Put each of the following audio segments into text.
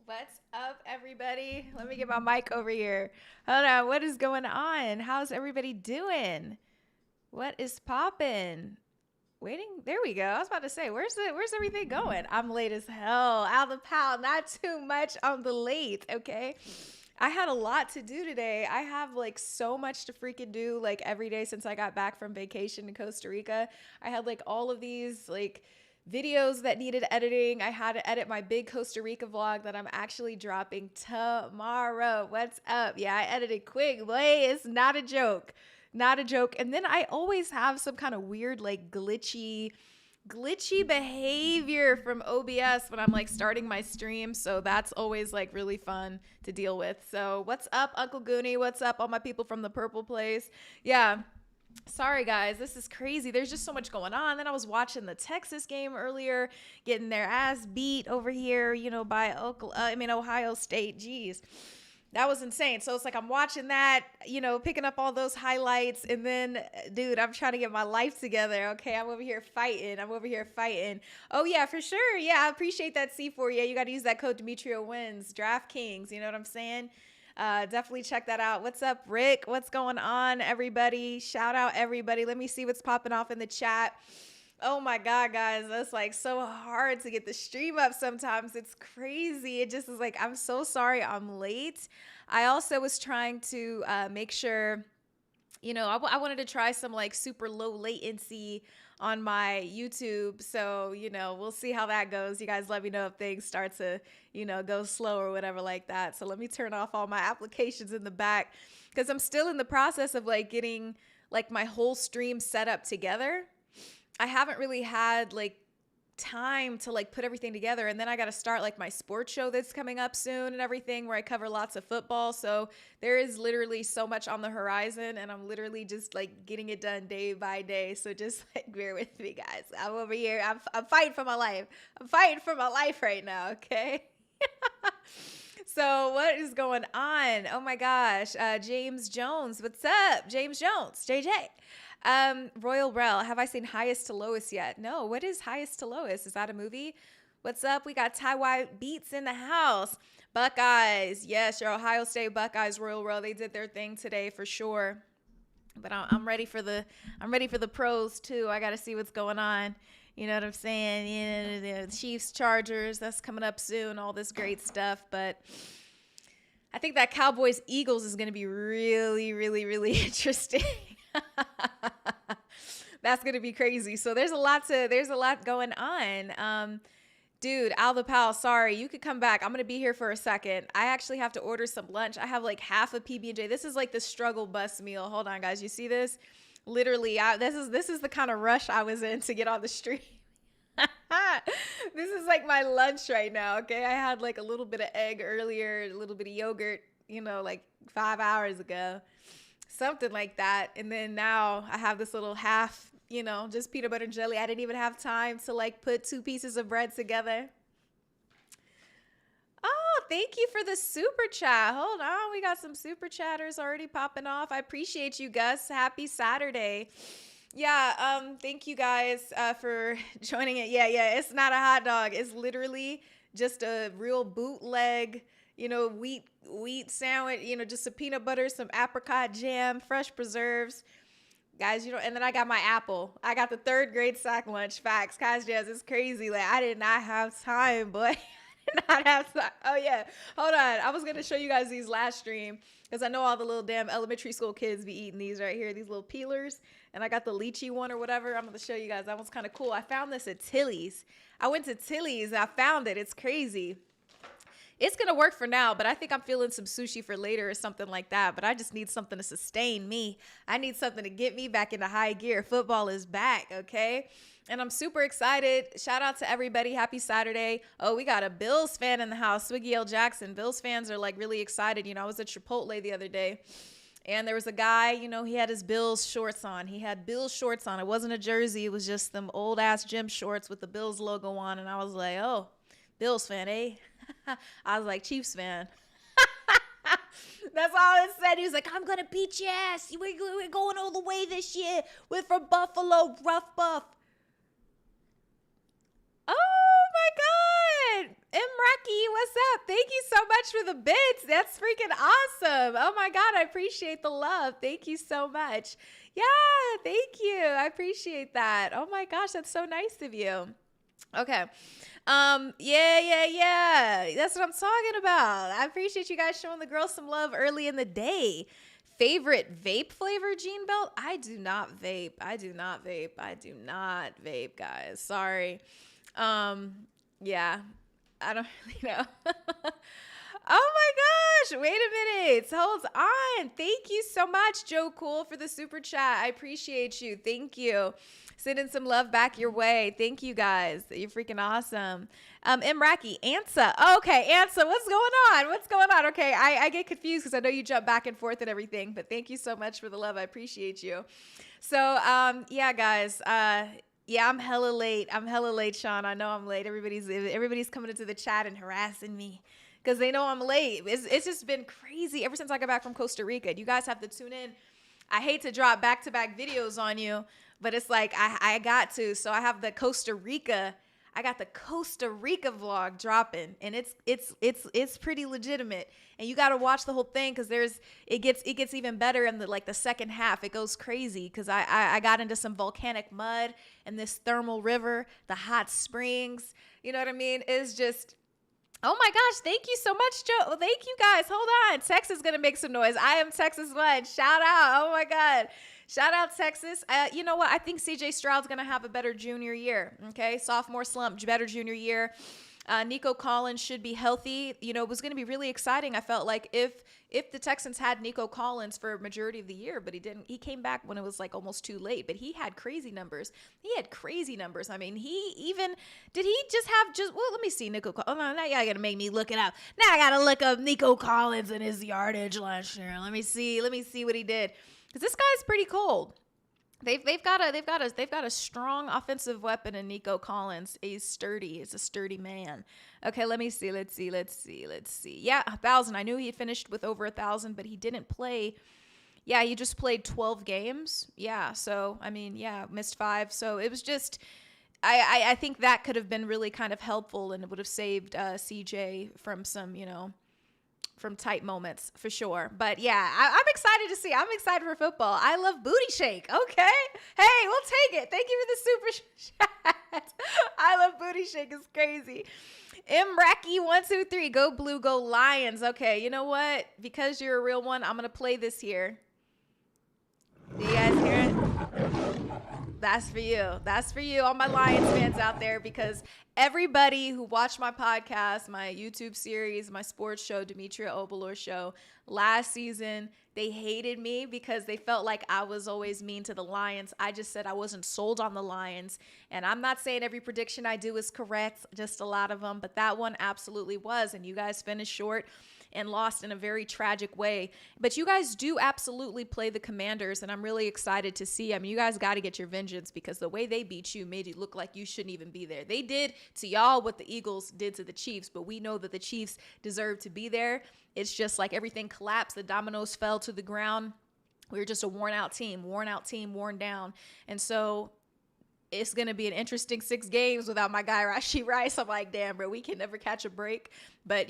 What's up, everybody? Let me get my mic over here. Hold on. What is going on? How's everybody doing? What is popping? Waiting. There we go. I was about to say, where's everything going? I'm late as hell. Out of the pal. Not too much on the late. Okay. I had a lot to do today. I have like so much to freaking do like every day since I got back from vacation in Costa Rica. I had like all of these like videos that needed editing. I had to edit my big Costa Rica vlog that I'm actually dropping tomorrow. What's up? Yeah, I edited quick, boy. It's not a joke. Not a joke. And then I always have some kind of weird, like glitchy behavior from OBS when I'm like starting my stream. So that's always like really fun to deal with. So what's up, Uncle Goonie? What's up, all my people from the Purple Place? Yeah. Sorry guys, this is crazy. There's just so much going on. Then I was watching the Texas game earlier, getting their ass beat over here, by Ohio State. Jeez. That was insane. So it's like I'm watching that, picking up all those highlights. And then, dude, I'm trying to get my life together. Okay, I'm over here fighting. Oh, yeah, for sure. Yeah, I appreciate that, C4. Yeah, you got to use that code Demetria wins. DraftKings, you know what I'm saying? Definitely check that out. What's up, Rick? What's going on, everybody? Shout out, everybody. Let me see what's popping off in the chat. Oh my God, guys, that's like so hard to get the stream up sometimes. It's crazy. It just is like, I'm so sorry I'm late. I also was trying to make sure, I wanted to try some like super low latency on my YouTube. So, we'll see how that goes. You guys let me know if things start to, go slow or whatever like that. So let me turn off all my applications in the back because I'm still in the process of like getting like my whole stream set up together. I haven't really had like time to like put everything together, and then I got to start like my sports show that's coming up soon and everything where I cover lots of football. So there is literally so much on the horizon, and I'm literally just like getting it done day by day. So just like bear with me, guys. I'm over here. I'm fighting for my life. I'm fighting for my life right now. Okay. So what is going on? Oh my gosh. James Jones. What's up? James Jones. JJ. Royal Rel, have I seen Highest to Lowest yet? No, what is Highest to Lowest? Is that a movie? What's up? We got Ty White Beats in the house. Buckeyes. Yes, your Ohio State Buckeyes, Royal Rel. They did their thing today for sure. But I'm ready for the pros too. I got to see what's going on. You know what I'm saying? The Chiefs, Chargers, that's coming up soon, all this great stuff. But I think that Cowboys Eagles is going to be really, really, really interesting. That's gonna be crazy. So there's a lot going on. Dude, Alva Pal, sorry, you could come back. I'm gonna be here for a second. I actually have to order some lunch. I have like half a PB&J. This is like the struggle bus meal. Hold on, guys. You see this? Literally, this is the kind of rush I was in to get on the street. This is like my lunch right now. Okay, I had like a little bit of egg earlier, a little bit of yogurt, like 5 hours ago. Something like that. And then now I have this little half, just peanut butter and jelly. I didn't even have time to like put 2 pieces of bread together. Oh, thank you for the super chat. Hold on. We got some super chatters already popping off. I appreciate you, Gus. Happy Saturday. Yeah, thank you guys for joining it. Yeah, it's not a hot dog. It's literally just a real bootleg wheat sandwich, just some peanut butter, some apricot jam, fresh preserves. Guys, and then I got my apple. I got the 3rd grade sack lunch. Facts. Guys, Jazz, it's crazy. Like, I did not have time, boy. I did not have time. Oh, yeah. Hold on. I was going to show you guys these last stream because I know all the little damn elementary school kids be eating these right here, these little peelers. And I got the lychee one or whatever. I'm going to show you guys. That one's kind of cool. I found this at Tilly's. I went to Tilly's. I found it. It's crazy. It's going to work for now, but I think I'm feeling some sushi for later or something like that. But I just need something to sustain me. I need something to get me back into high gear. Football is back, okay? And I'm super excited. Shout out to everybody. Happy Saturday. Oh, we got a Bills fan in the house, Swiggy L. Jackson. Bills fans are like really excited. I was at Chipotle the other day. And there was a guy, he had his Bills shorts on. He had Bills shorts on. It wasn't a jersey. It was just them old-ass gym shorts with the Bills logo on. And I was like, oh, Bills fan, eh? I was like, Chiefs fan. That's all it said. He was like, I'm going to beat your ass. We're going all the way this year. We're from Buffalo, rough buff. Oh, my God. M. Rocky, what's Thank you so much for the bits. That's freaking awesome. Oh my God, I appreciate the love. Thank you so much. Yeah, thank you. I appreciate that. Oh my gosh, that's so nice of you. Okay. Yeah. That's what I'm talking about. I appreciate you guys showing the girls some love early in the day. Favorite vape flavor, Gene Belt? I do not vape, guys. Sorry. Yeah. I don't really know. Oh my gosh. Wait a minute. Hold on. Thank you so much, Joe Cool, for the super chat. I appreciate you. Thank you. Sending some love back your way. Thank you guys. You're freaking awesome. Mraki, Ansa. Okay, Ansa, what's going on? Okay, I get confused because I know you jump back and forth and everything, but thank you so much for the love. I appreciate you. So, yeah, guys. Yeah, I'm hella late, Sean. I know I'm late. Everybody's coming into the chat and harassing me because they know I'm late. It's just been crazy ever since I got back from Costa Rica. You guys have to tune in. I hate to drop back-to-back videos on you, but it's like I got to. So I have the Costa Rica vlog dropping, and it's pretty legitimate. And you got to watch the whole thing because it gets even better in the second half. It goes crazy because I got into some volcanic mud and this thermal river, the hot springs. You know what I mean? It's just, oh my gosh, thank you so much, Joe. Well, thank you guys. Hold on. Texas is going to make some noise. I am Texas One. Shout out. Oh my God. Shout out Texas. You know what? I think CJ Stroud's going to have a better junior year. Okay. Sophomore slump, better junior year. Nico Collins should be healthy. You know, it was going to be really exciting. I felt like if the Texans had Nico Collins for a majority of the year, but he didn't. He came back when it was like almost too late, but he had crazy numbers. I mean, did he just have well, let me see Nico Collins. Oh, no, now y'all got to make me look it up. Now I got to look up Nico Collins and his yardage last year. Let me see what he did. Because this guy's pretty cold. They've got a strong offensive weapon in Nico Collins. He's sturdy. He's a sturdy man. Okay, let's see. Yeah, 1,000. I knew he finished with over 1,000, but he didn't play. Yeah, he just played 12 games. Yeah, so I mean, yeah, missed 5. So it was just, I think that could have been really kind of helpful, and it would have saved CJ from some, from tight moments for sure. But yeah, I'm excited to see. I'm excited for football. I love booty shake. Okay. Hey, we'll take it. Thank you for the super chat. I love booty shake. It's crazy. Mraki123. Go Blue, go Lions. Okay. You know what? Because you're a real one, I'm going to play this here. Do you guys hear it? That's for you. That's for you, all my Lions fans out there, because everybody who watched my podcast, my YouTube series, my sports show, Demetria Obilor show, last season, they hated me because they felt like I was always mean to the Lions. I just said I wasn't sold on the Lions. And I'm not saying every prediction I do is correct, just a lot of them, but that one absolutely was. And you guys finished short and lost in a very tragic way. But you guys do absolutely play the Commanders, and I'm really excited to see. I mean, you guys got to get your vengeance, because the way they beat you made it look like you shouldn't even be there. They did to y'all what the Eagles did to the Chiefs, but we know that the Chiefs deserve to be there. It's just like everything collapsed. The dominoes fell to the ground. We were just a worn team, worn down. And so it's going to be an interesting 6 games without my guy, Rashee Rice. I'm like, damn, bro, we can never catch a break. But,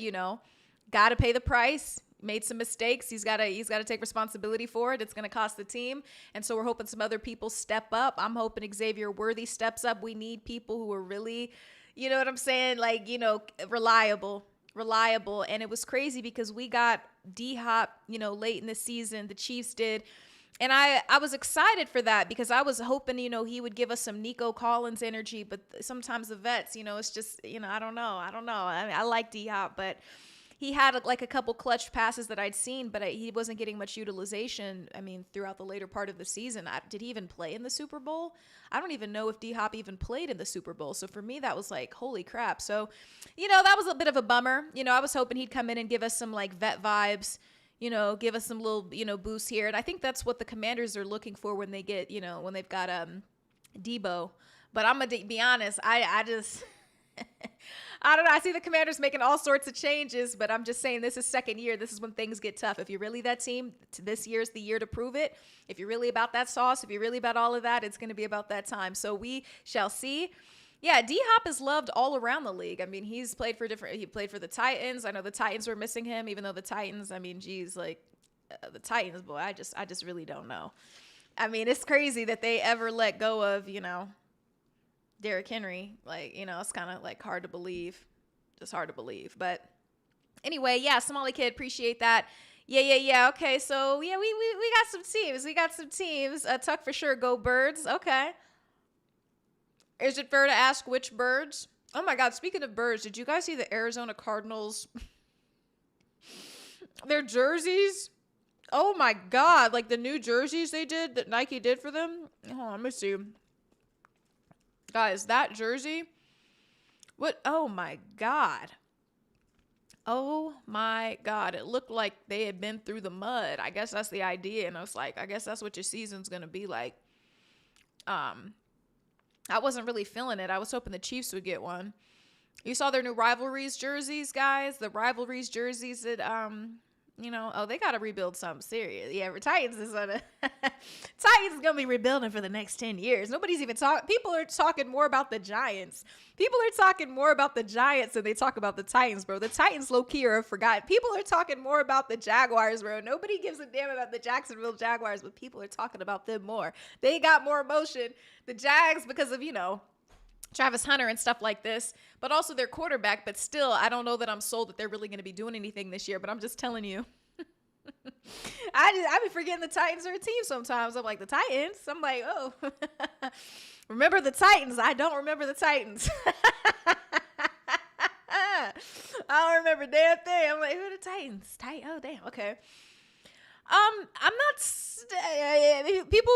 got to pay the price. Made some mistakes. He's got to take responsibility for it. It's going to cost the team. And so we're hoping some other people step up. I'm hoping Xavier Worthy steps up. We need people who are really, you know what I'm saying? Like, reliable. And it was crazy because we got D-Hop, late in the season. The Chiefs did. And I was excited for that because I was hoping, he would give us some Nico Collins energy. But sometimes the vets, it's just, I don't know. I mean, I like D-Hop, but he had a couple clutch passes that I'd seen, but he wasn't getting much utilization. I mean, throughout the later part of the season. Did he even play in the Super Bowl? I don't even know if D-Hop even played in the Super Bowl. So for me, that was like, holy crap. So, that was a bit of a bummer. I was hoping he'd come in and give us some vet vibes, give us some little, boosts here. And I think that's what the Commanders are looking for when they get, when they've got Debo. But I'm going to be honest, I just... I don't know. I see the Commanders making all sorts of changes, but I'm just saying this is second year. This is when things get tough. If you're really that team, this year's the year to prove it. If you're really about that sauce, if you're really about all of that, it's going to be about that time. So we shall see. Yeah, D-Hop is loved all around the league. I mean, he played for the Titans. I know the Titans were missing him, even though the Titans, I mean, geez, like the Titans, boy, I just really don't know. I mean, it's crazy that they ever let go of, Derrick Henry. Like, it's kind of like hard to believe. Just hard to believe. But anyway, yeah, Somali Kid, appreciate that. Yeah. Okay, so yeah, we got some teams. Tuck for sure. Go Birds. Okay. Is it fair to ask which birds? Oh my God, speaking of birds, did you guys see the Arizona Cardinals? Their jerseys? Oh my God, like the new jerseys that Nike did for them? Hold on, let me see. Guys, that jersey? What? Oh my God. Oh my God. It looked like they had been through the mud. I guess that's the idea. And I was like, I guess that's what your season's going to be like. I wasn't really feeling it. I was hoping the Chiefs would get one. You saw their new rivalries jerseys, guys. The rivalries jerseys that, they got to rebuild something serious. Yeah, Titans is gonna be rebuilding for the next 10 years. Nobody's even talking. People are talking more about the Giants. People are talking more about the Giants than they talk about the Titans, bro. The Titans low-key are forgotten. People are talking more about the Jaguars, bro. Nobody gives a damn about the Jacksonville Jaguars, but people are talking about them more. They got more emotion. The Jags, because of, Travis Hunter and stuff like this, but also their quarterback. But still, I don't know that I'm sold that they're really going to be doing anything this year, but I'm just telling you. I be forgetting the Titans are a team sometimes. I'm like, the Titans? I'm like, oh. Remember the Titans. I don't remember the Titans. I don't remember damn thing. I'm like, who are the Titans? Oh, damn. Okay. I'm not. People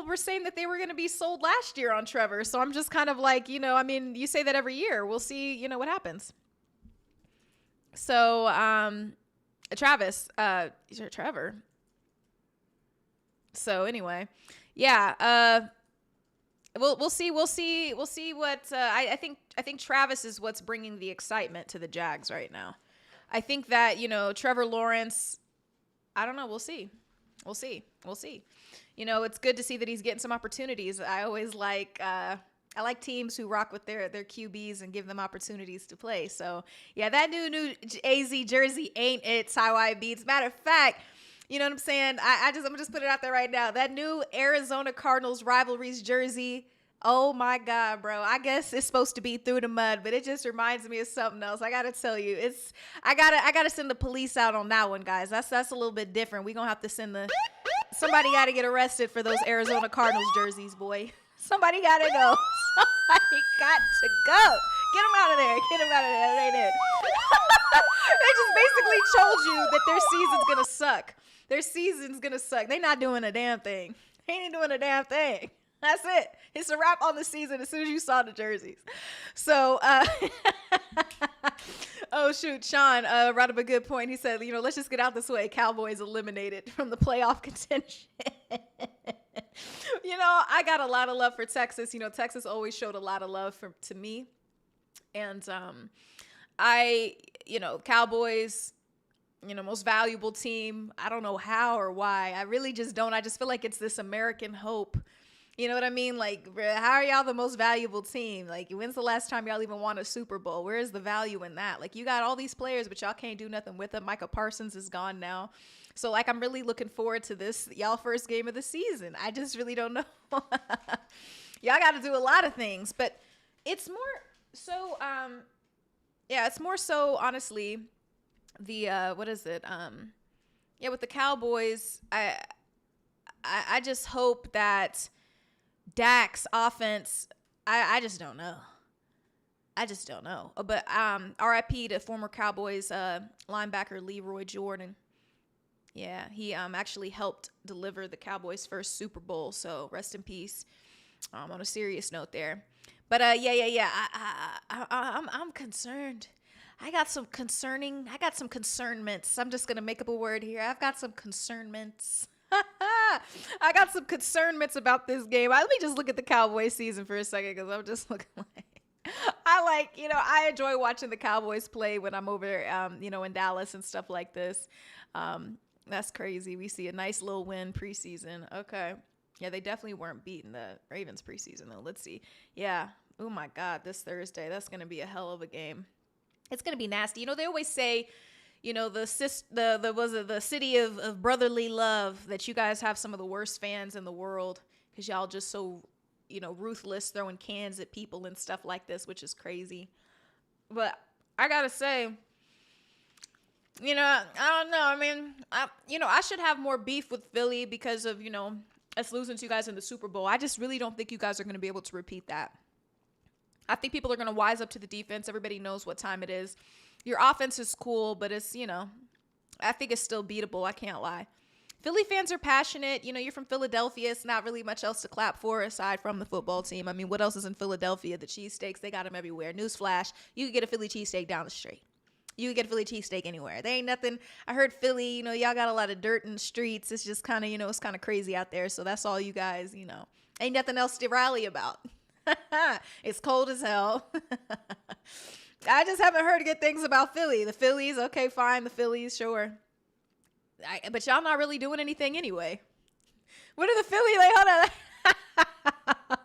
were saying that they were going to be sold last year on Trevor. So I'm just kind of like, you say that every year. We'll see, what happens. So, Travis, Trevor. So anyway, yeah. We'll see what I think Travis is what's bringing the excitement to the Jags right now. I think that, Trevor Lawrence, I don't know. We'll see. It's good to see that he's getting some opportunities. I always I like teams who rock with their QBs and give them opportunities to play. So yeah, that new AZ jersey ain't it. Ty beats. Matter of fact, you know what I'm saying? I'm gonna just put it out there right now. That new Arizona Cardinals rivalries jersey. Oh my God, bro. I guess it's supposed to be through the mud, but it just reminds me of something else. I gotta tell you, I gotta send the police out on that one, guys. That's a little bit different. We gonna have to somebody gotta get arrested for those Arizona Cardinals jerseys, boy. Somebody gotta go. Somebody got to go. Get them out of there. That ain't it. They just basically told you that their season's gonna suck. They not doing a damn thing. They ain't doing a damn thing. That's it. It's a wrap on the season as soon as you saw the jerseys. So, oh shoot, Sean brought up a good point. He said, let's just get out this way. Cowboys eliminated from the playoff contention. I got a lot of love for Texas. Texas always showed a lot of love to me. And Cowboys, most valuable team. I don't know how or why. I really just don't. I just feel like it's this American hope. You know what I mean? Like, how are y'all the most valuable team? Like, when's the last time y'all even won a Super Bowl? Where is the value in that? Like, you got all these players, but y'all can't do nothing with them. Micah Parsons is gone now. So, I'm really looking forward to this, y'all first game of the season. I just really don't know. Y'all got to do a lot of things, but it's more so, it's more so, honestly, the, what is it? With the Cowboys, I just hope that Dak's offense, I just don't know. But RIP to former Cowboys linebacker Leroy Jordan. Yeah, he actually helped deliver the Cowboys' first Super Bowl. So rest in peace. On a serious note there. But I'm concerned. I got some concernments. I'm just gonna make up a word here. I've got some concernments. I got some concernments about this game. Let me just look at the Cowboys season for a second because I'm just looking I enjoy watching the Cowboys play when I'm over, in Dallas and stuff like this. That's crazy. We see a nice little win preseason. Okay. Yeah, they definitely weren't beating the Ravens preseason, though. Let's see. Yeah. Oh, my God. This Thursday. That's going to be a hell of a game. It's going to be nasty. You know, they always say, you know, the city of brotherly love, that you guys have some of the worst fans in the world because y'all just so, you know, ruthless, throwing cans at people and stuff like this, which is crazy. But I got to say, you know, I don't know. I mean, I should have more beef with Philly because of, you know, us losing to you guys in the Super Bowl. I just really don't think you guys are going to be able to repeat that. I think people are going to wise up to the defense. Everybody knows what time it is. Your offense is cool, but it's, you know, I think it's still beatable. I can't lie. Philly fans are passionate. You know, you're from Philadelphia. It's not really much else to clap for aside from the football team. I mean, what else is in Philadelphia? The cheesesteaks, they got them everywhere. Newsflash, you could get a Philly cheesesteak down the street. You could get a Philly cheesesteak anywhere. There ain't nothing. I heard Philly, you know, y'all got a lot of dirt in the streets. It's just kind of, you know, it's kind of crazy out there. So that's all you guys, you know. Ain't nothing else to rally about. It's cold as hell. I just haven't heard good things about Philly. The Phillies, okay, fine. The Phillies, sure. But y'all not really doing anything anyway. What are the Philly? Like, hold on.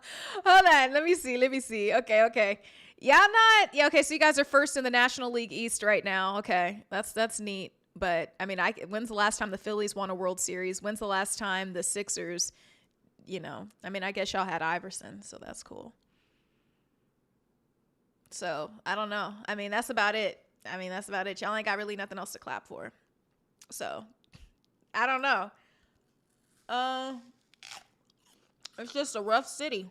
Hold on. Let me see. Okay. Y'all not. Yeah, okay, so you guys are first in the National League East right now. Okay, that's neat. But, I mean, when's the last time the Phillies won a World Series? When's the last time the Sixers, you know? I mean, I guess y'all had Iverson, so that's cool. So, I don't know. I mean, that's about it. Y'all ain't got really nothing else to clap for. So, I don't know. It's just a rough city.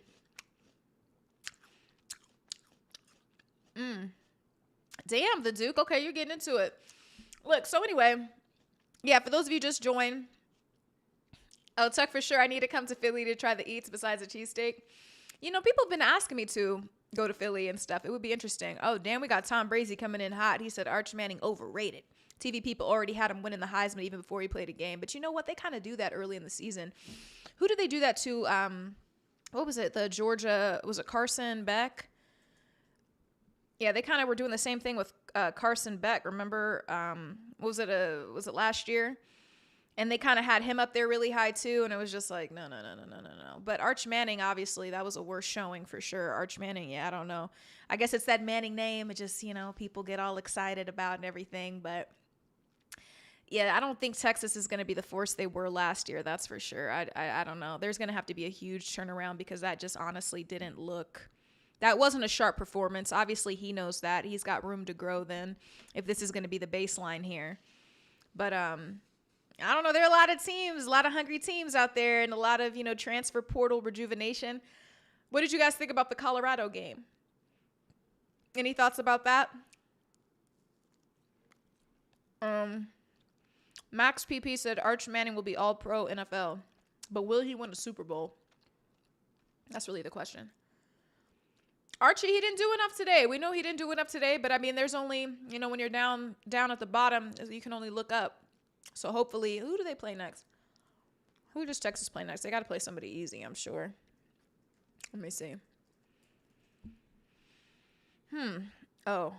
Damn, the Duke. Okay, you're getting into it. Look, so anyway, yeah, for those of you just joined, Tuck, for sure, I need to come to Philly to try the eats besides a cheesesteak. You know, people have been asking me to go to Philly and stuff. It would be interesting. Oh, damn, we got Tom Brady coming in hot. He said Arch Manning overrated. TV people already had him winning the Heisman even before he played a game. But you know what? They kind of do that early in the season. Who did they do that to? What was it? The Georgia, was it Carson Beck? Yeah, they kind of were doing the same thing with Carson Beck. Remember, was it last year? And they kind of had him up there really high too, and it was just like, no. But Arch Manning, obviously, that was a worse showing for sure. Arch Manning, yeah, I don't know. I guess it's that Manning name. It just, you know, people get all excited about and everything. But yeah, I don't think Texas is going to be the force they were last year. That's for sure. I don't know. There's going to have to be a huge turnaround because that just honestly didn't look. That wasn't a sharp performance. Obviously, he knows that. He's got room to grow then if this is going to be the baseline here. But I don't know. There are a lot of teams, a lot of hungry teams out there, and a lot of, you know, transfer portal rejuvenation. What did you guys think about the Colorado game? Any thoughts about that? Max PP said Arch Manning will be all-pro NFL, but will he win a Super Bowl? That's really the question. Archie, he didn't do enough today. We know he didn't do enough today, but I mean, there's only, you know, when you're down at the bottom, you can only look up. So hopefully, who do they play next? Who does Texas play next? They got to play somebody easy, I'm sure. Let me see. Oh.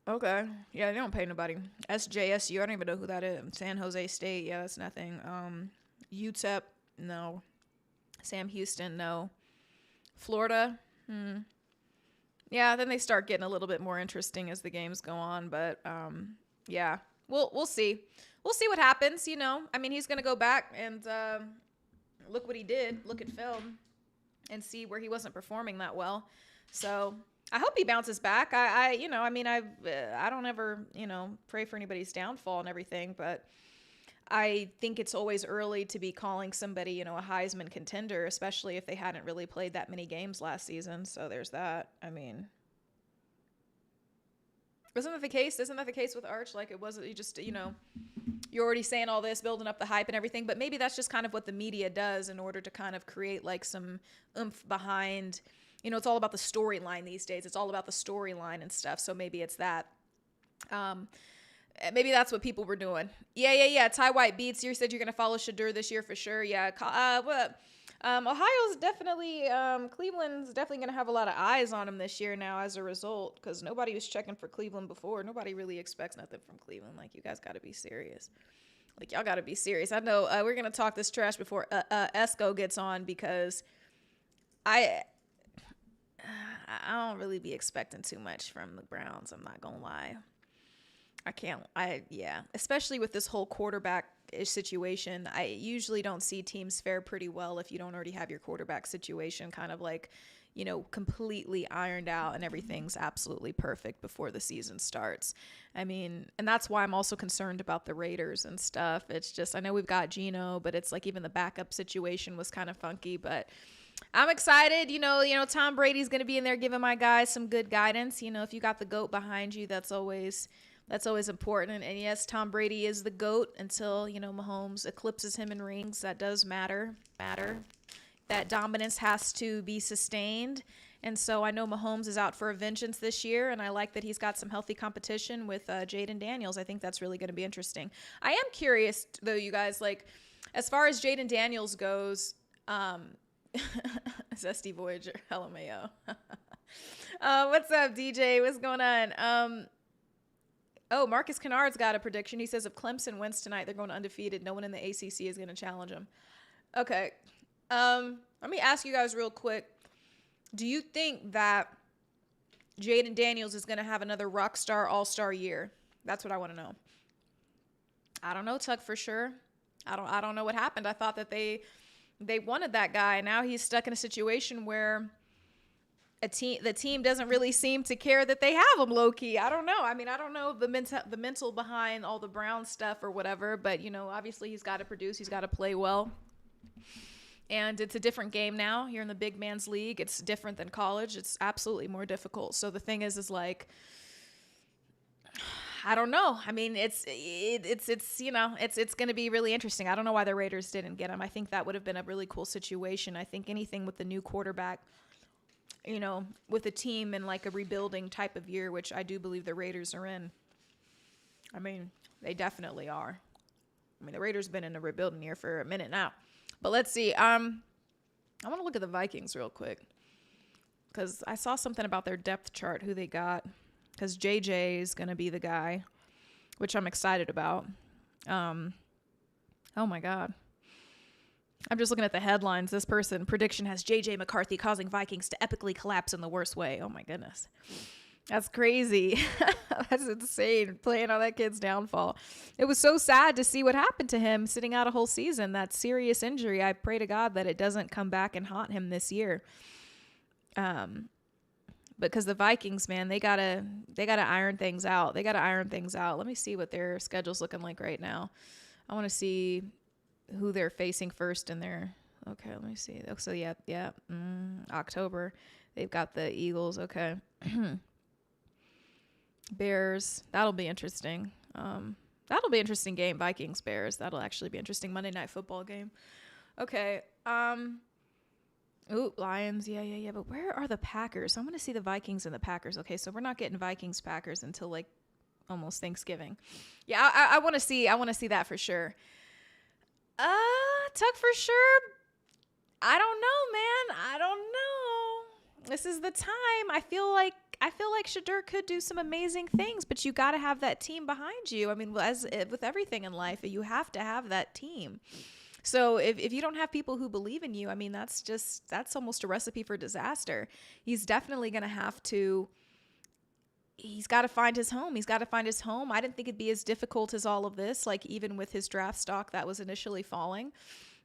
Okay. Yeah, they don't pay nobody. SJSU, I don't even know who that is. San Jose State, yeah, that's nothing. UTEP, no. Sam Houston, no. Florida, yeah, then they start getting a little bit more interesting as the games go on, but yeah, we'll see. We'll see what happens, you know. I mean, he's going to go back and look what he did, look at film and see where he wasn't performing that well. So, I hope he bounces back. I don't ever, you know, pray for anybody's downfall and everything, but I think it's always early to be calling somebody, you know, a Heisman contender, especially if they hadn't really played that many games last season. So there's that. I mean, isn't that the case? Isn't that the case with Arch? Like, it wasn't, you just, you know, you're already saying all this, building up the hype and everything, but maybe that's just kind of what the media does in order to kind of create like some oomph behind, you know, it's all about the storyline these days. It's all about the storyline and stuff. So maybe it's that. Maybe that's what people were doing. Yeah. Ty White Beats, you said you're going to follow Shadur this year for sure. Yeah. Ohio's definitely, Cleveland's definitely going to have a lot of eyes on him this year now as a result, because nobody was checking for Cleveland before. Nobody really expects nothing from Cleveland. Like, you guys got to be serious. Like, y'all got to be serious. I know we're going to talk this trash before Esco gets on, because I don't really be expecting too much from the Browns. I'm not going to lie. Yeah. Especially with this whole quarterback situation. I usually don't see teams fare pretty well if you don't already have your quarterback situation kind of like, you know, completely ironed out and everything's absolutely perfect before the season starts. I mean, and that's why I'm also concerned about the Raiders and stuff. It's just, I know we've got Geno, but it's like even the backup situation was kind of funky, but I'm excited. You know, Tom Brady's going to be in there giving my guys some good guidance. You know, if you got the GOAT behind you, that's always important. And yes, Tom Brady is the GOAT until, you know, Mahomes eclipses him in rings. That does matter. That dominance has to be sustained. And so I know Mahomes is out for a vengeance this year, and I like that he's got some healthy competition with Jaden Daniels. I think that's really going to be interesting. I am curious, though, you guys, like, as far as Jaden Daniels goes, Zesty Voyager, LMAO. What's up, DJ? What's going on? Oh, Marcus Kennard's got a prediction. He says if Clemson wins tonight, they're going undefeated. No one in the ACC is going to challenge them. Okay. Let me ask you guys real quick. Do you think that Jaden Daniels is going to have another rock star, all-star year? That's what I want to know. I don't know, Tuck, for sure. I don't know what happened. I thought that they wanted that guy. Now he's stuck in a situation where the team doesn't really seem to care that they have him, low-key. I don't know. I mean, I don't know the mental behind all the Brown stuff or whatever, but, you know, obviously he's got to produce. He's got to play well. And it's a different game now. You're in the big man's league. It's different than college. It's absolutely more difficult. So the thing is like, I don't know. I mean, it's you know, it's going to be really interesting. I don't know why the Raiders didn't get him. I think that would have been a really cool situation. I think anything with the new quarterback, you know, with a team in like a rebuilding type of year, which I do believe the Raiders are in. I mean, they definitely are. I mean, the Raiders have been in a rebuilding year for a minute now. But let's see. I want to look at the Vikings real quick, because I saw something about their depth chart, who they got, because JJ is going to be the guy, which I'm excited about. Oh, my God. I'm just looking at the headlines. This prediction has JJ McCarthy causing Vikings to epically collapse in the worst way. Oh, my goodness. That's crazy. That's insane, playing on that kid's downfall. It was so sad to see what happened to him sitting out a whole season. That serious injury. I pray to God that it doesn't come back and haunt him this year. Because the Vikings, man, they gotta iron things out. Let me see what their schedule's looking like right now. I want to see who they're facing first in their. Okay, let me see. So yeah. October, they've got the Eagles. Okay. Bears, that'll be interesting. That'll be an interesting game. Vikings, Bears, that'll actually be interesting. Monday Night Football game. Okay. Lions, yeah. But where are the Packers? I want to see the Vikings and the Packers. Okay, so we're not getting Vikings Packers until like almost Thanksgiving. Yeah, I want to see that for sure. Tuck, for sure. I don't know, man. I don't know. This is the time. I feel like Shedeur could do some amazing things, but you got to have that team behind you. I mean, as with everything in life, you have to have that team. So if you don't have people who believe in you, I mean, that's almost a recipe for disaster. He's definitely going to have to. He's got to find his home. I didn't think it'd be as difficult as all of this. Like, even with his draft stock that was initially falling.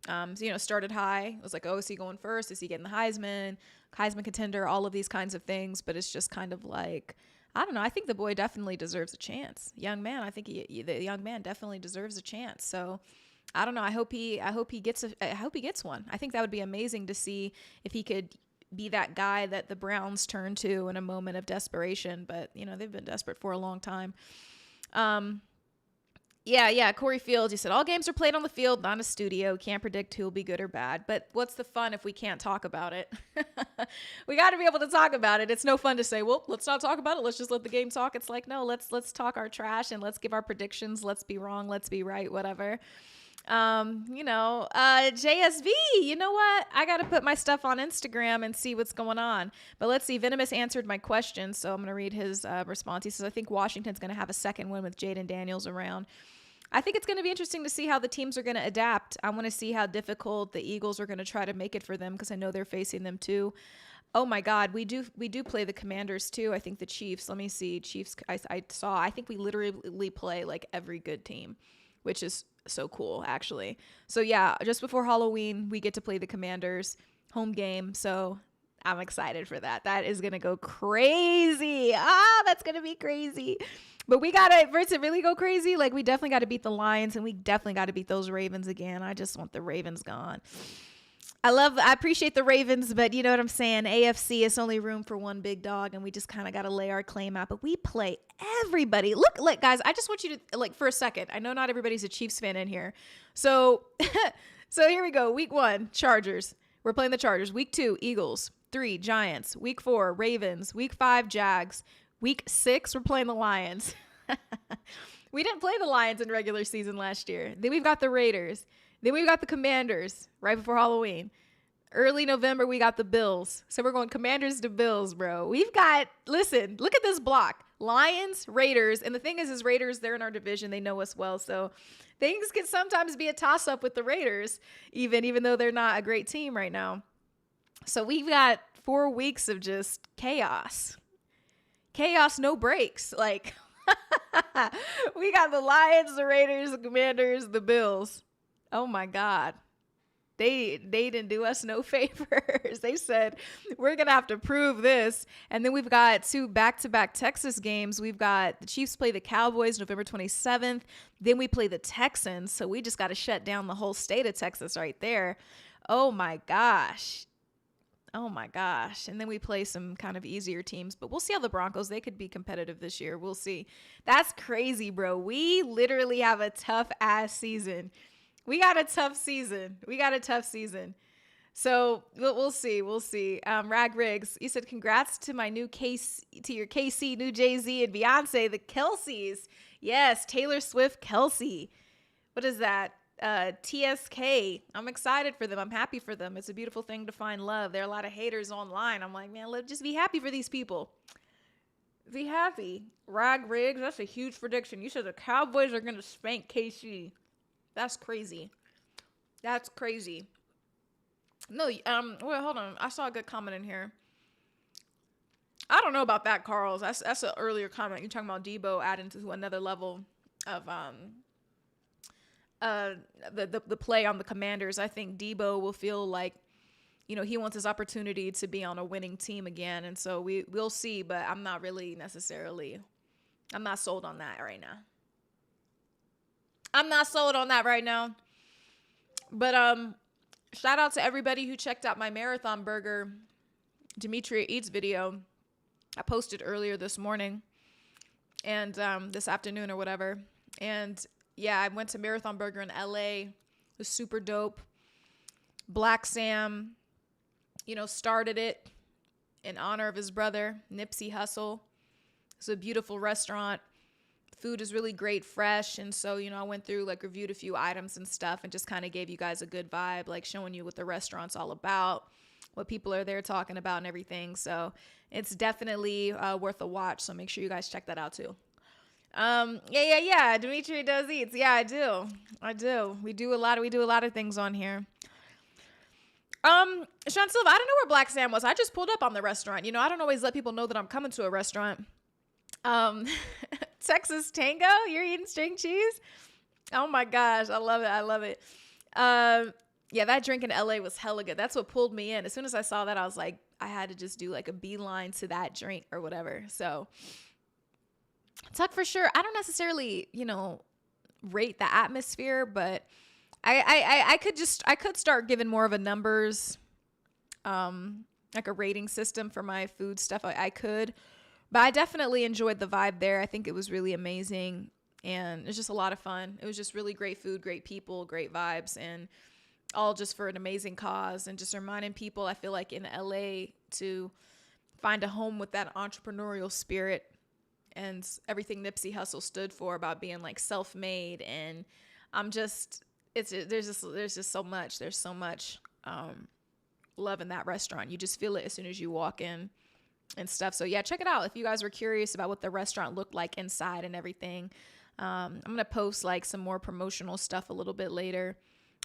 So, started high. It was like, oh, is he going first? Is he getting the Heisman contender, all of these kinds of things. But it's just kind of like, I don't know. I think the boy definitely deserves a chance. Young man, I think the young man definitely deserves a chance. So I don't know. I hope he gets one. I think that would be amazing to see if he could be that guy that the Browns turn to in a moment of desperation. But, they've been desperate for a long time. Yeah. Corey Fields, he said, all games are played on the field, not a studio. Can't predict who'll be good or bad. But what's the fun if we can't talk about it? We got to be able to talk about it. It's no fun to say, well, let's not talk about it. Let's just let the game talk. It's like, no, let's talk our trash and let's give our predictions. Let's be wrong. Let's be right. Whatever. JSV, you know what? I got to put my stuff on Instagram and see what's going on. But let's see. Venomous answered my question, so I'm going to read his response. He says, I think Washington's going to have a second win with Jaden Daniels around. I think it's going to be interesting to see how the teams are going to adapt. I want to see how difficult the Eagles are going to try to make it for them, because I know they're facing them too. Oh my God, we do play the Commanders too. I think the Chiefs. Let me see, Chiefs. I think we literally play like every good team, which is so cool actually. So yeah, just before Halloween, we get to play the Commanders home game. So I'm excited for that. That is gonna go crazy. That's gonna be crazy. But we gotta, for it to really go crazy, like we definitely got to beat the Lions, and we definitely got to beat those Ravens again. I just want the Ravens gone. I appreciate the Ravens, but you know what I'm saying? AFC is only room for one big dog, and we just kind of got to lay our claim out. But we play everybody. Look, guys, I just want you to, like, for a second, I know not everybody's a Chiefs fan in here. So, so here we go. Week 1, Chargers. We're playing the Chargers. Week 2, Eagles. 3, Giants. Week 4, Ravens. Week 5, Jags. Week 6, we're playing the Lions. We didn't play the Lions in regular season last year. Then we've got the Raiders. Then we've got the Commanders right before Halloween. Early November, we got the Bills. So we're going Commanders to Bills, bro. We've got, listen, look at this block. Lions, Raiders. And the thing is Raiders, they're in our division. They know us well. So things can sometimes be a toss-up with the Raiders, even though they're not a great team right now. So we've got 4 weeks of just chaos. Chaos, no breaks. Like, we got the Lions, the Raiders, the Commanders, the Bills. Oh my God. They didn't do us no favors. They said, we're going to have to prove this. And then we've got 2 back-to-back Texas games. We've got the Chiefs play the Cowboys November 27th. Then we play the Texans. So we just got to shut down the whole state of Texas right there. Oh my gosh. Oh my gosh. And then we play some kind of easier teams, but we'll see how the Broncos, they could be competitive this year. We'll see. That's crazy, bro. We literally have a tough ass season. We got a tough season. So we'll see. Rag Riggs, you said, congrats to my new to your KC, new Jay-Z and Beyonce, the Kelseys. Yes. Taylor Swift, Kelsey. What is that? TSK. I'm excited for them. I'm happy for them. It's a beautiful thing to find love. There are a lot of haters online. I'm like, man, let's just be happy for these people. Be happy. Rag Riggs, that's a huge prediction. You said the Cowboys are going to spank KC. That's crazy. No, wait, hold on. I saw a good comment in here. I don't know about that, Carl. That's an earlier comment. You're talking about Debo adding to another level of the play on the Commanders. I think Debo will feel like, you know, he wants his opportunity to be on a winning team again. And so we'll see, but I'm not sold on that right now. But shout out to everybody who checked out my Marathon Burger Demetria Eats video. I posted earlier this morning and this afternoon or whatever. And yeah, I went to Marathon Burger in LA. It was super dope. Black Sam, you know, started it in honor of his brother, Nipsey Hussle. It's a beautiful restaurant. Food is really great, fresh. And so, you know, I went through, like, reviewed a few items and stuff and just kind of gave you guys a good vibe, like showing you what the restaurant's all about, what people are there talking about and everything. So it's definitely worth a watch. So make sure you guys check that out too. Yeah. Demetria does eats. Yeah, I do. We do a lot of things on here. Sean Silva, I don't know where Black Sam was. I just pulled up on the restaurant. You know, I don't always let people know that I'm coming to a restaurant. Texas Tango, you're eating string cheese? Oh my gosh, I love it. Yeah, that drink in LA was hella good. That's what pulled me in. As soon as I saw that, I was like, I had to just do like a beeline to that drink or whatever. So Tuck for sure. I don't necessarily, you know, rate the atmosphere, but I could start giving more of a numbers, like a rating system for my food stuff. I could, but I definitely enjoyed the vibe there. I think it was really amazing, and it's just a lot of fun. It was just really great food, great people, great vibes, and all just for an amazing cause, and just reminding people, I feel like in LA, to find a home with that entrepreneurial spirit and everything Nipsey Hussle stood for about being like self-made. And there's just so much. There's so much love in that restaurant. You just feel it as soon as you walk in and stuff. So yeah, check it out if you guys were curious about what the restaurant looked like inside and everything. I'm going to post like some more promotional stuff a little bit later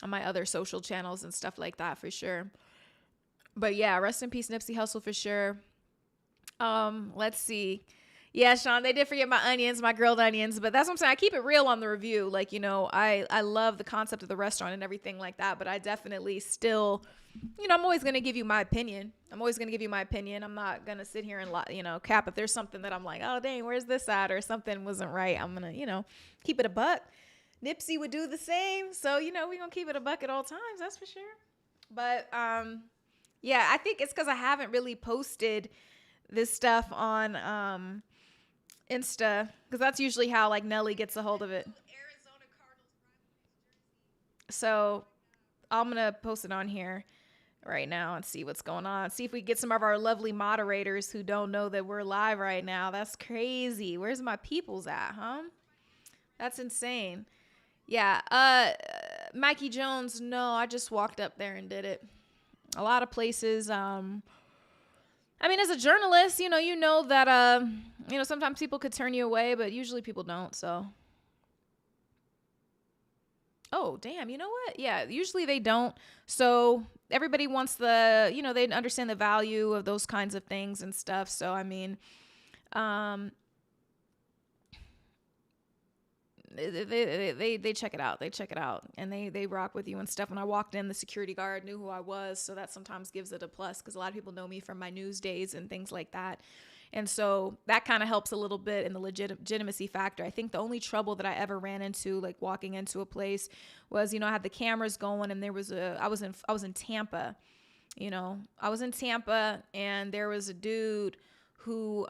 on my other social channels and stuff like that for sure. But yeah, rest in peace, Nipsey Hussle for sure. Let's see. Yeah, Sean, they did forget my onions, my grilled onions, but that's what I'm saying. I keep it real on the review. Like, you know, I love the concept of the restaurant and everything like that, but I definitely still, you know, I'm always going to give you my opinion. I'm not going to sit here and, you know, cap if there's something that I'm like, oh, dang, where's this at? Or something wasn't right. I'm going to, you know, keep it a buck. Nipsey would do the same. So, you know, we're going to keep it a buck at all times. That's for sure. But, yeah, I think it's because I haven't really posted this stuff on, Insta, because that's usually how like Nelly gets a hold of it. So I'm gonna post it on here right now and see what's going on. See if we get some of our lovely moderators who don't know that we're live right now. That's crazy. Where's my peoples at, huh? That's insane. Yeah. Mikey Jones, no, I just walked up there and did it. A lot of places, I mean, as a journalist, you know that, you know, sometimes people could turn you away, but usually people don't. So, oh, damn, you know what? Yeah, usually they don't. So everybody wants you know, they understand the value of those kinds of things and stuff. So, I mean, they check it out. They check it out and they rock with you and stuff. When I walked in, the security guard knew who I was. So that sometimes gives it a plus because a lot of people know me from my news days and things like that. And so that kind of helps a little bit in the legitimacy factor. I think the only trouble that I ever ran into, like walking into a place, was, you know, I had the cameras going and I was in Tampa, you know, I was in Tampa and there was a dude who,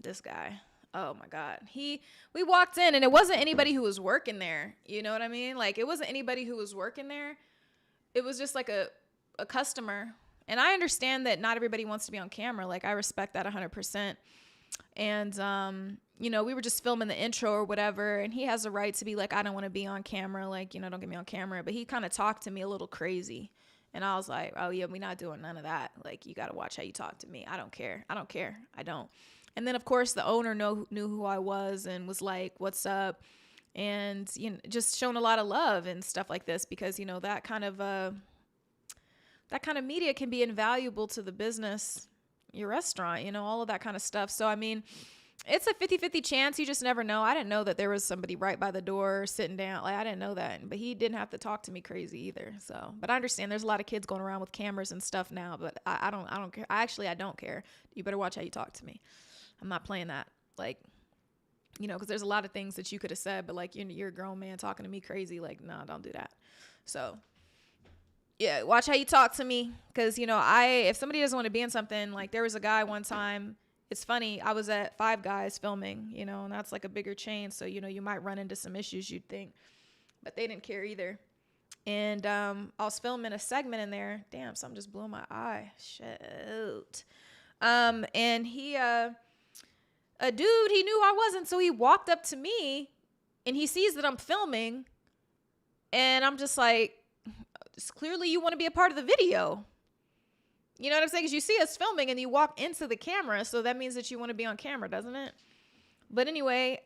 this guy. Oh my God. We walked in and it wasn't anybody who was working there. You know what I mean? Like it wasn't anybody who was working there. It was just like a customer. And I understand that not everybody wants to be on camera. Like I respect that 100%. And, you know, we were just filming the intro or whatever. And he has a right to be like, I don't want to be on camera. Like, you know, don't get me on camera. But he kind of talked to me a little crazy. And I was like, oh yeah, we're not doing none of that. Like, you got to watch how you talk to me. I don't care. I don't. And then, of course, the owner knew who I was and was like, what's up? And, you know, just showing a lot of love and stuff like this because, you know, that kind of media can be invaluable to the business, your restaurant, you know, all of that kind of stuff. So, I mean, it's a 50-50 chance. You just never know. I didn't know that there was somebody right by the door sitting down. Like, I didn't know that. But he didn't have to talk to me crazy either. So, but I understand there's a lot of kids going around with cameras and stuff now, but I don't care. I don't care. You better watch how you talk to me. I'm not playing that. Like, you know, because there's a lot of things that you could have said, but like, you're a grown man talking to me crazy. Like, no, don't do that. So, yeah, watch how you talk to me. Because, you know, if somebody doesn't want to be in something, like there was a guy one time, it's funny, I was at Five Guys filming, you know, and that's like a bigger chain. So, you know, you might run into some issues, you'd think. But they didn't care either. And I was filming a segment in there. Damn, something just blew my eye. Shit. And a dude, he knew I wasn't, so he walked up to me and he sees that I'm filming and I'm just like, clearly you want to be a part of the video. You know what I'm saying? Because you see us filming and you walk into the camera, so that means that you want to be on camera, doesn't it? But anyway,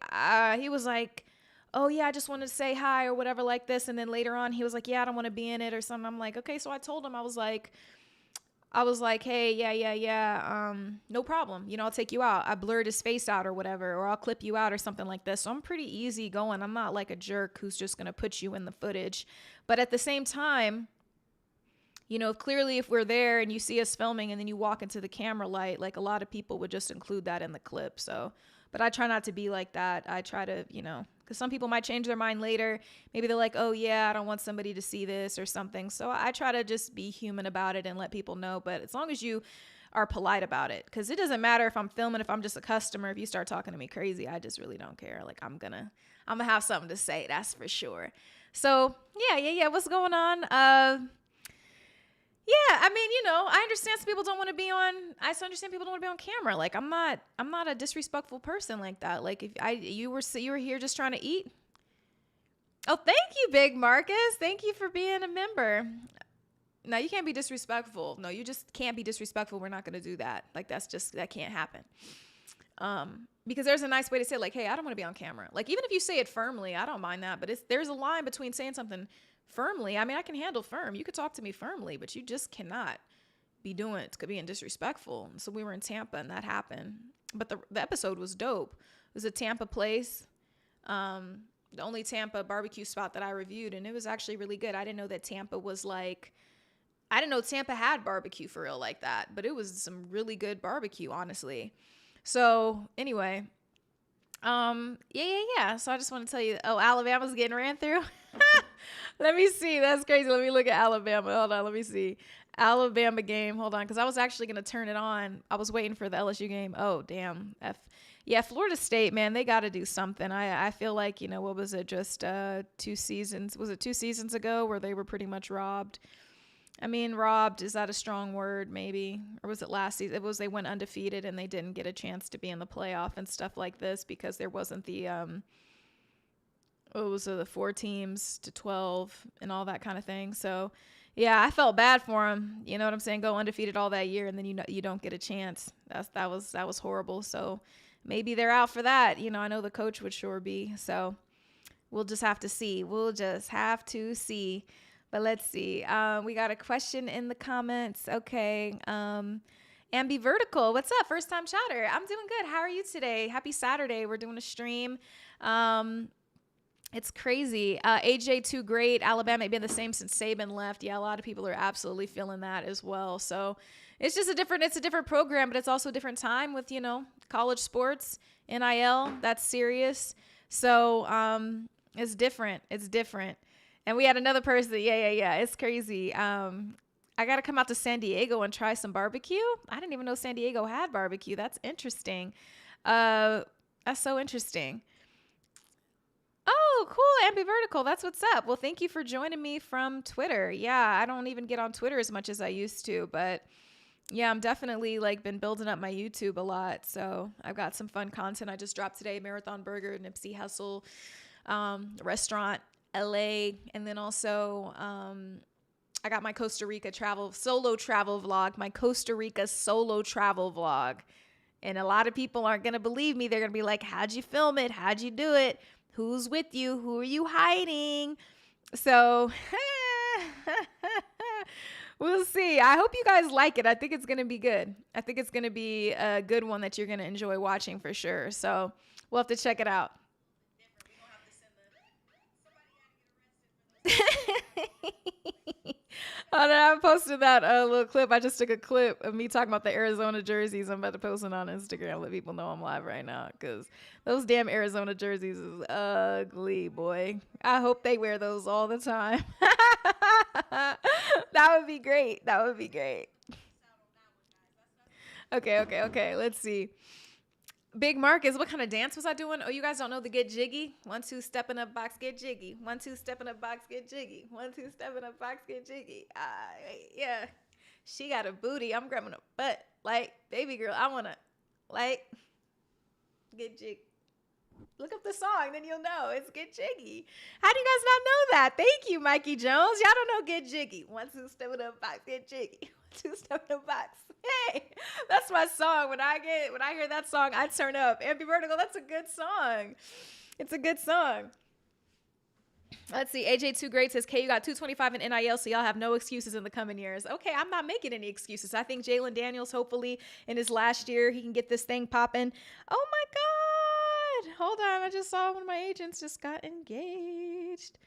he was like, oh yeah, I just wanted to say hi or whatever like this. And then later on, he was like, yeah, I don't want to be in it or something. I'm like, okay. So I told him, I was like, hey, yeah, no problem. You know, I'll take you out. I blurred his face out or whatever, or I'll clip you out or something like this. So I'm pretty easy going. I'm not like a jerk who's just going to put you in the footage. But at the same time, you know, clearly if we're there and you see us filming and then you walk into the camera light, like a lot of people would just include that in the clip. So, but I try not to be like that. I try to, you know, because some people might change their mind later. Maybe they're like, oh yeah, I don't want somebody to see this or something. So I try to just be human about it and let people know. But as long as you are polite about it, because it doesn't matter if I'm filming, if I'm just a customer, if you start talking to me crazy, I just really don't care. Like I'm gonna have something to say, that's for sure. So yeah. What's going on? Yeah, I mean, you know, I understand some people don't want to be on. I understand people don't want to be on camera. Like, I'm not a disrespectful person like that. Like, if you were here just trying to eat. Oh, thank you, Big Marcus. Thank you for being a member. No, you can't be disrespectful. No, you just can't be disrespectful. We're not going to do that. Like, that can't happen. Because there's a nice way to say, like, hey, I don't want to be on camera. Like, even if you say it firmly, I don't mind that. But there's a line between saying something firmly. I mean, I can handle firm. You could talk to me firmly, but you just cannot be doing it. Could be disrespectful. So we were in Tampa and that happened. But the episode was dope. It was a Tampa place. The only Tampa barbecue spot that I reviewed, and it was actually really good. I didn't know that Tampa was like, I didn't know Tampa had barbecue for real like that, but it was some really good barbecue, honestly. So anyway, yeah. So I just want to tell you, Alabama's getting ran through. Let me see. That's crazy. Let me look at Alabama. Hold on. Let me see. Alabama game. Hold on. Because I was actually going to turn it on. I was waiting for the LSU game. Oh, damn. Yeah, Florida State, man, they got to do something. I feel like, what was it, just 2 seasons? Was it 2 seasons ago where they were pretty much robbed? I mean, robbed, is that a strong word, maybe? Or was it last season? It was they went undefeated and they didn't get a chance to be in the playoff and stuff like this because there wasn't the, what was it, the 4 teams to 12 and all that kind of thing. So, yeah, I felt bad for them. You know what I'm saying? Go undefeated all that year and then you don't get a chance. That was horrible. So maybe they're out for that. I know the coach would sure be. So we'll just have to see. But let's see. We got a question in the comments. Okay. Ambi Vertical, what's up? First time chatter. I'm doing good. How are you today? Happy Saturday. We're doing a stream. It's crazy. AJ too great. Alabama been the same since Saban left. Yeah, a lot of people are absolutely feeling that as well. So it's just a different program, but it's also a different time with, college sports, NIL, that's serious. So it's different. And we had another person. Yeah. It's crazy. I got to come out to San Diego and try some barbecue. I didn't even know San Diego had barbecue. That's interesting. That's so interesting. Oh, cool. Ambivertical. That's what's up. Well, thank you for joining me from Twitter. Yeah, I don't even get on Twitter as much as I used to, but yeah, I'm definitely been building up my YouTube a lot. So I've got some fun content I just dropped today. Marathon Burger, Nipsey Hussle, restaurant, LA. And then also, I got my Costa Rica solo travel vlog, my Costa Rica solo travel vlog. And a lot of people aren't going to believe me. They're going to be like, how'd you film it? How'd you do it? Who's with you? Who are you hiding? So we'll see. I hope you guys like it. I think it's going to be good. I think it's going to be a good one that you're going to enjoy watching for sure. So we'll have to check it out. Oh, no, I posted that little clip. I just took a clip of me talking about the Arizona jerseys. I'm about to post it on Instagram. Let people know I'm live right now because those damn Arizona jerseys is ugly, boy. I hope they wear those all the time. That would be great. Okay. Let's see. Big Marcus, what kind of dance was I doing? Oh, you guys don't know the get jiggy? 1, 2, step in a box, get jiggy. 1, 2, step in a box, get jiggy. 1, 2, step in a box, get jiggy. Yeah. She got a booty. I'm grabbing a butt. Baby girl, I want to, get jiggy. Look up the song, then you'll know. It's Get Jiggy. How do you guys not know that? Thank you, Mikey Jones. Y'all don't know Get Jiggy. 1, 2, step in a box, get jiggy. 1, 2, step in a box. Hey, that's my song. When I hear that song, I turn up. Ambi Vertical, that's a good song. It's a good song. Let's see. AJ Too Great says, you got 225 in NIL, so y'all have no excuses in the coming years. Okay, I'm not making any excuses. I think Jalen Daniels, hopefully, in his last year, he can get this thing popping. Oh, my God. Hold on. I just saw one of my agents just got engaged.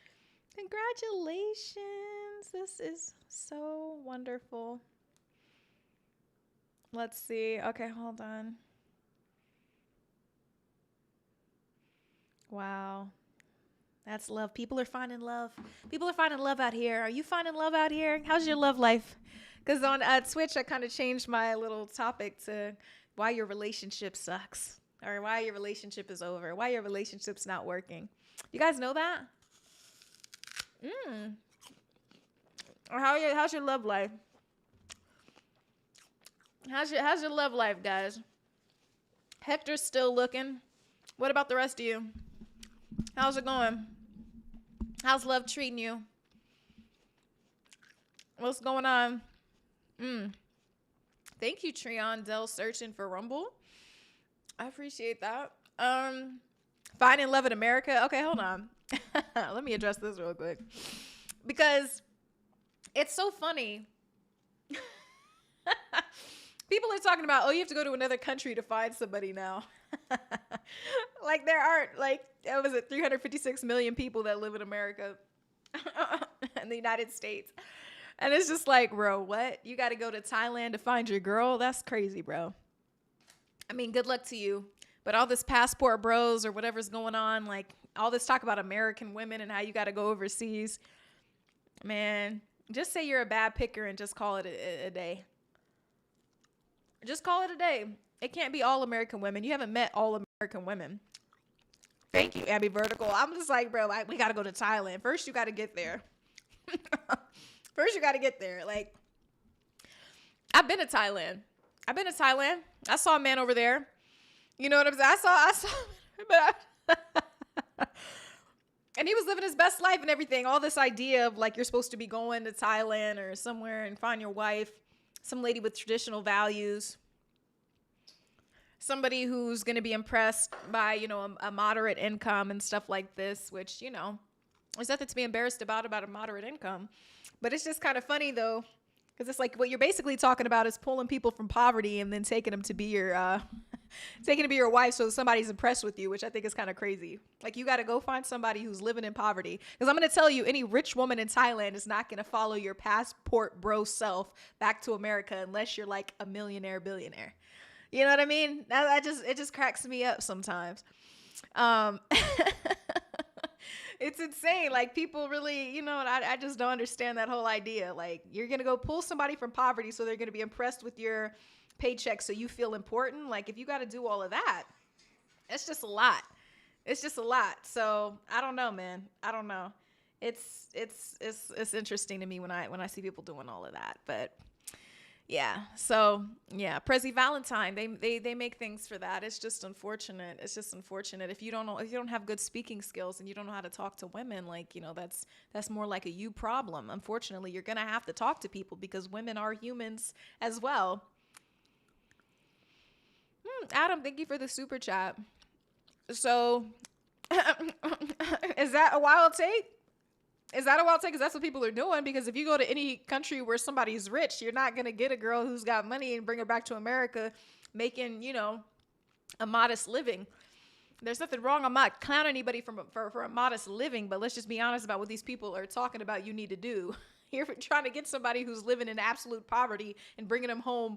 Congratulations. This is so wonderful. Let's see. Okay, hold on. Wow. That's love. People are finding love. People are finding love out here. Are you finding love out here? How's your love life? Because on Twitch, I kind of changed my little topic to why your relationship sucks or why your relationship is over, why your relationship's not working. You guys know that? Or how's your love life? How's your love life, guys? Hector's still looking. What about the rest of you? How's it going? How's love treating you? What's going on? Thank you, Treon Dell, searching for Rumble. I appreciate that. Find and love in America. Okay, hold on. Let me address this real quick. Because it's so funny. People are talking about, oh, you have to go to another country to find somebody now. Like there aren't, like, what was it, 356 million people that live in America in the United States. And it's just like, bro, what? You got to go to Thailand to find your girl? That's crazy, bro. I mean, good luck to you. But all this passport bros or whatever's going on, like all this talk about American women and how you got to go overseas, man, just say you're a bad picker and just call it a day. Just call it a day. It can't be all American women. You haven't met all American women. Thank you, Abby Vertical. I'm just like, bro, we got to go to Thailand. First, you got to get there. First, you got to get there. Like, I've been to Thailand. I saw a man over there. You know what I'm saying? I saw, but and he was living his best life and everything. All this idea of like, you're supposed to be going to Thailand or somewhere and find your wife, some lady with traditional values, somebody who's going to be impressed by, you know, a moderate income and stuff like this, which, you know, there's nothing to be embarrassed about a moderate income. But it's just kind of funny, though, because it's like what you're basically talking about is pulling people from poverty and then taking them to be your wife so somebody's impressed with you, which I think is kind of crazy. Like, you got to go find somebody who's living in poverty. Because I'm going to tell you, any rich woman in Thailand is not going to follow your passport bro self back to America unless you're like a millionaire, billionaire. You know what I mean? It just cracks me up sometimes. It's insane. Like, people really, you know, I just don't understand that whole idea. Like, you're going to go pull somebody from poverty so they're going to be impressed with your paycheck so you feel important. Like, if you got to do all of that, it's just a lot. It's just a lot. So I don't know, man. I don't know. It's interesting to me when I see people doing all of that, but yeah. So yeah, Prezi Valentine, they make things for that. It's just unfortunate. It's just unfortunate if you don't have good speaking skills and you don't know how to talk to women. Like, you know, that's more like a you problem. Unfortunately, you're gonna have to talk to people because women are humans as well. Adam, thank you for the super chat. So, is that a wild take? Is that a wild take? Because that's what people are doing. Because if you go to any country where somebody's rich, you're not going to get a girl who's got money and bring her back to America making, you know, a modest living. There's nothing wrong. I'm not clowning anybody for a modest living, but let's just be honest about what these people are talking about you need to do. You're trying to get somebody who's living in absolute poverty and bringing them home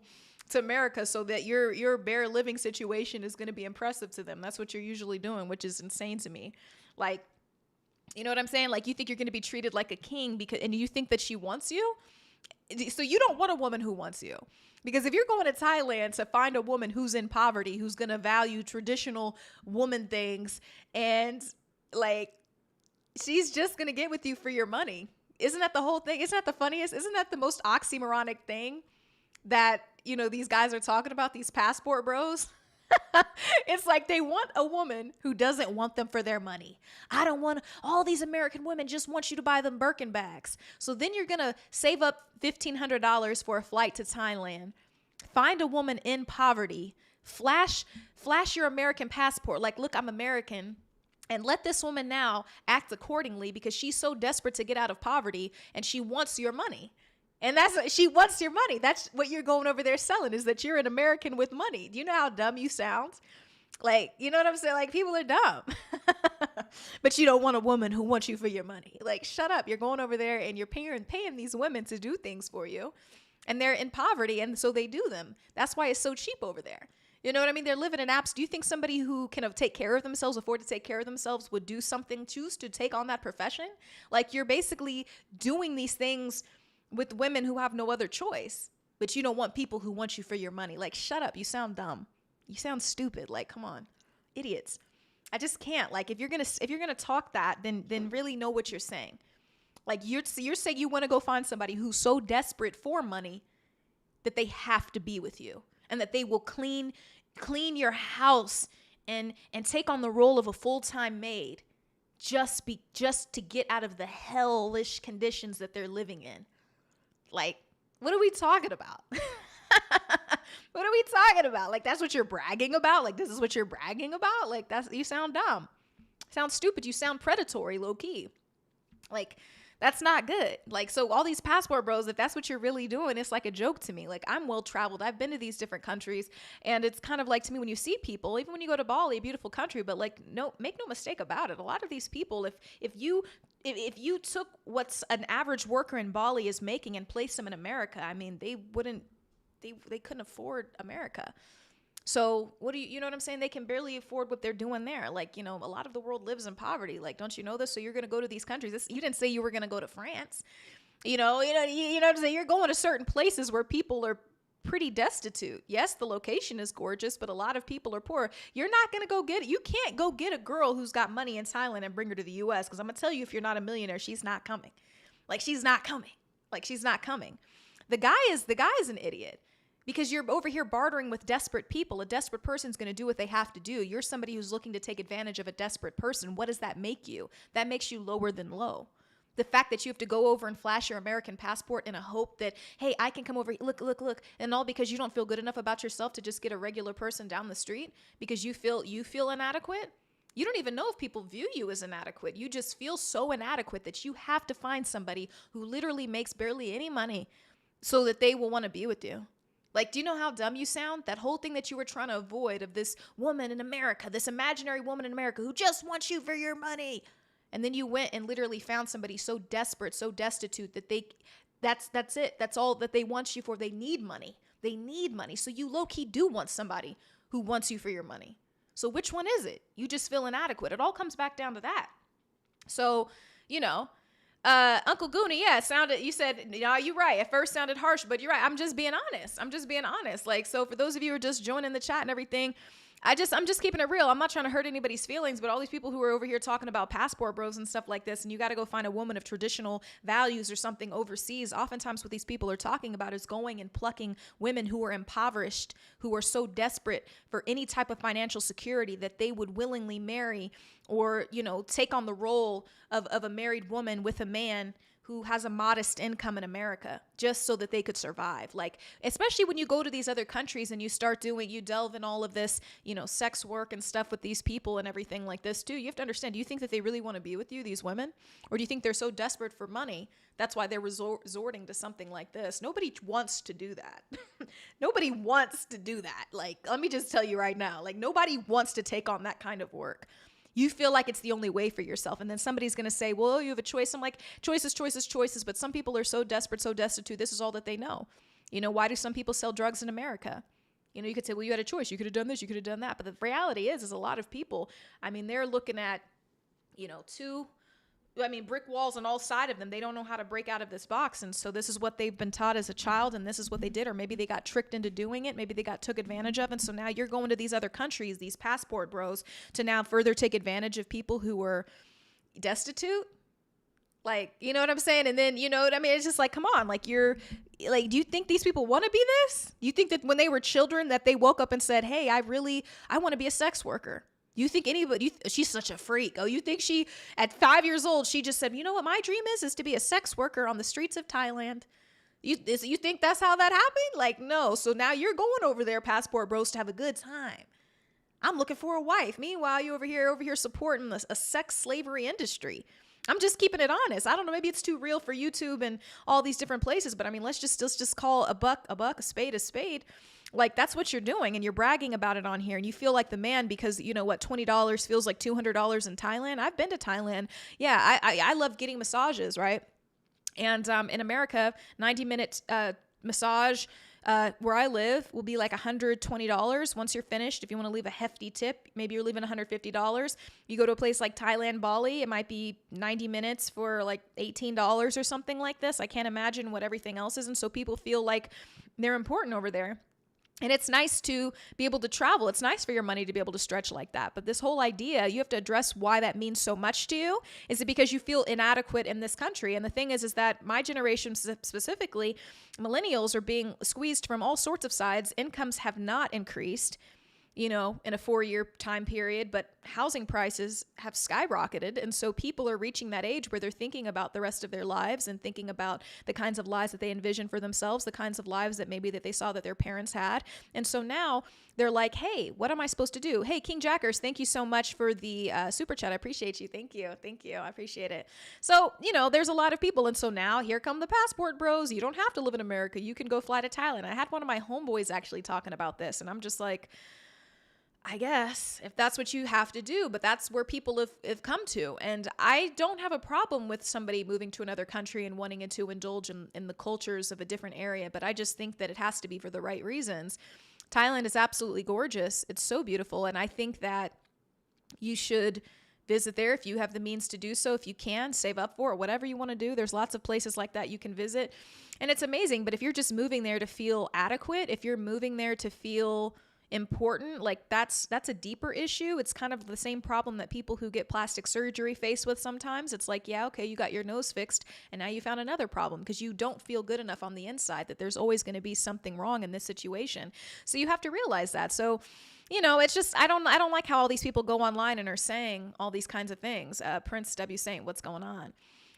to America so that your bare living situation is going to be impressive to them. That's what you're usually doing, which is insane to me. Like, you know what I'm saying? Like, you think you're going to be treated like a king and you think that she wants you. So you don't want a woman who wants you, because if you're going to Thailand to find a woman who's in poverty, who's going to value traditional woman things, and like, she's just going to get with you for your money. Isn't that the whole thing? Isn't that the funniest? Isn't that the most oxymoronic thing that, you know, these guys are talking about, these passport bros? It's like they want a woman who doesn't want them for their money. I don't want all these American women just want you to buy them Birkin bags. So then you're going to save up $1,500 for a flight to Thailand, find a woman in poverty, flash your American passport. Like, look, I'm American. And let this woman now act accordingly because she's so desperate to get out of poverty and she wants your money. And she wants your money. That's what you're going over there selling, is that you're an American with money. Do you know how dumb you sound? Like, you know what I'm saying? Like, people are dumb. But you don't want a woman who wants you for your money. Like, shut up. You're going over there and you're paying these women to do things for you. And they're in poverty, and so they do them. That's why it's so cheap over there. You know what I mean? They're living in apps. Do you think somebody who can take care of themselves, afford to take care of themselves, would do something, choose to take on that profession? Like, you're basically doing these things with women who have no other choice, but you don't want people who want you for your money. Like, shut up. You sound dumb. You sound stupid. Like, come on, idiots. I just can't. Like, if you're gonna talk that, then really know what you're saying. Like, you're saying you want to go find somebody who's so desperate for money that they have to be with you, and that they will clean your house and take on the role of a full-time maid just to get out of the hellish conditions that they're living in. Like, what are we talking about? What are we talking about? Like, that's what you're bragging about? Like, this is what you're bragging about? Like, you sound dumb. Sound stupid. You sound predatory, low key. Like, that's not good. Like, so all these passport bros, if that's what you're really doing, it's like a joke to me. Like, I'm well traveled. I've been to these different countries, and it's kind of like, to me, when you see people, even when you go to Bali, a beautiful country, but like, no, make no mistake about it. A lot of these people, if you took what's an average worker in Bali is making and placed them in America, I mean, they couldn't afford America. So you know what I'm saying? They can barely afford what they're doing there. Like, you know, a lot of the world lives in poverty. Like, don't you know this? So you're going to go to these countries. You didn't say you were going to go to France. You know what I'm saying? You're going to certain places where people are pretty destitute. Yes, the location is gorgeous, but a lot of people are poor. You're not going to go get it. You can't go get a girl who's got money in Thailand and bring her to the US, because I'm going to tell you, if you're not a millionaire, she's not coming. Like, she's not coming. Like, she's not coming. The guy is an idiot. Because you're over here bartering with desperate people. A desperate person's going to do what they have to do. You're somebody who's looking to take advantage of a desperate person. What does that make you? That makes you lower than low. The fact that you have to go over and flash your American passport in a hope that, hey, I can come over, look, and all because you don't feel good enough about yourself to just get a regular person down the street because you feel inadequate. You don't even know if people view you as inadequate. You just feel so inadequate that you have to find somebody who literally makes barely any money so that they will want to be with you. Like, do you know how dumb you sound? That whole thing that you were trying to avoid of this woman in America, this imaginary woman in America who just wants you for your money. And then you went and literally found somebody so desperate, so destitute that that's it. That's all that they want you for. They need money. They need money. So you low-key do want somebody who wants you for your money. So which one is it? You just feel inadequate. It all comes back down to that. So, you know, Uncle Goonie, you said, yeah, you're right. At first sounded harsh, but you're right. I'm just being honest. Like, so for those of you who are just joining the chat and everything, I'm just keeping it real. I'm not trying to hurt anybody's feelings, but all these people who are over here talking about passport bros and stuff like this, and you got to go find a woman of traditional values or something overseas. Oftentimes what these people are talking about is going and plucking women who are impoverished, who are so desperate for any type of financial security that they would willingly marry or, you know, take on the role of a married woman with a man who has a modest income in America just so that they could survive. Like, especially when you go to these other countries and you delve in all of this, you know, sex work and stuff with these people and everything like this too. You have to understand, do you think that they really want to be with you, these women? Or do you think they're so desperate for money, that's why they're resorting to something like this? Nobody wants to do that. Nobody wants to do that. Like, let me just tell you right now, like, nobody wants to take on that kind of work. You feel like it's the only way for yourself. And then somebody's going to say, well, you have a choice. I'm like, choices. But some people are so desperate, so destitute. This is all that they know. You know, why do some people sell drugs in America? You know, you could say, well, you had a choice. You could have done this. You could have done that. But the reality is a lot of people, I mean, they're looking at, you know, brick walls on all sides of them. They don't know how to break out of this box. And so this is what they've been taught as a child, and this is what they did. Or maybe they got tricked into doing it. Maybe they got took advantage of. And so now you're going to these other countries, these passport bros, to now further take advantage of people who were destitute. Like, you know what I'm saying? And then, you know what I mean? It's just like, come on, like, do you think these people want to be this? You think that when they were children that they woke up and said, hey, I want to be a sex worker? You think she's such a freak. Oh, you think she, at 5 years old, she just said, you know what my dream is to be a sex worker on the streets of Thailand. You think that's how that happened? Like, no. So now you're going over there, passport bros, to have a good time. I'm looking for a wife. Meanwhile, you over here supporting a sex slavery industry. I'm just keeping it honest. I don't know. Maybe it's too real for YouTube and all these different places, but I mean, let's just call a buck, a spade a spade. Like, that's what you're doing, and you're bragging about it on here, and you feel like the man because, you know what, $20 feels like $200 in Thailand. I've been to Thailand. Yeah, I love getting massages, right? And in America, 90-minute massage where I live will be like $120 once you're finished. If you want to leave a hefty tip, maybe you're leaving $150. You go to a place like Thailand, Bali, it might be 90 minutes for like $18 or something like this. I can't imagine what everything else is, and so people feel like they're important over there. And it's nice to be able to travel. It's nice for your money to be able to stretch like that. But this whole idea, you have to address why that means so much to you. Is it because you feel inadequate in this country? And the thing is that my generation specifically, millennials, are being squeezed from all sorts of sides. Incomes have not increased. in a 4-year time period, but housing prices have skyrocketed. And so people are reaching that age where they're thinking about the rest of their lives and thinking about the kinds of lives that they envision for themselves, the kinds of lives that maybe that they saw that their parents had. And so now they're like, hey, what am I supposed to do? Hey, King Jackers, thank you so much for the super chat. I appreciate you. Thank you. Thank you. I appreciate it. So, there's a lot of people. And so now here come the passport bros. You don't have to live in America. You can go fly to Thailand. I had one of my homeboys actually talking about this, and I'm just like, I guess if that's what you have to do, but that's where people have come to. And I don't have a problem with somebody moving to another country and wanting to indulge in the cultures of a different area. But I just think that it has to be for the right reasons. Thailand is absolutely gorgeous. It's so beautiful. And I think that you should visit there if you have the means to do so. If you can, save up for it, whatever you want to do. There's lots of places like that you can visit. And it's amazing. But if you're just moving there to feel adequate, if you're moving there to feel important, like that's a deeper issue. It's kind of the same problem that people who get plastic surgery face with sometimes. It's like, yeah, okay, you got your nose fixed and now you found another problem because you don't feel good enough on the inside, that there's always going to be something wrong in this situation. So you have to realize that. So it's just, I don't like how all these people go online and are saying all these kinds of things. Prince W. Saint, what's going on?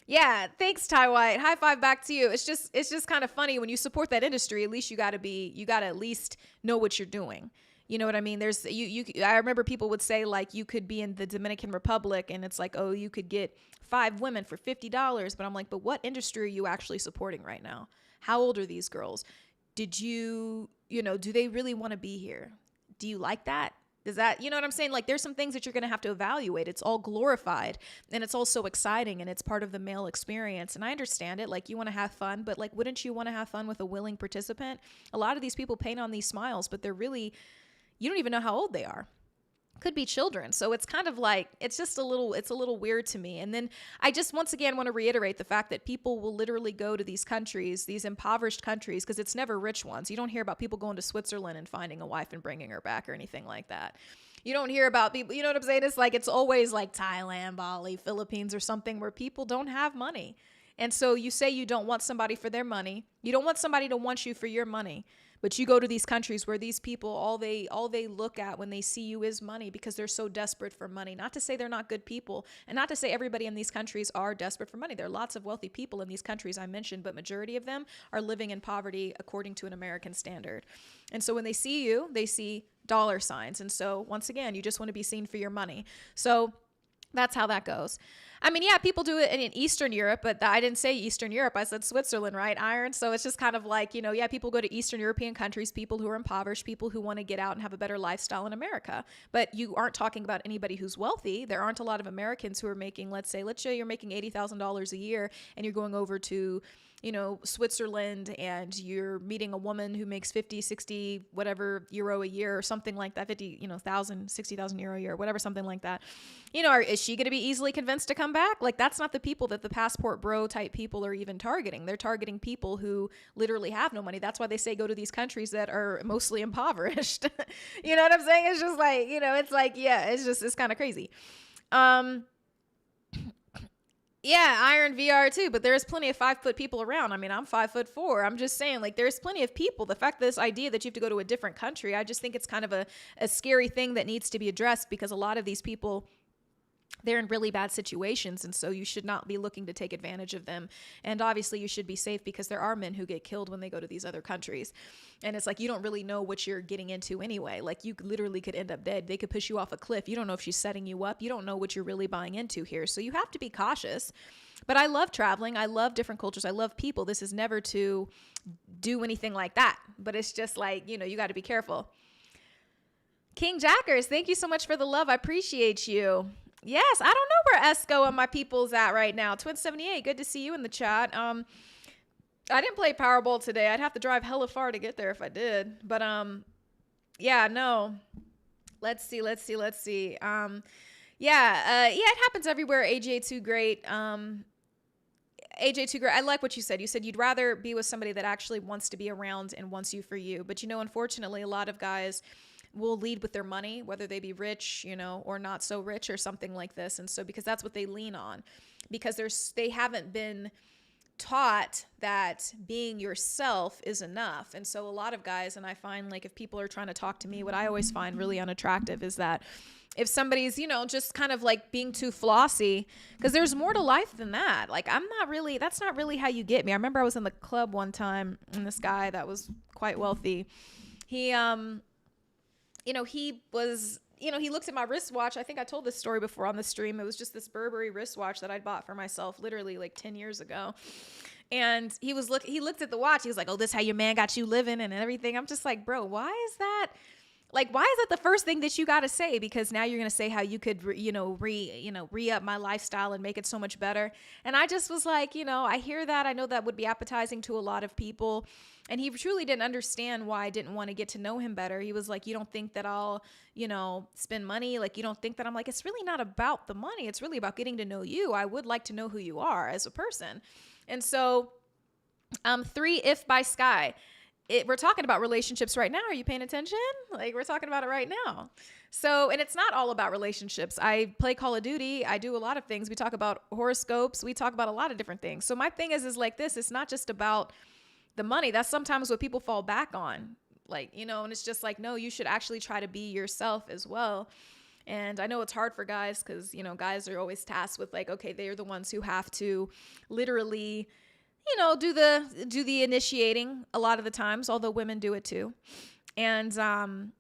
Yeah, thanks, Ty White. High five back to you. It's just kind of funny when you support that industry. At least you got to at least know what you're doing. You know what I mean? There's I remember people would say like you could be in the Dominican Republic and it's like, oh, you could get 5 women for $50. But I'm like, but what industry are you actually supporting right now? How old are these girls? Did do they really want to be here? Do you like that? Does that, you know what I'm saying? Like there's some things that you're going to have to evaluate. It's all glorified and it's all so exciting and it's part of the male experience. And I understand it. Like you want to have fun, but like, wouldn't you want to have fun with a willing participant? A lot of these people paint on these smiles, but they're really, you don't even know how old they are. Could be children. So it's kind of like, it's a little weird to me. And then I just once again want to reiterate the fact that people will literally go to these countries, these impoverished countries, because it's never rich ones. You don't hear about people going to Switzerland and finding a wife and bringing her back or anything like that. You don't hear about people, you know what I'm saying? It's like, it's always like Thailand, Bali, Philippines or something where people don't have money. And so you say you don't want somebody for their money. You don't want somebody to want you for your money. But you go to these countries where these people, all they look at when they see you is money because they're so desperate for money. Not to say they're not good people and not to say everybody in these countries are desperate for money. There are lots of wealthy people in these countries I mentioned, but majority of them are living in poverty according to an American standard. And so when they see you, they see dollar signs. And so once again, you just want to be seen for your money. So that's how that goes. I mean, yeah, people do it in Eastern Europe, but I didn't say Eastern Europe. I said Switzerland, right, Iron? So it's just kind of like, yeah, people go to Eastern European countries, people who are impoverished, people who want to get out and have a better lifestyle in America. But you aren't talking about anybody who's wealthy. There aren't a lot of Americans who are making, let's say you're making $80,000 a year and you're going over to Switzerland and you're meeting a woman who makes 50, 60, whatever euro a year or something like that, 50, 1,000, 60,000 euro a year, whatever, something like that. Is she going to be easily convinced to come back? Like that's not the people that the passport bro type people are even targeting. They're targeting people who literally have no money. That's why they say go to these countries that are mostly impoverished. You know what I'm saying? It's just like, it's like, yeah, it's kind of crazy. Yeah, Iron VR too, but there's plenty of 5-foot people around. I mean, I'm 5'4". I'm just saying, like, there's plenty of people. The fact that this idea that you have to go to a different country, I just think it's kind of a scary thing that needs to be addressed because a lot of these people, they're in really bad situations. And so you should not be looking to take advantage of them. And obviously you should be safe because there are men who get killed when they go to these other countries. And it's like, you don't really know what you're getting into anyway. Like you literally could end up dead. They could push you off a cliff. You don't know if she's setting you up. You don't know what you're really buying into here. So you have to be cautious. But I love traveling. I love different cultures. I love people. This is never to do anything like that. But it's just like, you got to be careful. King Jackers, thank you so much for the love. I appreciate you. Yes, I don't know where Esco and my people's at right now. Twin78, good to see you in the chat. I didn't play Powerball today. I'd have to drive hella far to get there if I did. But yeah, no. Let's see. Yeah, it happens everywhere. AJ2 great. AJ2 great. I like what you said. You said you'd rather be with somebody that actually wants to be around and wants you for you. But unfortunately, a lot of guys will lead with their money, whether they be rich, or not so rich or something like this. And so because that's what they lean on, because they haven't been taught that being yourself is enough. And so a lot of guys, and I find like if people are trying to talk to me, what I always find really unattractive is that if somebody's, just kind of like being too flossy, because there's more to life than that. Like, that's not really how you get me. I remember I was in the club one time and this guy that was quite wealthy, he he looked at my wristwatch. I think I told this story before on the stream. It was just this Burberry wristwatch that I'd bought for myself literally like 10 years ago. And he looked at the watch. He was like, "Oh, this how your man got you living and everything." I'm just like, bro, why is that the first thing that you got to say? Because now you're going to say how you could, re-up my lifestyle and make it so much better. And I just was like, I hear that. I know that would be appetizing to a lot of people. And he truly didn't understand why I didn't want to get to know him better. He was like, "You don't think that I'll, spend money? Like, you don't think that?" I'm like, "It's really not about the money. It's really about getting to know you. I would like to know who you are as a person." And so 3 If by Sky. We're talking about relationships right now. Are you paying attention? Like, we're talking about it right now. So, and it's not all about relationships. I play Call of Duty. I do a lot of things. We talk about horoscopes. We talk about a lot of different things. So my thing is like this. It's not just about the money. That's sometimes what people fall back on. Like, and it's just like, no, you should actually try to be yourself as well. And I know it's hard for guys because, guys are always tasked with like, okay, they're the ones who have to literally do the initiating a lot of the times, although women do it too. And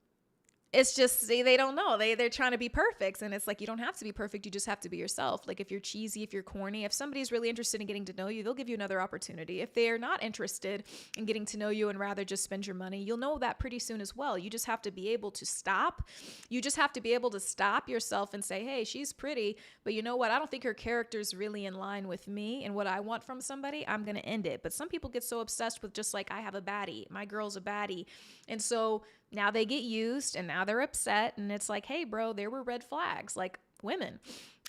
it's just, they don't know. They're trying to be perfect. And it's like, you don't have to be perfect. You just have to be yourself. Like if you're cheesy, if you're corny, if somebody's really interested in getting to know you, they'll give you another opportunity. If they are not interested in getting to know you and rather just spend your money, you'll know that pretty soon as well. You just have to be able to stop. You just have to be able to stop yourself and say, "Hey, she's pretty, but you know what? I don't think her character's really in line with me and what I want from somebody. I'm going to end it." But some people get so obsessed with just like, "I have a baddie. My girl's a baddie." And so now they get used and now they're upset. And it's like, hey, bro, there were red flags. Like women,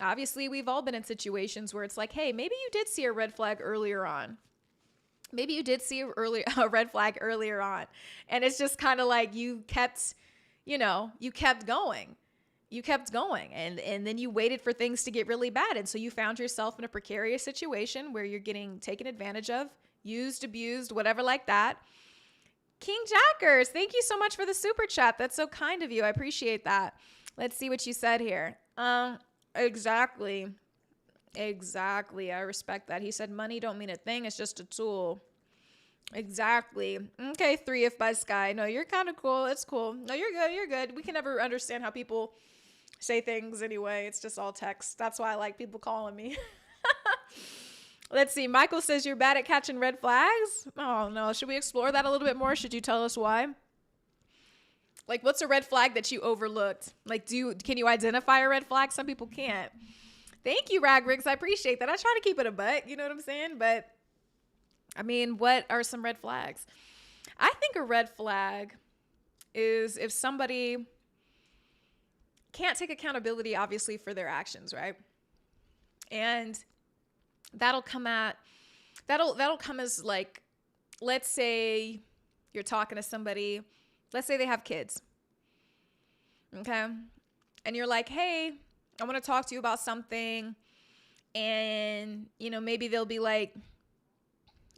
obviously, we've all been in situations where it's like, hey, maybe you did see a red flag earlier on. Maybe you did see a red flag earlier on. And it's just kind of like you kept going. You kept going. And then you waited for things to get really bad. And so you found yourself in a precarious situation where you're getting taken advantage of, used, abused, whatever like that. King Jackers, thank you so much for the super chat. That's so kind of you. I appreciate that. Let's see what you said here. Exactly. I respect that. He said money don't mean a thing. It's just a tool. Exactly. Okay, 3 If by Sky. No, you're kind of cool. It's cool. No, you're good. You're good. We can never understand how people say things anyway. It's just all text. That's why I like people calling me. Let's see. Michael says you're bad at catching red flags. Oh, no. Should we explore that a little bit more? Should you tell us why? Like, what's a red flag that you overlooked? Like, can you identify a red flag? Some people can't. Thank you, Ragrigs. I appreciate that. I try to keep it a butt. You know what I'm saying? But, I mean, what are some red flags? I think a red flag is if somebody can't take accountability, obviously, for their actions, right? And that'll come as like, let's say you're talking to somebody, let's say they have kids. Okay. And you're like, "Hey, I want to talk to you about something." And, maybe they'll be like,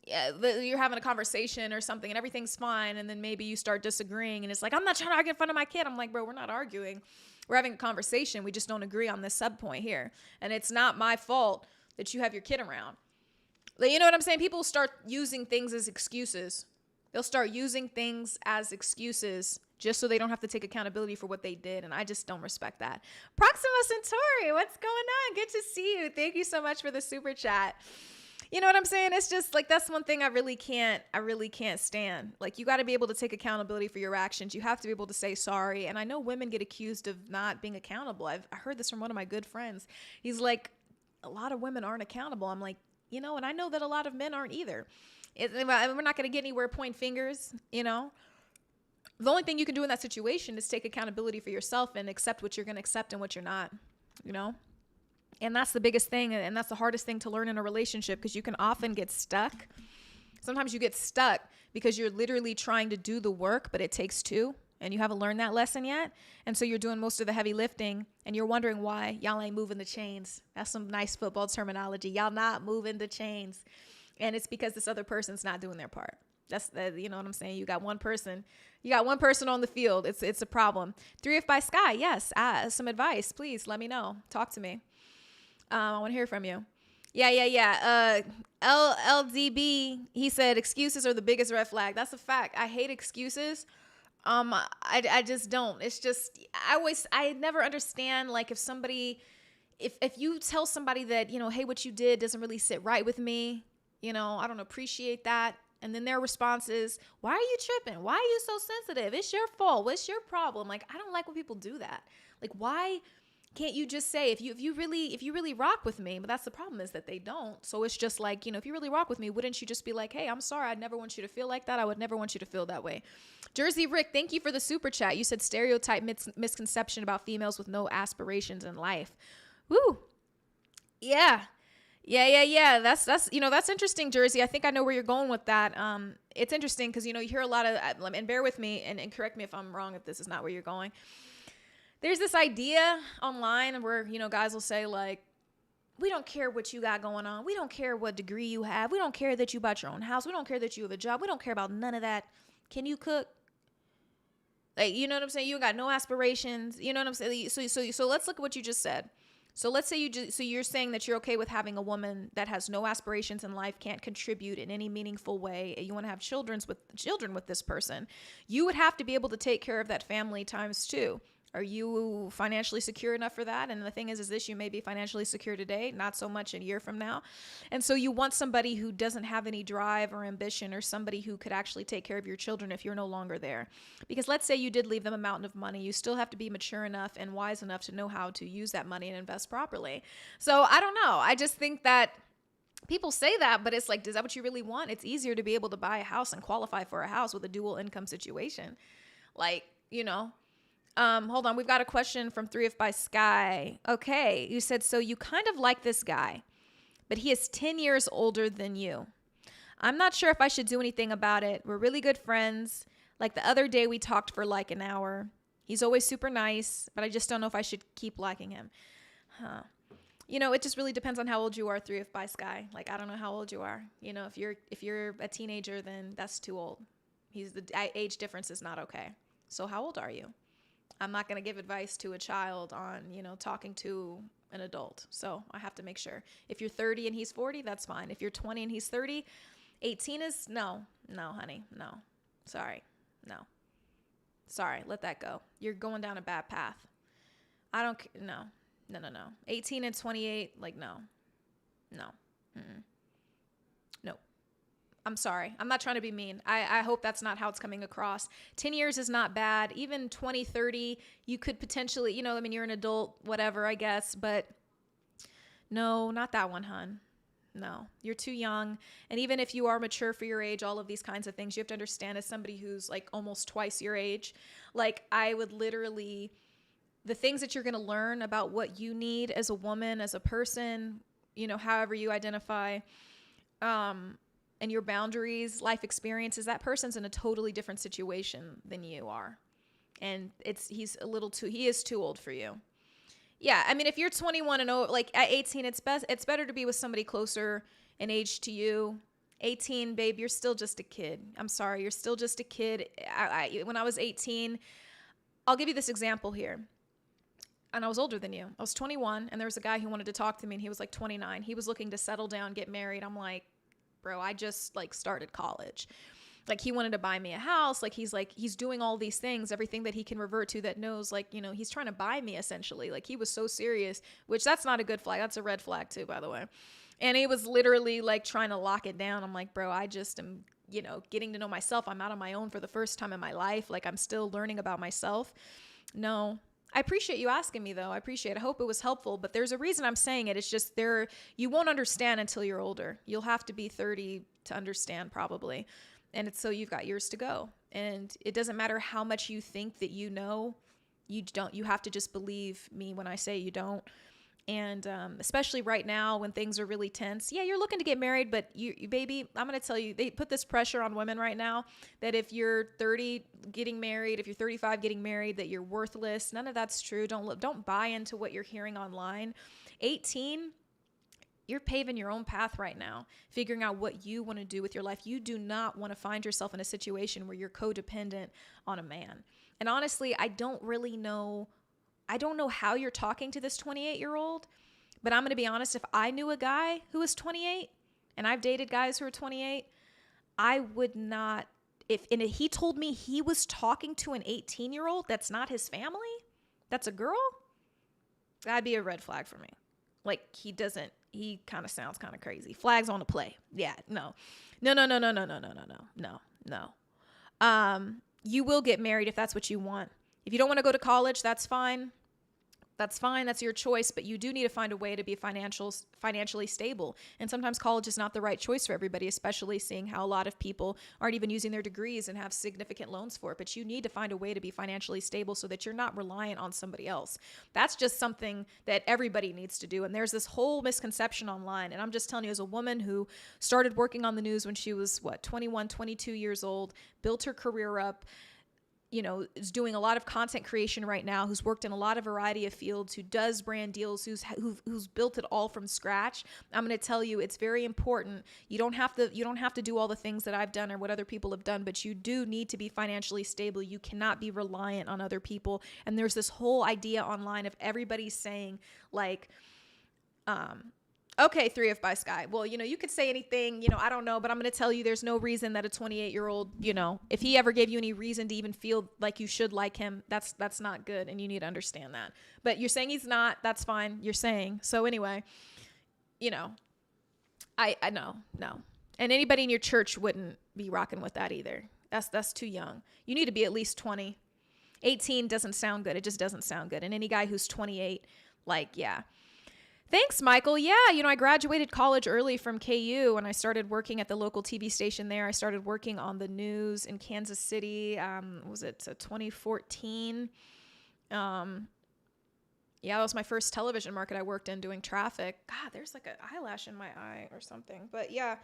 yeah, you're having a conversation or something and everything's fine. And then maybe you start disagreeing and it's like, "I'm not trying to argue in front of my kid." I'm like, bro, we're not arguing. We're having a conversation. We just don't agree on this sub point here. And it's not my fault that you have your kid around. Like, you know what I'm saying? People start using things as excuses. They'll start using things as excuses just so they don't have to take accountability for what they did. And I just don't respect that. Proxima Centauri, what's going on? Good to see you. Thank you so much for the super chat. You know what I'm saying? It's just like, that's one thing I really can't stand. Like, you got to be able to take accountability for your actions. You have to be able to say sorry. And I know women get accused of not being accountable. I heard this from one of my good friends. He's like, a lot of women aren't accountable. I'm like, and I know that a lot of men aren't either. We're not going to get anywhere, point fingers, The only thing you can do in that situation is take accountability for yourself and accept what you're going to accept and what you're not, And that's the biggest thing. And that's the hardest thing to learn in a relationship, because you can often get stuck. Sometimes you get stuck because you're literally trying to do the work, but it takes two. And you haven't learned that lesson yet. And so you're doing most of the heavy lifting and you're wondering why y'all ain't moving the chains. That's some nice football terminology. Y'all not moving the chains. And it's because this other person's not doing their part. That's you know what I'm saying? You got one person on the field. It's a problem. 3F by Sky. Yes. Some advice, please let me know. Talk to me. I want to hear from you. Yeah. LDB, he said excuses are the biggest red flag. That's a fact. I hate excuses. I just don't. It's just, I never understand, like, if somebody, if you tell somebody that, you know, hey, what you did doesn't really sit right with me, you know, I don't appreciate that. And then their response is, why are you tripping? Why are you so sensitive? It's your fault. What's your problem? Like, I don't like when people do that. Like, why can't you just say, if you really rock with me? But that's the problem, is that they don't. So it's just like, you know, if you really rock with me, wouldn't you just be like, hey, I'm sorry, I'd never want you to feel like that. I would never want you to feel that way. Jersey Rick, thank you for the super chat. You said stereotype misconception about females with no aspirations in life. Woo. Yeah. That's you know, that's interesting, Jersey. I think I know where you're going with that. It's interesting because, you know, you hear a lot of, and bear with me and correct me if I'm wrong, if this is not where you're going. There's this idea online where, you know, guys will say, like, we don't care what you got going on. We don't care what degree you have. We don't care that you bought your own house. We don't care that you have a job. We don't care about none of that. Can you cook? Like, you know what I'm saying? You got no aspirations. You know what I'm saying? So let's look at what you just said. So let's say you're saying that you're okay with having a woman that has no aspirations in life, can't contribute in any meaningful way. You want to have children with this person. You would have to be able to take care of that family times two. Are you financially secure enough for that? And the thing is this, you may be financially secure today, not so much a year from now. And so you want somebody who doesn't have any drive or ambition, or somebody who could actually take care of your children if you're no longer there. Because let's say you did leave them a mountain of money. You still have to be mature enough and wise enough to know how to use that money and invest properly. So I don't know. I just think that people say that, but it's like, is that what you really want? It's easier to be able to buy a house and qualify for a house with a dual income situation. Like, you know. Hold on. We've got a question from 3F by Sky. Okay. You said, so you kind of like this guy, but he is 10 years older than you. I'm not sure if I should do anything about it. We're really good friends. Like the other day we talked for like an hour. He's always super nice, but I just don't know if I should keep liking him. You know, it just really depends on how old you are, 3F by Sky. Like, I don't know how old you are. You know, if you're a teenager, then that's too old. The age difference is not okay. So how old are you? I'm not going to give advice to a child on, you know, talking to an adult. So I have to make sure. If you're 30 and he's 40, that's fine. If you're 20 and he's 30, 18 is no, honey, no. Sorry. Let that go. You're going down a bad path. No. 18 and 28, like, no. Mm-mm. No. I'm sorry. I'm not trying to be mean. I hope that's not how it's coming across. 10 years is not bad. Even 20, 30, you could potentially, you know, I mean, you're an adult, whatever, I guess. But no, not that one, hun. No, you're too young. And even if you are mature for your age, all of these kinds of things, you have to understand, as somebody who's like almost twice your age, like I would literally, the things that you're going to learn about what you need as a woman, as a person, you know, however you identify, and your boundaries, life experiences, that person's in a totally different situation than you are. And he is too old for you. Yeah. I mean, if you're 21 and like at 18, it's better to be with somebody closer in age to you. 18, babe, you're still just a kid. I'm sorry. You're still just a kid. When I was 18, I'll give you this example here. And I was older than you. I was 21 and there was a guy who wanted to talk to me and he was like 29. He was looking to settle down, get married. I'm like, bro, I just like started college. Like he wanted to buy me a house. He's doing all these things, everything that he can revert to that knows, like, you know, he's trying to buy me essentially. Like he was so serious, which that's not a good flag. That's a red flag too, by the way. And he was literally like trying to lock it down. I'm like, bro, I just am, you know, getting to know myself. I'm out on my own for the first time in my life. Like I'm still learning about myself. No, I appreciate you asking me though. I appreciate it. I hope it was helpful, but there's a reason I'm saying it. It's just you won't understand until you're older. You'll have to be 30 to understand probably. And it's so you've got years to go. And it doesn't matter how much you think that you know, you have to just believe me when I say you don't. And especially right now when things are really tense. Yeah, you're looking to get married, but you baby, I'm going to tell you, they put this pressure on women right now that if you're 30 getting married, if you're 35 getting married, that you're worthless. None of that's true. Don't buy into what you're hearing online. 18, You're paving your own path right now, figuring out what you want to do with your life. You do not want to find yourself in a situation where you're codependent on a man. And honestly, I don't know how you're talking to this 28-year-old, but I'm going to be honest. If I knew a guy who was 28, and I've dated guys who are 28, I would not, and he told me he was talking to an 18-year-old that's not his family, that's a girl, that'd be a red flag for me. Like, he kind of sounds kind of crazy. Flags on the play. Yeah, no. You will get married if that's what you want. If you don't want to go to college, that's fine. That's fine. That's your choice. But you do need to find a way to be financially stable. And sometimes college is not the right choice for everybody, especially seeing how a lot of people aren't even using their degrees and have significant loans for it. But you need to find a way to be financially stable so that you're not reliant on somebody else. That's just something that everybody needs to do. And there's this whole misconception online. And I'm just telling you, as a woman who started working on the news when she was, 21, 22 years old, built her career up, is doing a lot of content creation right now, who's worked in a lot of variety of fields, who does brand deals, who's built it all from scratch. I'm going to tell you, it's very important. You don't have to do all the things that I've done or what other people have done, but you do need to be financially stable. You cannot be reliant on other people. And there's this whole idea online of everybody saying like, okay, 3 of by Sky. Well, you could say anything, I don't know, but I'm going to tell you there's no reason that a 28-year-old, if he ever gave you any reason to even feel like you should like him, that's not good. And you need to understand that. But you're saying he's not, that's fine. You're saying. So anyway, I know, no. And anybody in your church wouldn't be rocking with that either. That's too young. You need to be at least 20. 18 doesn't sound good. It just doesn't sound good. And any guy who's 28, yeah. Thanks, Michael. Yeah, I graduated college early from KU and I started working at the local TV station there. I started working on the news in Kansas City. Was it 2014? Yeah, that was my first television market I worked in doing traffic. God, there's like an eyelash in my eye or something. But yeah,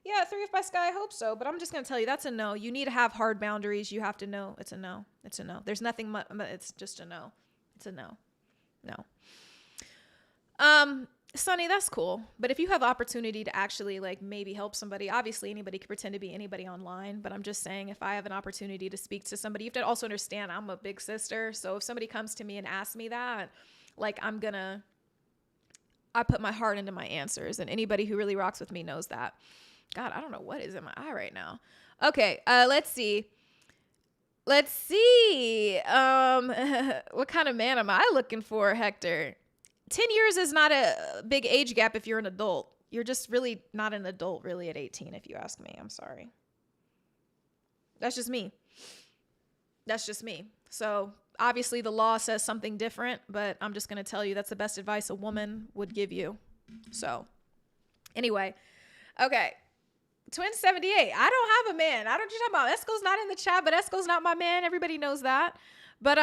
3 of by Sky, I hope so. But I'm just going to tell you, that's a no. You need to have hard boundaries. You have to know it's a no. It's a no. There's nothing, it's just a no. It's a no. No. Sonny, that's cool. But if you have opportunity to actually maybe help somebody, obviously anybody can pretend to be anybody online, but I'm just saying, if I have an opportunity to speak to somebody, you have to also understand I'm a big sister. So if somebody comes to me and asks me that, I put my heart into my answers, and anybody who really rocks with me knows that. God, I don't know what is in my eye right now. Okay. Let's see. What kind of man am I looking for, Hector? 10 years is not a big age gap if you're an adult. You're just really not an adult really at 18, if you ask me. I'm sorry. That's just me. So obviously the law says something different, but I'm just going to tell you that's the best advice a woman would give you. So anyway, okay. Twin 78. I don't have a man. I don't you talking about. Esco's not in the chat, but Esco's not my man. Everybody knows that. But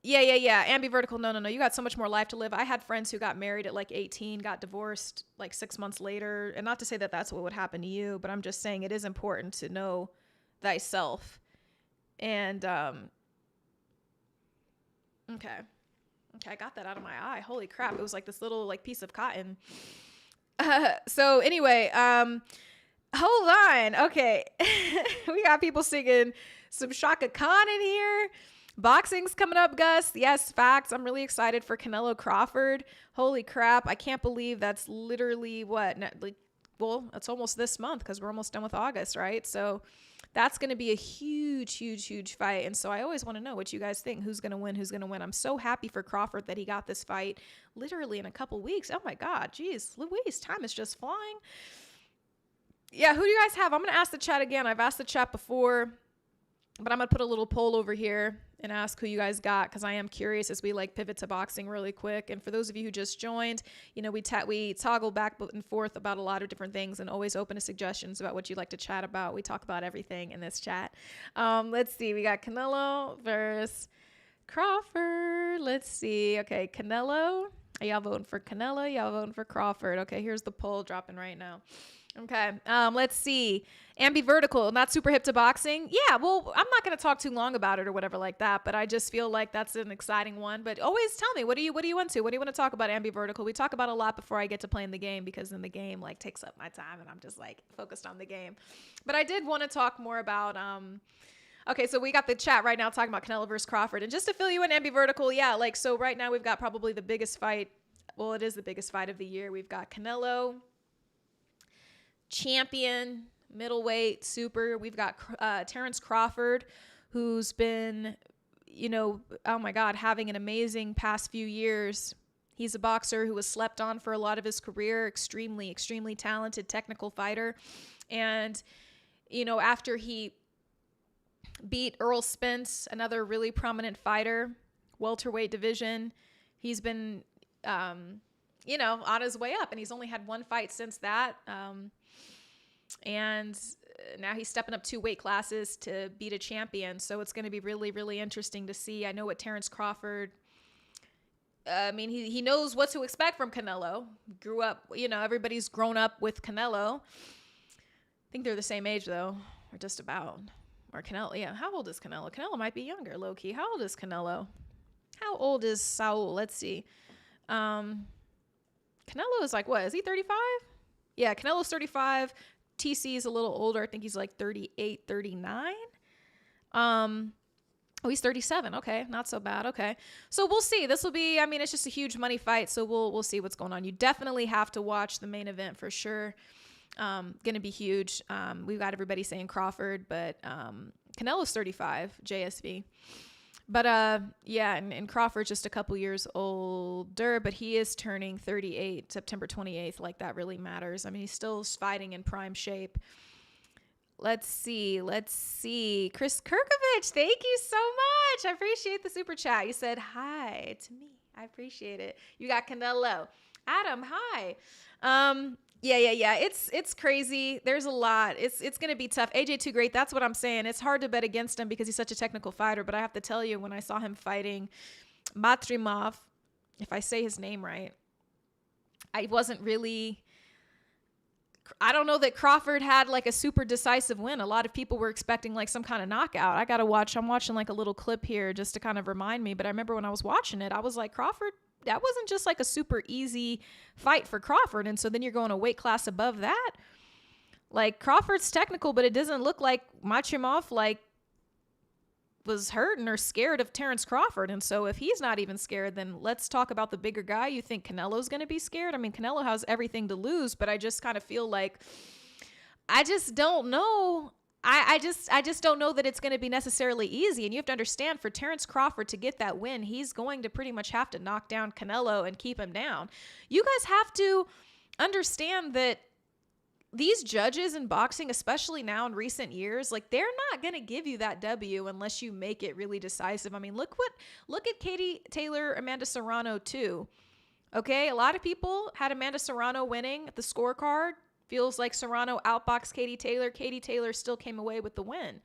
yeah. Ambivertical. No. You got so much more life to live. I had friends who got married at 18, got divorced 6 months later. And not to say that that's what would happen to you, but I'm just saying it is important to know thyself. And, okay, I got that out of my eye. Holy crap. It was this little piece of cotton. So anyway, hold on. Okay. We got people singing some Shaka Khan in here. Boxing's coming up, Gus. Yes, facts. I'm really excited for Canelo Crawford. Holy crap. I can't believe that's literally it's almost this month because we're almost done with August, right? So that's going to be a huge fight. And so I always want to know what you guys think. Who's going to win? I'm so happy for Crawford that he got this fight literally in a couple weeks. Oh my God. Geez, Louise, time is just flying. Yeah, who do you guys have? I'm going to ask the chat again. I've asked the chat before, but I'm going to put a little poll over here and ask who you guys got, because I am curious as we pivot to boxing really quick. And for those of you who just joined, we toggle back and forth about a lot of different things and always open to suggestions about what you'd like to chat about. We talk about everything in this chat. Let's see. We got Canelo versus Crawford. Let's see. Okay, Canelo. Are y'all voting for Canelo? Y'all voting for Crawford? Okay, here's the poll dropping right now. Okay. Let's see. Ambivertical, not super hip to boxing. Yeah, well, I'm not going to talk too long about it or whatever like that, but I just feel like that's an exciting one. But always tell me, what do you into? What do you want to talk about ambivertical? We talk about a lot before I get to playing the game, because then the game like takes up my time and I'm just like focused on the game. But I did want to talk more about okay, so we got the chat right now talking about Canelo versus Crawford. And just to fill you in, ambivertical, yeah, like, so right now we've got probably the biggest fight. Well, it is the biggest fight of the year. We've got Canelo, champion, middleweight, super. We've got Terrence Crawford, who's been, oh my God, having an amazing past few years. He's a boxer who was slept on for a lot of his career, extremely, extremely talented technical fighter. And, after he beat Earl Spence, another really prominent fighter, welterweight division, he's been, on his way up, and he's only had one fight since that. And now he's stepping up 2 weight classes to beat a champion. So it's going to be really, really interesting to see. I know what Terrence Crawford, he knows what to expect from Canelo. Grew up, everybody's grown up with Canelo. I think they're the same age though, or just about. Or Canelo, yeah. How old is Canelo? Canelo might be younger, low key. How old is Canelo? How old is Saul? Let's see. Canelo is like, what, is he 35? Yeah, Canelo's 35. TC is a little older. I think he's like 38, 39. Oh, he's 37. Okay, not so bad. Okay, so we'll see. This will be, it's just a huge money fight, so we'll see what's going on. You definitely have to watch the main event for sure. Gonna be huge. We've got everybody saying Crawford, but Canelo's 35, JSV. But yeah, and Crawford's just a couple years older, but he is turning 38 September 28th. Like, that really matters. He's still fighting in prime shape. Let's see. Chris Kirkovich, thank you so much. I appreciate the super chat. You said hi to me. I appreciate it. You got Canelo. Adam, hi. Yeah. It's crazy. There's a lot. It's going to be tough. AJ too great. That's what I'm saying. It's hard to bet against him because he's such a technical fighter. But I have to tell you, when I saw him fighting Matrimov, if I say his name right, I don't know that Crawford had like a super decisive win. A lot of people were expecting like some kind of knockout. I'm watching like a little clip here just to kind of remind me. But I remember when I was watching it, I was like, Crawford, that wasn't just like a super easy fight for Crawford. And so then you're going a weight class above that. Like, Crawford's technical, but it doesn't look like Machimov like was hurting or scared of Terrence Crawford. And so if he's not even scared, then let's talk about the bigger guy. You think Canelo's going to be scared? Canelo has everything to lose, but I just kind of feel like, I just don't know. I just don't know that it's going to be necessarily easy. And you have to understand, for Terrence Crawford to get that win, he's going to pretty much have to knock down Canelo and keep him down. You guys have to understand that these judges in boxing, especially now in recent years, like, they're not going to give you that W unless you make it really decisive. Look at Katie Taylor, Amanda Serrano too. Okay. A lot of people had Amanda Serrano winning at the scorecard. Feels like Serrano outboxed Katie Taylor. Katie Taylor still came away with the win.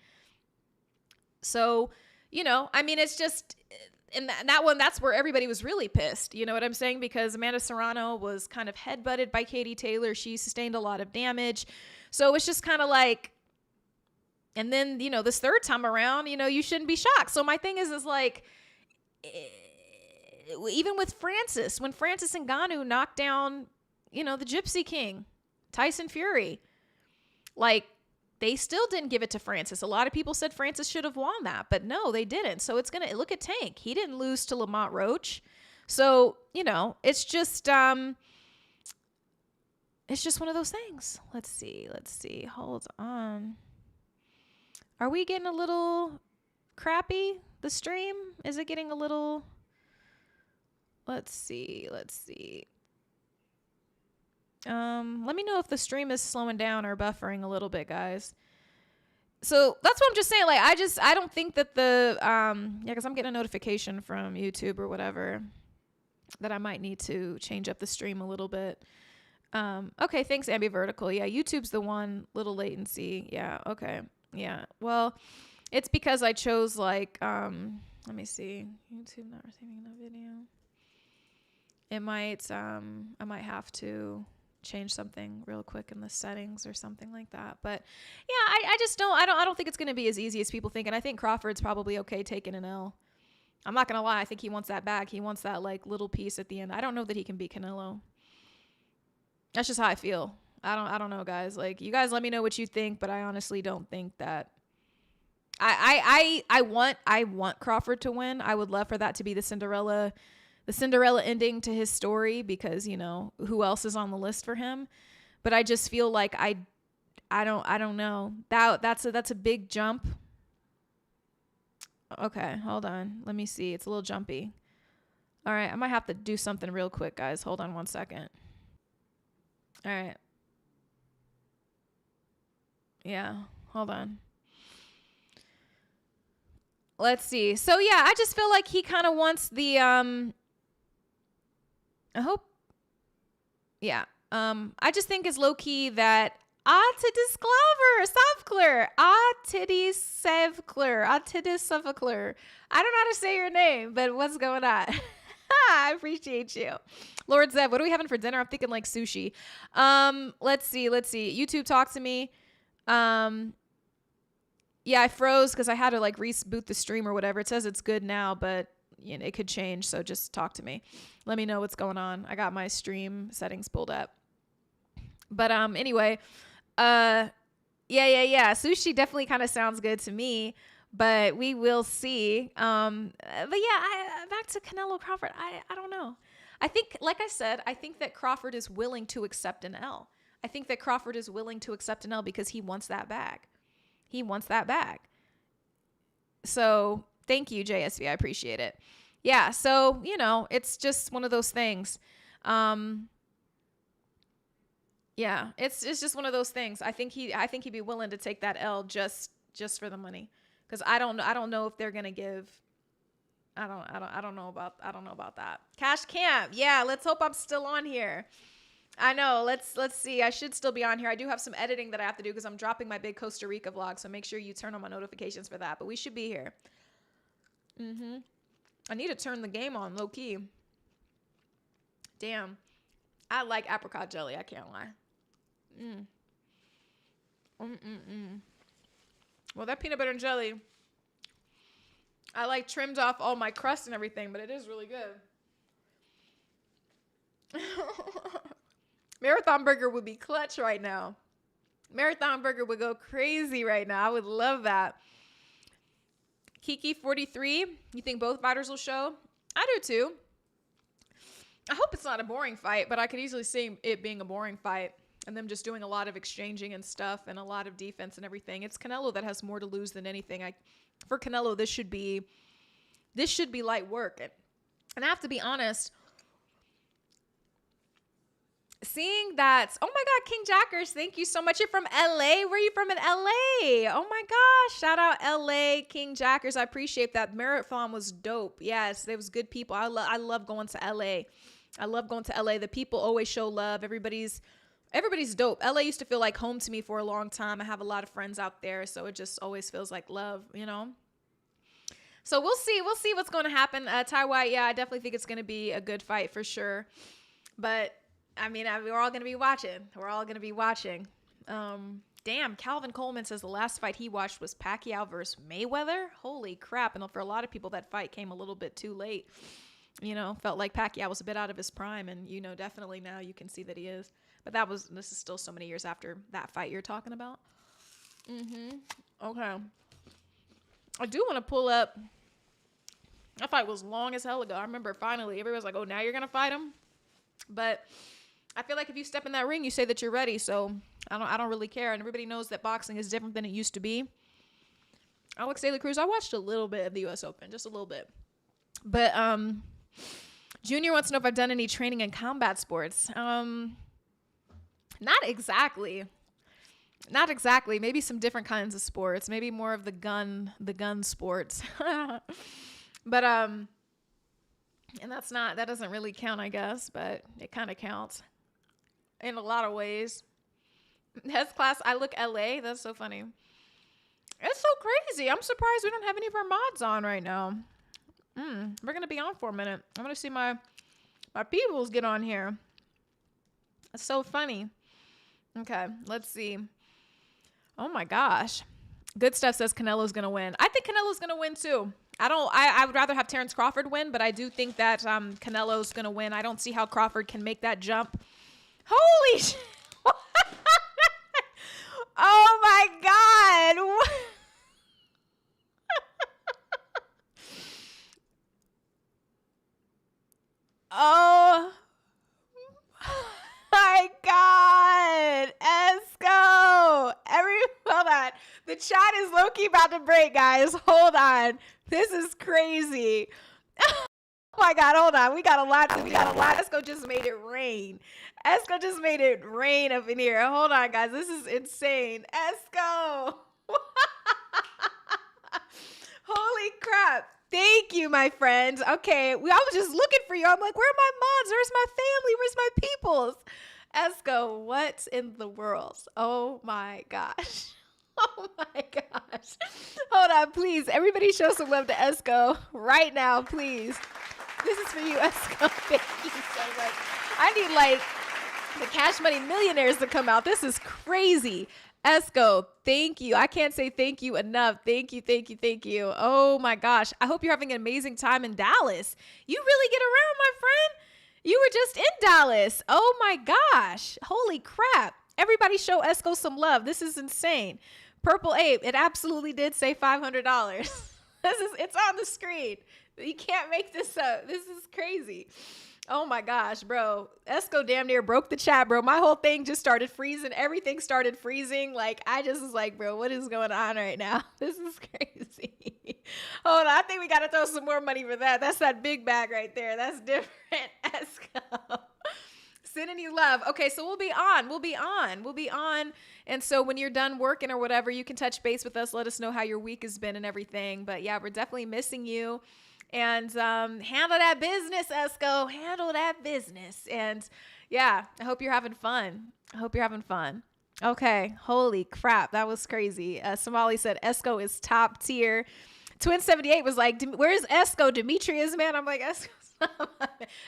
So, it's just, in that one, that's where everybody was really pissed. You know what I'm saying? Because Amanda Serrano was kind of headbutted by Katie Taylor. She sustained a lot of damage. So it's just kind of like, and then, this third time around, you shouldn't be shocked. So my thing is like, even with Francis, when Francis Ngannou knocked down, the Gypsy King, Tyson Fury, like, they still didn't give it to Francis. A lot of people said Francis should have won that, but no, they didn't. So look at Tank. He didn't lose to Lamont Roach. So, it's just one of those things. Let's see. Hold on. Are we getting a little crappy, the stream? Is it getting a little, let's see. Let me know if the stream is slowing down or buffering a little bit, guys. So that's what I'm just saying. Like, I don't think that because I'm getting a notification from YouTube or whatever that I might need to change up the stream a little bit. Okay, thanks, Ambivertical. Yeah, YouTube's the one, little latency. Yeah, okay. Yeah, well, it's because I chose like, let me see. YouTube not receiving enough video. It might, I might have to change something real quick in the settings or something like that. But yeah, I just don't, I don't think it's going to be as easy as people think. And I think Crawford's probably okay taking an L. I'm not going to lie. I think he wants that back. He wants that like little piece at the end. I don't know that he can beat Canelo. That's just how I feel. I don't know, guys. Like, you guys let me know what you think, but I honestly don't think that I want Crawford to win. I would love for that to be the Cinderella ending to his story, because, you know, who else is on the list for him? But I just feel like I don't know. That's a big jump. Okay, hold on. Let me see. It's a little jumpy. All right, I might have to do something real quick, guys. Hold on one second. All right. Yeah, hold on. Let's see. So yeah, I just feel like he kind of wants the I hope. Yeah. I just think it's low key that Atidisclaver, Savcler, Atidisevcler. I don't know how to say your name, but what's going on? I appreciate you. Lord Zev, what are we having for dinner? I'm thinking like sushi. Let's see. YouTube, talk to me. Yeah, I froze because I had to like reboot the stream or whatever. It says it's good now, but you know, it could change. So just talk to me. Let me know what's going on. I got my stream settings pulled up. But anyway, yeah. Sushi definitely kind of sounds good to me, but we will see. But yeah, back to Canelo Crawford. I don't know. I think, like I said, I think that Crawford is willing to accept an L. I think that Crawford is willing to accept an L because he wants that bag. He wants that bag. So thank you, JSV. I appreciate it. Yeah. So, you know, it's just one of those things. Yeah, it's just one of those things. I think he'd be willing to take that L just for the money. Cause I don't know if they're going to give, I don't know about that. Cash Camp. Yeah. Let's hope I'm still on here. I know. Let's see. I should still be on here. I do have some editing that I have to do because I'm dropping my big Costa Rica vlog. So make sure you turn on my notifications for that. But we should be here. I need to turn the game on low key. Damn. I like apricot jelly. I can't lie. Well, that peanut butter and jelly, I like trimmed off all my crust and everything, but it is really good. Marathon Burger would be clutch right now. Marathon Burger would go crazy right now. I would love that. Kiki43, you think both fighters will show? I do too. I hope it's not a boring fight, but I could easily see it being a boring fight and them just doing a lot of exchanging and stuff and a lot of defense and everything. It's Canelo that has more to lose than anything. For Canelo, this should be light work. And I have to be honest, seeing that, oh my God, King Jackers, thank you so much. You're from LA. Where are you from in LA? Oh my gosh. Shout out LA, King Jackers. I appreciate that. Marathon was dope. Yes, there was good people. I love going to LA. I love going to LA. The people always show love. Everybody's dope. LA used to feel like home to me for a long time. I have a lot of friends out there, so it just always feels like love, you know? So we'll see. We'll see what's going to happen. Ty White, yeah, I definitely think it's going to be a good fight for sure. But I mean, we're all going to be watching. We're all going to be watching. Damn, Calvin Coleman says the last fight he watched was Pacquiao versus Mayweather. Holy crap. And for a lot of people, that fight came a little bit too late. You know, felt like Pacquiao was a bit out of his prime. And, you know, definitely now you can see that he is. But this is still so many years after that fight you're talking about. Okay. I do want to pull up. That fight was long as hell ago. I remember finally everybody was like, oh, now you're going to fight him? But I feel like if you step in that ring, you say that you're ready. So I don't really care. And everybody knows that boxing is different than it used to be. Alex De La Cruz, I watched a little bit of the U.S. Open, just a little bit. But Junior wants to know if I've done any training in combat sports. Not exactly. Maybe some different kinds of sports. Maybe more of the gun sports. But and that doesn't really count, I guess, but it kind of counts in a lot of ways. That's class. I look LA. That's so funny. It's so crazy. I'm surprised we don't have any of our mods on right now. We're going to be on for a minute. I'm going to see my peoples get on here. That's so funny. Okay, let's see. Oh my gosh. Good Stuff says Canelo's going to win. I think Canelo's going to win too. I would rather have Terrence Crawford win, but I do think that Canelo's going to win. I don't see how Crawford can make that jump. Holy shit. Oh my God. Oh my God. Esco. Hold on. The chat is low-key about to break, guys. Hold on. This is crazy. Oh my God. Hold on. We got a lot. Esco just made it rain. Esco just made it rain up in here. Hold on, guys. This is insane. Esco. Holy crap. Thank you, my friends. Okay, I was just looking for you. I'm like, where are my mods? Where's my family? Where's my peoples? Esco, what in the world? Oh my gosh. Oh my gosh. Hold on, please. Everybody show some love to Esco right now, please. This is for you, Esco. Thank you so much. I need like the Cash Money Millionaires to come out. This is crazy. Esco, thank you. I can't say thank you enough. Thank you, thank you, thank you. Oh my gosh. I hope you're having an amazing time in Dallas. You really get around, my friend. You were just in Dallas. Oh my gosh. Holy crap. Everybody show Esco some love. This is insane. Purple Ape, it absolutely did say $500. It's on the screen. You can't make this up. This is crazy. Oh my gosh, bro. Esco damn near broke the chat, bro. My whole thing just started freezing. Everything started freezing. Like, I just was like, bro, what is going on right now? This is crazy. Hold on. I think we got to throw some more money for that. That's that big bag right there. That's different. Esco. Sending you love. Okay, so we'll be on. And so when you're done working or whatever, you can touch base with us. Let us know how your week has been and everything. But yeah, we're definitely missing you. And handle that business, Esco. Handle that business. And yeah, I hope you're having fun. Okay, holy crap. That was crazy. Somali said Esco is top tier. Twin78 was like, where's Esco? Demetria's man. I'm like,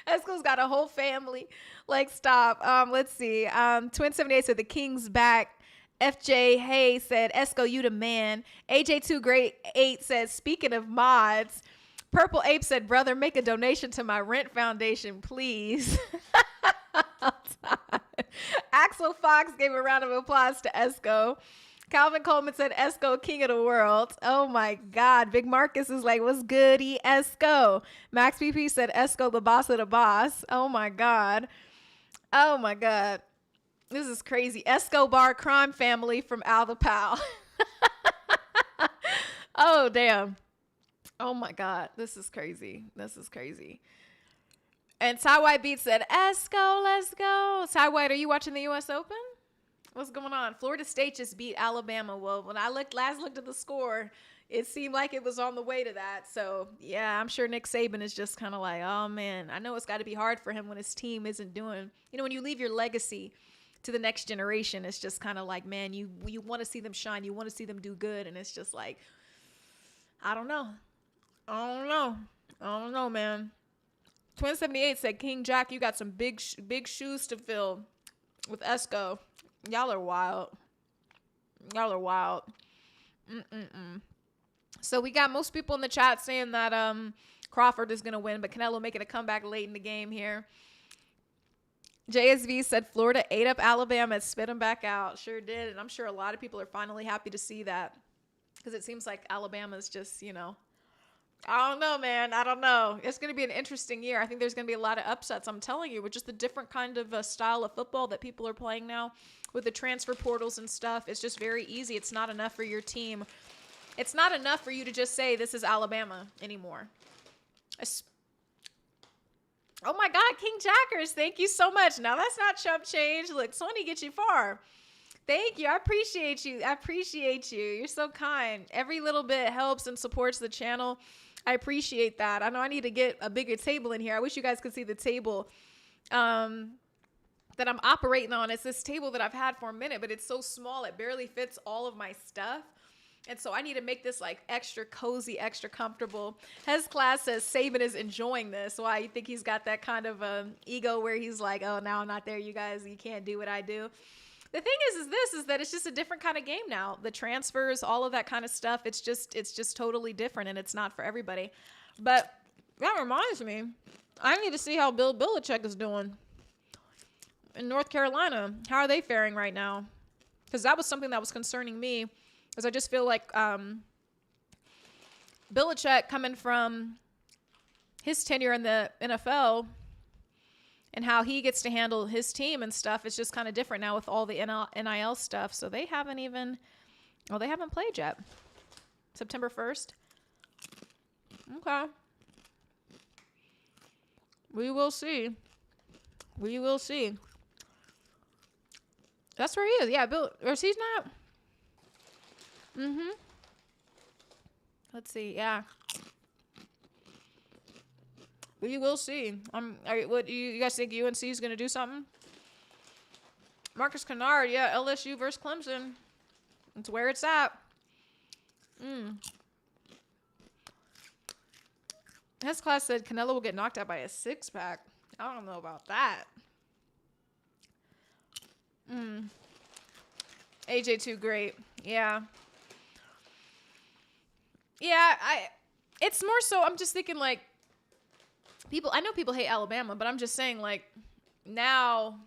Esco's got a whole family. Like, stop. Let's see. Twin78 said the King's back. FJ Hay said, Esco, you the man. AJ2 Great 8 says, speaking of mods, Purple Ape said, brother, make a donation to my rent foundation, please. Axel Fox gave a round of applause to Esco. Calvin Coleman said, Esco, king of the world. Oh my God. Big Marcus is like, what's goody, Esco? Max PP said, Esco, the boss of the boss. Oh my God. Oh my God. This is crazy. Escobar crime family from Al the Pal. Oh, damn. Oh my God. This is crazy. And Ty White Beat said, Esco, let's go. Ty White, are you watching the U.S. Open? What's going on? Florida State just beat Alabama. Well, when I last looked at the score, it seemed like it was on the way to that. So, yeah, I'm sure Nick Saban is just kind of like, oh, man, I know it's got to be hard for him when his team isn't doing, when you leave your legacy to the next generation, it's just kind of like, man, you want to see them shine. You want to see them do good. And it's just like, I don't know, man. Twin78 said, King Jack, you got some big shoes to fill with Esco. Y'all are wild. So we got most people in the chat saying that Crawford is going to win, but Canelo making a comeback late in the game here. JSV said Florida ate up Alabama and spit them back out. Sure did. And I'm sure a lot of people are finally happy to see that, because it seems like Alabama's just, I don't know, man. I don't know. It's going to be an interesting year. I think there's going to be a lot of upsets. I'm telling you, with just the different kind of style of football that people are playing now with the transfer portals and stuff. It's just very easy. It's not enough for your team. It's not enough for you to just say this is Alabama anymore. Oh my God, King Jackers, thank you so much. Now that's not chump change. Look, Sony gets you far. Thank you. I appreciate you. You're so kind. Every little bit helps and supports the channel. I appreciate that. I know I need to get a bigger table in here. I wish you guys could see the table that I'm operating on. It's this table that I've had for a minute, but it's so small. It barely fits all of my stuff. And so I need to make this like extra cozy, extra comfortable. His class says Saban is enjoying this. Why you think he's got that kind of ego where he's like, oh, now I'm not there, you guys, you can't do what I do. The thing is that it's just a different kind of game now. The transfers, all of that kind of stuff, it's just totally different, and it's not for everybody. But that reminds me, I need to see how Bill Belichick is doing in North Carolina. How are they faring right now? Because that was something that was concerning me, because I just feel like Belichick, coming from his tenure in the NFL and how he gets to handle his team and stuff, it's just kind of different now with all the NIL stuff. So they haven't played yet. September 1st. Okay. We will see. We will see. That's where he is. Yeah, Bill, or he's not. Mm-hmm. Let's see. Yeah. We will see. What you guys think UNC is going to do something? Marcus Kennard, yeah, LSU versus Clemson. That's where it's at. His class said Canelo will get knocked out by a six-pack. I don't know about that. AJ too great. Yeah. Yeah, it's more so I'm just thinking like I know people hate Alabama, but I'm just saying like now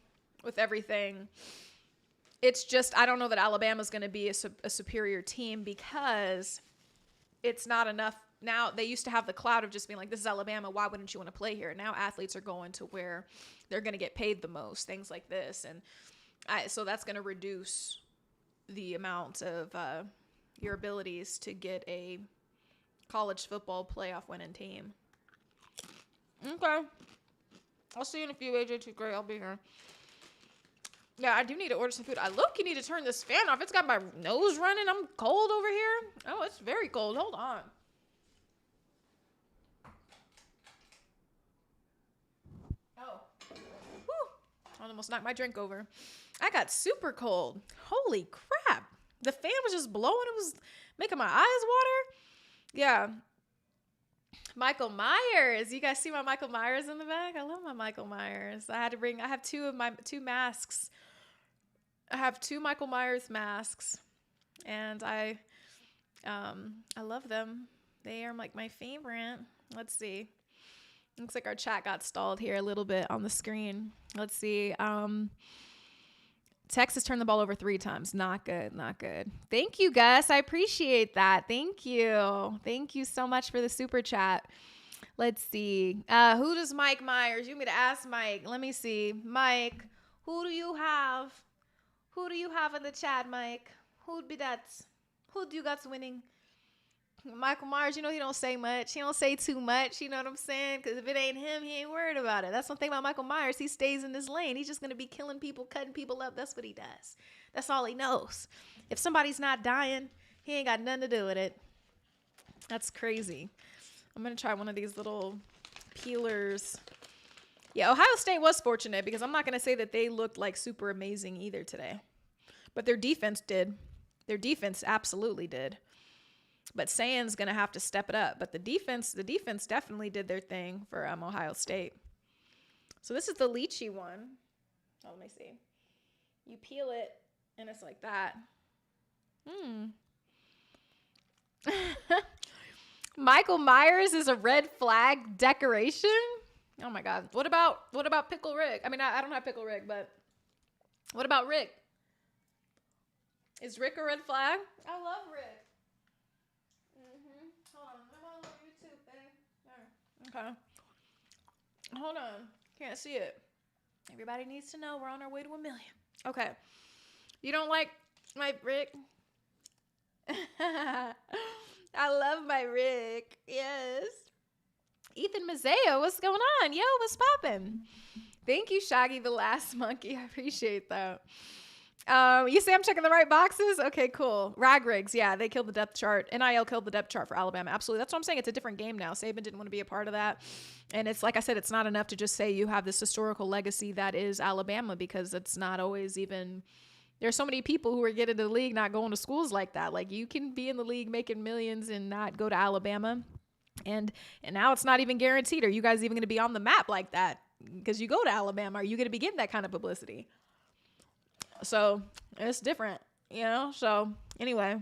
with everything, it's just I don't know that Alabama's going to be a superior team because it's not enough. Now, they used to have the cloud of just being like, this is Alabama, why wouldn't you want to play here? Now athletes are going to where they're going to get paid the most, things like this. And so that's going to reduce the amount of your abilities to get a college football playoff winning team. Okay. I'll see you in a few, AJ. Too great. I'll be here. Yeah, I do need to order some food. I look, you need to turn this fan off. It's got my nose running. I'm cold over here. Oh, it's very cold. Hold on. I almost knocked my drink over. I got super cold. Holy crap. The fan was just blowing. It was making my eyes water. Yeah. Michael Myers. You guys see my Michael Myers in the back? I love my Michael Myers. I have two masks. I have two Michael Myers masks. And I love them. They are like my favorite. Let's see. Looks like our chat got stalled here a little bit on the screen. Let's see. Texas turned the ball over 3 times. Not good. Not good. Thank you, Gus. I appreciate that. Thank you. Thank you so much for the super chat. Let's see. Who does Mike Myers? You want me to ask Mike? Let me see. Mike, who do you have? Who do you have in the chat, Mike? Who'd be that? Who do you got winning? Michael Myers, you know, he don't say much. He don't say too much. You know what I'm saying? Because if it ain't him, he ain't worried about it. That's one thing about Michael Myers. He stays in his lane. He's just going to be killing people, cutting people up. That's what he does. That's all he knows. If somebody's not dying, he ain't got nothing to do with it. That's crazy. I'm going to try one of these little peelers. Yeah, Ohio State was fortunate because I'm not going to say that they looked like super amazing either today. But their defense did. Their defense absolutely did. But Sands going to have to step it up. But the defense definitely did their thing for Ohio State. So this is the lychee one. Oh, let me see. You peel it, and it's like that. Michael Myers is a red flag decoration? Oh, my God. What about Pickle Rick? I mean, I don't have Pickle Rick, but what about Rick? Is Rick a red flag? I love Rick. Hold on. I'm on YouTube, babe. Okay. Hold on. Can't see it. Everybody needs to know we're on our way to 1 million. Okay. You don't like my Rick? I love my Rick. Yes. Ethan Mazzeo, what's going on? Yo, what's poppin'? Thank you, Shaggy the Last Monkey. I appreciate that. You say I'm checking the right boxes? Okay, cool. Rag rigs, yeah, they killed the depth chart. NIL killed the depth chart for Alabama. Absolutely. That's what I'm saying. It's a different game now. Saban didn't want to be a part of that. And it's like I said, it's not enough to just say you have this historical legacy that is Alabama, because it's not always even There's so many people who are getting to the league not going to schools like that. Like, you can be in the league making millions and not go to Alabama. And now it's not even guaranteed. Are you guys even going to be on the map like that? Because you go to Alabama, are you going to be getting that kind of publicity? So it's different, you know? So anyway,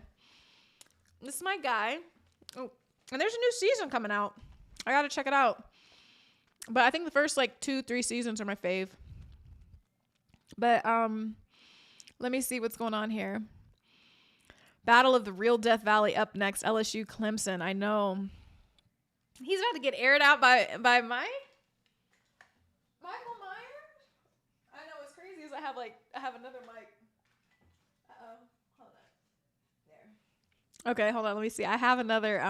this is my guy. Oh, and there's a new season coming out. I got to check it out. But I think the first like 2-3 seasons are my fave. But let me see what's going on here. Battle of the Real Death Valley up next. LSU Clemson. I know. He's about to get aired out by Michael Myers. I know what's crazy is I have another mic. Uh-oh. Hold on. There. Okay, hold on. Let me see. I have another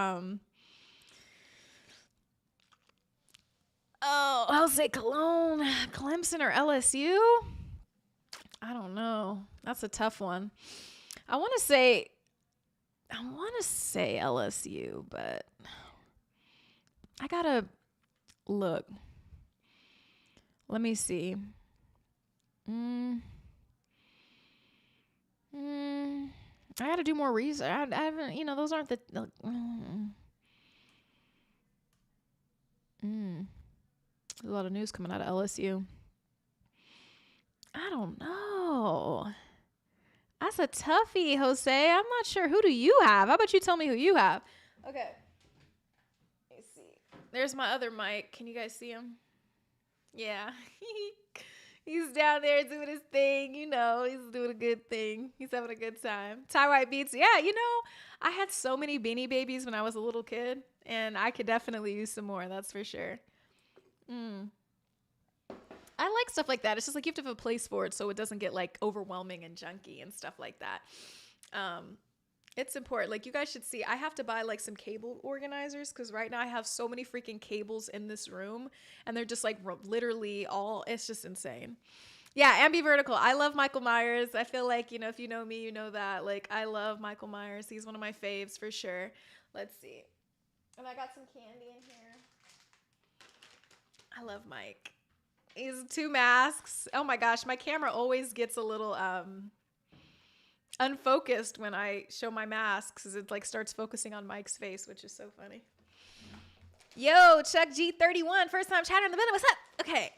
I'll say Cologne, Clemson or LSU. I don't know. That's a tough one. I want to say LSU, but I gotta look. Let me see. I gotta do more research. I haven't, those aren't the. There's a lot of news coming out of LSU. I don't know. That's a toughie, Jose. I'm not sure. Who do you have? How about you tell me who you have? Okay. Let me see. There's my other mic. Can you guys see him? Yeah. He's down there doing his thing. He's doing a good thing. He's having a good time. Tie White Beats. Yeah, I had so many Beanie Babies when I was a little kid, and I could definitely use some more. That's for sure. I like stuff like that. It's just like you have to have a place for it so it doesn't get like overwhelming and junky and stuff like that. It's important. Like, you guys should see, I have to buy like some cable organizers because right now I have so many freaking cables in this room and they're just like literally it's just insane. Yeah, ambivertical. I love Michael Myers. I feel like, if you know me, you know that. Like, I love Michael Myers. He's one of my faves for sure. Let's see. And I got some candy in here. I love Mike. He's 2 masks. Oh my gosh, my camera always gets a little unfocused when I show my masks because it like starts focusing on Mike's face, which is so funny. Yo, Chuck G31, first time chatter in the minute. What's up? Okay.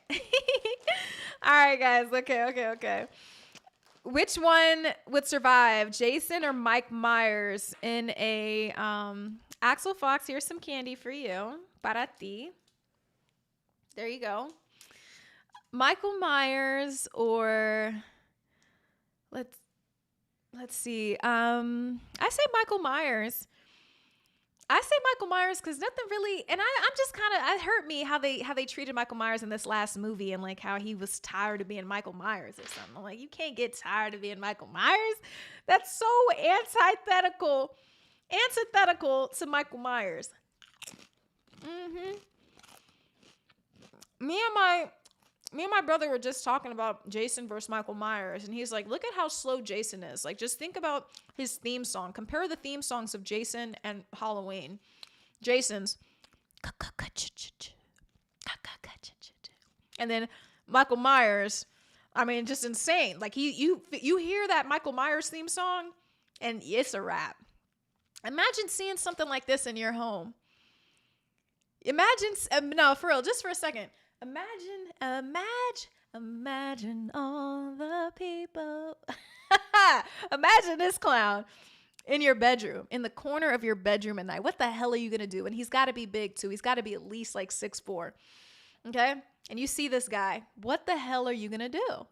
All right, guys. Okay. Which one would survive, Jason or Mike Myers in a Axel Fox? Here's some candy for you. Para ti. There you go. Michael Myers or let's see. I say Michael Myers. Because nothing really, and I'm just kind of, it hurt me how they treated Michael Myers in this last movie and like how he was tired of being Michael Myers or something. I'm like, you can't get tired of being Michael Myers. That's so antithetical to Michael Myers. Me and my brother were just talking about Jason versus Michael Myers, and he's like, look at how slow Jason is. Like, just think about his theme song. Compare the theme songs of Jason and Halloween. Jason's, and then Michael Myers, I mean, just insane. Like, you hear that Michael Myers theme song, and it's a wrap. Imagine seeing something like this in your home. No, for real, just for a second. Imagine all the people. Imagine this clown in your bedroom, in the corner of your bedroom at night. What the hell are you going to do? And he's got to be big too. He's got to be at least like 6'4". Okay. And you see this guy. What the hell are you going to do?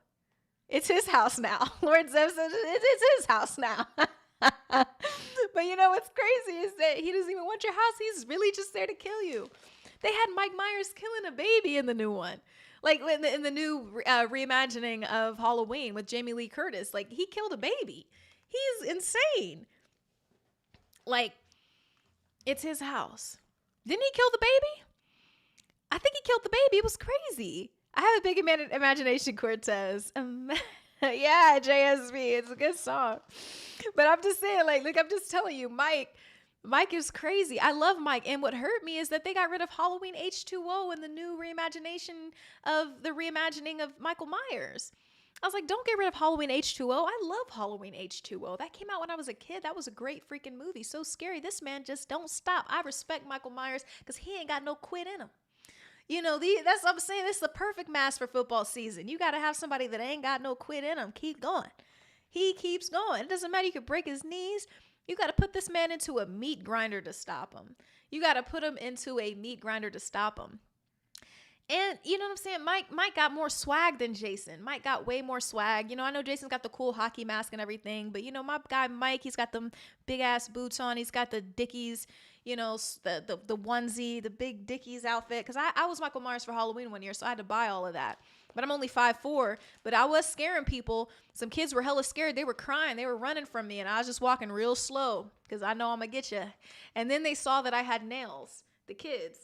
It's his house now. Lord Zev says it's his house now. But you know what's crazy is that he doesn't even want your house. He's really just there to kill you. They had Mike Myers killing a baby in the new one. Like in the new reimagining of Halloween with Jamie Lee Curtis. Like, he killed a baby. He's insane. Like, it's his house. Didn't he kill the baby? I think he killed the baby. It was crazy. I have a big imagination, Cortez. Yeah, JSB. It's a good song. But I'm just saying, like, look, I'm just telling you, Mike is crazy. I love Mike. And what hurt me is that they got rid of Halloween H2O in the new reimagining of Michael Myers. I was like, don't get rid of Halloween H2O. I love Halloween H2O. That came out when I was a kid. That was a great freaking movie. So scary. This man just don't stop. I respect Michael Myers because he ain't got no quit in him. You know, that's what I'm saying. This is the perfect mask for football season. You got to have somebody that ain't got no quit in him. Keep going. He keeps going. It doesn't matter. You could break his knees. You got to put this man into a meat grinder to stop him. You got to put him into a meat grinder to stop him. And you know what I'm saying? Mike got more swag than Jason. Mike got way more swag. You know, I know Jason's got the cool hockey mask and everything, but you know, my guy Mike, he's got them big ass boots on. He's got the Dickies, you know, the onesie, the big Dickies outfit. Cause I was Michael Myers for Halloween one year, so I had to buy all of that. But I'm only 5'4", but I was scaring people. Some kids were hella scared. They were crying. They were running from me, and I was just walking real slow because I know I'm gonna get you. And then they saw that I had nails. The kids.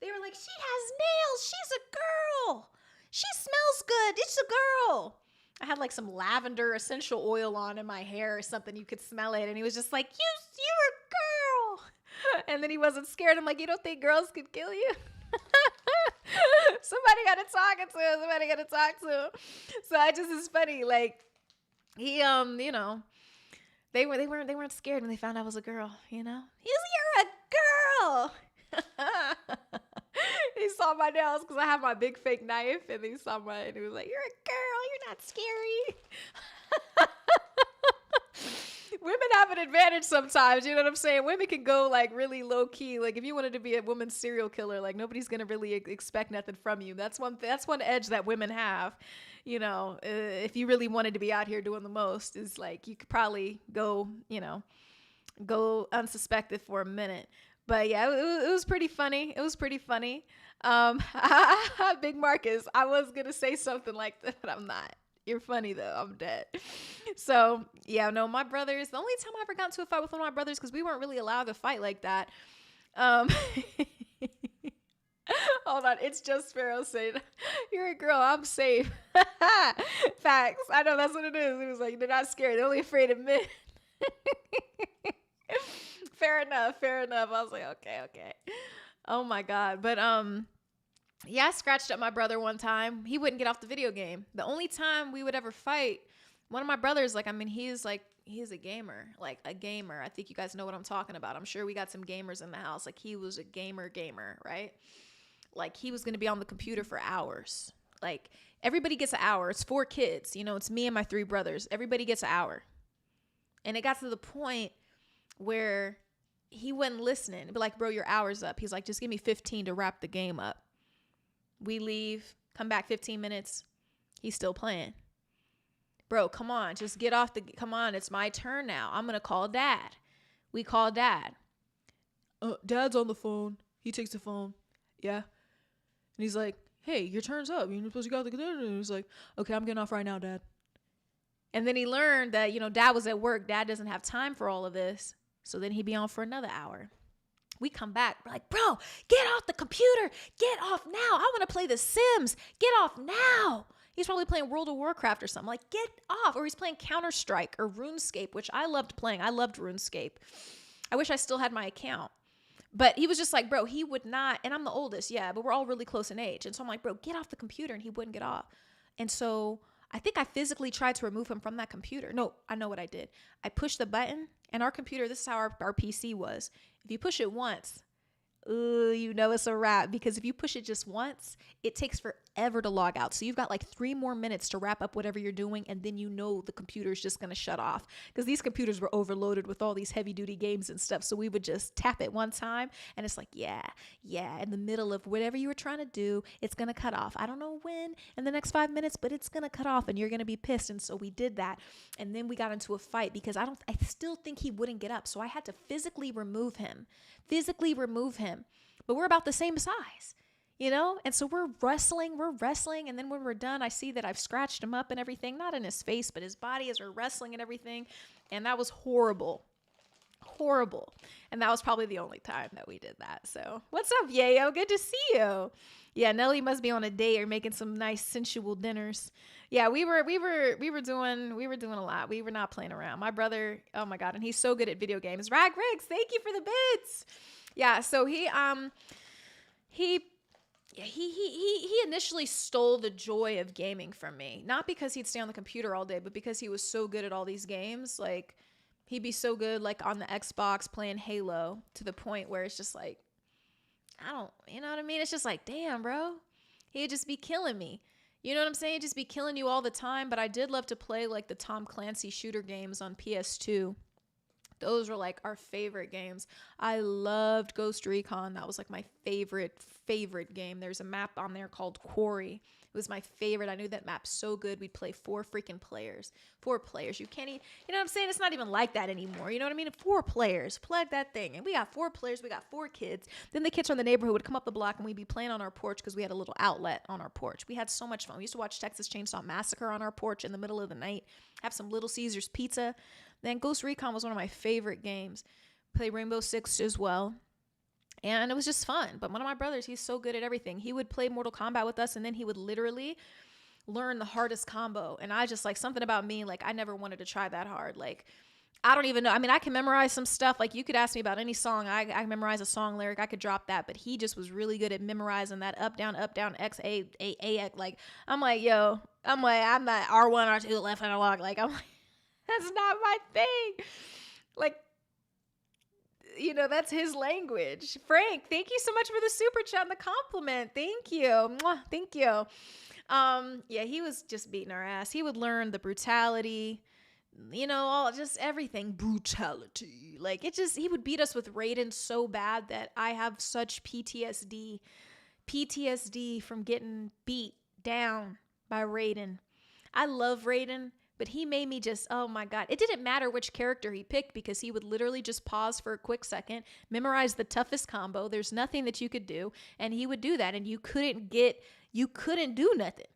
They were like, she has nails. She's a girl. She smells good. It's a girl. I had like some lavender essential oil on in my hair or something. You could smell it. And he was just like, you're a girl. And then he wasn't scared. I'm like, you don't think girls could kill you? Somebody got to talk to him. So it's funny. Like he, you know, they weren't scared when they found I was a girl, you know? You're a girl. He saw my nails because I have my big fake knife, and he saw mine, and he was like, you're a girl, you're not scary. Women have an advantage sometimes, you know what I'm saying? Women can go like really low key. Like if you wanted to be a woman's serial killer, like nobody's gonna really expect nothing from you. That's one edge that women have. You know, if you really wanted to be out here doing the most, is like you could probably go, you know, go unsuspected for a minute. But yeah, it was pretty funny. It was pretty funny. Big Marcus, I was going to say something like that, but I'm not. You're funny though. I'm dead. So yeah, no, my brothers, the only time I ever got into a fight with one of my brothers, because we weren't really allowed to fight like that. Hold on. It's just Sparrow saying, you're a girl. I'm safe. Facts. I know that's what it is. It was like, they're not scared. They're only afraid of men. Fair enough. I was like, okay. Oh my God. But, yeah, I scratched up my brother one time. He wouldn't get off the video game. The only time we would ever fight, one of my brothers, like, I mean, he's a gamer, like a gamer. I think you guys know what I'm talking about. I'm sure we got some gamers in the house. Like he was a gamer, right? Like he was going to be on the computer for hours. Like everybody gets an hour. It's 4 kids. You know, it's me and my 3 brothers. Everybody gets an hour. And it got to the point where he wasn't listening. But like, bro, your hour's up. He's like, just give me 15 to wrap the game up. We leave, come back 15 minutes. He's still playing. Bro, come on. Just get off come on. It's my turn now. I'm going to call dad. We call dad. Dad's on the phone. He takes the phone. Yeah. And he's like, hey, your turn's up. You're supposed to go out the computer. And he's like, okay, I'm getting off right now, dad. And then he learned that, you know, dad was at work. Dad doesn't have time for all of this. So then he'd be on for another hour. We come back. We're like, bro, get off the computer. Get off now. I want to play The Sims. Get off now. He's probably playing World of Warcraft or something. Like, get off. Or he's playing Counter-Strike or RuneScape, which I loved playing. I loved RuneScape. I wish I still had my account. But he was just like, bro, he would not. And I'm the oldest, yeah, but we're all really close in age. And so I'm like, bro, get off the computer. And he wouldn't get off. And so I think I physically tried to remove him from that computer. No, I know what I did. I pushed the button, and our computer, this is how our PC was. If you push it once, you know it's a wrap, because if you push it just once, it takes forever to log out. So you've got like 3 more minutes to wrap up whatever you're doing, and then you know the computer's just going to shut off, because these computers were overloaded with all these heavy duty games and stuff. So we would just tap it one time, and it's like, yeah, in the middle of whatever you were trying to do, it's going to cut off. I don't know when in the next 5 minutes, but it's going to cut off, and you're going to be pissed. And so we did that, and then we got into a fight because I still think he wouldn't get up. So I had to physically remove him. But we're about the same size, you know? And so we're wrestling. And then when we're done, I see that I've scratched him up and everything, not in his face, but his body, as we're wrestling and everything. And that was horrible. And that was probably the only time that we did that. So what's up, Yayo? Good to see you. Yeah, Nelly must be on a date or making some nice sensual dinners. Yeah, we were doing a lot. We were not playing around. My brother, oh my God, and he's so good at video games. Rag Riggs, thank you for the bits. Yeah, so he Yeah, he initially stole the joy of gaming from me. Not because he'd stay on the computer all day, but because he was so good at all these games. Like, he'd be so good, like, on the Xbox playing Halo, to the point where it's just like, I don't, you know what I mean? It's just like, damn, bro. He'd just be killing me. You know what I'm saying? He'd just be killing you all the time. But I did love to play, like, the Tom Clancy shooter games on PS2. Those were like our favorite games. I loved Ghost Recon. That was like my favorite game. There's a map on there called Quarry. It was my favorite. I knew that map so good. We'd play 4 freaking players. 4 players. You can't even, you know what I'm saying? It's not even like that anymore. You know what I mean? 4 players. Plug that thing. And we got 4 players. We got 4 kids. Then the kids from the neighborhood would come up the block and we'd be playing on our porch because we had a little outlet on our porch. We had so much fun. We used to watch Texas Chainsaw Massacre on our porch in the middle of the night. Have some Little Caesars pizza. Then Ghost Recon was one of my favorite games. Play Rainbow Six as well. And it was just fun. But one of my brothers, he's so good at everything. He would play Mortal Kombat with us, and then he would literally learn the hardest combo. And I just, like, something about me, like, I never wanted to try that hard. Like, I don't even know. I mean, I can memorize some stuff. Like, you could ask me about any song. I memorize a song lyric. I could drop that. But he just was really good at memorizing that up, down, X, A, X. Like, I'm like, yo. I'm not R1, R2, left analog. Like, I'm like, that's not my thing. Like, you know, that's his language. Frank, thank you so much for the super chat and the compliment. Thank you. Mwah, thank you. Yeah, he was just beating our ass. He would learn the brutality, you know, all just everything. Brutality. Like, it just, he would beat us with Raiden so bad that I have such PTSD from getting beat down by Raiden. I love Raiden. But he made me just, oh my God. It didn't matter which character he picked because he would literally just pause for a quick second, memorize the toughest combo. There's nothing that you could do. And he would do that. And you couldn't do nothing.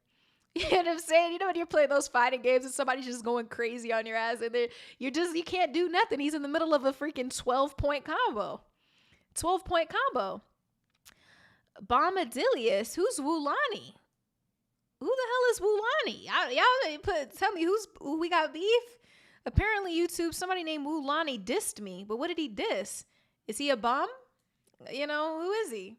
You know what I'm saying? You know when you're playing those fighting games and somebody's just going crazy on your ass and you can't do nothing. He's in the middle of a freaking 12-point combo. 12-point combo. Bombadilius, who's Wulani? Who the hell is Wulani? Y'all tell me who we got beef? Apparently YouTube, somebody named Wulani dissed me. But what did he diss? Is he a bum? You know, who is he?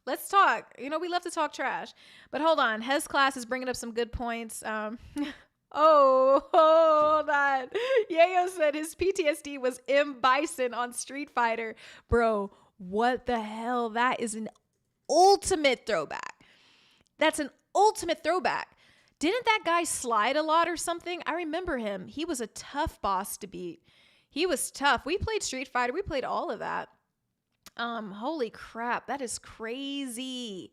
Let's talk. You know, we love to talk trash. But hold on. Hez class is bringing up some good points. Oh, hold on. Yayo said his PTSD was M. Bison on Street Fighter. Bro, what the hell? That is an ultimate throwback. That's an ultimate throwback. Didn't that guy slide a lot or something? I remember him. He was a tough boss to beat. He was tough. We played Street Fighter. We played all of that. Holy crap. That is crazy.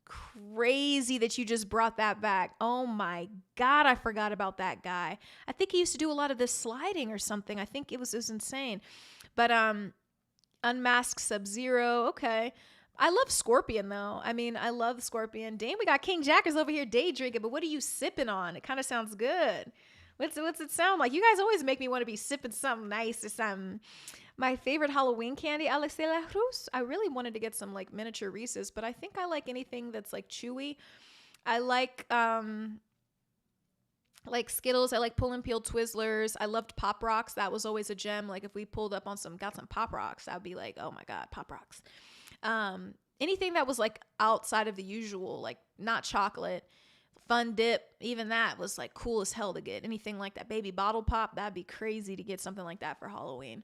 Crazy that you just brought that back. Oh my God. I forgot about that guy. I think he used to do a lot of this sliding or something. I think it was insane. But, Unmasked Sub-Zero. Okay. I love Scorpion, though. I mean, I love Scorpion. Damn, we got King Jackers over here day drinking, but what are you sipping on? It kind of sounds good. What's it sound like? You guys always make me want to be sipping something nice or something. My favorite Halloween candy, Alex de la Cruz. I really wanted to get some, like, miniature Reese's, but I think I like anything that's, like, chewy. I like Skittles. I like pull and peel Twizzlers. I loved Pop Rocks. That was always a gem. Like, if we pulled up on got some Pop Rocks, I'd be like, oh my God, Pop Rocks. Anything that was like outside of the usual, like not chocolate, Fun Dip, even that was like cool as hell to get. Anything like that, Baby Bottle Pop, that'd be crazy to get something like that for Halloween.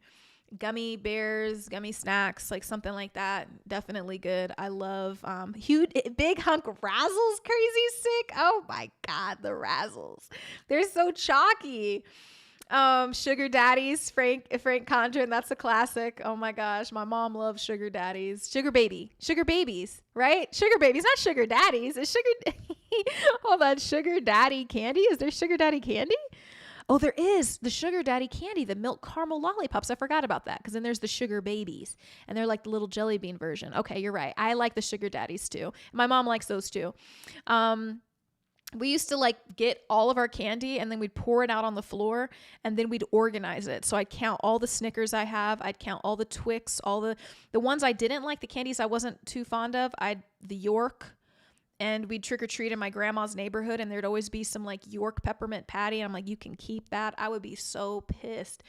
Gummy bears, gummy snacks, like something like that, definitely good. I love huge big hunk Razzles, crazy sick. Oh my God, the Razzles, they're so chalky. Sugar daddies, Frank Condren, that's a classic. Oh my gosh, my mom loves sugar daddies. Sugar babies, right? Sugar babies, not sugar daddies. It's sugar. Hold on, sugar daddy candy. Is there sugar daddy candy? Oh, there is the sugar daddy candy, the milk caramel lollipops. I forgot about that because then there's the sugar babies, and they're like the little jelly bean version. Okay, you're right. I like the sugar daddies too. My mom likes those too. We used to like get all of our candy and then we'd pour it out on the floor and then we'd organize it. So I'd count all the Snickers I have. I'd count all the Twix, all the ones I didn't like, the candies I wasn't too fond of. The York, and we'd trick or treat in my grandma's neighborhood and there'd always be some like York peppermint patty. And I'm like, you can keep that. I would be so pissed.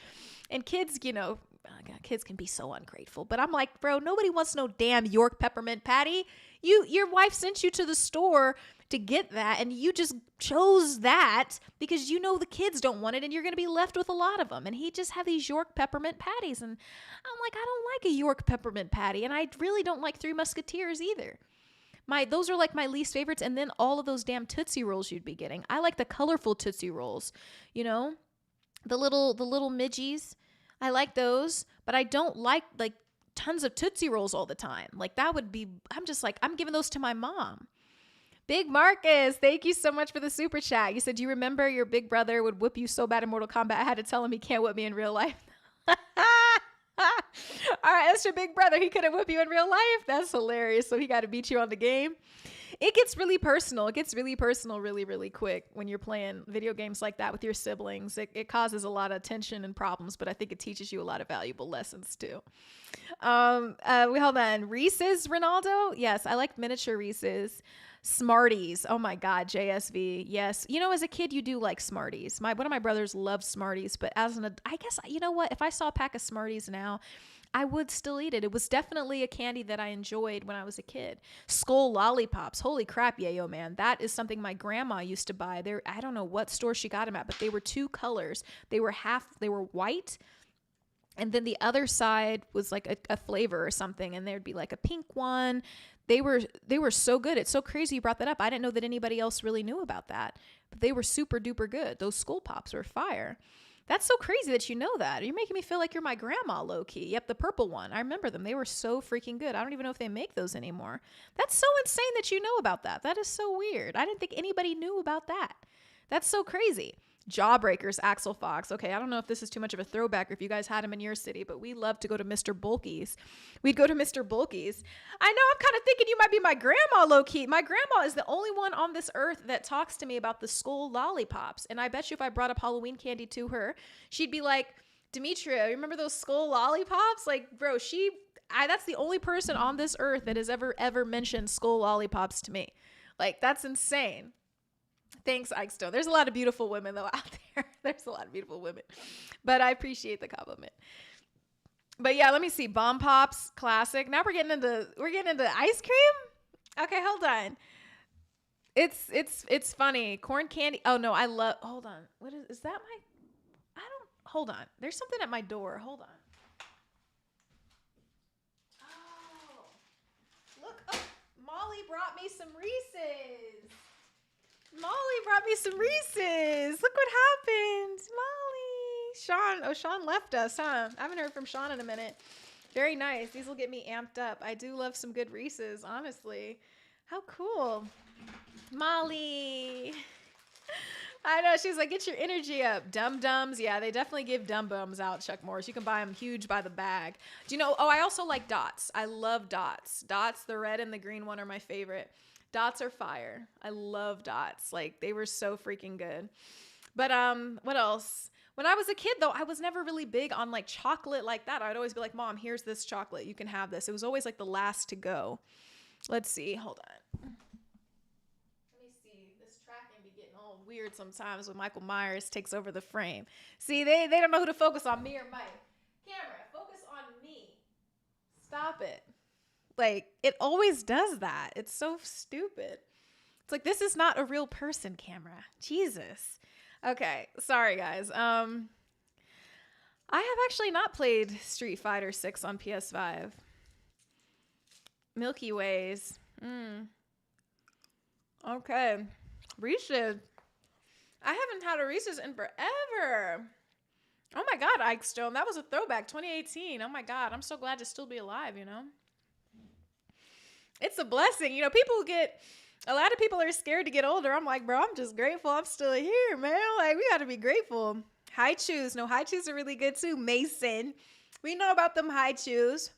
And kids, you know, God, kids can be so ungrateful. But I'm like, bro, nobody wants no damn York peppermint patty. Your wife sent you to the store to get that, and you just chose that because you know the kids don't want it, and you're going to be left with a lot of them. And he just had these York peppermint patties, and I'm like, I don't like a York peppermint patty, and I really don't like Three Musketeers either. Those are like my least favorites. And then all of those damn Tootsie Rolls you'd be getting. I like the colorful Tootsie Rolls, you know, the little midgies. I like those, but I don't like tons of Tootsie Rolls all the time. Like that would be, I'm just like, I'm giving those to my mom. Big Marcus, thank you so much for the super chat. You said, do you remember your big brother would whip you so bad in Mortal Kombat? I had to tell him he can't whip me in real life. All right, that's your big brother. He couldn't whip you in real life. That's hilarious. So he got to beat you on the game. It gets really personal. It gets really personal really, really quick when you're playing video games like that with your siblings. It causes a lot of tension and problems, but I think it teaches you a lot of valuable lessons too. We hold on. Reese's, Ronaldo? Yes, I like miniature Reese's. Smarties. Oh my God, JSV. Yes. You know, as a kid, you do like Smarties. One of my brothers loved Smarties, but as an adult, I guess, you know what? If I saw a pack of Smarties now, I would still eat it. It was definitely a candy that I enjoyed when I was a kid. Skull lollipops. Holy crap, yayo, man. That is something my grandma used to buy. I don't know what store she got them at, but they were two colors. They were white, and then the other side was like a flavor or something, and there'd be like a pink one. They were so good. It's so crazy you brought that up. I didn't know that anybody else really knew about that, but they were super duper good. Those Skull Pops were fire. That's so crazy that you know that. You're making me feel like you're my grandma, low key. Yep, the purple one. I remember them. They were so freaking good. I don't even know if they make those anymore. That's so insane that you know about that. That is so weird. I didn't think anybody knew about that. That's so crazy. Jawbreakers, Axel Fox. Okay, I don't know if this is too much of a throwback or if you guys had him in your city, but we loved to go to Mr. Bulky's. We'd go to Mr. Bulky's. I know, I'm kind of thinking you might be my grandma, low-key. My grandma is the only one on this earth that talks to me about the Skull lollipops. And I bet you if I brought up Halloween candy to her, she'd be like, Demetria, remember those Skull lollipops? Like, bro, that's the only person on this earth that has ever mentioned Skull lollipops to me. Like, that's insane. Thanks, Ike Stone. There's a lot of beautiful women though out there. There's a lot of beautiful women, but I appreciate the compliment. But yeah, let me see. Bomb Pops, classic. Now we're getting into ice cream. Okay, hold on. It's funny. Corn candy. Oh no, hold on. What is that hold on. There's something at my door. Hold on. Oh, look. Oh, Molly brought me some Reese's. Look what happened. Molly. Sean left us, huh? I haven't heard from Sean in a minute. Very nice. These will get me amped up. I do love some good Reese's, honestly. How cool. Molly. I know. She's like, get your energy up. Dum-Dums. Yeah, they definitely give Dum-Dums out, Chuck Morris. You can buy them huge by the bag. Do you know? Oh, I also like Dots. I love Dots. Dots, the red and the green one are my favorite. Dots are fire. I love Dots. Like, they were so freaking good. But what else? When I was a kid, though, I was never really big on like chocolate like that. I'd always be like, Mom, here's this chocolate. You can have this. It was always like the last to go. Let's see. Hold on. Let me see. This track can be getting all weird sometimes when Michael Myers takes over the frame. See, they don't know who to focus on, me or Mike. Camera, focus on me. Stop it. Like, it always does that. It's so stupid. It's like, this is not a real person, camera. Jesus. Okay, sorry, guys. I have actually not played Street Fighter 6 on PS5. Milky Ways. Okay. Reese's. I haven't had a Reese's in forever. Oh my God, Ike Stone. That was a throwback, 2018. Oh my God, I'm so glad to still be alive, you know? It's a blessing. You know, a lot of people are scared to get older. I'm like, bro, I'm just grateful I'm still here, man. Like, we got to be grateful. High chews. No, high chews are really good too. Mason. We know about them high chews.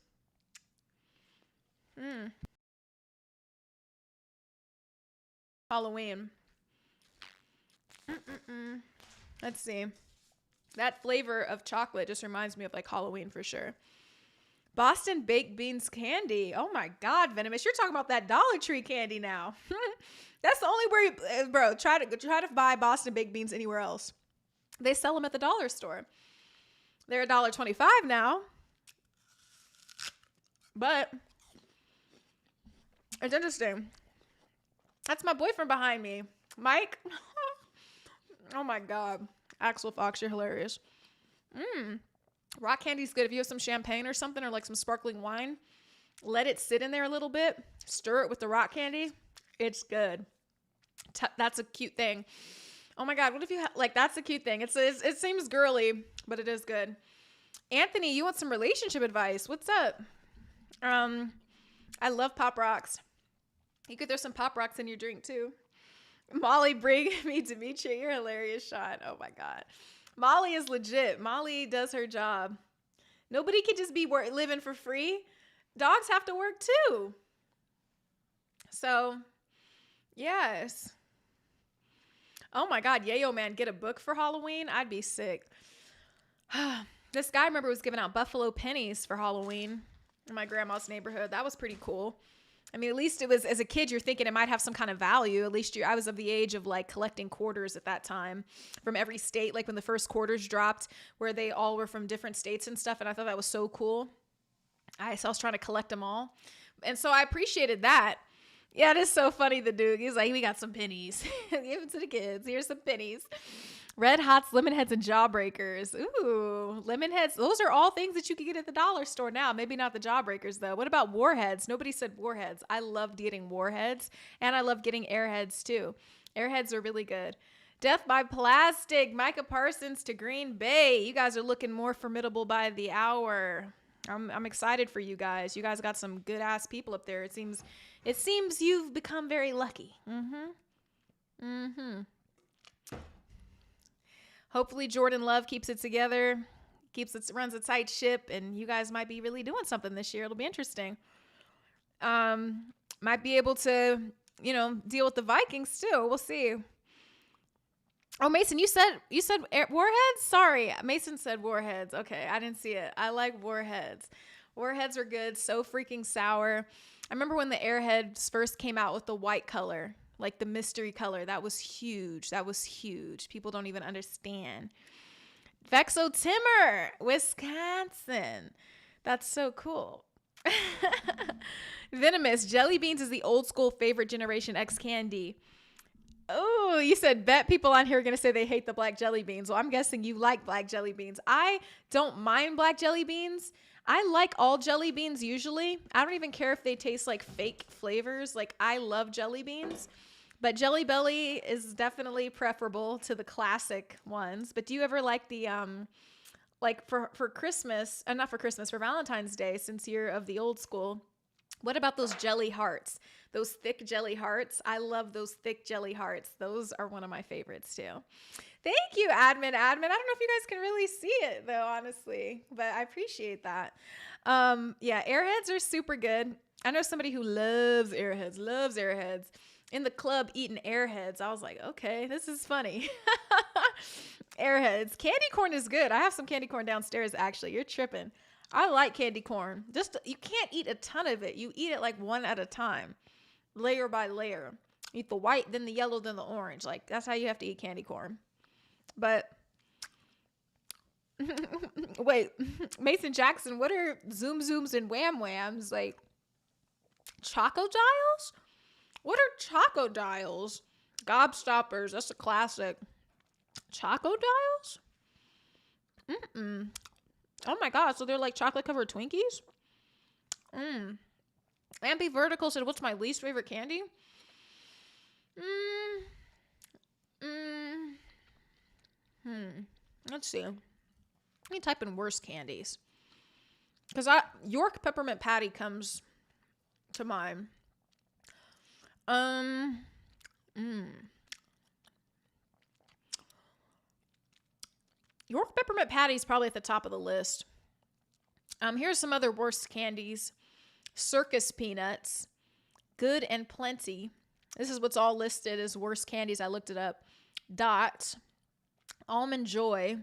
Halloween. Let's see. That flavor of chocolate just reminds me of like Halloween for sure. Boston Baked Beans candy. Oh my God, Venomous. You're talking about that Dollar Tree candy now. That's the only way, bro, try to buy Boston Baked Beans anywhere else. They sell them at the dollar store. They're $1.25 now. But it's interesting. That's my boyfriend behind me. Mike. Oh my God. Axel Fox, you're hilarious. Rock candy's good. If you have some champagne or something, or like some sparkling wine, let it sit in there a little bit. Stir it with the rock candy. It's good. That's a cute thing. Oh my God. What if you like, that's a cute thing. It seems girly, but it is good. Anthony, you want some relationship advice? What's up? I love Pop Rocks. You could throw some Pop Rocks in your drink too. Molly, bring me Demetria. You're hilarious, Sean. Oh my God. Molly is legit. Molly does her job. Nobody can just be living for free. Dogs have to work too. So, yes. Oh my God. Yayo, man, get a book for Halloween. I'd be sick. This guy, I remember, was giving out buffalo pennies for Halloween in my grandma's neighborhood. That was pretty cool. I mean, at least it was, as a kid, you're thinking it might have some kind of value. At least I was of the age of like collecting quarters at that time from every state, like when the first quarters dropped, where they all were from different states and stuff. And I thought that was so cool. So I was trying to collect them all. And so I appreciated that. Yeah, it is so funny. The dude, he's like, we got some pennies. Give them to the kids. Here's some pennies. Red Hots, lemon heads, and jawbreakers. Ooh, lemon heads. Those are all things that you can get at the dollar store now. Maybe not the jawbreakers, though. What about warheads? Nobody said warheads. I loved getting warheads, and I love getting airheads, too. Airheads are really good. Death by Plastic, Micah Parsons to Green Bay. You guys are looking more formidable by the hour. I'm excited for you guys. You guys got some good-ass people up there. It seems you've become very lucky. Hopefully Jordan Love keeps it together, runs a tight ship, and you guys might be really doing something this year. It'll be interesting. Might be able to, deal with the Vikings too. We'll see. Oh, Mason, you said warheads? Sorry, Mason said warheads. Okay, I didn't see it. I like warheads. Warheads are good. So freaking sour. I remember when the Airheads first came out with the white color. Like the mystery color. That was huge. People don't even understand. Vexo Timmer, Wisconsin. That's so cool. Venomous. Jelly beans is the old school favorite Generation X candy. Oh, you said bet people on here are going to say they hate the black jelly beans. Well, I'm guessing you like black jelly beans. I don't mind black jelly beans. I like all jelly beans usually. I don't even care if they taste like fake flavors. Like, I love jelly beans. But Jelly Belly is definitely preferable to the classic ones. But do you ever like the, like for Christmas, not for Christmas, for Valentine's Day, since you're of the old school, what about those jelly hearts? Those thick jelly hearts? I love those thick jelly hearts. Those are one of my favorites too. Thank you, Admin. I don't know if you guys can really see it though, honestly, but I appreciate that. Yeah, Airheads are super good. I know somebody who loves Airheads. In the club eating Airheads. I was like, okay, this is funny. Airheads. Candy corn is good. I have some candy corn downstairs, actually. You're tripping. I like candy corn. You can't eat a ton of it. You eat it like one at a time, layer by layer. Eat the white, then the yellow, then the orange. Like, that's how you have to eat candy corn. But, wait, Mason Jackson, what are Zoom Zooms and Wham Whams? Like, Choco Dials? What are Choco Dials? Gobstoppers. That's a classic. Choco Dials? Oh my God. So they're like chocolate covered Twinkies? Ampy Vertical said, what's my least favorite candy? Let's see. Let me type in worst candies. Because York Peppermint Patty comes to mind. York Peppermint Patty is probably at the top of the list. Here's some other worst candies. Circus Peanuts. Good and Plenty. This is what's all listed as worst candies. I looked it up. Dots. Almond Joy.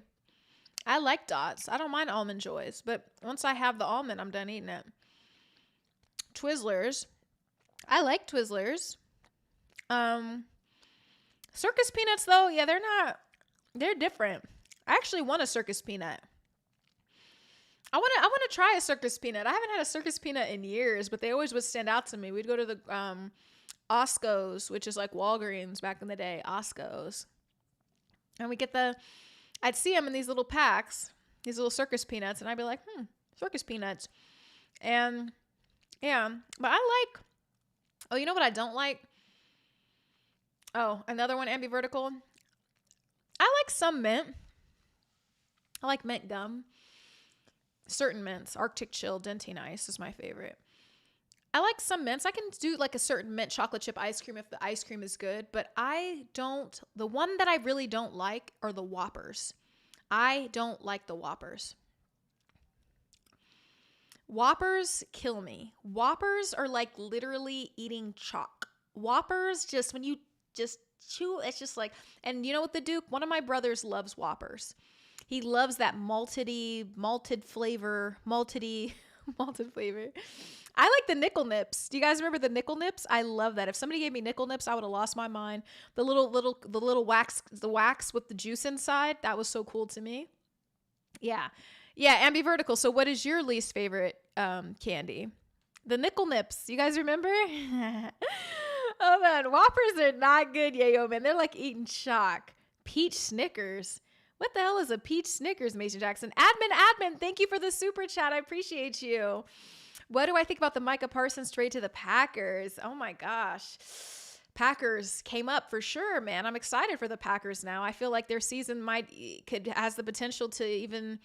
I like Dots. I don't mind Almond Joys. But once I have the almond, I'm done eating it. Twizzlers. I like Twizzlers. Circus Peanuts, though, yeah, they're different. I actually want a Circus Peanut. I want to try a circus peanut. I haven't had a circus peanut in years, but they always would stand out to me. We'd go to the Osco's, which is like Walgreens back in the day, Osco's. And I'd see them in these little packs, these little circus peanuts, and I'd be like, circus peanuts. And yeah, but you know what I don't like? Oh, another one, ambivertical. I like some mint. I like mint gum. Certain mints, Arctic Chill, Dentine Ice is my favorite. I like some mints. I can do like a certain mint chocolate chip ice cream if the ice cream is good, but the one that I really don't like are the Whoppers. I don't like the Whoppers. Whoppers kill me. Whoppers are like literally eating chalk. Whoppers, just when you just chew, it's just like, and you know what, the Duke, one of my brothers loves Whoppers. He loves that malted flavor. I like the nickel nips. Do you guys remember the nickel nips? I love that. If somebody gave me nickel nips, I would have lost my mind. The little wax with the juice inside, that was so cool to me. Yeah. Yeah, ambivertical. So what is your least favorite candy? The nickel nips. You guys remember? Oh man, Whoppers are not good, yayo man. They're like eating chalk. Peach Snickers. What the hell is a peach Snickers, Mason Jackson? Admin, thank you for the super chat. I appreciate you. What do I think about the Micah Parsons trade to the Packers? Oh my gosh. Packers came up for sure, man. I'm excited for the Packers now. I feel like their season has the potential to even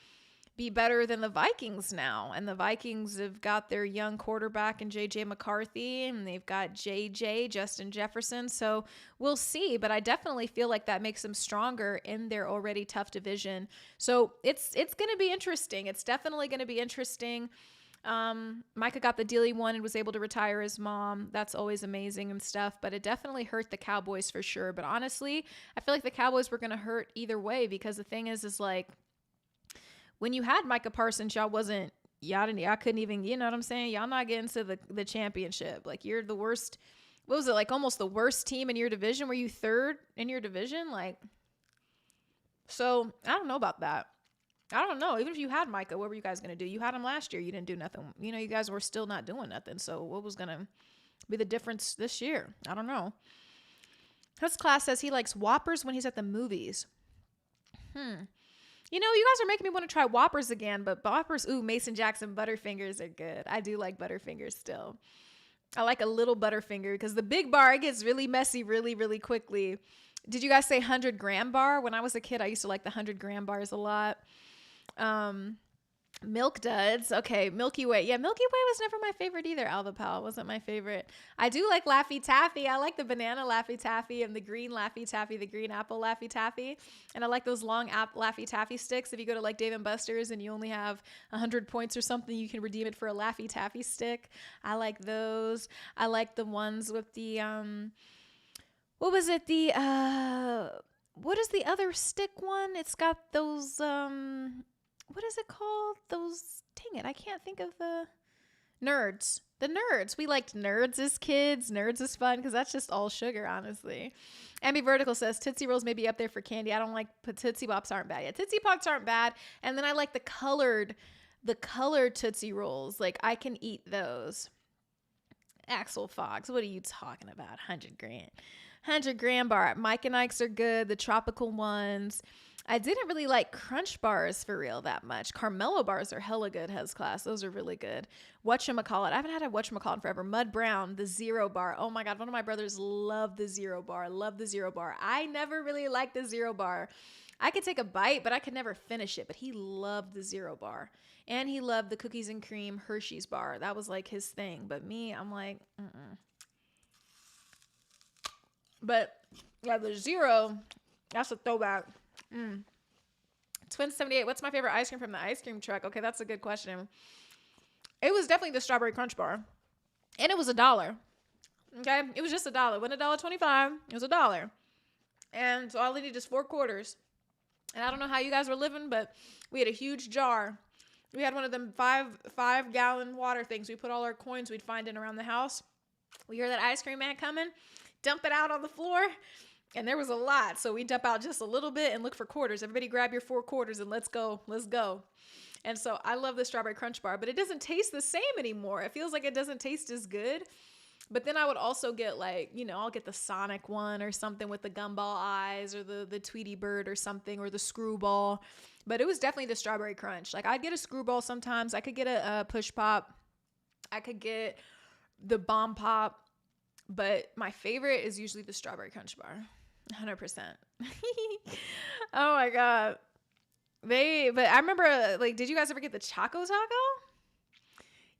be better than the Vikings now. And the Vikings have got their young quarterback in JJ McCarthy, and they've got Justin Jefferson. So we'll see, but I definitely feel like that makes them stronger in their already tough division. So it's going to be interesting. It's definitely going to be interesting. Micah got the deal he wanted, was able to retire his mom. That's always amazing and stuff, but it definitely hurt the Cowboys for sure. But honestly, I feel like the Cowboys were going to hurt either way, because the thing is like, when you had Micah Parsons, y'all couldn't even, you know what I'm saying? Y'all not getting to the championship. Like, you're the worst. What was it? Like almost the worst team in your division? Were you third in your division? Like, so I don't know about that. I don't know. Even if you had Micah, what were you guys going to do? You had him last year. You didn't do nothing. You know, you guys were still not doing nothing. So what was going to be the difference this year? I don't know. His class says he likes Whoppers when he's at the movies. You know, you guys are making me want to try Whoppers again, but Whoppers, Mason Jackson Butterfingers are good. I do like Butterfingers still. I like a little Butterfinger because the big bar, it gets really messy really, really quickly. Did you guys say 100-gram bar? When I was a kid, I used to like the 100-gram bars a lot. Milk Duds. Okay, Milky Way. Yeah, Milky Way was never my favorite either. Alva Pal wasn't my favorite. I do like Laffy Taffy. I like the banana Laffy Taffy and the green Laffy Taffy, the green apple Laffy Taffy. And I like those long Laffy Taffy sticks. If you go to like Dave & Buster's and you only have 100 points or something, you can redeem it for a Laffy Taffy stick. I like those. I like the ones with the, what was it? What is the other stick one? It's got those, what is it called? Dang it, I can't think of the Nerds. The Nerds. We liked Nerds as kids. Nerds is fun because that's just all sugar, honestly. Ambivertical says Tootsie Rolls may be up there for candy. I don't like, Tootsie Pops aren't bad. Yeah, Tootsie Pops aren't bad. And then I like the colored Tootsie Rolls. Like, I can eat those. Axel Fox, what are you talking about? 100-gram bar. Mike and Ike's are good. The tropical ones. I didn't really like Crunch bars for real that much. Carmelo bars are hella good, Hez class. Those are really good. Whatchamacallit. I haven't had a whatchamacallit in forever. Mud Brown, the Zero bar. Oh my God, one of my brothers loved the Zero bar. I never really liked the Zero bar. I could take a bite, but I could never finish it. But he loved the Zero bar. And he loved the cookies and cream Hershey's bar. That was like his thing. But me, I'm like, But yeah, the Zero, that's a throwback. Twin 78, what's my favorite ice cream from the ice cream truck? Okay, that's a good question. It was definitely the strawberry crunch bar. And it was $1. Okay, it was just $1. It wasn't $1.25. It was $1. And so all I needed is 4 quarters. And I don't know how you guys were living, but we had a huge jar. We had one of them 5-gallon water things. We put all our coins we'd find in around the house. We hear that ice cream man coming, dump it out on the floor. And there was a lot. So we dump out just a little bit and look for quarters. Everybody grab your 4 quarters and let's go. And so I love the strawberry crunch bar, but it doesn't taste the same anymore. It feels like it doesn't taste as good. But then I would also get like, I'll get the Sonic one or something with the gumball eyes, or the Tweety Bird or something, or the Screwball. But it was definitely the strawberry crunch. Like I'd get a Screwball sometimes. I could get a Push Pop. I could get the Bomb Pop. But my favorite is usually the strawberry crunch bar. 100%. Oh my God. But I remember, like, did you guys ever get the Choco Taco?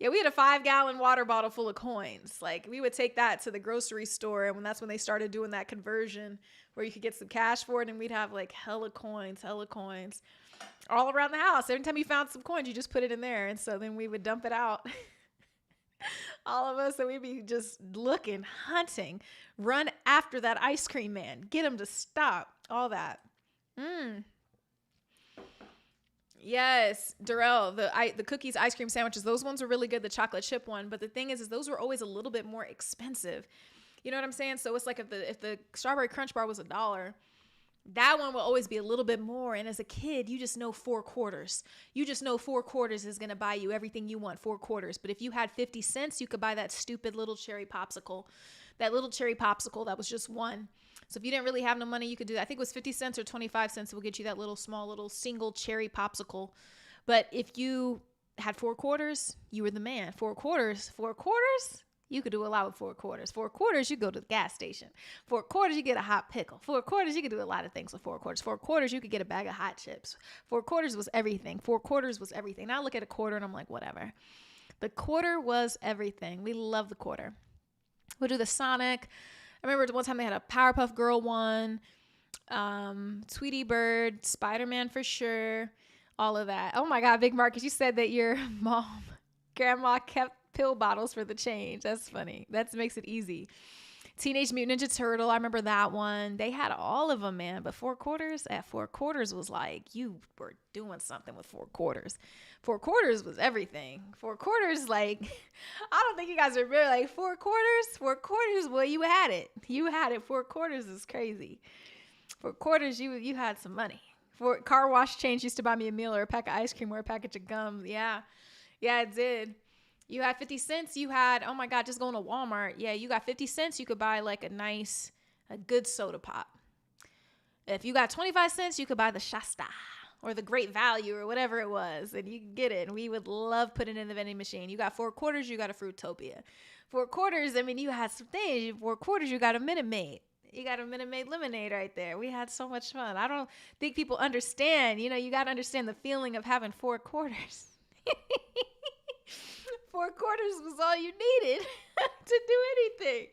Yeah, we had a 5-gallon water bottle full of coins. Like, we would take that to the grocery store, and that's when they started doing that conversion where you could get some cash for it, and we'd have like hella coins all around the house. Every time you found some coins, you just put it in there, and so then we would dump it out. All of us, and we'd be just looking, hunting, run after that ice cream man, get him to stop, all that. Yes, Darrell, the cookies, ice cream sandwiches, those ones were really good, the chocolate chip one. But the thing is those were always a little bit more expensive. You know what I'm saying? So it's like if the strawberry crunch bar was $1, that one will always be a little bit more. And as a kid, you just know 4 quarters. You just know 4 quarters is going to buy you everything you want, 4 quarters. But if you had 50 cents, you could buy that stupid little cherry popsicle. That little cherry popsicle that was just one. So if you didn't really have no money, you could do that. I think it was 50 cents or 25 cents. It will get you that little small little single cherry popsicle. But if you had 4 quarters, you were the man. 4 quarters. You could do a lot with 4 quarters. 4 quarters, you go to the gas station. 4 quarters, you get a hot pickle. 4 quarters, you could do a lot of things with 4 quarters. 4 quarters, you could get a bag of hot chips. 4 quarters was everything. 4 quarters was everything. Now I look at a quarter and I'm like, whatever. The quarter was everything. We love the quarter. We'll do the Sonic. I remember one time they had a Powerpuff Girl one, Tweety Bird, Spider-Man for sure, all of that. Oh my God, Big Marcus, you said that your grandma kept pill bottles for the change. That's funny. That makes it easy. Teenage Mutant Ninja Turtle. I remember that one. They had all of them, man. But 4 quarters was like, you were doing something with 4 quarters. 4 quarters was everything. 4 quarters, like, I don't think you guys are really like 4 quarters. 4 quarters, well, you had it. 4 quarters is crazy. 4 quarters, you had some money. For car wash change used to buy me a meal or a pack of ice cream or a package of gum. Yeah, it did. You had 50 cents. You had, oh my God, just going to Walmart. Yeah, you got 50 cents. You could buy like a good soda pop. If you got 25 cents, you could buy the Shasta or the Great Value or whatever it was. And you could get it. And we would love putting it in the vending machine. You got 4 quarters, you got a Fruitopia. 4 quarters, I mean, you had some things. 4 quarters, you got a Minute Maid. You got a Minute Maid lemonade right there. We had so much fun. I don't think people understand. You got to understand the feeling of having 4 quarters. 4 quarters was all you needed to do anything.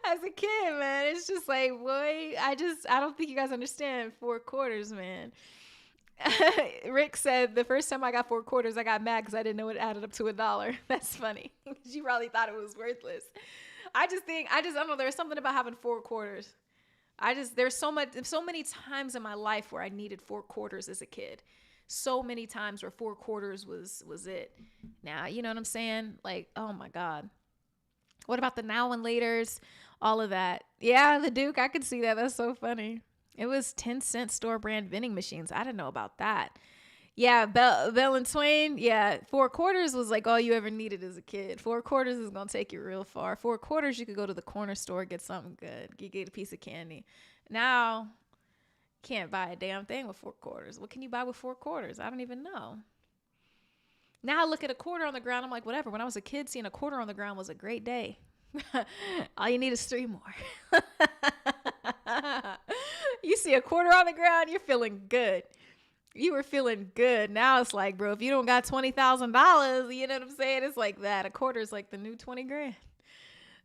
As a kid, man, it's just like, boy, I don't think you guys understand 4 quarters, man. Rick said the first time I got 4 quarters, I got mad because I didn't know it added up to $1. That's funny. You probably thought it was worthless. I don't know. There's something about having 4 quarters. There's so many times in my life where I needed 4 quarters as a kid. So many times where 4 quarters was it. Now, you know what I'm saying? Like, oh my God. What about the now and laters? All of that. Yeah, the Duke, I could see that. That's so funny. It was 10-cent store brand vending machines. I didn't know about that. Yeah, Bell and Twain. Yeah, 4 quarters was like all you ever needed as a kid. 4 quarters is going to take you real far. 4 quarters, you could go to the corner store, get something good. You get a piece of candy. Now, can't buy a damn thing with 4 quarters. What can you buy with 4 quarters? I don't even know. Now I look at a quarter on the ground. I'm like, whatever. When I was a kid, seeing a quarter on the ground was a great day. All you need is 3 more. You see a quarter on the ground, you're feeling good. You were feeling good. Now it's like, bro, if you don't got $20,000, you know what I'm saying? It's like that. A quarter is like the new 20 grand.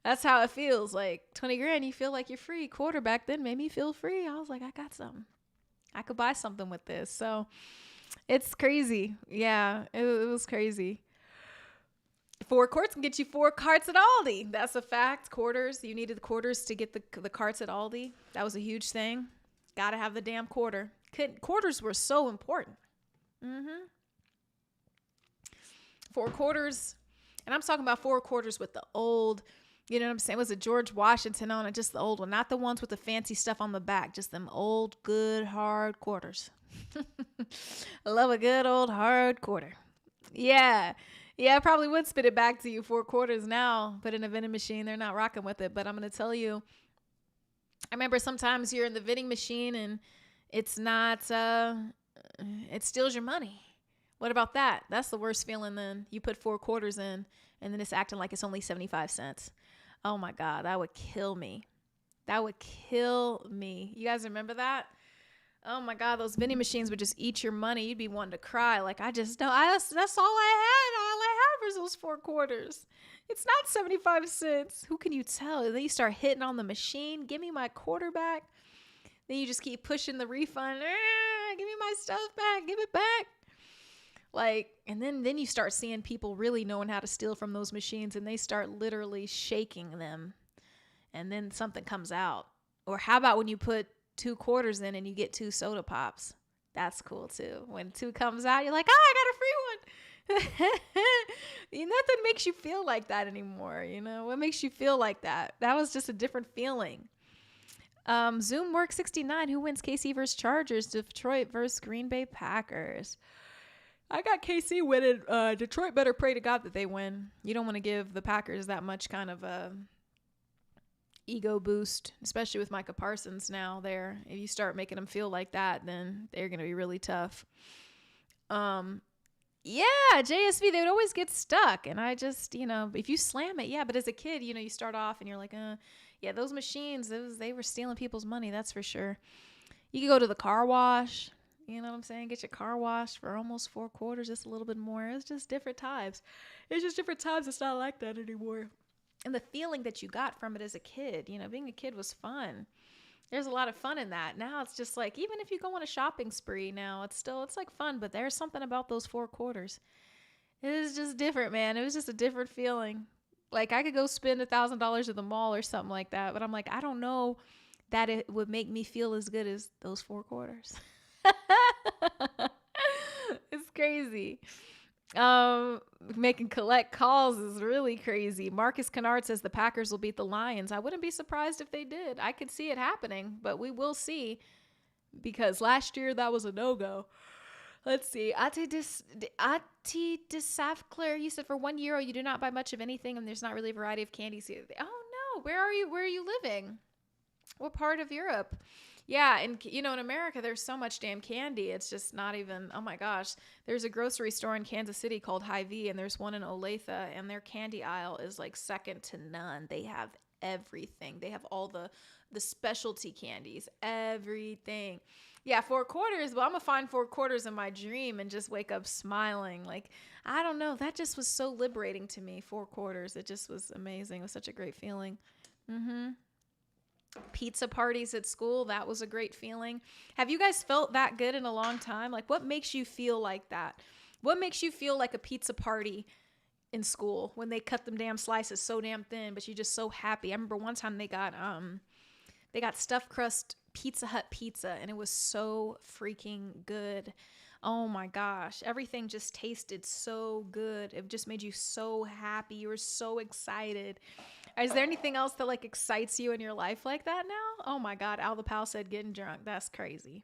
That's how it feels. Like 20 grand, you feel like you're free. Quarter back then made me feel free. I was like, I got something. I could buy something with this. So it's crazy. Yeah, it was crazy. 4 quarts can get you 4 carts at Aldi. That's a fact. Quarters. You needed the quarters to get the carts at Aldi. That was a huge thing. Got to have the damn quarter. Quarters were so important. 4 quarters. And I'm talking about 4 quarters with the old, you know what I'm saying? Was it George Washington on it? Just the old one. Not the ones with the fancy stuff on the back. Just them old, good, hard quarters. I love a good old hard quarter. Yeah. Yeah, I probably would spit it back to you 4 quarters now, but in a vending machine, they're not rocking with it. But I'm going to tell you, I remember sometimes you're in the vending machine and it's not, it steals your money. What about that? That's the worst feeling then. You put 4 quarters in and then it's acting like it's only 75 cents. Oh my God, that would kill me. That would kill me. You guys remember that? Oh my God, those vending machines would just eat your money. You'd be wanting to cry. Like, I just don't, that's all I had. All I had was those 4 quarters. It's not 75 cents. Who can you tell? And then you start hitting on the machine. Give me my quarter back. Then you just keep pushing the refund. Give me my stuff back. Give it back. Like, and then you start seeing people really knowing how to steal from those machines and they start literally shaking them. And then something comes out. Or how about when you put 2 quarters in and you get 2 soda pops? That's cool too. When 2 comes out, you're like, oh, I got a free one. Nothing makes you feel like that anymore. You know, what makes you feel like that? That was just a different feeling. Zoom Work 69. Who wins KC versus Chargers? Detroit versus Green Bay Packers. I got KC winning. Detroit better pray to God that they win. You don't want to give the Packers that much kind of a ego boost, especially with Micah Parsons now there. If you start making them feel like that, then they're going to be really tough. Yeah, JSV, they would always get stuck. And I just, if you slam it, yeah. But as a kid, you start off and you're like, yeah, those machines, they were stealing people's money. That's for sure. You could go to the car wash. You know what I'm saying? Get your car washed for almost 4 quarters, just a little bit more. It's just different times. It's not like that anymore. And the feeling that you got from it as a kid, being a kid was fun. There's a lot of fun in that. Now it's just like, even if you go on a shopping spree now, it's like fun, but there's something about those 4 quarters. It is just different, man. It was just a different feeling. Like, I could go spend $1,000 at the mall or something like that, but I'm like, I don't know that it would make me feel as good as those 4 quarters. It's crazy. Making collect calls is really crazy. Marcus Kennard says the Packers will beat the Lions. I wouldn't be surprised if they did. I could see it happening, but we will see, because last year that was a no-go. Let's see. Ati Desafcler, you said for €1 you do not buy much of anything and there's not really a variety of candies here. Oh no, where are you living? What part of Europe? Yeah, and in America, there's so much damn candy. It's just not even, oh my gosh. There's a grocery store in Kansas City called Hy-Vee, and there's one in Olathe, and their candy aisle is like second to none. They have everything. They have all the specialty candies, everything. Yeah, 4 quarters. Well, I'm going to find 4 quarters in my dream and just wake up smiling. Like, I don't know. That just was so liberating to me, 4 quarters. It just was amazing. It was such a great feeling. Pizza parties at school, that was a great feeling. Have you guys felt that good in a long time? Like, what makes you feel like that? What makes you feel like a pizza party in school when they cut them damn slices so damn thin, but you're just so happy? I remember one time they got stuffed crust Pizza Hut pizza, and it was so freaking good. Oh my gosh, everything just tasted so good. It just made you so happy. You were so excited. Is there anything else that like excites you in your life like that now? Oh my God, Al the Pal said getting drunk. That's crazy.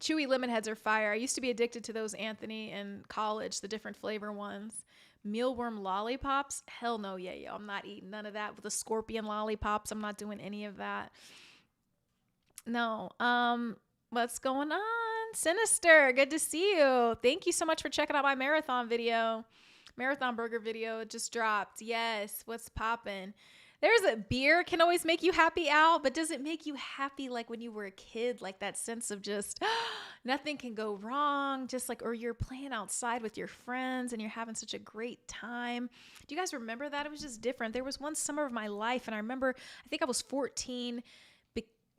Chewy lemon heads are fire. I used to be addicted to those, Anthony, in college, the different flavor ones. Mealworm lollipops? Hell no, yeah. I'm not eating none of that. With the scorpion lollipops, I'm not doing any of that. No. What's going on? Sinister, good to see you. Thank you so much for checking out my marathon burger video. It just dropped. Yes, what's poppin'? There's a beer can always make you happy, Al, but does it make you happy like when you were a kid? Like that sense of just nothing can go wrong, just like, or you're playing outside with your friends and you're having such a great time. Do you guys remember that? It was just different. There was one summer of my life, and I remember, I think I was 14.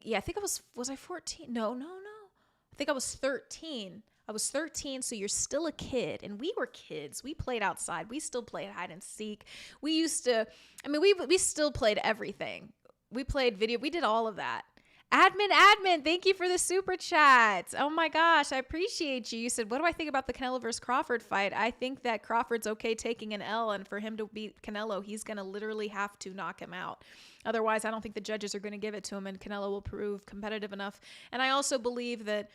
Yeah, I think was I 14? No. I think I was 13. I was 13, so you're still a kid, and we were kids. We played outside. We still played hide and seek. We still played everything. We played video. We did all of that. Admin, thank you for the super chat. Oh my gosh, I appreciate you. You said, what do I think about the Canelo versus Crawford fight? I think that Crawford's okay taking an L, and for him to beat Canelo, he's going to literally have to knock him out. Otherwise, I don't think the judges are going to give it to him, and Canelo will prove competitive enough. And I also believe that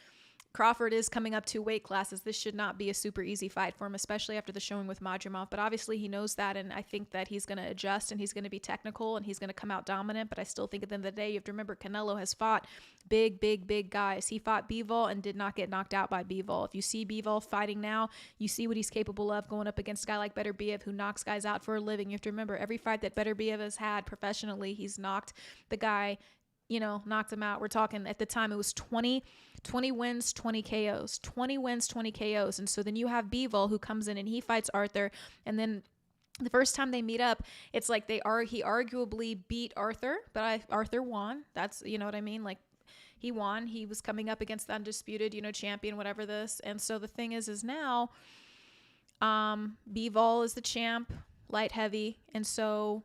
Crawford is coming up 2 weight classes. This should not be a super easy fight for him, especially after the showing with Madrimov. But obviously he knows that, and I think that he's going to adjust and he's going to be technical and he's going to come out dominant. But I still think at the end of the day, you have to remember Canelo has fought big guys. He fought Bivol and did not get knocked out by Bivol. If you see Bivol fighting now, you see what he's capable of going up against a guy like Beterbiev who knocks guys out for a living. You have to remember every fight that Beterbiev has had professionally, he's knocked the guy, knocked him out. We're talking at the time it was 20 wins, 20 KOs, 20 wins, 20 KOs. And so then you have Bivol who comes in and he fights Arthur. And then the first time they meet up, it's like he arguably beat Arthur, but Arthur won. That's, you know what I mean? Like he won. He was coming up against the undisputed, champion, whatever this. And so the thing is now, Bivol is the champ, light heavy. And so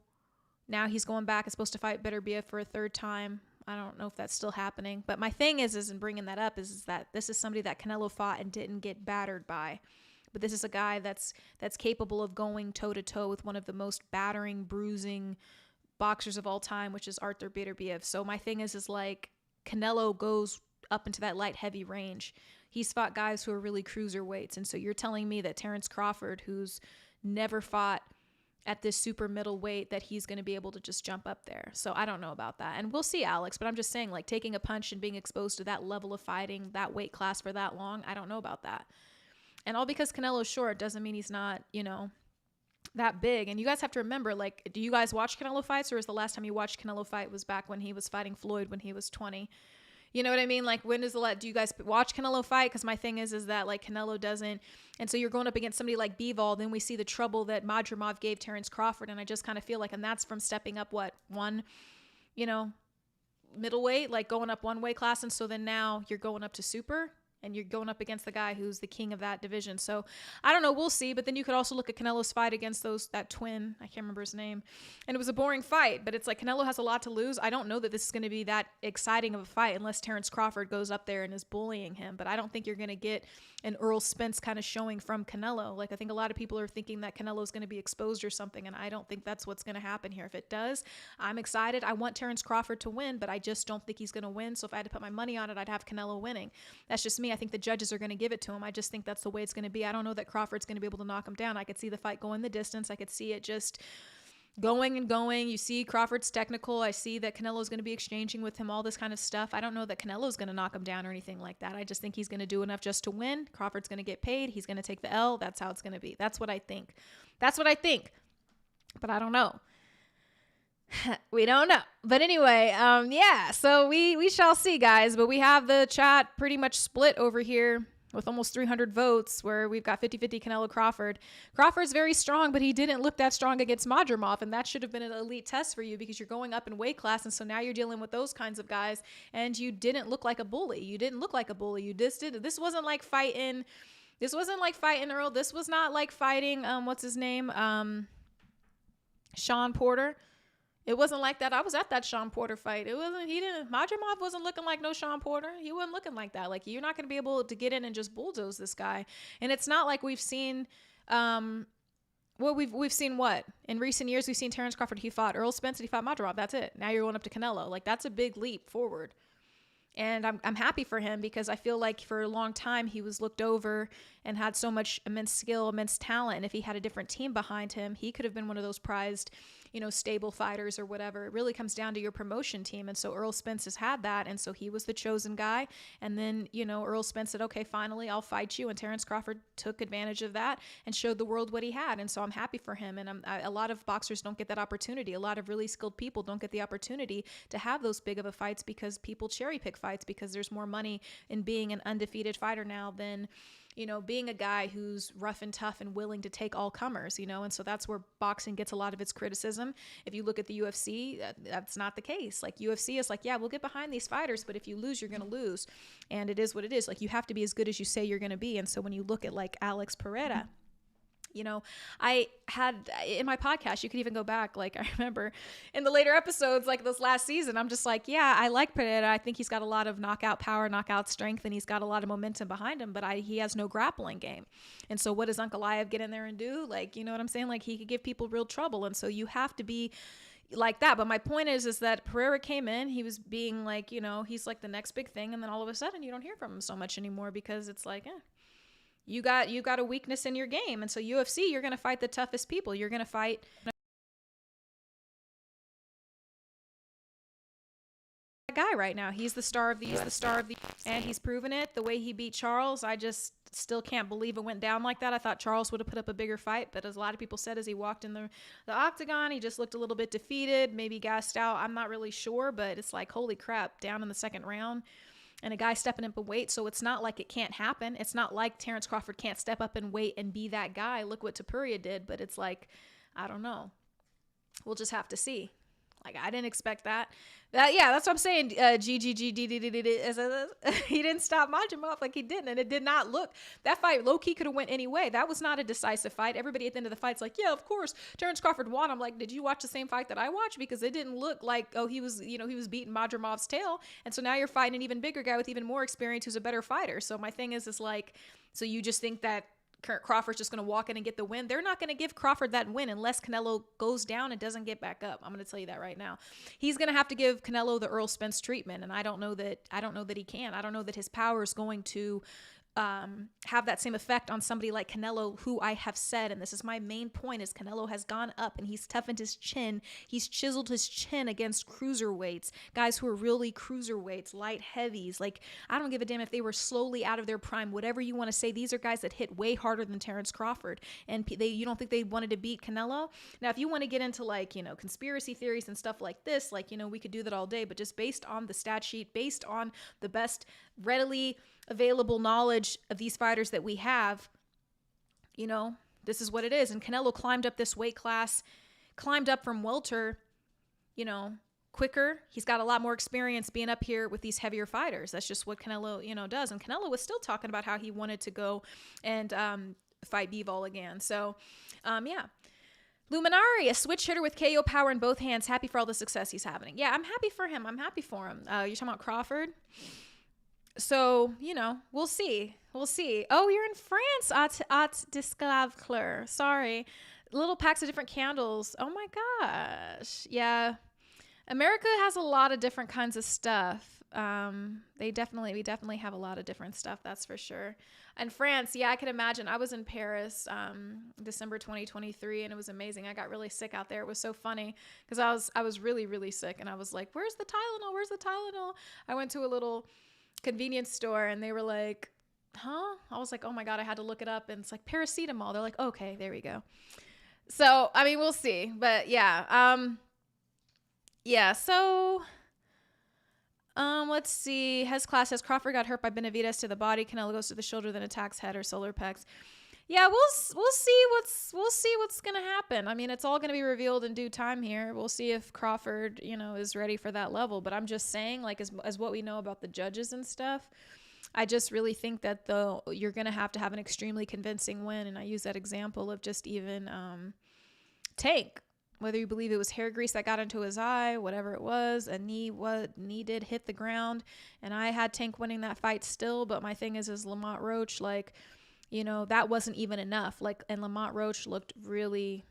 now he's going back. It's supposed to fight Beterbiev for a 3rd time. I don't know if that's still happening. But my thing is in bringing that up is that this is somebody that Canelo fought and didn't get battered by. But this is a guy that's capable of going toe-to-toe with one of the most battering, bruising boxers of all time, which is Arthur Beterbiev. So my thing is like Canelo goes up into that light heavy range. He's fought guys who are really cruiserweights. And so you're telling me that Terence Crawford, who's never fought at this super middleweight, that he's going to be able to just jump up there. So I don't know about that. And we'll see, Alex, but I'm just saying, like, taking a punch and being exposed to that level of fighting, that weight class for that long, I don't know about that. And all because Canelo's short doesn't mean he's not, that big. And you guys have to remember, like, do you guys watch Canelo fights, or is the last time you watched Canelo fight was back when he was fighting Floyd when he was 20? You know what I mean? Like, when is do you guys watch Canelo fight? Because my thing is that, like, Canelo doesn't. And so you're going up against somebody like Bivol. Then we see the trouble that Madrimov gave Terence Crawford. And I just kind of feel like, and that's from stepping up, one, middleweight, like going up 1 weight class. And so then now you're going up to super. And you're going up against the guy who's the king of that division. So I don't know. We'll see. But then you could also look at Canelo's fight against that twin. I can't remember his name. And it was a boring fight. But it's like Canelo has a lot to lose. I don't know that this is going to be that exciting of a fight unless Terence Crawford goes up there and is bullying him. But I don't think you're going to get an Earl Spence kind of showing from Canelo. Like, I think a lot of people are thinking that Canelo is going to be exposed or something. And I don't think that's what's going to happen here. If it does, I'm excited. I want Terence Crawford to win. But I just don't think he's going to win. So if I had to put my money on it, I'd have Canelo winning. That's just me. I think the judges are going to give it to him. I just think that's the way it's going to be. I don't know that Crawford's going to be able to knock him down. I could see the fight going the distance. I could see it just going and going. You see Crawford's technical. I see that Canelo's going to be exchanging with him, all this kind of stuff. I don't know that Canelo's going to knock him down or anything like that. I just think he's going to do enough just to win. Crawford's going to get paid. He's going to take the L. That's how it's going to be. That's what I think. But I don't know. We don't know. But anyway, so we shall see, guys. But we have the chat pretty much split over here with almost 300 votes, where we've got 50-50 Canelo Crawford. Crawford's very strong, but he didn't look that strong against Madrimov, and that should have been an elite test for you because you're going up in weight class, and so now you're dealing with those kinds of guys, and you didn't look like a bully. You This wasn't like fighting Earl. This was not like fighting, what's his name? Sean Porter. It wasn't like that. I was at that Sean Porter fight. Madrimov wasn't looking like no Sean Porter. He wasn't looking like that. Like, you're not going to be able to get in and just bulldoze this guy. And it's not like we've seen, we've seen what? In recent years, we've seen Terence Crawford. He fought Earl Spence and he fought Madrimov. That's it. Now you're going up to Canelo. Like, that's a big leap forward. And I'm happy for him because I feel like for a long time he was looked over and had so much immense skill, immense talent. And if he had a different team behind him, he could have been one of those prized, stable fighters or whatever. It really comes down to your promotion team. And so Earl Spence has had that. And so he was the chosen guy. And then, Earl Spence said, okay, finally, I'll fight you. And Terence Crawford took advantage of that and showed the world what he had. And so I'm happy for him. And a lot of boxers don't get that opportunity. A lot of really skilled people don't get the opportunity to have those big of a fights because people cherry pick fights because there's more money in being an undefeated fighter now than being a guy who's rough and tough and willing to take all comers, and so that's where boxing gets a lot of its criticism. If you look at the UFC, that's not the case. Like, UFC is like, yeah, we'll get behind these fighters, but if you lose, you're going to lose. And it is what it is. Like, you have to be as good as you say you're going to be. And so when you look at like Alex Pereira, I had in my podcast, you could even go back. Like, I remember in the later episodes, like this last season, I'm just like, yeah, I like Pereira. I think he's got a lot of knockout power, knockout strength, and he's got a lot of momentum behind him, but he has no grappling game. And so what does Uncle Liev get in there and do? Like, you know what I'm saying? Like, he could give people real trouble. And so you have to be, like that. But my point is that Pereira came in, he was being like, you know, he's like the next big thing. And then all of a sudden you don't hear from him so much anymore because it's like, you got a weakness in your game. And so UFC, you're going to fight the toughest people. You're going to fight guy right now. He's the star of the and he's proven it. The way he beat Charles, I just still can't believe it went down like that. I thought Charles would have put up a bigger fight, but as a lot of people said, as he walked in the octagon, he just looked a little bit defeated, maybe gassed out. I'm not really sure, but it's like, holy crap, down in the second round and a guy stepping up in weight. So it's not like it can't happen. It's not like Terrence Crawford can't step up in weight and be that guy. Look what Topuria did, but it's like, I don't know. We'll just have to see. Like, I didn't expect that. Yeah, that's what I'm saying. He didn't stop Majimov like he didn't. And it did not look, that fight low-key could have went any way. That was not a decisive fight. Everybody at the end of the fight's like, yeah, of course, Terrence Crawford won. I'm like, did you watch the same fight that I watched? Because it didn't look like, oh, he was beating Majimov's tail. And so now you're fighting an even bigger guy with even more experience who's a better fighter. So my thing is like, so you just think that Crawford's just going to walk in and get the win? They're not going to give Crawford that win unless Canelo goes down and doesn't get back up. I'm going to tell you that right now. He's going to have to give Canelo the Earl Spence treatment, and I don't know that he can. I don't know that his power is going to have that same effect on somebody like Canelo, who I have said, and this is my main point, is Canelo has gone up and he's toughened his chin. He's chiseled his chin against cruiserweights, guys who are really cruiserweights, light heavies. Like, I don't give a damn if they were slowly out of their prime, whatever you want to say. These are guys that hit way harder than Terrence Crawford, and you don't think they wanted to beat Canelo? Now, if you want to get into like, you know, conspiracy theories and stuff like this, like, you know, we could do that all day, but just based on the stat sheet, based on the best readily available knowledge of these fighters that we have, you know, this is what it is. And Canelo climbed up this weight class, climbed up from welter, you know, quicker. He's got a lot more experience being up here with these heavier fighters. That's just what Canelo, you know, does. And Canelo was still talking about how he wanted to go and fight Bivol again. So, yeah. Luminari, a switch hitter with KO power in both hands. Happy for all the success he's having. Yeah, I'm happy for him. I'm happy for him. You're talking about Crawford? So, you know, we'll see. We'll see. Oh, you're in France, at Disclavcler. Sorry. Little packs of different candles. Oh my gosh. Yeah. America has a lot of different kinds of stuff. We definitely have a lot of different stuff. That's for sure. And France, yeah, I can imagine. I was in Paris, December 2023, and it was amazing. I got really sick out there. It was so funny because I was really, really sick, and I was like, where's the Tylenol? Where's the Tylenol? I went to a little convenience store and they were like, huh? I was like, oh my God, I had to look it up, and it's like paracetamol. They're like, okay, there we go. So, I mean, we'll see. But yeah. Yeah, so let's see. Hes class says Crawford got hurt by Benavidez to the body. Canelo goes to the shoulder, then attacks head or solar pecs. Yeah, we'll see what's gonna happen. I mean, it's all gonna be revealed in due time here. We'll see if Crawford, you know, is ready for that level. But I'm just saying, like, as what we know about the judges and stuff, I just really think that you're gonna have to have an extremely convincing win. And I use that example of just even Tank. Whether you believe it was hair grease that got into his eye, whatever it was, a knee did hit the ground, and I had Tank winning that fight still. But my thing is Lamont Roach, like, you know, that wasn't even enough. Like, and Lamont Roach looked really,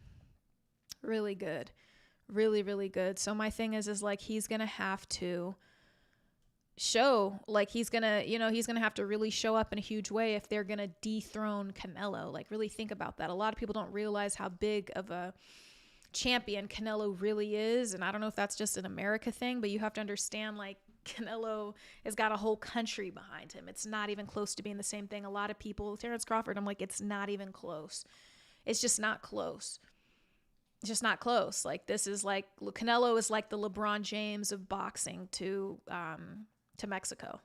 really good. Really, really good. So my thing is like, he's going to have to show, like, he's going to have to really show up in a huge way if they're going to dethrone Canelo. Like, really think about that. A lot of people don't realize how big of a champion Canelo really is. And I don't know if that's just an America thing, but you have to understand, like, Canelo has got a whole country behind him. It's not even close to being the same thing. A lot of people, Terrence Crawford, I'm like, it's not even close. It's just not close. It's just not close. Like, this is like, Canelo is like the LeBron James of boxing to Mexico.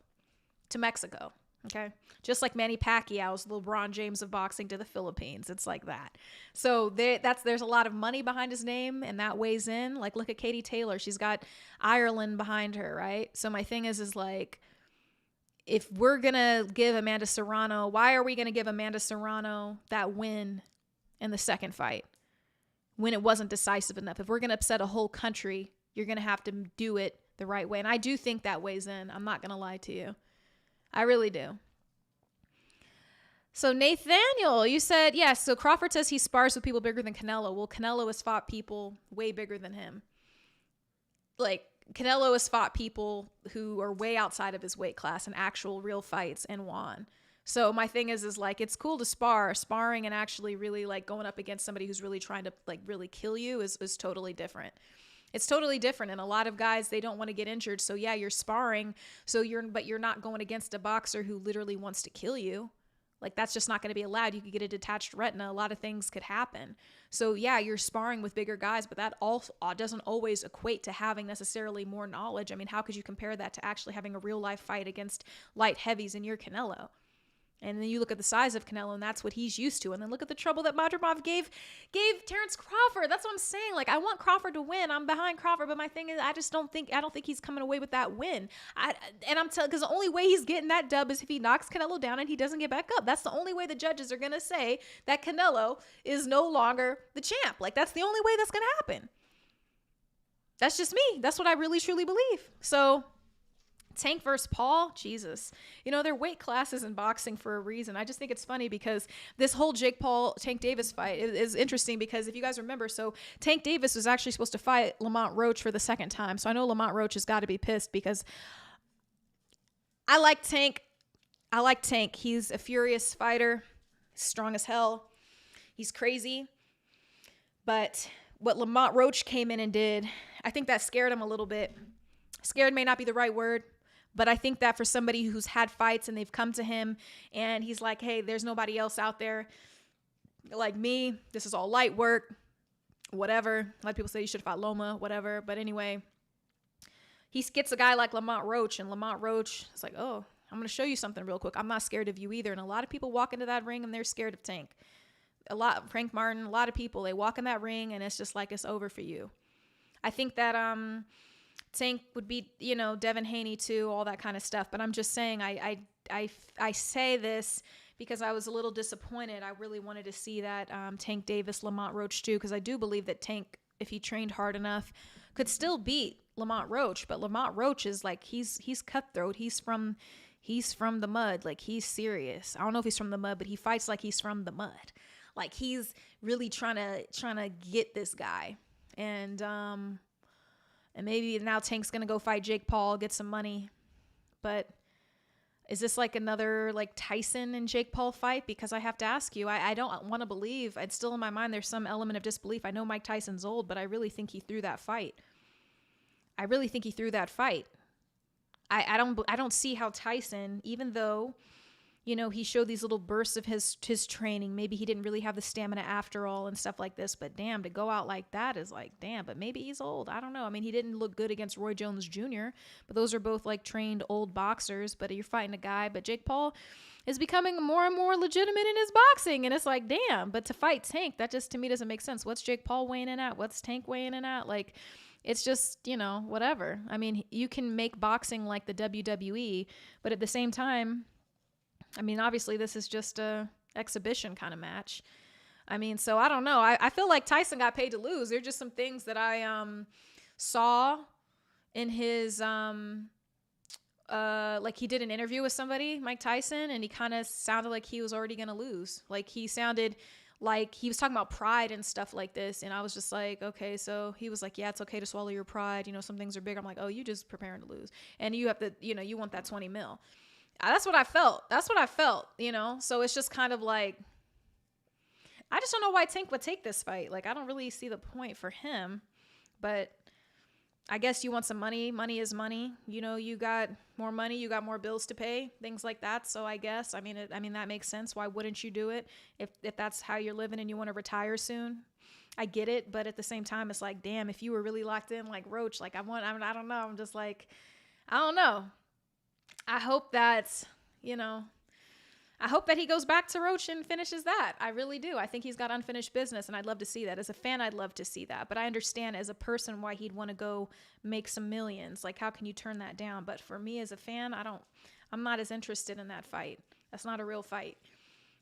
Okay. Just like Manny Pacquiao's the LeBron James of boxing to the Philippines. It's like that. So there's a lot of money behind his name, and that weighs in. Like, look at Katie Taylor. She's got Ireland behind her, right? So my thing is like, if we're going to give Amanda Serrano, why are we going to give Amanda Serrano that win in the second fight when it wasn't decisive enough? If we're going to upset a whole country, you're going to have to do it the right way. And I do think that weighs in. I'm not going to lie to you. I really do. So Nathaniel, you said, yes. Yeah, so Crawford says he spars with people bigger than Canelo. Well, Canelo has fought people way bigger than him. like Canelo has fought people who are way outside of his weight class in actual real fights and won. So my thing is like, it's cool to sparring and actually really like going up against somebody who's really trying to like really kill you is totally different. It's totally different. And a lot of guys, they don't want to get injured. So yeah, you're sparring. But you're not going against a boxer who literally wants to kill you. Like, that's just not going to be allowed. You could get a detached retina. A lot of things could happen. So yeah, you're sparring with bigger guys, but that also doesn't always equate to having necessarily more knowledge. I mean, how could you compare that to actually having a real life fight against light heavies in your Canelo? And then you look at the size of Canelo, and that's what he's used to. And then look at the trouble that Madrimov gave Terrence Crawford. That's what I'm saying. Like, I want Crawford to win. I'm behind Crawford, but my thing is, I don't think he's coming away with that win. Because the only way he's getting that dub is if he knocks Canelo down and he doesn't get back up. That's the only way the judges are gonna say that Canelo is no longer the champ. Like, that's the only way that's gonna happen. That's just me. That's what I really truly believe. So Tank versus Paul, Jesus. You know, they're weight classes in boxing for a reason. I just think it's funny because this whole Jake Paul-Tank Davis fight is interesting because if you guys remember, so Tank Davis was actually supposed to fight Lamont Roach for the second time. So I know Lamont Roach has got to be pissed because I like Tank. He's a furious fighter, strong as hell. He's crazy. But what Lamont Roach came in and did, I think that scared him a little bit. Scared may not be the right word. But I think that for somebody who's had fights and they've come to him and he's like, hey, there's nobody else out there like me. This is all light work, whatever. A lot of people say you should have fought Loma, whatever. But anyway, he gets a guy like Lamont Roach, and Lamont Roach is like, oh, I'm going to show you something real quick. I'm not scared of you either. And a lot of people walk into that ring and they're scared of Tank. Frank Martin, a lot of people, they walk in that ring and it's just like, it's over for you. I think that, Tank would be, you know, Devin Haney too, all that kind of stuff. But I'm just saying, I say this because I was a little disappointed. I really wanted to see that Tank Davis, Lamont Roach too, because I do believe that Tank, if he trained hard enough, could still beat Lamont Roach. But Lamont Roach is like, he's cutthroat. He's from the mud. Like, he's serious. I don't know if he's from the mud, but he fights like he's from the mud. Like, he's really trying to get this guy. And maybe now Tank's going to go fight Jake Paul, get some money. But is this like another like Tyson and Jake Paul fight? Because I have to ask you, I don't want to believe. It's still in my mind, there's some element of disbelief. I know Mike Tyson's old, but I really think he threw that fight. I don't see how Tyson, even though, you know, he showed these little bursts of his training. Maybe he didn't really have the stamina after all and stuff like this. But damn, to go out like that is like, damn, but maybe he's old. I don't know. I mean, he didn't look good against Roy Jones Jr., but those are both like trained old boxers. But you're fighting a guy. But Jake Paul is becoming more and more legitimate in his boxing. And it's like, damn, but to fight Tank, that just to me doesn't make sense. What's Jake Paul weighing in at? What's Tank weighing in at? Like, it's just, you know, whatever. I mean, you can make boxing like the WWE, but at the same time, I mean, obviously this is just a exhibition kind of match. I mean, so I don't know. I feel like Tyson got paid to lose. There's just some things that I saw in his like he did an interview with somebody, Mike Tyson, and he kind of sounded like he was already going to lose. Like, he sounded like he was talking about pride and stuff like this. And I was just like, okay, so he was like, yeah, it's okay to swallow your pride. You know, some things are big. I'm like, oh, you just preparing to lose. And you have to, you know, you want that 20 mil. That's what I felt, you know? So it's just kind of like, I just don't know why Tank would take this fight. Like, I don't really see the point for him, but I guess you want some money. Money is money. You know, you got more money, you got more bills to pay, things like that. So I guess, I mean, that makes sense. Why wouldn't you do it if that's how you're living and you want to retire soon? I get it. But at the same time, it's like, damn, if you were really locked in like Roach, like I don't know. I'm just like, I don't know. I hope that, you know, I hope that he goes back to Roach and finishes that. I really do. I think he's got unfinished business, and I'd love to see that. As a fan, I'd love to see that. But I understand as a person why he'd want to go make some millions. Like, how can you turn that down? But for me as a fan, I'm not as interested in that fight. That's not a real fight.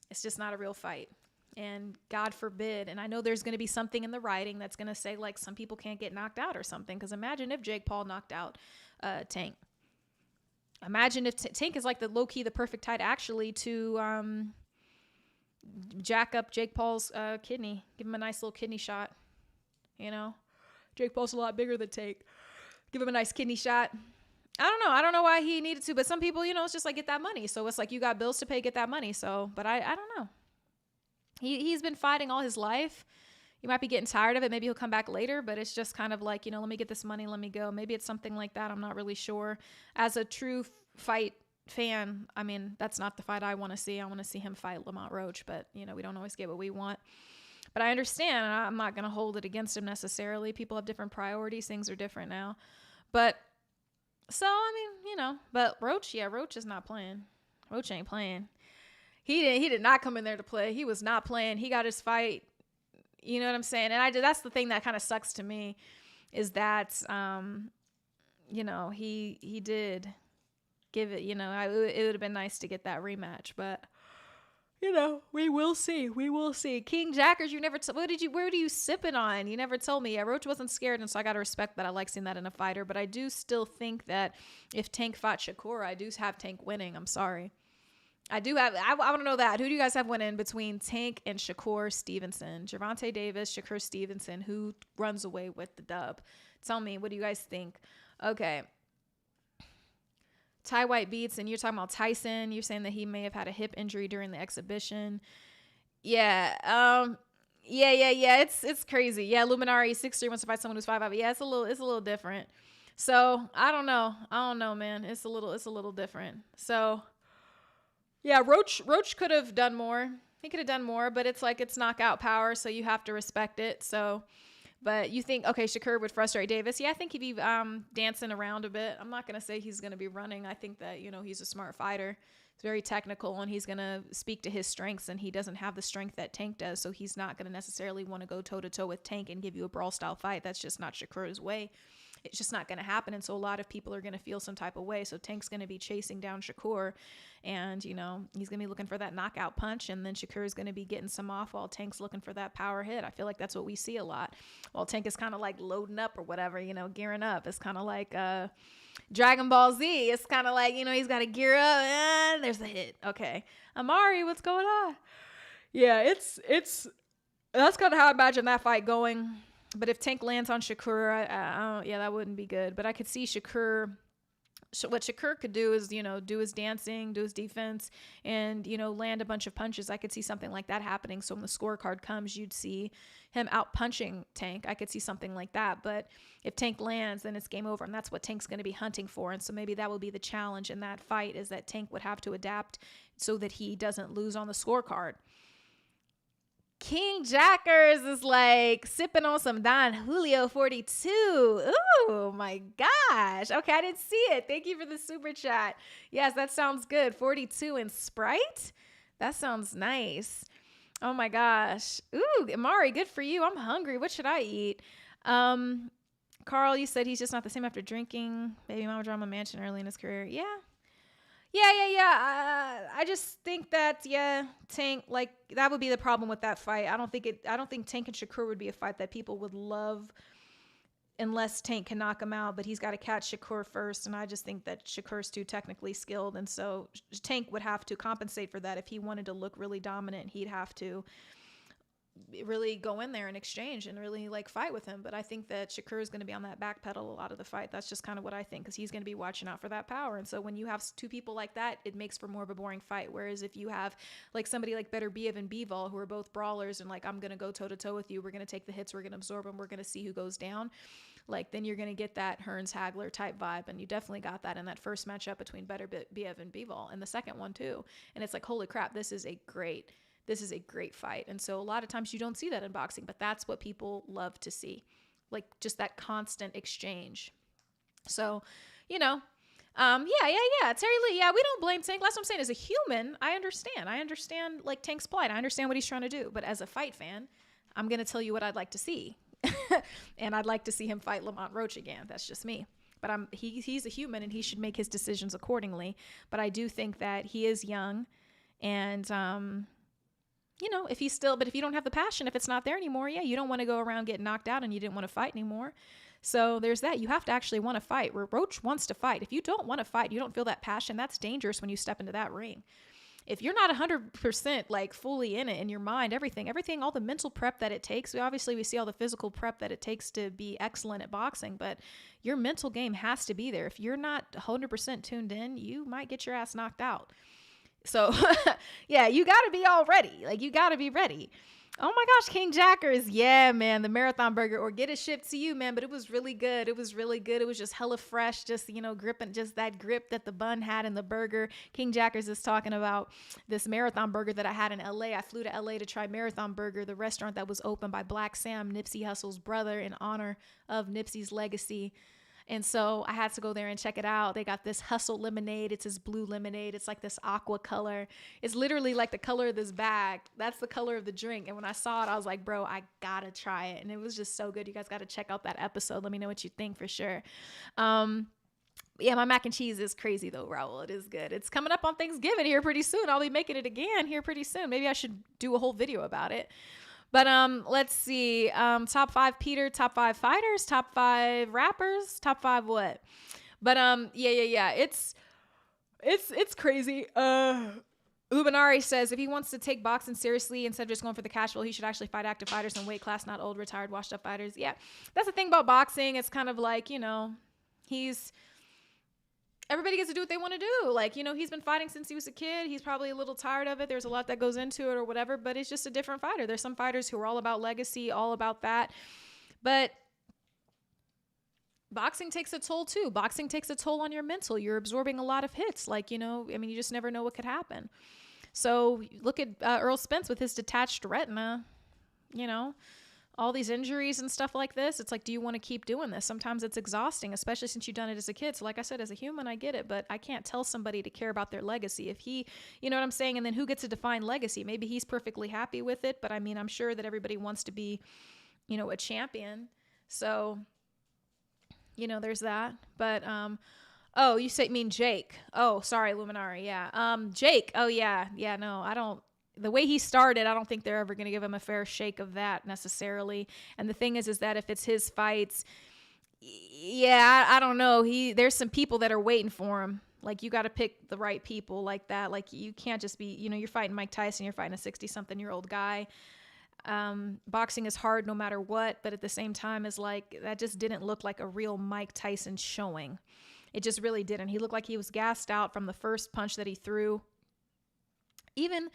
It's just not a real fight. And God forbid, and I know there's going to be something in the writing that's going to say, like, some people can't get knocked out or something. Because imagine if Jake Paul knocked out Tank. Imagine if Tank is like the low-key, the perfect height actually to jack up Jake Paul's kidney. Give him a nice little kidney shot. You know? Jake Paul's a lot bigger than Tank. give him a nice kidney shot. I don't know why he needed to, but some people, it's just like, get that money. So it's like, you got bills to pay, get that money. So, but I don't know. He's been fighting all his life. You might be getting tired of it. Maybe he'll come back later, but it's just kind of like, let me get this money. Let me go. Maybe it's something like that. I'm not really sure. As a true fight fan, I mean, that's not the fight I want to see. I want to see him fight Lamont Roach, but we don't always get what we want. But I understand. I'm not going to hold it against him necessarily. People have different priorities. Things are different now. But so, I mean, but Roach is not playing. Roach ain't playing. He did not come in there to play. He was not playing. He got his fight. You know what I'm saying? And that's the thing that kind of sucks to me is that, he did give it, it would have been nice to get that rematch, but we will see. We will see. King Jackers, you never, where were you sipping on? You never told me. Yeah, Roach wasn't scared, and so I got to respect that. I like seeing that in a fighter, but I do still think that if Tank fought Shakur, I do have Tank winning. I'm sorry. I want to know that. Who do you guys have winning between Tank and Shakur Stevenson? Gervonta Davis, Shakur Stevenson, who runs away with the dub? Tell me, what do you guys think? Okay. Ty White beats, and you're talking about Tyson. You're saying that he may have had a hip injury during the exhibition. Yeah. Yeah. It's crazy. Yeah, Luminari 6'3" wants to fight someone who's 5'5". Yeah, it's a little different. So I don't know, man. It's a little different. So yeah, Roach could have done more. He could have done more, but it's like it's knockout power, so you have to respect it. So. But you think, okay, Shakur would frustrate Davis. Yeah, I think he'd be dancing around a bit. I'm not going to say he's going to be running. I think that, he's a smart fighter. He's very technical, and he's going to speak to his strengths, and he doesn't have the strength that Tank does, so he's not going to necessarily want to go toe-to-toe with Tank and give you a brawl-style fight. That's just not Shakur's way. It's just not going to happen, and so a lot of people are going to feel some type of way. So Tank's going to be chasing down Shakur, and, he's going to be looking for that knockout punch, and then Shakur's going to be getting some off while Tank's looking for that power hit. I feel like that's what we see a lot. While Tank is kind of like loading up or whatever, gearing up. It's kind of like Dragon Ball Z. It's kind of like, he's got to gear up, and there's the hit. Okay. Amari, what's going on? Yeah, it's that's kind of how I imagine that fight going. But if Tank lands on Shakur, that wouldn't be good. But I could see Shakur. What Shakur could do is, do his dancing, do his defense, and, land a bunch of punches. I could see something like that happening. So when the scorecard comes, you'd see him out punching Tank. I could see something like that. But if Tank lands, then it's game over. And that's what Tank's going to be hunting for. And so maybe that will be the challenge in that fight, is that Tank would have to adapt so that he doesn't lose on the scorecard. King Jackers is like sipping on some Don Julio 42. Ooh, my gosh. Okay, I didn't see it. Thank you for the super chat. Yes, that sounds good. 42 in Sprite? That sounds nice. Oh my gosh. Ooh, Amari, good for you. I'm hungry. What should I eat? Carl, you said he's just not the same after drinking. Baby mama drama mansion early in his career. Yeah. I just think that, Tank, like, that would be the problem with that fight. I don't think Tank and Shakur would be a fight that people would love unless Tank can knock him out, but he's got to catch Shakur first, and I just think that Shakur's too technically skilled, and so Tank would have to compensate for that. If he wanted to look really dominant, he'd have to really go in there and exchange and really like fight with him. But I think that Shakur is going to be on that back pedal a lot of the fight. That's just kind of what I think, because he's going to be watching out for that power. And so when you have two people like that, it makes for more of a boring fight. Whereas if you have like somebody like Beterbiev and Bivol, who are both brawlers, and like, I'm going to go toe to toe with you, we're going to take the hits, we're going to absorb them, we're going to see who goes down, like, then you're going to get that Hearns Hagler type vibe. And you definitely got that in that first matchup between Beterbiev and Bivol, and the second one too. And it's like, holy crap, this is a great fight. And so a lot of times you don't see that in boxing, but that's what people love to see, like just that constant exchange. So, Terry Lee, we don't blame Tank. That's what I'm saying. As a human, I understand like Tank's plight. I understand what he's trying to do. But as a fight fan, I'm going to tell you what I'd like to see. And I'd like to see him fight Lamont Roach again. That's just me. But he's a human, and he should make his decisions accordingly. But I do think that he is young, and if you don't have the passion, if it's not there anymore, you don't want to go around getting knocked out, and you didn't want to fight anymore. So there's that. You have to actually want to fight. Roach wants to fight. If you don't want to fight, you don't feel that passion, that's dangerous when you step into that ring. if you're not 100% like fully in it in your mind, everything, all the mental prep that it takes, we see all the physical prep that it takes to be excellent at boxing, but your mental game has to be there. If you're not 100% tuned in, you might get your ass knocked out. So yeah, you got to be all ready. Like, you got to be ready. Oh my gosh, King Jackers. Yeah, man, the marathon burger, or get it shipped to you, man. But it was really good. It was really good. It was just hella fresh, just, gripping, just that grip that the bun had in the burger. King Jackers is talking about this marathon burger that I had in LA. I flew to LA to try Marathon Burger, the restaurant that was opened by Black Sam, Nipsey Hussle's brother, in honor of Nipsey's legacy. And so I had to go there and check it out. They got this Hustle lemonade. It's this blue lemonade. It's like this aqua color. It's literally like the color of this bag. That's the color of the drink. And when I saw it, I was like, bro, I gotta try it. And it was just so good. You guys got to check out that episode. Let me know what you think for sure. Yeah, my mac and cheese is crazy though, Raul. It is good. It's coming up on Thanksgiving here pretty soon. I'll be making it again here pretty soon. Maybe I should do a whole video about it. But let's see. Top 5 Peter, top 5 fighters, top 5 rappers, top 5 what? But yeah. It's crazy. Ubinari says if he wants to take boxing seriously instead of just going for the casual, he should actually fight active fighters in weight class, not old, retired, washed up fighters. Yeah, that's the thing about boxing. It's kind of like, everybody gets to do what they want to do. Like, he's been fighting since he was a kid. He's probably a little tired of it. There's a lot that goes into it or whatever, but it's just a different fighter. There's some fighters who are all about legacy, all about that. But boxing takes a toll too. Boxing takes a toll on your mental. You're absorbing a lot of hits. Like, you just never know what could happen. So look at Earl Spence with his detached retina, all these injuries and stuff like this. It's like, do you want to keep doing this? Sometimes it's exhausting, especially since you've done it as a kid. So like I said, as a human, I get it, but I can't tell somebody to care about their legacy. If he, you know what I'm saying? And then who gets to define legacy? Maybe he's perfectly happy with it, but I mean, I'm sure that everybody wants to be, a champion. So, there's that. But, oh, you mean Jake. Oh, sorry, Luminari. Yeah. Jake. Oh yeah. Yeah, no, I don't. The way he started, I don't think they're ever going to give him a fair shake of that necessarily. And the thing is that if it's his fights, yeah, I don't know. There's some people that are waiting for him. Like, you got to pick the right people like that. Like, you can't just be, you're fighting Mike Tyson, you're fighting a 60-something-year-old guy. Boxing is hard no matter what, but at the same time is like, that just didn't look like a real Mike Tyson showing. It just really didn't. He looked like he was gassed out from the first punch that he threw. Even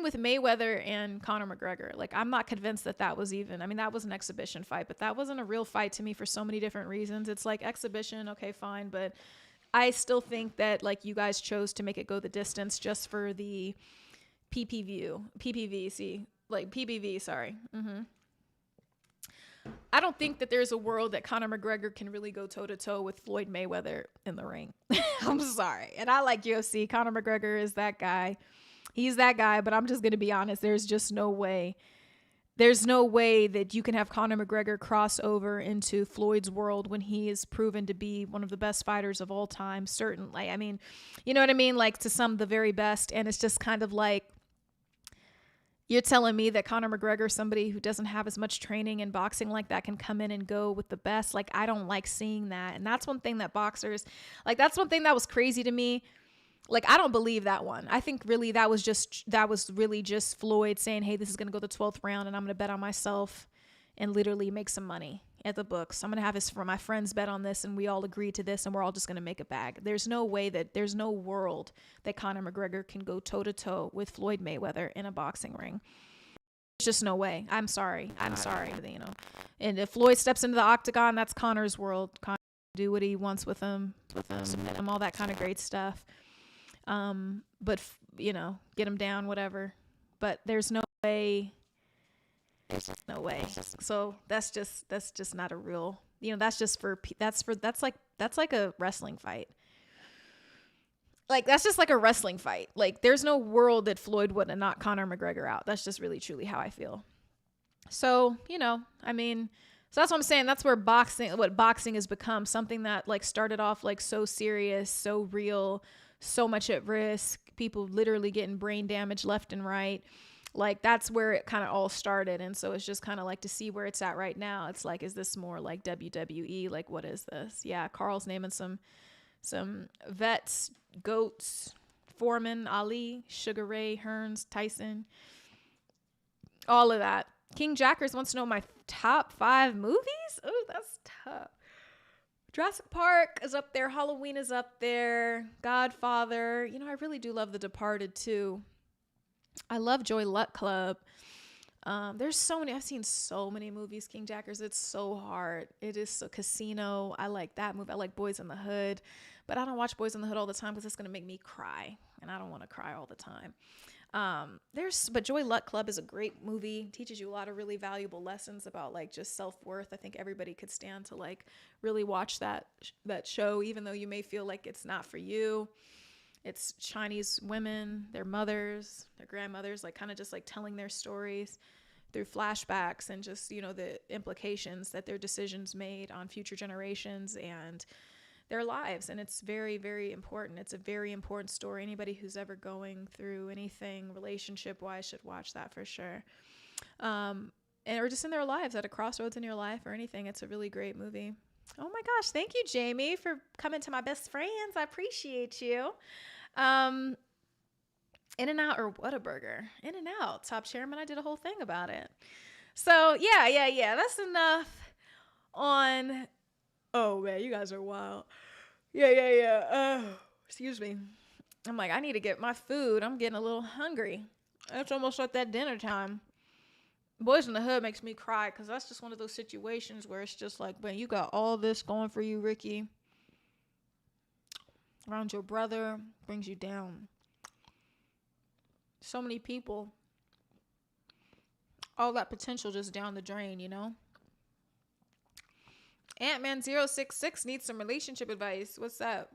with Mayweather and Conor McGregor, like, I'm not convinced that was even, I mean, that was an exhibition fight, but that wasn't a real fight to me for so many different reasons. It's like, exhibition, okay, fine, but I still think that, like, you guys chose to make it go the distance just for the PPV, sorry. I don't think that there's a world that Conor McGregor can really go toe-to-toe with Floyd Mayweather in the ring. I'm sorry. And I like UFC. Conor McGregor is that guy. He's that guy, but I'm just going to be honest. There's just no way. There's no way that you can have Conor McGregor cross over into Floyd's world when he is proven to be one of the best fighters of all time, certainly. I mean, you know what I mean? Like, to some, the very best. And it's just kind of like, you're telling me that Conor McGregor, somebody who doesn't have as much training in boxing like that, can come in and go with the best? Like, I don't like seeing that. And that's one thing that boxers, like, that's one thing that was crazy to me. Like, I don't believe that one. I think really that was really just Floyd saying, hey, this is going to go the 12th round and I'm going to bet on myself and literally make some money at the books. I'm going to have my friends bet on this and we all agree to this and we're all just going to make a bag. There's no world that Conor McGregor can go toe to toe with Floyd Mayweather in a boxing ring. There's just no way. I'm sorry. And if Floyd steps into the octagon, that's Conor's world. Conor can do what he wants with him, submit him, all that kind of great stuff. But get him down, whatever. But there's no way. There's just no way. So that's just not a real, that's like a wrestling fight. Like, that's just like a wrestling fight. Like, there's no world that Floyd would have knocked Conor McGregor out. That's just really truly how I feel. So, I mean, so that's what I'm saying. That's where what boxing has become, something that like started off like so serious, so real, so much at risk, people literally getting brain damage left and right. Like, that's where it kind of all started. And so it's just kind of like to see where it's at right now. It's like, is this more like WWE? Like, what is this? Yeah, Carl's naming some vets, goats, Foreman, Ali, Sugar Ray, Hearns, Tyson, all of that. King Jackers wants to know my top 5 movies. Oh, that's tough. Jurassic Park is up there. Halloween is up there. Godfather. You know, I really do love The Departed too. I love Joy Luck Club. There's so many. I've seen so many movies, King Jackers. It's so hard. It is so Casino. I like that movie. I like Boys in the Hood, but I don't watch Boys in the Hood all the time because it's going to make me cry, and I don't want to cry all the time. But Joy Luck Club is a great movie. Teaches you a lot of really valuable lessons about like just self-worth. I think everybody could stand to like really watch that show, even though you may feel like it's not for you. It's Chinese women, their mothers, their grandmothers, like kind of just like telling their stories through flashbacks and just, you know, the implications that their decisions made on future generations and their lives. And it's very, very important. It's a very important story. Anybody who's ever going through anything relationship-wise should watch that for sure. Or just in their lives, at a crossroads in your life or anything. It's a really great movie. Oh my gosh. Thank you, Jamie, for coming to my best friends. I appreciate you. In-N-Out or Whataburger? In-N-Out. Top Chairman. I did a whole thing about it. So yeah. That's enough on... Oh man, you guys are wild. Yeah. Excuse me. I'm like, I need to get my food. I'm getting a little hungry. It's almost like that dinner time. Boys in the Hood makes me cry because that's just one of those situations where it's just like, man, you got all this going for you, Ricky. Around your brother brings you down. So many people. All that potential just down the drain, you know? Ant-Man 066 needs some relationship advice. What's that?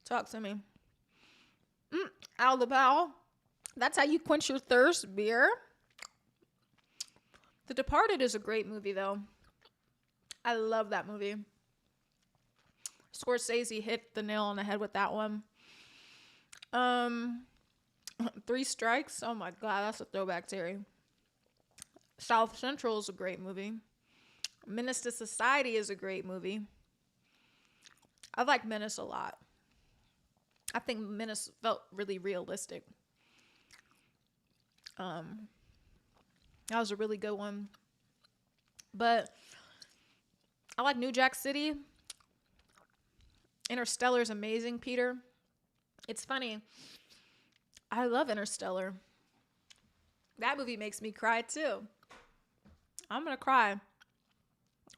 Talk to me. Out the bow. That's how you quench your thirst, beer. The Departed is a great movie, though. I love that movie. Scorsese hit the nail on the head with that one. 3 Strikes. Oh my God, that's a throwback, Terry. South Central is a great movie. Menace to Society is a great movie. I like Menace a lot. I think Menace felt really realistic. That was a really good one. But I like New Jack City. Interstellar is amazing, Peter. It's funny. I love Interstellar. That movie makes me cry too. I'm going to cry.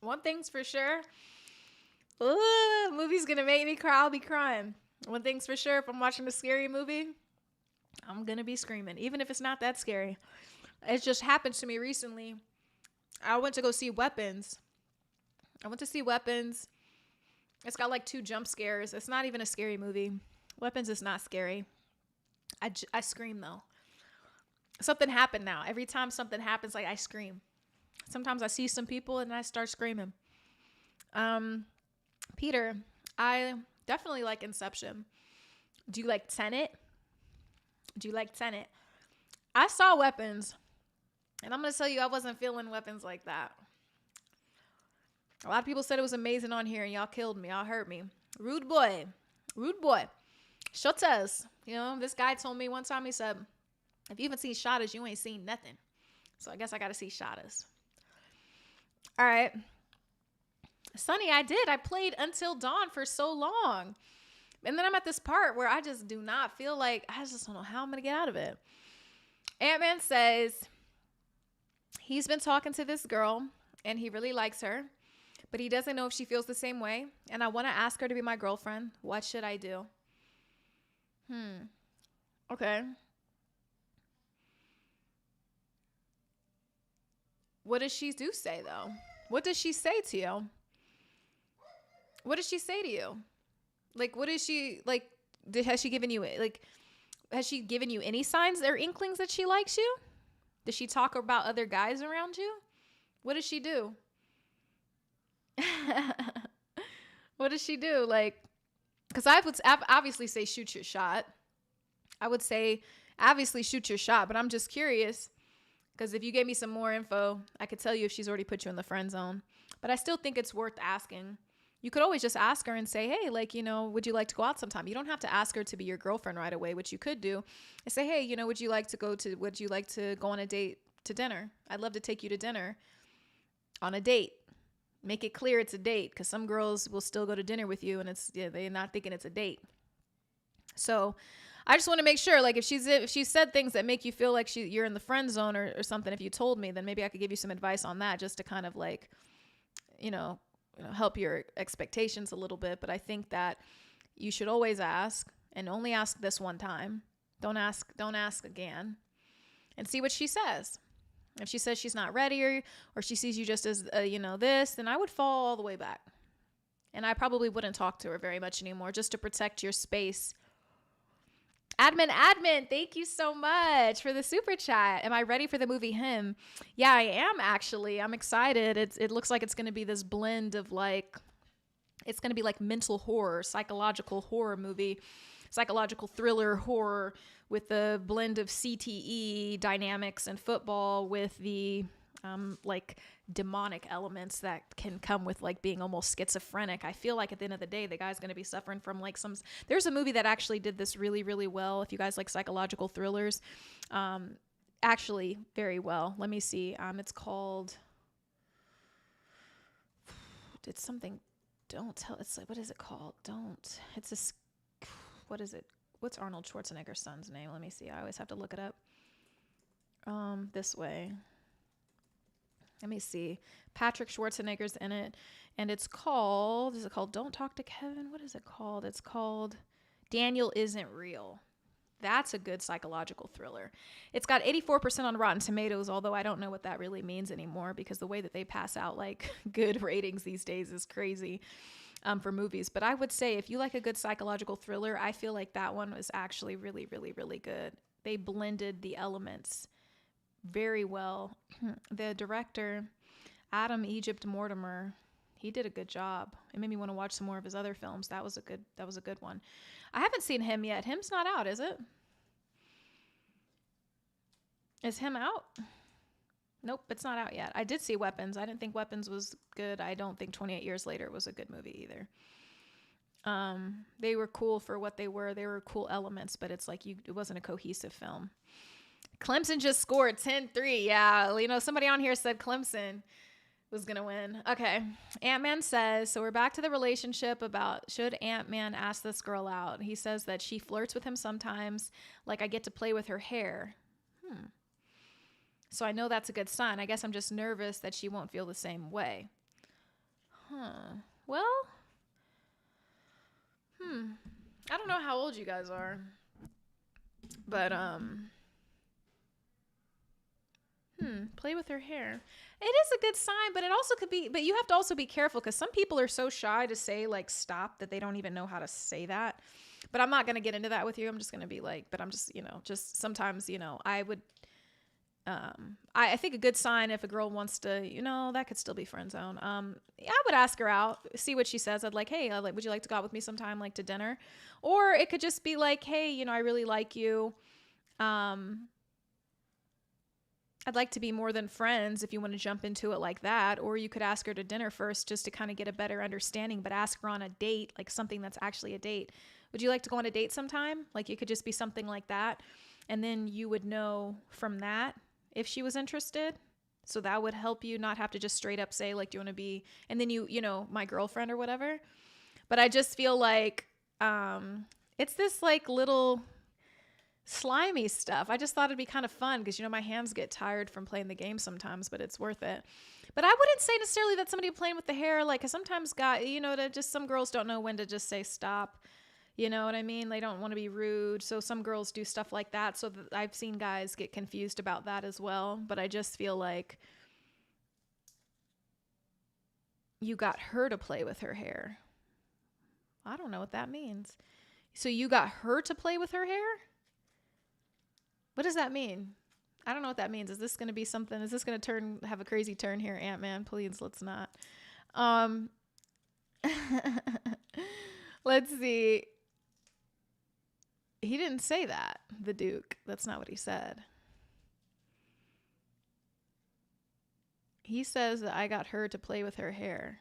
One thing's for sure. Movie's going to make me cry. I'll be crying. One thing's for sure. If I'm watching a scary movie, I'm going to be screaming. Even if it's not that scary. It just happened to me recently. I went to go see Weapons. It's got like 2 jump scares. It's not even a scary movie. Weapons is not scary. I scream though. Something happened now. Every time something happens, like I scream. Sometimes I see some people and I start screaming. Peter, I definitely like Inception. Do you like Tenet? I saw Weapons. And I'm going to tell you, I wasn't feeling Weapons like that. A lot of people said it was amazing on here, and y'all killed me. Y'all hurt me. Rude boy. Shotas. You know, this guy told me one time, he said, if you haven't seen Shotas, you ain't seen nothing. So I guess I got to see Shotas. All right. Sonny, I did. I played Until Dawn for so long. And then I'm at this part where I just do not feel like, I just don't know how I'm going to get out of it. Ant-Man says he's been talking to this girl and he really likes her, but he doesn't know if she feels the same way. And I want to ask her to be my girlfriend. What should I do? Okay. What does she do say though? What does she say to you? What does she say to you? Like, what is she like? Has she given you any signs or inklings that she likes you? Does she talk about other guys around you? What does she do? What does she do? Like, because I would obviously say shoot your shot. I would say obviously shoot your shot, but I'm just curious because if you gave me some more info, I could tell you if she's already put you in the friend zone. But I still think it's worth asking. You could always just ask her and say, hey, like, you know, would you like to go out sometime? You don't have to ask her to be your girlfriend right away, which you could do. And say, hey, you know, would you like to go on a date to dinner? I'd love to take you to dinner on a date. Make it clear it's a date, because some girls will still go to dinner with you and they're not thinking it's a date. So I just want to make sure, like, if she said things that make you feel like you're in the friend zone or something, if you told me, then maybe I could give you some advice on that, just to kind of like, you know, help your expectations a little bit. But I think that you should always ask, and only ask this one time. Don't ask again, and see what she says. If she says she's not ready, or she sees you just as, this, then I would fall all the way back. And I probably wouldn't talk to her very much anymore, just to protect your space. Admin, thank you so much for the super chat. Am I ready for the movie Him? Yeah, I am, actually. I'm excited. It looks like it's going to be this blend of it's going to be like mental horror, psychological horror movie, psychological thriller horror, with the blend of CTE dynamics and football, with the demonic elements that can come with like being almost schizophrenic. I feel like at the end of the day, the guy's going to be suffering from like there's a movie that actually did this really, really well. If you guys like psychological thrillers, actually very well. Let me see. It's called, it's something, don't tell. It's like, what is it called? What is it? What's Arnold Schwarzenegger's son's name? Let me see. I always have to look it up. This way. Let me see. Patrick Schwarzenegger's in it, and is it called Don't Talk to Kevin? What is it called? It's called Daniel Isn't Real. That's a good psychological thriller. It's got 84% on Rotten Tomatoes, although I don't know what that really means anymore, because the way that they pass out like good ratings these days is crazy for movies. But I would say if you like a good psychological thriller, I feel like that one was actually really, really, really good. They blended the elements very well. The director, Adam Egypt Mortimer, he did a good job. It made me want to watch some more of his other films. That was a good one. I haven't seen Him yet. Him's not out, is it? Is Him out? Nope, it's not out yet. I did see Weapons. I didn't think Weapons was good. I don't think 28 Years Later was a good movie either. They were cool for what they were. They were cool elements, but it's like it wasn't a cohesive film. Clemson just scored 10-3. Yeah, somebody on here said Clemson was going to win. Okay. Ant-Man says, so we're back to the relationship about should Ant-Man ask this girl out. He says that she flirts with him sometimes, like I get to play with her hair. So I know that's a good sign. I guess I'm just nervous that she won't feel the same way. Well, I don't know how old you guys are, but, play with her hair. It is a good sign, but it also could be, but you have to also be careful, because some people are so shy to say like stop that they don't even know how to say that. But I'm not going to get into that with you. I'm just going to be like, but I'm just, just sometimes, I would, I think a good sign if a girl wants to, that could still be friend zone. I would ask her out, see what she says. I'd like, hey, would you like to go out with me sometime, like to dinner? Or it could just be like, hey, I really like you. I'd like to be more than friends, if you want to jump into it like that. Or you could ask her to dinner first, just to kind of get a better understanding, but ask her on a date, like something that's actually a date. Would you like to go on a date sometime? Like, it could just be something like that. And then you would know from that if she was interested. So that would help you not have to just straight up say, like, do you want to be, and then my girlfriend or whatever. But I just feel like it's this like little slimy stuff. I just thought it'd be kind of fun, because my hands get tired from playing the game sometimes, but it's worth it. But I wouldn't say necessarily that somebody playing with the hair, like, cause sometimes some girls don't know when to just say stop. You know what I mean? They don't want to be rude. So some girls do stuff like that. So I've seen guys get confused about that as well. But I just feel like you got her to play with her hair. I don't know what that means. So you got her to play with her hair? What does that mean? I don't know what that means. Is this going to be something? Is this going to have a crazy turn here, Ant-Man? Please, let's not. Let's see. He didn't say that, the Duke. That's not what he said. He says that I got her to play with her hair.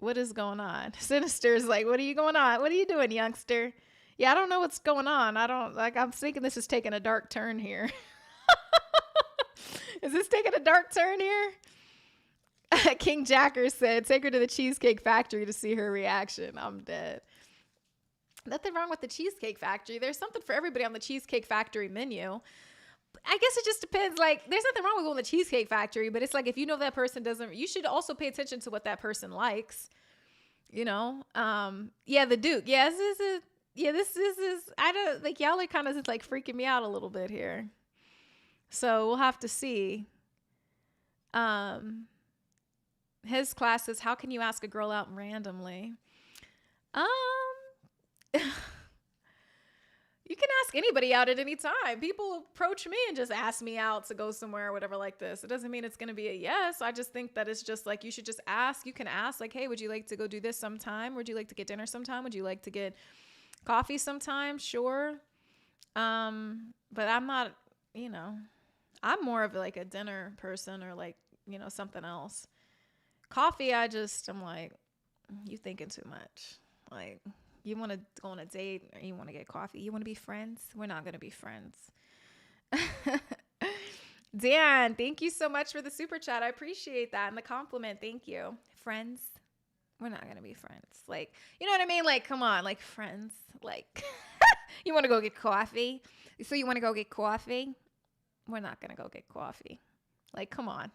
What is going on? Sinister's like, what are you going on? What are you doing, youngster? Yeah, I don't know what's going on. I'm thinking this is taking a dark turn here. Is this taking a dark turn here? King Jacker said, take her to the Cheesecake Factory to see her reaction. I'm dead. Nothing wrong with the Cheesecake Factory. There's something for everybody on the Cheesecake Factory menu. I guess it just depends. Like, there's nothing wrong with going to the Cheesecake Factory, but it's like, if you know that person doesn't, you should also pay attention to what that person likes. You know? Yeah, the Duke. Yeah, this is, I don't, like, y'all are kind of just like freaking me out a little bit here. So we'll have to see. His class is, how can you ask a girl out randomly? You can ask anybody out at any time. People approach me and just ask me out to go somewhere or whatever like this. It doesn't mean it's going to be a yes. I just think that it's just like, you should just ask. You can ask like, hey, would you like to go do this sometime? Would you like to get dinner sometime? Would you like to get coffee sometime? Sure. But I'm not, you know, I'm more of like a dinner person or like, you know, something else. Coffee, I'm like, you thinking too much. Like, you want to go on a date or you want to get coffee? You want to be friends? We're not going to be friends. Dan, thank you so much for the super chat. I appreciate that. And the compliment. Thank you. Friends? We're not going to be friends. Like, you know what I mean? Like, come on, like friends. Like, you want to go get coffee? So you want to go get coffee? We're not going to go get coffee. Like, come on.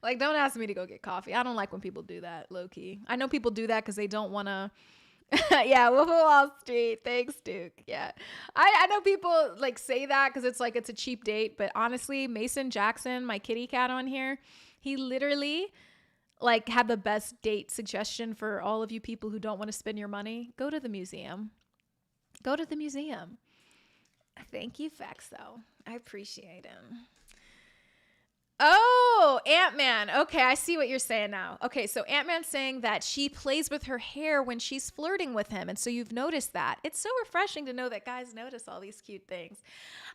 Like, don't ask me to go get coffee. I don't like when people do that, low key. I know people do that because they don't want to. Yeah, Wolf of Wall Street. Thanks, Duke. Yeah. I know people like say that because it's like it's a cheap date. But honestly, Mason Jackson, my kitty cat on here, he literally like had the best date suggestion for all of you people who don't want to spend your money. Go to the museum. Go to the museum. Thank you, Faxo. I appreciate him. Oh, Ant-Man. Okay, I see what you're saying now. Okay, so Ant-Man's saying that she plays with her hair when she's flirting with him. And so you've noticed that. It's so refreshing to know that guys notice all these cute things.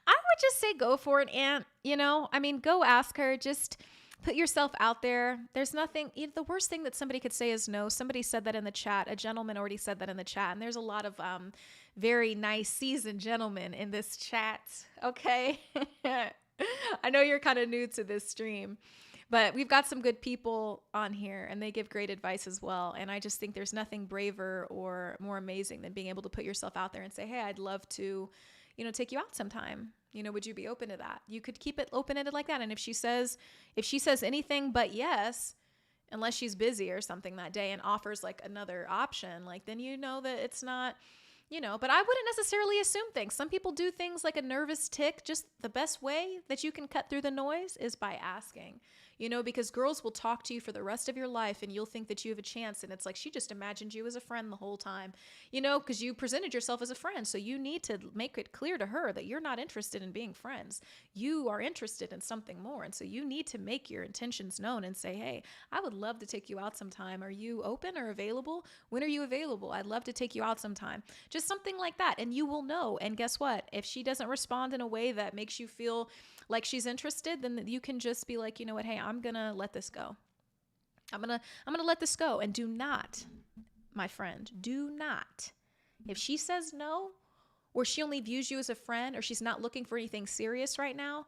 I would just say go for it, Ant. You know, I mean, go ask her. Just put yourself out there. There's nothing, you know, the worst thing that somebody could say is no. Somebody said that in the chat. A gentleman already said that in the chat. And there's a lot of very nice, seasoned gentlemen in this chat. Okay? I know you're kind of new to this stream, but we've got some good people on here and they give great advice as well. And I just think there's nothing braver or more amazing than being able to put yourself out there and say, hey, I'd love to, you know, take you out sometime. You know, would you be open to that? You could keep it open-ended like that. And if she says anything but yes, unless she's busy or something that day and offers like another option, like then you know that it's not, you know, but I wouldn't necessarily assume things. Some people do things like a nervous tick. Just the best way that you can cut through the noise is by asking, you know, because girls will talk to you for the rest of your life and you'll think that you have a chance. And it's like, she just imagined you as a friend the whole time, you know, because you presented yourself as a friend. So you need to make it clear to her that you're not interested in being friends. You are interested in something more. And so you need to make your intentions known and say, hey, I would love to take you out sometime. Are you open or available? When are you available? I'd love to take you out sometime. Just something like that. And you will know. And guess what? If she doesn't respond in a way that makes you feel like she's interested, then you can just be like, you know what? Hey, I'm going to let this go. I'm going to let this go. And do not, my friend, do not. If she says no, or she only views you as a friend, or she's not looking for anything serious right now,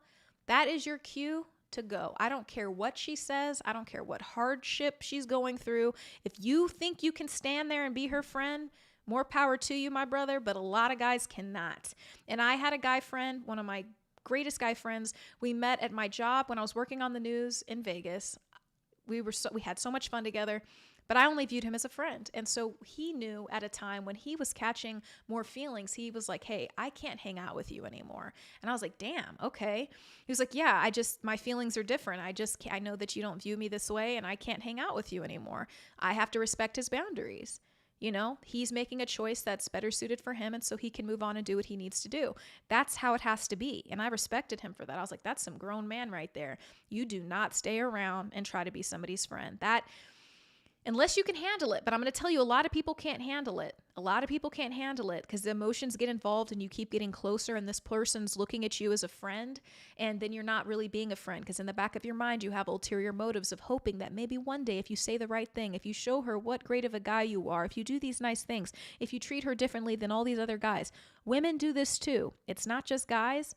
that is your cue to go. I don't care what she says. I don't care what hardship she's going through. If you think you can stand there and be her friend, more power to you, my brother. But a lot of guys cannot. And I had a guy friend, one of my greatest guy friends. We met at my job when I was working on the news in Vegas. We had so much fun together, but I only viewed him as a friend. And so he knew at a time when he was catching more feelings, he was like, hey, I can't hang out with you anymore. And I was like, damn, okay. He was like, yeah, my feelings are different. I know that you don't view me this way and I can't hang out with you anymore. I have to respect his boundaries. You know, he's making a choice that's better suited for him. And so he can move on and do what he needs to do. That's how it has to be. And I respected him for that. I was like, that's some grown man right there. You do not stay around and try to be somebody's friend. unless you can handle it. But I'm going to tell you, a lot of people can't handle it. A lot of people can't handle it because the emotions get involved and you keep getting closer and this person's looking at you as a friend, and then you're not really being a friend because in the back of your mind you have ulterior motives of hoping that maybe one day if you say the right thing, if you show her what great of a guy you are, if you do these nice things, if you treat her differently than all these other guys. Women do this too. It's not just guys.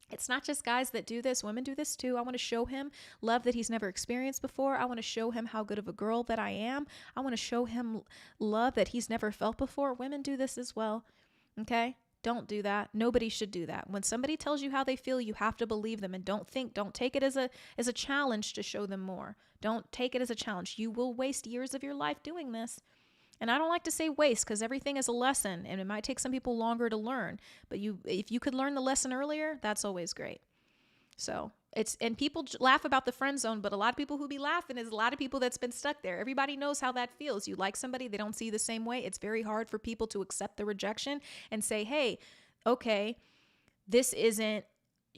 It's not just guys that do this. Women do this too. I want to show him love that he's never experienced before. I want to show him how good of a girl that I am. I want to show him love that he's never felt before. Women do this as well. Okay? Don't do that. Nobody should do that. When somebody tells you how they feel, you have to believe them, and don't take it as a challenge to show them more. Don't take it as a challenge. You will waste years of your life doing this. And I don't like to say waste because everything is a lesson and it might take some people longer to learn. But if you could learn the lesson earlier, that's always great. So and people laugh about the friend zone, but a lot of people who be laughing is a lot of people that's been stuck there. Everybody knows how that feels. You like somebody, they don't see you the same way. It's very hard for people to accept the rejection and say, hey, okay,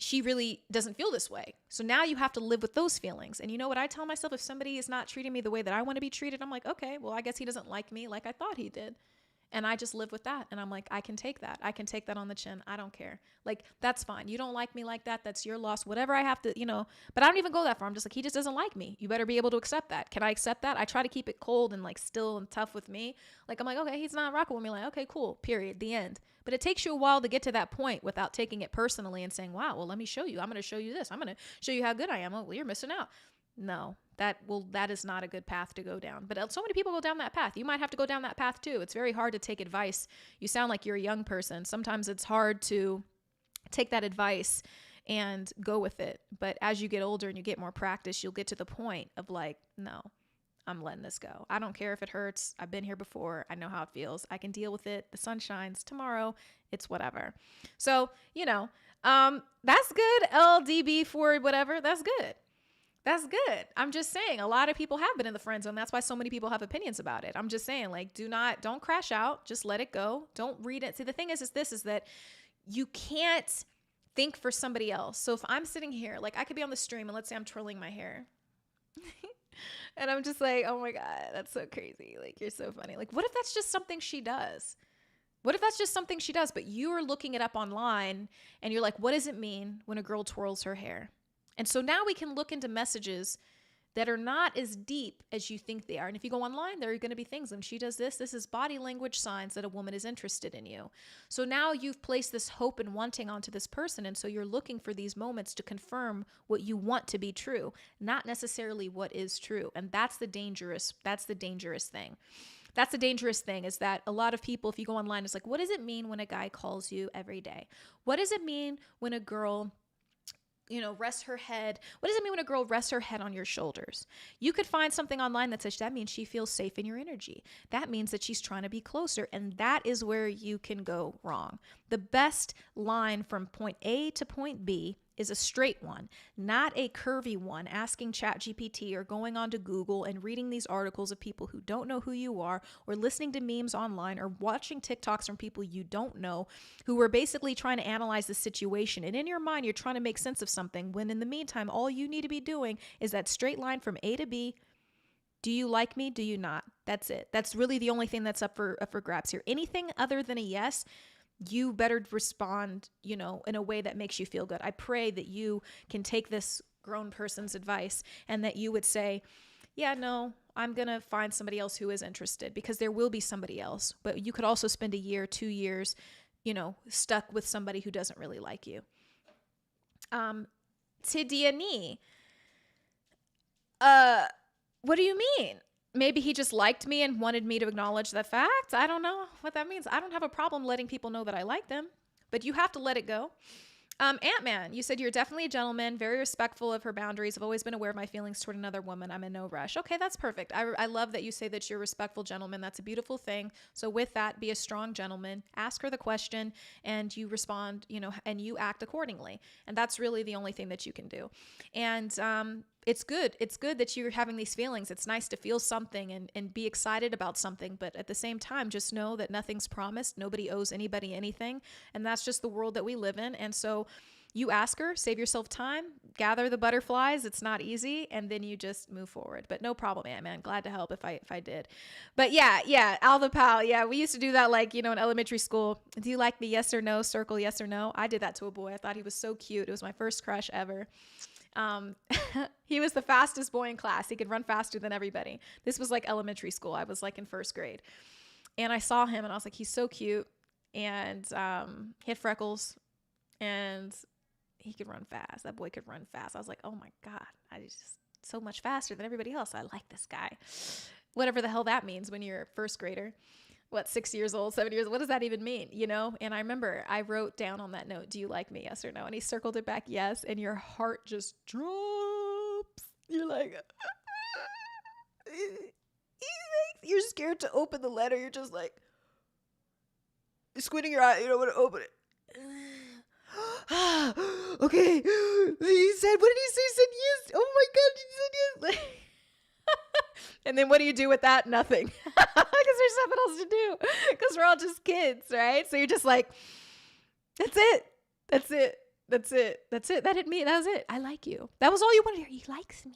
she really doesn't feel this way. So now you have to live with those feelings. And you know what I tell myself? If somebody is not treating me the way that I want to be treated, I'm like, okay, well, I guess he doesn't like me like I thought he did. And I just live with that. And I'm like, I can take that. I can take that on the chin. I don't care. Like, that's fine. You don't like me like that. That's your loss. Whatever I have to, but I don't even go that far. I'm just like, he just doesn't like me. You better be able to accept that. Can I accept that? I try to keep it cold and like still and tough with me. Like, I'm like, okay, he's not rocking with me. Like, okay, cool. Period. The end. But it takes you a while to get to that point without taking it personally and saying, wow, well, let me show you. I'm going to show you this. I'm going to show you how good I am. Oh, well, you're missing out. No, that is not a good path to go down. But so many people go down that path. You might have to go down that path too. It's very hard to take advice. You sound like you're a young person. Sometimes it's hard to take that advice and go with it. But as you get older and you get more practice, you'll get to the point of like, no, I'm letting this go. I don't care if it hurts. I've been here before. I know how it feels. I can deal with it. The sun shines tomorrow. It's whatever. So, that's good. LDB for whatever. That's good. That's good. I'm just saying a lot of people have been in the friend zone. That's why so many people have opinions about it. I'm just saying, like, don't crash out. Just let it go. Don't read it. See, the thing is that you can't think for somebody else. So if I'm sitting here, like I could be on the stream and let's say I'm twirling my hair and I'm just like, oh my God, that's so crazy. Like, you're so funny. Like, what if that's just something she does? What if that's just something she does, but you are looking it up online and you're like, what does it mean when a girl twirls her hair? And so now we can look into messages that are not as deep as you think they are. And if you go online, there are going to be things. When she does this is body language signs that a woman is interested in you. So now you've placed this hope and wanting onto this person. And so you're looking for these moments to confirm what you want to be true, not necessarily what is true. And that's the dangerous thing. That's the dangerous thing is that a lot of people, if you go online, it's like, what does it mean when a guy calls you every day? What does it mean when a girl rests her head? What does it mean when a girl rests her head on your shoulders? You could find something online that says that means she feels safe in your energy. That means that she's trying to be closer. And that is where you can go wrong. The best line from point A to point B is a straight one, not a curvy one, asking ChatGPT or going onto Google and reading these articles of people who don't know who you are, or listening to memes online, or watching TikToks from people you don't know who are basically trying to analyze the situation. And in your mind, you're trying to make sense of something when in the meantime, all you need to be doing is that straight line from A to B. Do you like me? Do you not? That's it. That's really the only thing that's up for grabs here. Anything other than a yes, you better respond, in a way that makes you feel good. I pray that you can take this grown person's advice and that you would say, yeah, no, I'm going to find somebody else who is interested, because there will be somebody else. But you could also spend a year, 2 years, stuck with somebody who doesn't really like you. Tidiani, what do you mean? Maybe he just liked me and wanted me to acknowledge the fact. I don't know what that means. I don't have a problem letting people know that I like them, but you have to let it go. Ant-Man, you said you're definitely a gentleman, very respectful of her boundaries. I've always been aware of my feelings toward another woman. I'm in no rush. Okay, that's perfect. I love that you say that you're a respectful gentleman. That's a beautiful thing. So with that, be a strong gentleman. Ask her the question and you respond, and you act accordingly. And that's really the only thing that you can do. And it's good. It's good that you're having these feelings. It's nice to feel something and be excited about something. But at the same time, just know that nothing's promised. Nobody owes anybody anything. And that's just the world that we live in. And so you ask her, save yourself time, gather the butterflies. It's not easy. And then you just move forward. But no problem, man. Glad to help if I did. But yeah, Alva Pal. Yeah, we used to do that like, in elementary school. Do you like me? Yes or no? Circle yes or no. I did that to a boy. I thought he was so cute. It was my first crush ever. He was the fastest boy in class. He could run faster than everybody. This was like elementary school. I was like in first grade. And I saw him and I was like, he's so cute. And he had freckles and he could run fast. That boy could run fast. I was like, oh my God, I just so much faster than everybody else. I like this guy. Whatever the hell that means when you're a first grader. What, 6 years old, 7 years old? What does that even mean? And I remember I wrote down on that note, do you like me? Yes or no? And he circled it back, yes. And your heart just drops. You're like, you're scared to open the letter. You're just like, squinting your eye. You don't want to open it. Okay. He said, what did he say? He said yes. Oh my God, he said yes. And then what do you do with that? Nothing. Because there's nothing else to do. Because we're all just kids, right? So you're just like, that's it. That's it. That's it. That's it. That hit me. That was it. I like you. That was all you wanted to hear. He likes me.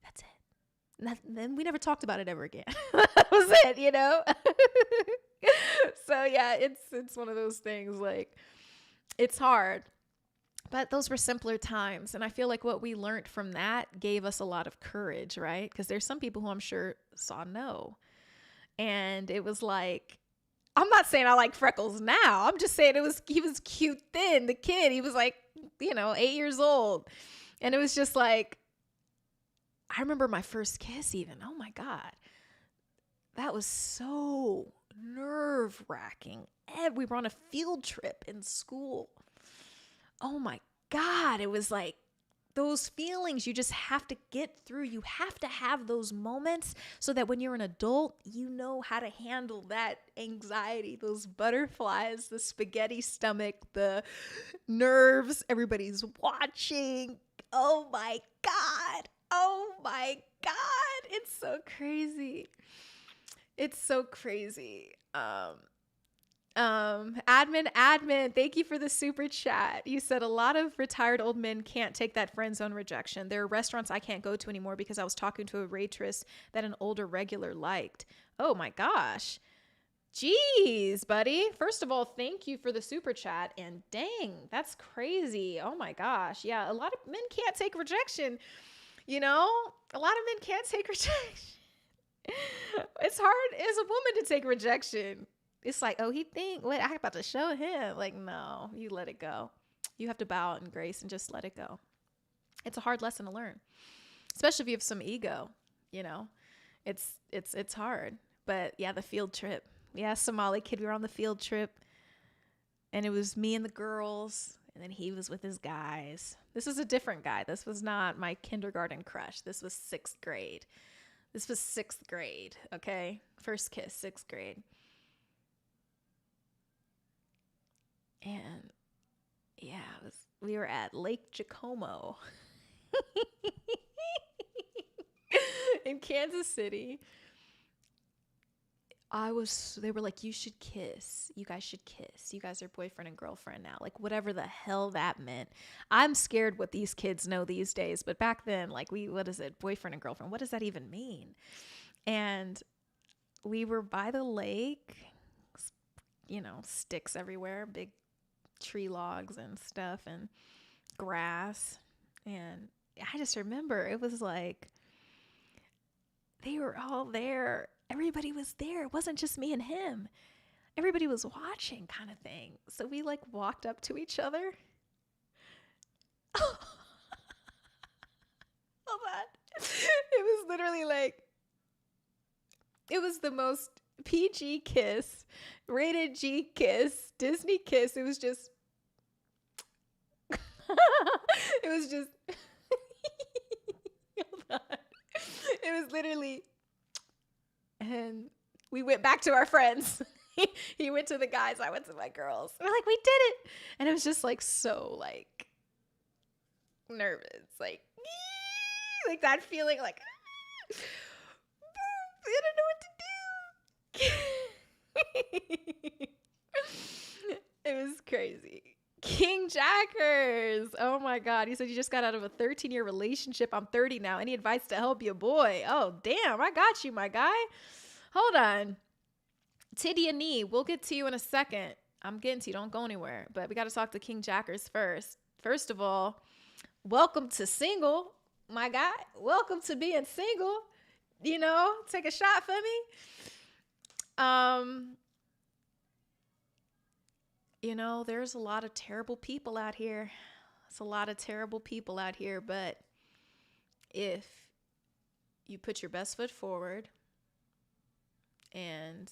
That's it. Then we never talked about it ever again. That was it, So yeah, it's one of those things, like, it's hard. But those were simpler times. And I feel like what we learned from that gave us a lot of courage, right? Because there's some people who I'm sure saw no. And it was like, I'm not saying I like freckles now. I'm just saying he was cute then. The kid, he was like, 8 years old. And it was just like, I remember my first kiss even. Oh my God. That was so nerve-wracking. We were on a field trip in school. Oh my God, it was like those feelings you just have to get through. You have to have those moments so that when you're an adult, you know how to handle that anxiety, those butterflies, the spaghetti stomach, the nerves, everybody's watching. Oh my God. Oh my God. It's so crazy. It's so crazy. Admin, thank you for the super chat. You said a lot of retired old men can't take that friend zone rejection. There are restaurants I can't go to anymore because I was talking to a waitress that an older regular liked. Oh my gosh. Jeez, buddy. First of all, thank you for the super chat. And dang, that's crazy. Oh my gosh. Yeah, a lot of men can't take rejection. A lot of men can't take rejection. It's hard as a woman to take rejection. It's like, oh, he think, what, I'm about to show him. Like, no, you let it go. You have to bow out in grace and just let it go. It's a hard lesson to learn, especially if you have some ego, it's hard. But yeah, the field trip. Yeah, Somali kid, we were on the field trip and it was me and the girls and then he was with his guys. This was a different guy. This was not my kindergarten crush. This was sixth grade. Okay. First kiss, sixth grade. And yeah, we were at Lake Jacomo in Kansas City. They were like, you should kiss. You guys should kiss. You guys are boyfriend and girlfriend now. Like, whatever the hell that meant. I'm scared what these kids know these days. But back then, like, what is it? Boyfriend and girlfriend. What does that even mean? And we were by the lake, sticks everywhere, big tree logs and stuff and grass. And I just remember it was like they were all there. Everybody was there. It wasn't just me and him. Everybody was watching, kind of thing. So we like walked up to each other. Hold on. It was literally like, it was the most PG kiss, rated G kiss, Disney kiss. It was just, hold on. It was literally, and we went back to our friends. He went to the guys, I went to my girls. We're like, we did it. And it was just like, so like nervous, like, Like that feeling like, I don't know what to do. It was crazy. King Jackers. Oh my God. He said you just got out of a 13-year relationship. I'm 30 now. Any advice to help your boy? Oh, damn. I got you, my guy. Hold on. Tiddy and knee. We'll get to you in a second. I'm getting to you. Don't go anywhere. But we got to talk to King Jackers first. First of all, welcome to single, my guy. Welcome to being single. You know, take a shot for me. You know, there's a lot of terrible people out here. It's a lot of terrible people out here. But if you put your best foot forward and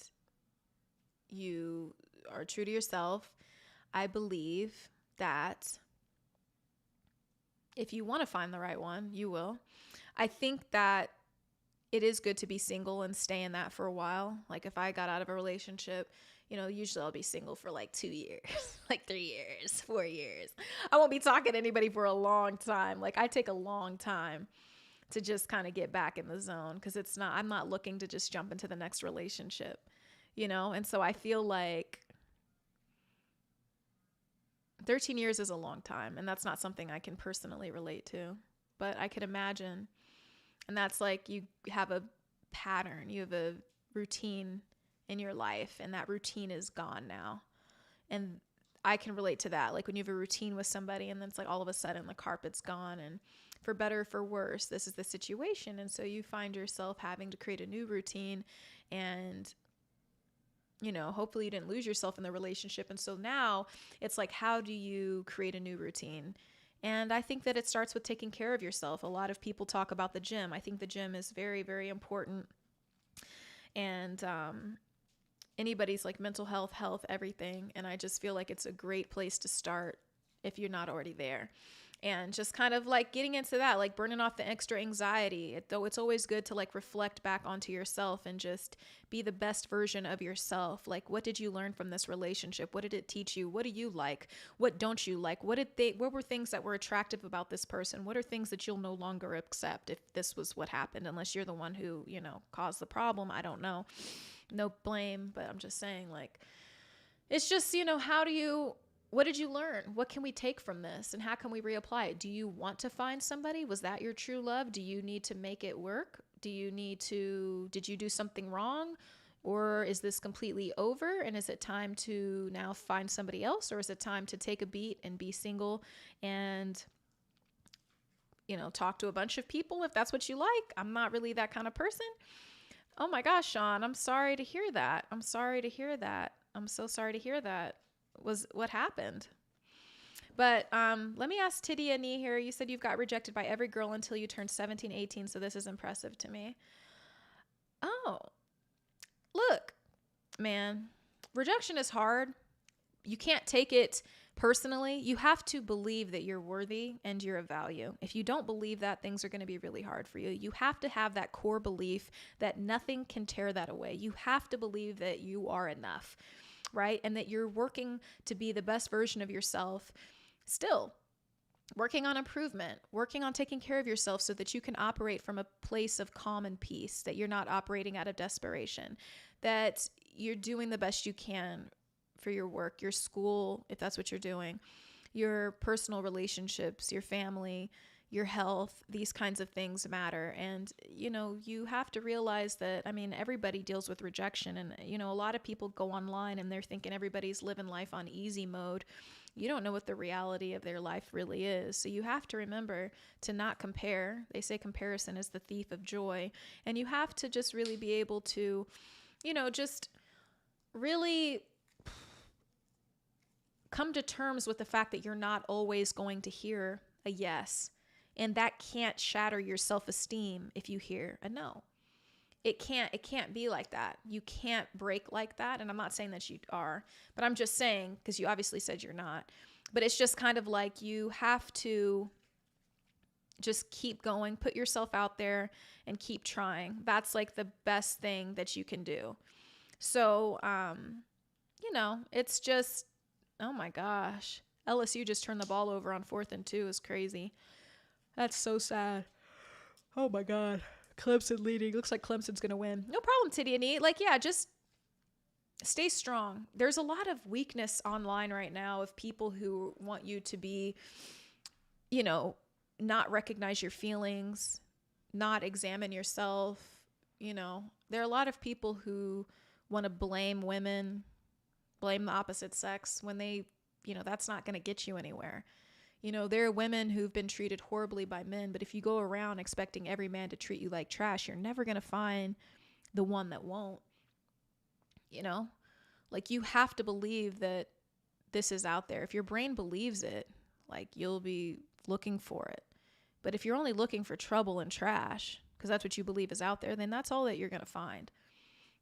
you are true to yourself, I believe that if you want to find the right one, you will. I think that it is good to be single and stay in that for a while. Like if I got out of a relationship, you know, usually I'll be single for like 2 years, like 3 years, 4 years. I won't be talking to anybody for a long time. Like I take a long time to just kind of get back in the zone because I'm not looking to just jump into the next relationship, you know? And so I feel like 13 years is a long time, and that's not something I can personally relate to, but I could imagine. And that's like you have a pattern, you have a routine in your life, and that routine is gone now. And I can relate to that. Like when you have a routine with somebody and then it's like all of a sudden the carpet's gone, and for better or for worse, this is the situation. And so you find yourself having to create a new routine, and you know, hopefully you didn't lose yourself in the relationship. And so now it's like, how do you create a new routine? And I think that it starts with taking care of yourself. A lot of people talk about the gym. I think the gym is very, very important. And anybody's like mental health, everything. And I just feel like it's a great place to start if you're not already there. And just kind of like getting into that, like burning off the extra anxiety. Though it's always good to like reflect back onto yourself and just be the best version of yourself. Like, what did you learn from this relationship? What did it teach you? What do you like? What don't you like? What were things that were attractive about this person? What are things that you'll no longer accept if this was what happened? Unless you're the one who, you know, caused the problem. I don't know. No blame, but I'm just saying, like, it's just, you know, what did you learn? What can we take from this? And how can we reapply it? Do you want to find somebody? Was that your true love? Do you need to make it work? Did you do something wrong? Or is this completely over? And is it time to now find somebody else? Or is it time to take a beat and be single and, you know, talk to a bunch of people if that's what you like? I'm not really that kind of person. Oh my gosh, Sean, I'm sorry to hear that. I'm sorry to hear that. I'm so sorry to hear that. Was what happened. But let me ask Tiddy and Nee here. You said you've got rejected by every girl until you turned 17, 18, so this is impressive to me. Oh, look, man, rejection is hard. You can't take it personally. You have to believe that you're worthy and you're of value. If you don't believe that, things are going to be really hard for you. You have to have that core belief that nothing can tear that away. You have to believe that you are enough, right? And that you're working to be the best version of yourself, still working on improvement, working on taking care of yourself so that you can operate from a place of calm and peace, that you're not operating out of desperation, that you're doing the best you can for your work, your school, if that's what you're doing, your personal relationships, your family, your health. These kinds of things matter. And, you know, you have to realize that, I mean, everybody deals with rejection. And, you know, a lot of people go online and they're thinking everybody's living life on easy mode. You don't know what the reality of their life really is. So you have to remember to not compare. They say comparison is the thief of joy. And you have to just really be able to, you know, just really come to terms with the fact that you're not always going to hear a yes. And that can't shatter your self-esteem if you hear a no. It can't be like that. You can't break like that. And I'm not saying that you are, but I'm just saying, because you obviously said you're not, but it's just kind of like you have to just keep going, put yourself out there and keep trying. That's like the best thing that you can do. So, you know, it's just, oh my gosh. LSU just turned the ball over on 4th and 2 is crazy. That's so sad. Oh my God. Clemson leading. Looks like Clemson's going to win. No problem, Titty and E. Like, yeah, just stay strong. There's a lot of weakness online right now of people who want you to be, you know, not recognize your feelings, not examine yourself. You know, there are a lot of people who want to blame women, blame the opposite sex when they, you know, that's not going to get you anywhere. You know, there are women who've been treated horribly by men, but if you go around expecting every man to treat you like trash, you're never going to find the one that won't. You know, like you have to believe that this is out there. If your brain believes it, like you'll be looking for it. But if you're only looking for trouble and trash, because that's what you believe is out there, then that's all that you're going to find.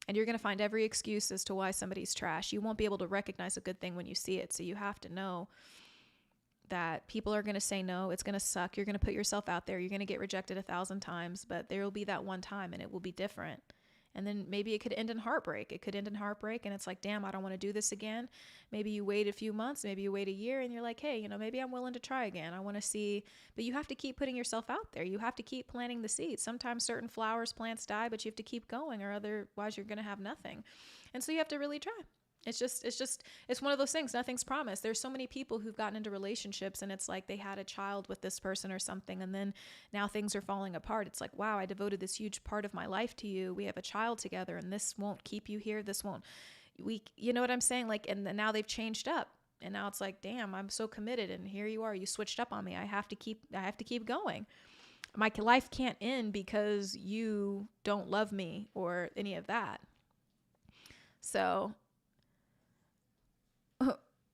And you're going to find every excuse as to why somebody's trash. You won't be able to recognize a good thing when you see it. So you have to know that people are going to say no. It's going to suck. You're going to put yourself out there. You're going to get rejected 1,000 times, but there will be that one time and it will be different. And then maybe it could end in heartbreak. It could end in heartbreak and it's like, damn, I don't want to do this again. Maybe you wait a few months, maybe you wait a year and you're like, hey, you know, maybe I'm willing to try again. I want to see, but you have to keep putting yourself out there. You have to keep planting the seeds. Sometimes certain flowers, plants die, but you have to keep going or otherwise you're going to have nothing. And so you have to really try. It's one of those things. Nothing's promised. There's so many people who've gotten into relationships and it's like they had a child with this person or something. And then now things are falling apart. It's like, wow, I devoted this huge part of my life to you. We have a child together and this won't keep you here. You know what I'm saying? Like, and now they've changed up and now it's like, damn, I'm so committed. And here you are, you switched up on me. I have to keep going. My life can't end because you don't love me or any of that. So,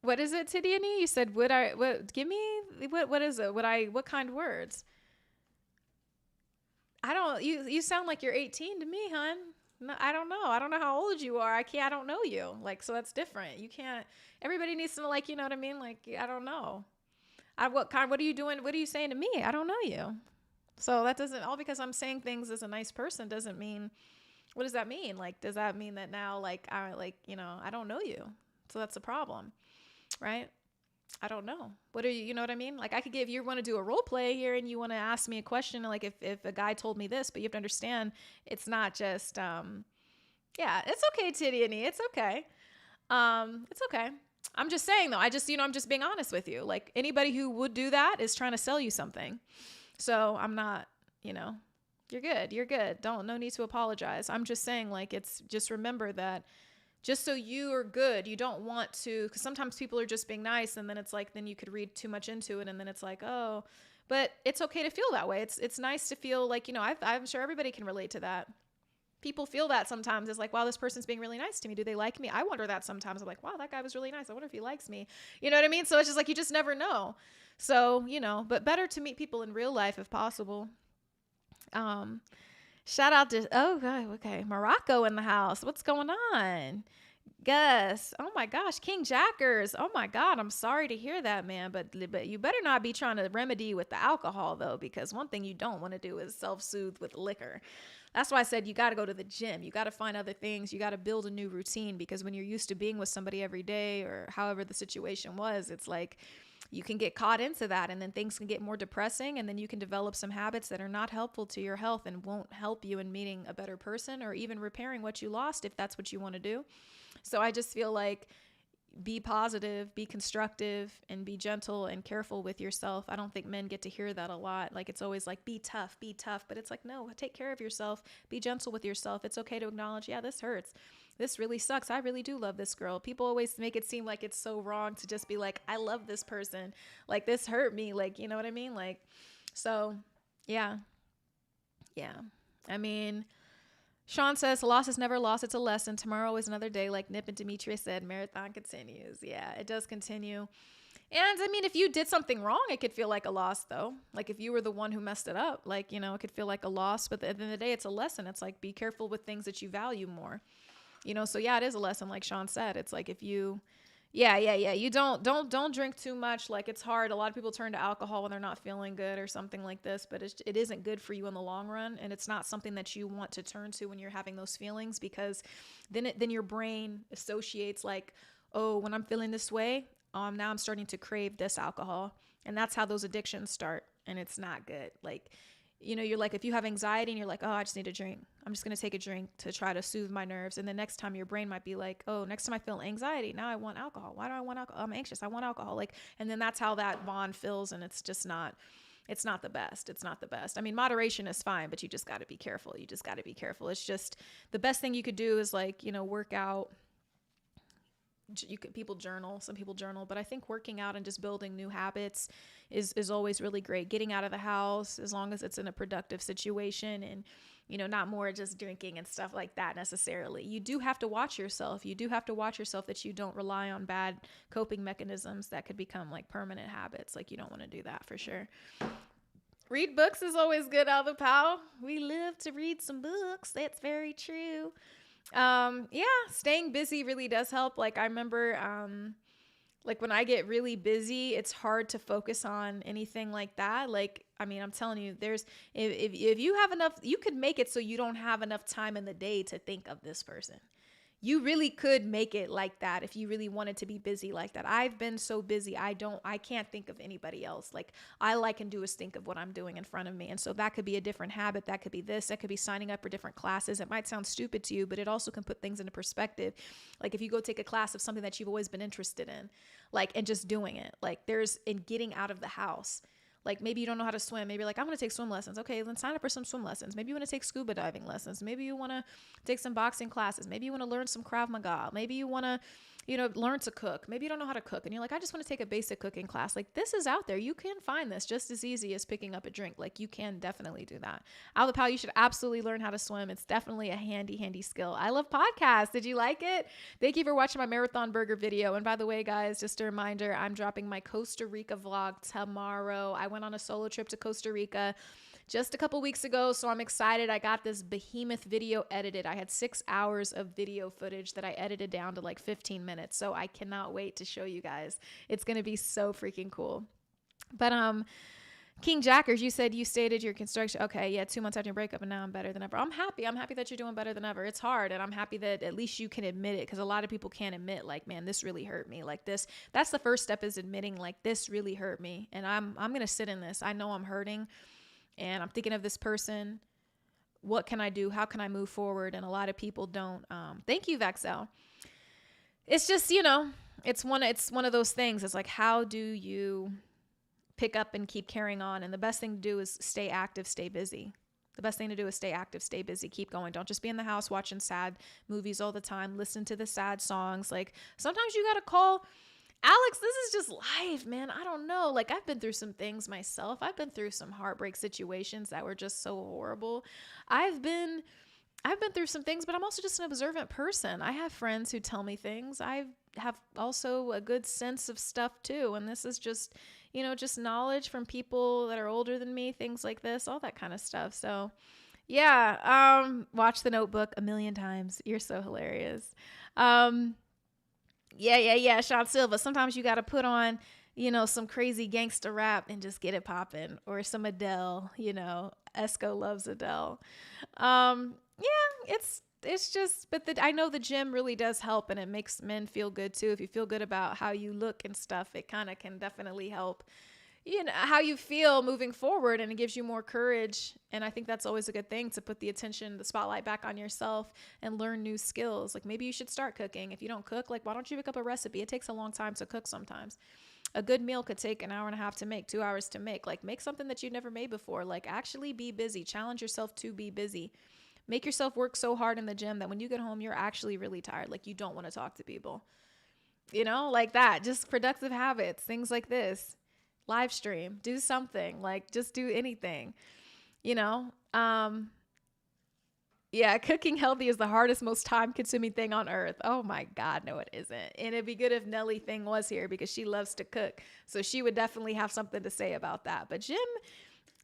what is it, Tidiane? You said, what is it? What kind words? You sound like you're 18 to me, hun. No, I don't know. I don't know how old you are. I don't know you. Like, so that's different. You can't, everybody needs to like, you know what I mean? Like, I don't know. What are you doing? What are you saying to me? I don't know you. So that doesn't, all because I'm saying things as a nice person doesn't mean, what does that mean? Like, does that mean that now, like, I don't know you. So that's the problem. Right? I don't know. What are you know what I mean? Like I could give, you want to do a role play here and you want to ask me a question. Like if a guy told me this, but you have to understand it's not just, yeah, it's okay, Titty and E. It's okay. It's okay. I'm just saying though, I'm just being honest with you. Like anybody who would do that is trying to sell you something. So I'm not, you're good. You're good. No need to apologize. I'm just saying like, just remember that just so you are good, you don't want to, because sometimes people are just being nice and then it's like, then you could read too much into it and then it's like, oh, but it's okay to feel that way. It's nice to feel like, I'm sure everybody can relate to that. People feel that sometimes. It's like, wow, this person's being really nice to me. Do they like me? I wonder that sometimes. I'm like, wow, that guy was really nice. I wonder if he likes me. You know what I mean? So it's just like, you just never know. So, but better to meet people in real life if possible. Shout out to, oh, God, okay, Morocco in the house. What's going on? Gus, oh my gosh, King Jackers. Oh my God, I'm sorry to hear that, man. But you better not be trying to remedy with the alcohol, though, because one thing you don't want to do is self-soothe with liquor. That's why I said you got to go to the gym. You got to find other things. You got to build a new routine, because when you're used to being with somebody every day or however the situation was, it's like you can get caught into that and then things can get more depressing and then you can develop some habits that are not helpful to your health and won't help you in meeting a better person or even repairing what you lost if that's what you want to do. So I just feel like be positive, be constructive, and be gentle and careful with yourself. I don't think men get to hear that a lot. Like it's always like, be tough, but it's like, no, take care of yourself, be gentle with yourself. It's okay to acknowledge, yeah, this hurts. This really sucks. I really do love this girl. People always make it seem like it's so wrong to just be like, I love this person. Like this hurt me. Like, you know what I mean? Like, so yeah. Yeah. I mean, Sean says, loss is never lost. It's a lesson. Tomorrow is another day. Like Nip and Demetria said, marathon continues. Yeah, it does continue. And I mean, if you did something wrong, it could feel like a loss though. Like if you were the one who messed it up, like, it could feel like a loss, but at the end of the day, it's a lesson. It's like, be careful with things that you value more, so yeah, it is a lesson. Like Sean said, it's like, if you, you don't drink too much. Like it's hard. A lot of people turn to alcohol when they're not feeling good or something like this, but it isn't good for you in the long run. And it's not something that you want to turn to when you're having those feelings, because then your brain associates like, oh, when I'm feeling this way, now I'm starting to crave this alcohol. And that's how those addictions start. And it's not good. Like you know, you're like, if you have anxiety and you're like, oh, I just need a drink. I'm just going to take a drink to try to soothe my nerves. And the next time your brain might be like, oh, next time I feel anxiety, now I want alcohol. Why do I want alcohol? I'm anxious. I want alcohol. Like, and then that's how that bond feels. And it's just not, it's not the best. It's not the best. I mean, moderation is fine, but you just got to be careful. You just got to be careful. It's just the best thing you could do is like, you know, work out. People journal, some people journal, but I think working out and just building new habits is always really great. Getting out of the house, as long as it's in a productive situation and, you know, not more just drinking and stuff like that necessarily. You do have to watch yourself. You do have to watch yourself that you don't rely on bad coping mechanisms that could become like permanent habits. Like, you don't want to do that for sure. Read books is always good, Alva Powell. We live to read some books. That's very true. Yeah, staying busy really does help. Like I remember, like when I get really busy, it's hard to focus on anything like that. Like, I mean, I'm telling you, if you have enough, you could make it so you don't have enough time in the day to think of this person. You really could make it like that if you really wanted to be busy like that. I've been so busy. I can't think of anybody else. Like all I can do is think of what I'm doing in front of me. And so that could be a different habit. That could be this, that could be signing up for different classes. It might sound stupid to you, but it also can put things into perspective. Like if you go take a class of something that you've always been interested in, like, and just doing it, like there's in getting out of the house. Like maybe you don't know how to swim. Maybe you're like, I'm going to take swim lessons. Okay, then sign up for some swim lessons. Maybe you want to take scuba diving lessons. Maybe you want to take some boxing classes. Maybe you want to learn some Krav Maga. Maybe you want to, you know, learn to cook. Maybe you don't know how to cook. And you're like, I just want to take a basic cooking class. Like this is out there. You can find this just as easy as picking up a drink. Like you can definitely do that. Alva Powell, you should absolutely learn how to swim. It's definitely a handy skill. I love podcasts. Did you like it? Thank you for watching my Marathon Burger video. And by the way, guys, just a reminder, I'm dropping my Costa Rica vlog tomorrow. I went on a solo trip to Costa Rica just a couple weeks ago, so I'm excited. I got this behemoth video edited. I had 6 hours of video footage that I edited down to like 15 minutes, so I cannot wait to show you guys. It's going to be so freaking cool. But King Jackers, you said you stated your construction. Okay, yeah, 2 months after your breakup, and now I'm better than ever. I'm happy. I'm happy that you're doing better than ever. It's hard, and I'm happy that at least you can admit it, because a lot of people can't admit, like, man, this really hurt me. Like this, that's the first step, is admitting, like, this really hurt me, and I'm gonna sit in this. I know I'm hurting, and I'm thinking of this person. What can I do? How can I move forward? And a lot of people don't. Thank you, Vaxel. It's just, you know, it's one of those things. It's like, how do you pick up and keep carrying on? And the best thing to do is stay active, stay busy. The best thing to do is stay active, stay busy, keep going. Don't just be in the house watching sad movies all the time. Listen to the sad songs. Like sometimes you got to call, Alex, this is just life, man. I don't know. Like I've been through some things myself. I've been through some heartbreak situations that were just so horrible. I've been through some things, but I'm also just an observant person. I have friends who tell me things. I have also a good sense of stuff too. And this is just, you know, just knowledge from people that are older than me, things like this, all that kind of stuff. So yeah, watch The Notebook a million times. You're so hilarious. Yeah. Sean Silva. Sometimes you got to put on, you know, some crazy gangster rap and just get it popping, or some Adele, you know, Esco loves Adele. Yeah, it's just, but I know the gym really does help, and it makes men feel good too. If you feel good about how you look and stuff, it kind of can definitely help, you know, how you feel moving forward, and it gives you more courage. And I think that's always a good thing, to put the spotlight back on yourself and learn new skills. Like maybe you should start cooking. If you don't cook, like, why don't you pick up a recipe? It takes a long time to cook sometimes. A good meal could take an hour and a half to make, 2 hours to make. Like make something that you've never made before. Like actually be busy. Challenge yourself to be busy. Make yourself work so hard in the gym that when you get home, you're actually really tired. Like you don't want to talk to people, you know, like that. Just productive habits, things like this. Live stream, do something, like just do anything, you know? Yeah, cooking healthy is the hardest, most time consuming thing on earth. Oh my God, no, it isn't. And it'd be good if Nelly Thing was here, because she loves to cook. So she would definitely have something to say about that. But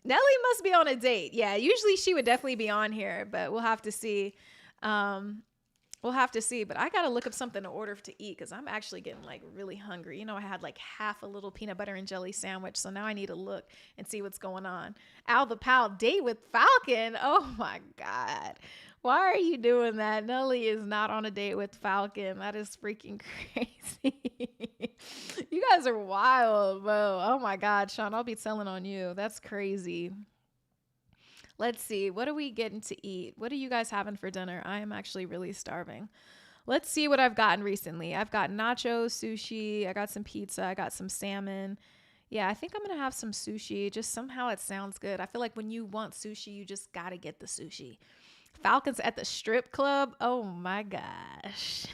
Nelly must be on a date. Yeah, usually she would definitely be on here, but we'll have to see. We'll have to see, but I got to look up something to order to eat, because I'm actually getting like really hungry. You know, I had like half a little peanut butter and jelly sandwich, so now I need to look and see what's going on. Al the Pal, date with Falcon. Oh my God. Why are you doing that? Nelly is not on a date with Falcon. That is freaking crazy. You guys are wild, bro. Oh my God, Sean, I'll be telling on you. That's crazy. Let's see. What are we getting to eat? What are you guys having for dinner? I am actually really starving. Let's see what I've gotten recently. I've got nachos, sushi. I got some pizza. I got some salmon. Yeah, I think I'm going to have some sushi. Just somehow it sounds good. I feel like when you want sushi, you just got to get the sushi. Falcons at the strip club. Oh my gosh.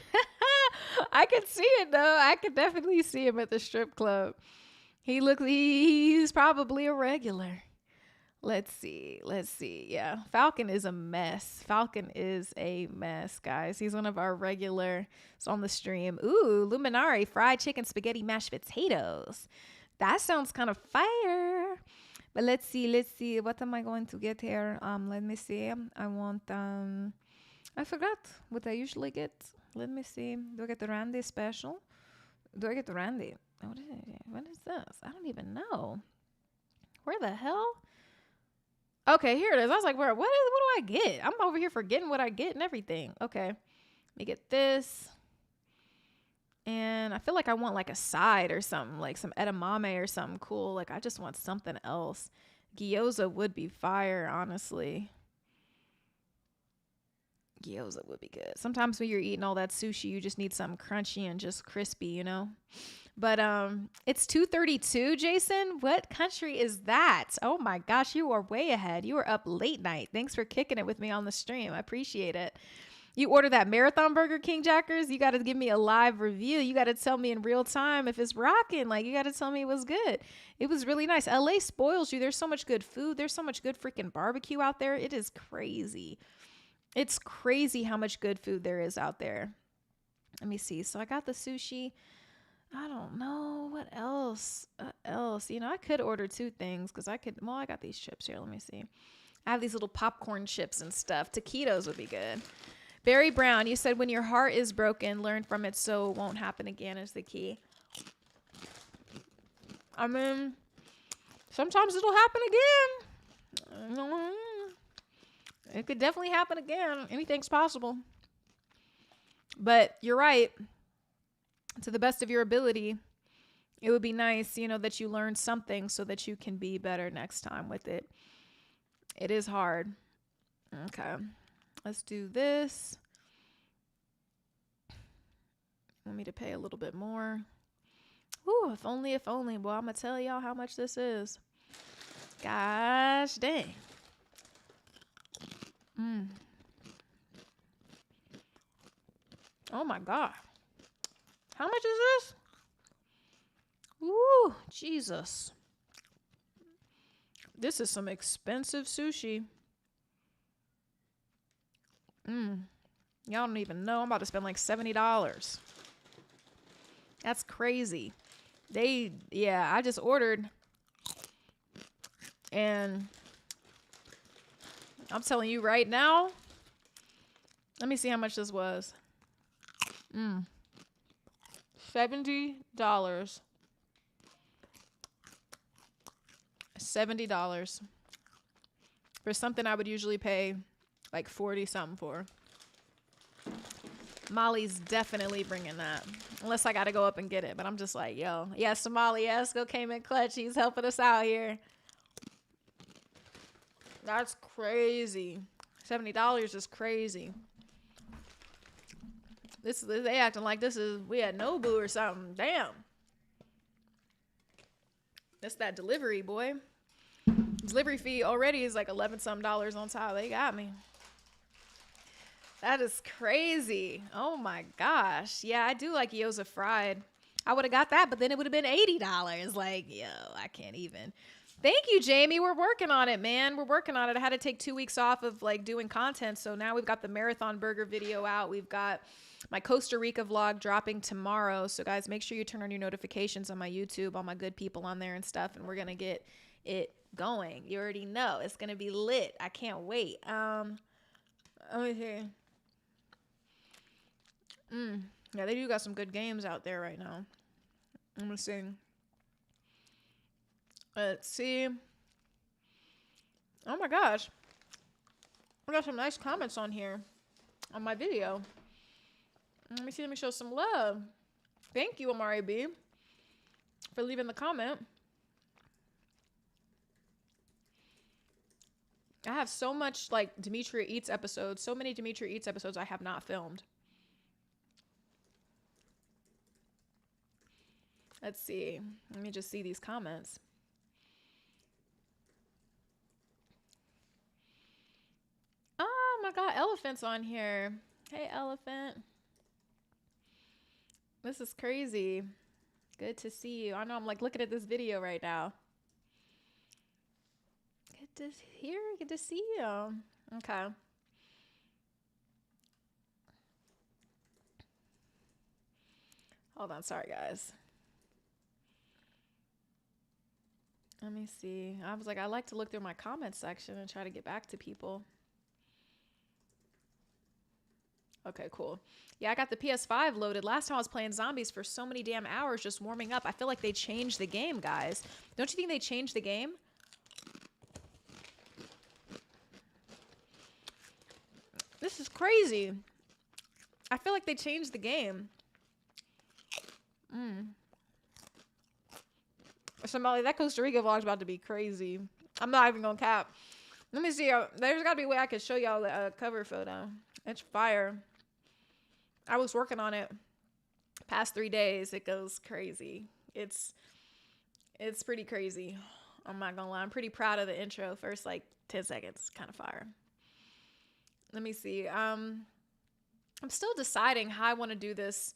I can see it though. I could definitely see him at the strip club. He's probably a regular. Let's see. Yeah. Falcon is a mess. Guys. He's one of our regulars on the stream. Ooh, Luminari, fried chicken, spaghetti, mashed potatoes. That sounds kind of fire. But let's see. What am I going to get here? Let me see. I want, I forgot what I usually get. Let me see. Do I get the Randy special? Do I get the Randy? What is this? I don't even know. Where the hell? Okay, here it is. I was like, what do I get? I'm over here forgetting what I get and everything. Okay, let me get this. And I feel like I want like a side or something, like some edamame or something cool. Like I just want something else. Gyoza would be fire, honestly. Gyoza would be good. Sometimes when you're eating all that sushi, you just need something crunchy and just crispy, you know? But it's 2:32, Jason. What country is that? Oh my gosh, you are way ahead. You were up late night. Thanks for kicking it with me on the stream. I appreciate it. You order that marathon burger, King Jackers, you got to give me a live review. You got to tell me in real time if it's rocking. Like, you got to tell me it was good. It was really nice. LA spoils you. There's so much good food. There's so much good freaking barbecue out there. It is crazy. It's crazy how much good food there is out there. Let me see. So I got the sushi. I don't know what else. You know, I could order two things because I got these chips here. Let me see. I have these little popcorn chips and stuff. Taquitos would be good. Barry Brown, you said when your heart is broken, learn from it so it won't happen again is the key. I mean, sometimes it'll happen again. It could definitely happen again. Anything's possible. But you're right. To the best of your ability, it would be nice, you know, that you learn something so that you can be better next time with it. It is hard. Okay. Let's do this. Want me to pay a little bit more. Ooh, if only. Well, I'm going to tell y'all how much this is. Gosh dang. Oh my God. How much is this? Ooh, Jesus. This is some expensive sushi. Y'all don't even know. I'm about to spend like $70. That's crazy. I just ordered. And I'm telling you right now. Let me see how much this was. $70. $70 for something I would usually pay like 40 something for. Molly's definitely bringing that, unless I got to go up and get it. But I'm just like, yo, yeah, Somali Esco came in clutch. He's helping us out here. That's crazy. $70 is crazy. They acting like we had Nobu or something. Damn. That's that delivery, boy. Delivery fee already is like $11 some on top. They got me. That is crazy. Oh my gosh. Yeah, I do like gyoza fried. I would have got that, but then it would have been $80. Like, yo, I can't even. Thank you, Jamie. We're working on it, man. We're working on it. I had to take 2 weeks off of like doing content. So now we've got the marathon burger video out. We've got my Costa Rica vlog dropping tomorrow. So guys, make sure you turn on your notifications on my YouTube, all my good people on there and stuff. And we're going to get it going. You already know it's going to be lit. I can't wait. Let me see. Yeah, they do got some good games out there right now. Let me see. Let's see. Oh my gosh. I got some nice comments on here on my video. Let me see. Let me show some love. Thank you, Amari B, for leaving the comment. I have so much like Demetria Eats episodes, so many Demetria Eats episodes I have not filmed. Let's see. Let me just see these comments. Oh my God, Elephant's on here. Hey, Elephant. This is crazy. Good to see you. I know I'm like looking at this video right now. Good to hear, good to see you. Okay. Hold on, sorry guys. Let me see. I was like, I like to look through my comments section and try to get back to people. Okay, cool. Yeah, I got the PS5 loaded. Last time I was playing zombies for so many damn hours just warming up. I feel like they changed the game, guys. Don't you think they changed the game? This is crazy. I feel like they changed the game. Somebody, that Costa Rica vlog's about to be crazy. I'm not even gonna cap. Let me see. There's gotta be a way I can show y'all the cover photo. It's fire. I was working on it past 3 days. It goes crazy. It's pretty crazy. I'm not gonna lie. I'm pretty proud of the intro. First like 10 seconds, kind of fire. Let me see. I'm still deciding how I want to do this.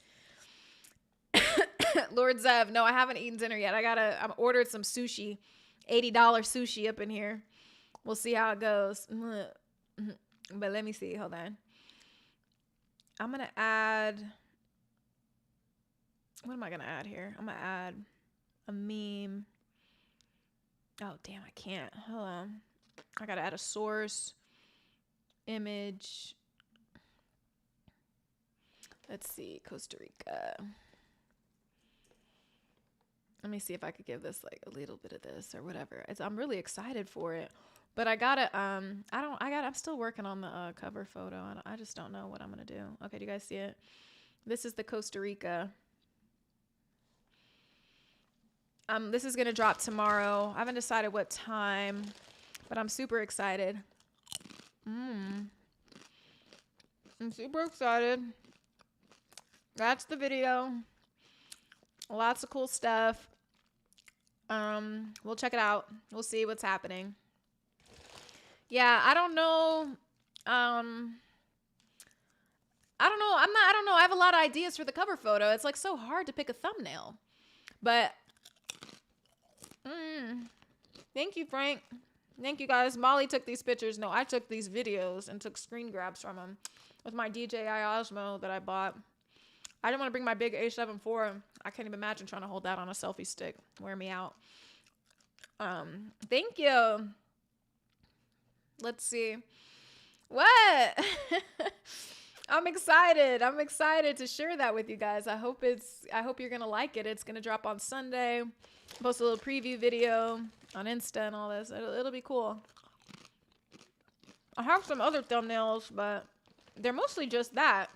Lord Zev, no, I haven't eaten dinner yet. I'm ordered some sushi, $80 sushi up in here. We'll see how it goes. But let me see. Hold on. I'm going to add, what am I going to add here? I'm going to add a meme. Oh, damn, I can't. Hold on. I got to add a source, image. Let's see, Costa Rica. Let me see if I could give this like a little bit of this or whatever. I'm really excited for it, but I gotta, I'm still working on the cover photo, and I just don't know what I'm gonna do. Okay, do you guys see it? This is the Costa Rica. This is gonna drop tomorrow. I haven't decided what time, but I'm super excited. I'm super excited. That's the video. Lots of cool stuff. We'll check it out. We'll see what's happening. Yeah, I don't know. I don't know. I don't know. I have a lot of ideas for the cover photo. It's like so hard to pick a thumbnail. But thank you, Frank. Thank you guys. Molly took these pictures. No, I took these videos and took screen grabs from them with my DJI Osmo that I bought. I didn't want to bring my big A7 IV. I can't even imagine trying to hold that on a selfie stick. Wear me out. Thank you. Let's see. What? I'm excited. I'm excited to share that with you guys. I hope you're going to like it. It's going to drop on Sunday. Post a little preview video on Insta and all this. It'll be cool. I have some other thumbnails, but they're mostly just that.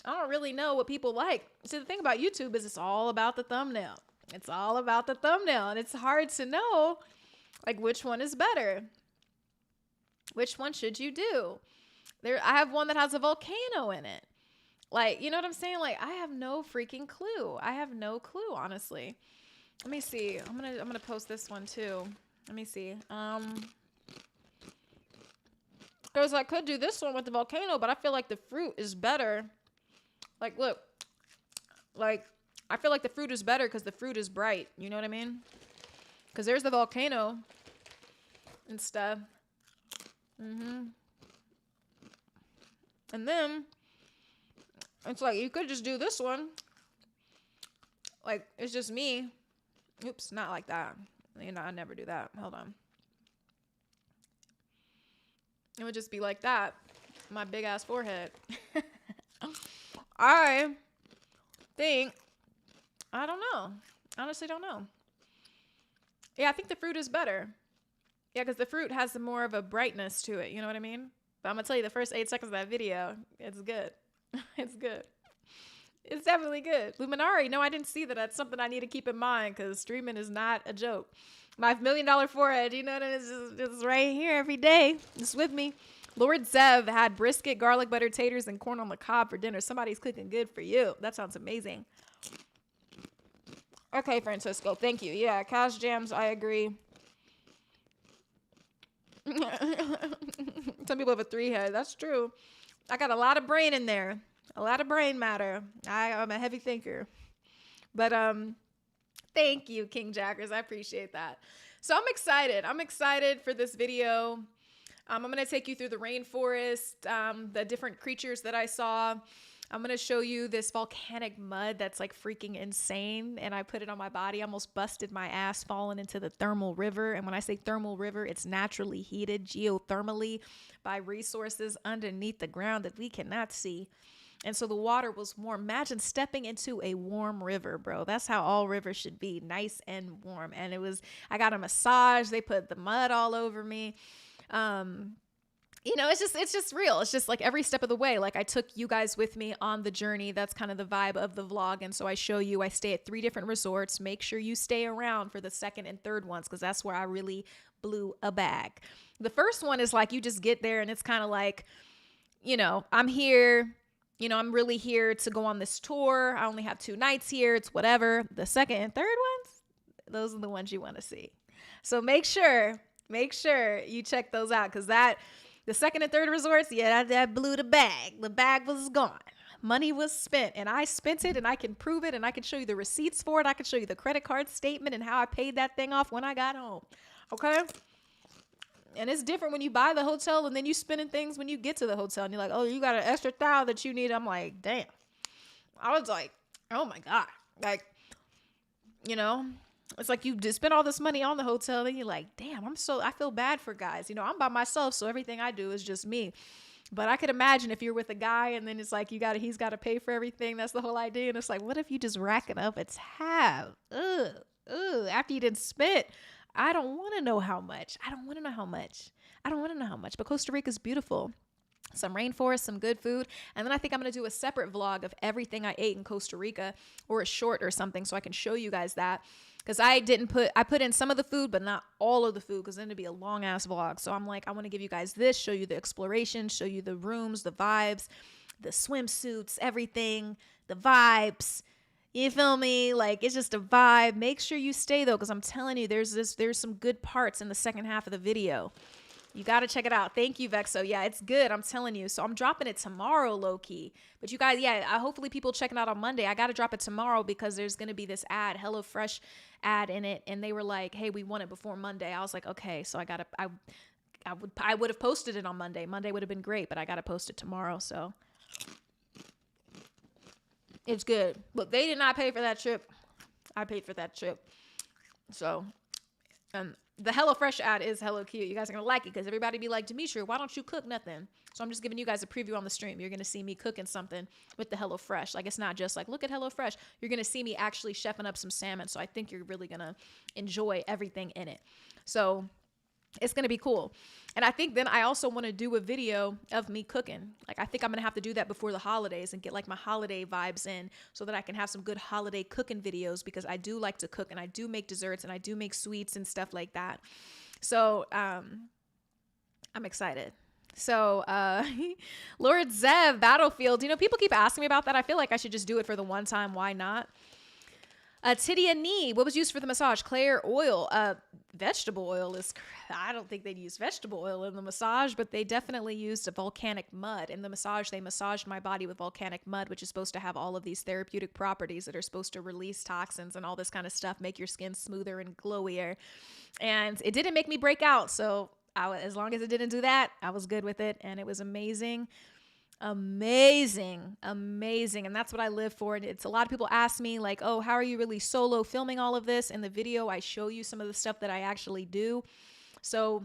I don't really know what people like. See, the thing about YouTube is it's all about the thumbnail. It's all about the thumbnail. And it's hard to know, like, which one is better. Which one should you do? I have one that has a volcano in it. Like, you know what I'm saying? Like, I have no freaking clue. I have no clue, honestly. Let me see. I'm gonna post this one, too. Let me see. Because I could do this one with the volcano, but I feel like the fruit is better. Like, look, like, I feel like the fruit is better because the fruit is bright. You know what I mean? Because there's the volcano and stuff. And then it's like, you could just do this one. Like, it's just me. Oops, not like that. You know, I never do that. Hold on. It would just be like that. My big ass forehead. I think, I don't know. Honestly, don't know. Yeah, I think the fruit is better. Yeah, because the fruit has more of a brightness to it. You know what I mean? But I'm going to tell you, the first 8 seconds of that video, it's good. It's good. It's definitely good. Luminari, no, I didn't see that. That's something I need to keep in mind because streaming is not a joke. My $1 million forehead, you know, that is just right here every day. It's with me. Lord Zev had brisket, garlic butter taters, and corn on the cob for dinner. Somebody's cooking good for you. That sounds amazing. Okay, Francisco, thank you. Yeah, Cash Jams, I agree. Some people have a 3 head. That's true. I got a lot of brain in there. A lot of brain matter. I'm a heavy thinker. But thank you, King Jackers. I appreciate that. So I'm excited. I'm excited for this video. I'm going to take you through the rainforest, the different creatures that I saw. I'm going to show you this volcanic mud that's like freaking insane. And I put it on my body. I almost busted my ass falling into the thermal river. And when I say thermal river, it's naturally heated geothermally by resources underneath the ground that we cannot see. And so the water was warm. Imagine stepping into a warm river, bro. That's how all rivers should be, nice and warm. And I got a massage. They put the mud all over me. You know, it's just real. It's just like every step of the way. Like I took you guys with me on the journey. That's kind of the vibe of the vlog. And so I show you, I stay at 3 different resorts. Make sure you stay around for the second and third ones, because that's where I really blew a bag. The first one is like, you just get there and it's kind of like, you know, I'm here. You know, I'm really here to go on this tour. I only have 2 nights here. It's whatever. The second and third ones, those are the ones you want to see. So make sure you check those out, because the second and third resorts, yeah, that blew the bag. The bag was gone. Money was spent, and I spent it, and I can prove it, and I can show you the receipts for it. I can show you the credit card statement and how I paid that thing off when I got home. Okay? And it's different when you buy the hotel and then you spending things when you get to the hotel and you're like, oh, you got an extra $1,000 that you need. I'm like, damn. I was like, oh my God. Like, you know, it's like you just spend all this money on the hotel and you're like, damn, I feel bad for guys. You know, I'm by myself, so everything I do is just me. But I could imagine if you're with a guy and then it's like he's got to pay for everything. That's the whole idea. And it's like, what if you just rack it up? It's half. After you didn't spit. I don't want to know how much. But Costa Rica is beautiful. Some rainforest, some good food. And then I think I'm going to do a separate vlog of everything I ate in Costa Rica, or a short or something, so I can show you guys that. Because I put in some of the food, but not all of the food, because then it'd be a long ass vlog. So I'm like, I want to give you guys this, show you the exploration, show you the rooms, the vibes, the swimsuits, everything, the vibes. You feel me? Like, it's just a vibe. Make sure you stay though, because I'm telling you, there's some good parts in the second half of the video. You got to check it out. Thank you, Vexo. Yeah, it's good. I'm telling you. So I'm dropping it tomorrow, low key. But you guys, yeah, hopefully people check it out on Monday. I got to drop it tomorrow because there's going to be this ad, HelloFresh ad in it. And they were like, hey, we want it before Monday. I was like, okay. So I would have posted it on Monday. Monday would have been great, but I got to post it tomorrow. So it's good. Look, they did not pay for that trip. I paid for that trip. So, the HelloFresh ad is hella cute. You guys are going to like it because everybody be like, Demetria, why don't you cook nothing? So I'm just giving you guys a preview on the stream. You're going to see me cooking something with the HelloFresh. Like, it's not just like, look at HelloFresh. You're going to see me actually chefing up some salmon. So I think you're really going to enjoy everything in it. So it's going to be cool. And I think then I also want to do a video of me cooking. Like, I think I'm going to have to do that before the holidays and get like my holiday vibes in so that I can have some good holiday cooking videos, because I do like to cook and I do make desserts and I do make sweets and stuff like that. So, I'm excited. So, Lord Zev, Battlefield, you know, people keep asking me about that. I feel like I should just do it for the one time. Why not? Titty and knee. What was used for the massage? Clay or oil? Vegetable oil is, I don't think they'd use vegetable oil in the massage, but they definitely used a volcanic mud. In the massage, they massaged my body with volcanic mud, which is supposed to have all of these therapeutic properties that are supposed to release toxins and all this kind of stuff, make your skin smoother and glowier. And it didn't make me break out. So as long as it didn't do that, I was good with it. And it was amazing. Amazing. And that's what I live for. And it's a lot of people ask me like, oh, how are you really solo filming all of this? In the video, I show you some of the stuff that I actually do. So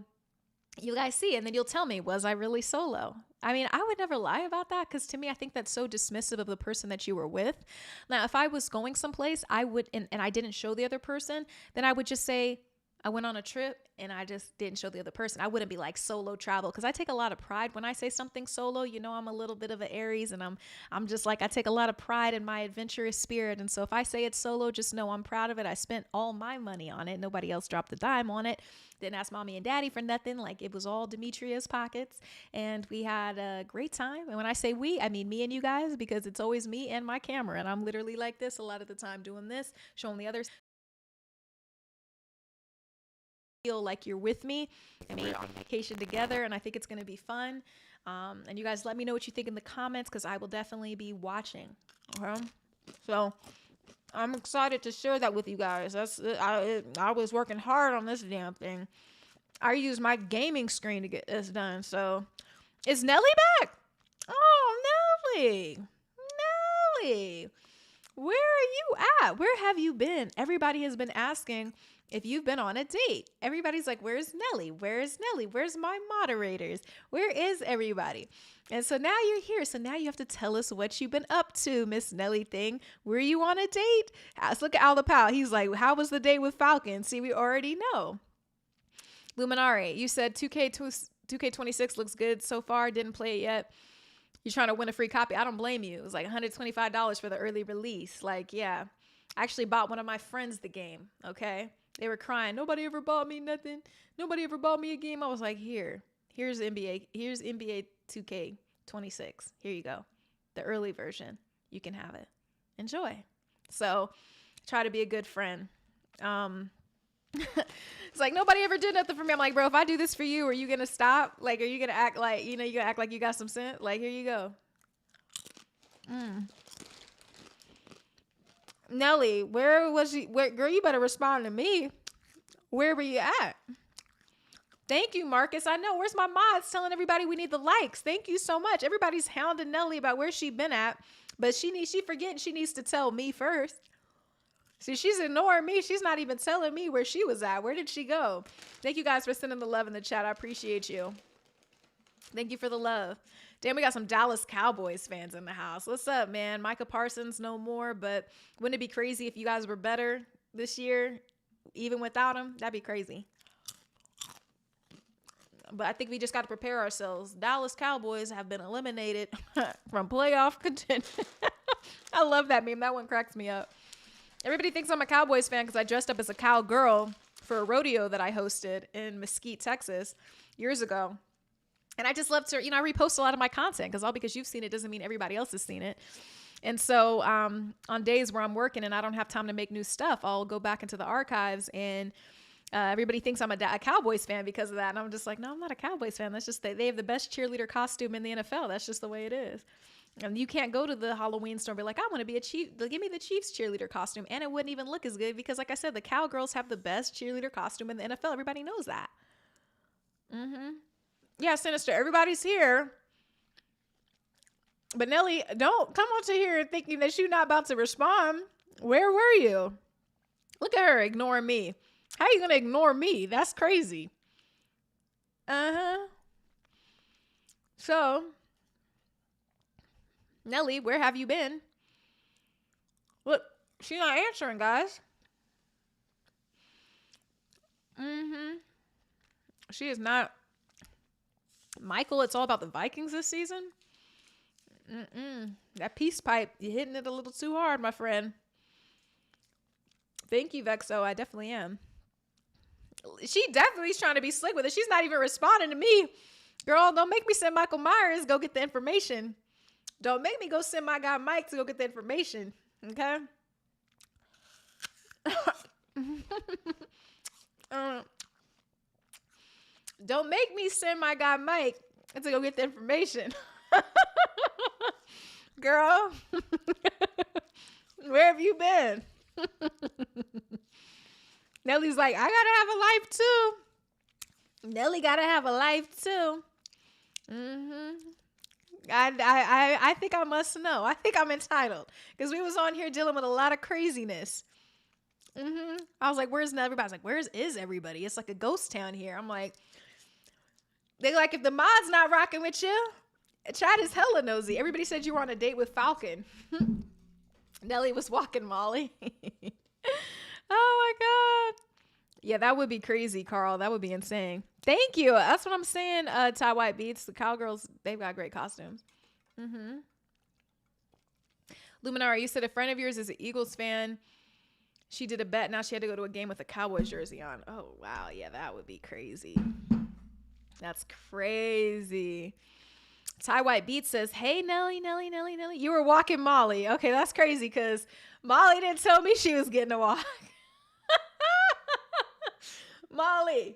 you guys see, and then you'll tell me, was I really solo? I mean, I would never lie about that, because to me, I think that's so dismissive of the person that you were with. Now, if I was going someplace, I would, and I didn't show the other person, then I would just say, I went on a trip and I just didn't show the other person. I wouldn't be like solo travel because I take a lot of pride when I say something solo. You know, I'm a little bit of an Aries, and I'm just like, I take a lot of pride in my adventurous spirit. And so if I say it's solo, just know I'm proud of it. I spent all my money on it. Nobody else dropped a dime on it. Didn't ask mommy and daddy for nothing. Like, it was all Demetria's pockets, and we had a great time. And when I say we, I mean me and you guys, because it's always me and my camera. And I'm literally like this a lot of the time, doing this, showing the others. Feel like you're with me and we're on vacation together, and I think it's going to be fun. And you guys let me know what you think in the comments, because I will definitely be watching. Okay, so I'm excited to share that with you guys. I was working hard on this damn thing. I used my gaming screen to get this done. So is Nelly back? Oh, Nelly, where are you at? Where have you been? Everybody has been asking if you've been on a date. Everybody's like, where's Nelly? Where's Nelly? Where's my moderators? Where is everybody? And so now you're here. So now you have to tell us what you've been up to, Miss Nelly thing. Were you on a date? Let's look at Al the Pal. He's like, how was the date with Falcon? See, we already know. Luminari, you said 2K26 looks good so far. Didn't play it yet. You're trying to win a free copy. I don't blame you. It was like $125 for the early release. Like, yeah. I actually bought one of my friends the game, okay? They were crying. Nobody ever bought me nothing. Nobody ever bought me a game. I was like, here's NBA 2K26. Here you go. The early version. You can have it. Enjoy. So try to be a good friend. It's like, nobody ever did nothing for me. I'm like, bro, if I do this for you, are you going to stop? Like, are you going to act like, you going to act like you got some sense? Like, here you go. Nelly, where was she? Girl, you better respond to me. Where were you at? Thank you, Marcus. I know. Where's my mods telling everybody we need the likes? Thank you so much. Everybody's hounding Nelly about where she been at, but she forgetting she needs to tell me first. See, she's ignoring me. She's not even telling me where she was at. Where did she go? Thank you guys for sending the love in the chat. I appreciate you. Thank you for the love. Damn, we got some Dallas Cowboys fans in the house. What's up, man? Micah Parsons, no more. But wouldn't it be crazy if you guys were better this year, even without him? That'd be crazy. But I think we just got to prepare ourselves. Dallas Cowboys have been eliminated from playoff contention. I love that meme. That one cracks me up. Everybody thinks I'm a Cowboys fan because I dressed up as a cowgirl for a rodeo that I hosted in Mesquite, Texas years ago. And I just love to, I repost a lot of my content because you've seen it doesn't mean everybody else has seen it. And so on days where I'm working and I don't have time to make new stuff, I'll go back into the archives, and everybody thinks I'm a Cowboys fan because of that. And I'm just like, no, I'm not a Cowboys fan. That's just they have the best cheerleader costume in the NFL. That's just the way it is. And you can't go to the Halloween store and be like, I want to be a Chief. They'll give me the Chiefs cheerleader costume. And it wouldn't even look as good because, like I said, the Cowgirls have the best cheerleader costume in the NFL. Everybody knows that. Yeah, Sinister. Everybody's here. But Nelly, don't come onto here thinking that you're not about to respond. Where were you? Look at her ignoring me. How are you going to ignore me? That's crazy. So, Nelly, where have you been? Look, she's not answering, guys. She is not. Michael, it's all about the Vikings this season. That peace pipe, you're hitting it a little too hard, my friend. Thank you, Vexo. I definitely am. She definitely is trying to be slick with it. She's not even responding to me. Girl, don't make me send Michael Myers go get the information. Don't make me go send my guy Mike to go get the information. Okay? Don't make me send my guy Mike to go get the information. Girl, where have you been? Nelly's like, I gotta have a life too. Nelly gotta have a life too. I think I must know. I think I'm entitled because we was on here dealing with a lot of craziness. I was like, where's Nelly? Everybody's like, where's is everybody? It's like a ghost town here. I'm like, they like, if the mod's not rocking with you, chat is hella nosy. Everybody said you were on a date with Falcon. Nelly was walking Molly. Oh my Yeah, that would be crazy, Carl. That would be insane. Thank you. That's what I'm saying. Ty White Beats, the Cowgirls, they've got great costumes. Mm-hmm. Luminara, you said a friend of yours is an Eagles fan. She did a bet. Now she had to go to a game with a Cowboys jersey on. Oh, wow. Yeah, that would be crazy. That's crazy. Ty White Beats says, hey, Nelly. You were walking Molly. Okay, that's crazy because Molly didn't tell me she was getting a walk. Molly.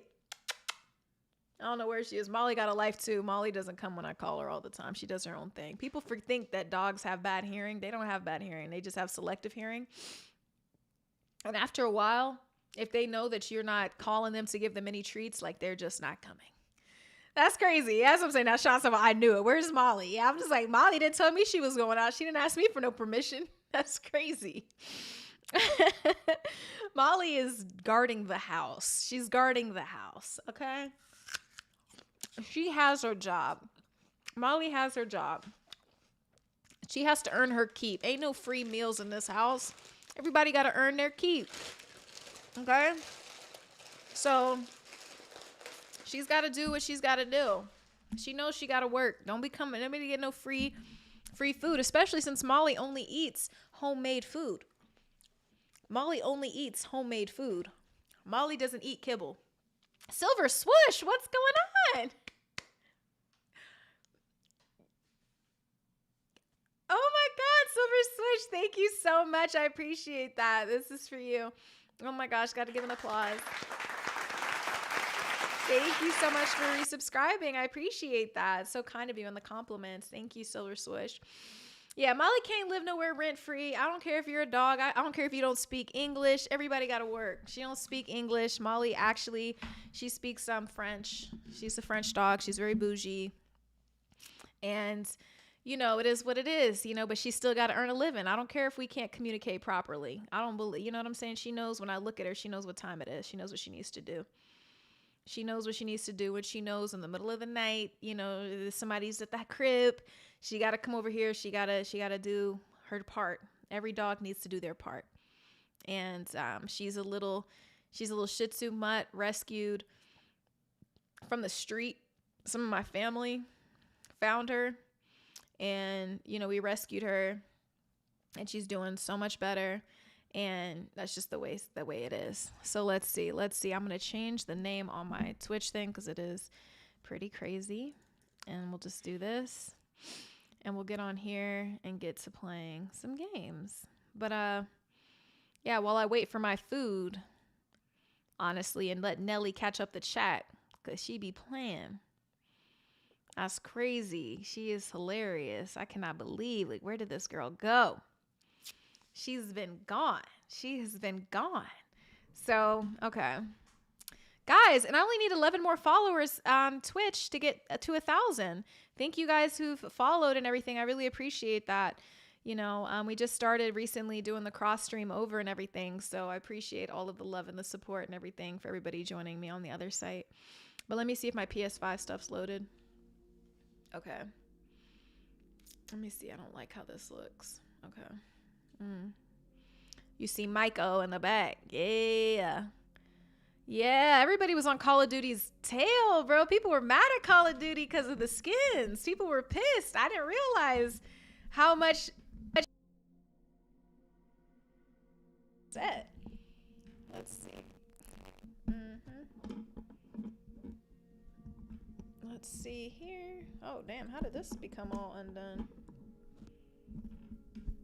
I don't know where she is. Molly got a life too. Molly doesn't come when I call her all the time. She does her own thing. People think that dogs have bad hearing. They don't have bad hearing. They just have selective hearing. And after a while, if they know that you're not calling them to give them any treats, like they're just not coming. That's crazy. That's what I'm saying. Now Sean said, well, I knew it. Where's Molly? Yeah, I'm just like, Molly didn't tell me she was going out. She didn't ask me for no permission. That's crazy. Molly is guarding the house. She's guarding the house. Okay. She has her job. Molly has her job. She has to earn her keep. Ain't no free meals in this house. Everybody got to earn their keep. Okay? So, she's got to do what she's got to do. She knows she got to work. Don't be coming. Nobody get no free food, especially since Molly only eats homemade food. Molly only eats homemade food. Molly doesn't eat kibble. Silver Swoosh, what's going on? Oh my God, Silver Switch. Thank you so much. I appreciate that. This is for you. Oh my gosh, got to give an applause. Thank you so much for resubscribing. I appreciate that. It's so kind of you and the compliments. Thank you, Silver Swish. Yeah, Molly can't live nowhere rent-free. I don't care if you're a dog. I don't care if you don't speak English. Everybody got to work. She don't speak English. Molly actually, she speaks some French. She's a French dog. She's very bougie. And you know, it is what it is, you know, but she still got to earn a living. I don't care if we can't communicate properly. I don't believe, you know what I'm saying? She knows when I look at her, she knows what time it is. She knows what she needs to do. She knows what she needs to do when she knows in the middle of the night, you know, somebody's at that crib. She got to come over here. She got to do her part. Every dog needs to do their part. And she's a little Shih Tzu mutt rescued from the street. Some of my family found her. And, you know, we rescued her and she's doing so much better. And that's just the way it is. So let's see. I'm going to change the name on my Twitch thing because it is pretty crazy. And we'll just do this. And we'll get on here and get to playing some games. But, yeah, while I wait for my food, honestly, and let Nelly catch up the chat because she be playing. That's crazy. She is hilarious. I cannot believe, like, where did this girl go? She's been gone. She has been gone. So, okay. Guys, and I only need 11 more followers on Twitch to get to 1,000. Thank you guys who've followed and everything. I really appreciate that. You know, we just started recently doing the cross stream over and everything. So I appreciate all of the love and the support and everything for everybody joining me on the other site. But let me see if my PS5 stuff's loaded. Okay. Let me see. I don't like how this looks. Okay. You see Mike O in the back. Yeah. Yeah, everybody was on Call of Duty's tail, bro. People were mad at Call of Duty because of the skins. People were pissed. I didn't realize how much set. Let's see. Let's see here. Oh, damn. How did this become all undone?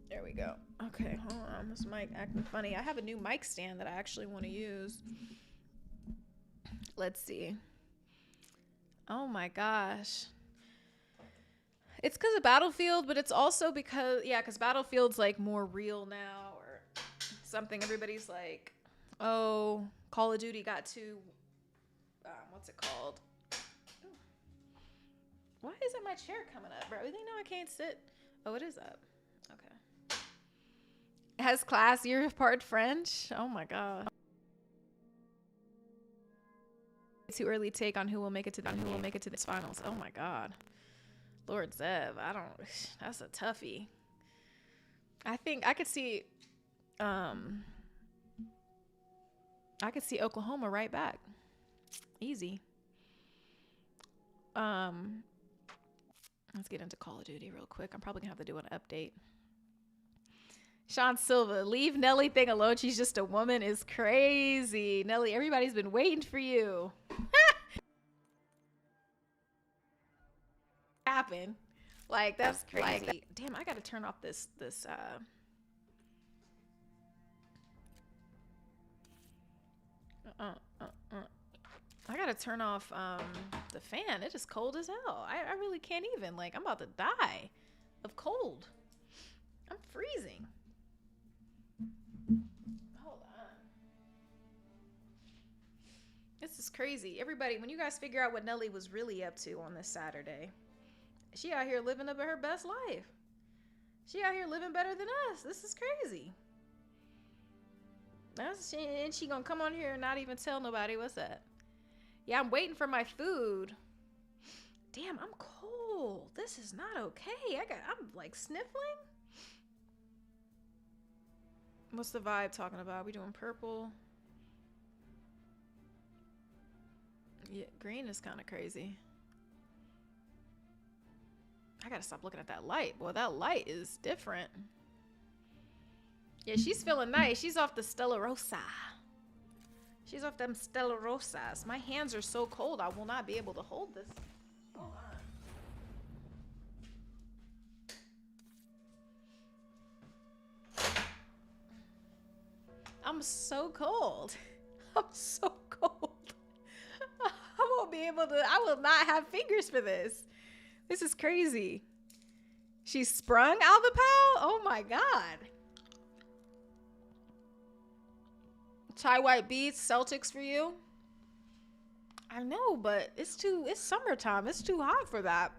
There we go. Okay, hold on. This mic acting funny. I have a new mic stand that I actually want to use. Let's see. Oh my gosh. It's because of Battlefield, but it's also because, yeah, because Battlefield's like more real now or something. Everybody's like, oh, Call of Duty got to, what's it called? Why isn't my chair coming up, bro? They know I can't sit. Oh, it is up. Okay. Has class, you're part French? Oh my God. Too early take on who will make it to this finals. Oh my God. Lord Zev, that's a toughie. I think I could see, I I could see Oklahoma right back. Easy. Let's get into Call of Duty real quick. I'm probably gonna have to do an update. Sean Silva, leave Nelly thing alone. She's just a woman is crazy. Nelly, everybody's been waiting for you. Happen. Like, that's crazy. Like, damn, I gotta turn off this I gotta turn off the fan. It is cold as hell. I really can't even. Like, I'm about to die of cold. I'm freezing. Hold on. This is crazy. Everybody, when you guys figure out what Nelly was really up to on this Saturday, she out here living up her best life. She out here living better than us. This is crazy. And she gonna come on here and not even tell nobody what's up. Yeah, I'm waiting for my food. Damn, I'm cold. This is not okay. I'm like sniffling. What's the vibe talking about? We doing purple? Yeah, green is kind of crazy. I gotta stop looking at that light. Boy, that light is different. Yeah, she's feeling nice. She's off the Stella Rosa. She's off them Stella Rosas. My hands are so cold, I will not be able to hold this. Hold on. I'm so cold. I'm so cold. I won't be able to, I will not have fingers for this. This is crazy. She sprung out the pal? Oh my God. Chai white beats, Celtics for you. I know, but it's summertime. It's too hot for that.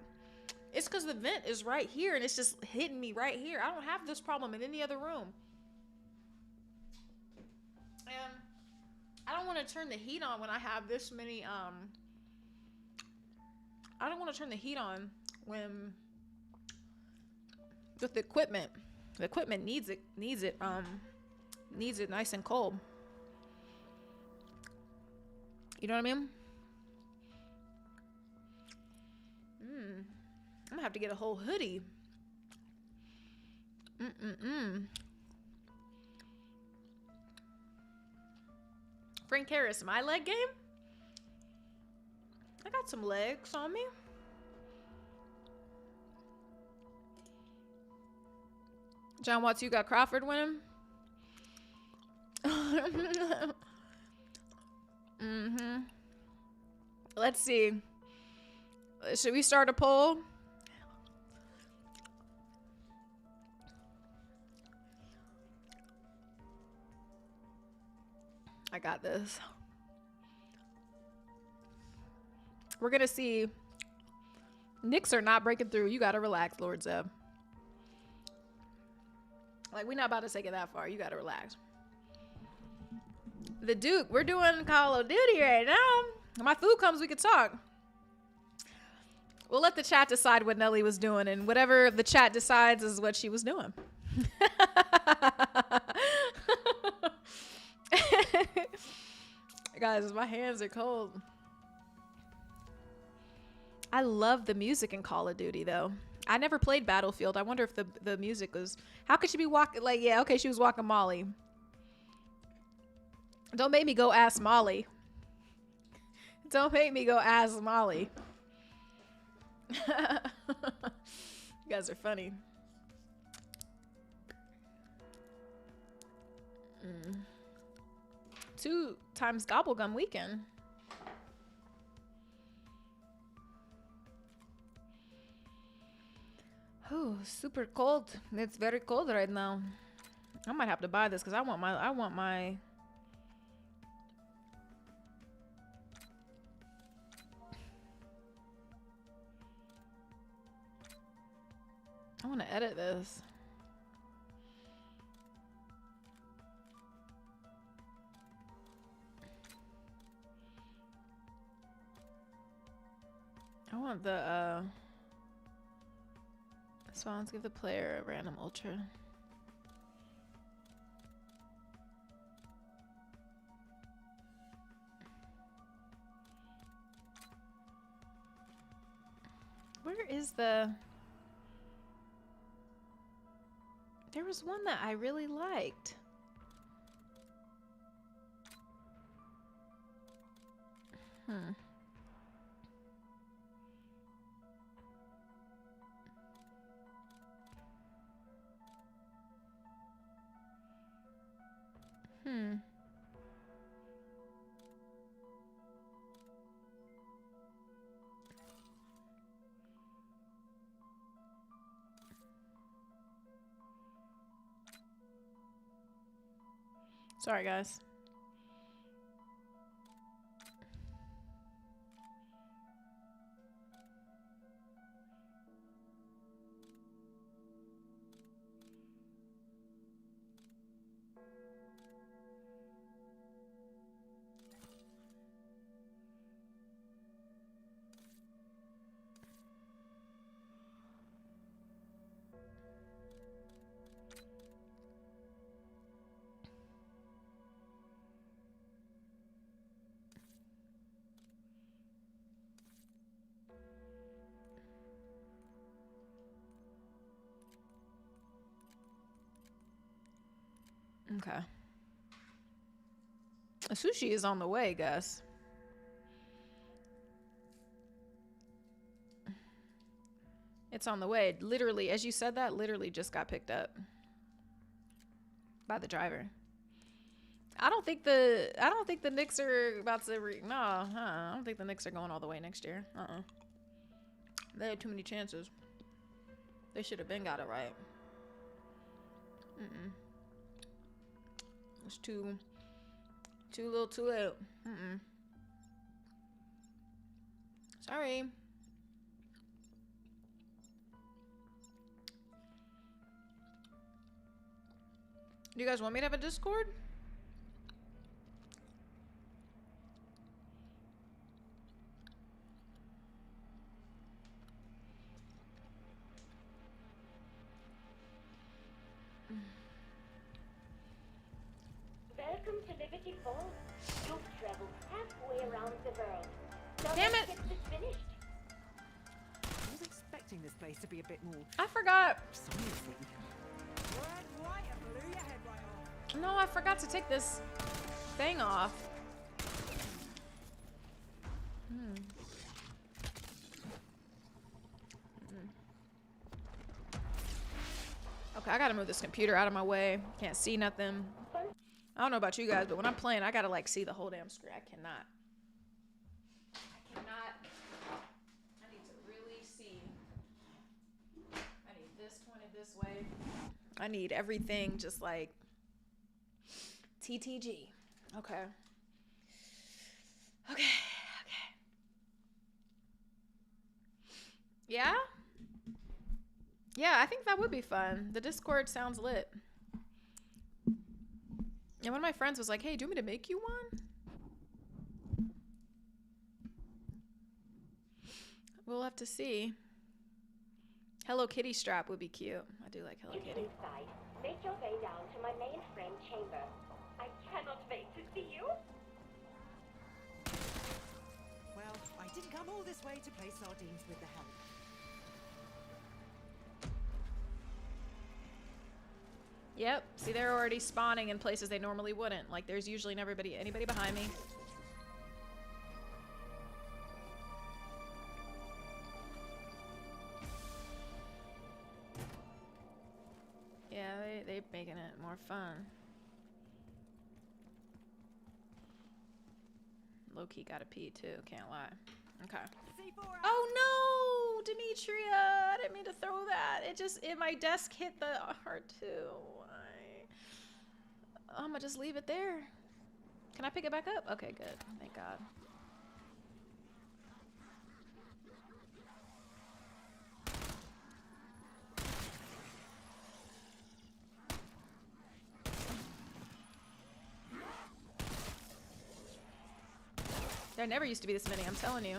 It's because the vent is right here and it's just hitting me right here. I don't have this problem in any other room. And I don't want to turn the heat on when I have this many, I don't want to turn the heat on when, with the equipment. The equipment needs it nice and cold. You know what I mean? I'm gonna have to get a whole hoodie. Frank Harris, my leg game? I got some legs on me. John Watts, you got Crawford winning? Let's see. Should we start a poll? I got this. We're gonna see. Knicks are not breaking through. You gotta relax, Lord Zeb. Like, we're not about to take it that far. You gotta relax. The Duke, we're doing Call of Duty right now. My food comes, we could talk. We'll let the chat decide what Nelly was doing, and whatever the chat decides is what she was doing. Guys, my hands are cold. I love the music in Call of Duty, though. I never played Battlefield. I wonder if the music was... How could she be walking... Like, yeah, okay, she was walking Molly. Don't make me go ask Molly. Don't make me go ask Molly. You guys are funny. 2 times Gobblegum weekend. Oh, super cold. It's very cold right now. I might have to buy this because I want my I want to edit this. I want the response, give the player a random ultra. Where is the... There was one that I really liked. Hmm. Hmm. Sorry, guys. Okay. Sushi is on the way, Gus. It's on the way. Literally, as you said that, literally just got picked up by the driver. I don't think the Knicks are about to I don't think the Knicks are going all the way next year. They had too many chances. They should have been got it right. It's too little too late. Sorry. Do you guys want me to have a Discord? Welcome to Liberty Falls. You've traveled halfway around the world. Damn it! Get this finished. I was expecting this place to be a bit more I forgot. something. Red, white, and blue, your head right off. No, I forgot to take this thing off. Okay, I gotta move this computer out of my way. Can't see nothing. I don't know about you guys, but when I'm playing, I gotta like see the whole damn screen. I cannot. I need to really see. I need this pointed this way. I need everything just like TTG. Okay. Okay. Yeah? Yeah, I think that would be fun. The Discord sounds lit. And one of my friends was like, hey, do you want me to make you one? We'll have to see. Hello Kitty strap would be cute. I do like Hello Kitty. Inside, make your way down to my mainframe chamber. I cannot wait to see you. Well, I didn't come all this way to play sardines with the help. Yep. See, they're already spawning in places they normally wouldn't. Like, there's usually never anybody behind me. Yeah, they're making it more fun. Low-key gotta pee, too. Can't lie. Okay. Oh, no! Demetria! I didn't mean to throw that. My desk hit the R2. I'm gonna just leave it there. Can I pick it back up? Okay, good. Thank God. There never used to be this many, I'm telling you.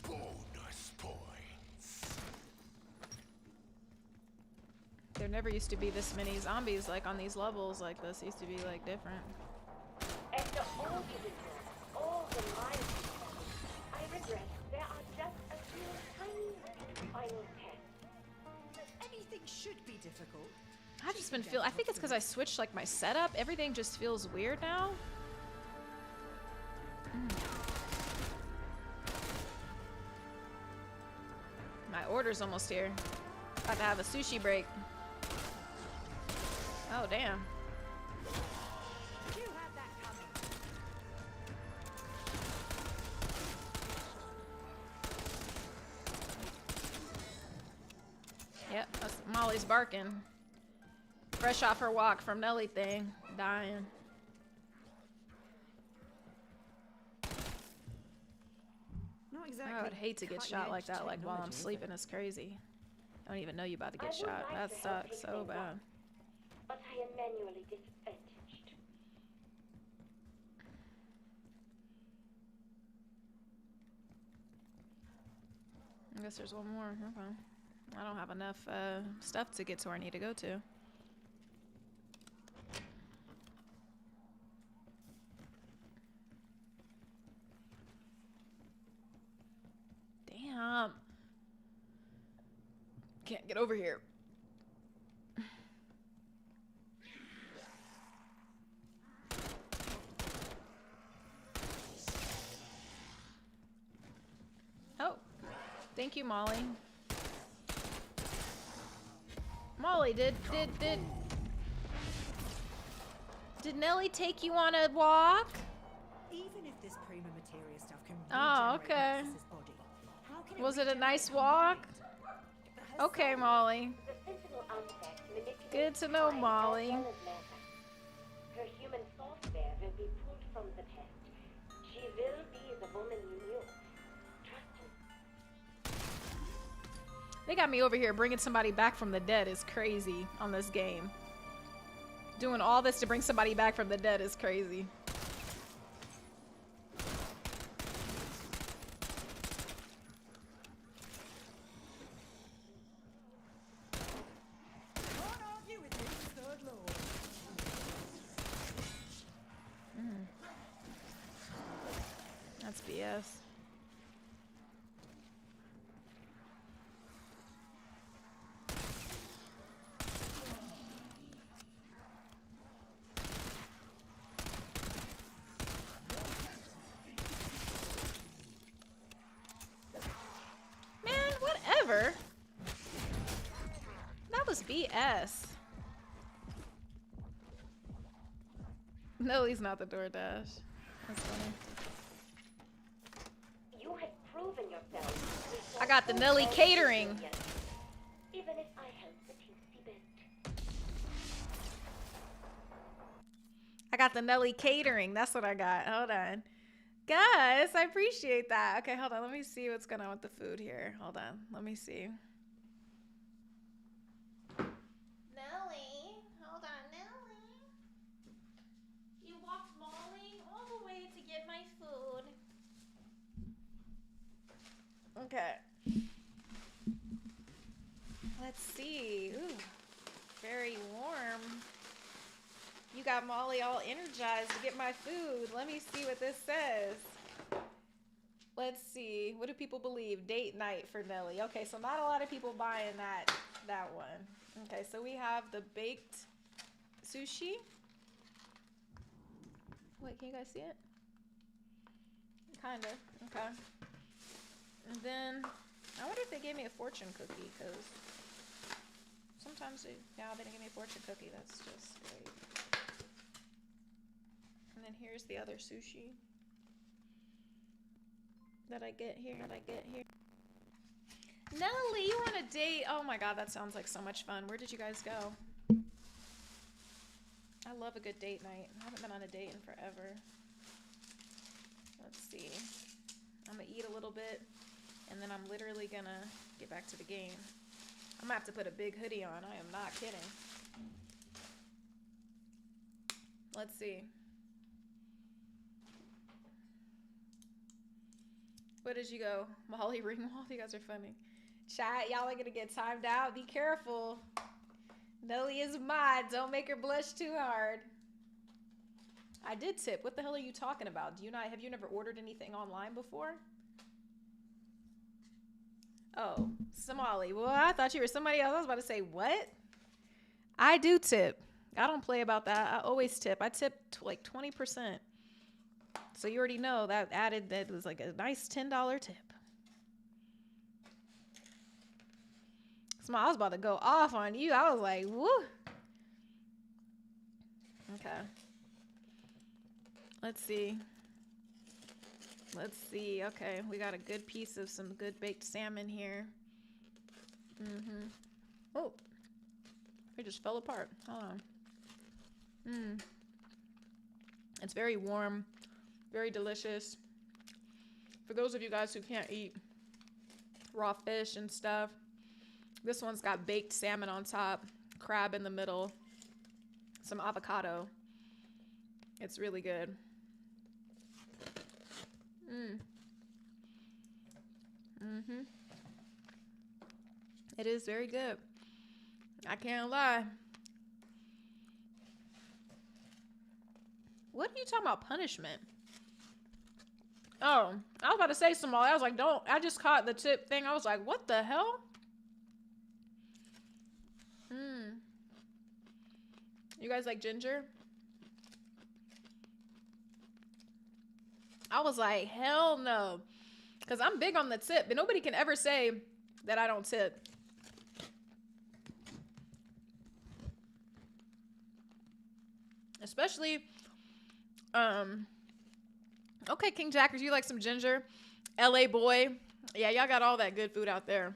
Bonus points. There never used to be this many zombies like on these levels like this. Used to be like different. After all the rituals, all the miles, I regret there are just a just been I think it's because I switched like my setup. Everything just feels weird now. My order's almost here. About to have a sushi break. Oh, damn. You had that coming. Yep, that's Molly's barking. Fresh off her walk from Nelly thing. Dying. Not exactly. I would hate to get shot like that, like while I'm sleeping. It's crazy. I don't even know you about to get I would shot. like That to help sucks you so things bad. up, but I am manually disadvantaged. I guess there's one more. Okay. I don't have enough stuff to get to where I need to go to. Damn. Can't get over here. Oh. Thank you, Molly. Molly, did Nelly take you on a walk? Even if this prima materia stuff can Oh, regenerate okay. Nexus's body, how can it Was it a regenerate nice her walk? mind? Her Okay, soul? Molly. The Sentinel artifact manipulates Good to know, time Molly. as well as matter. Her human software will be pulled from the past. She will be the woman you knew. Trust me. They got me over here bringing somebody back from the dead is crazy on this game. Doing all this to bring somebody back from the dead is crazy. Can't argue with me, third lord. That's BS. Man, whatever. That was BS. No, he's not the DoorDash. That's funny. You have proven yourself. I got the Nelly catering. Even if I help the teensy bit. I got the Nelly catering. That's what I got. Hold on. Guys, I appreciate that. Okay, hold on. Let me see what's going on with the food here. Hold on. Let me see. Nelly. Hold on, Nelly. You walked Molly all the way to get my food. Okay. Let's see. Ooh, very warm. You got Molly all energized to get my food. Let me see what this says. Let's see. What do people believe? Date night for Nelly. Okay, so not a lot of people buying that one. Okay, so we have the baked sushi. Wait, can you guys see it? Kinda. Okay. And then I wonder if they gave me a fortune cookie, because sometimes they didn't give me a fortune cookie. That's just great. And then here's the other sushi that I get here. Nelly, you want a date? Oh my god, that sounds like so much fun. Where did you guys go? I love a good date night. I haven't been on a date in forever. Let's see. I'm gonna eat a little bit, and then I'm literally gonna get back to the game. I'm gonna have to put a big hoodie on. I am not kidding. Let's see. Where did you go? Molly Ringwald? You guys are funny. Chat, y'all are gonna get timed out. Be careful. Nelly is mod. Don't make her blush too hard. I did tip. What the hell are you talking about? Have you never ordered anything online before? Oh, Somali. Well, I thought you were somebody else. I was about to say, what? I do tip. I don't play about that. I always tip. I tip like 20%. So you already know that added, that was like a nice $10 tip. So I was about to go off on you. I was like, woo. Okay. Let's see. Let's see. Okay, we got a good piece of some good baked salmon here. Oh, it just fell apart. Hold on. It's very warm, very delicious. For those of you guys who can't eat raw fish and stuff, this one's got baked salmon on top, crab in the middle, some avocado. It's really good. It is very good. I can't lie. What are you talking about, punishment? Oh, I was about to say some more. I was like, don't. I just caught the tip thing. I was like, what the hell? You guys like ginger? I was like, hell no. Because I'm big on the tip, but nobody can ever say that I don't tip. Especially, okay, King Jackers, you like some ginger? LA boy. Yeah, y'all got all that good food out there.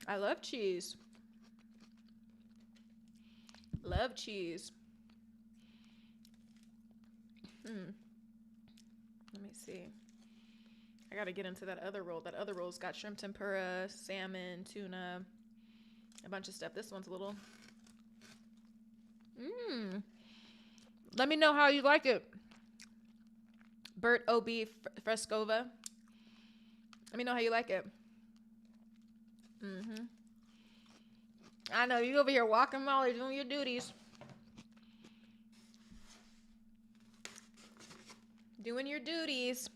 I love cheese. Love cheese. Let me see. I gotta get into that other roll. That other roll's got shrimp tempura, salmon, tuna, a bunch of stuff. This one's a little. Let me know how you like it. Bert O.B. Frescova. Let me know how you like it. I know you over here walking Molly doing your duties. Doing your duties.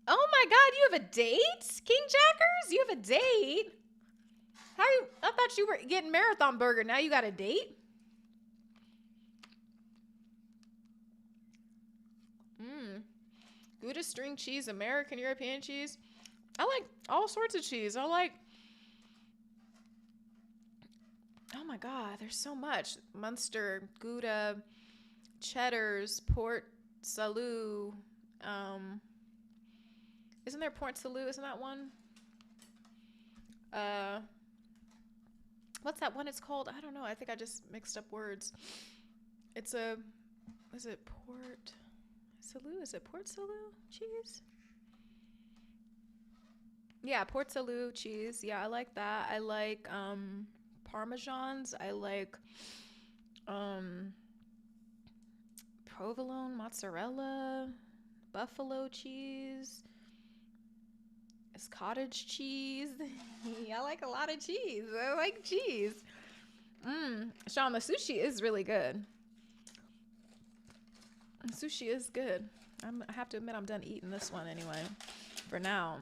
Oh my God, you have a date? King Jackers? You have a date? How you? I thought you were getting Marathon Burger. Now you got a date? Gouda string cheese, American, European cheese. I like all sorts of cheese. I like, oh my God, there's so much. Munster, Gouda, cheddars, Port Salut. Isn't there Port Salut? Isn't that one? What's that one it's called? I don't know. I think I just mixed up words. It's a, is it Port Salut? Is it Port Salut cheese? Yeah, Port Salut cheese. Yeah, I like that. I like Parmesans. I like provolone, mozzarella, buffalo cheese. It's cottage cheese. I like a lot of cheese. I like cheese. Sean, the sushi is really good. Sushi is good. I have to admit I'm done eating this one anyway. For now.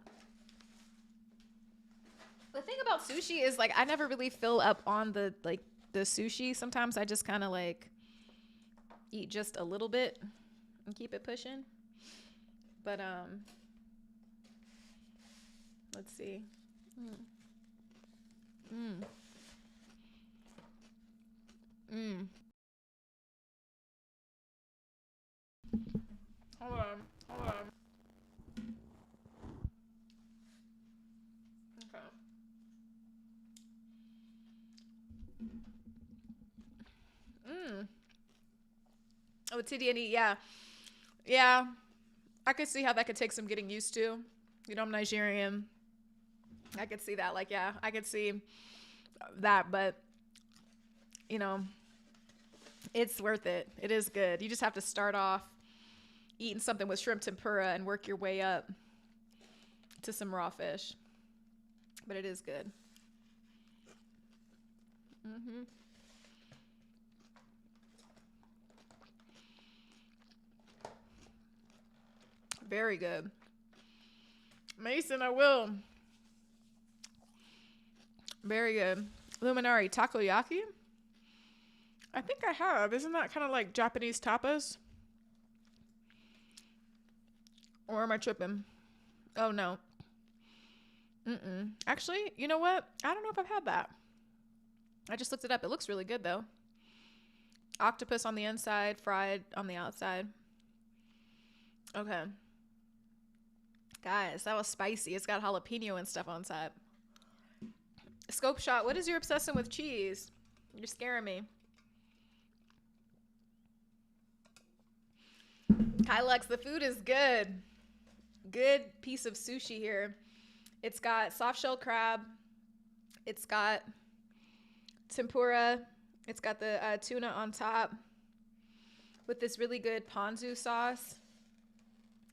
The thing about sushi is like I never really fill up on the sushi. Sometimes I just kind of like eat just a little bit and keep it pushing. But let's see. Hold on. Okay. Oh, TDNE, yeah. Yeah. I could see how that could take some getting used to. You know, I'm Nigerian. I could see that. Like, yeah, I could see that, but you know, it's worth it. It is good. You just have to start off eating something with shrimp tempura and work your way up to some raw fish. But it is good. Very good. Mason, I will. Very good. Luminari takoyaki? I think I have. Isn't that kind of like Japanese tapas? Or am I tripping? Oh, no. Actually, you know what? I don't know if I've had that. I just looked it up. It looks really good, though. Octopus on the inside, fried on the outside. Okay. Guys, that was spicy. It's got jalapeno and stuff on top. Scope shot, what is your obsession with cheese? You're scaring me. Kylux, the food is good. Good piece of sushi here. It's got soft shell crab. It's got tempura. It's got the tuna on top with this really good ponzu sauce.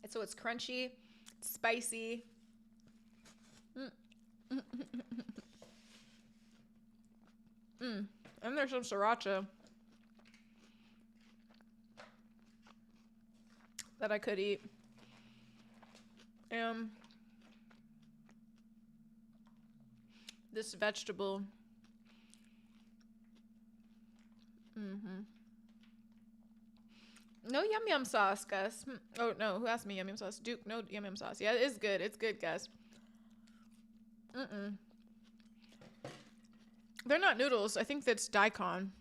And so it's crunchy, it's spicy. And there's some sriracha that I could eat. This vegetable. No yum yum sauce, Gus. Oh no, who asked me yum yum sauce? Duke, no yum yum sauce. Yeah, it's good. It's good, Gus. They're not noodles. I think that's daikon.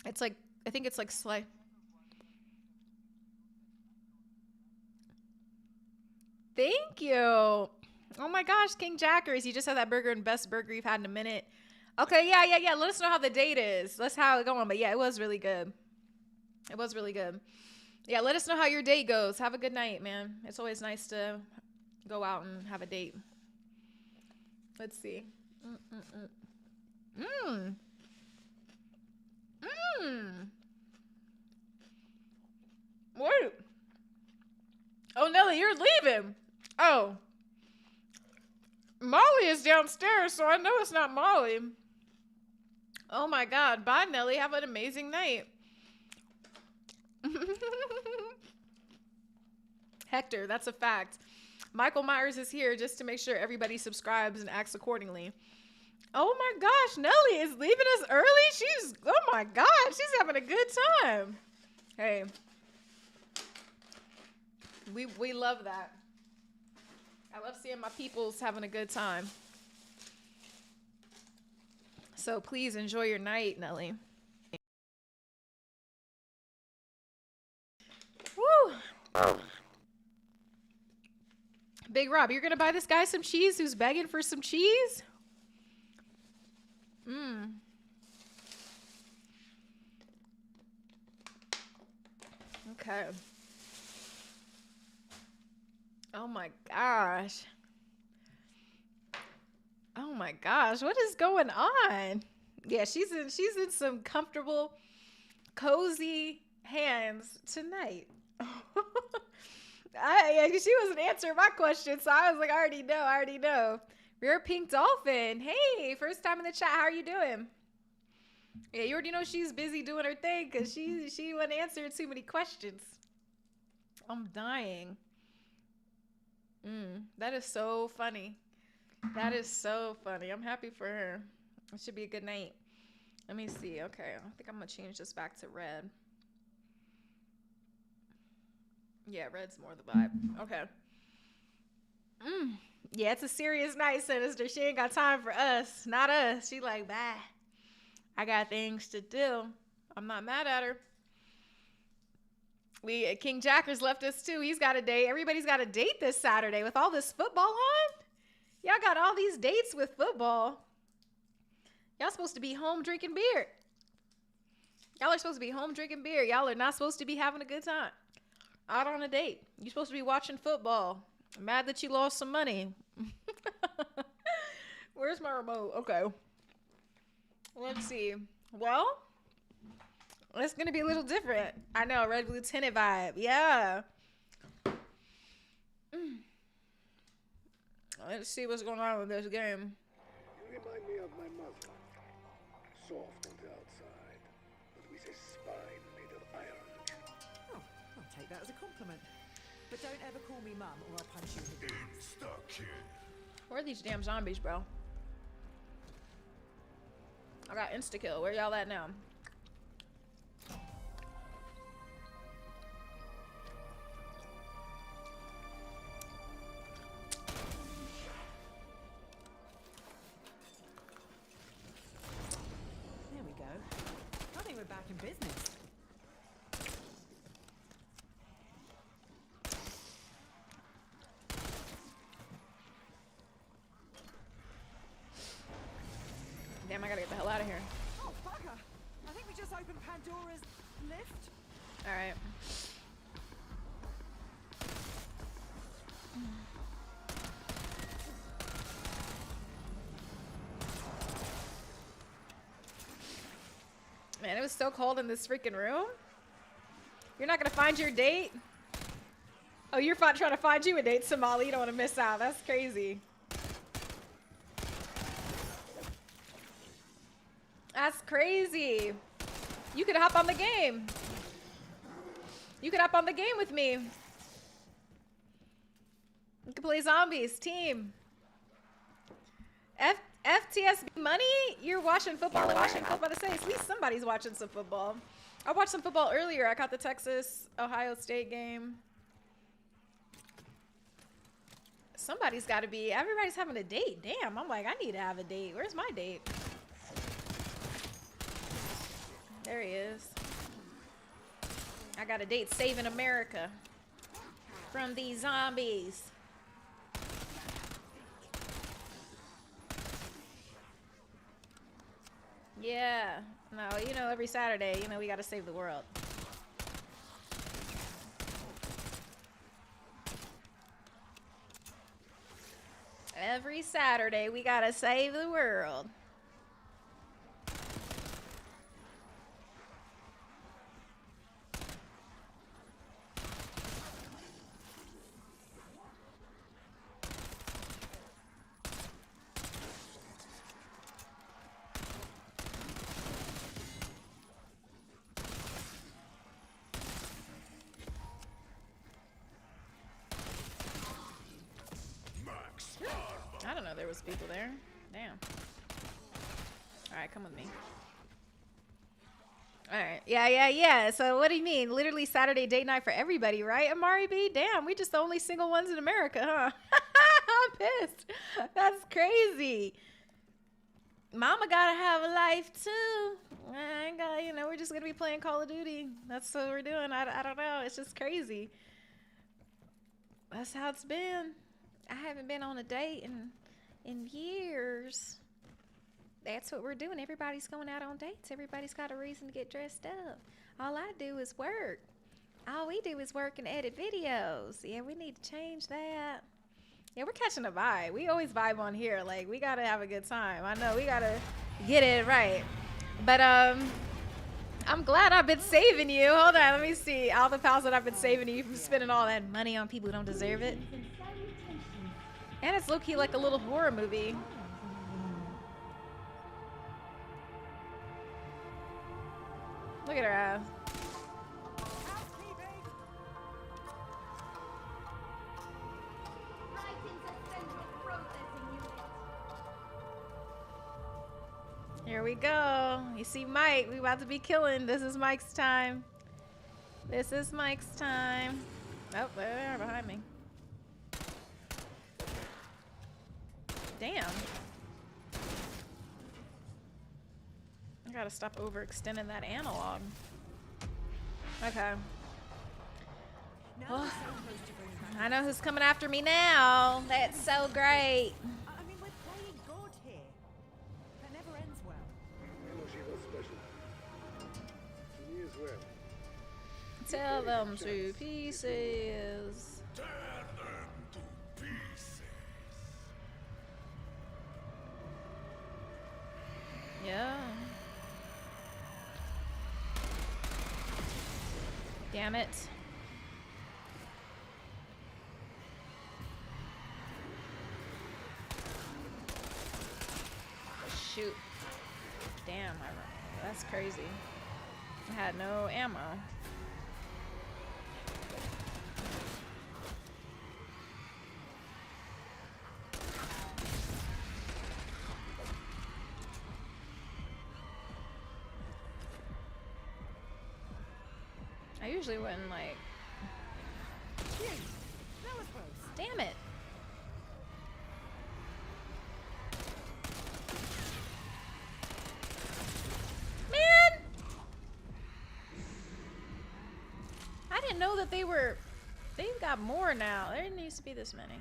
It's like, I think it's like slice. Thank you. Oh my gosh, King Jackers, you just had that burger and best burger you've had in a minute. Okay, yeah. Let us know how the date is. Let's how it going. But yeah, it was really good. It was really good. Yeah, let us know how your date goes. Have a good night, man. It's always nice to go out and have a date. Let's see. Wait. Oh, Nelly, you're leaving. Oh. Molly is downstairs, so I know it's not Molly. Oh my God. Bye, Nelly. Have an amazing night. Hector, that's a fact. Michael Myers is here just to make sure everybody subscribes and acts accordingly. Oh my gosh, Nelly is leaving us early. Oh my God, she's having a good time. Hey, we love that. I love seeing my peoples having a good time. So please enjoy your night, Nelly. Woo! Big Rob, you're gonna buy this guy some cheese who's begging for some cheese? Okay. Oh my gosh. Oh my gosh, what is going on? Yeah, she's in some comfortable, cozy hands tonight. She wasn't answering my question, so I was like, I already know. Rare Pink Dolphin. Hey, first time in the chat. How are you doing? Yeah, you already know she's busy doing her thing because she wasn't answering too many questions. I'm dying. That is so funny. That is so funny. I'm happy for her. It should be a good night. Let me see. Okay, I think I'm going to change this back to red. Yeah, red's more the vibe. Okay. Yeah, it's a serious night, Sinister. She ain't got time for us. Not us. She like, bye. I got things to do. I'm not mad at her. King Jackers left us too. He's got a date. Everybody's got a date this Saturday with all this football on. Y'all got all these dates with football. Y'all supposed to be home drinking beer. Y'all are supposed to be home drinking beer. Y'all are not supposed to be having a good time. Out on a date. You're supposed to be watching football. I'm mad that you lost some money. Where's my remote? Okay. Let's see. Well, it's going to be a little different. I know, Red Lieutenant vibe. Yeah. Let's see what's going on with this game. You remind me of my mother. Soft on the outside, but with a spine made of iron. Oh, I'll take that as a compliment. But don't ever call me Mum or I'll punch you in the face. Insta-kill. Where are these damn zombies, bro? I got insta-kill. Where y'all at now? There we go. I think we're back in business. Damn, I gotta get the hell out of here. Oh, bugger! I think we just opened Pandora's lift. Alright. Man, it was so cold in this freaking room. You're not gonna find your date? Oh, you're trying to find you a date, Somali. You don't want to miss out. That's crazy. That's crazy. You could hop on the game. You could hop on the game with me. You could play zombies, team. FTSB money? You're watching football. Watching football to say, at least somebody's watching some football. I watched some football earlier. I caught the Texas-Ohio State game. Somebody's got to be. Everybody's having a date. Damn, I'm like, I need to have a date. Where's my date? There he is. I got a date saving America from these zombies. Yeah. No, you know, every Saturday, you know, we got to save the world. Every Saturday, we got to save the world. I don't know there was people there. Damn. Alright, come with me. Alright. Yeah. So what do you mean? Literally Saturday date night for everybody, right? Amari B? Damn, we just the only single ones in America, huh? I'm pissed. That's crazy. Mama gotta have a life too. I ain't got, you know, we're just gonna be playing Call of Duty. That's what we're doing. I don't know. It's just crazy. That's how it's been. I haven't been on a date in years. That's what we're doing. Everybody's going out on dates. Everybody's got a reason to get dressed up. All I do is work. All we do is work and edit videos. Yeah, we need to change that. Yeah, we're catching a vibe. We always vibe on here. Like, we got to have a good time. I know we got to get it right. But, I'm glad I've been saving you. Hold on, let me see. All the pals that I've been saving you from spending all that money on people who don't deserve it. And it's low-key like a little horror movie. Look at her ass. Here we go. You see Mike. We about to be killing. This is Mike's time. This is Mike's time. Oh, there they are behind me. Damn. I gotta stop overextending that analog. Okay. Well, I know who's coming after me now. That's so great. I mean, we're playing God here. That never ends well. I know she was special. To me as well. Tell them to pieces. Tear them to pieces. Yeah. Damn it. Shoot. Damn, that's crazy. I had no ammo. I usually wouldn't like. That was close. Damn it. Man! I didn't know that they were. They've got more now. There didn't used to be this many.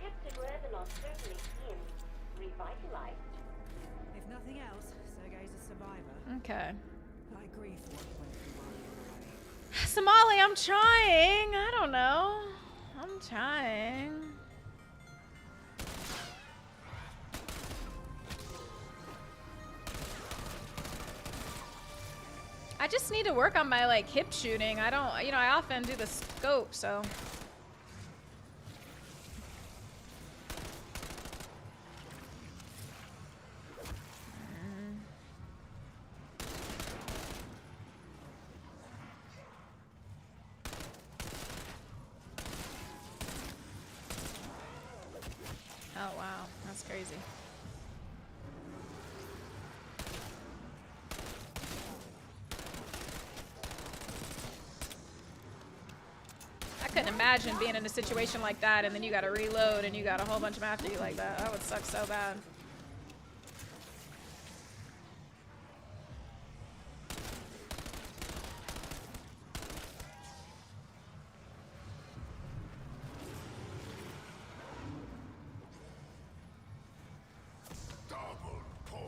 Captain Revenant certainly seems revitalized. If nothing else, Sergei's a survivor. Okay. I agree for what he went through while you were away. Somali, I'm trying. I don't know. I'm trying. I just need to work on my like hip shooting. I don't, you know, I often do the scope, so. Oh wow, that's crazy. I couldn't imagine being in a situation like that and then you gotta reload and you got a whole bunch of them after you like that. That would suck so bad. Double point.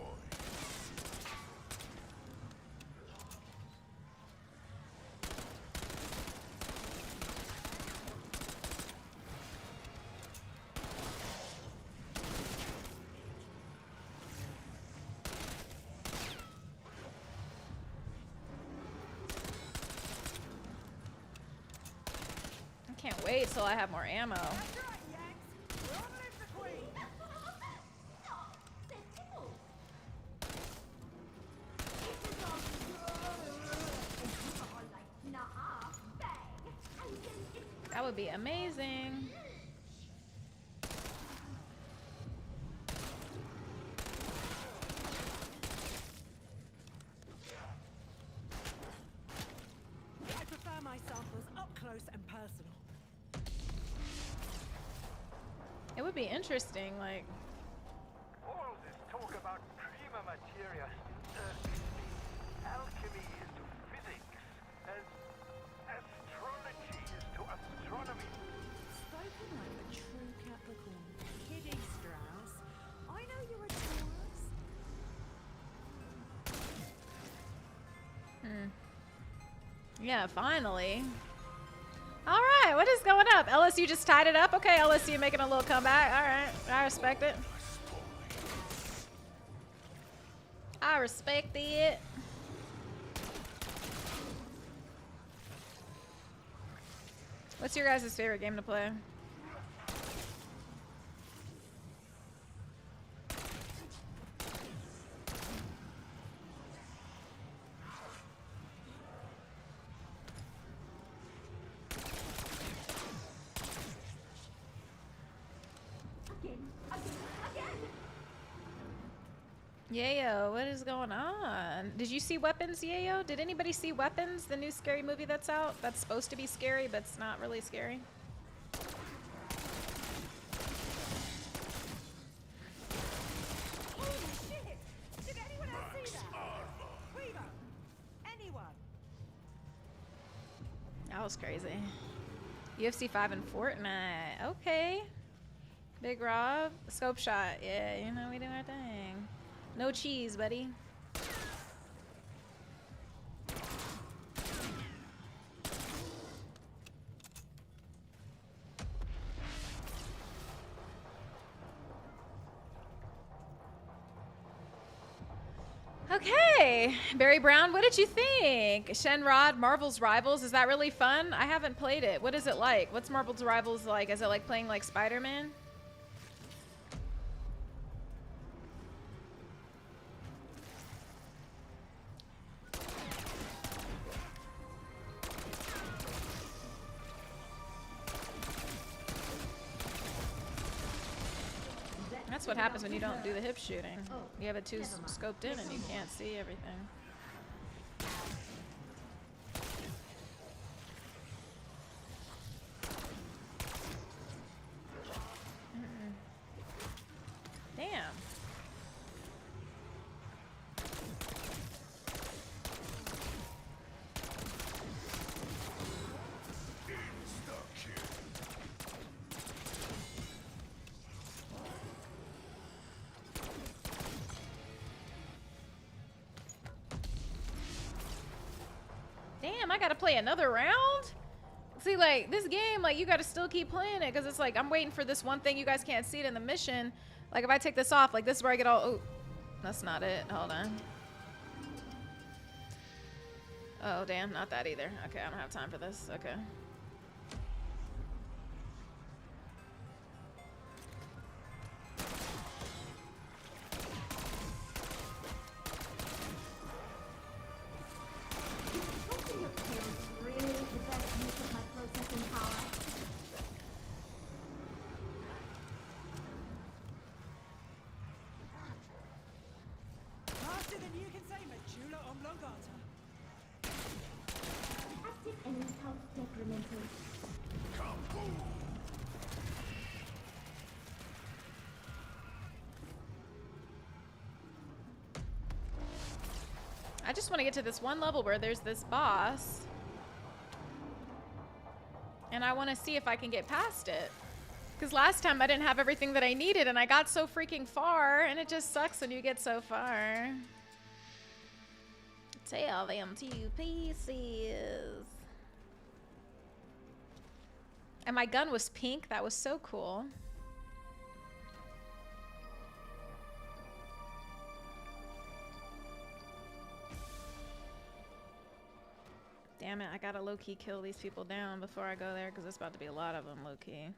I can't wait till I have more ammo. That's right, Yanks. Long live the Queen. That would be amazing. I prefer my samples up close and personal. It would be interesting, like. All this talk about prima materia, alchemy is to physics, as astrology is to astronomy. Spoken like a true Capricorn. Kidding, Strauss. I know you're a Taurus. Yeah, finally. All right, what is going up? LSU just tied it up. Okay, LSU making a little comeback. All right, I respect it. I respect it. What's your guys' favorite game to play? Yayo, what is going on? Did you see Weapons, Yayo? Did anybody see Weapons, the new scary movie that's out? That's supposed to be scary, but it's not really scary. Holy shit! Did anyone else see that? Primo! Anyone? That was crazy. UFC 5 and Fortnite. Okay. Big Rob. Scope shot. Yeah, you know, we do our thing. No cheese, buddy. Okay, Barry Brown, what did you think? Shenrod, Marvel's Rivals, is that really fun? I haven't played it. What is it like? What's Marvel's Rivals like? Is it like playing like Spider-Man? That's what happens when you don't do the hip shooting. You have it too scoped in and you can't see everything. Damn. Damn, I gotta play another round? See, like, this game, like, you gotta still keep playing it, because it's like, I'm waiting for this one thing you guys can't see it in the mission. Like, if I take this off, like, this is where I get all, oh, that's not it. Hold on. Oh, damn, not that either. Okay, I don't have time for this. Okay. Faster than you can say, Medulla oblongata. Active and self-decremental. I just want to get to this one level where there's this boss. And I want to see if I can get past it. Because last time I didn't have everything that I needed and I got so freaking far. And it just sucks when you get so far. Tell them two pieces. And my gun was pink. That was so cool. Damn it, I gotta low-key kill these people down before I go there because there's about to be a lot of them low-key.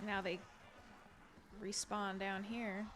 Now they respawn down here.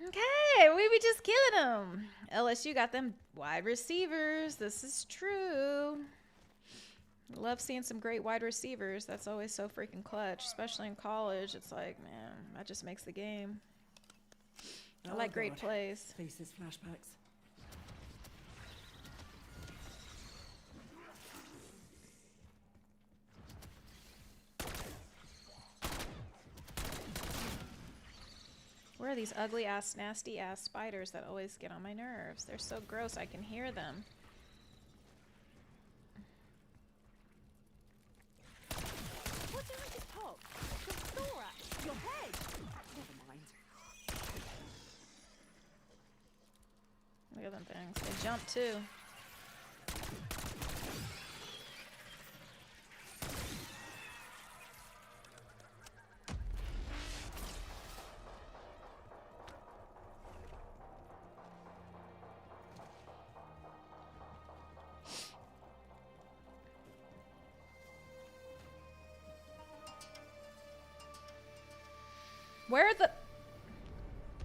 Okay, we be just killing them. LSU got them wide receivers. This is true. Love seeing some great wide receivers. That's always so freaking clutch, especially in college. It's like, man, that just makes the game. I like great plays. Faces flashbacks. Where are these ugly ass, nasty ass spiders that always get on my nerves? They're so gross, I can hear them. What did I just pop? The thorax, your head. Never mind. Look at them things. They jump too. Where the...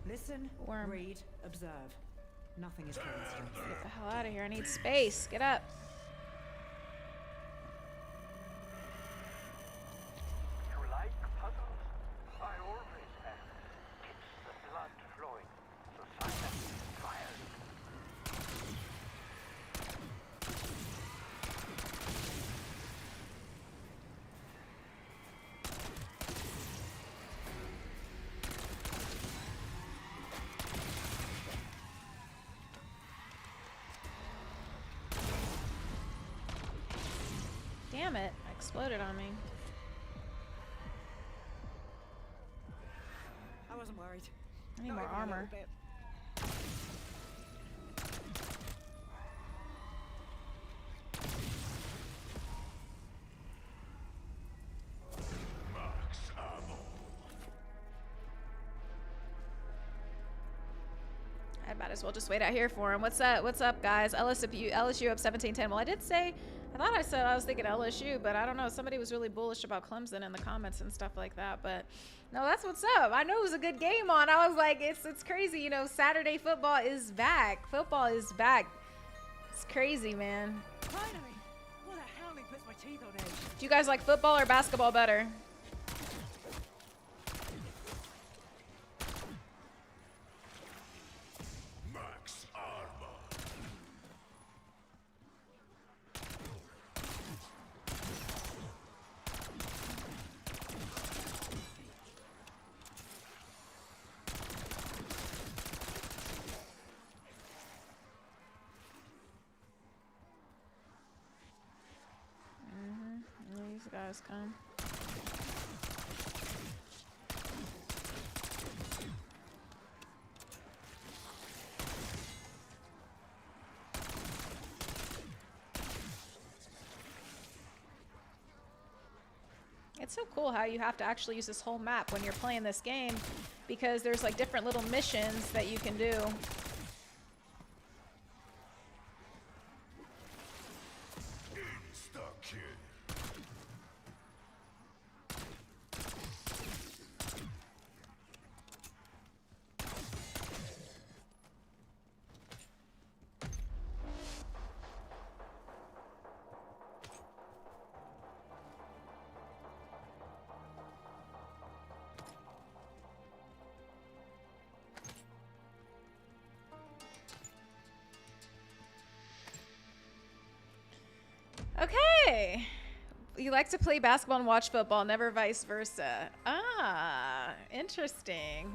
Listen, Worm. read, observe. Nothing is coincidence. Get the hell out of here. I need space. Get up. Damn it. Exploded on me. I wasn't worried. I need Not more even a little armor. bit. I might as well just wait out here for him. What's up? What's up, guys? LSU up 17-10. Well, I did say, I thought I said I was thinking LSU, but I don't know. Somebody was really bullish about Clemson in the comments and stuff like that. But no, that's what's up. I know it was a good game on. I was like, it's crazy. You know, Saturday football is back. Football is back. It's crazy, man. Finally! What a hounding puts my teeth on edge. Do you guys like football or basketball better? Max armor. These guys come. It's so cool how you have to actually use this whole map when you're playing this game, because there's like different little missions that you can do. Insta-kill. Okay. You like to play basketball and watch football, never vice versa. Ah, interesting.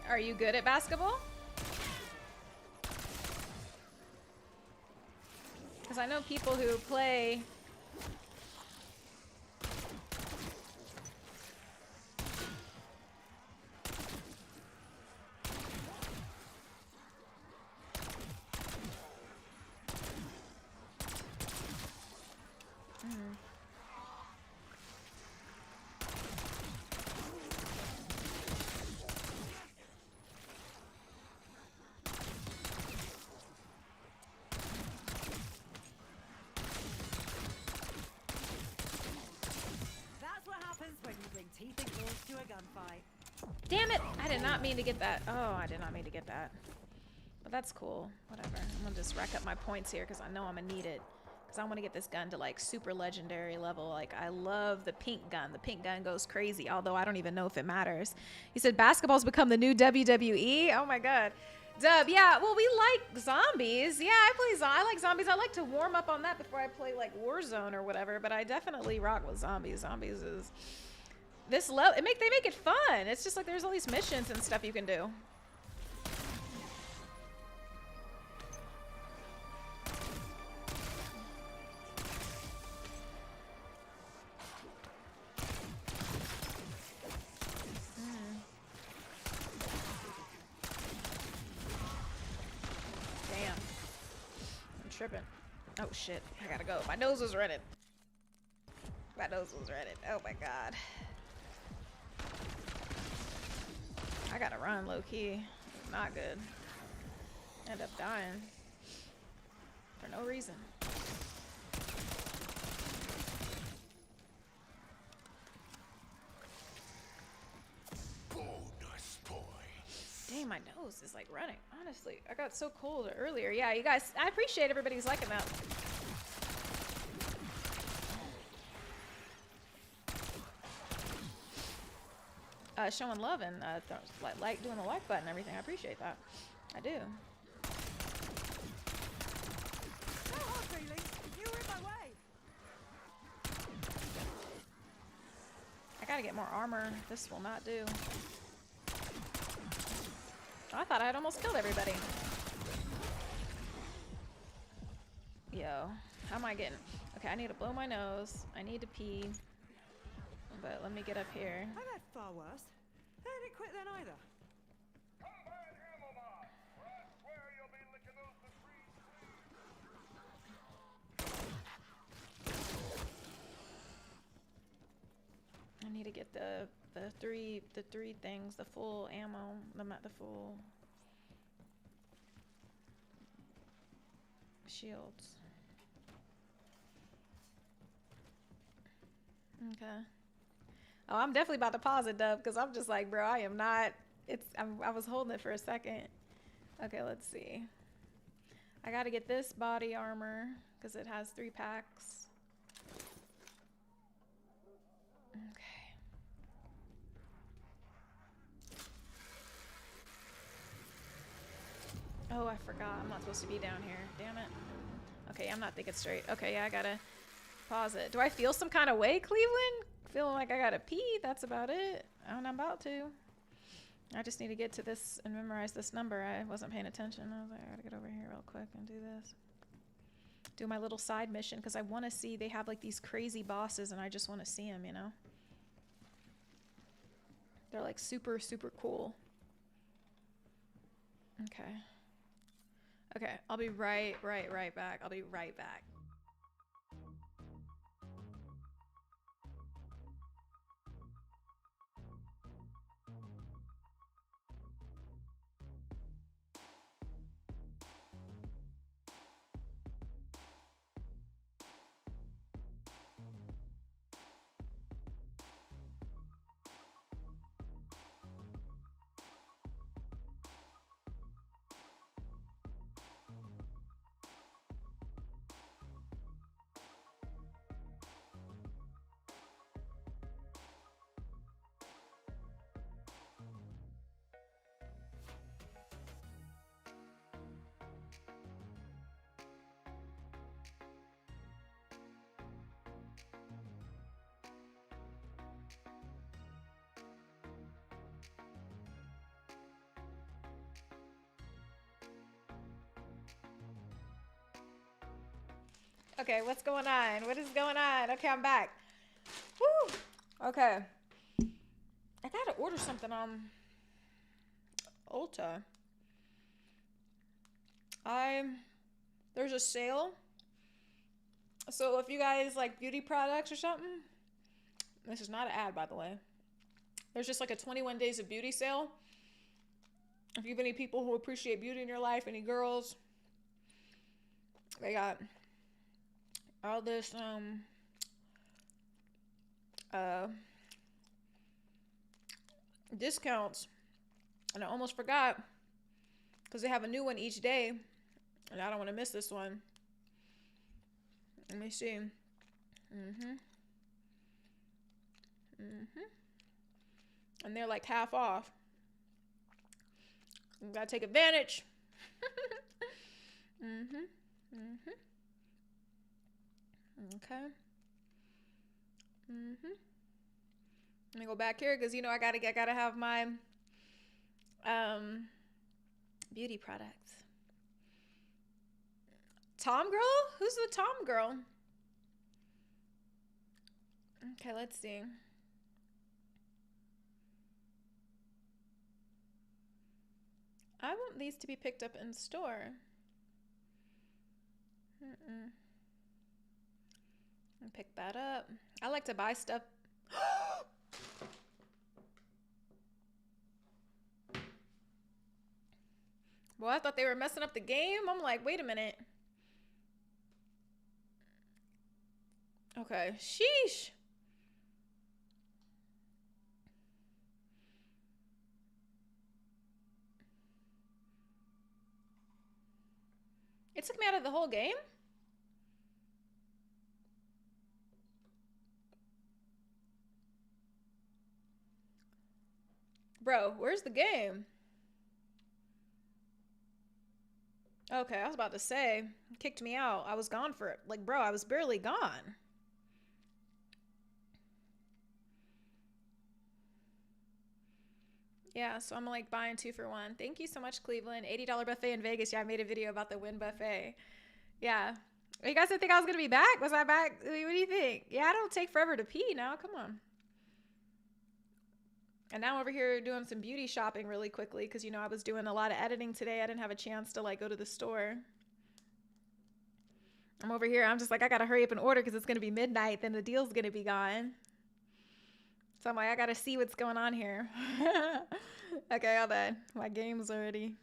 Are you good at basketball? Because I know people who play... That's what happens when you bring teeth and claws to a gunfight. Damn it! I did not mean to get that. Oh, I did not mean to get that. But that's cool. Whatever. I'm gonna just rack up my points here because I know I'm gonna need it. Because I want to get this gun to like super legendary level. Like, I love the pink gun. The pink gun goes crazy, although I don't even know if it matters. He said basketball's become the new WWE. Oh my god. Dub, yeah, well, we like zombies. Yeah, I like zombies. I like to warm up on that before I play like Warzone or whatever, but I definitely rock with zombies. Zombies is this level. They make it fun. It's just like there's all these missions and stuff you can do. Damn. I'm tripping. Oh shit. I gotta go. My nose was running. My nose was running. Oh my god. I gotta run low key. Not good. End up dying. For no reason. Bonus point. Dang, my nose is like running. Honestly, I got so cold earlier. Yeah, you guys, I appreciate everybody's liking that. Showing love and like doing the like button and everything. I appreciate that. I do. No hard feelings. You were in my way. I gotta get more armor. This will not do. Oh, I thought I had almost killed everybody. go. How am I getting? Okay, I need to blow my nose. I need to pee. But let me get up here. I've had far worse. They didn't quit then either. Combine ammo bar, or I swear you'll be licking those Febreze. I need to get the three things, the full ammo, the full shields. Okay. Oh, I'm definitely about to pause it, Dub, because I'm just like, bro, I am not. I was holding it for a second. Okay, let's see. I got to get this body armor because it has 3 packs. Okay. Oh, I forgot. I'm not supposed to be down here. Damn it. Okay, I'm not thinking straight. Okay, yeah, I gotta pause it. Do I feel some kind of way, Cleveland? Feeling like I gotta pee? That's about it. I'm about to. I just need to get to this and memorize this number. I wasn't paying attention. I was like, I gotta get over here real quick and do this. Do my little side mission because I want to see. They have like these crazy bosses and I just want to see them, you know? They're like super, super cool. Okay. Okay, I'll be right back. I'll be right back. Okay, what's going on? What is going on? Okay, I'm back. Woo! Okay. I gotta order something on Ulta. There's a sale. So if you guys like beauty products or something, this is not an ad, by the way. There's just like a 21 days of beauty sale. If you have any people who appreciate beauty in your life, any girls, they got all this discounts, and I almost forgot because they have a new one each day and I don't want to miss this one. Let me see. And they're like half off. You gotta take advantage. Okay. Let me go back here because you know I gotta have my beauty products. Tom girl? Who's the Tom girl? Okay, let's see. I want these to be picked up in store. Pick that up. I like to buy stuff. Well, I thought they were messing up the game. I'm like, wait a minute. Okay, sheesh. It took me out of the whole game? Bro, where's the game? Okay, I was about to say, it kicked me out. I was gone for it. Like, bro, I was barely gone. Yeah, so I'm like buying 2 for 1. Thank you so much, Cleveland. $80 buffet in Vegas. Yeah, I made a video about the Wynn buffet. Yeah, You guys didn't think I was gonna be back? Was I back? What do you think? Yeah, I don't take forever to pee now. Come on. And now I'm over here doing some beauty shopping really quickly because, you know, I was doing a lot of editing today. I didn't have a chance to like go to the store. I'm over here. I'm just like, I gotta hurry up and order because it's gonna be midnight. Then the deal's gonna be gone. So I'm like, I gotta see what's going on here. Okay, all that. My game's already.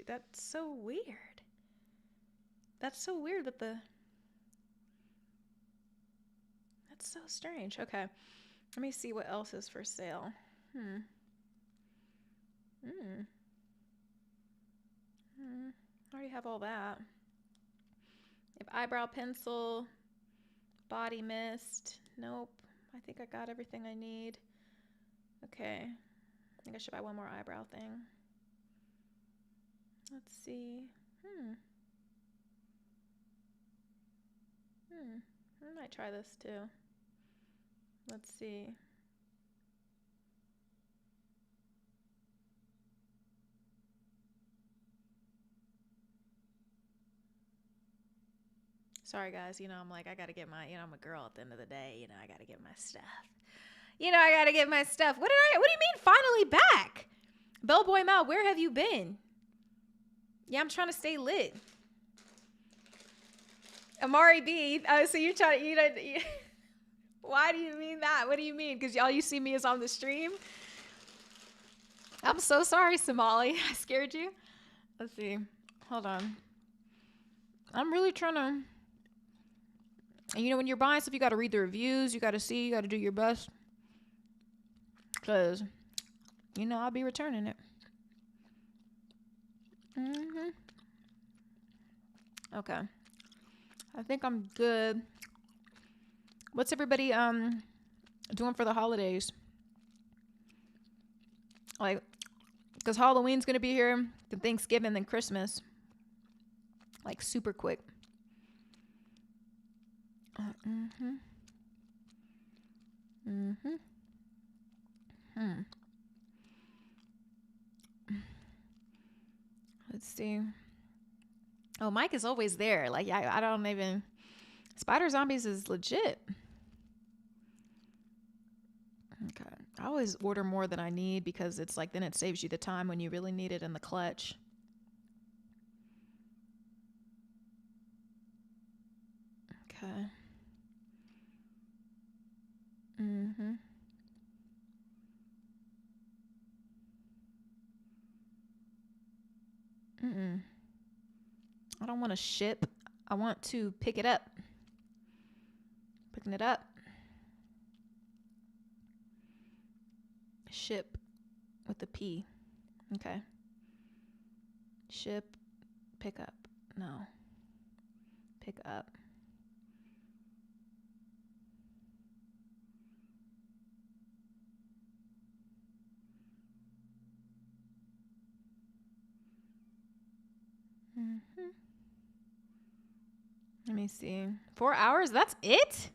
That's so weird. That's so weird that the. That's so strange. Okay, let me see what else is for sale. I already have all that. If eyebrow pencil, body mist. Nope. I think I got everything I need. Okay. I think I should buy one more eyebrow thing. Let's see. I might try this too. Let's see. Sorry guys, you know, I'm like, I gotta get my, you know, I'm a girl at the end of the day, you know, I gotta get my stuff. You know, I gotta get my stuff. What do you mean finally back? Bellboy Mal, where have you been? Yeah, I'm trying to stay lit. Amari B, so you're trying to, you know, why do you mean that? What do you mean? Because all you see me is on the stream? I'm so sorry, Somali. I scared you. Let's see. Hold on. I'm really trying to, you know, when you're buying stuff, you got to read the reviews. You got to see, you got to do your best. Because, you know, I'll be returning it. Okay. I think I'm good. What's everybody doing for the holidays? Like, because Halloween's going to be here, then Thanksgiving, then Christmas. Like, super quick. Let's see. Oh, Mike is always there. Like, yeah, I don't even... Spider Zombies is legit. Okay. I always order more than I need because it's like, then it saves you the time when you really need it in the clutch. Okay. I don't want to ship. I want to pick it up. Picking it up. Ship with the P. Okay. Ship. Pick up. No. Pick up. Let me see. 4 hours? That's it?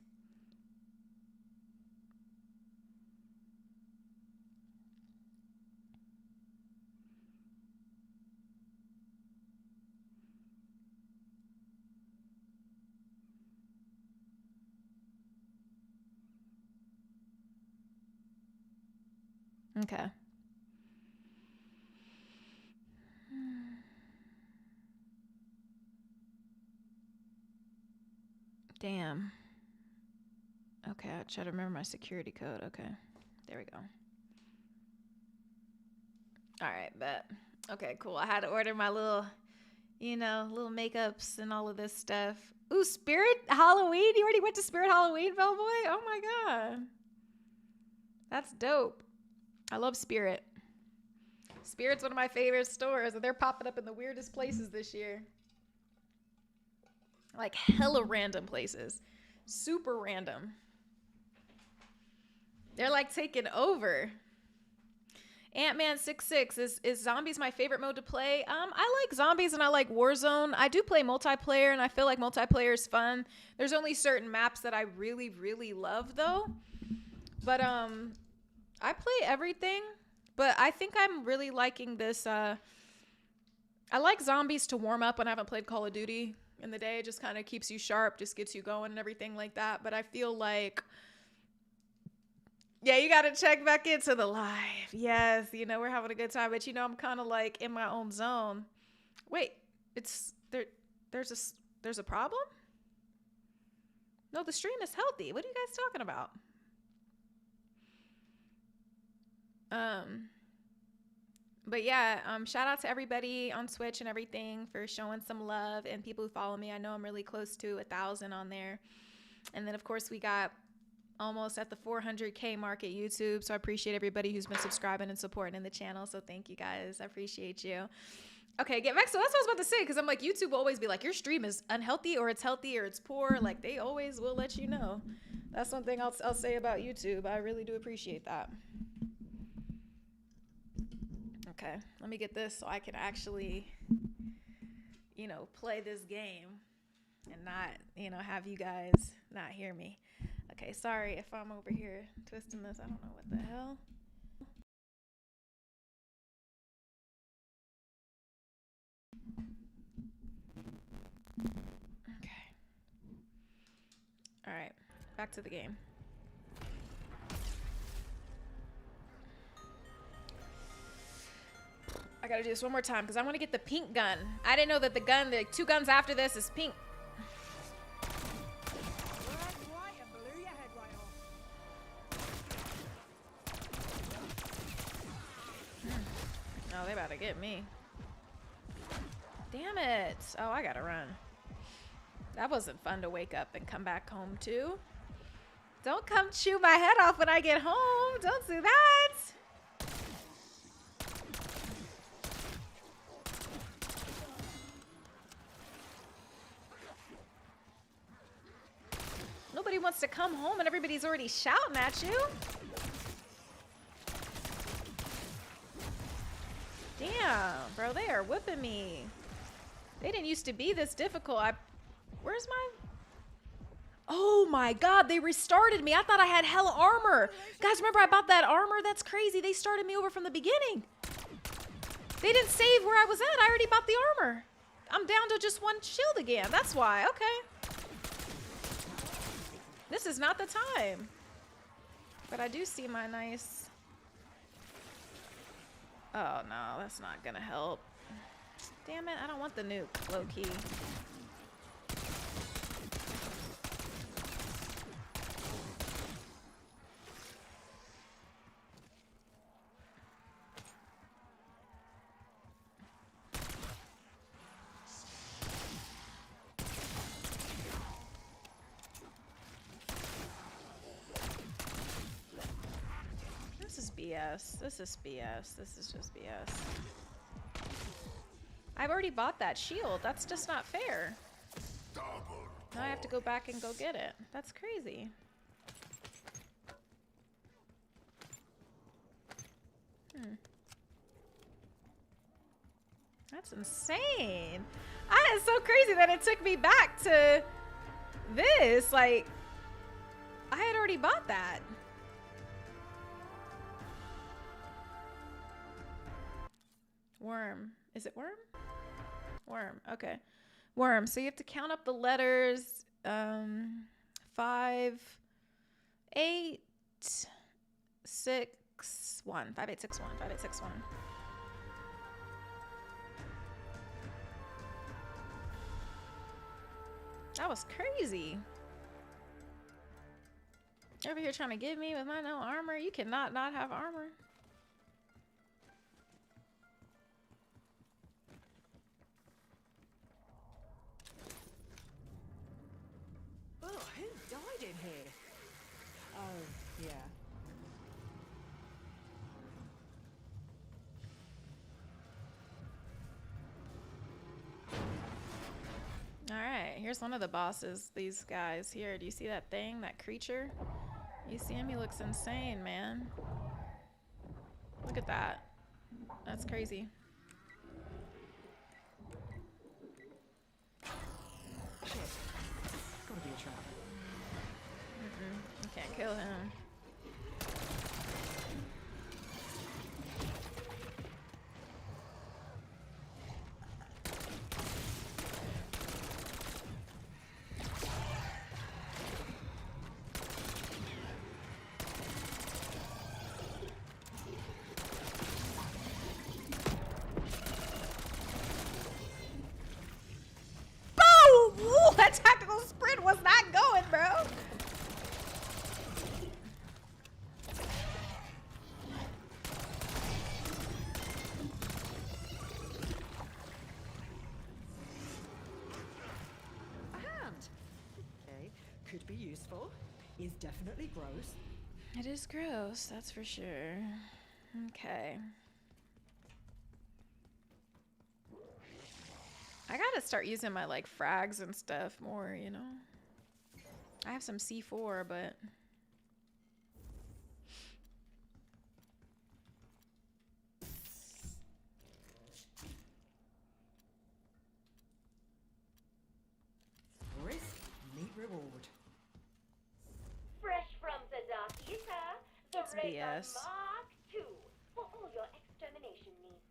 Okay. Damn. Okay, I try to remember my security code. Okay. There we go. All right, bet. Okay, cool. I had to order my little, you know, little makeups and all of this stuff. Ooh, Spirit Halloween? You already went to Spirit Halloween, Bellboy? Oh my God. That's dope. I love Spirit. Spirit's one of my favorite stores, and they're popping up in the weirdest places this year. Like hella random places. Super random. They're like taking over. Ant-Man 66 is zombies my favorite mode to play? I like zombies and I like Warzone. I do play multiplayer and I feel like multiplayer is fun. There's only certain maps that I really, really love though. But I play everything. But I think I'm really liking this. I like zombies to warm up when I haven't played Call of Duty in the day. It just kind of keeps you sharp, just gets you going and everything like that. But I feel like, yeah, you got to check back into the live. Yes, you know, we're having a good time, but you know, I'm kind of like in my own zone. Wait, it's there. There's a problem? No, the stream is healthy. What are you guys talking about? But yeah, shout out to everybody on Twitch and everything for showing some love and people who follow me. I know I'm really close to 1,000 on there. And then of course we got almost at the 400K mark at YouTube. So I appreciate everybody who's been subscribing and supporting in the channel. So thank you guys. I appreciate you. Okay, get back. So that's what I was about to say, because I'm like, YouTube will always be like, your stream is unhealthy or it's healthy or it's poor. Like they always will let you know. That's one thing I'll say about YouTube. I really do appreciate that. Okay, let me get this so I can actually, you know, play this game and not, you know, have you guys not hear me. Okay, sorry if I'm over here twisting this. I don't know what the hell. Okay. All right, back to the game. I gotta do this one more time because I want to get the pink gun. I didn't know that the 2 guns after this is pink. Oh, they about to get me. Damn it. Oh, I gotta run. That wasn't fun to wake up and come back home to. Don't come chew my head off when I get home. Don't do that. Nobody wants to come home and everybody's already shouting at you. Damn, bro, they are whipping me. They didn't used to be this difficult. Where's my... Oh my God, they restarted me. I thought I had hella armor. Guys, remember I bought that armor? That's crazy. They started me over from the beginning. They didn't save where I was at. I already bought the armor. I'm down to just 1 shield again. That's why. Okay. This is not the time. But I do see my nice... Oh no, that's not gonna help. Damn it, I don't want the nuke, low key. This is BS. This is BS. This is just BS. I've already bought that shield. That's just not fair. Now I have to go back and go get it. That's crazy. That's insane. It's so crazy that it took me back to this. Like, I had already bought that. Worm. Is it worm? Worm. Okay. Worm. So you have to count up the letters. 5, 8, 6, 1. 5, 8, 6, 1. 5, 8, 6, 1. That was crazy. You're over here trying to get me with my no armor. You cannot not have armor. Oh, who died in here? Oh, yeah. All right, here's one of the bosses, these guys here. Do you see that thing, that creature? You see him? He looks insane, man. Look at that. That's crazy. Shit. Gotta be a trap. You can't kill him. could be useful. Is definitely gross. It is gross, that's for sure. Okay. I gotta start using my like frags and stuff more, you know? I have some C4, but Risk, meet reward. Fresh from the dockies, huh? The It's Ray Gun BS. Mark II for all your extermination needs.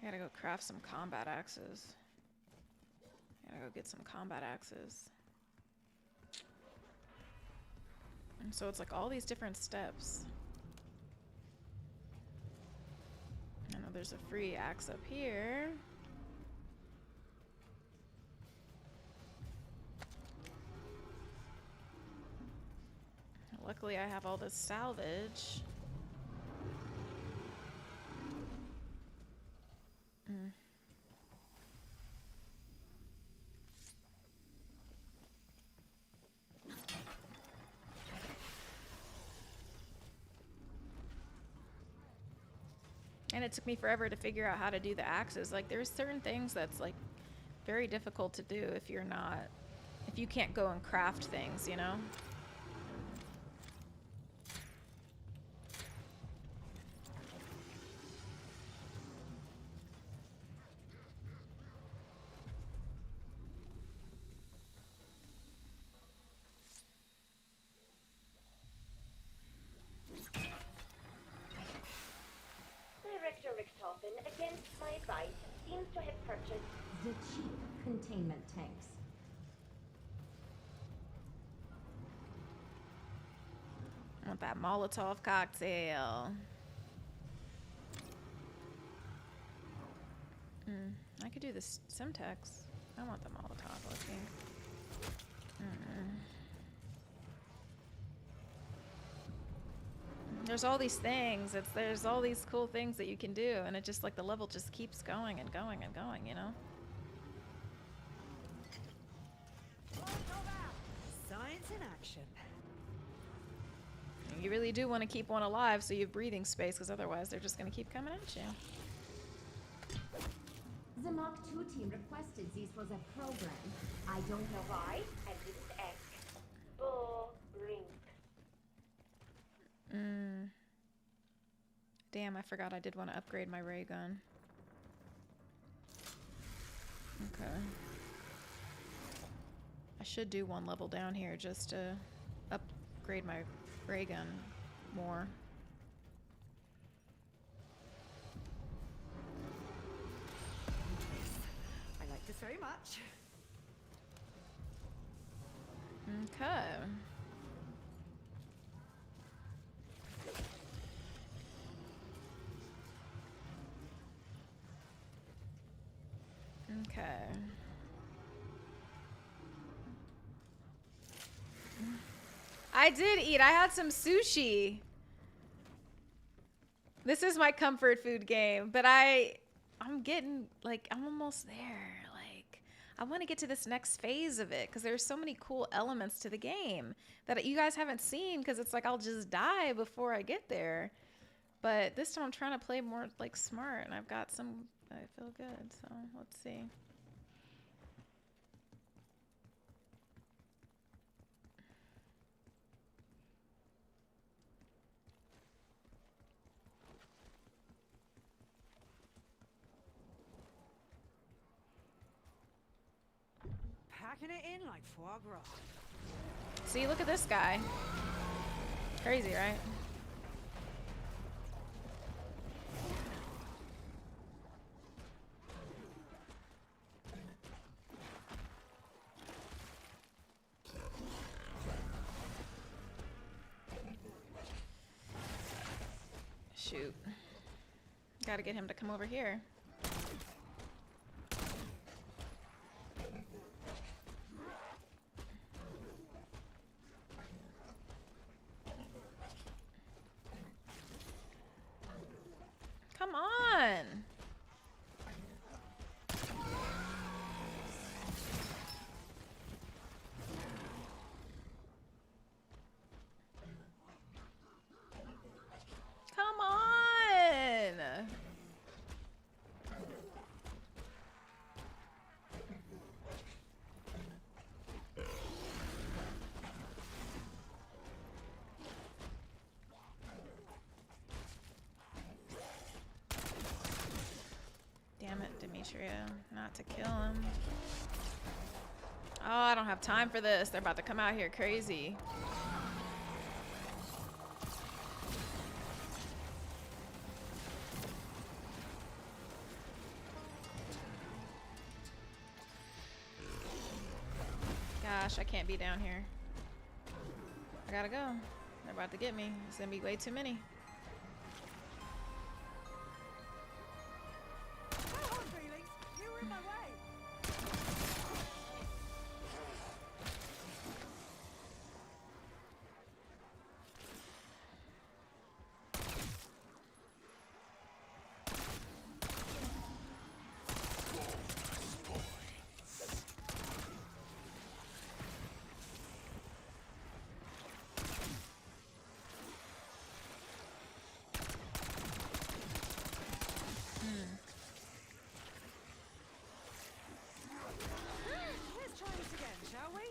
I gotta go craft some combat axes. I gotta go get some combat axes. And so it's like all these different steps. I know there's a free axe up here. Luckily I have all this salvage. And it took me forever to figure out how to do the axes. Like there's certain things that's like very difficult to do if you're not, if you can't go and craft things, you know? Director Richthofen, against my advice, seems to have purchased The cheap containment tanks. I want that Molotov cocktail. I could do this Semtex. I want the Molotov, I think. There's all these things. There's all these cool things that you can do, and it just like the level just keeps going and going and going, you know? Science in action. You really do want to keep one alive so you have breathing space, because otherwise they're just going to keep coming at you. The Mark II team requested this was a program. I don't know why I didn't ask. Boring. Damn, I forgot I did want to upgrade my ray gun. Okay. I should do one level down here just to upgrade my ray gun more. I like this very much. Okay. Okay. I did eat. I had some sushi. This is my comfort food game, but I'm getting like I'm almost there. Like I want to get to this next phase of it because there's so many cool elements to the game that you guys haven't seen because it's like I'll just die before I get there. But this time I'm trying to play more like smart, and I've got some. I feel good, so let's see. Packing it in like foie gras. See, look at this guy. Crazy, right? Shoot. Gotta get him to come over here. Come on. Damn it, Demetria. Not to kill him. Oh, I don't have time for this. They're about to come out here crazy. Gosh, I can't be down here. I gotta go. They're about to get me. It's gonna be way too many. Come on, Felix. You were in my way. Let's try this again, shall we?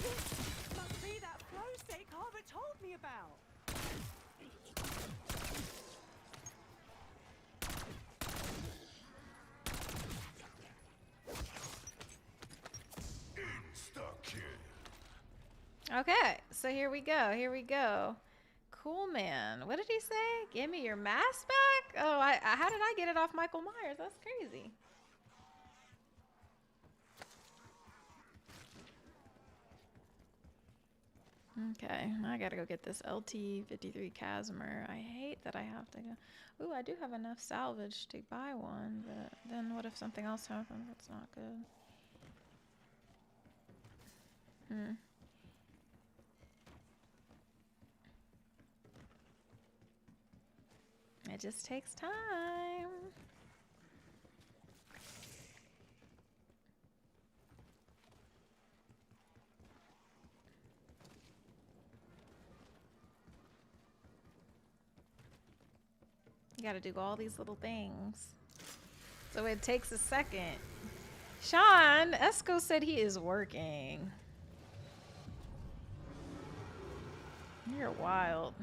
This must be that flow state Carver told me about. Okay, so here we go. Here we go. Cool man. What did he say? Give me your mask back? Oh, how did I get it off Michael Myers? That's crazy. Okay, I gotta go get this LT-53 Casimir. I hate that I have to go. Ooh, I do have enough salvage to buy one, but then what if something else happens? That's not good. It just takes time. You gotta do all these little things. So it takes a second. Sean, Esco said he is working. You're wild.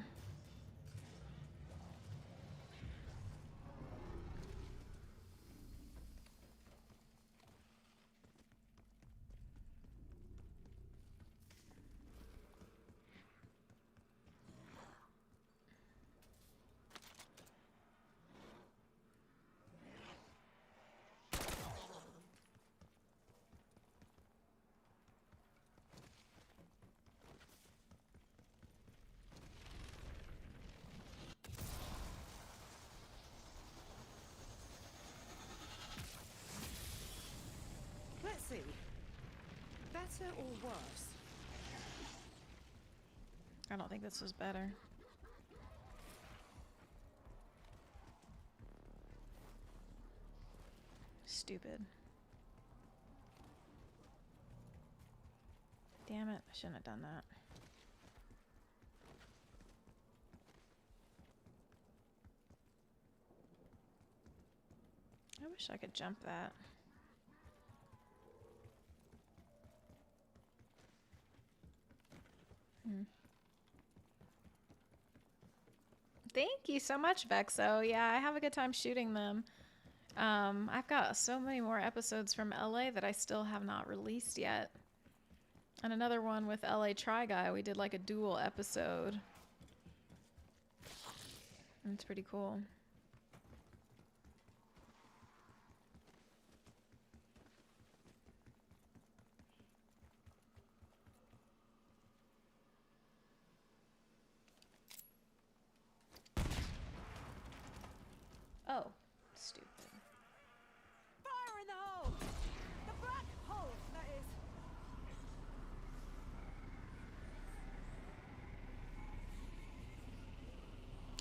Let's see. Better or worse? I don't think this was better. Stupid. Damn it, I shouldn't have done that. I wish I could jump that. Thank you so much, Vexo. Yeah, I have a good time shooting them. I've got so many more episodes from LA that I still have not released yet. And another one with LA Try Guy. We did like a dual episode. It's pretty cool. Oh, stupid. Fire in the hole! The black hole, that is.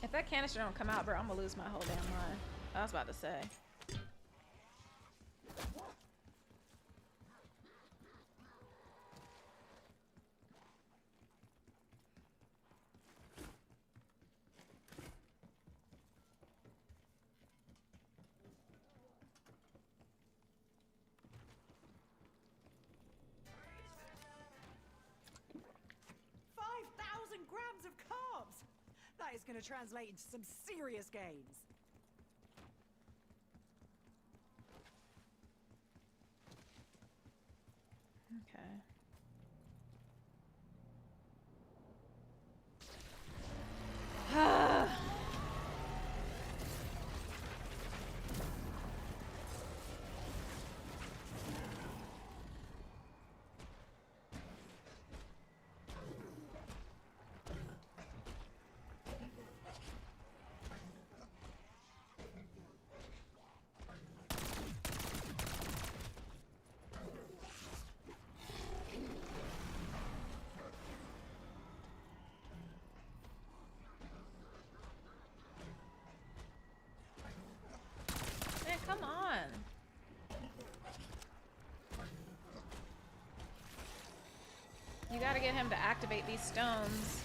If that canister don't come out, bro, I'm gonna lose my whole damn mind. I was about to say. is going to translate into some serious gains. Okay. Man, come on. You gotta get him to activate these stones.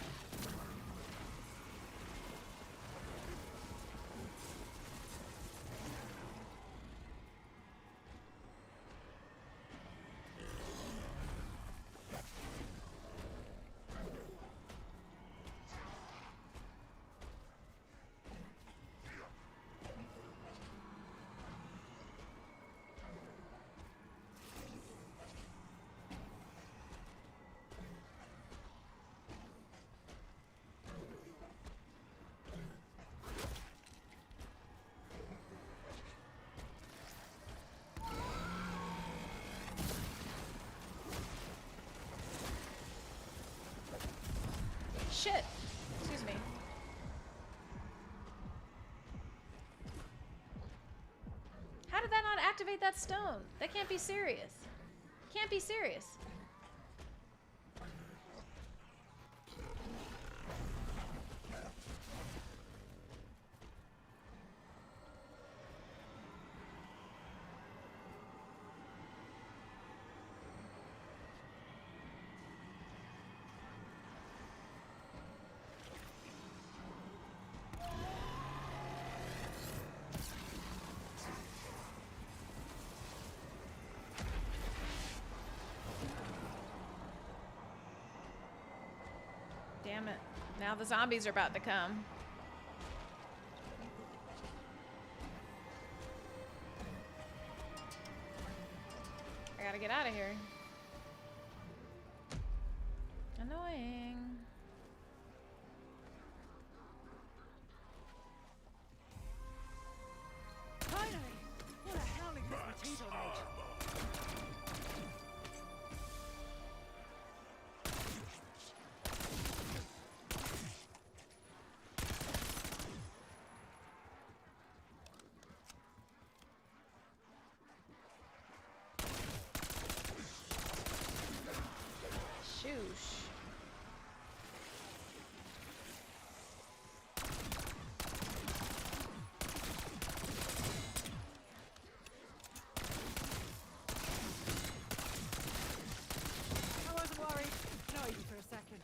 Shit. Excuse me. How did that not activate that stone? That can't be serious. Can't be serious. Damn it. Now the zombies are about to come. I gotta get out of here. Annoying. Finally! What a howling this potato age. Shoosh. I wasn't worried. Not even for a second.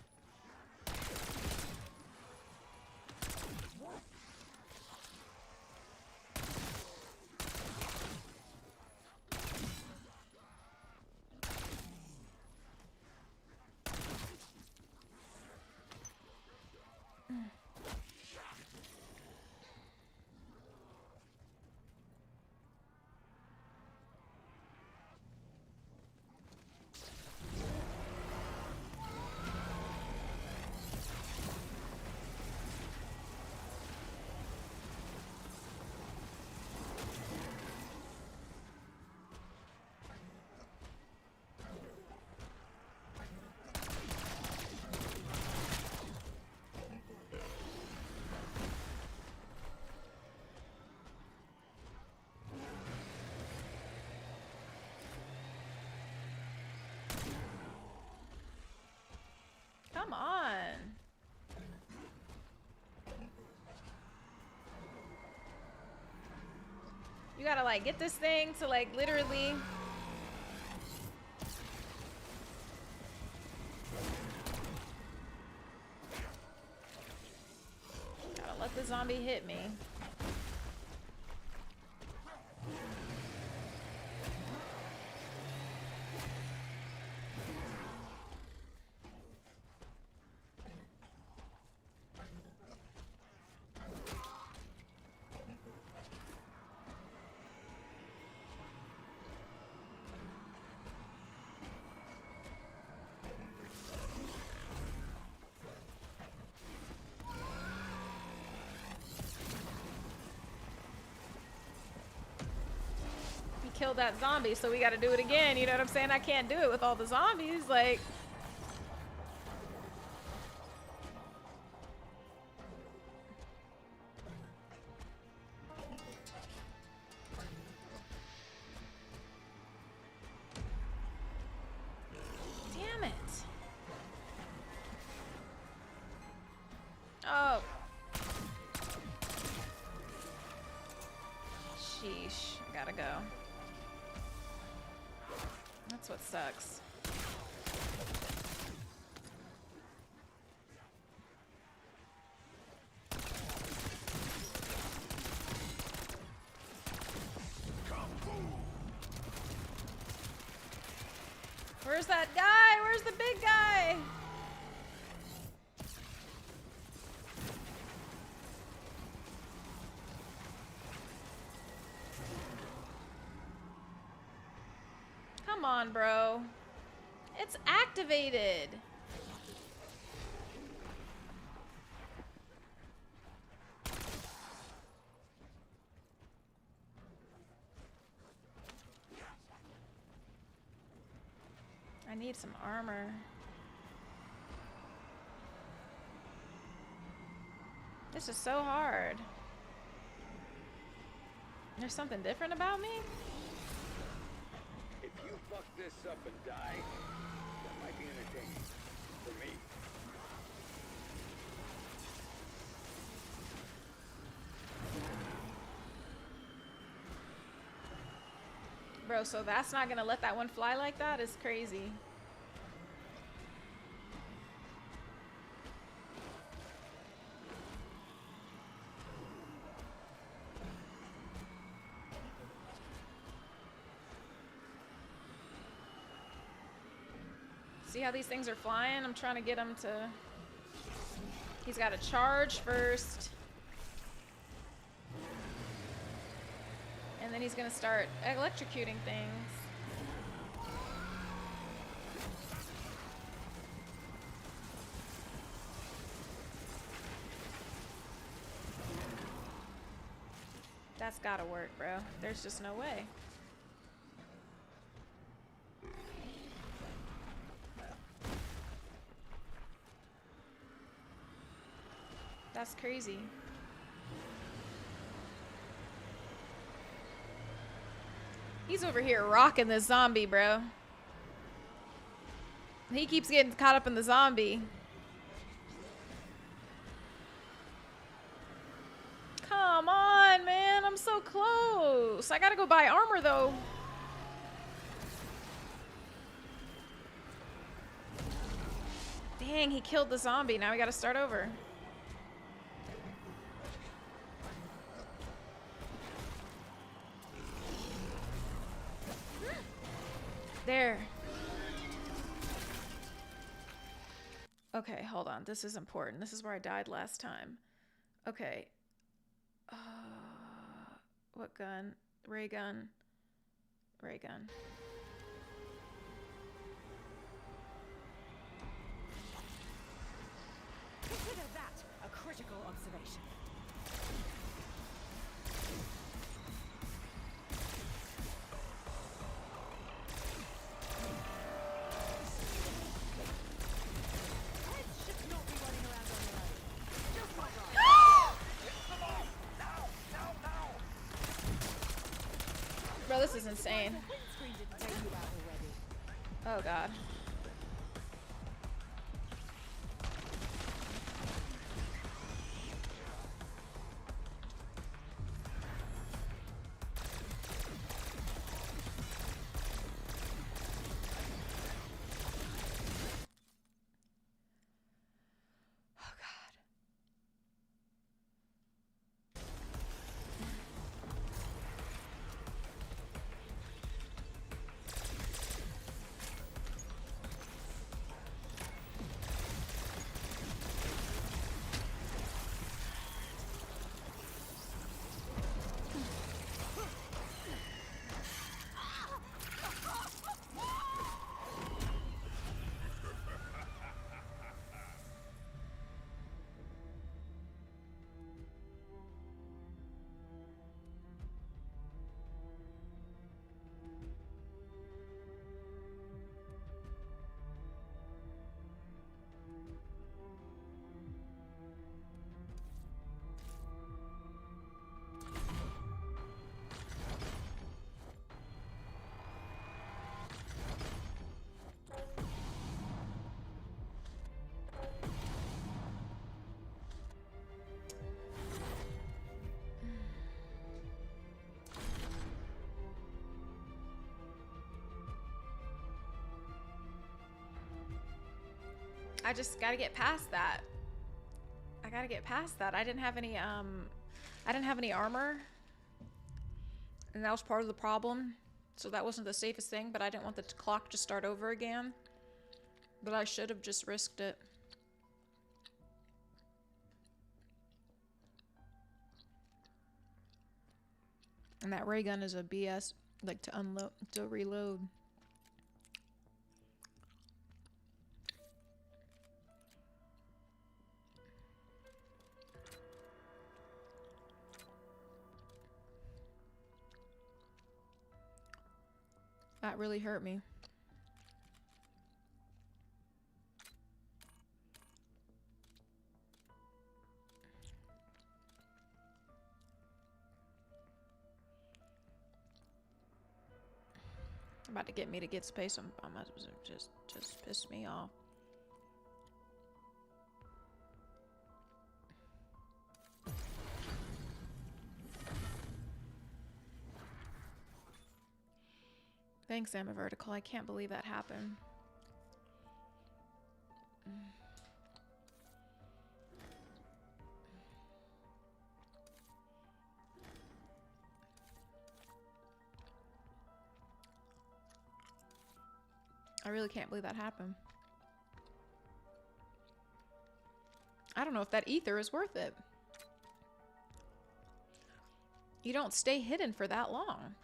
Come on. You gotta like get this thing to like literally. Gotta let the zombie hit me. killed that zombie, so we gotta do it again. You know what I'm saying? I can't do it with all the zombies. Like, damn it. Oh. Sheesh. I gotta go. That's what sucks. Where's that guy? Where's the big guy? Come on, bro. It's activated. I need some armor. This is so hard. There's something different about me? If you fuck this up and die, that might be entertaining. For me. Bro, so that's not gonna let that one fly like that? It's crazy. See how these things are flying? I'm trying to get him to... He's got to charge first. And then he's gonna start electrocuting things. That's gotta work, bro. There's just no way. That's crazy. He's over here rocking this zombie, bro. He keeps getting caught up in the zombie. Come on, man. I'm so close. I gotta go buy armor, though. Dang, he killed the zombie. Now we gotta start over. There. Okay, hold on. This is important. This is where I died last time. Okay. What gun? Ray gun. Ray gun. Consider that a critical observation. Heads should not be running around on their own. Just like that. Bro, this is insane. The windscreen didn't take you out already. Oh, God. I just gotta get past that. I gotta get past that. I didn't have any armor. And that was part of the problem. So that wasn't the safest thing, but I didn't want the clock to start over again. But I should have just risked it. And that ray gun is a BS, like to unload, to reload. That really hurt me. About to get me to get space. I'm just pissed me off. Thanks, Emma Vertical. I can't believe that happened. I really can't believe that happened. I don't know if that ether is worth it. You don't stay hidden for that long.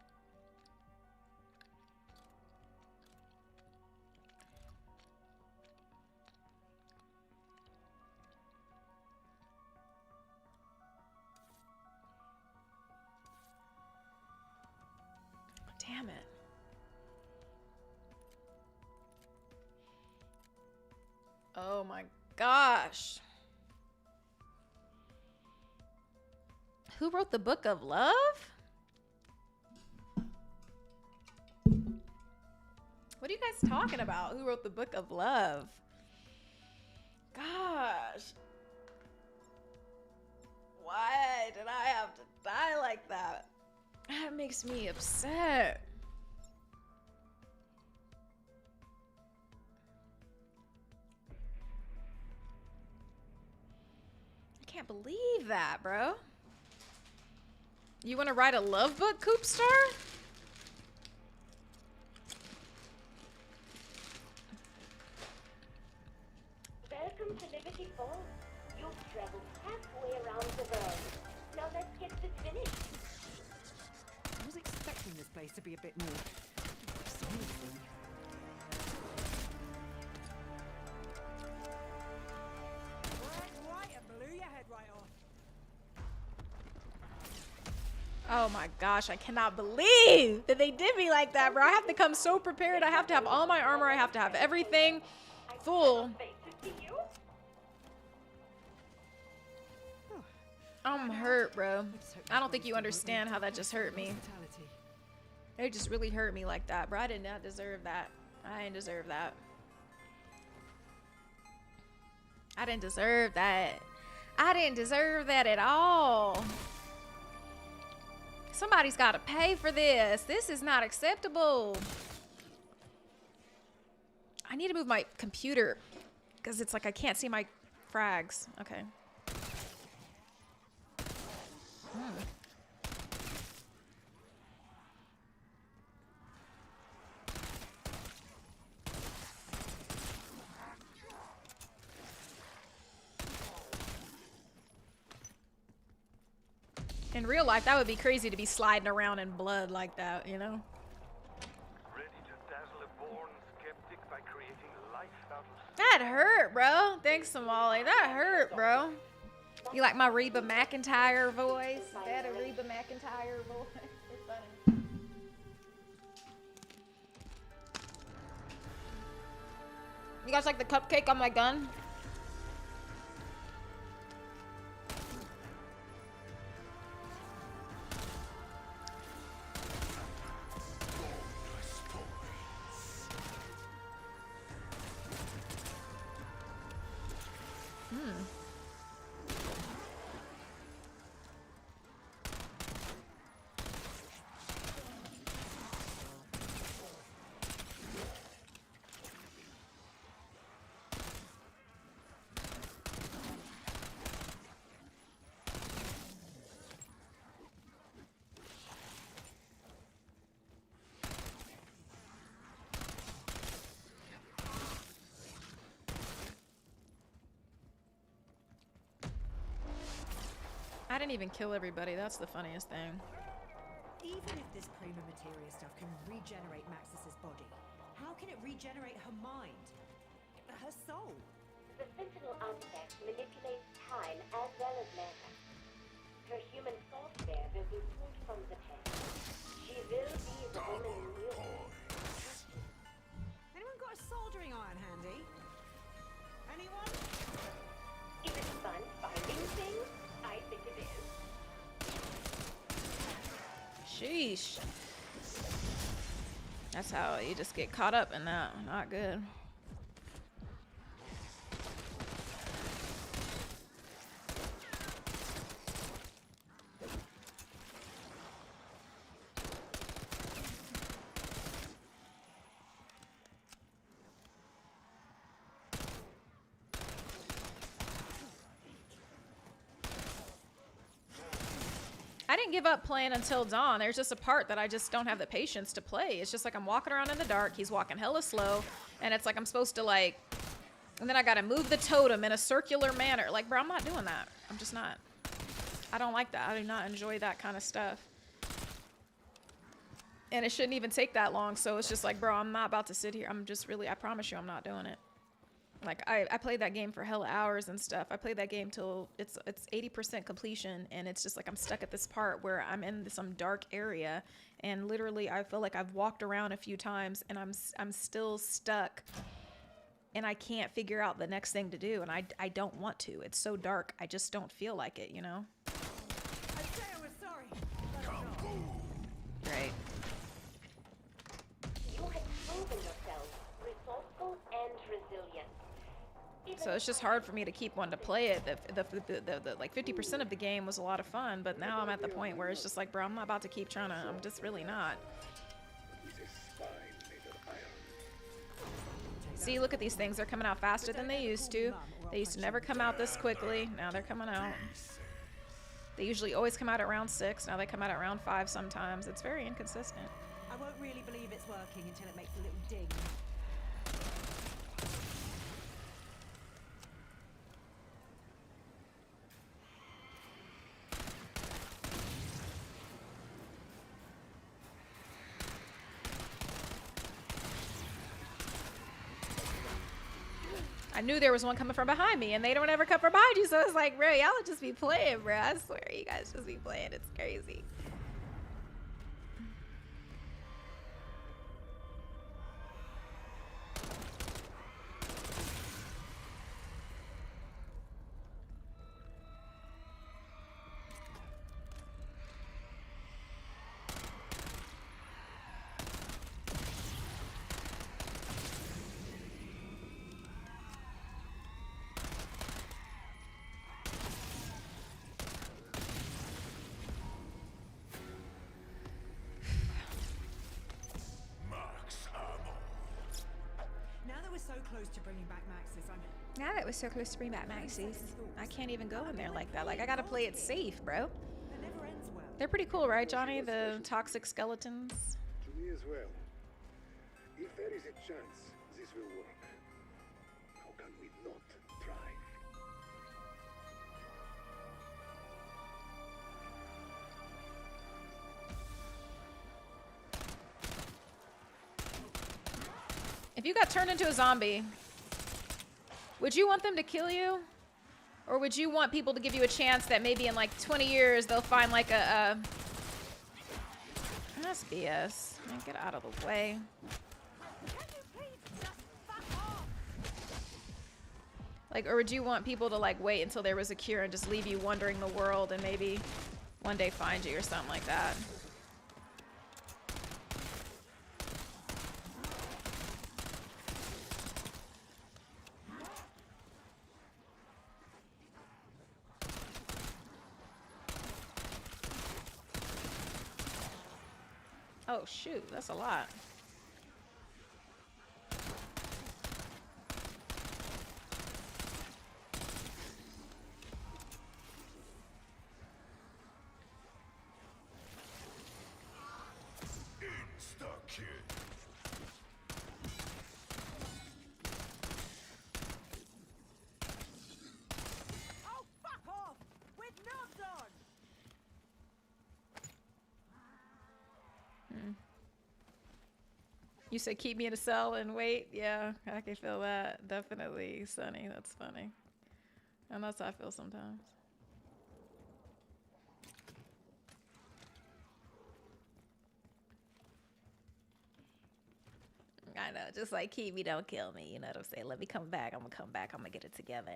Damn it. Oh my gosh. Who wrote the Book of Love? What are you guys talking about? Who wrote the Book of Love? Gosh. Why did I have to die like that? That makes me upset. I can't believe that, bro. You want to write a love book, Coopstar? Welcome to Liberty Falls. You've traveled halfway around the world. Now let's get this finished. I was expecting this place to be a bit more exciting. Right, and blew your head right off. Oh my gosh, I cannot believe that they did me like that, bro. I have to come so prepared. I have to have all my armor. I have to have everything full. I'm hurt, bro. I don't think you understand how that just hurt me. It just really hurt me like that, bro. I did not deserve that. I didn't deserve that. I didn't deserve that. I didn't deserve that at all. Somebody's got to pay for this. This is not acceptable. I need to move my computer because it's like I can't see my frags. Okay. In real life, that would be crazy to be sliding around in blood like that, you know? Ready to dazzle a born skeptic by creating life out of... That hurt, bro. Thanks, Somali. That hurt, bro. You like my Reba McEntire voice? Is that a Reba McEntire voice? It's funny. You guys like the cupcake on my gun? didn't even kill everybody. That's the funniest thing. Even if this prima materia stuff can regenerate Maxis's body, how can it regenerate her mind? Her soul? The Sentinel artifact manipulates time as well as matter. Her human software will be pulled from the past. She will be the woman you knew. Anyone got a soldering iron handy? Anyone? Is it fun finding things? I think it is. Sheesh. That's how you just get caught up in that. Not good. I didn't give up playing until dawn. There's just a part that I just don't have the patience to play. It's just like I'm walking around in the dark. He's walking hella slow. And it's like I'm supposed to like... And then I gotta move the totem in a circular manner. Like, bro, I'm not doing that. I'm just not. I don't like that. I do not enjoy that kind of stuff. And it shouldn't even take that long. So it's just like, bro, I'm not about to sit here. I'm just really... I promise you I'm not doing it. Like, I played that game for hella hours and stuff. I played that game till it's 80% completion, and it's just like I'm stuck at this part where I'm in some dark area, and literally I feel like I've walked around a few times, and I'm still stuck, and I can't figure out the next thing to do, and I don't want to. It's so dark. I just don't feel like it, you know? I'd say I was sorry. Right. You have proven yourself resourceful and resilient. So it's just hard for me to keep one to play it. The like 50% of the game was a lot of fun, but now I'm at the point where it's just like, bro, I'm not about to keep trying to. I'm just really not. See, look at these things. They're coming out faster than they used to. They used to never come out this quickly. Now they're coming out. They usually always come out at round 6. Now they come out at round 5 sometimes. It's very inconsistent. I won't really believe it's working until it makes a little ding. I knew there was one coming from behind me, and they don't ever come from behind you, so it's like, bro, y'all just be playing, bro. I swear, you guys just be playing. It's crazy. Now that we're so close to bringing back Maxis, Now that we're so close to bring back Maxis, I can't even go in there like that. Like, I gotta play it safe, bro. it never ends well. They're pretty cool, right, Johnny? The toxic skeletons. To me as well. If there is a chance this will work, how can we not try? If you got turned into a zombie, would you want them to kill you? Or would you want people to give you a chance that maybe in like 20 years they'll find like a That's BS. Man, get out of the way. Like, or would you want people to like wait until there was a cure and just leave you wandering the world and maybe one day find you or something like that? Oh shoot, that's a lot. Insta-kill. Oh, fuck off! With knobs on! You said keep me in a cell and wait. Yeah, I can feel that. Definitely, Sunny. That's funny. And that's how I feel sometimes. I know, just like keep me, don't kill me. You know what I'm saying? Let me come back. I'm gonna come back. I'm gonna get it together.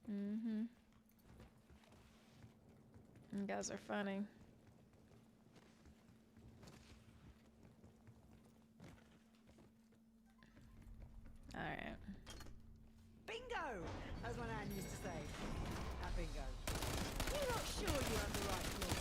Mm-hmm. You guys are funny. All right. Bingo! As my nan used to say. At bingo. You're not sure you have the right floor.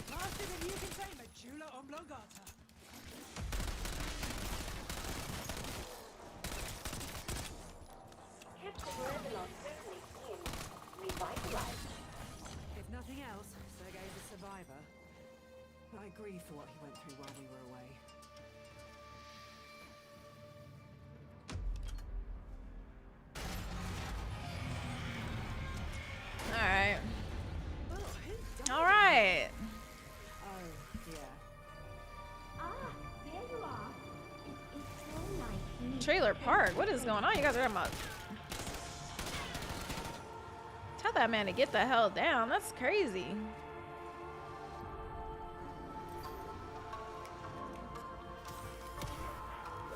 Faster than you can say, Medulla oblongata. Captain Lebanon certainly seems revitalized. If nothing else, Sergei's a survivor. I grieve for what he went through while we were away. All right. Oh, who died? All right. Oh, dear. Ah, there you are. It's so nice. Trailer park. What is going on? You guys are talking about. Tell that man to get the hell down. That's crazy.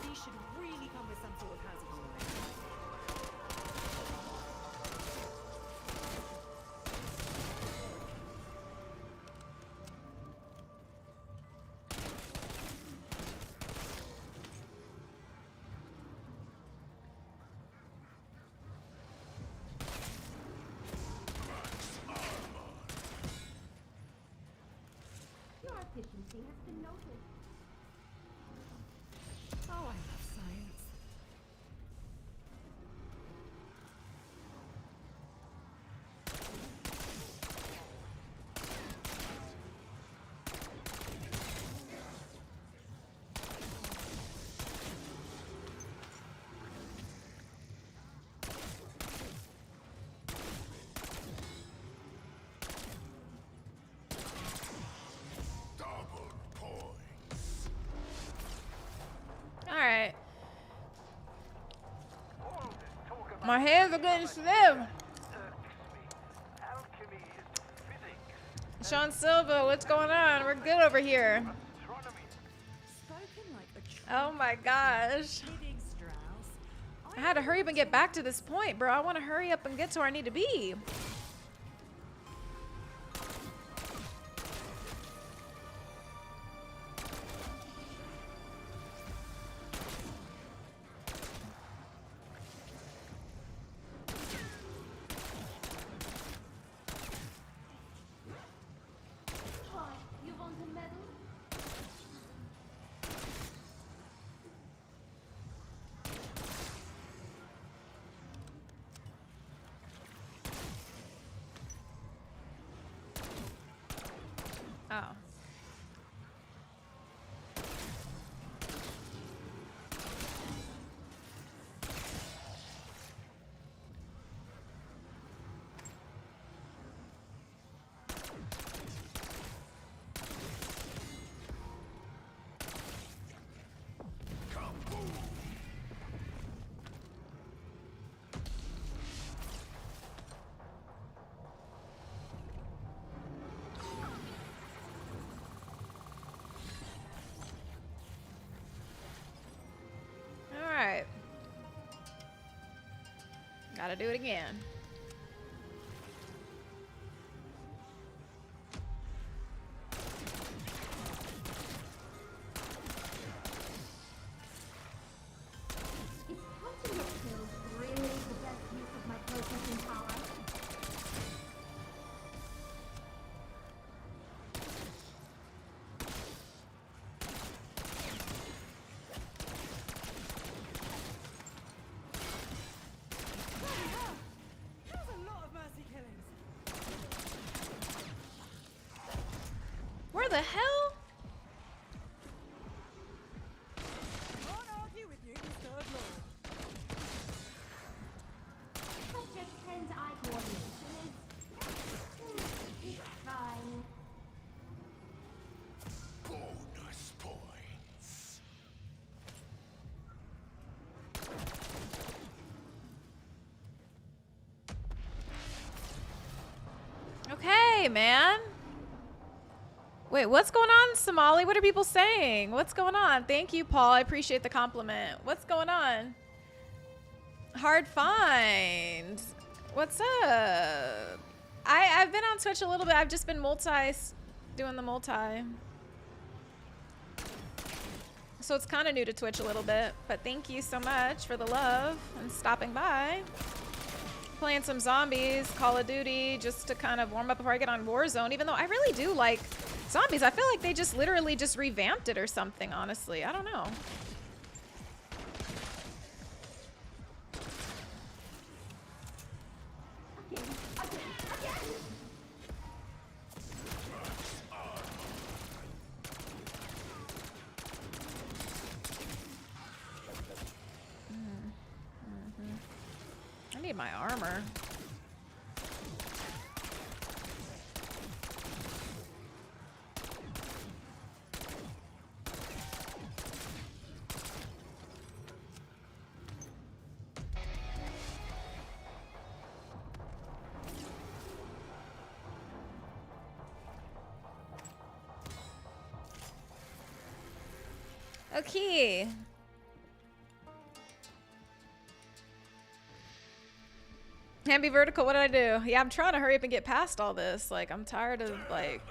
He should really come with some sort of hazard warning. Your efficiency has been noted. Oh, I love science. Double points. All right. All this talk about My hands are getting stiff. irks me. Alchemy is physics. Sean Silva, what's going on? We're good over here. Astronomy. Spoken like a true Oh my gosh. kidding, Strauss. I had to hurry up and get back to this point, bro. I want to hurry up and get to where I need to be. What? You want a medal? Oh. All right. Gotta do it again. Is punching your pills really the best use of my processing power? the hell? Such a hand-eye coordination is fine. Bonus points. Okay, man. Wait, what's going on, Somali? What are people saying? What's going on? Thank you, Paul. I appreciate the compliment. What's going on? Hard find. What's up? I've been on Twitch a little bit. I've just been doing the multi. So it's kind of new to Twitch a little bit. But thank you so much for the love and stopping by. Playing some zombies, Call of Duty, just to kind of warm up before I get on Warzone. Even though I really do like zombies. I feel like they just literally just revamped it or something, honestly. I don't know. I need my armor. Okay. Hamby vertical, what did I do? Yeah, I'm trying to hurry up and get past all this. Like, I'm tired of, like,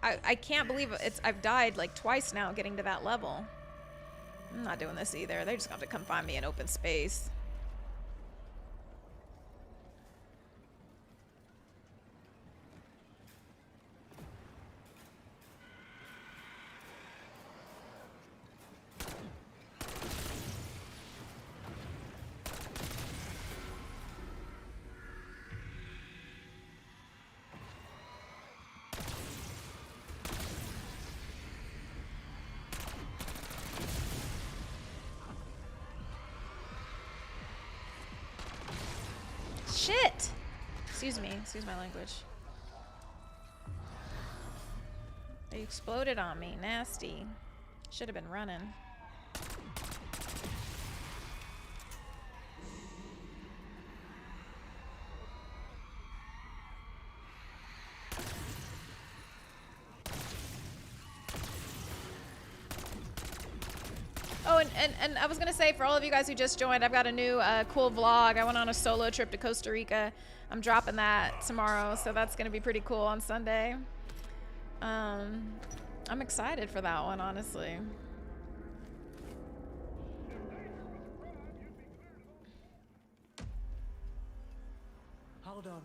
I can't believe I've died, like, twice now getting to that level. I'm not doing this either. They're just going to have to come find me in open space. Shit! Excuse me. Excuse my language. They exploded on me. Nasty. Should have been running. Oh, and I was going to say, for all of you guys who just joined, I've got a new cool vlog. I went on a solo trip to Costa Rica. I'm dropping that tomorrow, so that's going to be pretty cool on Sunday. I'm excited for that one, honestly. Hold on.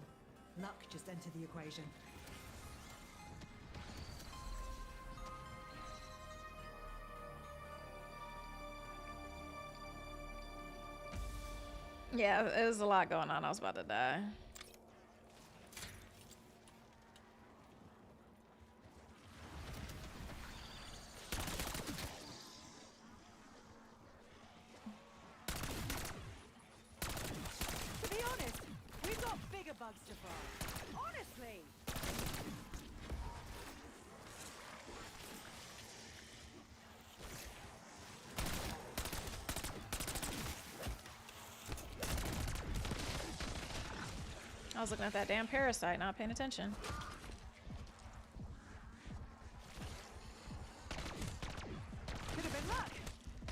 Luck just entered the equation. Yeah, it was a lot going on. I was about to die. To be honest, we've got bigger bugs to fry. Honestly. I was looking at that damn parasite, not paying attention. Could have been luck.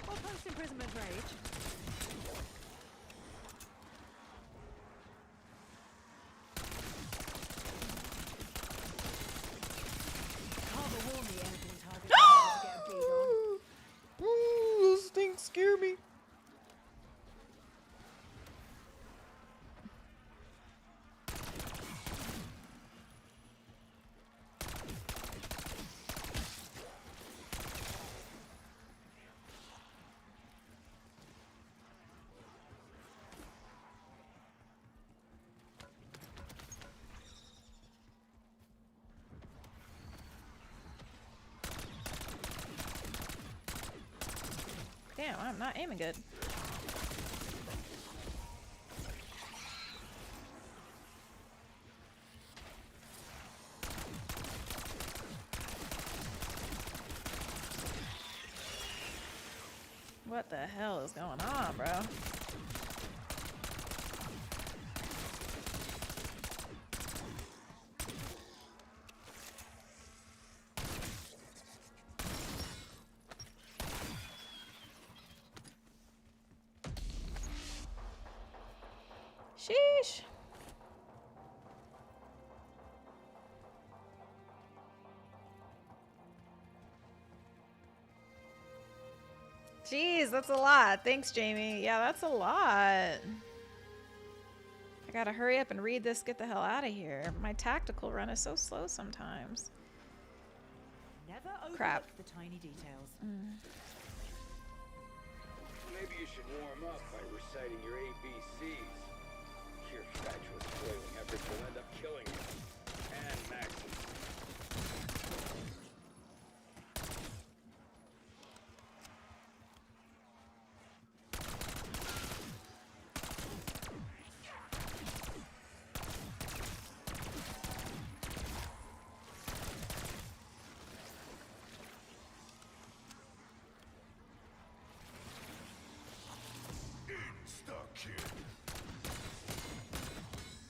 Or post-imprisonment rage. Carver warned me anything targeted to get a bead on. Ooh, those things scare me. Damn, I'm not aiming good. What the hell is going on, bro? Sheesh. Jeez, that's a lot. Thanks, Jamie. Yeah, that's a lot. I gotta hurry up and read this, get the hell out of here. My tactical run is so slow sometimes. Never overlook Crap. the tiny details. Maybe you should warm up by reciting your ABCs. Your fatuous flailing efforts will end up killing you. And Max's.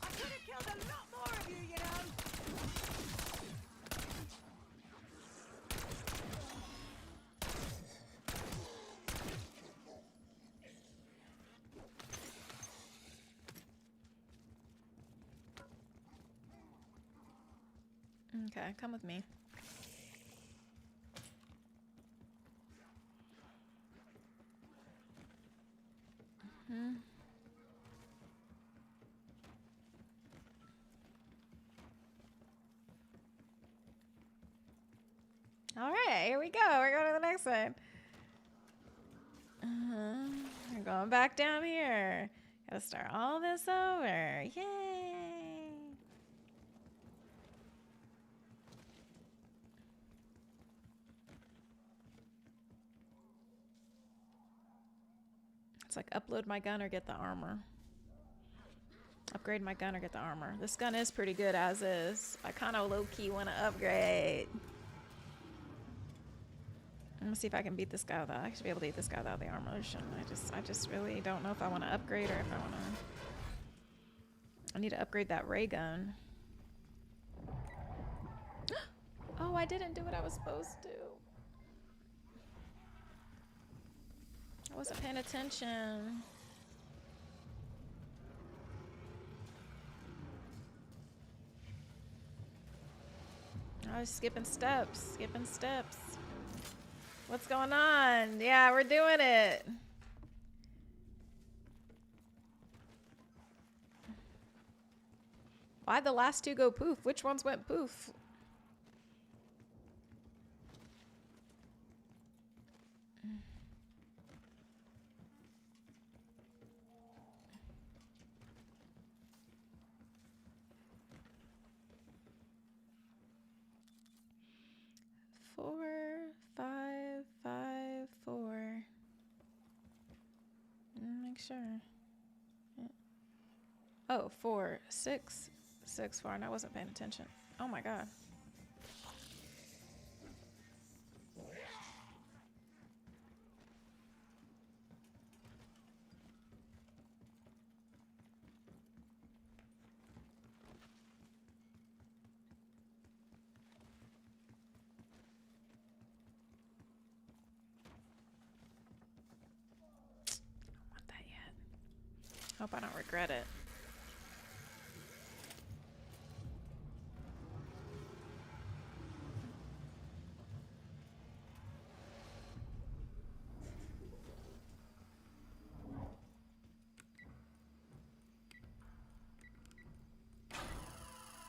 I could have killed a lot more of you, you know. Okay, come with me. All right, here we go. We're going to the next one. We're going back down here. Gotta start all this over. Yay! It's like upload my gun or get the armor. Upgrade my gun or get the armor. This gun is pretty good as is. I kind of low-key want to upgrade. I'm gonna see if I can beat this guy without. I should be able to beat this guy without the armor. I just really don't know if I want to upgrade or if I want to. I need to upgrade that ray gun. Oh, I didn't do what I was supposed to. I wasn't paying attention. I was skipping steps. What's going on? Yeah, we're doing it. Why'd the last two go poof? Which ones went poof? Four, five, five, four. Make sure. Yeah. Oh, 4, 6, 6, 4. And I wasn't paying attention. Oh my god. Hope I don't regret it.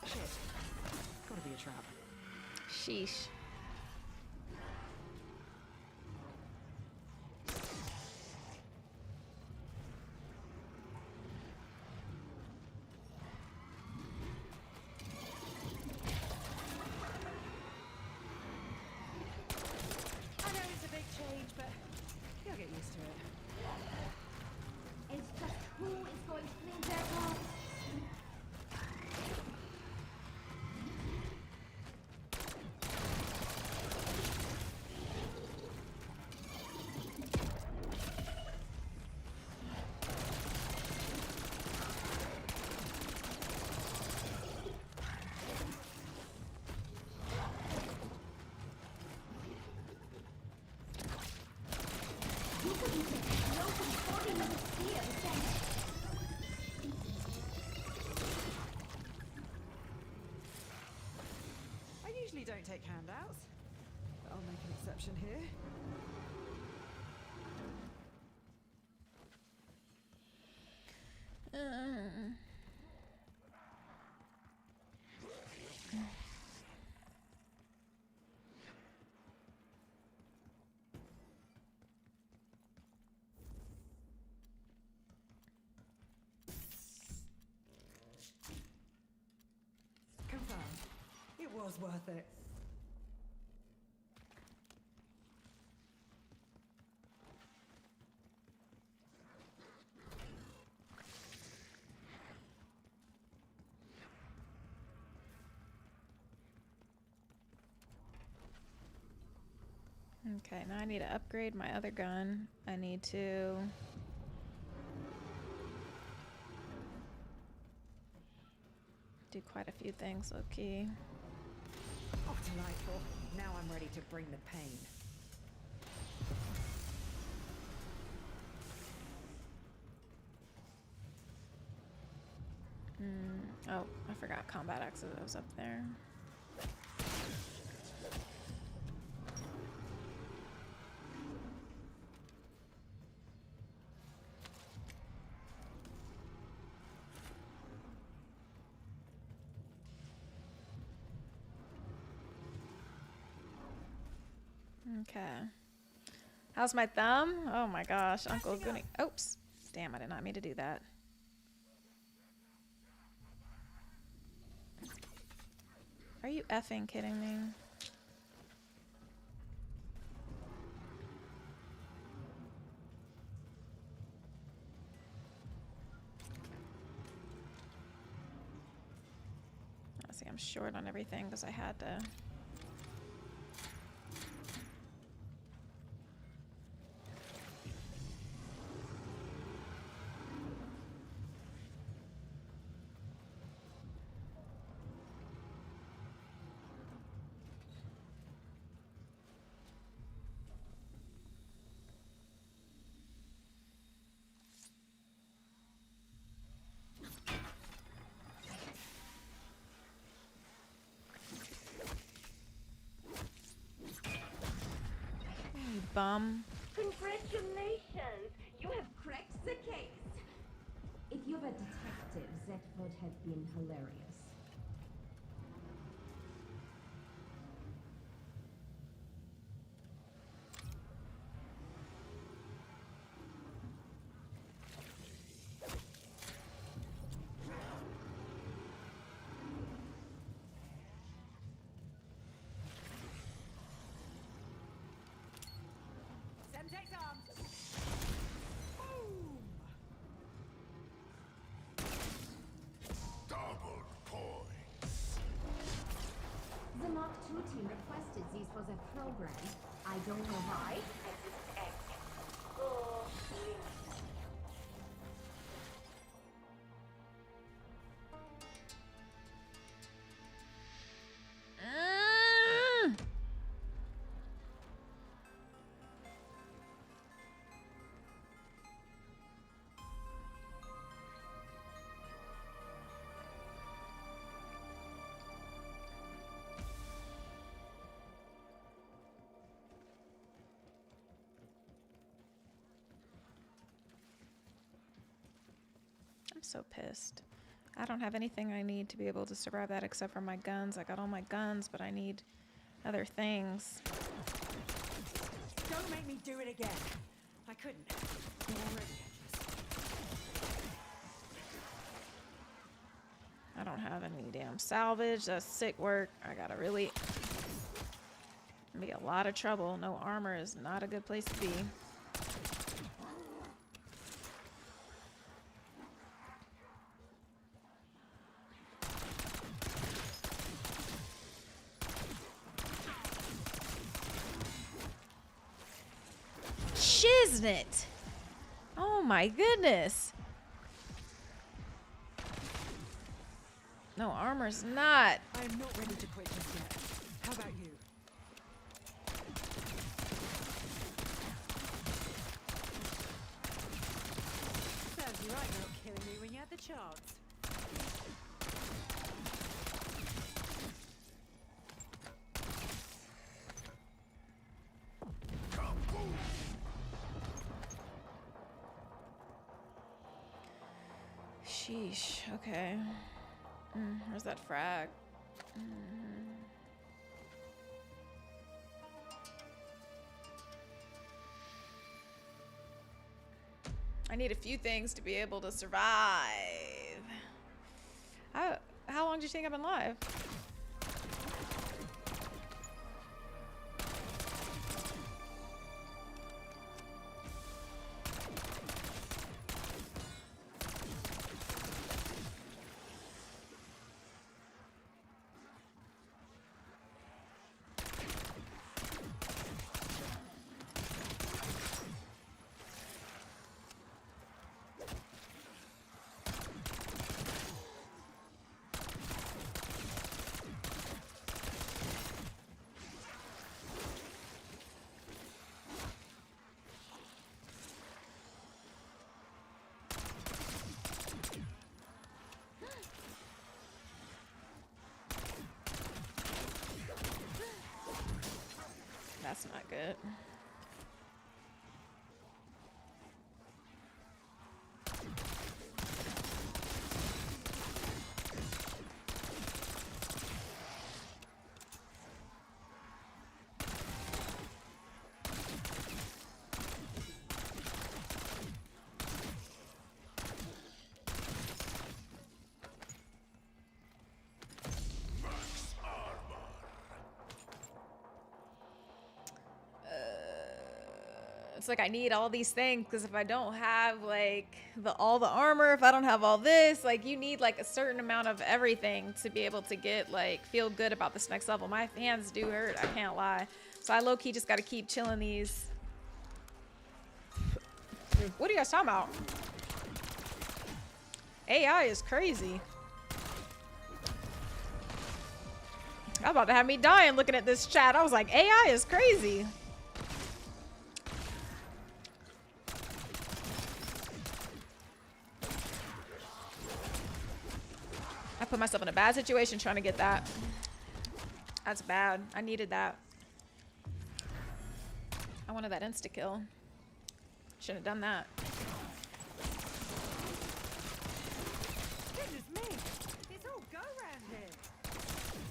Shit. Gotta be a trap. Sheesh. I know it's a big change, but you'll get used to it. usually don't take handouts, but I'll make an exception here. Confirmed. It was worth it. Okay, now I need to upgrade my other gun. I need to... do quite a few things, low-key. Oh, delightful. Now I'm ready to bring the pain. Oh, I forgot combat axes was up there. Okay. How's my thumb? Oh my gosh, Uncle Goonie. Oops. Damn, I did not mean to do that. Are you effing kidding me? See, I'm short on everything because I had to. Bum. Congratulations! You have cracked the case! If you were a detective, that would have been hilarious. Semtex armed. Boom! Double points. The Mark II team requested these for their program. I don't know why. I just act. Oh, I'm so pissed. I don't have anything I need to be able to survive that except for my guns. I got all my guns, but I need other things. Don't make me do it again. I couldn't. You're already I don't have any damn salvage. That's sick work. I gotta really be a lot of trouble. No armor is not a good place to be. Shiznit! Oh my goodness! No, armor's not. I am not ready to quit just yet. How about you? Serves you right, you're not killing me when you had the chance. Sheesh. Okay. Where's that frag? I need a few things to be able to survive. How long do you think I've been live? That's not good. It's like I need all these things because if I don't have like all the armor, if I don't have all this, like you need like a certain amount of everything to be able to get like feel good about this next level. My hands do hurt, I can't lie. So I low-key just got to keep chilling these. What are you guys talking about? AI is crazy. I was about to have me dying looking at this chat. I was like, AI is crazy. I put myself in a bad situation trying to get that. That's bad. I needed that. I wanted that insta-kill. Shouldn't have done that. Goodness me! It's all go round here.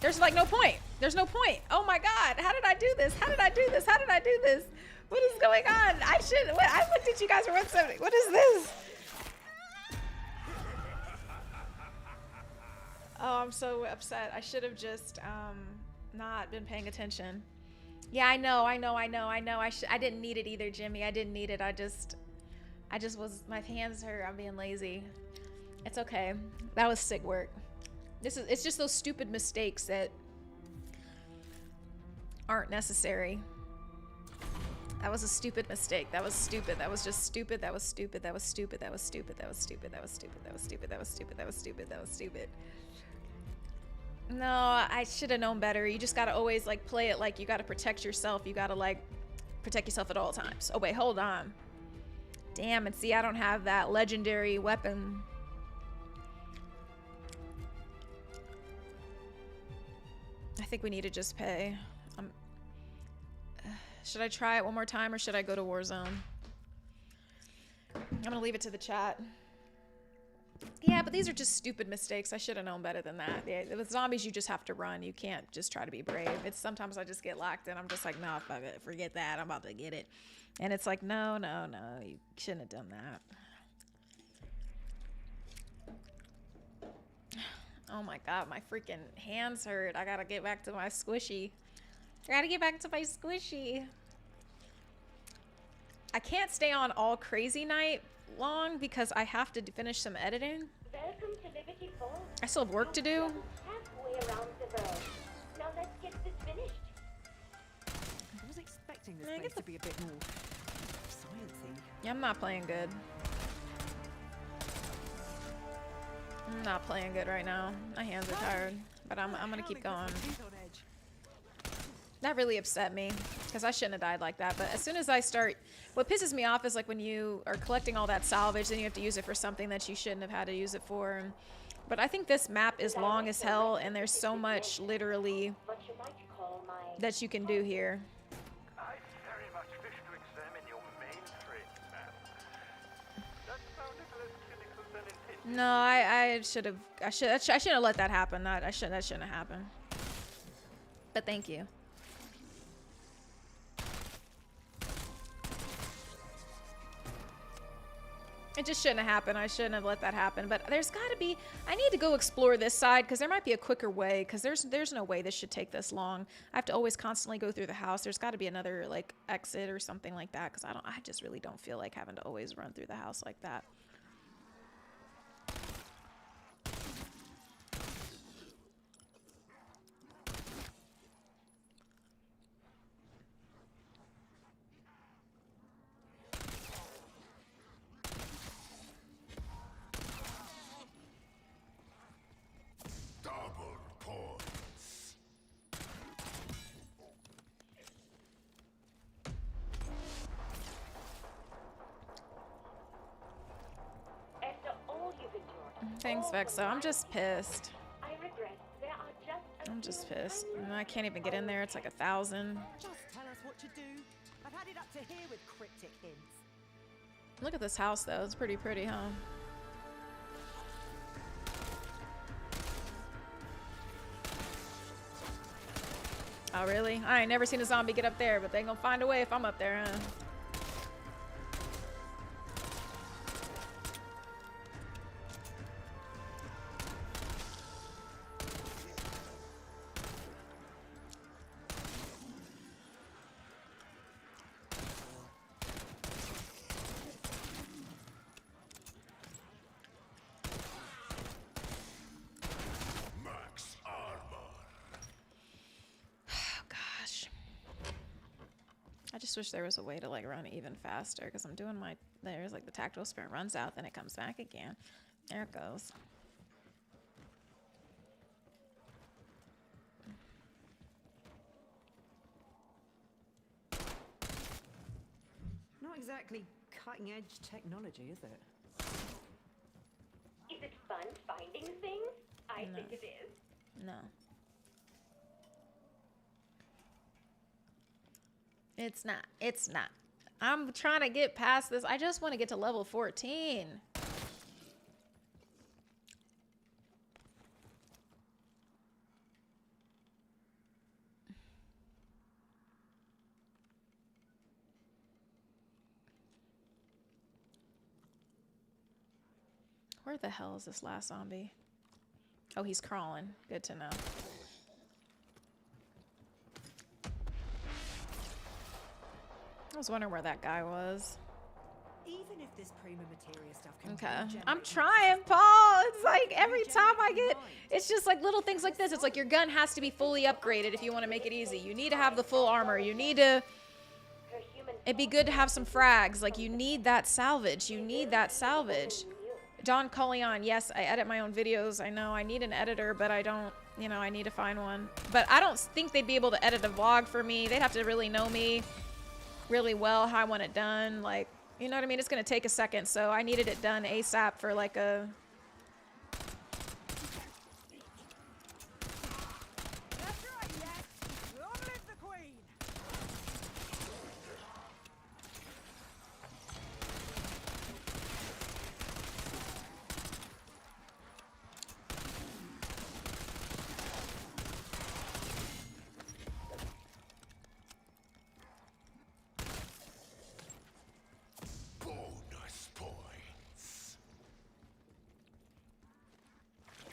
There's like no point. There's no point. Oh my god. How did I do this? How did I do this? How did I do this? What is going on? I looked at you guys for 170. What is this? Oh, I'm so upset. I should have just not been paying attention. Yeah, I know. I didn't need it either, Jimmy. I didn't need it. I just was, my hands hurt. I'm being lazy. It's okay. That was sick work. It's just those stupid mistakes that aren't necessary. That was a stupid mistake. That was stupid. That was just stupid. That was stupid. That was stupid. That was stupid. That was stupid. That was stupid. That was stupid. That was stupid. That was stupid. That was stupid. No, I should have known better. You just gotta always like play it like you gotta protect yourself. You gotta like protect yourself at all times. Oh wait, hold on. Damn, and see, I don't have that legendary weapon. I think we need to just pay. Should I try it one more time or should I go to Warzone? I'm gonna leave it to the chat. Yeah, but these are just stupid mistakes. I should have known better than that. Yeah, with zombies, you just have to run. You can't just try to be brave. It's sometimes I just get locked in. I'm just like, nah, fuck it. Forget that. I'm about to get it. And it's like, no. You shouldn't have done that. Oh my god, my freaking hands hurt. I gotta get back to my squishy. I can't stay on all crazy night long because I have to finish some editing. Welcome to Liberty Falls. I still have work to do. Halfway around the world. Now let's get this finished. I was expecting this place to be a bit more sciencey. Yeah, I'm not playing good. I'm not playing good right now. My hands are tired, but I'm gonna keep going. That really upset me because I shouldn't have died like that. But as soon as I start, what pisses me off is like when you are collecting all that salvage, then you have to use it for something that you shouldn't have had to use it for. But I think this map is long as hell, and there's so much literally that you can do here. I very much wish to examine your main trade map. That sounded less cynical than intended. No, I shouldn't have let that happen. That shouldn't have happened. But thank you. It just shouldn't have happened. I shouldn't have let that happen. But there's got to be. I need to go explore this side because there might be a quicker way. Because there's no way this should take this long. I have to always constantly go through the house. There's got to be another like exit or something like that. Because I just really don't feel like having to always run through the house like that. Thanks, Vexo. I'm just pissed. I regret there are just a I'm just few pissed. unused I can't even get in there. It's like 1,000. Just tell us what to do. I've had it up to here with cryptic hints. Look at this house, though. It's pretty pretty, huh? Oh, really? I ain't never seen a zombie get up there, but they gonna find a way if I'm up there, huh? I just wish there was a way to like run even faster because I'm doing my, there's like the tactical sprint runs out, then it comes back again. There it goes. Not exactly cutting edge technology, is it? Is it fun finding things? I think it is. No. It's not. It's not. I'm trying to get past this. I just want to get to level 14. Where the hell is this last zombie? Oh, he's crawling. Good to know. I was wondering where that guy was. Even if this prima materia stuff can Okay. I'm trying, Paul. It's like every time I get, it's just like little things like this. It's like your gun has to be fully upgraded if you want to make it easy. You need to have the full armor. You need to, it'd be good to have some frags. Like you need that salvage. You need that salvage. Don Colleon, yes, I edit my own videos. I know I need an editor, but I don't, you know, I need to find one. But I don't think they'd be able to edit a vlog for me. They'd have to really know me really well, how I want it done. Like, you know what I mean? It's going to take a second. So I needed it done ASAP for like a... That's right, yes. Long live the Queen.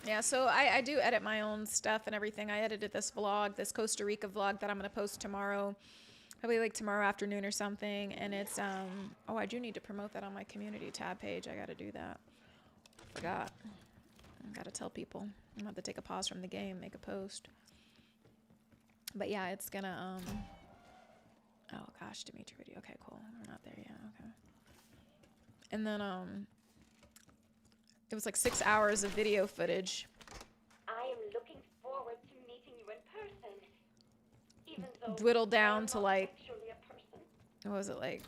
Yeah, so I do edit my own stuff and everything. I edited this vlog, this Costa Rica vlog that I'm going to post tomorrow. Probably like tomorrow afternoon or something. And it's, oh, I do need to promote that on my community tab page. I got to do that. Forgot. I got to tell people. I'm going to have to take a pause from the game, make a post. But yeah, it's going to, oh gosh, Demetria video. Okay, cool. We're not there yet. Okay. And then, it was like 6 hours of video footage. I am looking forward to meeting you in person. Even though Dwittled down to like, actually a person. what was it, like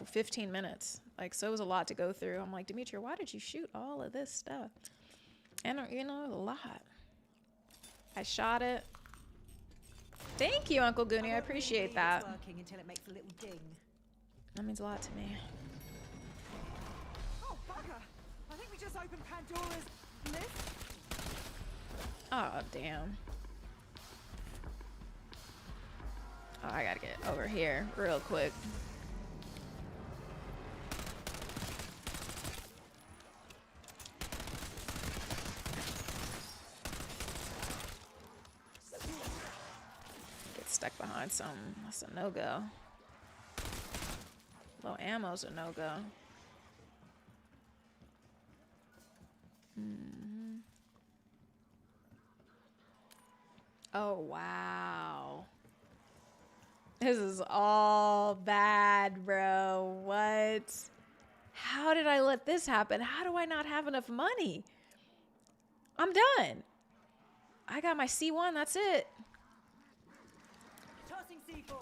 15 minutes? Like, so it was a lot to go through. I'm like, Demetria, why did you shoot all of this stuff? And, you know, it was a lot. I shot it. Thank you, Uncle Goonie. I appreciate that. Working until it makes a little ding. That means a lot to me. Oh, bugger! I think we just open Pandora's list? Oh, damn. Oh, I gotta get over here real quick. Get stuck behind something. That's a no-go. Low ammo's a no-go. Oh, wow. This is all bad, bro. What? How did I let this happen? How do I not have enough money? I'm done. I got my C1. That's it. Tossing C4.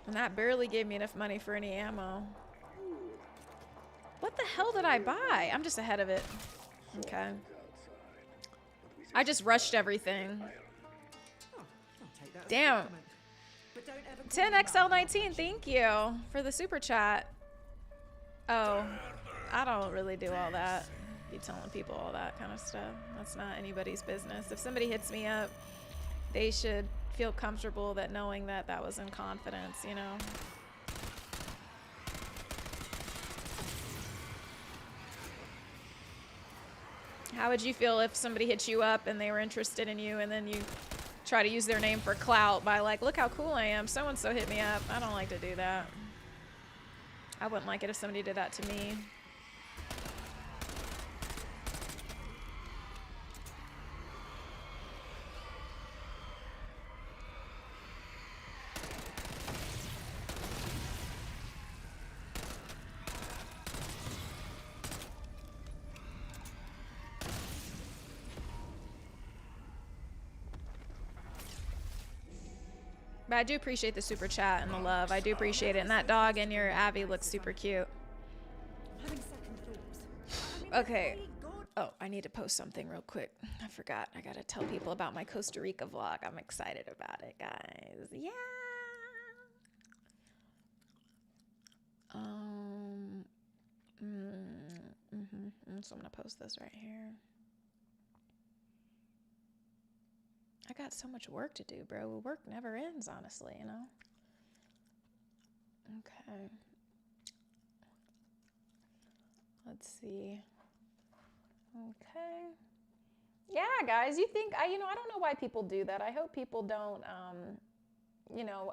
And that barely gave me enough money for any ammo. What the hell did I buy? I'm just ahead of it. Okay. I just rushed everything. Oh, I'll take that as a Damn. compliment. But don't ever call me 10XL19, thank you for the super chat. Oh, I don't really do all that. Be telling people all that kind of stuff. That's not anybody's business. If somebody hits me up, they should feel comfortable that knowing that that was in confidence, you know? How would you feel if somebody hit you up and they were interested in you and then you try to use their name for clout by like, look how cool I am, so-and-so hit me up? I don't like to do that. I wouldn't like it if somebody did that to me. But I do appreciate the super chat and the love. I do appreciate it. And that dog in your Abby looks super cute. having second thoughts. I mean, Okay. really good. Oh, I need to post something real quick. I forgot. I gotta tell people about my Costa Rica vlog. I'm excited about it, guys. Yeah. So I'm gonna post this right here. I got so much work to do, bro. Work never ends, honestly, you know? Okay. Let's see. Okay. Yeah, guys, you think, I don't know why people do that. I hope people don't,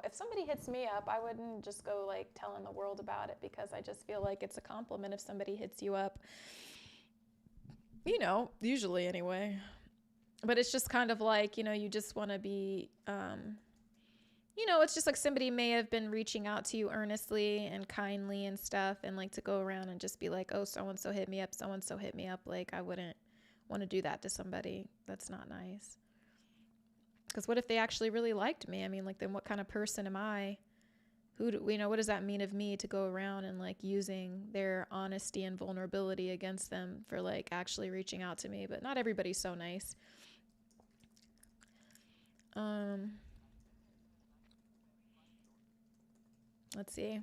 if somebody hits me up, I wouldn't just go like telling the world about it because I just feel like it's a compliment if somebody hits you up, usually anyway. But it's just kind of like, you just want to be, it's just like somebody may have been reaching out to you earnestly and kindly and stuff. And like to go around and just be like, oh, so-and-so hit me up. So-and-so hit me up. Like, I wouldn't want to do that to somebody. That's not nice. Because what if they actually really liked me? I mean, like, then what kind of person am I? What does that mean of me to go around and like using their honesty and vulnerability against them for like actually reaching out to me? But not everybody's so nice. Let's see.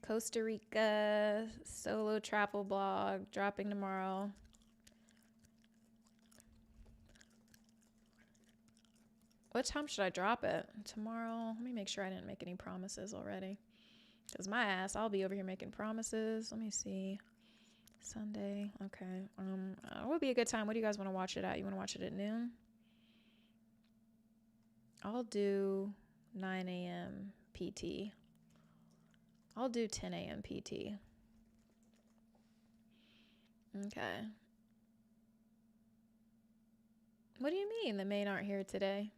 Costa Rica solo travel blog dropping tomorrow. What time should I drop it? Tomorrow? Let me make sure I didn't make any promises already. Because my ass, I'll be over here making promises. Let me see. Sunday. Okay. What would be a good time? What do you guys want to watch it at? You want to watch it at noon? I'll do 9 a.m. PT. I'll do 10 a.m. PT. Okay. What do you mean the main aren't here today?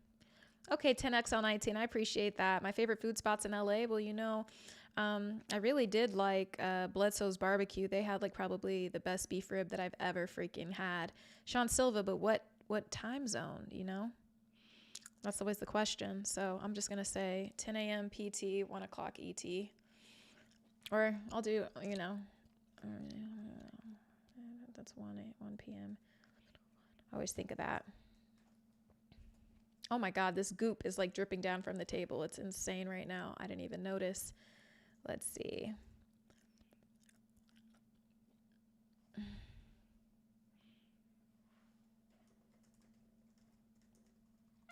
Okay, 10XL19. I appreciate that. My favorite food spots in LA. Well, I really did like Bledsoe's Barbecue. They had like probably the best beef rib that I've ever freaking had. Sean Silva, but what time zone, That's always the question. So I'm just going to say 10 a.m. PT, 1 o'clock ET. Or I'll do, that's 1 p.m. I always think of that. Oh my God, this goop is like dripping down from the table. It's insane right now. I didn't even notice. Let's see.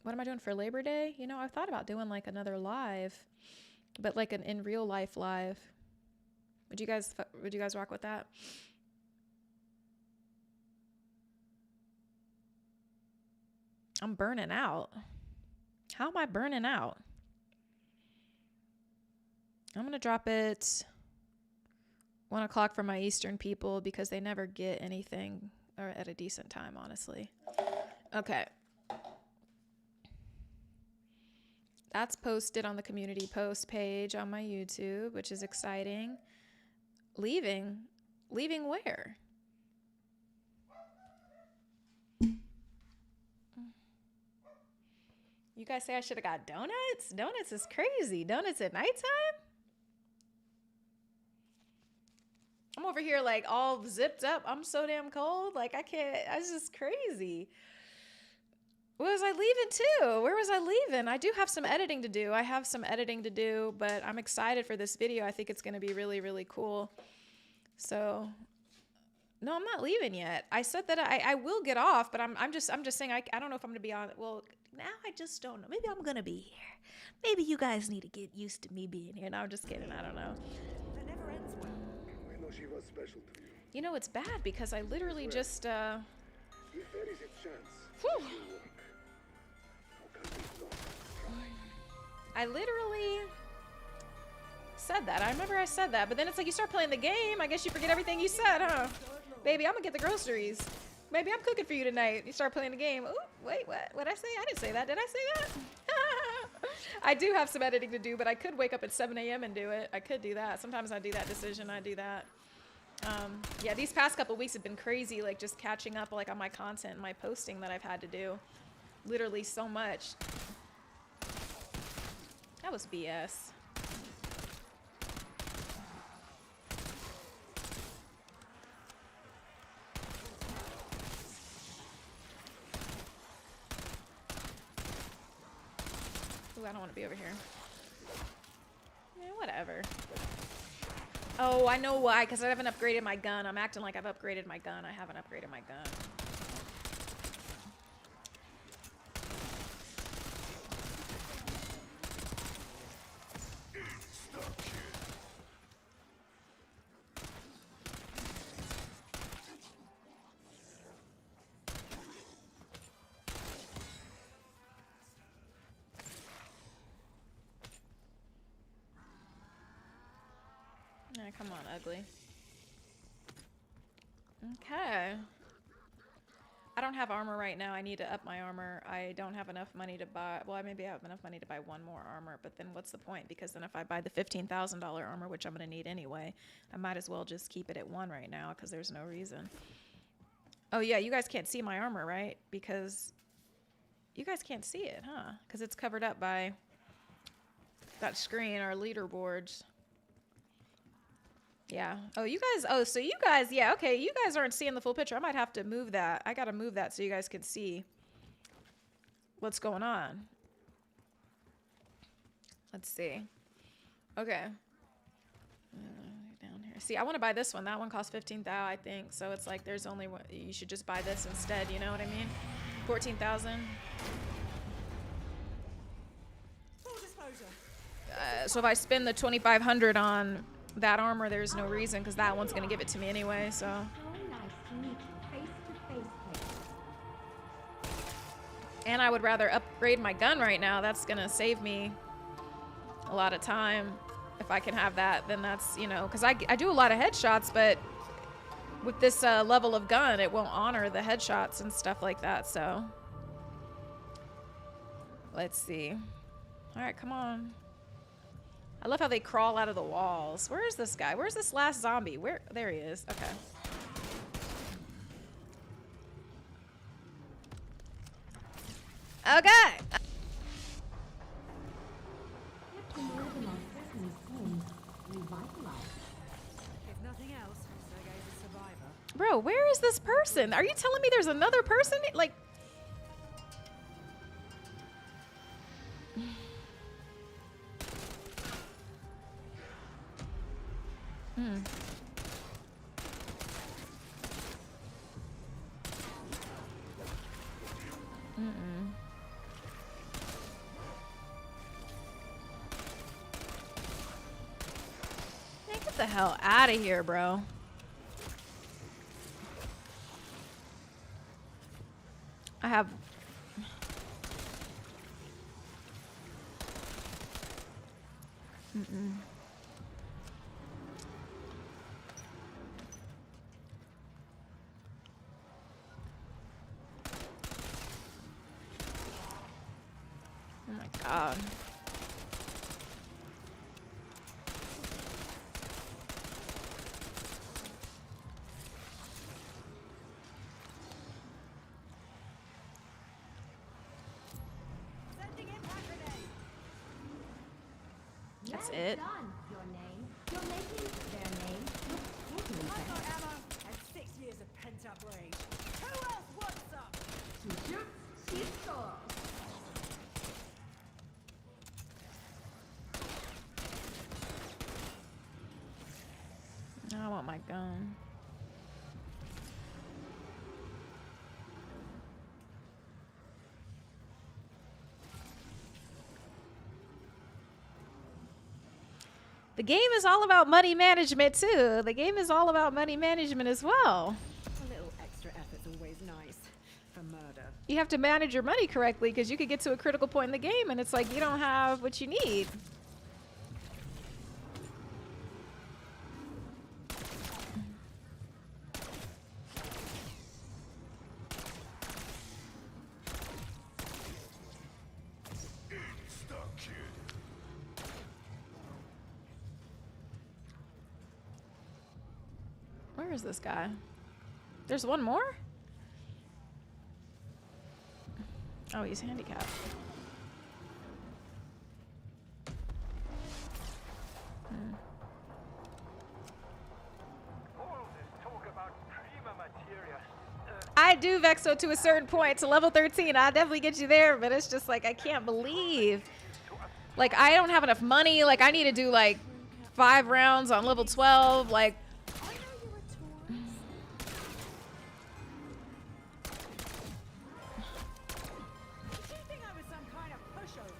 What am I doing for Labor Day? You know, I've thought about doing like another live, but like an in real life live. Would you guys rock with that? I'm burning out. How am I burning out? I'm going to drop it 1 o'clock for my Eastern people because they never get anything or at a decent time, honestly. Okay. That's posted on the community post page on my YouTube, which is exciting. Leaving? Leaving where? You guys say I should have got donuts? Donuts is crazy. Donuts at nighttime? I'm over here like all zipped up. I'm so damn cold. Like I can't, it's just crazy. Where was I leaving to? Where was I leaving? I do have some editing to do. I have some editing to do, but I'm excited for this video. I think it's going to be really, really cool. So, no, I'm not leaving yet. I said that I will get off, but I'm just saying I don't know if I'm going to be on. Well, now I just don't know. Maybe I'm going to be here. Maybe you guys need to get used to me being here. No, I'm just kidding. I don't know. That never ends well. I know she was special to you. You know, it's bad because I literally just, If there is a chance, whew. you work. How can we not try? I literally said that. I remember I said that, but then it's like you start playing the game. I guess you forget everything you said, huh? Baby, I'm gonna get the groceries. Maybe I'm cooking for you tonight. You start playing the game. Ooh, wait, what? What'd I say? I didn't say that. Did I say that? I do have some editing to do, but I could wake up at 7 a.m. and do it. I could do that. Sometimes I do that decision. I do that. Yeah, these past couple weeks have been crazy, like just catching up like on my content and my posting that I've had to do. Literally so much. That was BS. Ooh, I don't want to be over here. Yeah, whatever. Oh, I know why, because I haven't upgraded my gun. I'm acting like I've upgraded my gun. I haven't upgraded my gun. Yeah, come on, ugly. Okay. I don't have armor right now. I need to up my armor. I don't have enough money to buy... Well, maybe I have enough money to buy one more armor, but then what's the point? Because then if I buy the $15,000 armor, which I'm going to need anyway, I might as well just keep it at 1 right now because there's no reason. Oh, yeah, you guys can't see my armor, right? Because you guys can't see it, huh? Because it's covered up by that screen, our leaderboards. Yeah. Oh, you guys, oh, so you guys, yeah, okay, you guys aren't seeing the full picture. I might have to move that. I gotta move that so you guys can see what's going on. Let's see. Okay. Down here. See, I want to buy this one. That one costs $15,000, I think. So it's like there's only one. You should just buy this instead. You know what I mean? 14,000. Full disclosure. So if I spend the 2,500 on that armor, there's no reason because that one's gonna give it to me anyway. So. So nice to meet you face to face, Kate. And I would rather upgrade my gun right now. That's gonna save me a lot of time. If I can have that, then that's, you know, because I do a lot of headshots, but with this level of gun, it won't honor the headshots and stuff like that. So let's see. All right, come on. I love how they crawl out of the walls. Where is this guy? Where's this last zombie? Where? There he is. Okay. Okay. Captain Morgan's person's home revitalized. If nothing else, Sergei's a survivor. Bro, where is this person? Are you telling me there's another person? Like, Mm-mm. Man, get the hell out of here, bro. I have... Mm-mm. Oh my god. Sending impact grenade. That's Well it. done, your name. You're making their name look totally I got bad. ammo and 6 years of pent-up rage. Who else wants some? She shoots, she scores. I want my gun. The game is all about money management too. The game is all about money management as well. A little extra effort's always nice. For murder. You have to manage your money correctly because you could get to a critical point in the game and it's like you don't have what you need. Where is this guy? There's one more? Oh, he's handicapped. All this talk about prima materia. I do Vexo to a certain point, to level 13. I'll definitely get you there, but it's just like, I can't believe. Like, I don't have enough money. Like, I need to do like 5 rounds on level 12. Like, I know you were Taurus. Did you think I was some kind of pushover?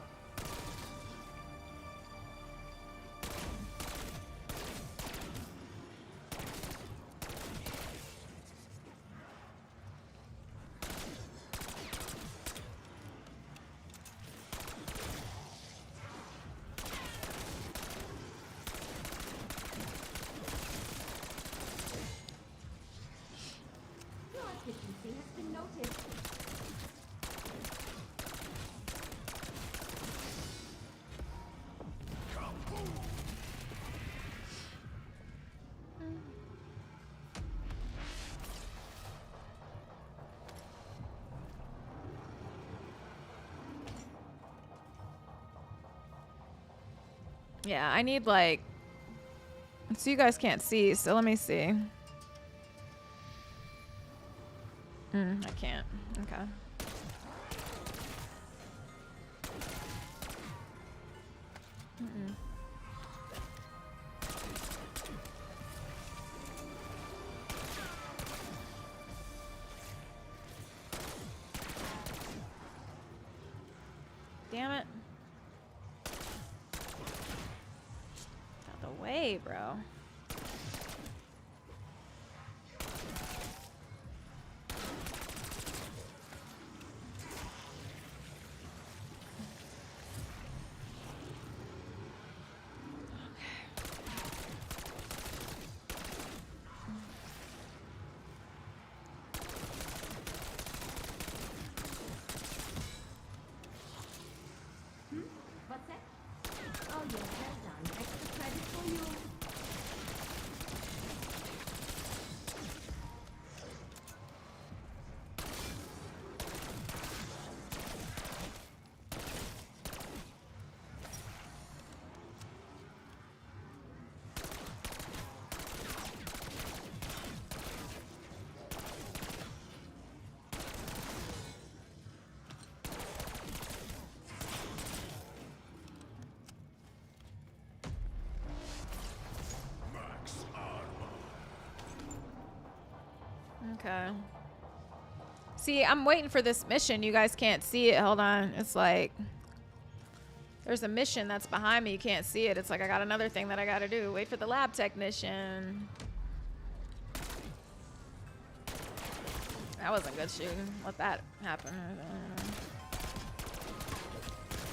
Your efficiency has been noticed. yeah, I need like, so you guys can't see, so let me see. I can't. Okay. Damn it. Out the way, bro. What's that? Oh yes, well done. Extra credit for you. Okay. See, I'm waiting for this mission. You guys can't see it. Hold on. It's like there's a mission that's behind me. You can't see it. It's like I got another thing that I got to do. Wait for the lab technician. That wasn't good shooting. Let that happen.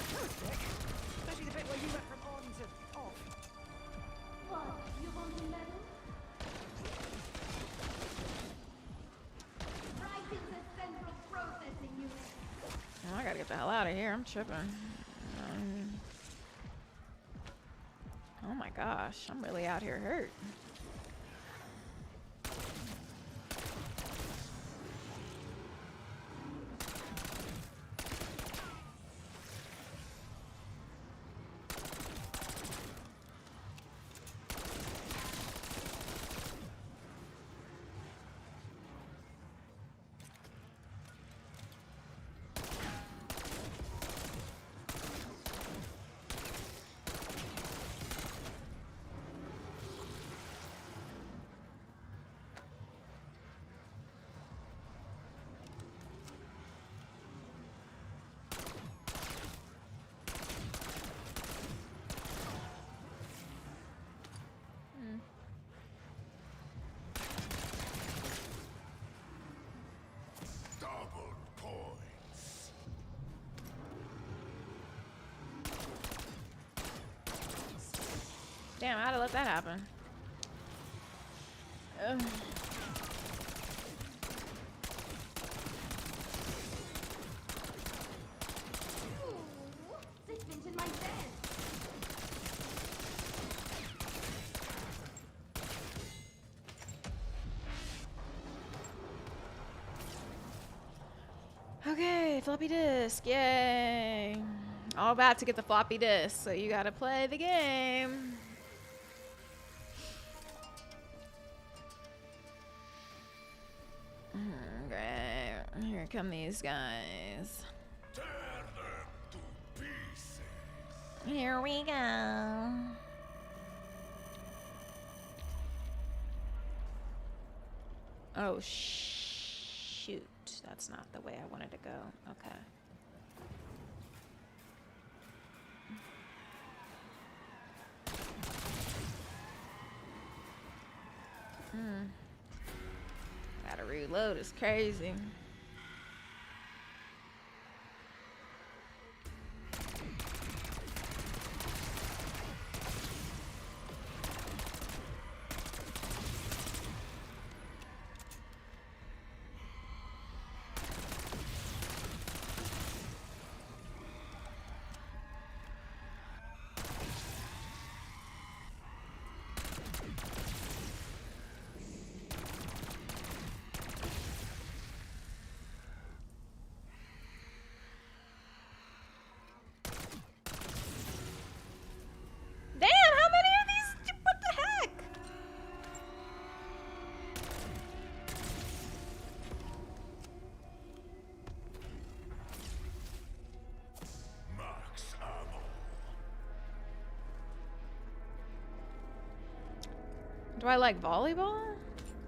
Especially the bit where you went from on to off. What? You want a medal? Right in the central processing unit. Oh, I gotta get the hell out of here. I'm tripping. Oh my gosh, I'm really out here hurt. Double points. Damn, how'd I let that happen? Ugh. Ooh, suspension my bed. Okay, floppy disk, yay. All about to get the floppy disk, so you gotta play the game. Okay, here come these guys. Tear them to pieces. Here we go. Oh, shoot. That's not the way I wanted to go. Okay. Gotta reload. It's crazy. Damn, how many of these? What the heck? Max ammo. Do I like volleyball?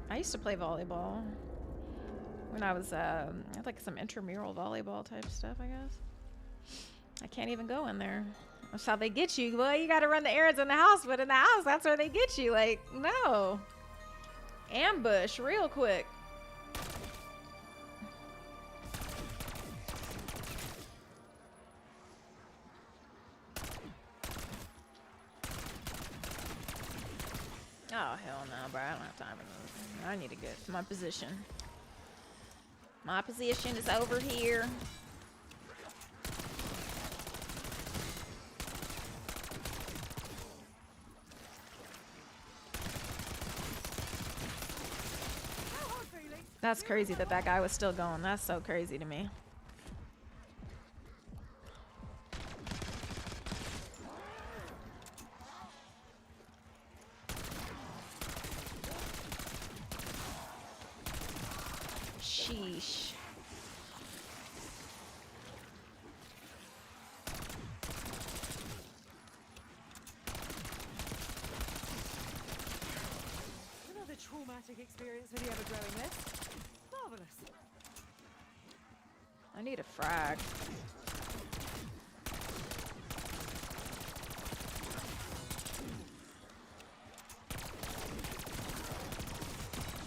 I used to play volleyball when I was, I had like some intramural volleyball type stuff, I guess. I can't even go in there. That's how they get you. Well, you got to run the errands in the house, but in the house, that's where they get you. Like, no. Ambush real quick. Oh, hell no, bro. I don't have time for this. I need to get to my position. My position is over here. That's crazy that that guy was still going. That's so crazy to me. Sheesh. Another traumatic experience for the ever-growing list. Marvelous. I need a frag.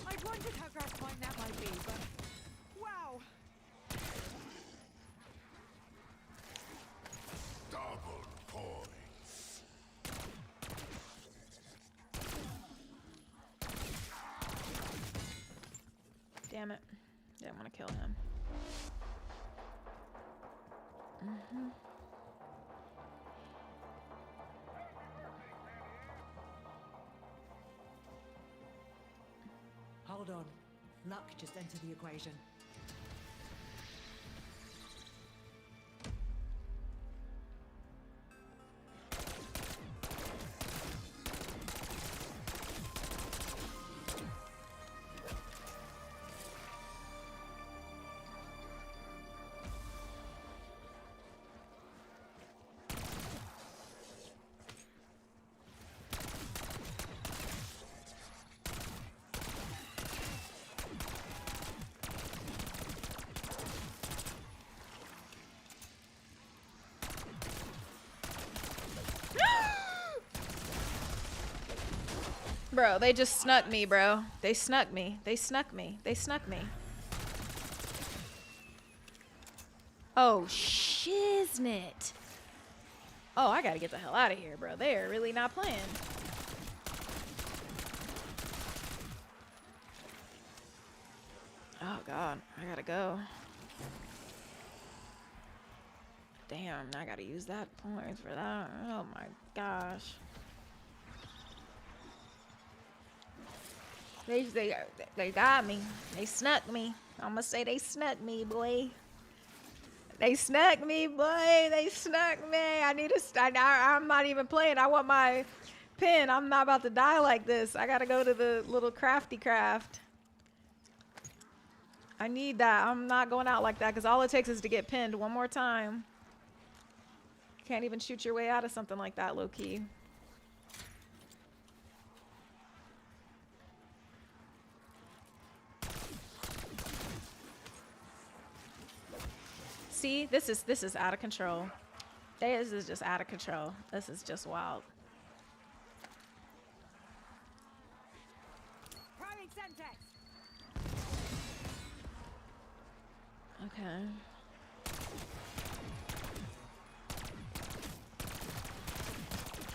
I wondered how gratifying that might be, but wow. Double points. Damn it. Didn't want to kill him. Hold on. Luck just entered the equation. Bro, they just snuck me, bro. They snuck me. They snuck me. They snuck me. Oh, shiznit. Oh, I gotta get the hell out of here, bro. They are really not playing. Oh, God. I gotta go. Damn, I gotta use that point for that. Oh, my gosh. They got me. They snuck me. I'm gonna say they snuck me, boy. They snuck me, boy. They snuck me. I need to. I'm not even playing. I want my pin. I'm not about to die like this. I gotta go to the little crafty craft. I need that. I'm not going out like that because all it takes is to get pinned one more time. Can't even shoot your way out of something like that, low key. See, this is out of control. This is just out of control. This is just wild. Priming Semtex. Okay.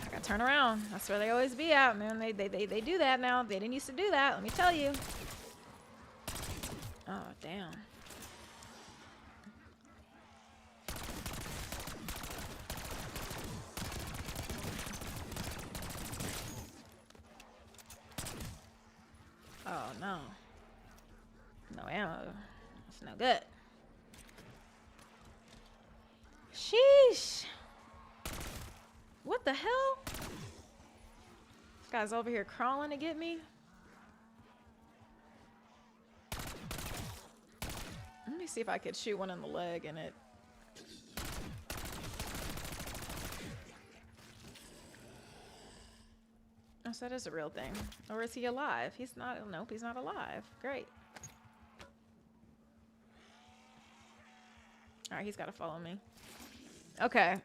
I gotta turn around. That's where they always be at, man. They do that now. They didn't used to do that. Let me tell you. Oh, damn. Oh, no. No ammo. It's no good. Sheesh. What the hell? This guy's over here crawling to get me. Let me see if I could shoot one in the leg and it. Oh, so that is a real thing. Or is he alive? He's not. Nope, he's not alive. Great. All right, he's got to follow me. Okay.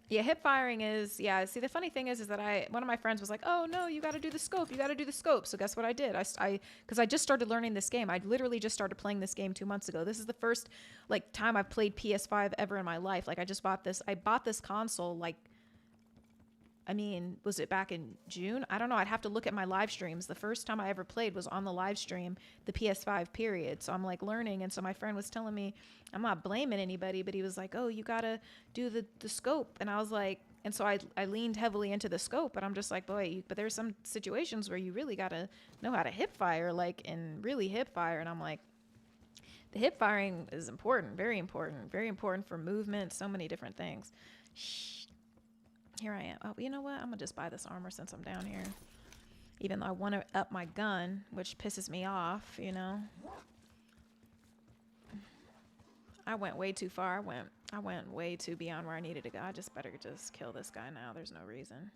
Yeah, hip firing is, yeah, see, the funny thing is that one of my friends was like, oh, no, you got to do the scope. You got to do the scope. So guess what I did? Because I just started learning this game. I literally just started playing this game 2 months ago. This is the first, like, time I've played PS5 ever in my life. Like, I just bought this. I bought this console, like, I mean, was it back in June? I don't know. I'd have to look at my live streams. The first time I ever played was on the live stream, the PS5 period. So I'm like learning. And so my friend was telling me, I'm not blaming anybody, but he was like, oh, you got to do the scope. And I was like, and so I leaned heavily into the scope, but I'm just like, boy, but there's some situations where you really got to know how to hip fire, like, and really hip fire. And I'm like, the hip firing is important, very important for movement, so many different things. Here I am. Oh, you know what? I'm going to just buy this armor since I'm down here. Even though I want to up my gun, which pisses me off, you know. I went way too far. I went way too beyond where I needed to go. I just better just kill this guy now. There's no reason.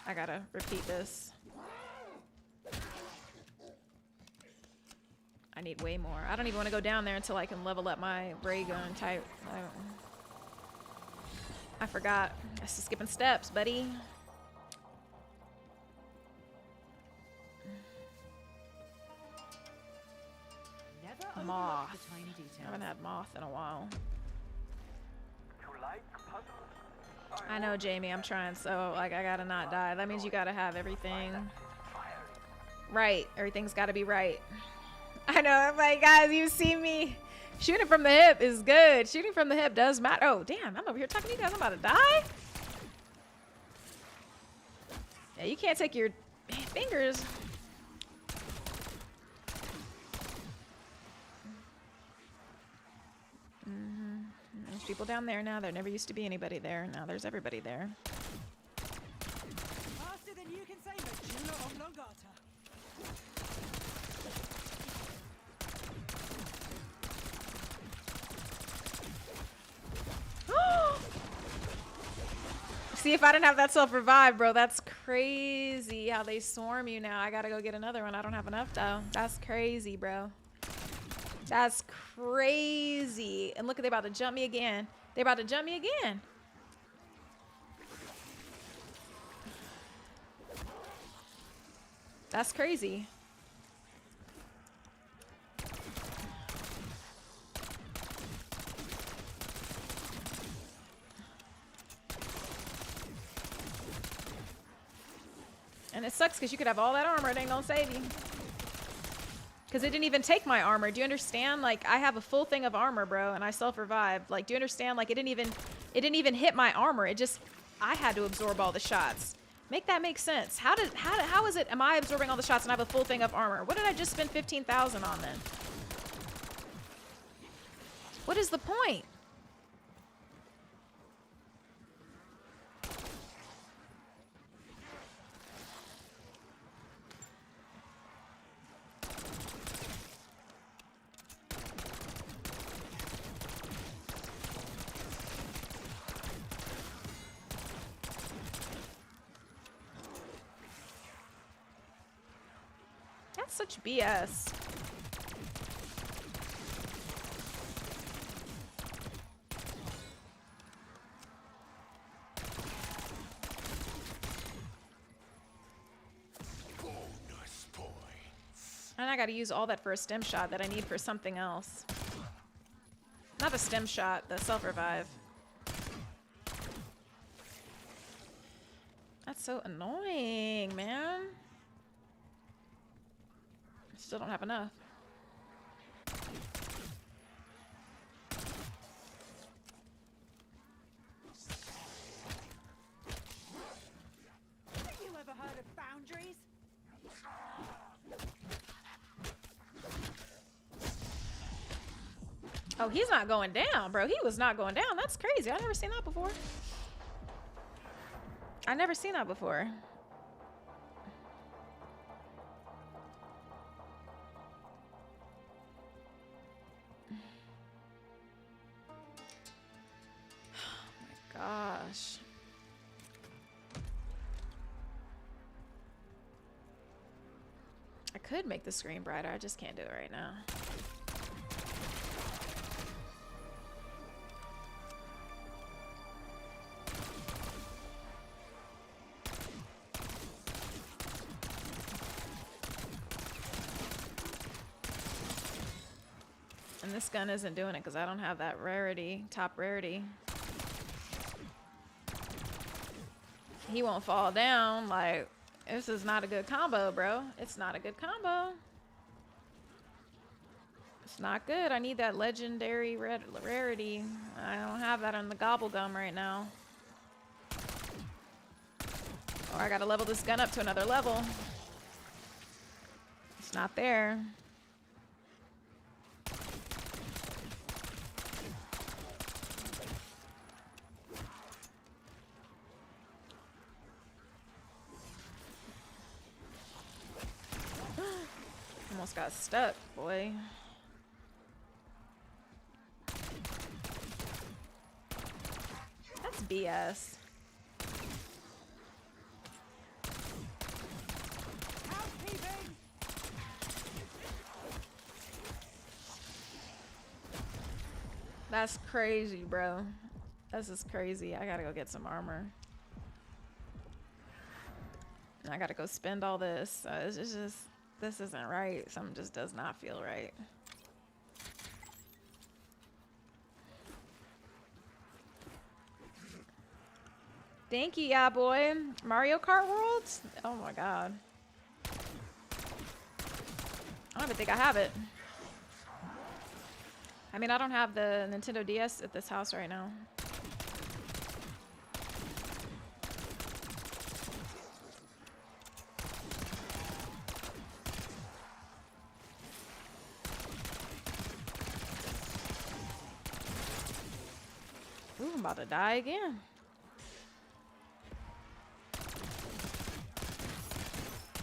I got to repeat this. I need way more. I don't even want to go down there until I can level up my ray gun type. I forgot. That's just skipping steps, buddy. Moth. I haven't had moth in a while. You like puzzles? I know, Jamie. I'm trying so, like, I gotta not die. That means you gotta have everything right. Everything's gotta be right. I know. I'm like, guys, you see me. Shooting from the hip is good. Shooting from the hip does matter. Oh, damn. I'm over here talking to you guys. I'm about to die. Yeah, you can't take your fingers. There's people down there now. There never used to be anybody there. Now there's everybody there. Faster than you can say, Medulla oblongata. See, if I didn't have that self-revive, bro, that's crazy how they swarm you now. I gotta go get another one. I don't have enough, though. That's crazy, bro. That's crazy. And look, they're about to jump me again. They're about to jump me again. That's crazy. And it sucks because you could have all that armor. It ain't gonna save you. Because it didn't even take my armor. Do you understand? Like, I have a full thing of armor, bro, and I self-revived. Like, do you understand? Like, it didn't even hit my armor. It just, I had to absorb all the shots. Make that make sense. How is it, am I absorbing all the shots and I have a full thing of armor? What did I just spend 15,000 on then? What is the point? That's such BS. Bonus points. And I gotta use all that for a stem shot that I need for something else. Not the stem shot, the self-revive. That's so annoying, man. Still don't have enough. Have you ever heard of boundaries? Oh, he's not going down, bro. He was not going down. That's crazy. I never seen that before. I never seen that before. Gosh. I could make the screen brighter. I just can't do it right now. And this gun isn't doing it because I don't have that rarity, top rarity. He won't fall down. Like, this is not a good combo, bro. It's not a good combo. It's not good. I need that legendary rarity. I don't have that on the gobble gum right now. Or I gotta level this gun up to another level. It's not there. Almost got stuck, boy. That's BS. That's crazy, bro. This is crazy. I gotta go get some armor. I gotta go spend all this. It's just, this isn't right. Something just does not feel right. Thank you, yeah, boy. Mario Kart Worlds? Oh my god. I don't even think I have it. I mean, I don't have the Nintendo DS at this house right now. Ooh, I'm about to die again.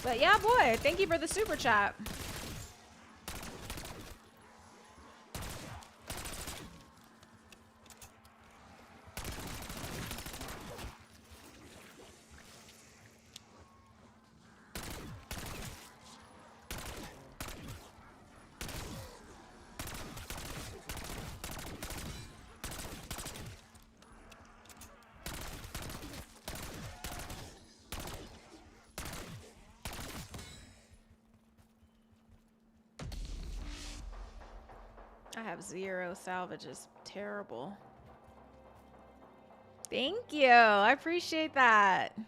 But yeah, boy, thank you for the super chat. I have 0 salvage. Is terrible. Thank you. I appreciate that.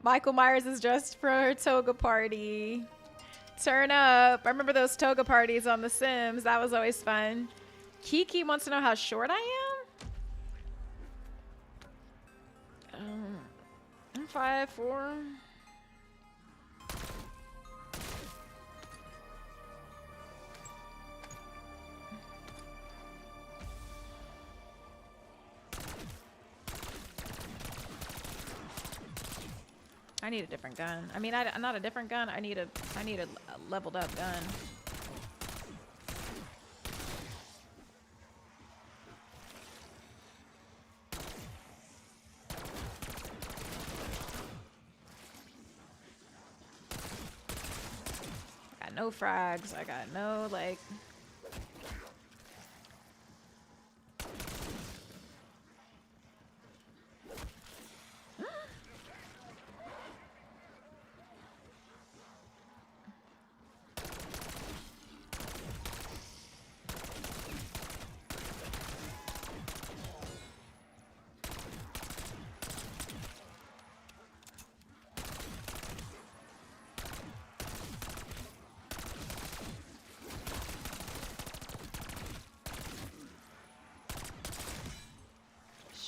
Michael Myers is dressed for her toga party. Turn up. I remember those toga parties on The Sims. That was always fun. Kiki wants to know how short I am. I'm 5'4". I need a different gun. I mean, not a different gun. I need a leveled up gun. I got no frags. I got no, like...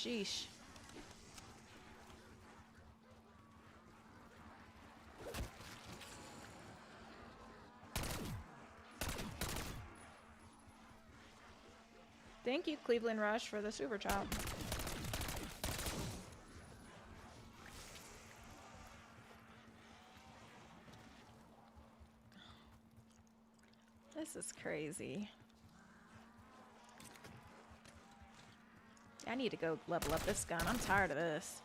Sheesh. Thank you, Cleveland Rush, for the super chop. This is crazy. I need to go level up this gun. I'm tired of this.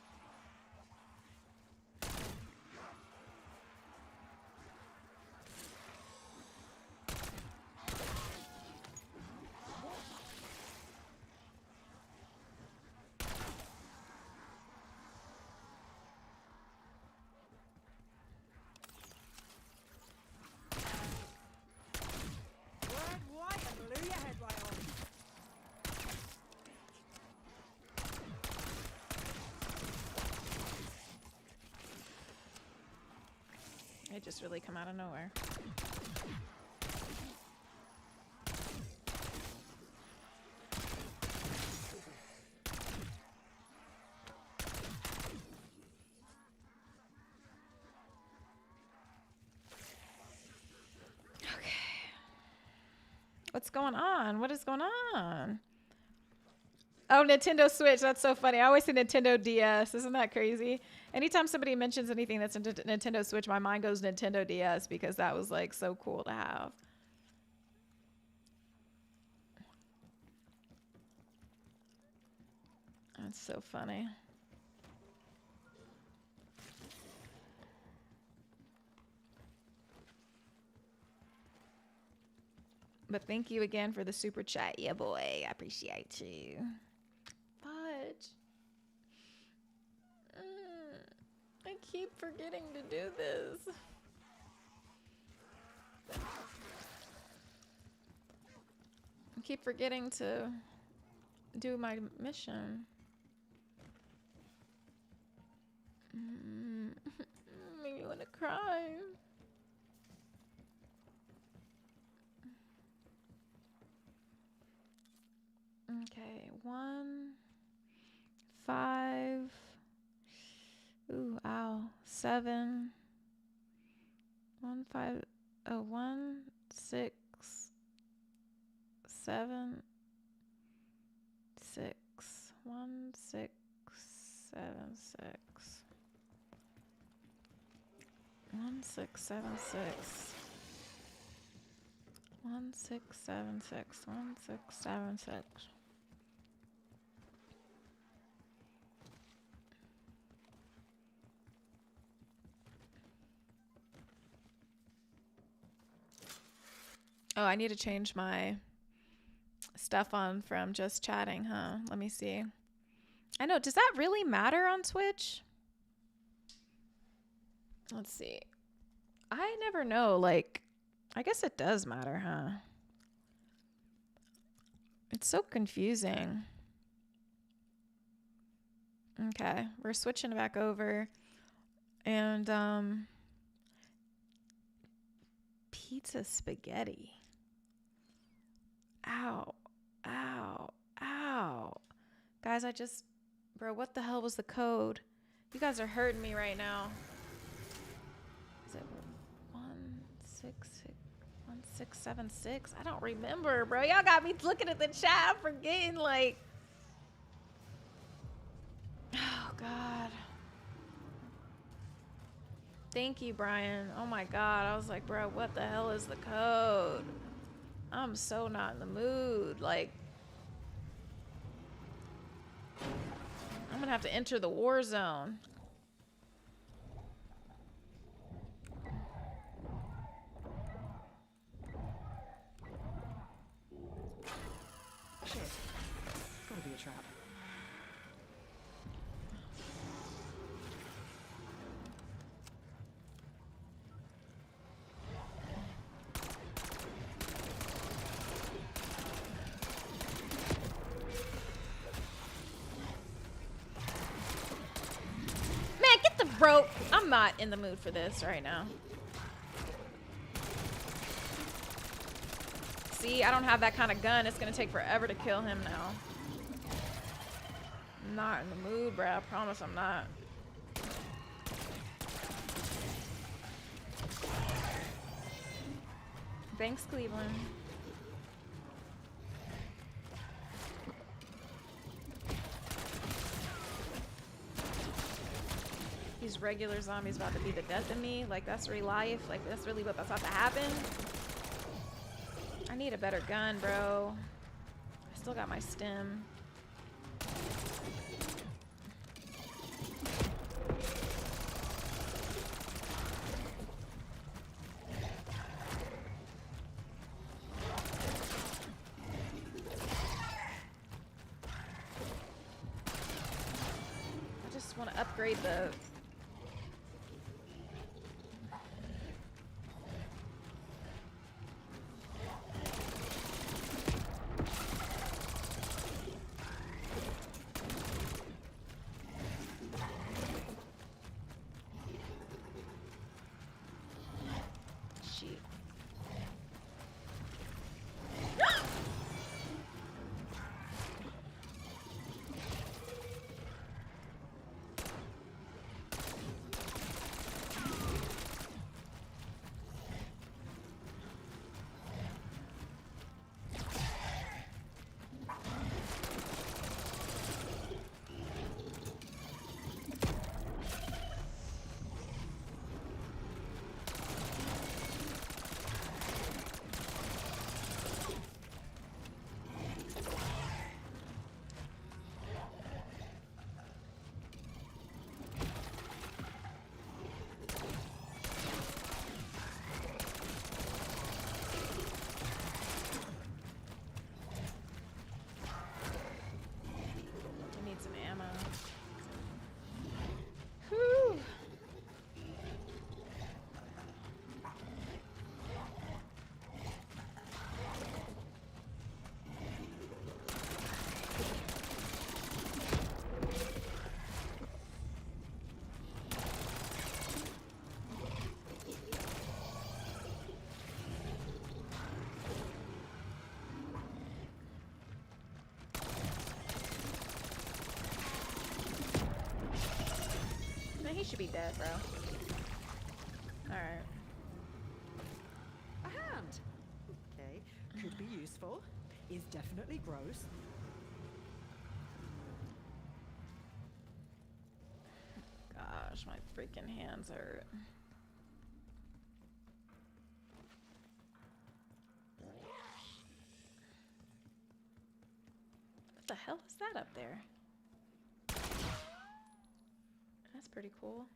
It just really come out of nowhere. Okay. What's going on? What is going on? Oh, Nintendo Switch. That's so funny. I always say Nintendo DS. Isn't that crazy? Anytime somebody mentions anything that's a Nintendo Switch, my mind goes Nintendo DS because that was like so cool to have. That's so funny. But thank you again for the super chat. Yeah, boy. I appreciate you. Fudge. I keep forgetting to do this. I keep forgetting to do my mission. Make me want to cry. Okay, 1, 5. Ooh, ow. 7. 1, 5. Oh, 1, 6, 7, 6. 1, 6, 7, 6. 1, 6, 7, 6. 1, 6, 7, 6. 1, 6, 7, 6. Oh, I need to change my stuff on from just chatting, huh? Let me see. I know, does that really matter on Twitch? Let's see. I never know, like, I guess it does matter, huh? It's so confusing. Okay, we're switching back over. And, pizza spaghetti. Ow, ow, ow. Guys, bro, what the hell was the code? You guys are hurting me right now. Is it 1676? I don't remember, bro. Y'all got me looking at the chat, forgetting, like. Oh, God. Thank you, Brian. Oh, my God. I was like, bro, what the hell is the code? I'm so not in the mood. Like, I'm gonna have to enter the war zone. Shit. Gotta be a trap. Man, get the rope. I'm not in the mood for this right now. See, I don't have that kind of gun. It's gonna take forever to kill him now. I'm not in the mood, bro. I promise I'm not. Thanks, Cleveland. These regular zombies about to be the death of me. Like, that's real life. Like, that's really what's about to happen. I need a better gun, bro. I still got my stim. I just want to upgrade the... dead, bro. Alright. A hand. Okay, could be useful. Is definitely gross. Gosh, my freaking hands hurt. What the hell is that up there? That's pretty cool.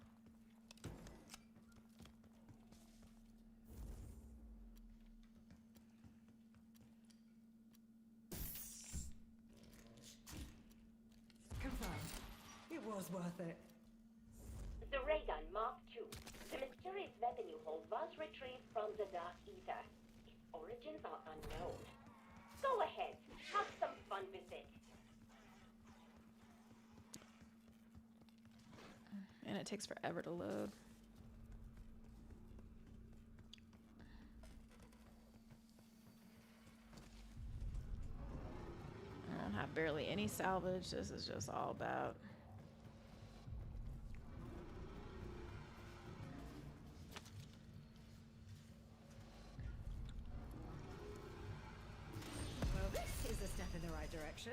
Confirmed. It was worth it. The ray gun Mark II. The mysterious weapon you hold was retrieved from the Dark Ether. Its origins are unknown. Go ahead, have some fun with it. And it takes forever to load. I don't have barely any salvage. This is just all about. Well, this is a step in the right direction.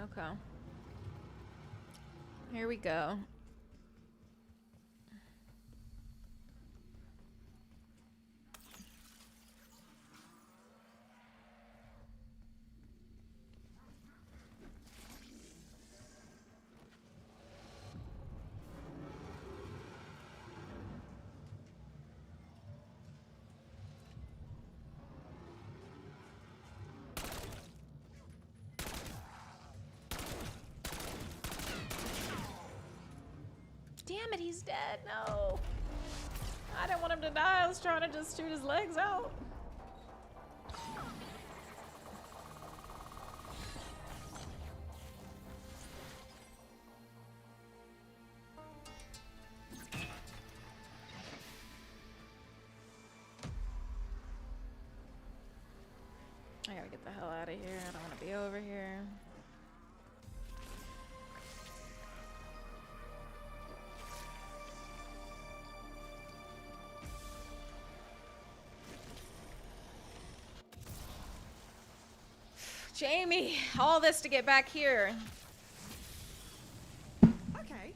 Okay. Here we go. Damn it, he's dead. No. I didn't want him to die. I was trying to just shoot his legs out. I gotta get the hell out of here. I don't want to be over here. Jamie, all this to get back here. Okay.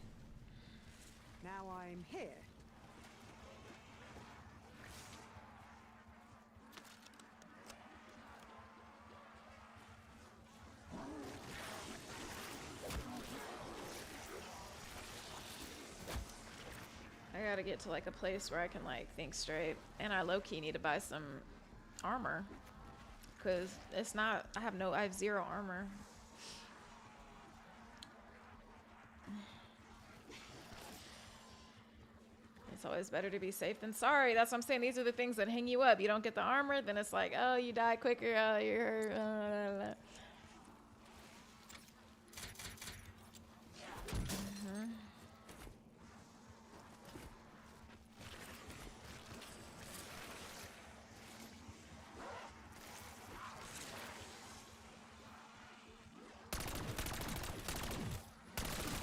Now I'm here. I gotta get to like a place where I can like think straight. And I low-key need to buy some armor. Cause it's not, I have 0 armor. It's always better to be safe than sorry. That's what I'm saying. These are the things that hang you up. You don't get the armor, then it's like, oh, you die quicker. Oh, you're hurt.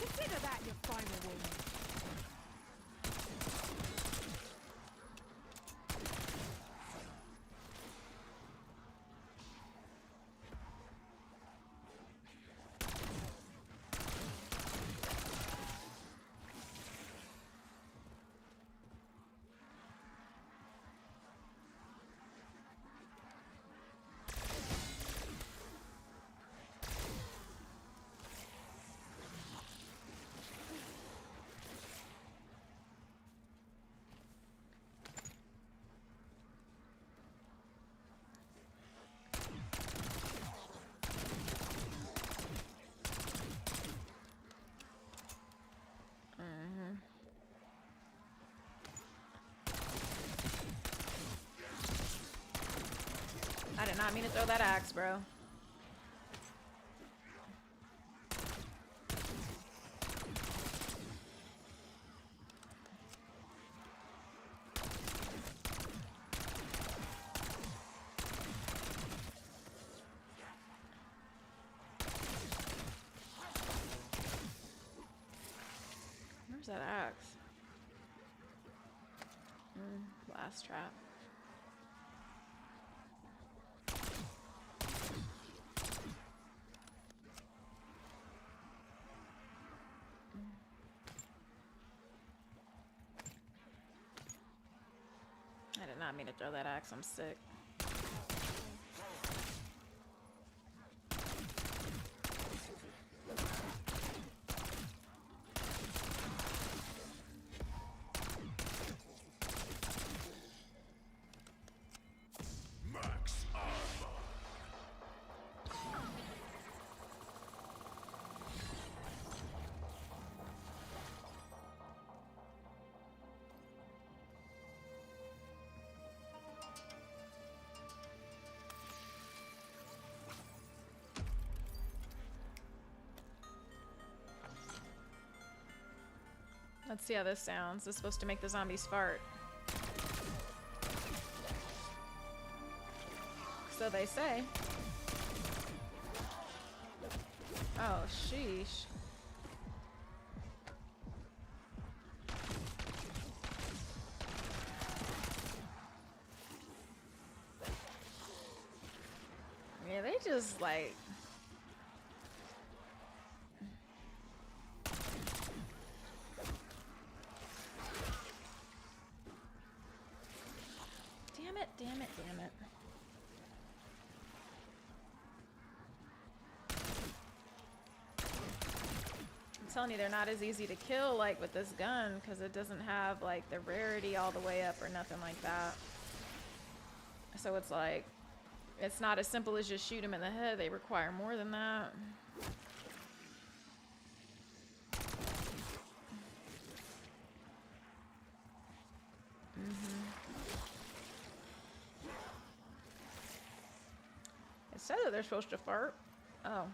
Consider that your final wound. I did not mean to throw that axe, bro. Where's that axe? Blast trap. I did not mean to throw that axe. I'm sick. Let's see how this sounds. This is supposed to make the zombies fart. So they say. Oh, sheesh. Yeah, they just like... Damn it. I'm telling you, they're not as easy to kill like with this gun because it doesn't have like the rarity all the way up or nothing like that. So it's like, it's not as simple as just shoot them in the head. They require more than that. It says that they're supposed to fart. Oh.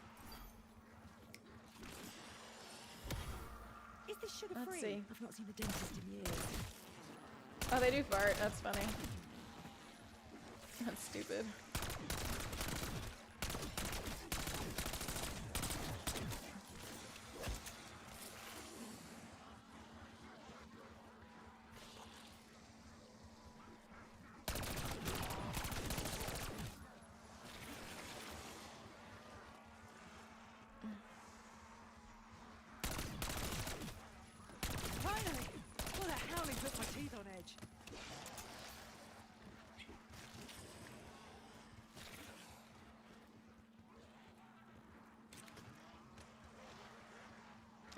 Is this sugar free? Let's see. I've not seen the dentist in years. Oh, they do fart. That's funny. That's stupid. Finally! What the hell he put my teeth on edge?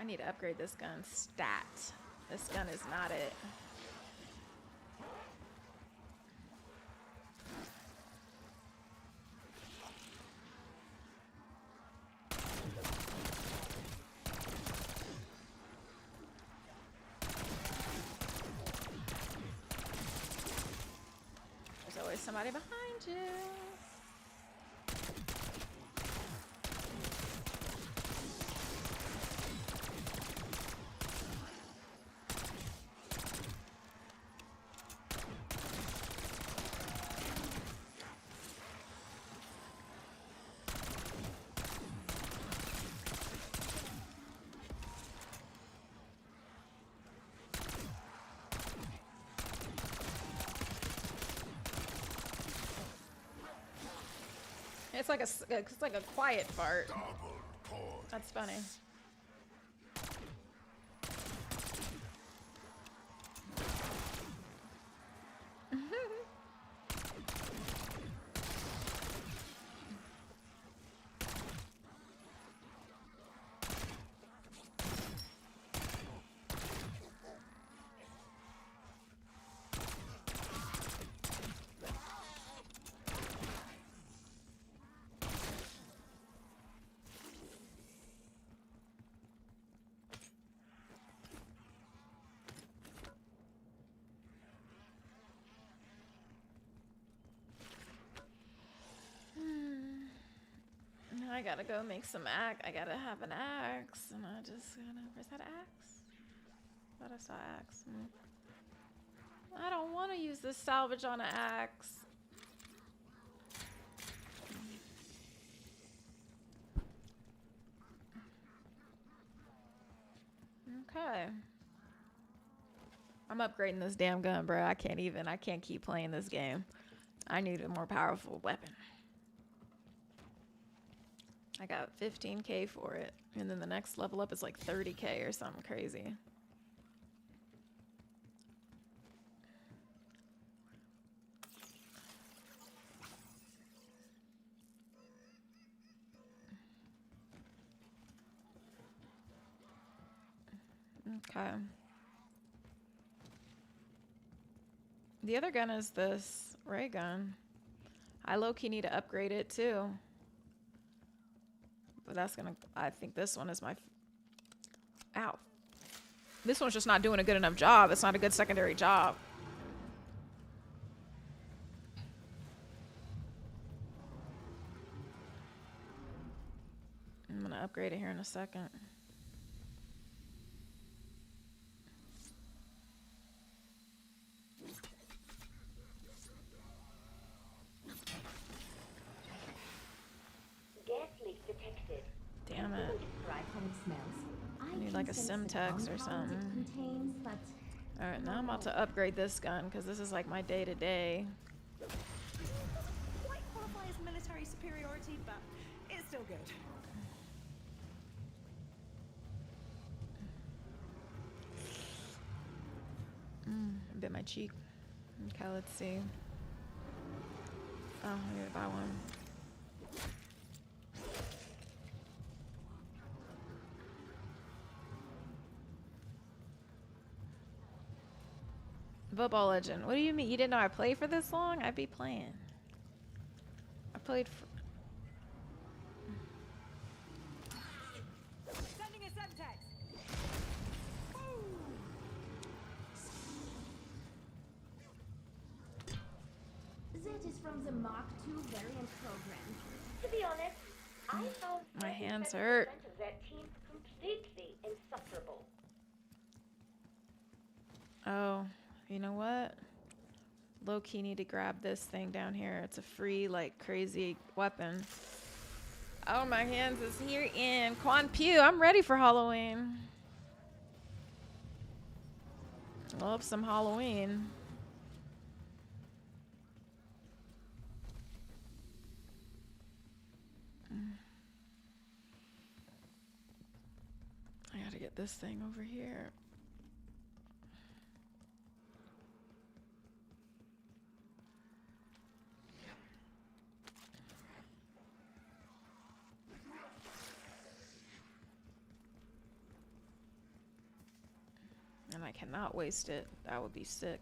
I need to upgrade this gun stat. This gun is not it. There's always somebody behind you. It's like a quiet fart. That's funny. I gotta go make some axe. I gotta have an axe, and I just gotta. Where's that axe? Thought I saw axe. I don't want to use this salvage on an axe. Okay. I'm upgrading this damn gun, bro. I can't keep playing this game. I need a more powerful weapon. I got 15K for it. And then the next level up is like 30K or something crazy. Okay. The other gun is this ray gun. I low-key need to upgrade it too. But that's gonna, I think this one is my, ow. This one's just not doing a good enough job. It's not a good secondary job. I'm gonna upgrade it here in a second. Damn it. I need like a Simtex or something. Alright, now I'm about to upgrade this gun because this is like my day-to-day. Quite qualify as military superiority, but it's still good. I bit my cheek. Okay, let's see. Oh, I gotta buy one. Football legend. What do you mean? You didn't know I played for this long? I'd be playing. I played for... Sending a Semtex. That is from the Mark II variant program. To be honest, I found My hands 37% hurt. of that team completely insufferable. Oh, you know what? Low-key need to grab this thing down here. It's a free, like, crazy weapon. Oh, my hands is here in Quan Pew. I'm ready for Halloween. Love some Halloween. I gotta get this thing over here. And I cannot waste it. That would be sick.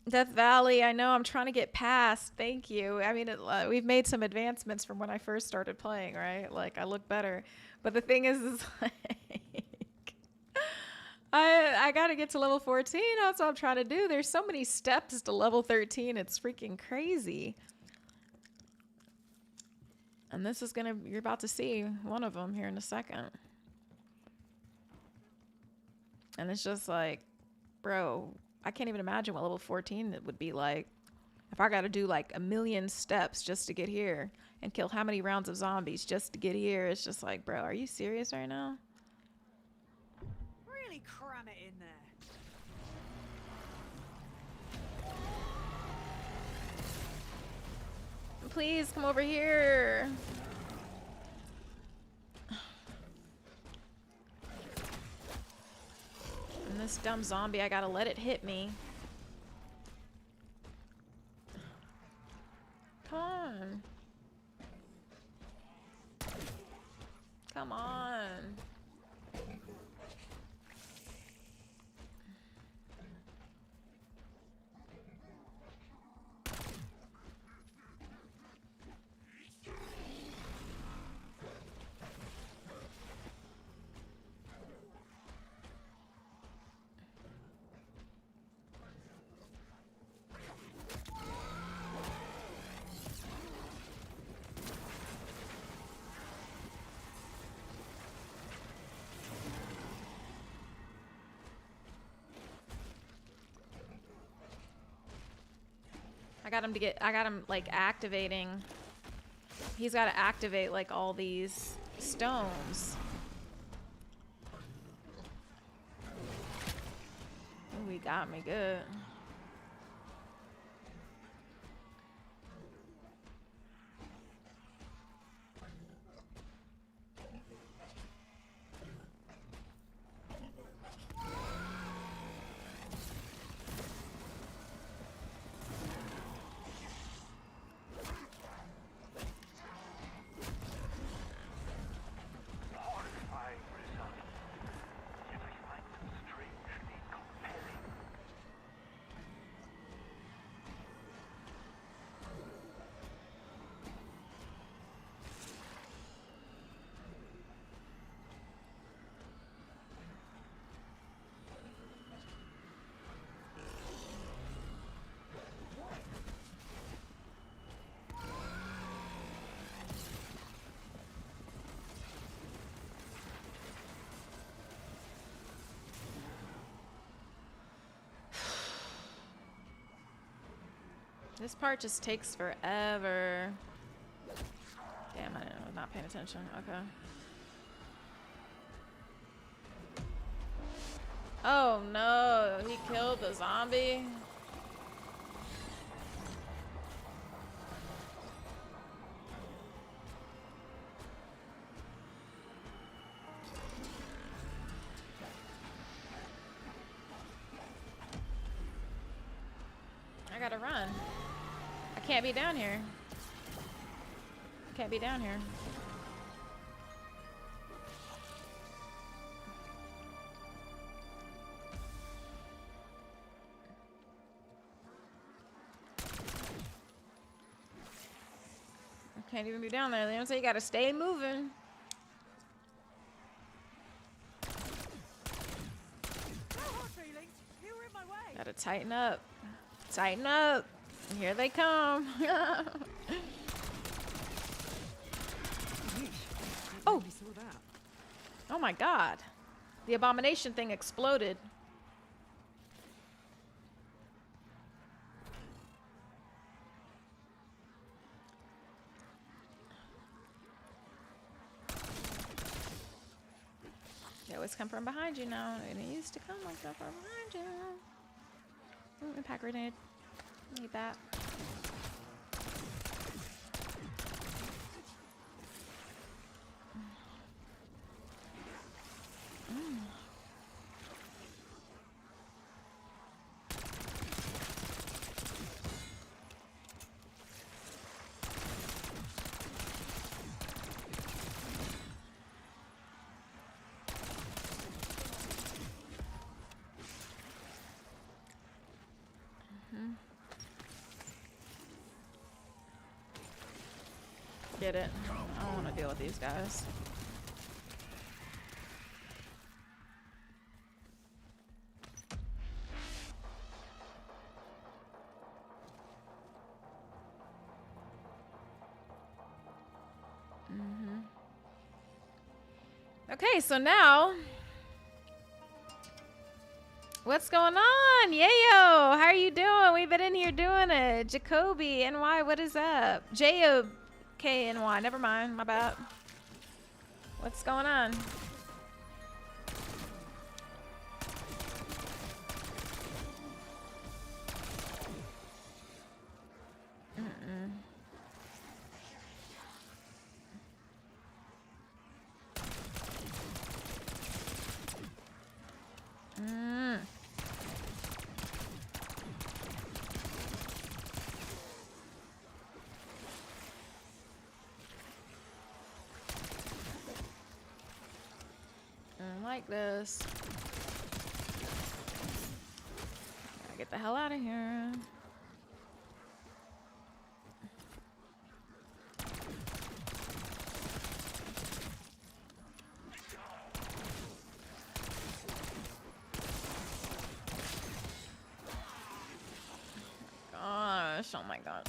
Death Valley, I know I'm trying to get past. Thank you. I mean, we've made some advancements from when I first started playing, right? Like, I look better. But the thing is like, I got to get to level 14. That's what I'm trying to do. There's so many steps to level 13. It's freaking crazy. And this is going to, you're about to see one of them here in a second. And it's just like, bro, I can't even imagine what level 14 it would be like if I got to do like 1,000,000 steps just to get here and kill how many rounds of zombies just to get here. It's just like, bro, are you serious right now? Really cram it in there. Please come over here. And this dumb zombie, I gotta let it hit me. Come on. Come on. I got him like activating. He's got to activate like all these stones. Ooh, he got me good. Horrifying result. Yet I find them strangely compelling. This part just takes forever. Damn, I was not paying attention. Okay. Oh no, he killed the zombie. I gotta run. I can't be down here. Can't be down here. I can't even be down there. They don't say you gotta stay moving. No hard feelings. You were in my way. Gotta tighten up. Tighten up. Here they come. Oh. You saw that. Oh my god. The abomination thing exploded. They always come from behind you now. And it used to come like that from behind you. Ooh, impact grenade. Need that. Get it. I don't want to deal with these guys. Okay, so now, what's going on? Yayo, how are you doing? We've been in here doing it. Jacoby, NY, what is up? Jacob, KNY, never mind, my bad. What's going on? Like this. Gotta get the hell out of here. Gosh, oh my god.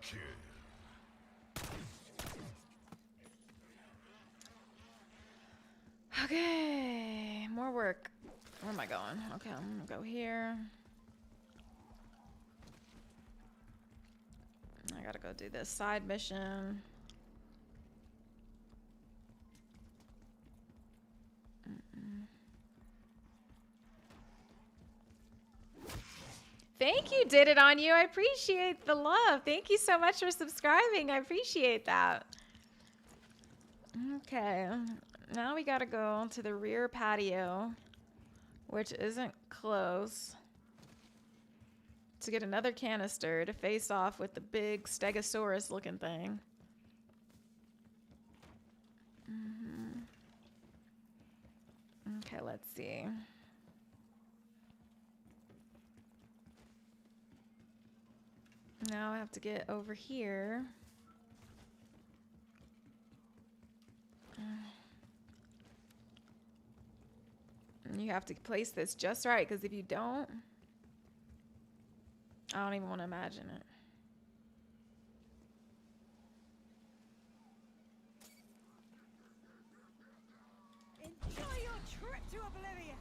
kill. Okay, more work. Where am I going? Okay, I'm gonna go here. I gotta go do this side mission. Thank you, Did It On You. I appreciate the love. Thank you so much for subscribing. I appreciate that. Okay, now we gotta go to the rear patio, which isn't close, to get another canister to face off with the big Stegosaurus looking thing. Okay, let's see. Now I have to get over here. And you have to place this just right, because if you don't, I don't even want to imagine it. Enjoy your trip to oblivion.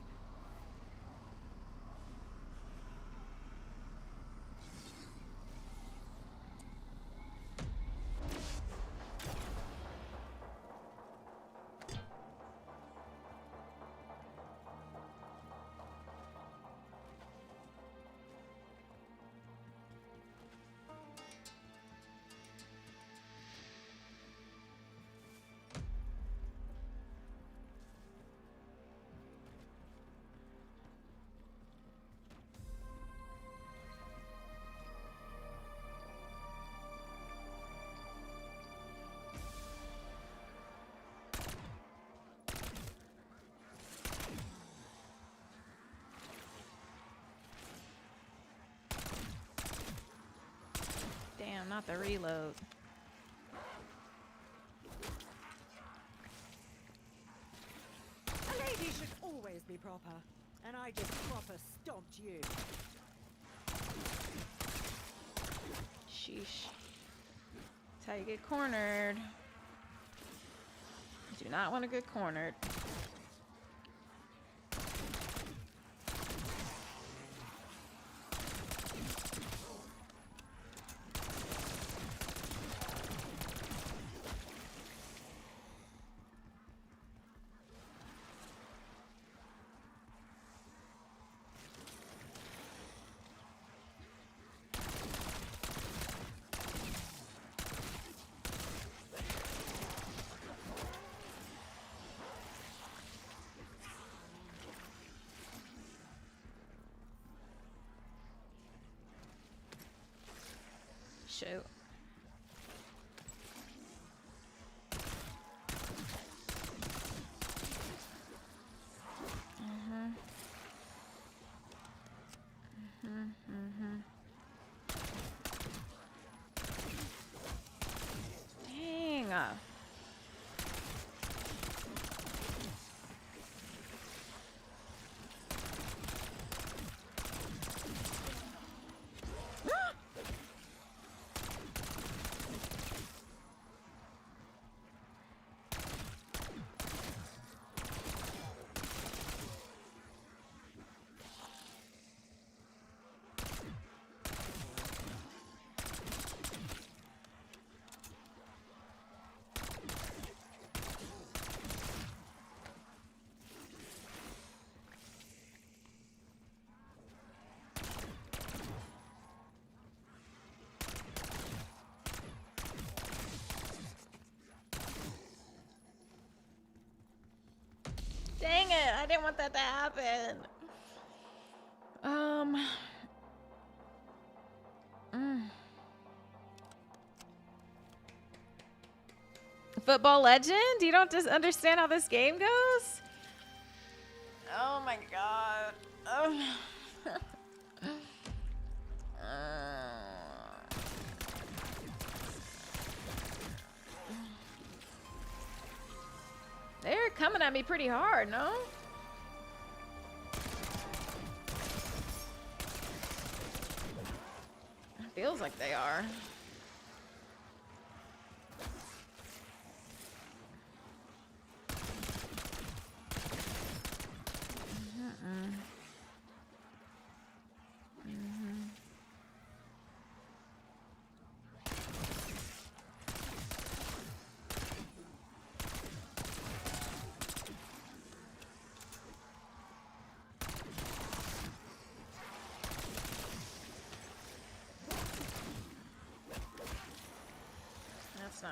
Damn, not the reload. A lady should always be proper, and I just proper stomped you. Sheesh. That's how you get cornered. You do not want to get cornered. Shoot. Dang. Dang it, I didn't want that to happen. Football legend? You don't just understand how this game goes? Oh my god. They're coming at me pretty hard, no? Feels like they are.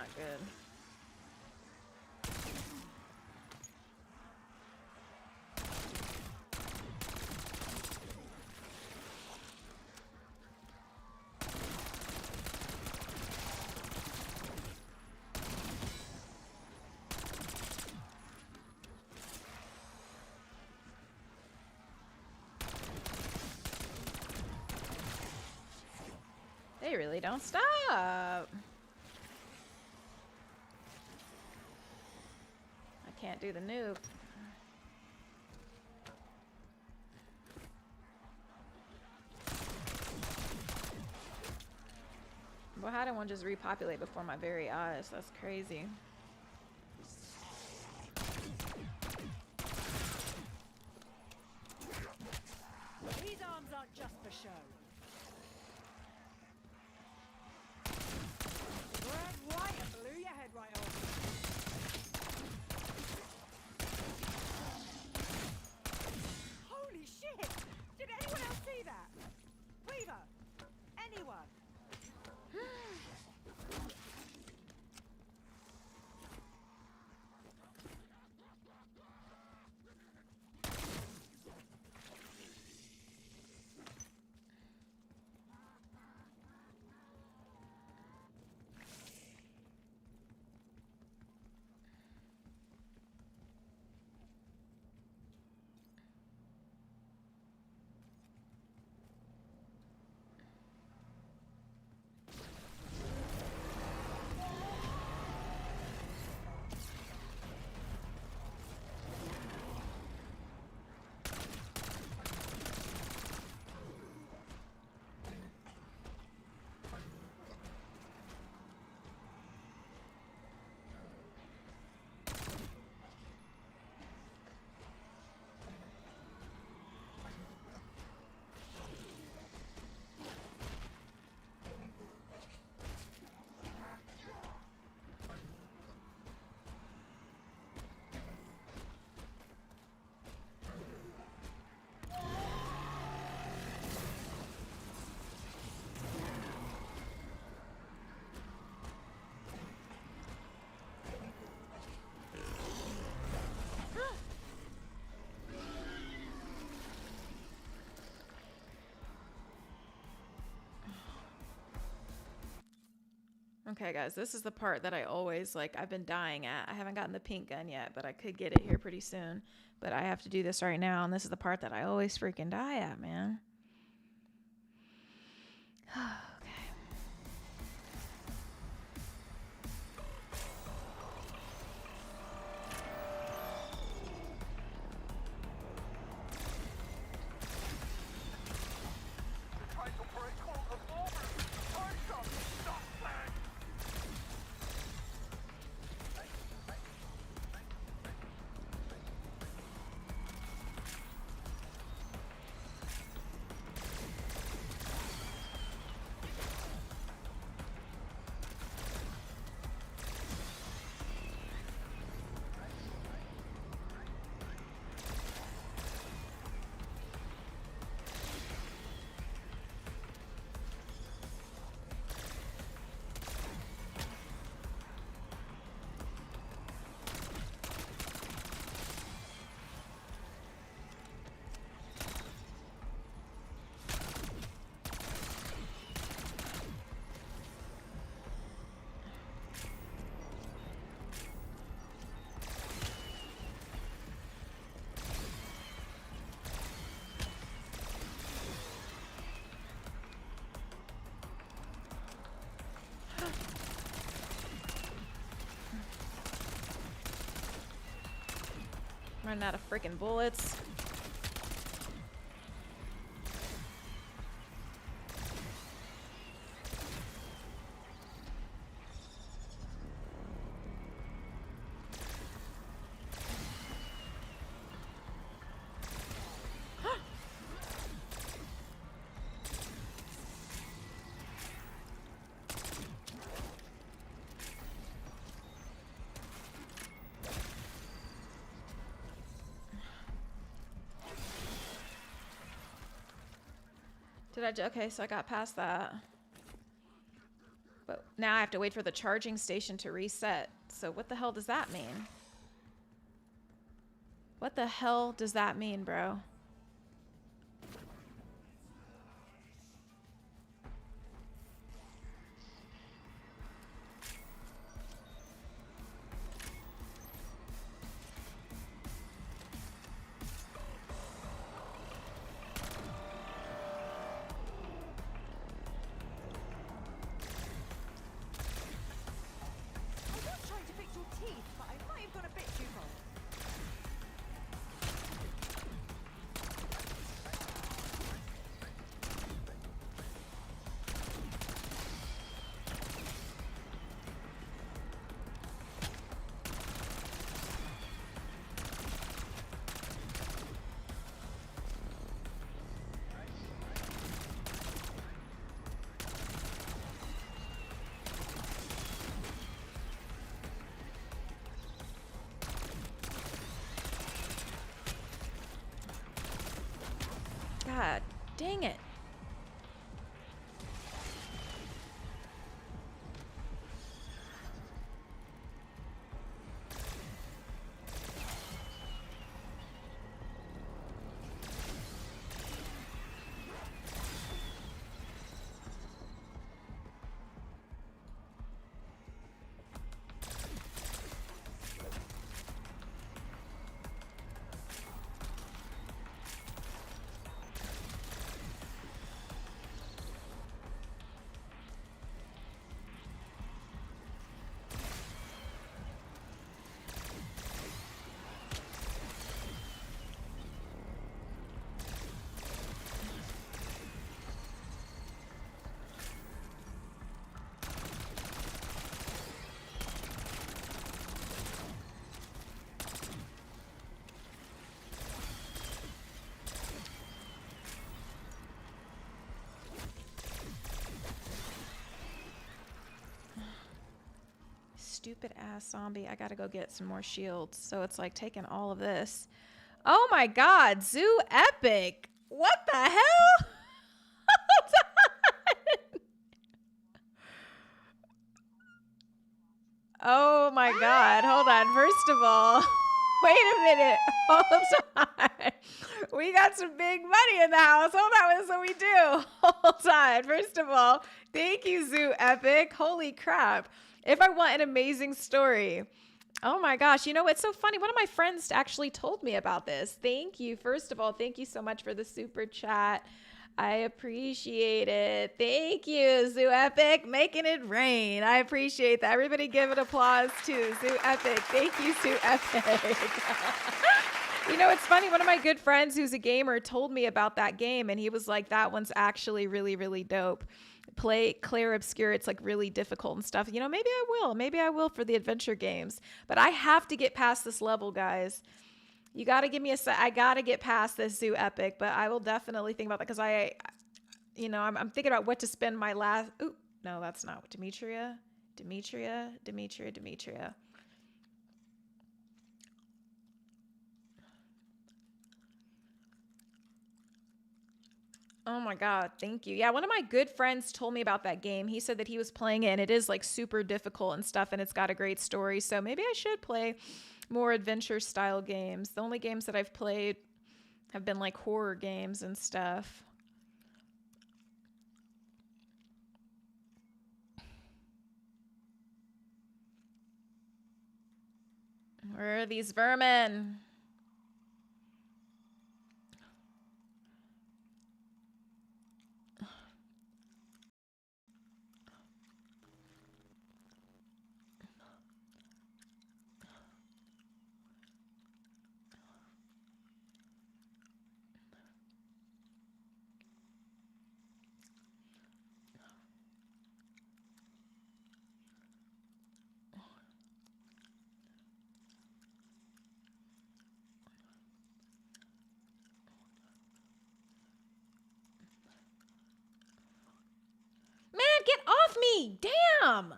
not good. They really don't stop. I can't do the nuke. Well, how did one just repopulate before my very eyes? That's crazy. These arms aren't just for show. Red, white, and blew your head right off. Holy shit! Did anyone else see that? Weaver! Anyone? Okay, guys, this is the part that I always, like, I've been dying at. I haven't gotten the pink gun yet, but I could get it here pretty soon. But I have to do this right now, and this is the part that I always freaking die at, man. Okay. Tries to break all the borders. I shall stop that. Running out of freaking bullets. Did I? Okay, so I got past that. But now I have to wait for the charging station to reset. So what the hell does that mean? What the hell does that mean, bro? I'm not trying to fix your teeth, but I might have gone a bit too far. God dang it. Stupid ass zombie. I gotta go get some more shields. So it's like taking all of this. Oh my god, Zoo Epic. What the hell? Oh my god. Hold on. First of all, wait a minute. Hold on. We got some big money in the house. Hold on. That's what we do. Hold on. First of all, thank you, Zoo Epic. Holy crap. If I want an amazing story. Oh my gosh. You know, it's so funny. One of my friends actually told me about this. Thank you. First of all, thank you so much for the super chat. I appreciate it. Thank you, Zoo Epic, making it rain. I appreciate that. Everybody give an applause to Zoo Epic. Thank you, Zoo Epic. You know, it's funny. One of my good friends who's a gamer told me about that game, and he was like, that one's actually really, really dope. Play Claire Obscure. It's like really difficult and stuff. You know, maybe I will. Maybe I will for the adventure games. But I have to get past this level, guys. You got to give me a set. I got to get past this Zoo Epic, but I will definitely think about that because I'm thinking about what to spend my last. Ooh, no, that's not Demetria. Oh my God, thank you. Yeah, one of my good friends told me about that game. He said that he was playing it and it is like super difficult and stuff and it's got a great story. So maybe I should play more adventure style games. The only games that I've played have been like horror games and stuff. Where are these vermin? Man, get off me! Damn!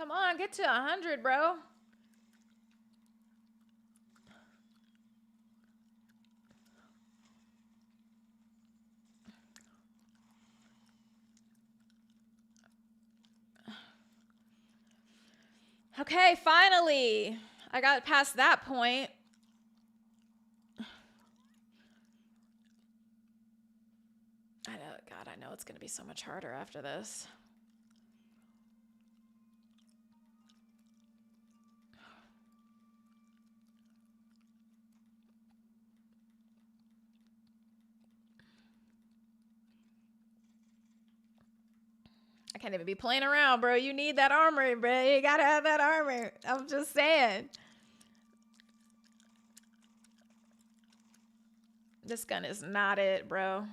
Come on, get to 100, bro. Okay, finally. I got past that point. I know, God, I know it's going to be so much harder after this. I can't even be playing around, bro. You need that armor, bro. You gotta have that armor. I'm just saying. This gun is not it, bro.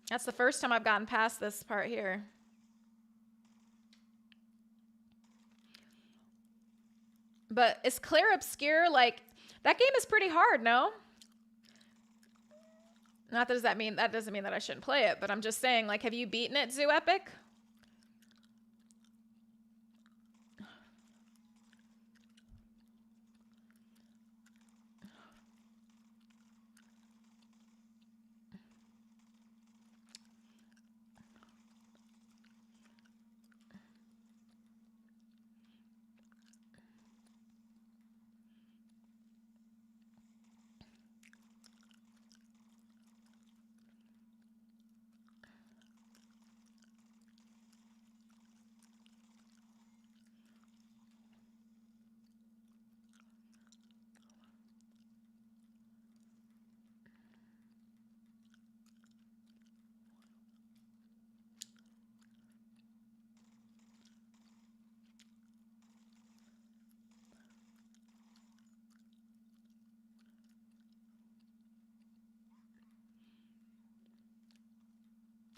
That's the first time I've gotten past this part here. But is Claire obscure? Like, that game is pretty hard, no? Not that that doesn't mean that I shouldn't play it, but I'm just saying, like, have you beaten it, Zoo Epic?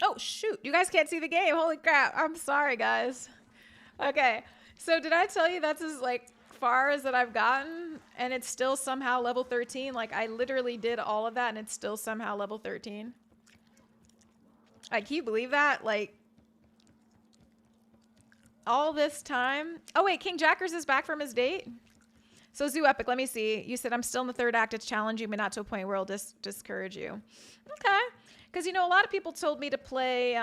Oh, shoot. You guys can't see the game. Holy crap. I'm sorry, guys. Okay. So did I tell you that's as, like, far as that I've gotten? And it's still somehow level 13? Like, I literally did all of that and it's still somehow level 13? Like, can you believe that? Like, all this time? Oh, wait. King Jackers is back from his date? So, Zoo Epic, let me see. You said I'm still in the third act. It's challenging, but not to a point where it'll discourage you. Okay. Because, you know, a lot of people told me to play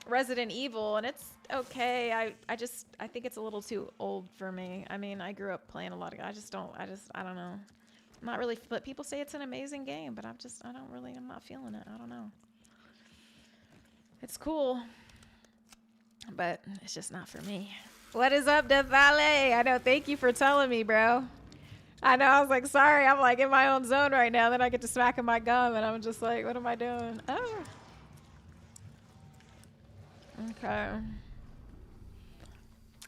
Resident Evil, and it's okay. I think it's a little too old for me. I mean, I grew up playing a lot of... I don't know. I'm not really... But people say it's an amazing game, but I'm not feeling it. I don't know. It's cool. But it's just not for me. What is up, Death Valley? I know. Thank you for telling me, bro. I know. I was like, sorry. I'm like in my own zone right now. Then I get to smacking my gum, and I'm just like, what am I doing? Oh. Okay.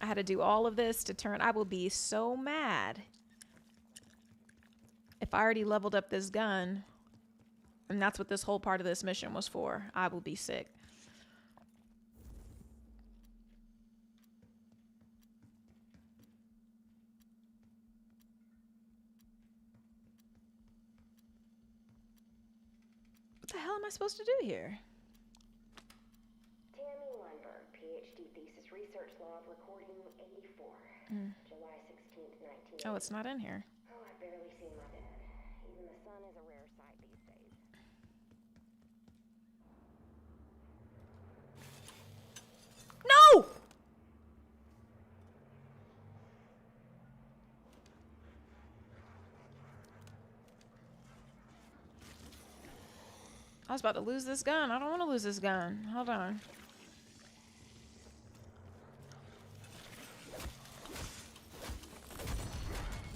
I had to do all of this to turn. I will be so mad if I already leveled up this gun, and that's what this whole part of this mission was for. I will be sick. What the hell am I supposed to do here? Tammy Weinberg, PhD thesis, research log, recording 84, July 16th, 19... Oh, it's not in here. Oh, I've barely seen my dad. Even the sun is a rare sight these days. No! I was about to lose this gun. I don't want to lose this gun. Hold on.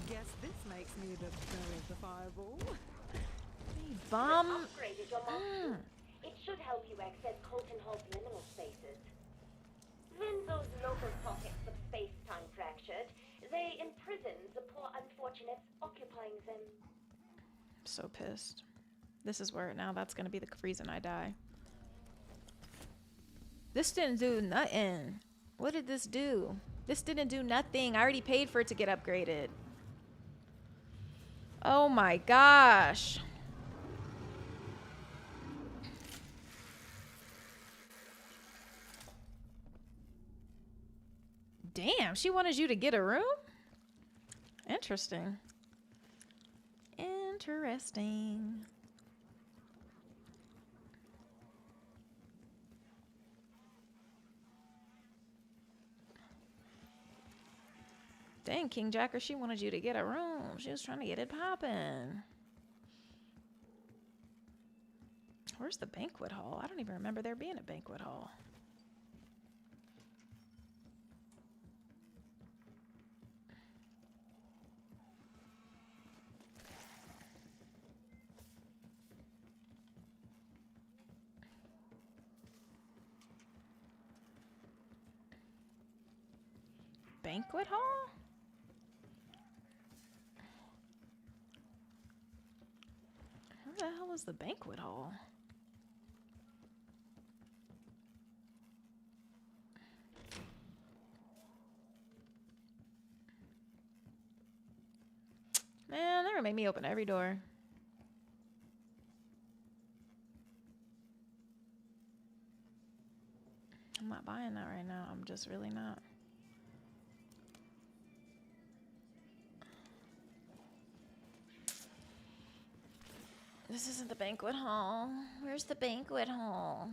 Guess this makes me the belle of the fireball. Hey, bum. Upgraded your Mark 2. It should help you access Colton Hall's liminal spaces. When those local pockets of space-time fractured, they imprison the poor unfortunates occupying them. I'm so pissed. This is where now that's going to be the reason I die. This didn't do nothing. What did this do? This didn't do nothing. I already paid for it to get upgraded. Oh my gosh. Damn, she wanted you to get a room? Interesting. Interesting. Dang, King Jacker, she wanted you to get a room. She was trying to get it poppin'. Where's the banquet hall? I don't even remember there being a banquet hall. Banquet hall? Where the hell is the banquet hall? Man, that would make me open every door. I'm not buying that right now. I'm just really not. This isn't the banquet hall. Where's the banquet hall?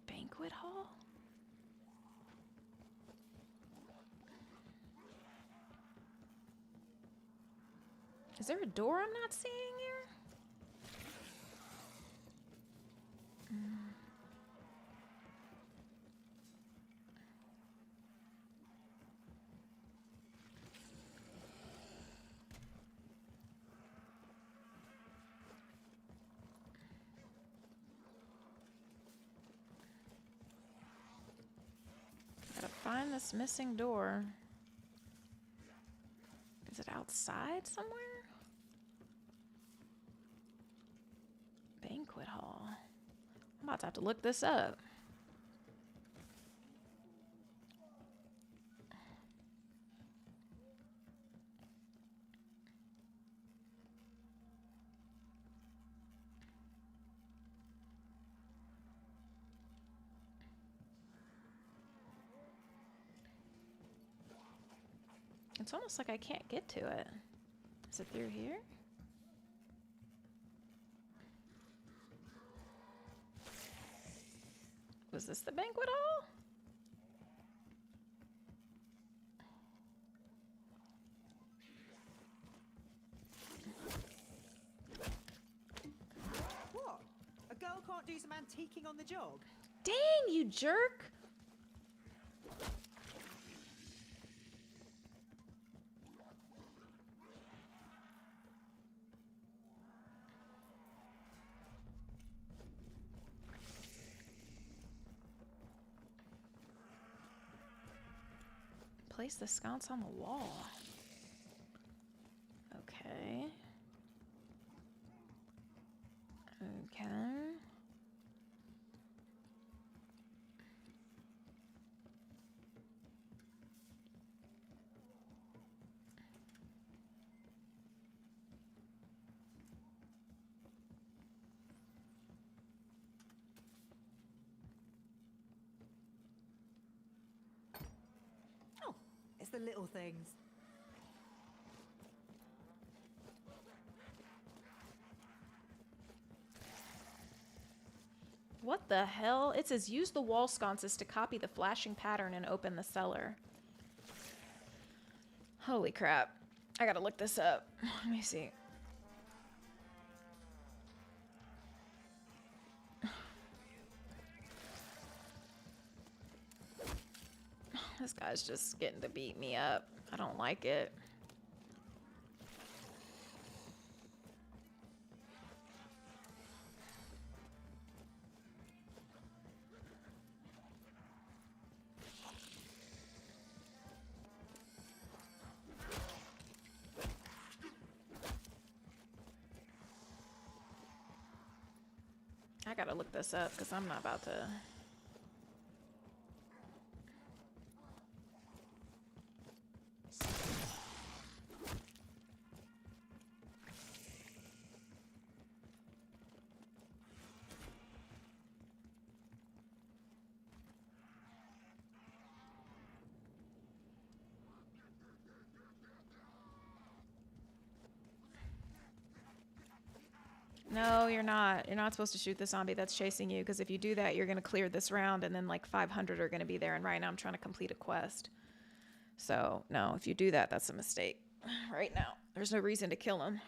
Banquet hall? Is there a door I'm not seeing here? Gotta find this missing door. Is it outside somewhere? Banquet hall. I'm about to have to look this up. It's almost like I can't get to it. Is it through here? Was this the banquet hall? What? A girl can't do some antiquing on the job? Dang, you jerk! Place the sconce on the wall. Okay. Okay. It's the little things. What the hell? It says use the wall sconces to copy the flashing pattern and open the cellar. Holy crap. I gotta look this up. Let me see. This guy's just getting to beat me up. I don't like it. gotta look this up because I'm not about to. No, you're not. You're not supposed to shoot the zombie that's chasing you, because if you do that, you're going to clear this round, and then like 500 are going to be there, and right now I'm trying to complete a quest. So, no, if you do that, that's a mistake. Right now, there's no reason to kill him.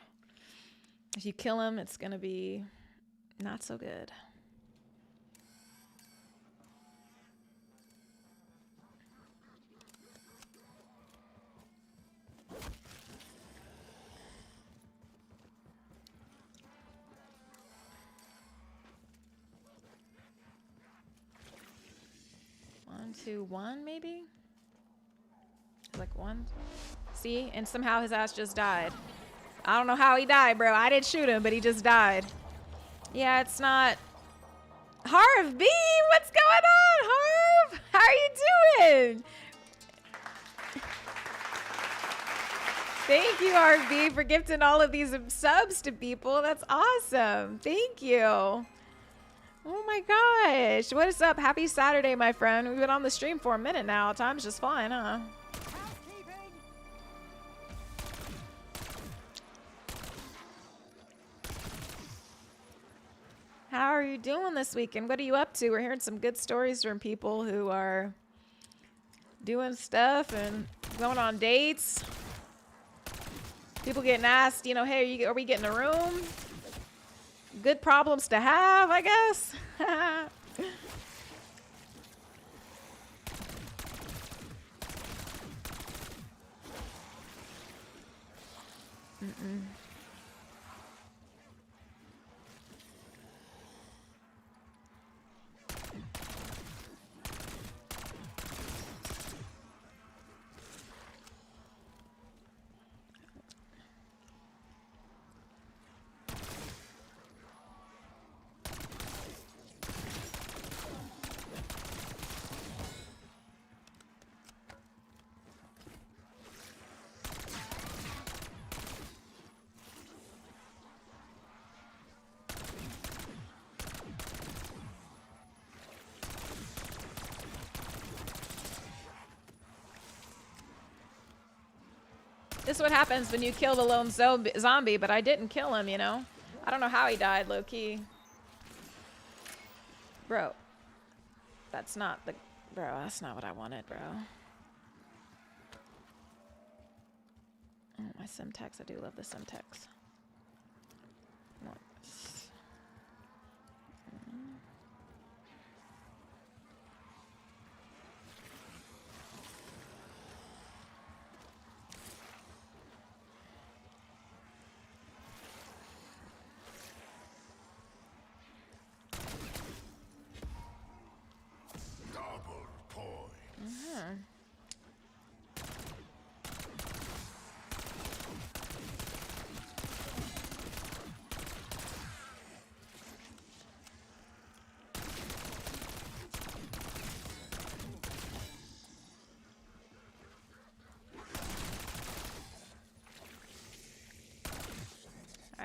If you kill him, it's going to be not so good. One, two, one, maybe? Like one. See? And somehow his ass just died. I don't know how he died, bro. I didn't shoot him, but he just died. Yeah, it's not... Harv B! What's going on, Harv? How are you doing? Thank you, Harv B, for gifting all of these subs to people. That's awesome. Thank you. Oh my gosh. What is up? Happy Saturday, my friend. We've been on the stream for a minute now. Time's just flying, huh? How are you doing this weekend? What are you up to? We're hearing some good stories from people who are doing stuff and going on dates. People getting asked, you know, hey, are we getting a room? Good problems to have, I guess. This is what happens when you kill the lone zombie, but I didn't kill him, you know? I don't know how he died, low-key. Bro. That's not the... Bro, that's not what I wanted, bro. Oh, my Simtex. I do love the Simtex.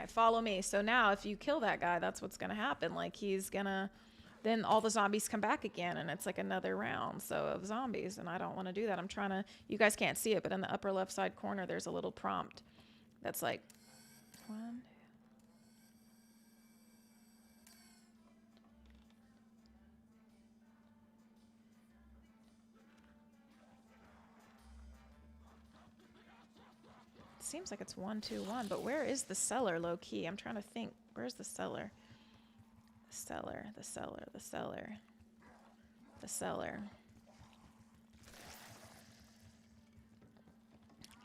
Follow me. So now if you kill that guy, that's what's gonna happen. Like he's gonna, then all the zombies come back again, and it's like another round of zombies, and I don't want to do that. I'm trying to, you guys can't see it, but in the upper left side corner there's a little prompt that's like one. Seems like it's 1, 2, 1, but where is the cellar, low key? I'm trying to think. Where's the cellar? The cellar, the cellar, the cellar, the cellar.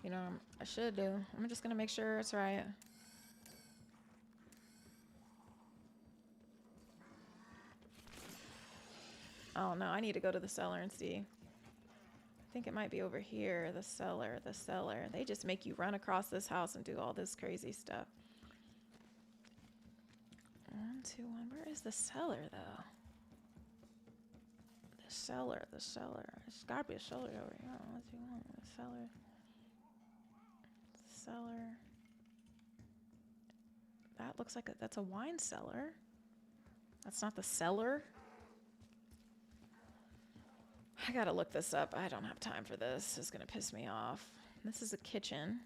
You know, I should do. I'm just gonna make sure it's right. Oh no, I need to go to the cellar and see. I think it might be over here, the cellar, the cellar. They just make you run across this house and do all this crazy stuff. 1, 121. Where is the cellar, though? The cellar. There's gotta be a cellar over here. 121. The cellar. Cellar. That looks like that's a wine cellar. That's not the cellar. I gotta look this up. I don't have time for this. It's gonna piss me off. This is a kitchen.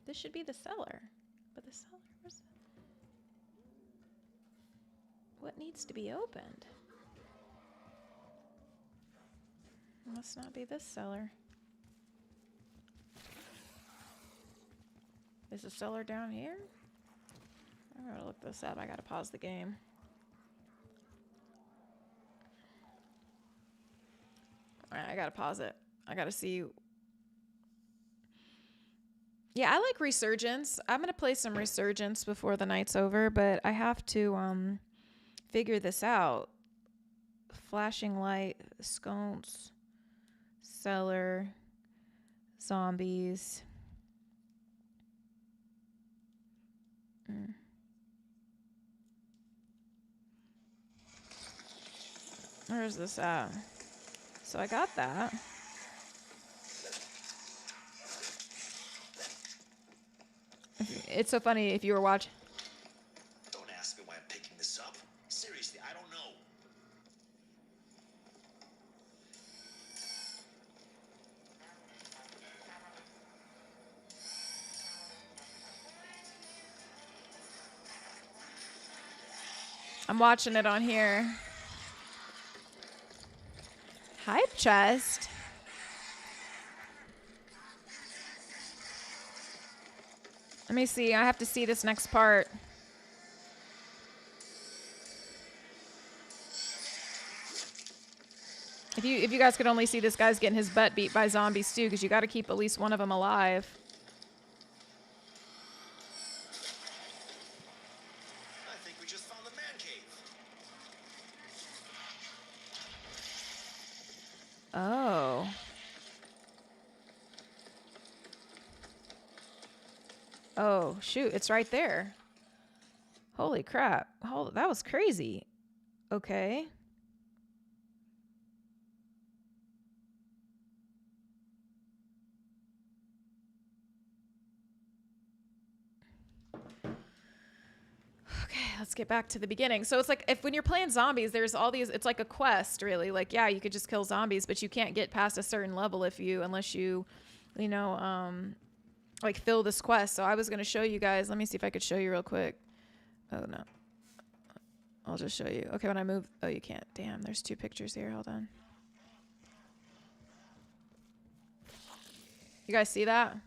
This should be the cellar. But the cellar, what needs to be opened? It must not be this cellar. Is the cellar down here? I gotta look this up. I gotta pause the game. Alright, I gotta pause it. I gotta see. Yeah, I like Resurgence. I'm gonna play some Resurgence before the night's over, but I have to figure this out. Flashing light, sconce, cellar, zombies. Where's this at? So I got that. It's so funny if you were watching. Don't ask me why I'm picking this up. Seriously, I don't know. I'm watching it on here. Hype chest. Let me see. I have to see this next part. If you guys could only see this guy's getting his butt beat by zombies too, because you got to keep at least one of them alive. I think we just found the man cave. Oh. Oh, shoot. It's right there. Holy crap. That was crazy. Okay. Okay, let's get back to the beginning. So it's like when you're playing zombies, there's all these, it's like a quest really. Like, yeah, you could just kill zombies, but you can't get past a certain level unless you like fill this quest. So I was going to show you guys. Let me see if I could show you real quick. Oh no. I'll just show you. Okay, when I move, oh, you can't. Damn, there's two pictures here. Hold on. You guys see that?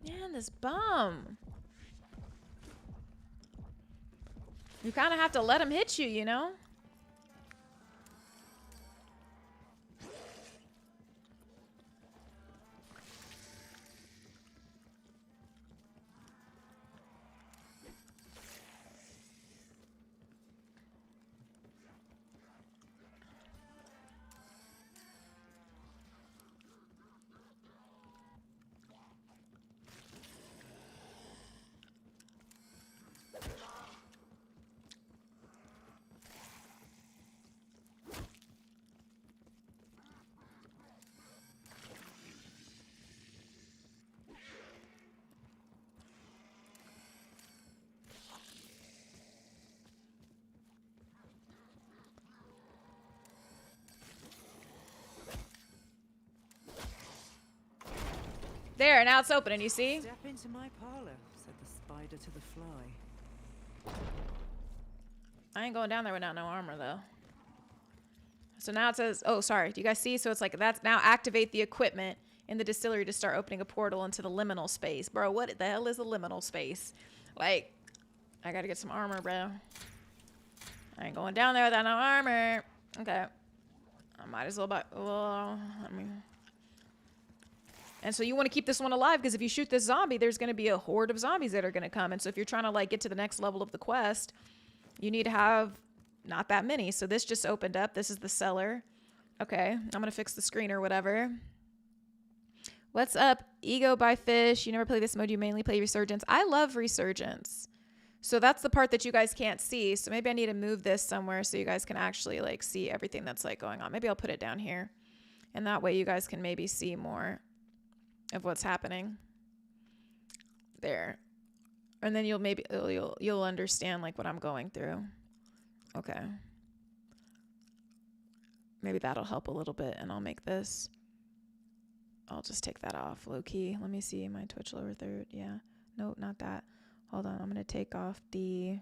Man, this bum. You kind of have to let him hit you, you know? There, now it's opening, you see? Step into my parlor, said the spider to the fly. I ain't going down there without no armor, though. So now it says, oh, sorry. Do you guys see? So it's like, that's now activate the equipment. in the distillery to start opening a portal into the liminal space. Bro, what the hell is a liminal space? Like, I gotta get some armor, bro. I ain't going down there without no armor. Okay. I might as well buy... Well, I mean... And so you want to keep this one alive, because if you shoot this zombie, there's going to be a horde of zombies that are going to come. And so if you're trying to, like, get to the next level of the quest, you need to have not that many. So this just opened up. This is the cellar. Okay. I'm going to fix the screen or whatever. What's up? Ego by Fish. You never play this mode. You mainly play Resurgence. I love Resurgence. So that's the part that you guys can't see. So maybe I need to move this somewhere so you guys can actually, like, see everything that's, like, going on. Maybe I'll put it down here. And that way you guys can maybe see more of what's happening there. And then you'll understand, like, what I'm going through. Okay. Maybe that'll help a little bit, and I'll make this. I'll just take that off, low key. Let me see my Twitch lower third. Yeah. Nope, not that. Hold on. I'm going to take off the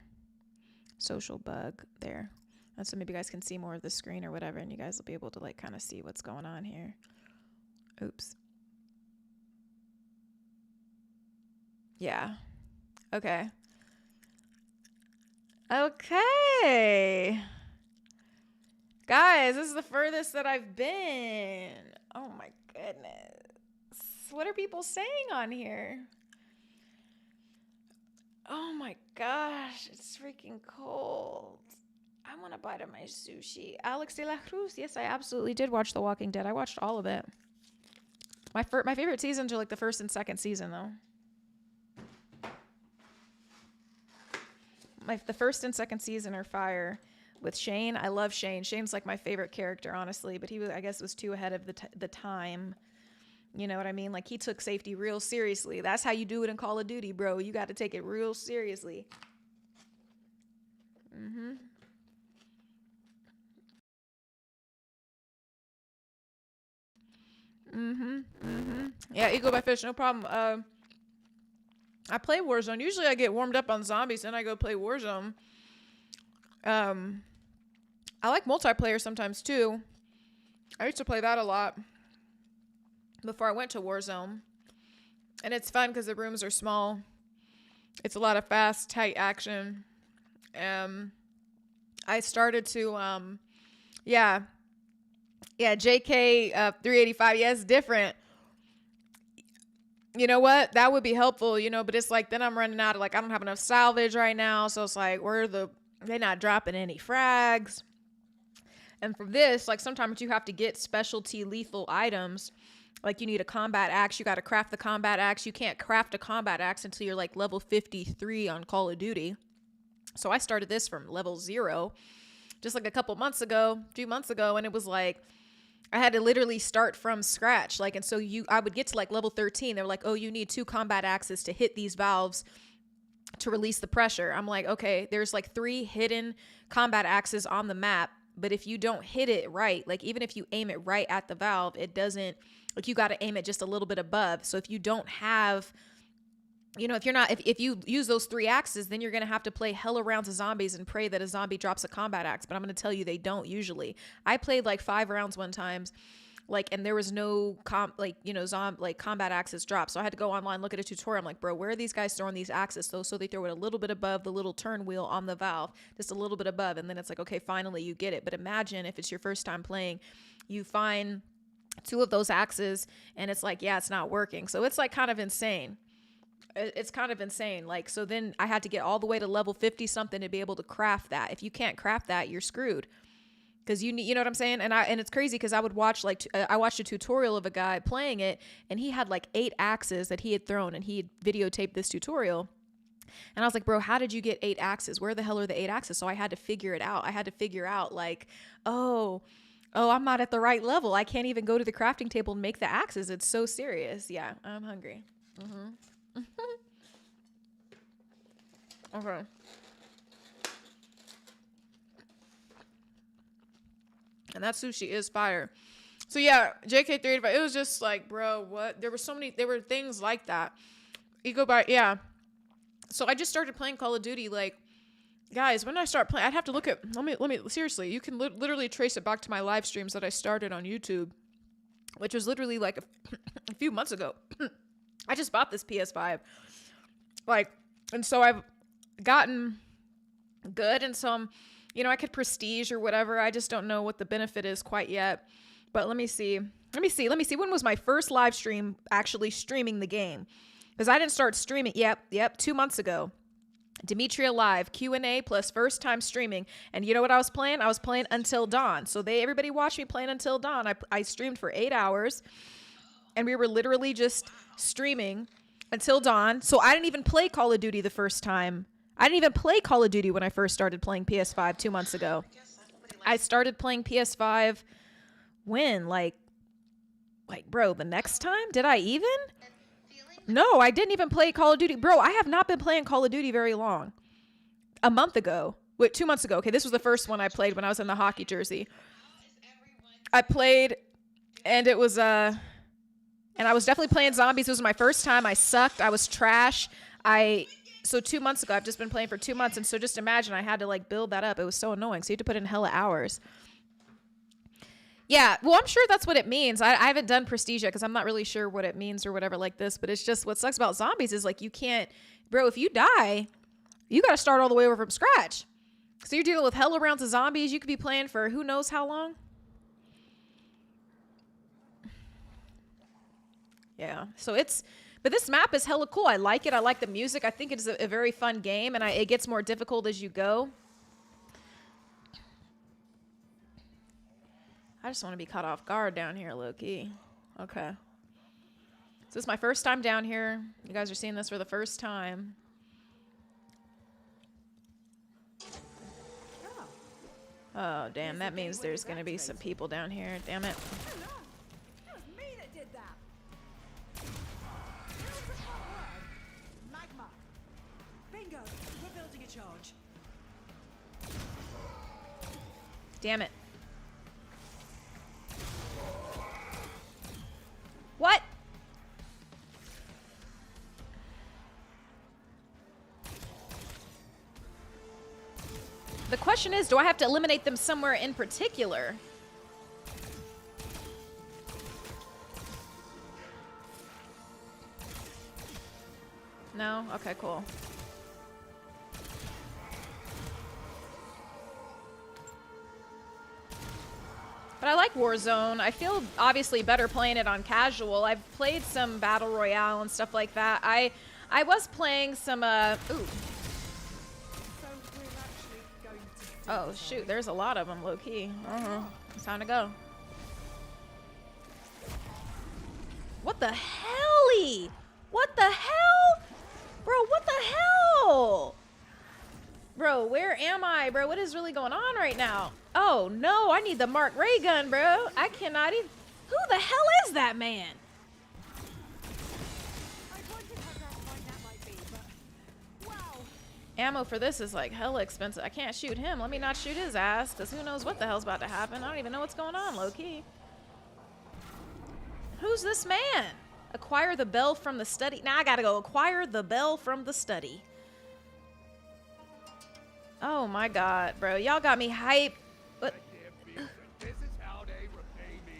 social bug there. And so maybe you guys can see more of the screen or whatever, and you guys will be able to, like, kind of see what's going on here. Oops. Yeah. Okay. Okay. Guys, this is the furthest that I've been. Oh my goodness. What are people saying on here? Oh my gosh, it's freaking cold. I want a bite of my sushi. Alex de la Cruz. Yes, I absolutely did watch The Walking Dead. I watched all of it. My favorite seasons are like the first and second season, though. The first and second season are fire with Shane. I love Shane. Shane's like my favorite character, honestly, but he was, I guess, was too ahead of the time. You know what I mean? Like, he took safety real seriously. That's how you do it in Call of Duty, bro. You got to take it real seriously. Mm-hmm. Mm-hmm. Mm-hmm. Yeah, Eagle by Fish, no problem. I play Warzone. Usually I get warmed up on zombies, then I go play Warzone. I like multiplayer sometimes too. I used to play that a lot before I went to Warzone. And it's fun because the rooms are small. It's a lot of fast, tight action. I started to, yeah, JK 385. Yeah, it's different. You know what? That would be helpful, you know, but it's like, then I'm running out of, like, I don't have enough salvage right now. So it's like, they're not dropping any frags. And for this, like, sometimes you have to get specialty lethal items. Like, you need a combat axe. You got to craft the combat axe. You can't craft a combat axe until you're like level 53 on Call of Duty. So I started this from level 0 just like a few months ago. And it was like, I had to literally start from scratch. Like, and so I would get to like level 13. They were like, oh, you need 2 combat axes to hit these valves to release the pressure. I'm like, okay, there's like 3 hidden combat axes on the map. But if you don't hit it right, like even if you aim it right at the valve, it doesn't, like, you got to aim it just a little bit above. So if you don't have, you know, if you use those 3 axes, then you're going to have to play hella rounds of zombies and pray that a zombie drops a combat axe. But I'm going to tell you, they don't usually. I played like 5 rounds one time, like, and there was no combat axes drop. So I had to go online, look at a tutorial. I'm like, bro, where are these guys throwing these axes? So they throw it a little bit above the little turn wheel on the valve, just a little bit above. And then it's like, okay, finally you get it. But imagine if it's your first time playing, you find 2 of those axes and it's like, yeah, it's not working. So it's like kind of insane. It's kind of insane. Like, so then I had to get all the way to level 50 something to be able to craft that. If you can't craft that, you're screwed. Cause you know what I'm saying? And it's crazy. Cause I would watch I watched a tutorial of a guy playing it and he had like 8 axes that he had thrown and he had videotaped this tutorial. And I was like, bro, how did you get 8 axes? Where the hell are the 8 axes? So I had to figure it out. I had to figure out like, oh, I'm not at the right level. I can't even go to the crafting table and make the axes. It's so serious. Yeah, I'm hungry. Mm-hmm. Okay. And that sushi is fire. So yeah, JK385, it was just like, bro, what? There were things like that. Yeah. So I just started playing Call of Duty. Like, guys, when I start playing, I'd have to look at, let me, seriously, you can literally trace it back to my live streams that I started on YouTube. which was literally like a few months ago. I just bought this PS5. Like, and so I've gotten good. And so I'm, you know, I could prestige or whatever. I just don't know what the benefit is quite yet. But let me see. When was my first live stream actually streaming the game? Because I didn't start streaming. Yep. 2 months ago. Demetria live Q&A plus first time streaming. And you know what I was playing? I was playing Until Dawn. So everybody watched me playing Until Dawn. I streamed for 8 hours. And we were literally just streaming Until Dawn. So I didn't even play Call of Duty the first time. I didn't even play Call of Duty when I first started playing PS5 2 months ago. I started playing PS5 when? Like, bro, the next time? Did I even? No, I didn't even play Call of Duty. Bro, I have not been playing Call of Duty very long. A month ago. Wait, 2 months ago. Okay, this was the first one I played when I was in the hockey jersey. I played, and it was, and I was definitely playing zombies. It was my first time. I sucked. I was trash. So 2 months ago, I've just been playing for 2 months. And so just imagine I had to like build that up. It was so annoying. So you had to put in hella hours. Yeah, well, I'm sure that's what it means. I haven't done Prestige yet because I'm not really sure what it means or whatever like this. But it's just what sucks about zombies is like you can't, bro, if you die, you got to start all the way over from scratch. So you're dealing with hella rounds of zombies. You could be playing for who knows how long. Yeah, so but this map is hella cool. I like it. I like the music. I think it is a very fun game, and it gets more difficult as you go. I just want to be caught off guard down here, low-key. Okay. So this is my first time down here. You guys are seeing this for the first time. Oh, damn. That means there's going to be some people down here. Damn it. It was me that did that. Magma. Bingo. We're building a charge. Damn it. What? The question is, do I have to eliminate them somewhere in particular? No? Okay, cool. But I like Warzone. I feel obviously better playing it on casual. I've played some Battle Royale and stuff like that. I was playing some, ooh. Oh, shoot. There's a lot of them, low-key. It's time to go. What the hell-y? What the hell? Bro, what the hell? Bro, where am I, bro? What is really going on right now? Oh, no. I need the Mark Ray gun, bro. I cannot even... Who the hell is that man? Ammo for this is like hella expensive. I can't shoot him. Let me not shoot his ass, because who knows what the hell's about to happen. I don't even know what's going on, low-key. Who's this man? Acquire the bell from the study. Now I gotta go acquire the bell from the study. Oh my god, bro. Y'all got me hype. But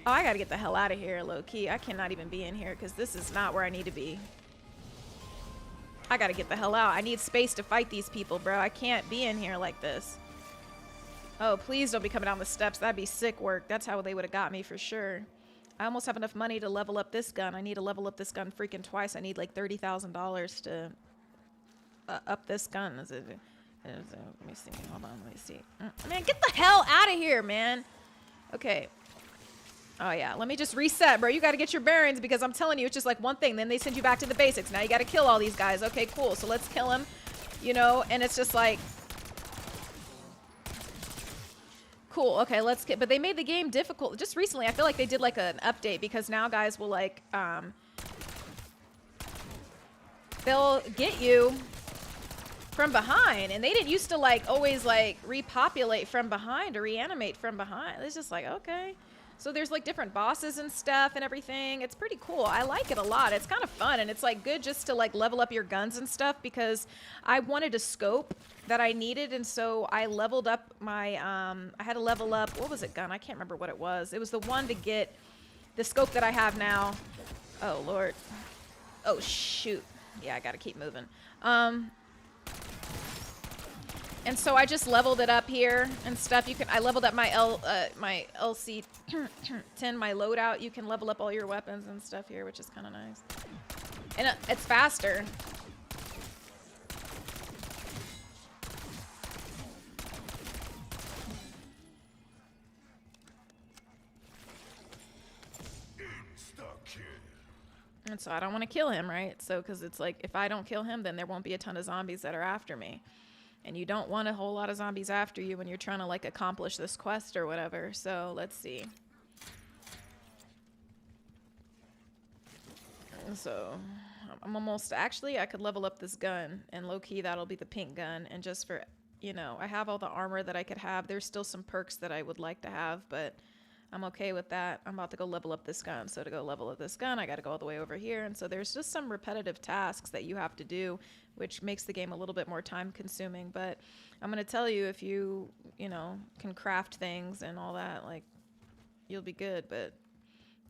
oh, I gotta get the hell out of here, low-key. I cannot even be in here because this is not where I need to be. I gotta get the hell out. I need space to fight these people, bro. I can't be in here like this. Oh, please don't be coming down the steps. That'd be sick work. That's how they would have got me for sure. I almost have enough money to level up this gun. I need to level up this gun freaking twice. I need like $30,000 to up this gun. Let me see. Hold on. Let me see. Man, get the hell out of here, man. Okay. Oh, yeah. Let me just reset, bro. You got to get your bearings because I'm telling you, it's just like one thing. Then they send you back to the basics. Now you got to kill all these guys. Okay, cool. So let's kill them, you know, and it's just like... Cool. Okay, let's get... But they made the game difficult. Just recently, I feel like they did like an update because now guys will like... They'll get you from behind. And they didn't used to like always like repopulate from behind or reanimate from behind. It's just like, okay. So there's like different bosses and stuff and everything. It's pretty cool. I like it a lot. It's kind of fun and it's like good just to like level up your guns and stuff because I wanted a scope that I needed and so I leveled up my I had to level up, what was it gun? I can't remember what it was. It was the one to get the scope that I have now. Oh, Lord. Oh, shoot. Yeah, I gotta keep moving. And so I just leveled it up here and stuff. I leveled up my my LC 10, my loadout. You can level up all your weapons and stuff here, which is kind of nice. And it's faster. And so I don't want to kill him, right? So, because it's like, if I don't kill him, then there won't be a ton of zombies that are after me. And you don't want a whole lot of zombies after you when you're trying to, like, accomplish this quest or whatever. So, let's see. So, I'm almost... Actually, I could level up this gun. And low-key, that'll be the pink gun. And just for, you know, I have all the armor that I could have. There's still some perks that I would like to have, but... I'm okay with that. I'm about to go level up this gun. So to go level up this gun, I got to go all the way over here. And so there's just some repetitive tasks that you have to do, which makes the game a little bit more time consuming. But I'm going to tell you, if you, you know, can craft things and all that, like, you'll be good. But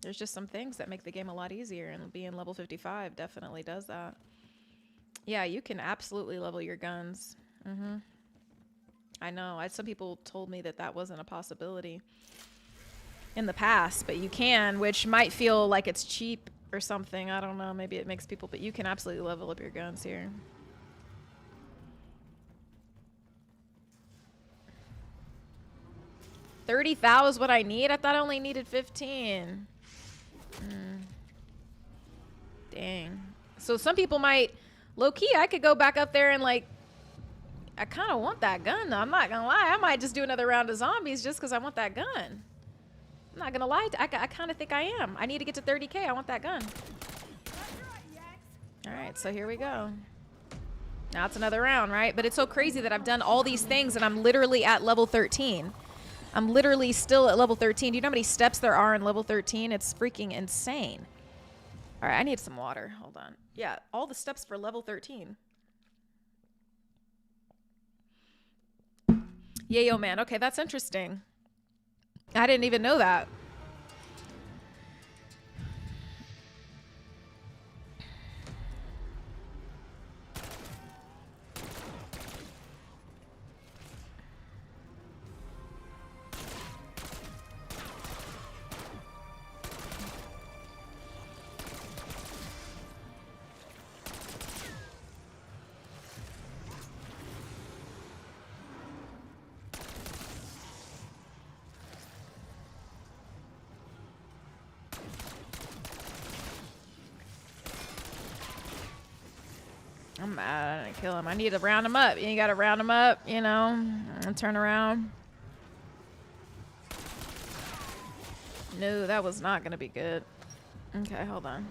there's just some things that make the game a lot easier. And being level 55 definitely does that. Yeah, you can absolutely level your guns. I know. Some people told me that that wasn't a possibility in the past, but you can, which might feel like it's cheap or something. I don't know. Maybe it makes people, but you can absolutely level up your guns here. $30,000 is what I need? I thought I only needed 15. Dang. So some people might, low-key, I could go back up there and, like, I kind of want that gun, though. I'm not gonna lie. I might just do another round of zombies just because I want that gun. I'm not gonna lie, I kind of think I am. I need to get to 30K. I want that gun. All right, so here we go. Now it's another round, right? But it's so crazy that I've done all these things and I'm literally at level 13. I'm literally still at level 13. Do you know how many steps there are in level 13? It's freaking insane. All right, I need some water. Hold on. Yeah, all the steps for level 13. Yeah, yo, man. Okay, that's interesting. I didn't even know that. I'm mad I didn't kill him. I need to round him up. You gotta round him up, you know, and turn around. No, that was not gonna be good. Okay, hold on.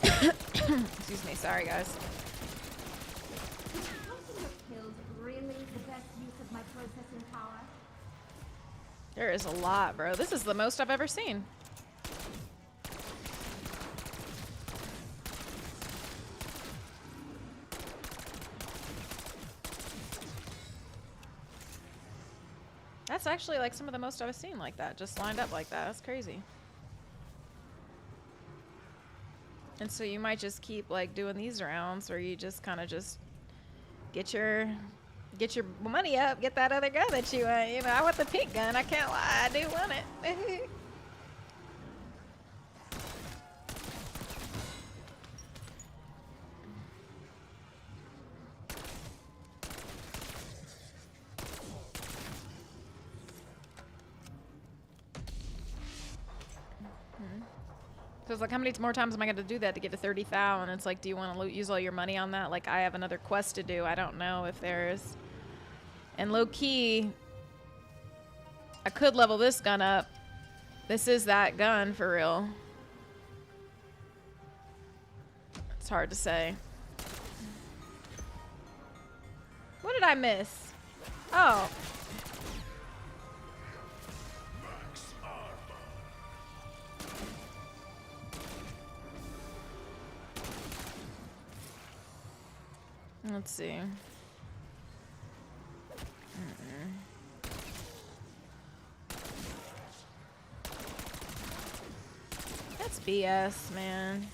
Excuse me, sorry guys. Counting of kills really the best use of my processing power? There is a lot, bro. This is the most I've ever seen. That's actually like some of the most I've seen like that, just lined up like that. That's crazy. And so you might just keep like doing these rounds, or you just kind of just get your money up, get that other gun that you want. You know, I want the pink gun. I can't lie, I do want it. So it's like, how many more times am I going to do that to get to 30,000? And it's like, do you want to use all your money on that? Like, I have another quest to do. I don't know if there is. And low key, I could level this gun up. This is that gun for real. It's hard to say. What did I miss? Oh. Let's see. BS, man.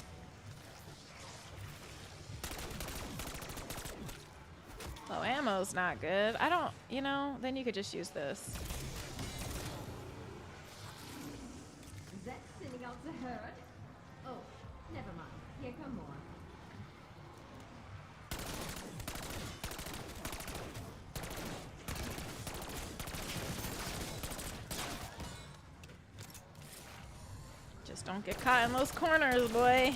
Oh, ammo's not good. I don't, you know, then you could just use this. That's sending out the herd. Oh, never mind. Here come more. Just don't get caught in those corners, boy.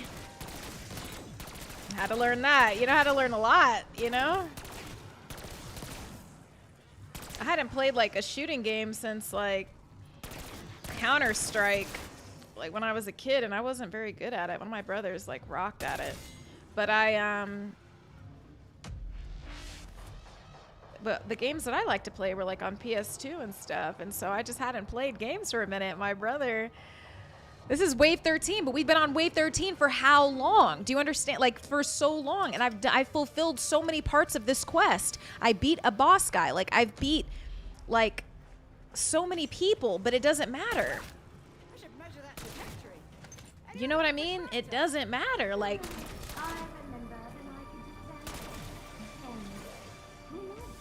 Had to learn that. You know how to learn a lot, you know? I hadn't played like a shooting game since like Counter-Strike, like when I was a kid, and I wasn't very good at it. One of my brothers like rocked at it. But but the games that I like to play were like on PS2 and stuff, and so I just hadn't played games for a minute. My brother, this is wave 13, but we've been on wave 13 for how long? Do you understand? Like for so long, and I've fulfilled so many parts of this quest. I beat a boss guy. Like I've beat like so many people, but it doesn't matter. I should measure that trajectory. You know what I mean? It doesn't matter. Like I remember that I could do that. And who knows?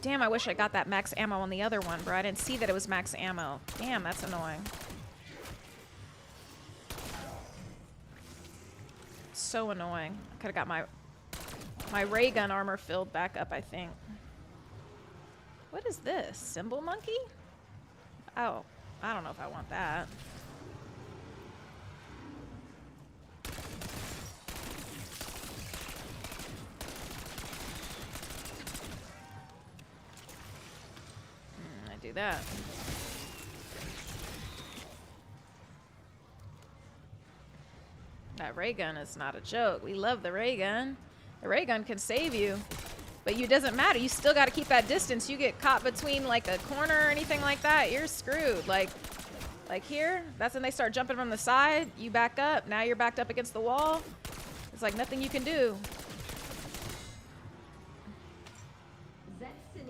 damn, I wish I got that max ammo on the other one, bro. I didn't see that it was max ammo. Damn, that's annoying. So annoying. I could have got my ray gun armor filled back up, I think. What is this? Symbol monkey? Oh, I don't know if I want that. I do that. That ray gun is not a joke. We love the ray gun. The ray gun can save you, but it doesn't matter. You still got to keep that distance. You get caught between like a corner or anything like that, you're screwed. Like here, that's when they start jumping from the side. You back up. Now you're backed up against the wall. It's like nothing you can do.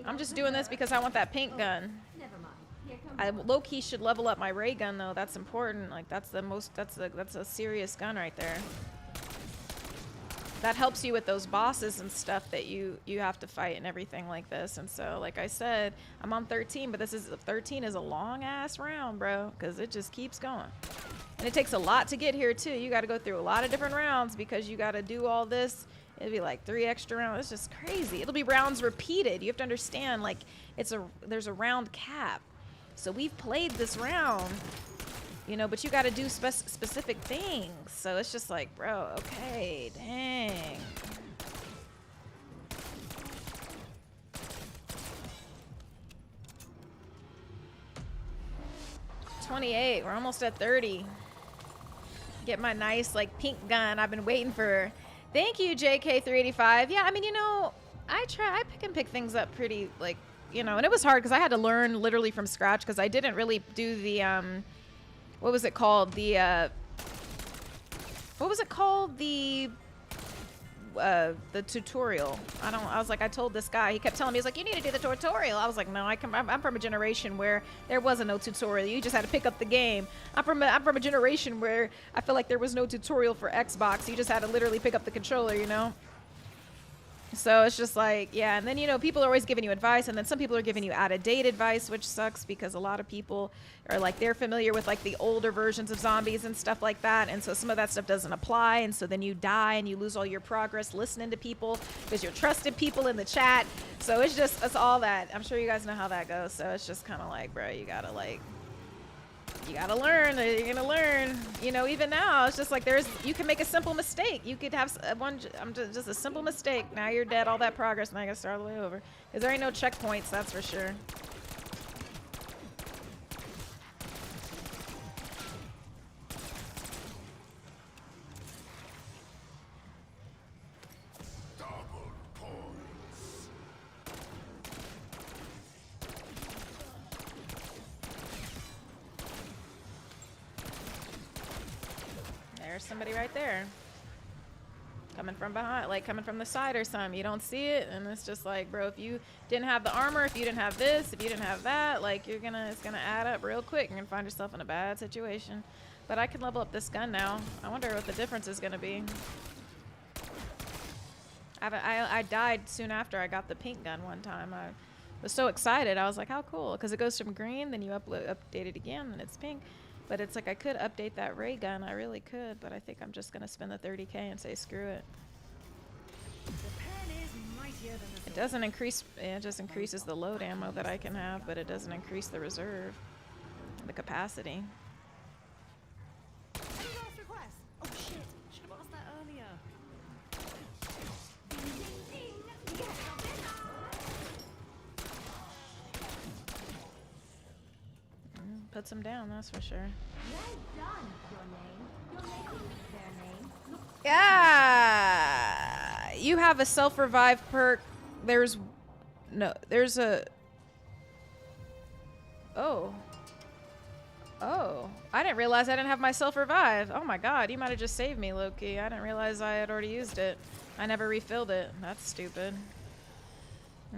I'm just doing this because I want that pink gun. Never mind. Here come I low-key should level up my ray gun though. That's important. Like that's a serious gun right there. That helps you with those bosses and stuff that you have to fight and everything like this. And so, like I said, I'm on 13, but 13 is a long ass round, bro, because it just keeps going. And it takes a lot to get here too. You got to go through a lot of different rounds because you got to do all this. It'd be like 3 extra rounds. It's just crazy. It'll be rounds repeated. You have to understand, like there's a round cap. So we've played this round, you know, but you got to do specific things. So it's just like, bro, okay, dang. $28. We're almost at 30. Get my nice like pink gun. I've been waiting for. Thank you, JK385. Yeah, I mean, you know, I pick and pick things up pretty like, you know, and it was hard because I had to learn literally from scratch because I didn't really do the what was it called? The tutorial. I was like, I told this guy, he kept telling me, he's like, you need to do the tutorial. I was like, no, I'm from a generation where there wasn't no tutorial. You just had to pick up the game. I'm from a generation where I feel like there was no tutorial for Xbox. You just had to literally pick up the controller, you know? So it's just like, yeah, and then, you know, people are always giving you advice, and then some people are giving you out-of-date advice, which sucks because a lot of people are like, they're familiar with like the older versions of zombies and stuff like that, and so some of that stuff doesn't apply, and so then you die and you lose all your progress listening to people because you're trusted people in the chat. So it's all that. I'm sure you guys know how that goes. So it's just kind of like, bro, you gotta learn. You're gonna learn. You know, even now, it's just like you can make a simple mistake. You could have just a simple mistake. Now you're dead. All that progress. Now I gotta start all the way over. Because there ain't no checkpoints, that's for sure. There's somebody right there. Coming from behind, like coming from the side or something. You don't see it, and it's just like, bro, if you didn't have the armor, if you didn't have this, if you didn't have that, like it's gonna add up real quick. You're gonna find yourself in a bad situation. But I can level up this gun now. I wonder what the difference is gonna be. I died soon after I got the pink gun one time. I was so excited. I was like, how cool, because it goes from green, then you update it again, and it's pink. But it's like I could update that ray gun. I really could, but I think I'm just gonna spend the 30K and say screw it. It doesn't increase. It just increases the load ammo that I can have, but it doesn't increase the reserve, the capacity. Oh shit! Should have asked that earlier. Puts them down, that's for sure. Well done, your name. You're making their name look Yeah, you have a self-revive perk. There's a. Oh, I didn't realize I didn't have my self-revive. Oh my god, you might have just saved me, Loki. I didn't realize I had already used it. I never refilled it. That's stupid.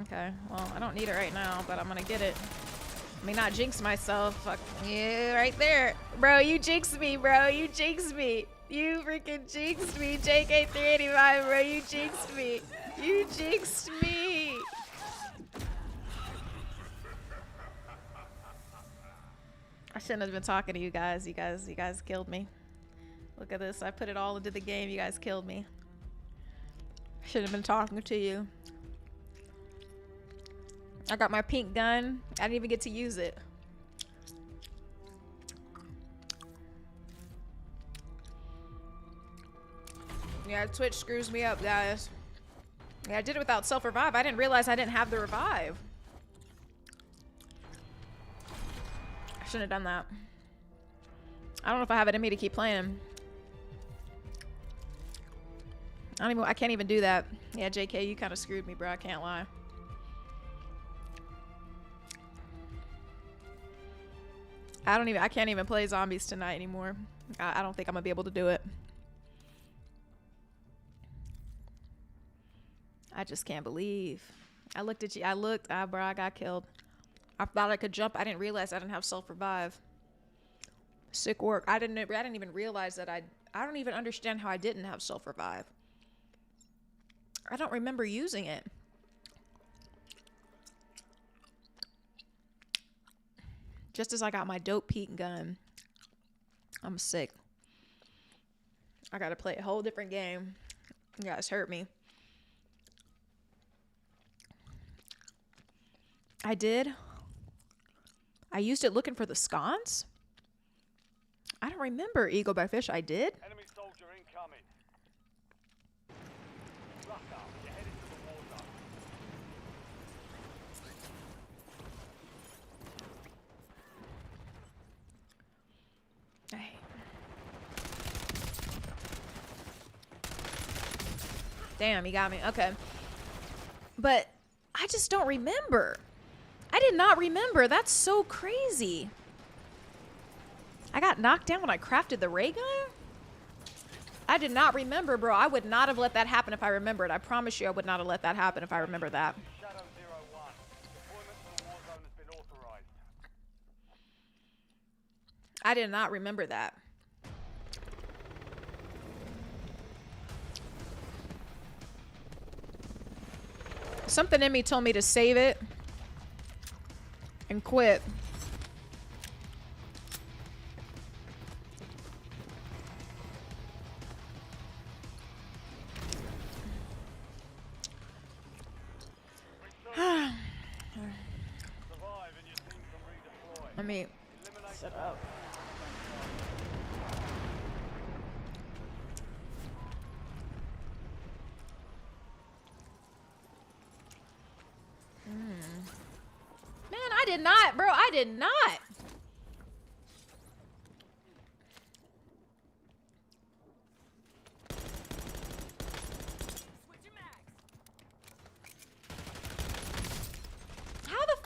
Okay, well, I don't need it right now, but I'm gonna get it. Let me not jinx myself. Fuck yeah, right there. Bro, you jinxed me, bro. You jinxed me. You freaking jinxed me. JK385, bro. You jinxed me. You jinxed me. I shouldn't have been talking to you guys. You guys killed me. Look at this. I put it all into the game. You guys killed me. I shouldn't have been talking to you. I got my pink gun. I didn't even get to use it. Yeah, Twitch screws me up, guys. Yeah, I did it without self-revive. I didn't realize I didn't have the revive. I shouldn't have done that. I don't know if I have it in me to keep playing. I can't even do that. Yeah, JK, you kind of screwed me, bro. I can't lie. I can't even play zombies tonight anymore. I don't think I'm gonna be able to do it. I just can't believe. I looked at you. Bro, I got killed. I thought I could jump. I didn't realize I didn't have self-revive. Sick work. I didn't even realize that I don't even understand how I didn't have self-revive. I don't remember using it. Just as I got my dope pink gun. I'm sick. I gotta play a whole different game. You guys hurt me. I did. I used it looking for the sconce? I don't remember Eagle by Fish. I did? Enemy soldier incoming. Ruck up. You're headed to the war zone. Hey. Damn, he got me. Okay. But I just don't remember. I did not remember. That's so crazy. I got knocked down when I crafted the ray gun? I did not remember, bro. I would not have let that happen if I remembered. I promise you I would not have let that happen if I remember that. Shadow 01. Deployment to the war zone has been authorized. I did not remember that. Something in me told me to save it and quit. Let me set up. Man, I did not, bro. I did not.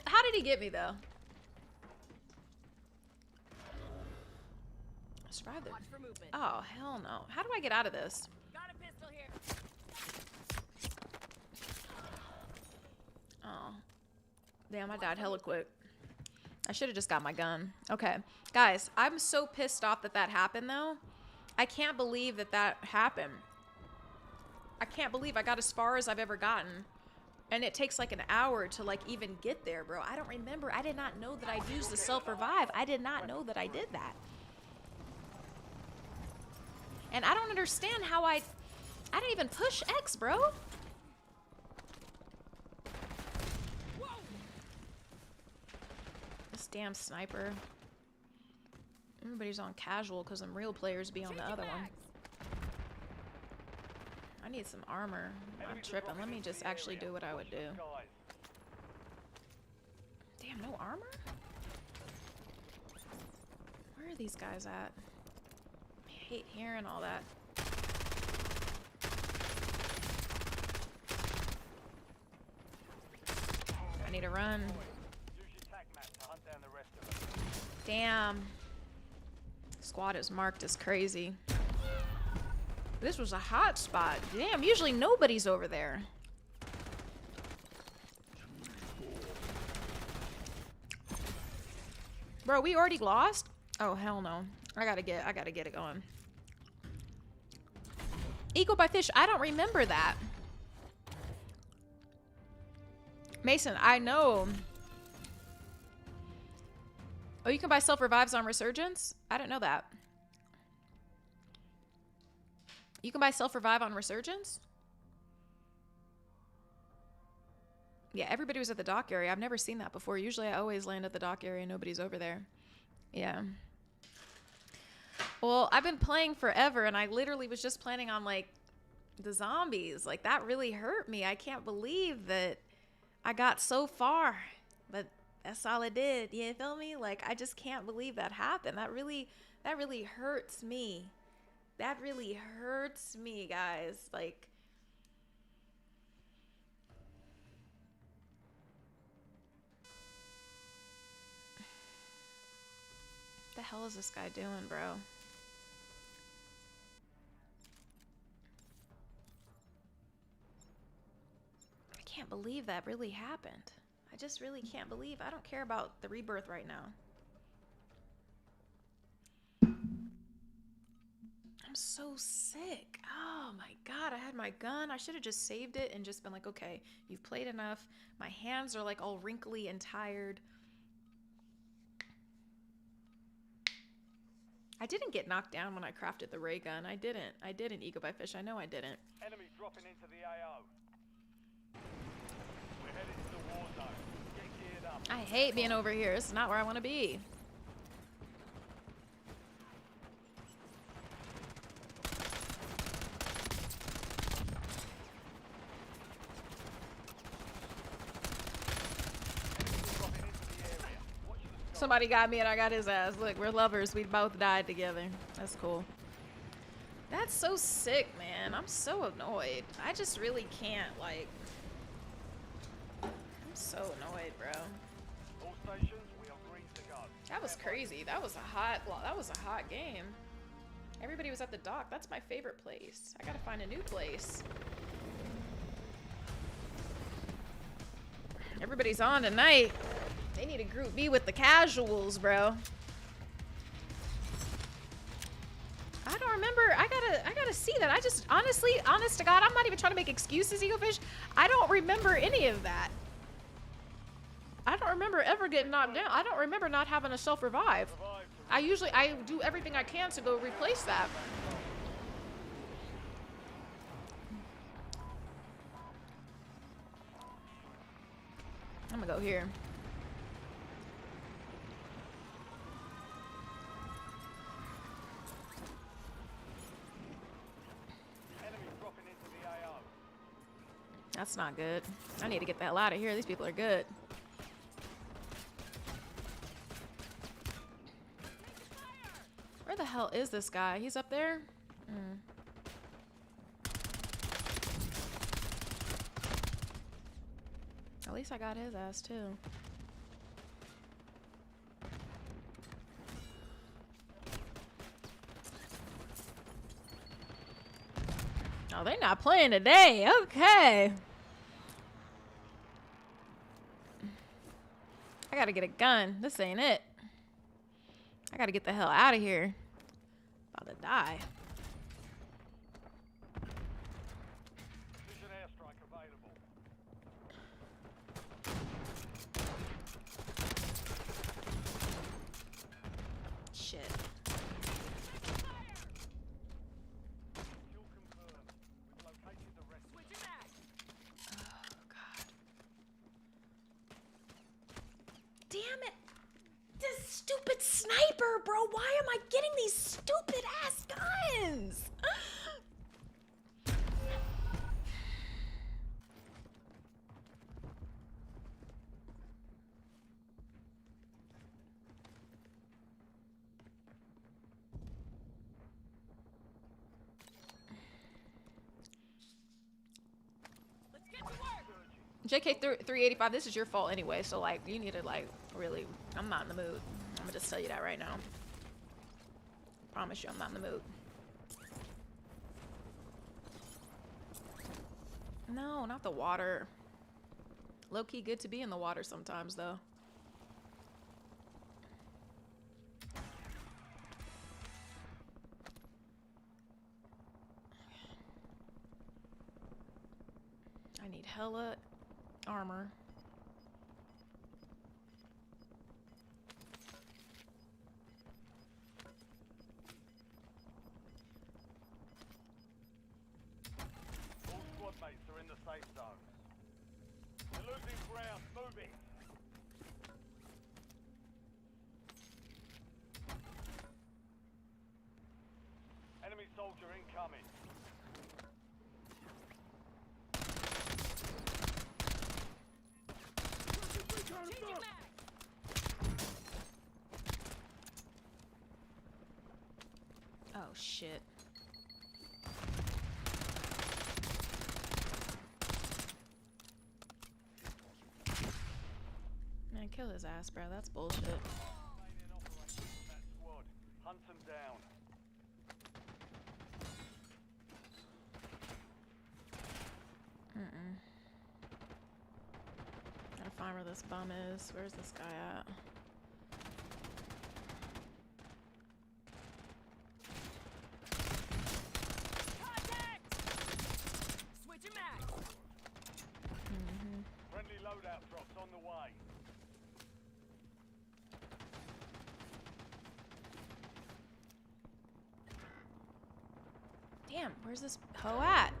How did he get me though? Survive there. Oh hell no! How do I get out of this? Got a pistol here. Oh. Damn, I died hella quick. I should have just got my gun. Okay. Guys, I'm so pissed off that that happened, though. I can't believe that that happened. I can't believe I got as far as I've ever gotten. And it takes like an hour to like even get there, bro. I don't remember. I did not know that I'd used the self-revive. I did not know that I did that. And I don't understand how I didn't even push X, bro. This damn sniper. Everybody's on casual because them real players be on the other one. I need some armor. I'm tripping. Let me just actually do what I would do. Damn, no armor? Where are these guys at? I hate hearing all that. I need to run. Damn. Squad is marked as crazy. This was a hot spot. Damn, usually nobody's over there. Bro, we already lost? Oh, hell no. I gotta get it going. Eagle by fish. I don't remember that. Mason, I know. Oh, you can buy self-revives on Resurgence? I didn't know that. You can buy self-revive on Resurgence? Yeah, everybody was at the dock area. I've never seen that before. Usually I always land at the dock area and nobody's over there. Yeah. Well, I've been playing forever and I literally was just planning on like the zombies. Like that really hurt me. I can't believe that I got so far. But that's all I did. You feel me? Like I just can't believe that happened. That really hurts me. That really hurts me, guys. Like, what the hell is this guy doing, bro? I can't believe that really happened. I just really can't believe. I don't care about the rebirth right now. I'm so sick. Oh my god, I had my gun. I should have just saved it and just been like, okay, you've played enough. My hands are like all wrinkly and tired. I didn't get knocked down when I crafted the ray gun. I didn't Eagle by Fish. I know I didn't. Enemy dropping into the AO. We're headed to the war zone. Get geared up. I hate being over here. It's not where I want to be. Somebody got me and I got his ass. Look, we're lovers. We both died together. That's cool. That's so sick, man. I'm so annoyed. I just really can't, like... I'm so annoyed, bro. All stations, we are green to go. That was crazy. That was a hot game. Everybody was at the dock. That's my favorite place. I gotta find a new place. Everybody's on tonight. They need to group B with the casuals, bro. I don't remember. I gotta see that. I just honest to God, I'm not even trying to make excuses, Eaglefish. I don't remember any of that. I don't remember ever getting knocked down. I don't remember not having a self-revive. I do everything I can to go replace that. I'm gonna go here. That's not good. I need to get the hell out of here. These people are good. Where the hell is this guy? He's up there? At least I got his ass too. Oh, they're not playing today. Okay. I gotta get a gun. This ain't it. I gotta get the hell out of here. About to die. Precision airstrike available. Shit. Kill confirmed. We've located the rest. Switching back. Oh, God. Damn it. This stupid sniper, bro. Why am I getting these stupid ass guns? JK 385, this is your fault anyway, so like you need to like really, I'm not in the mood. I'm gonna just tell you that right now. Promise you I'm not in the mood. No, not the water. Low-key good to be in the water sometimes though. I need hella armor. All squad mates are in the safe zone. You're losing ground. Move it. Enemy soldier incoming. Oh shit. Man, kill his ass, bro. That's bullshit. Remaining operators in that squad. Hunt them down. Gotta find where this bum is. Where's this guy at? Friendly loadout drops on the way. Damn, where's this hoe at?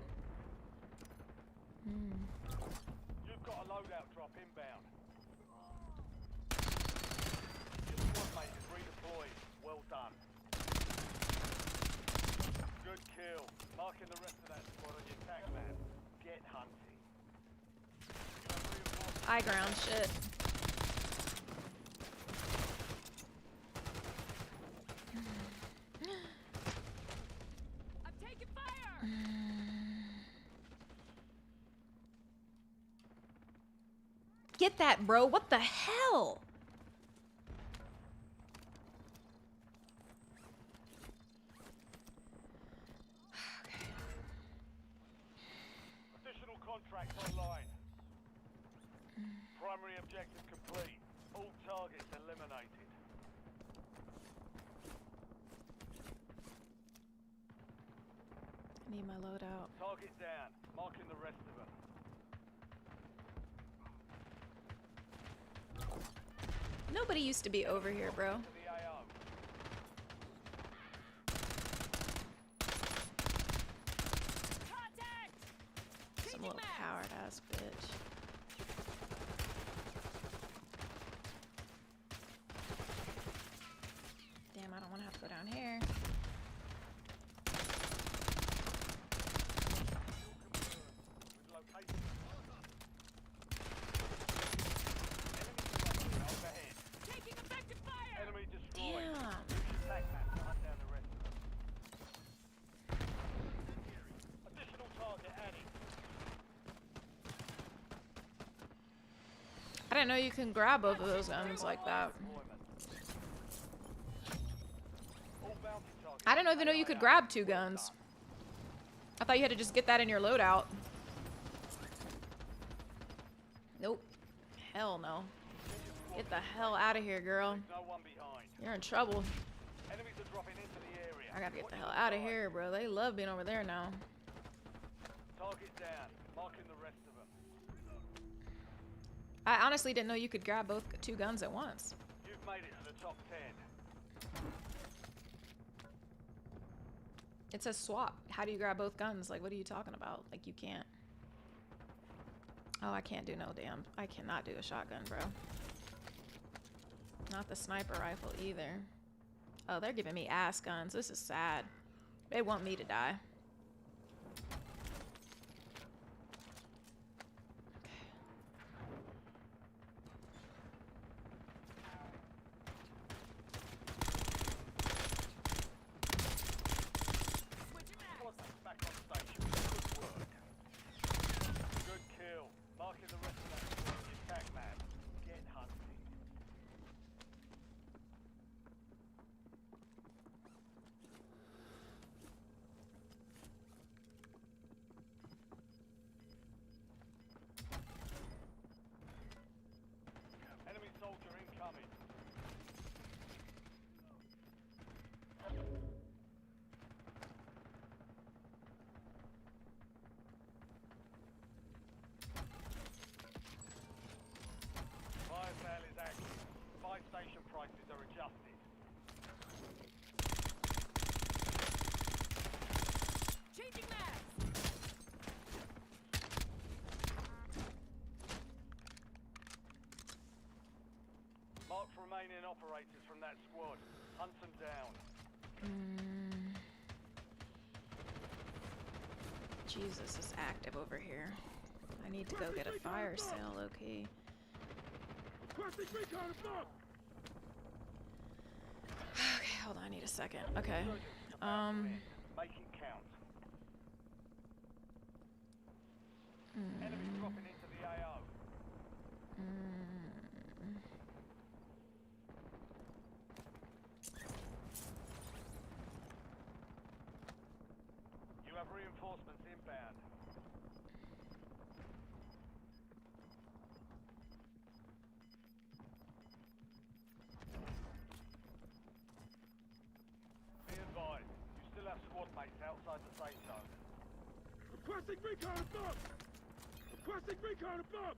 You've got a loadout drop inbound. Your squad mate is redeployed. Well done. Good kill. Marking the rest of that squad on your tac map. Get hunting. You have reinforcements. High ground shit. I'm taking fire! Get that, bro. What the hell? Additional contracts online. Primary objective complete. All targets eliminated. I need my loadout. Target down. Marking the rest of them. Nobody used to be over here, bro. To the AO. Some little coward ass bitch. Damn, I don't want to have to go down here. We've located enemy overhead. Taking effective fire! Enemy destroyed. Damn. Use your tac map to hunt down the rest of them. Additional target added. I didn't know you can grab both of those guns like that. All bounty targets. I didn't even know you could grab two guns. I thought you had to just get that in your loadout. Nope. Hell no. Get your Get the hell out of here, girl. There's no one behind. You're in trouble. Enemies are dropping into the area. I gotta get Watch the your hell out of side. here, bro. They love being over there now. Target down. Marking the rest of them. I honestly didn't know you could grab both two guns at once. You've made it to the top 10. It says swap. How do you grab both guns? Like, what are you talking about? Like, you can't. Oh, I can't do no damn. I cannot do a shotgun, bro. Not the sniper rifle either. Oh, they're giving me ass guns. This is sad. They want me to die. Back on station. Good work. Good kill. Marking the rest of that squad on your attack map. Get hunting. Enemy soldier incoming. Fire sale is active. Buy station prices are adjusted. Changing mags! Mark remaining operators from that squad. Hunt them down. Jesus is active over here. I need to go get a fire sale, okay. Requesting recon above! Okay, hold on, I need a second. Okay. Make it count. Enemies dropping into the AO. You have reinforcements inbound. Be advised, you still have squad mates outside the safe zone. Requesting recon above! Requesting recon above!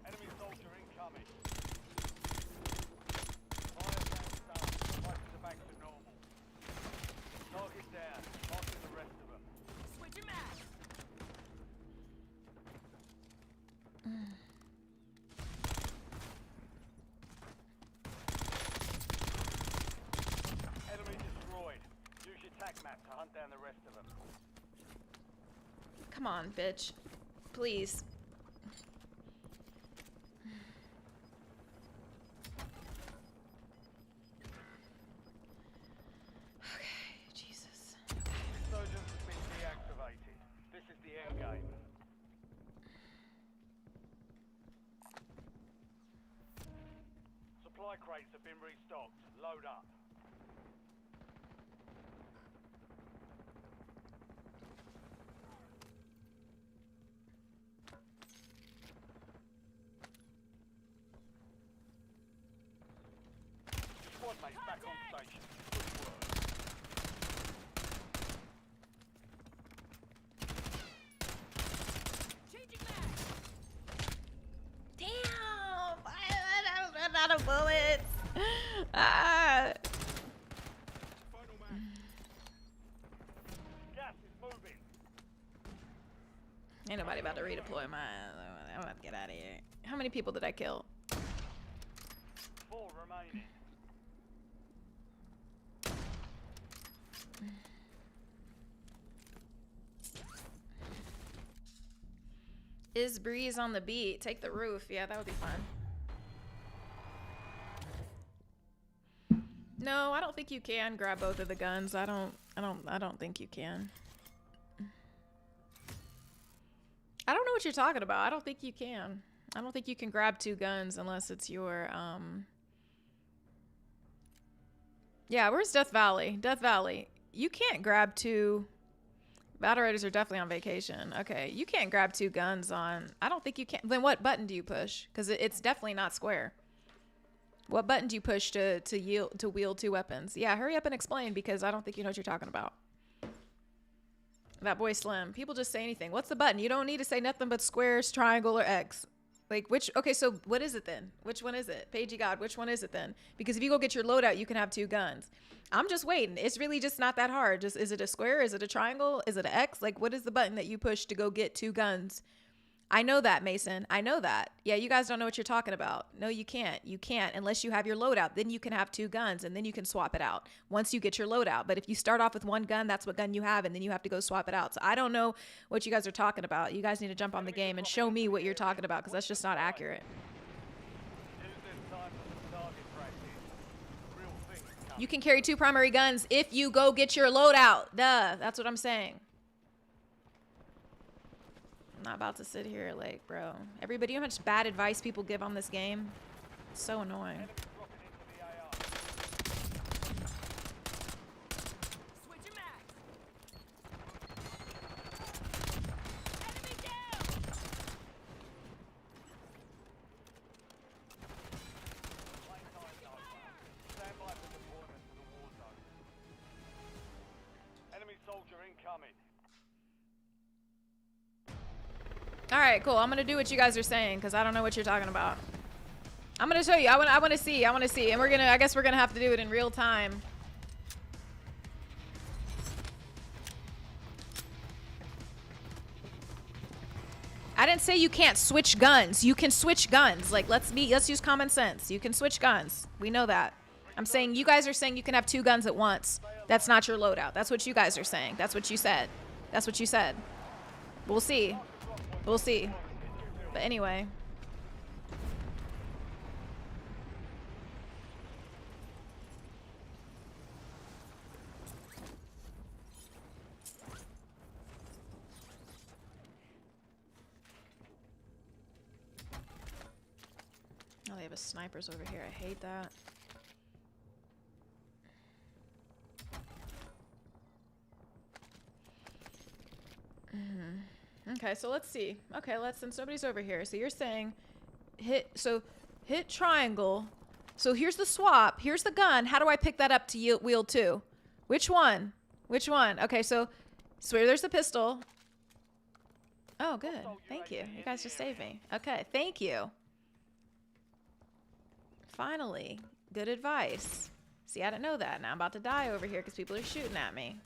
Enemy soldier incoming. Fire down down. Prices are back to normal. Target down. Marking the rest of them. Switching mags! Enemy destroyed. Use your tac map to hunt down the rest of them. Come on, bitch. Please. Okay, Jesus. Insurgents have been deactivated. This is the end game. Supply crates have been restocked. Load up. Squad mates back on station. Good work. Changing mags! Damn! I ran out of bullets. Ah. Final man. Gas is moving. Ain't nobody about to redeploy my. I'm about to get out of here. How many people did I kill? 4 remaining. Is Breeze on the beat? Take the roof. Yeah, that would be fun. No, I don't think you can grab both of the guns. I don't think you can. I don't know what you're talking about. I don't think you can. I don't think you can grab two guns unless it's your Yeah, where's Death Valley? Death Valley. You can't grab two. Battle Raiders are definitely on vacation. Okay, you can't grab two guns on. I don't think you can. Then what button do you push? Because it's definitely not square. What button do you push to wield two weapons? Yeah, hurry up and explain because I don't think you know what you're talking about. That boy Slim. People just say anything. What's the button? You don't need to say nothing but squares, triangle, or X. Like which? Okay, so what is it then? Which one is it? Pagey God, which one is it then? Because if you go get your loadout, you can have two guns. I'm just waiting. It's really just not that hard. Just is it a square? Is it a triangle? Is it an X? Like what is the button that you push to go get two guns? I know that, Mason. I know that. Yeah, you guys don't know what you're talking about. No, you can't. You can't unless you have your loadout. Then you can have two guns and then you can swap it out once you get your loadout. But if you start off with one gun, that's what gun you have and then you have to go swap it out. So I don't know what you guys are talking about. You guys need to jump on the game and show me what you're talking about because that's just not accurate. You can carry two primary guns if you go get your loadout. Duh, that's what I'm saying. I'm not about to sit here like, bro. Everybody, you know how much bad advice people give on this game? It's so annoying. Enemy soldier incoming. All right, cool. I'm gonna do what you guys are saying because I don't know what you're talking about. I'm gonna show you. I want to see, and I guess we're gonna have to do it in real time. I didn't say you can't switch guns. You can switch guns. Like let's use common sense. You can switch guns. We know that. I'm saying you guys are saying you can have two guns at once. That's not your loadout. That's what you guys are saying. That's what you said. That's what you said. We'll see. We'll see. But anyway. Oh, they have a snipers over here. I hate that. Okay, so let's see. Okay, since nobody's over here. So you're saying hit triangle. So here's the swap. Here's the gun. How do I pick that up to wield two? Which one? Which one? Okay, so there's the pistol. Oh, good. Thank you. You guys just saved me. Okay, thank you. Finally, good advice. See, I didn't know that. Now I'm about to die over here because people are shooting at me.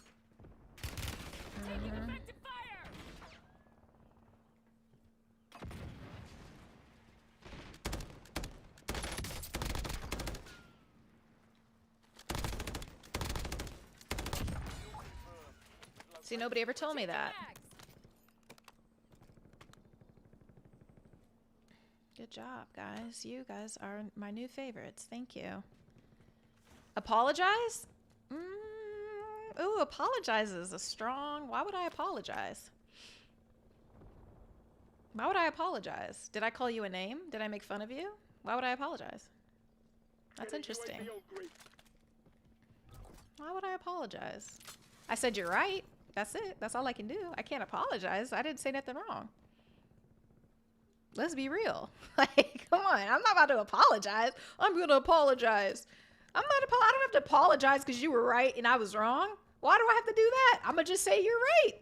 See, nobody ever told me that. Good job, guys. You guys are my new favorites. Thank you. Apologize? Ooh, apologize is a strong... Why would I apologize? Why would I apologize? Did I call you a name? Did I make fun of you? Why would I apologize? That's interesting. Why would I apologize? I said you're right. That's it. That's all I can do. I can't apologize. I didn't say nothing wrong. Let's be real. Like, come on. I'm not about to apologize. I'm going to apologize. I don't have to apologize because you were right and I was wrong. Why do I have to do that? I'm going to just say you're right.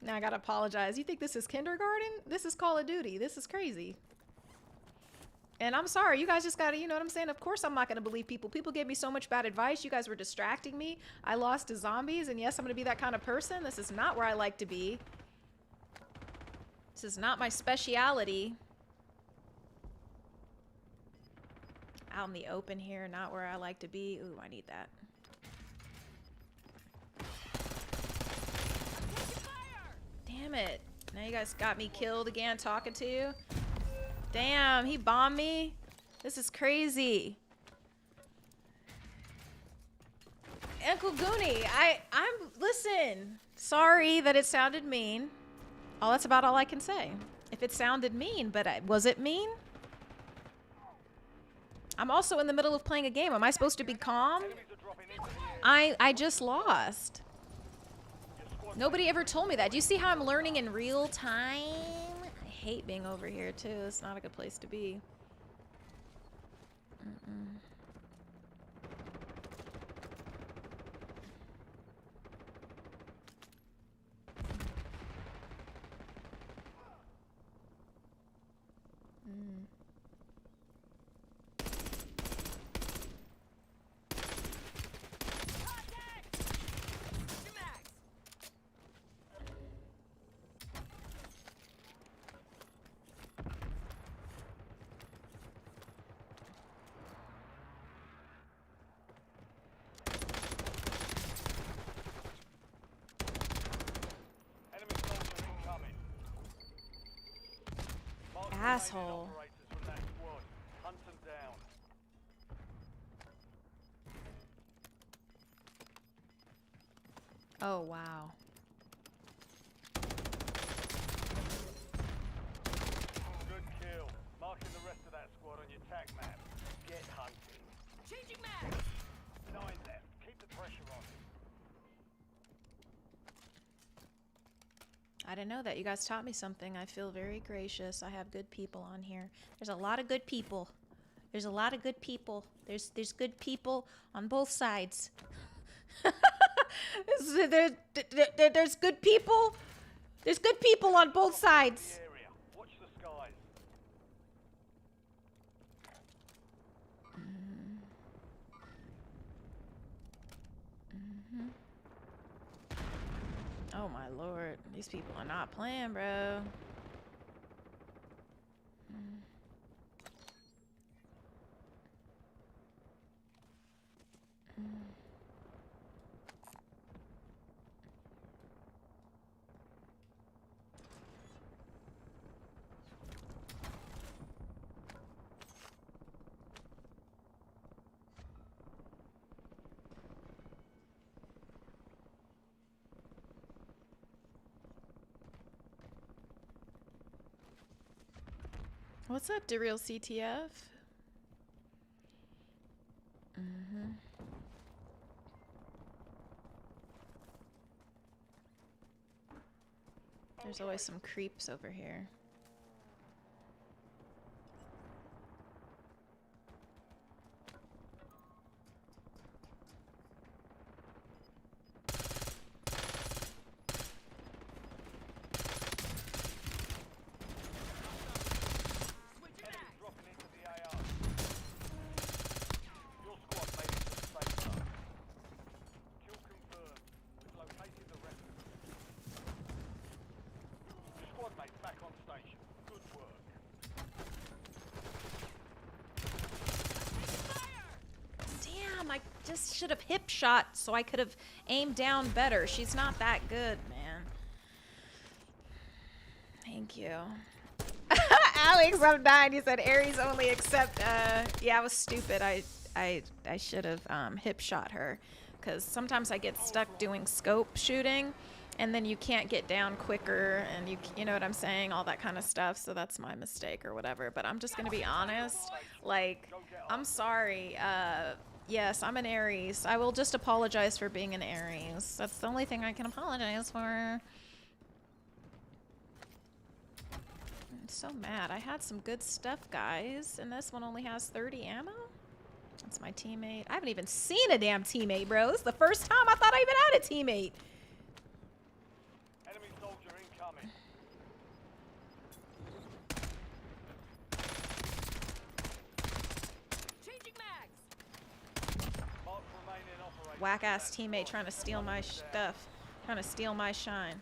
Now I got to apologize. You think this is kindergarten? This is Call of Duty. This is crazy. And I'm sorry, you guys just gotta, you know what I'm saying? Of course I'm not gonna believe people. People gave me so much bad advice. You guys were distracting me. I lost to zombies, and yes, I'm gonna be that kind of person. This is not where I like to be. This is not my speciality. Out in the open here, not where I like to be. Ooh, I need that. Damn it. Now you guys got me killed again talking to you. Damn, he bombed me. This is crazy. Uncle Goonie, listen. Sorry that it sounded mean. Oh, that's about all I can say. If it sounded mean, but was it mean? I'm also in the middle of playing a game. Am I supposed to be calm? Enemies are dropping into the area. I just lost. Nobody ever told me that. Do you see how I'm learning in real time? I hate being over here too. It's not a good place to be. Enemy soldier incoming. Mark the remaining Asshole. operators from that squad. Hunt them down. Oh, wow. Good kill. Marking the rest of that squad on your tac map. Get hunting. Changing mags! 9 left. Keep the pressure on. I didn't know that. You guys taught me something. I feel very gracious. I have good people on here. There's a lot of good people. There's a lot of good people. There's good people on both sides. There's good people. There's good people on both sides. Area. Watch the skies. Oh my lord. These people are not playing, bro. What's up, DeReal CTF? There's always some creeps over here. Enemies dropping into the AR. Your squad made it to the safe zone. Kill confirmed. We've located the rest of them. Your squad mates back on station. Good work. Damn, I just should have hip shot so I could have aimed down better. She's not that good, man. Thank you. Alex, I'm dying. You said Aries only except yeah, I was stupid. I should have hip shot her, because sometimes I get stuck doing scope shooting and then you can't get down quicker, and you know what I'm saying, all that kind of stuff. So that's my mistake or whatever. But I'm just gonna be honest, like, I'm sorry. Yes, I'm an Aries. I will just apologize for being an Aries. That's the only thing I can apologize for. I'm so mad. I had some good stuff, guys, and this one only has 30 ammo? That's my teammate. I haven't even seen a damn teammate, bro. This is the first time I thought I even had a teammate. Enemy soldier incoming. Changing mags! Mark remaining operators. Whack-ass teammate trying to steal my stuff. Trying to steal my shine.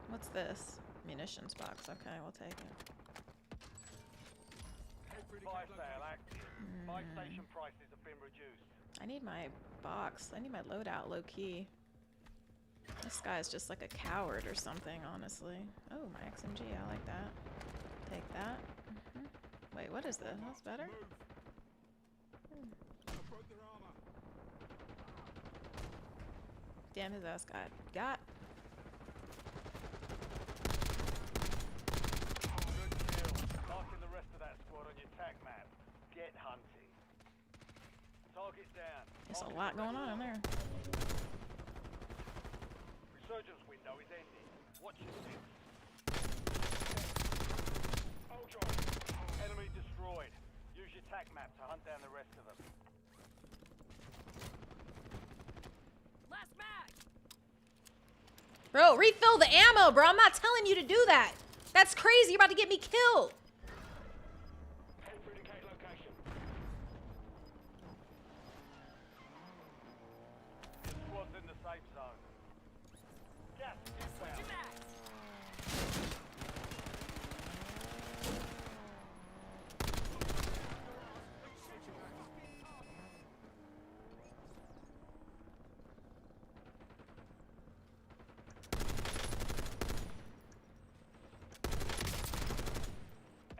What's this? Munitions box. Okay, we'll take it. Buy sale active. Buy station prices have been reduced. I need my box. I need my loadout low-key. This guy's just like a coward or something, honestly. Oh, my XMG. I like that. Take that. Wait, what is this? That's better? Damn, his ass got. Good kill. Marking the rest of that squad on your tac map. There's a lot going on in there. Resurgence window is ending. Watch your six. Ultra. Enemy destroyed. Use your tac map to hunt down the rest of them. Last mag! Bro, refill the ammo, bro. I'm not telling you to do that. That's crazy. You're about to get me killed. Head for indicate location. Your squad's in the safe zone. Gas inbound.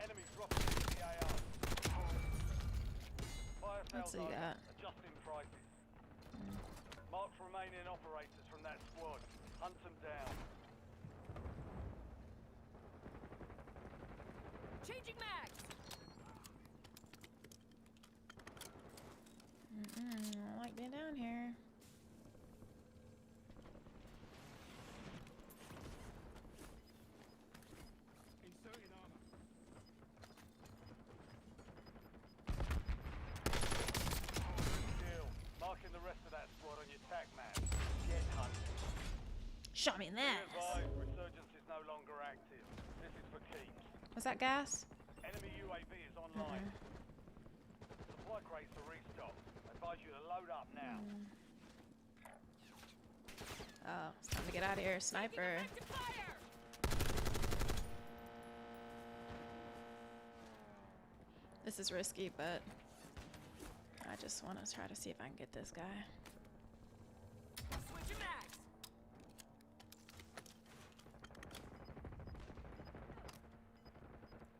Enemy dropping into the AR. Fire sale Let's see zone. that. Adjusting prices. Mark remaining operators from that squad. Hunt them down. Changing mags! I like being down here. Inserting armor. Kill. Marking the rest of that squad on your tac map. Get hunted. Shot me in the ass. Advised, resurgence is no longer active. This is for keeps. Was that gas? Enemy UAV is online. Supply crates are restocked. Advise you to load up now. Oh, it's time to get out of here. Sniper. Active fire! This is risky, but I just want to try to see if I can get this guy. Switching mags!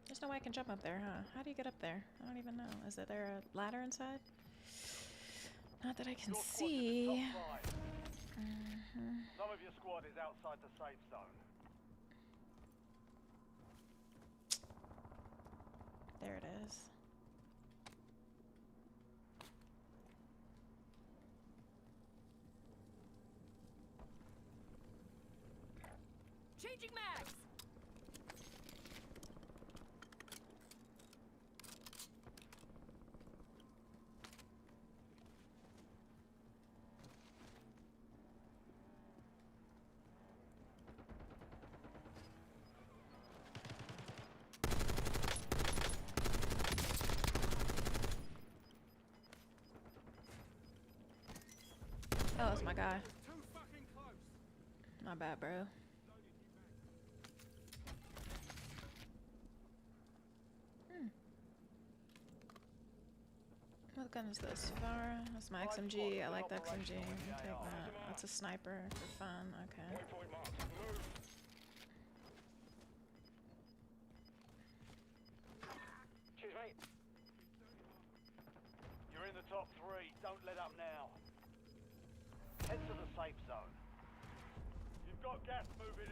There's no way I can jump up there, huh? How do you get up there? I don't even know. Is there a ladder inside? Not that I can Your squad's in the see. top five. Some of your squad is outside the safe zone. There it is. Changing mags! Oh, that's my guy. My bad, bro. What gun is this? Vara? That's my XMG. I like the XMG. I'll take that. That's a sniper for fun. Okay. Waypoint marked. Move. Cheers, mate. You're in the top three. Don't let up now. Head to the safe zone. You've got gas moving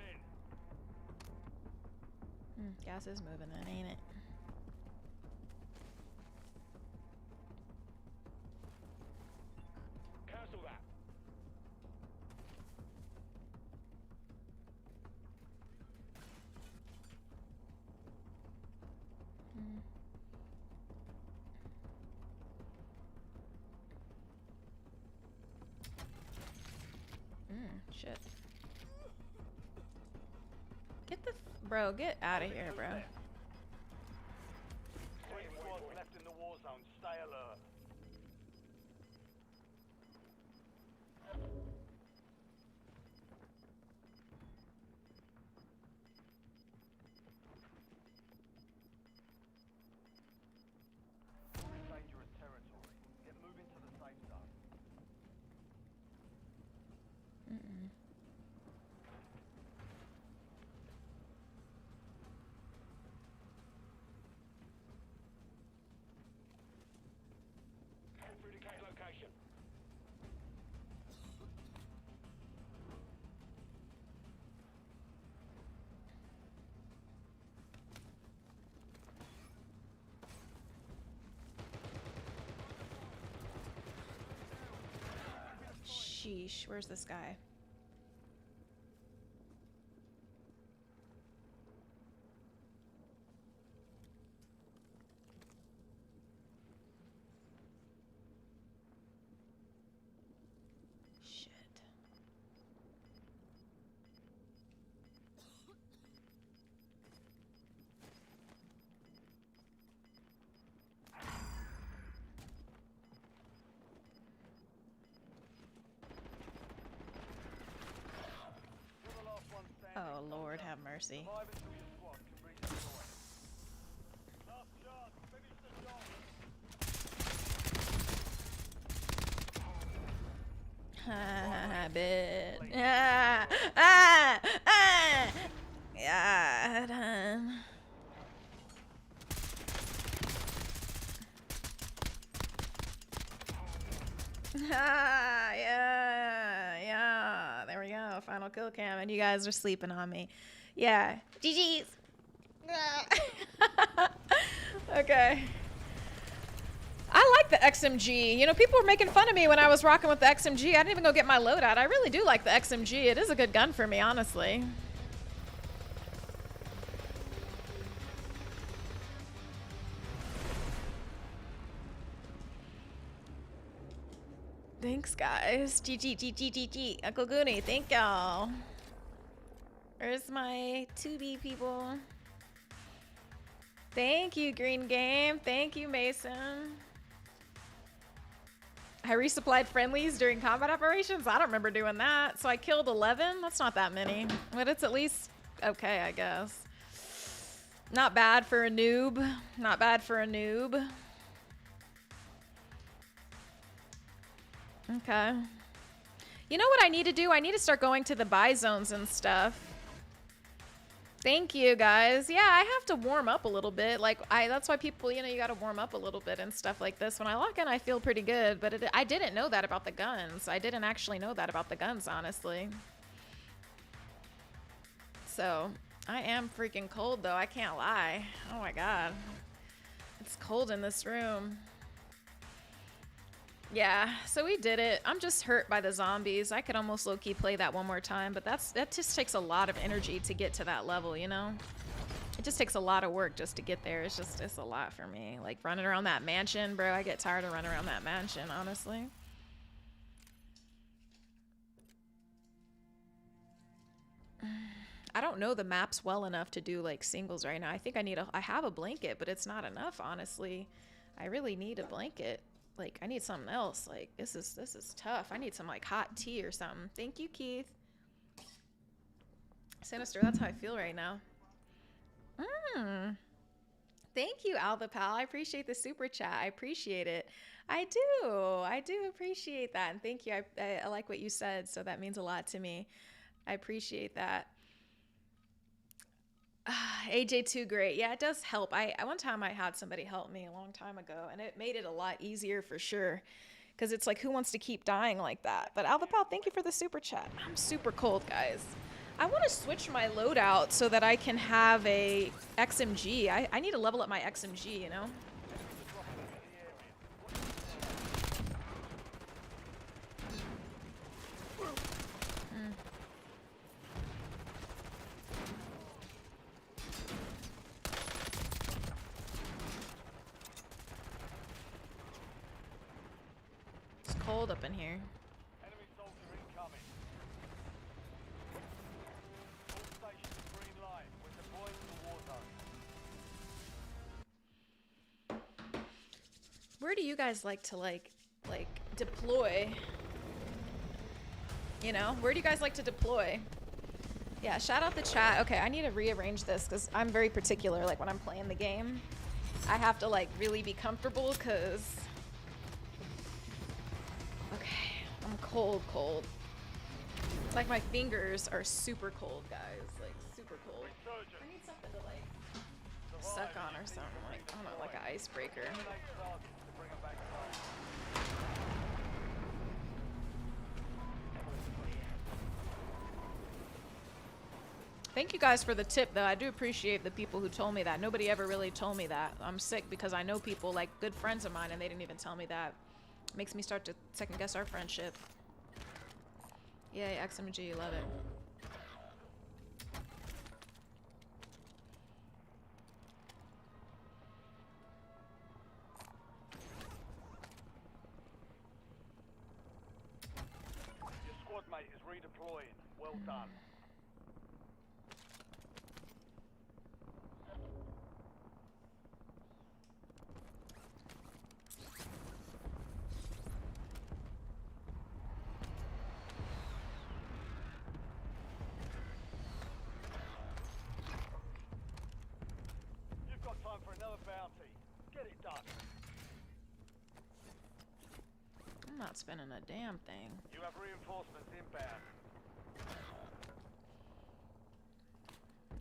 in. Gas is moving in, ain't it? Cancel that. Shit. Get the bro, get out of here, bro. Three squads left in the war zone. Stay alert. You're in dangerous territory. Get moving to the safe zone. Sheesh. Where's this guy? Shit. You're the last one standing. Oh, Lord, have mercy. Survive until your squad can redeploy. Last chance. Finish the job. Bit. Ah, ah, ah. Yeah, done. Ah, yeah. There we go. Final kill cam, and you guys are sleeping on me. Yeah. GG's. Okay. I like the XMG. You know, people were making fun of me when I was rocking with the XMG. I didn't even go get my loadout. I really do like the XMG. It is a good gun for me, honestly. Thanks, guys. GG. Uncle Goonie, thank y'all. Where's my 2B people? Thank you, Green Game. Thank you, Mason. I resupplied friendlies during combat operations. I don't remember doing that. So I killed 11. That's not that many. But it's at least okay, I guess. Not bad for a noob. Not bad for a noob. Okay. You know what I need to do? I need to start going to the buy zones and stuff. Thank you, guys. Yeah, I have to warm up a little bit. Like, that's why people, you know, you got to warm up a little bit and stuff like this. When I lock in, I feel pretty good, but I didn't know that about the guns. I didn't actually know that about the guns, honestly. So, I am freaking cold, though. I can't lie. Oh, my God. It's cold in this room. Yeah, so we did it. I'm just hurt by the zombies. I could almost low-key play that one more time, but that just takes a lot of energy to get to that level, you know? It just takes a lot of work just to get there. It's a lot for me. Like, running around that mansion, bro, I get tired of running around that mansion, honestly. I don't know the maps well enough to do, like, singles right now. I think I have a blanket, but it's not enough, honestly. I really need a blanket. Like, I need something else. Like, this is tough. I need some, like, hot tea or something. Thank you, Keith. Sinister, that's how I feel right now. Thank you, Alba Pal. I appreciate the super chat. I appreciate it. I do appreciate that. And thank you. I like what you said, so that means a lot to me. I appreciate that. AJ2 great. Yeah, it does help. One time I had somebody help me a long time ago, and it made it a lot easier for sure. Because it's like, who wants to keep dying like that? But Alvapal, thank you for the super chat. I'm super cold, guys. I want to switch my loadout so that I can have a XMG. I need to level up my XMG, you know? Cold up in here. Enemy soldier incoming. All stations green light. We're deploying to the war zone. Where do you guys like to like deploy? You know, where do you guys like to deploy? Yeah, shout out the chat. Okay, I need to rearrange this because I'm very particular. Like when I'm playing the game, I have to like really be comfortable because. Okay, I'm cold. Like my fingers are super cold, guys. Like super cold. I need something to like suck on or something. Like I don't know, like an icebreaker. Thank you guys for the tip, though. I do appreciate the people who told me that. Nobody ever really told me that. I'm sick because I know people, like good friends of mine, and they didn't even tell me that. Makes me start to second guess our friendship. Yay, XMG, love it. Your squad mate is redeploying. Well done. You've got time for another bounty. Get it done. I'm not spending a damn thing. You have reinforcements inbound.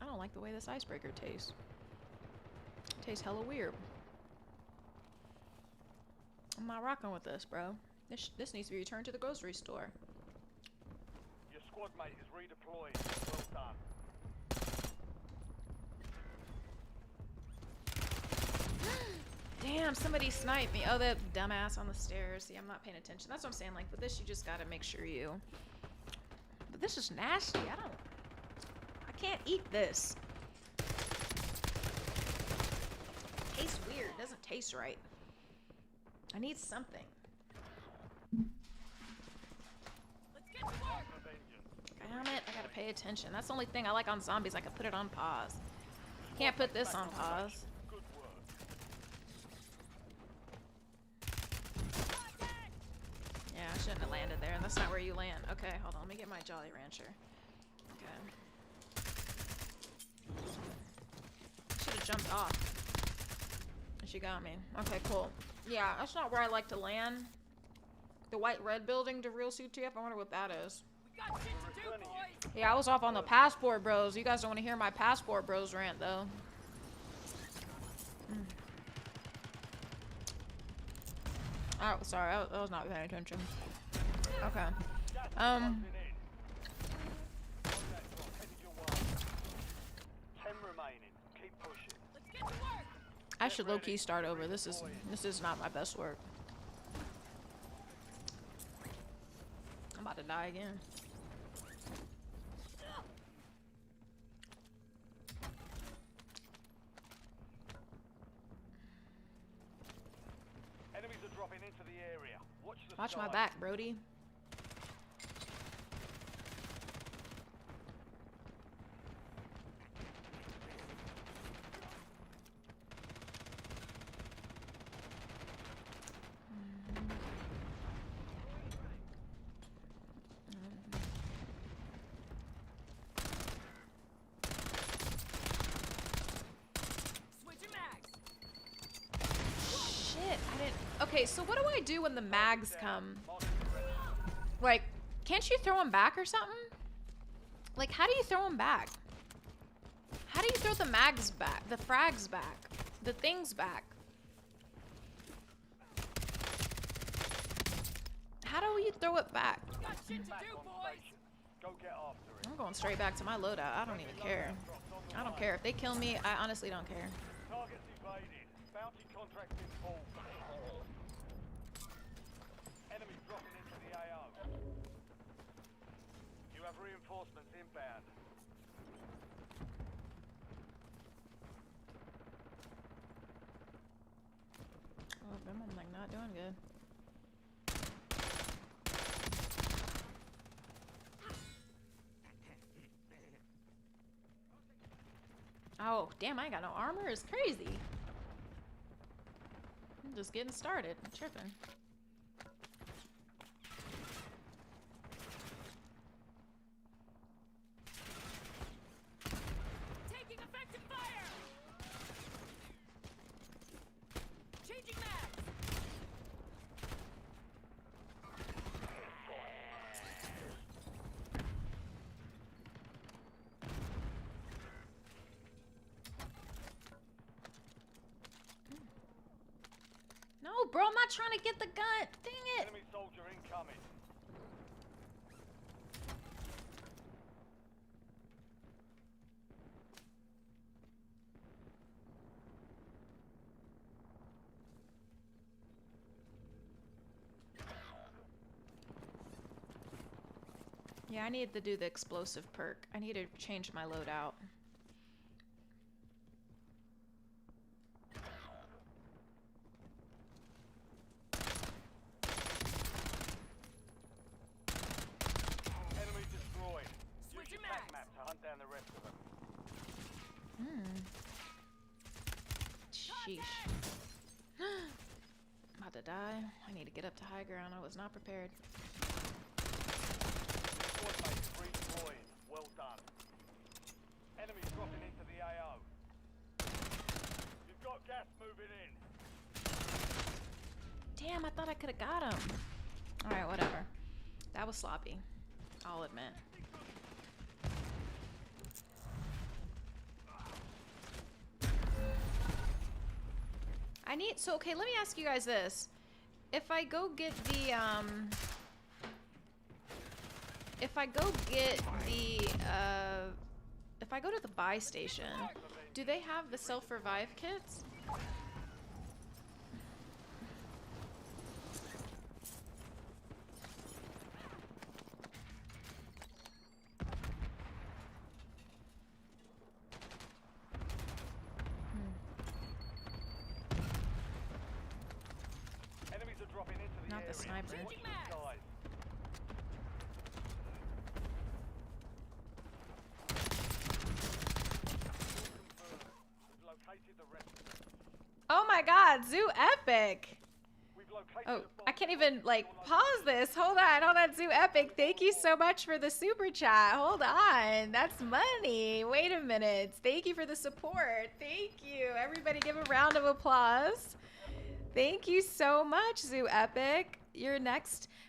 I don't like the way this icebreaker tastes. It tastes hella weird. I'm not rocking with this, bro. This needs to be returned to the grocery store. Your squad mate is redeploying. Well done. Damn, somebody sniped me. Oh, that dumbass on the stairs. See, I'm not paying attention. That's what I'm saying. Like, with this, you just gotta make sure you... But this is nasty. I can't eat this. Tastes weird. It doesn't taste right. I need something. Damn it. I gotta pay attention. That's the only thing I like on zombies. I can put it on pause. Can't put this on pause. Good work. Yeah, I shouldn't have landed there. That's not where you land. Okay, hold on. Let me get my Jolly Rancher. Okay. I should have jumped off. And she got me. Okay, cool. Yeah, that's not where I like to land. The white red building to real CTF. I wonder what that is. Yeah, I was off on the passport bros. You guys don't want to hear my passport bros rant though. Oh, sorry, I was not paying attention. Okay. 10 remaining. Keep pushing. I should low-key start over. This is not my best work. I'm about to die again. Enemies are dropping into the area. Watch my back, Brody. Okay, so what do I do when the mags come? Like, can't you throw them back or something? Like, how do you throw them back? How do you throw the mags back? The frags back? The things back? How do you throw it back? I'm going straight back to my loadout. I don't even care. I don't care. If they kill me, I honestly don't care. Targets evaded. Bounty contract in full. Enemy dropping into the AO. You have reinforcements inbound. Oh, I'm like not doing good. Oh, damn, I ain't got no armor. It's crazy. I'm just getting started. I'm tripping. Taking effective fire! Changing mags! No, bro, I'm not trying to get the gun. Dang it. Enemy soldier incoming. Yeah, I need to do the explosive perk. I need to change my loadout. Enemy destroyed. Use your attack map to hunt down the rest of them. Sheesh. I'm about to die. I need to get up to high ground. I was not prepared. Squad mates redeploying. Well done. Enemy dropping into the AO. You've got gas moving in. Damn, I thought I could have got him. Alright, whatever. That was sloppy. I'll admit. I need, so okay, let me ask you guys this. If I go get the, if I go to the buy station, do they have the self-revive kits? Enemies are dropping into the Not area. the sniper. Watch the skies. We've located the rest of them. Oh my god, Zoo Epic! We've located Oh, the I bomb. can't even, like, pause this. Hold on, Zoo Epic. Thank you so much for the super chat. Hold on. That's money. Wait a minute. Thank you for the support. Thank you. Everybody give a round of applause. Thank you so much, Zoo Epic.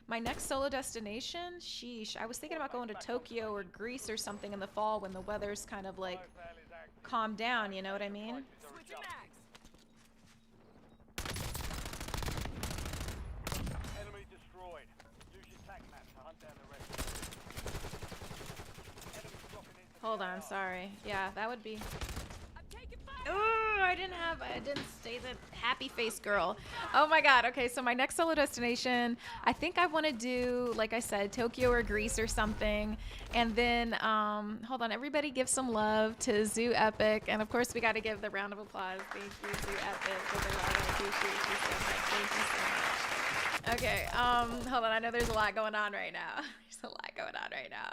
My next solo destination? Sheesh. I was thinking about going to Tokyo or Greece or something in the fall when the weather's kind of, like, calmed down, you know what I mean? Enemy destroyed. Use your attack map to hunt down the rest of them. Enemies dropping into the Hold on, AR. sorry. Yeah, that would be... Oh, I didn't stay the happy face girl. Oh my god. Okay, so my next solo destination, I think I want to do, like I said, Tokyo or Greece or something. And then, hold on, everybody give some love to Zoo Epic. And of course, we got to give the round of applause. Thank you, Zoo Epic, for the love. I appreciate you so much. Thank you so much. Okay, hold on. I know there's a lot going on right now. There's a lot going on right now.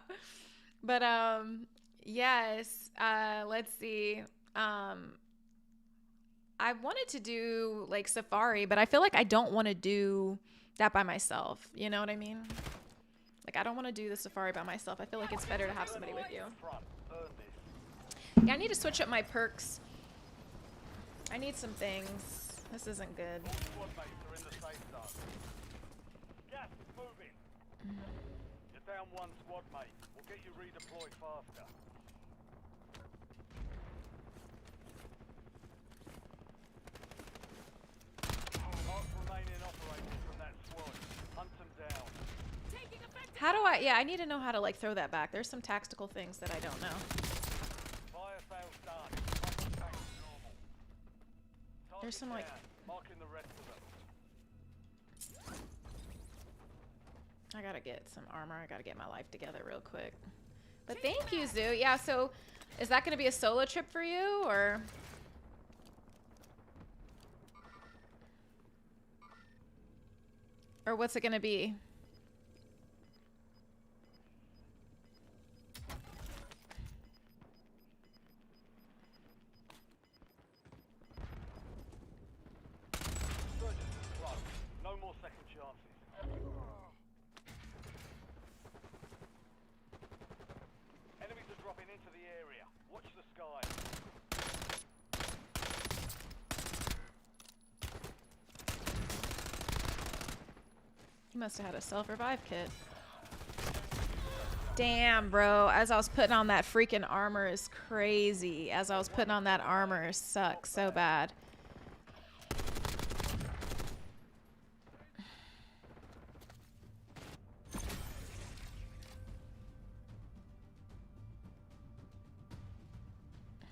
But, yes, let's see. I wanted to do like Safari, but I feel like I don't want to do that by myself. You know what I mean? Like I don't want to do the Safari by myself. I feel like it's better to have somebody with you. Front. Earn this. Yeah, I need to switch up my perks. I need some things. This isn't good. All squad mates are in the safe zone. Gas is moving. You're down one squad mate. We'll get you redeployed faster. Last remaining operators from that squad. Hunt them down. How do I? Yeah, I need to know how to like throw that back. There's some tactical things that I don't know. Fire sales done. Target back to normal. There's some like. Down. Marking the rest of them. I gotta get some armor. I gotta get my life together real quick. But thank you, Zoo. Yeah. So, is that gonna be a solo trip for you, or? Or what's it gonna be? Surgeons is close. No more second chances. Enemies are dropping into the area. Watch the sky. He must have had a self-revive kit. Damn, bro. As I was putting on that freaking armor is crazy. As I was putting on that armor sucks so bad.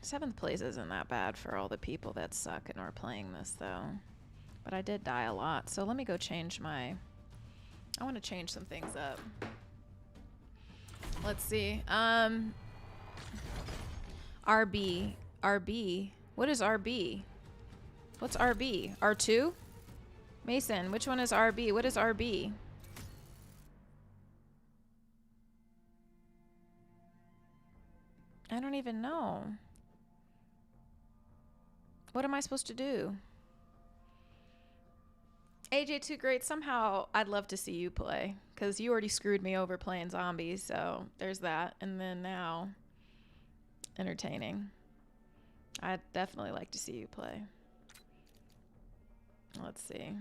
Seventh place isn't that bad for all the people that suck and are playing this, though. But I did die a lot, so let me go change my... I want to change some things up. Let's see. RB. RB. What is RB? What's RB? R2? Mason, which one is RB? What is RB? I don't even know. What am I supposed to do? AJ2 Great, somehow I'd love to see you play. Because you already screwed me over playing zombies, so there's that. And then now, entertaining. I'd definitely like to see you play. Let's see.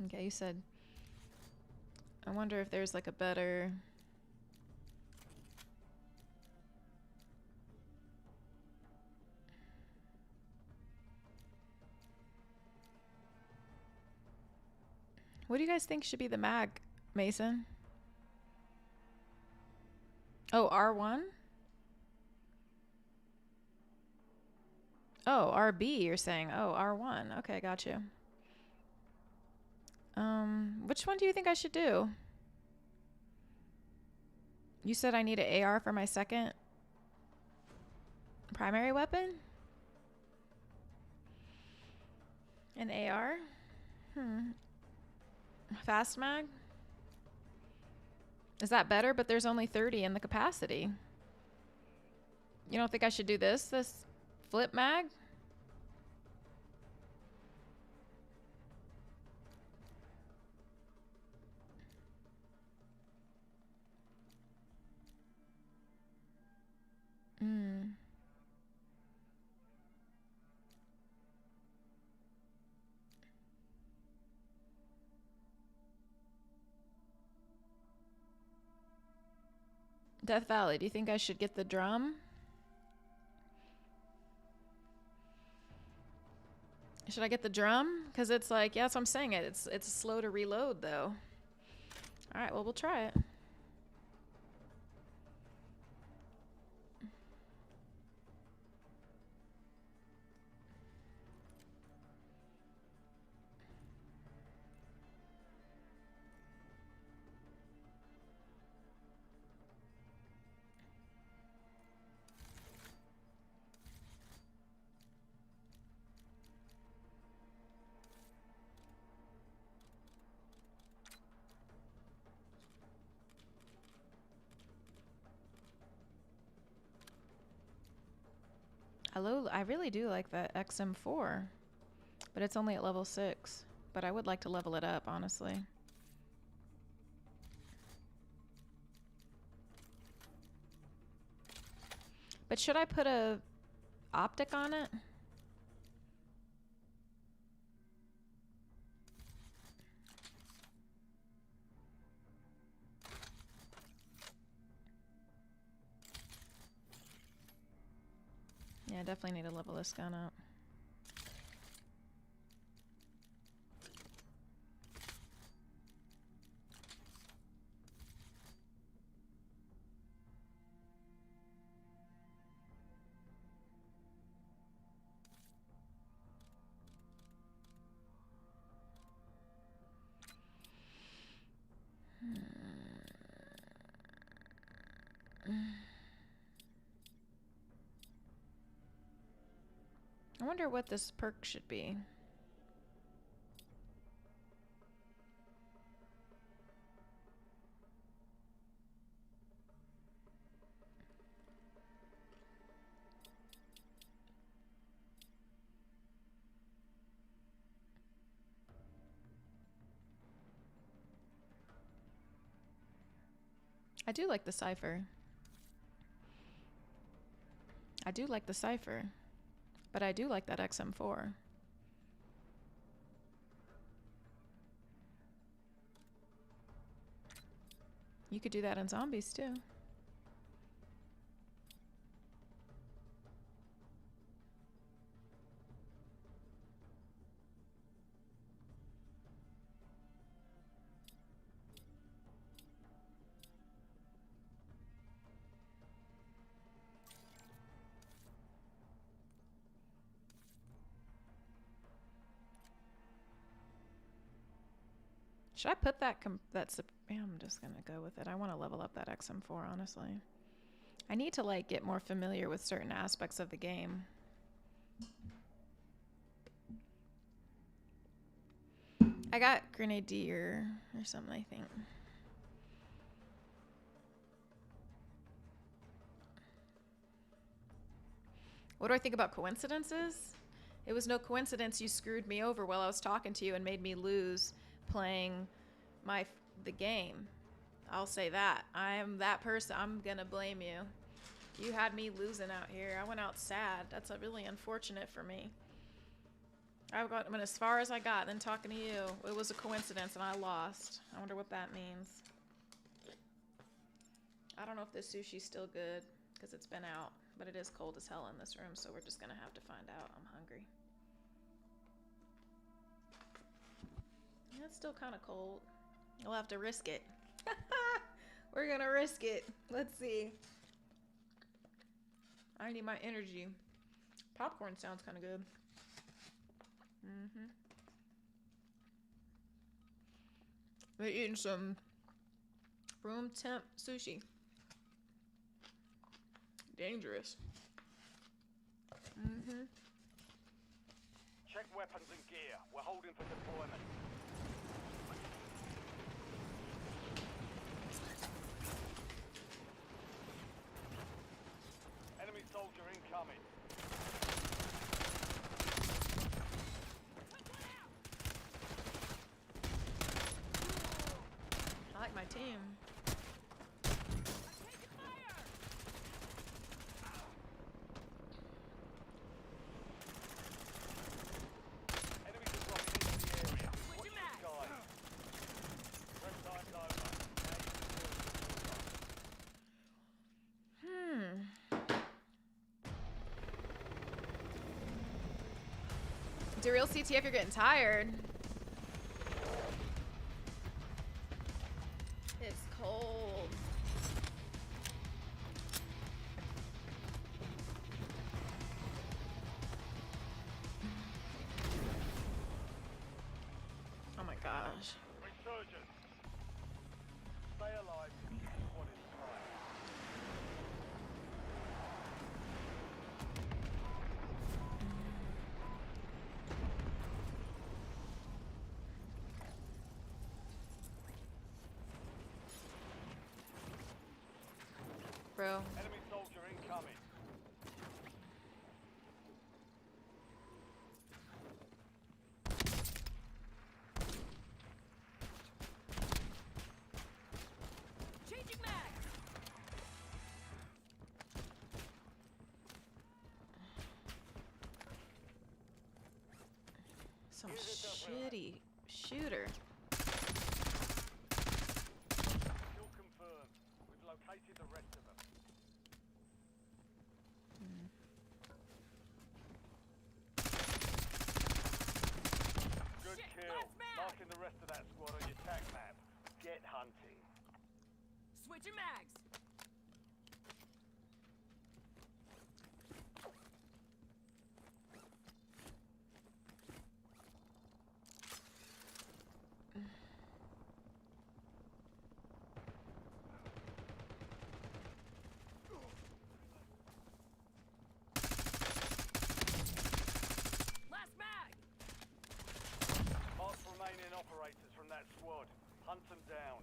Okay, you said... I wonder if there's like a better... What do you guys think should be the mag, Mason? Oh, R1? Oh, RB, you're saying. Oh, R1. Okay, got you. Which one do you think I should do? You said I need an AR for my second primary weapon? An AR? Fast mag? Is that better? But there's only 30 in the capacity. You don't think I should do this? This flip mag? Death Valley, do you think I should get the drum? Should I get the drum? Because it's like, yeah, that's what I'm saying. It's slow to reload, though. All right, well, we'll try it. I really do like the XM4, but it's only at level 6. But I would like to level it up, honestly. But should I put a optic on it? Yeah, I definitely need to level this gun up. I wonder what this perk should be. I do like the cipher. I do like the cipher. But I do like that XM4. You could do that in zombies too. Should I put that yeah, I'm just gonna go with it. I want to level up that XM4, honestly. I need to like get more familiar with certain aspects of the game. I got Grenadier or something, I think. What do I think about coincidences? It was no coincidence you screwed me over while I was talking to you and made me lose playing the game. I'll say that. I am that person. I'm gonna blame you. You had me losing out here. I went out sad. That's really unfortunate for me. I went as far as I got, then talking to you. It was a coincidence and I lost. I wonder what that means. I don't know if this sushi's still good because it's been out, but it is cold as hell in this room, so we're just gonna have to find out. I'm hungry. It's still kind of cold. We'll have to risk it. We're gonna risk it. Let's see. I need my energy. Popcorn sounds kind of good. We're eating some room temp sushi. Dangerous. Check weapons and gear. We're holding for deployment. Enemy soldier incoming. I like my team. Enemies are dropping into the area. Watch the skies. Rest time's over. Now you can Do real CT if you're getting tired. It's cold. Oh my gosh. Resurgence. Stay alive. What is time? Bro. Enemy soldier incoming. Changing mag! Some shitty shooter. Kill confirmed. We've located the rest of them. Good kill. Marking the rest of that squad on your tac map. Get hunting. Switching mags! Last mag! Mark remaining operators from that squad. Hunt them down.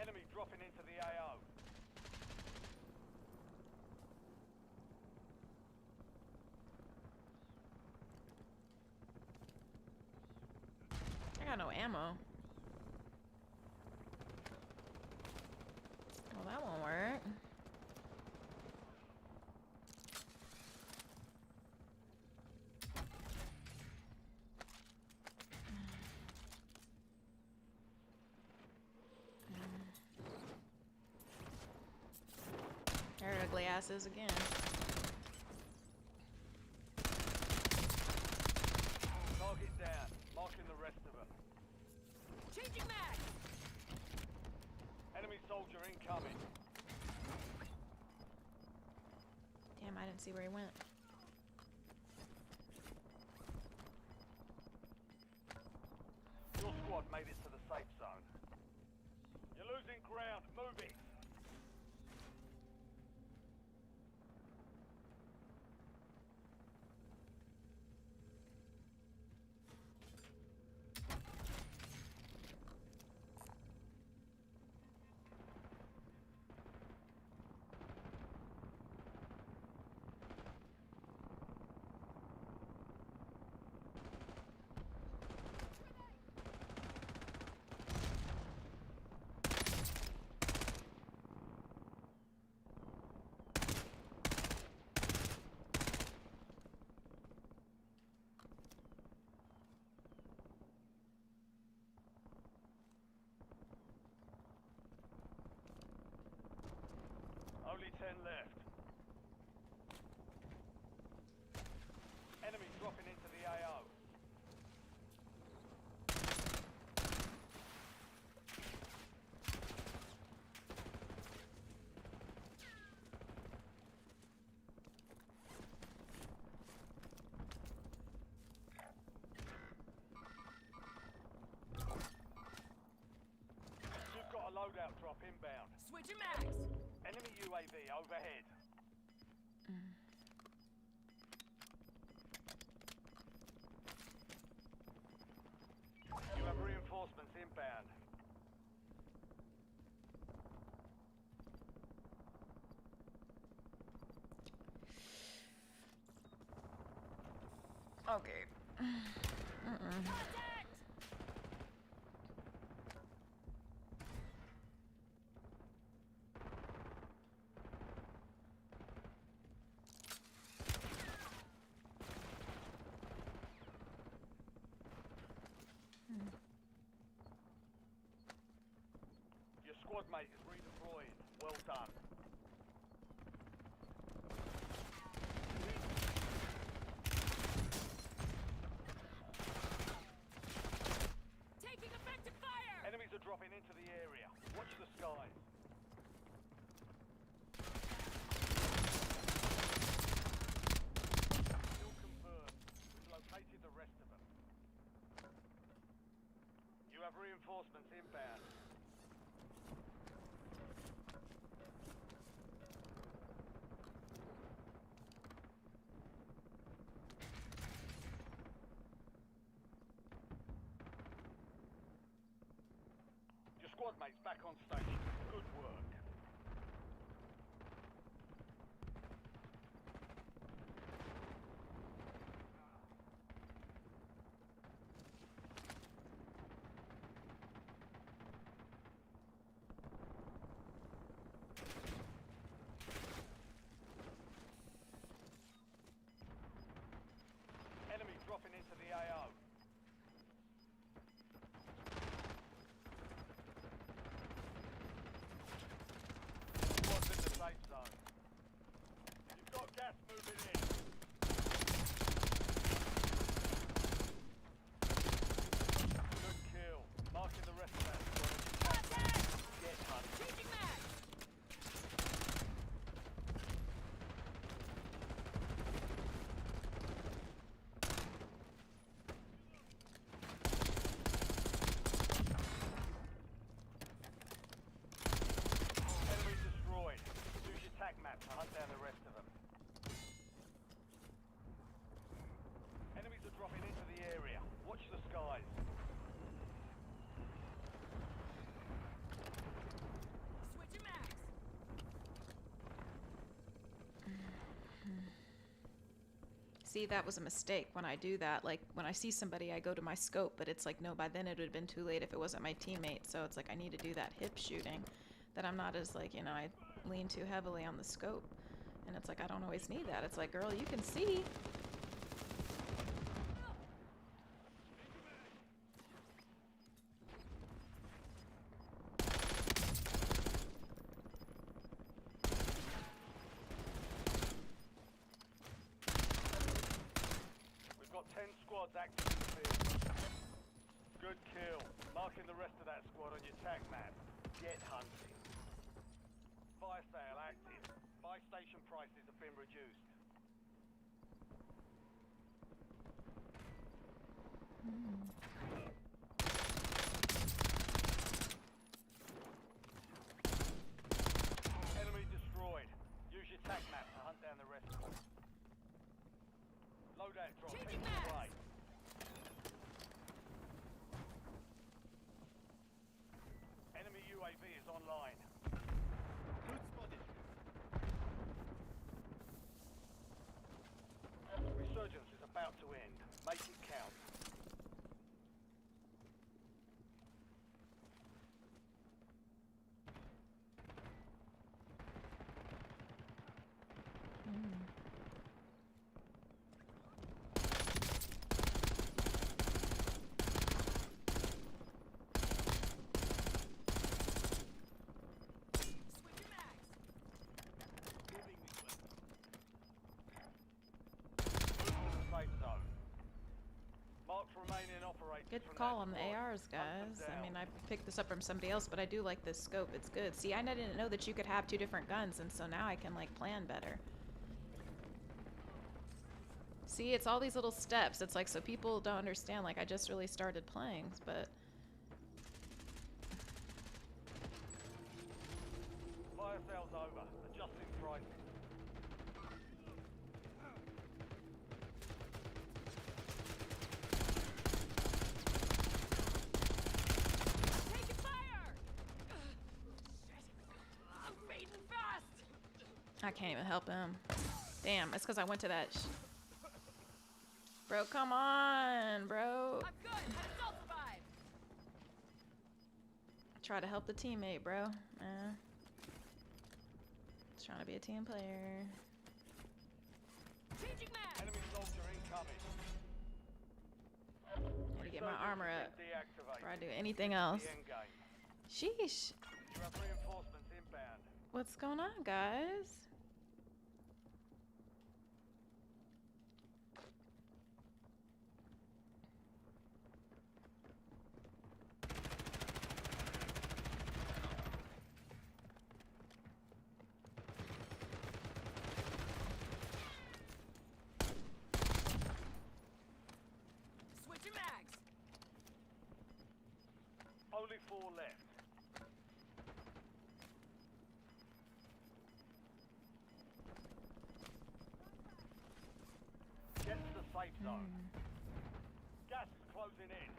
Enemy dropping into the AO. I got no ammo. Well, that won't work. asses again. Target down. Marking the rest of them. Changing mag! Enemy soldier incoming. Damn, I didn't see where he went. Your squad made it to the safe zone. You're losing ground. Move it. Only 10 left. Enemy dropping into the AO. You've got a loadout drop inbound. Switching mags! Enemy UAV overhead. You have reinforcements inbound. Okay. Contact! Your squad mate is redeployed. Well done. Taking effective fire! Enemies are dropping into the area. Watch the skies. Still confirmed. We've located the rest of them. You have reinforcements inbound. Your squad mate's back on station. Good work. Enemy dropping into the AO. Squad's in the safe zone. You've got gas moving in. Good kill. Marking the rest of that squad. Contact! Get hunted. Changing mags! Enemy destroyed. Use your tac map to hunt down the rest of them. Enemies are dropping into the area. Watch the skies. Switching mags! See, that was a mistake when I do that. Like, when I see somebody, I go to my scope, but it's like, no, by then it would have been too late if it wasn't my teammate. So it's like, I need to do that hip shooting. That I'm not as, like, you know, I lean too heavily on the scope. And it's like, I don't always need that. It's like, girl, you can see. squad's active in the field. Good kill. Marking the rest of that squad on your tac map. Get hunting. Fire sale active. Buy station prices have been reduced. Enemy destroyed. Use your tac map to hunt down the rest of them. Loadout drop heading your way. Enemy UAV is online. Good spotted. Resurgence is about to end. Make it count. Good call on the ARs, guys. I mean, I picked this up from somebody else, but I do like this scope. It's good. See, I didn't know that you could have 2 different guns, and so now I can, like, plan better. See, it's all these little steps. It's like, so people don't understand, like, I just really started playing, but... Fire sale's over. Adjusting prices. I can't even help him. Damn, it's because I went to that bro, come on, bro. I'm good. I'll survive. Try to help the teammate, bro. Just trying to be a team player. Changing map. Enemy soldier incoming. Gotta get my armor up before I do anything else. Sheesh. You have reinforcements inbound. What's going on, guys? Switching mags. Only 4 left. Get to the safe zone. Gas is closing in.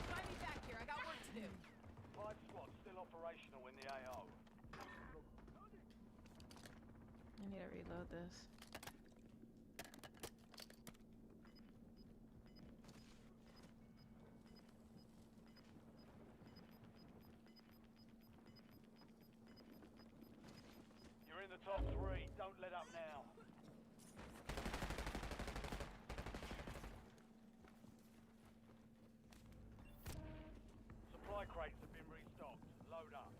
Find me back here. I got work to do. 5 squads still operational in the AO. I need to reload this. You're in the top 3. Don't let up now. Supply crates have been restocked. Load up.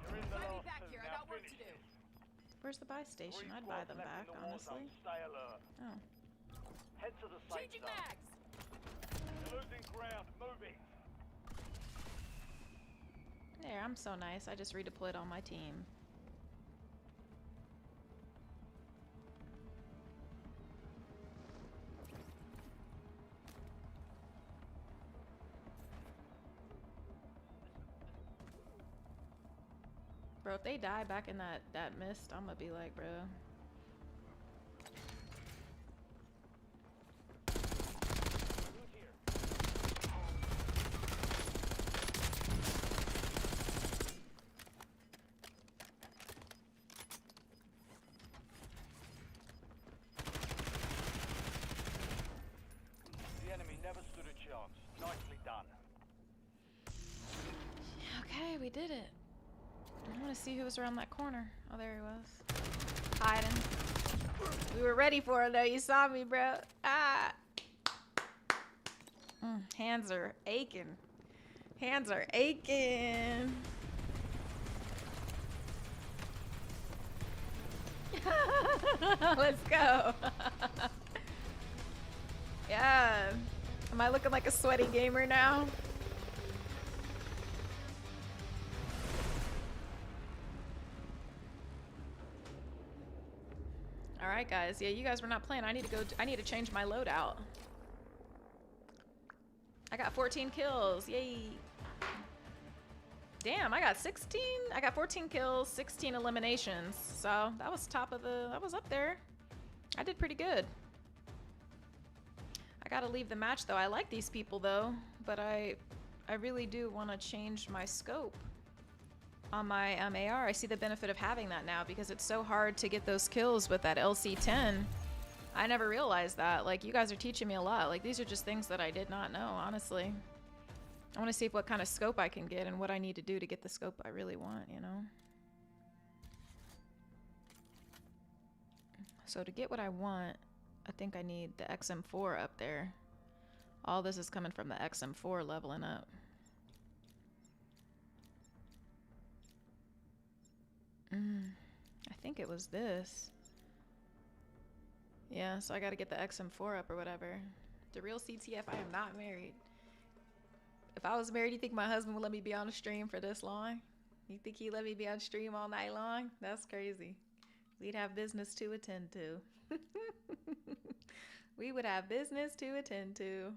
You're in the Find me last back 2. here. I Now got work to finish do. this. Where's the buy station? 3 I'd buy squads them left back, in the war zone. honestly. Stay alert. Oh. Head to the safe Changing zone. mags. You're losing ground. Move it. There, I'm so nice. I just redeployed all my team. Bro, if they die back in that mist, I'm gonna be like, bro. Good here. The enemy never Nicely done. Okay, we did it. I want to see who was around that corner. Oh, there he was. Hiding. We were ready for it, though. You saw me, bro. Ah. Hands are aching. Hands are aching. Let's go. Yeah. Am I looking like a sweaty gamer now? All right, guys. Yeah, you guys were not playing. I need to go. I need to change my loadout. I got 14 kills. Yay. Damn, I got 16. I got 14 kills, 16 eliminations. So that was top of the. That was up there. I did pretty good. I gotta leave the match though. I like these people though, but I really do want to change my scope on my AR. I see the benefit of having that now because it's so hard to get those kills with that LC10. I never realized that. Like, you guys are teaching me a lot. Like, these are just things that I did not know, honestly. I want to see what kind of scope I can get and what I need to do to get the scope I really want, you know? So to get what I want, I think I need the XM4 up there. All this is coming from the XM4 leveling up. I think it was this. Yeah, so I gotta get the XM4 up or whatever. The real CTF, I am not married. If I was married, you think my husband would let me be on a stream for this long? You think he'd let me be on stream all night long? That's crazy. We'd have business to attend to. We would have business to attend to.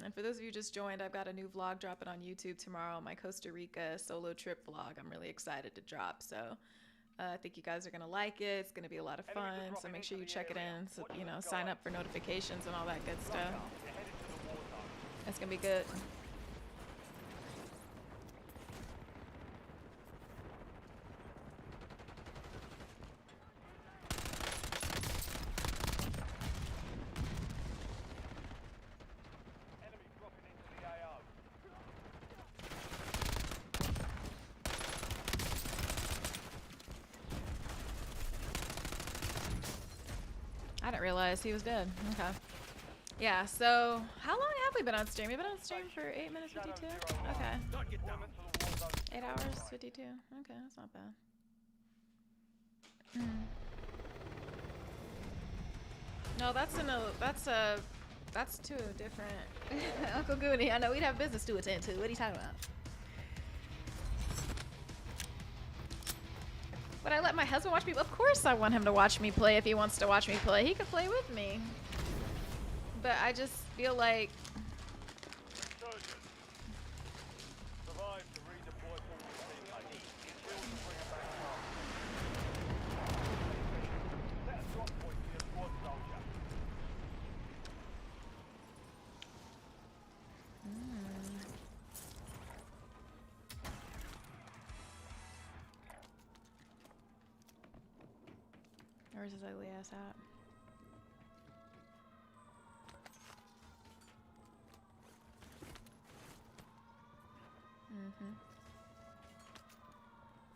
And for those of you who just joined, I've got a new vlog dropping on YouTube tomorrow, my Costa Rica solo trip vlog. I'm really excited to drop, so I think you guys are going to like it. It's going to be a lot of fun, so make sure you check it in. So, you know, sign up for notifications and all that good stuff. It's going to be good. I didn't realize he was dead. Okay. Yeah, so how long have we been on stream? We've been on stream for 8 minutes 52? Okay. 8 hours 52. Okay, that's not bad. No, that's to a different Uncle Goonie. I know we'd have business to attend to. What are you talking about? Would I let my husband watch me? Of course I want him to watch me play if he wants to watch me play. He can play with me. But I just feel like... Where's his ugly ass at?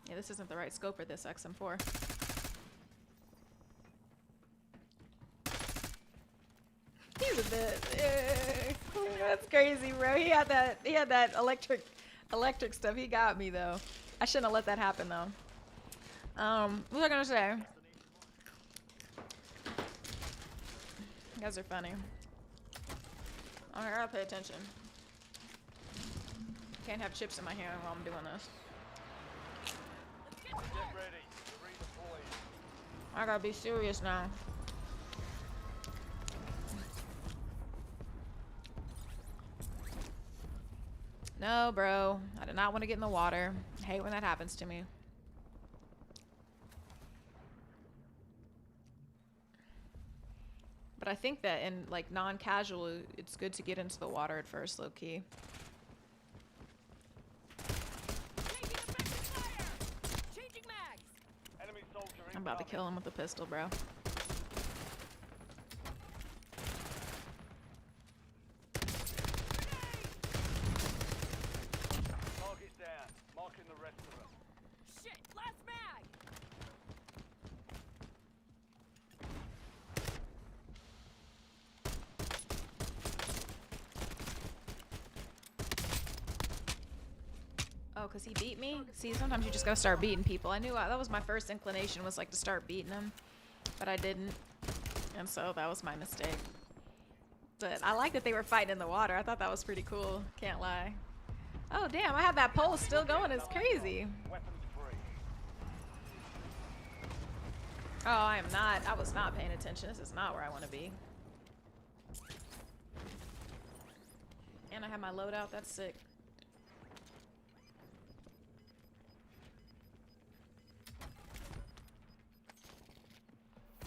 Yeah, this isn't the right scope for this XM4. He's a bit. That's crazy, bro. He had that electric stuff. He got me though. I shouldn't have let that happen though. What was I gonna say? You guys are funny. I gotta pay attention. Can't have chips in my hand while I'm doing this. Get ready. Redeploy. I gotta be serious now. No, bro. I do not want to get in the water. I hate when that happens to me. But I think that in like non-casual, it's good to get into the water at first, low key. I'm about to kill him with a pistol, bro. because he beat me. See, sometimes you just gotta start beating people. I knew that was my first inclination, was like to start beating them, but I didn't, and so that was my mistake. But I like that they were fighting in the water. I thought that was pretty cool. Can't lie. Oh damn! I have that pole still going. It's crazy. Oh, I am not. I was not paying attention. This is not where I want to be. And I have my loadout. That's sick.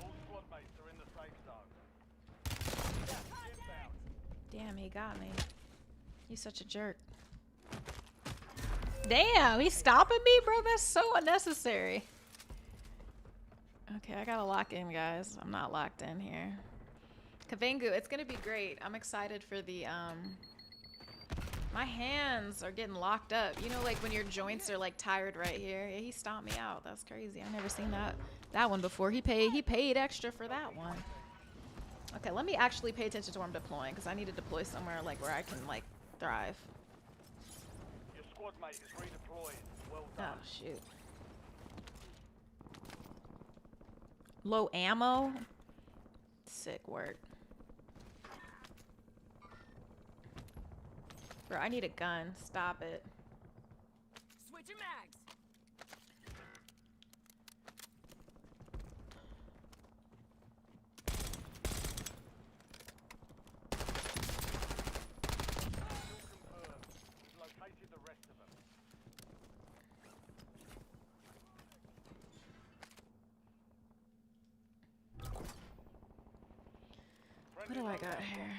All squad mates are in the safe zone. Damn, he got me. He's such a jerk. Damn, he's stopping me, bro. That's so unnecessary. Okay, I gotta lock in, guys. I'm not locked in here. Kavengu, it's gonna be great. I'm excited for the, my hands are getting locked up. You know, like when your joints are like tired right here. Yeah, he stomped me out. That's crazy. I've never seen that one before. He paid extra for that one. Okay, let me actually pay attention to where I'm deploying, because I need to deploy somewhere like where I can like thrive. Your squad mate is redeployed. Well done. Oh shoot. Low ammo? Sick work. Bro, I need a gun. Stop it. Switching mags. We've located the rest of them. What do I got here?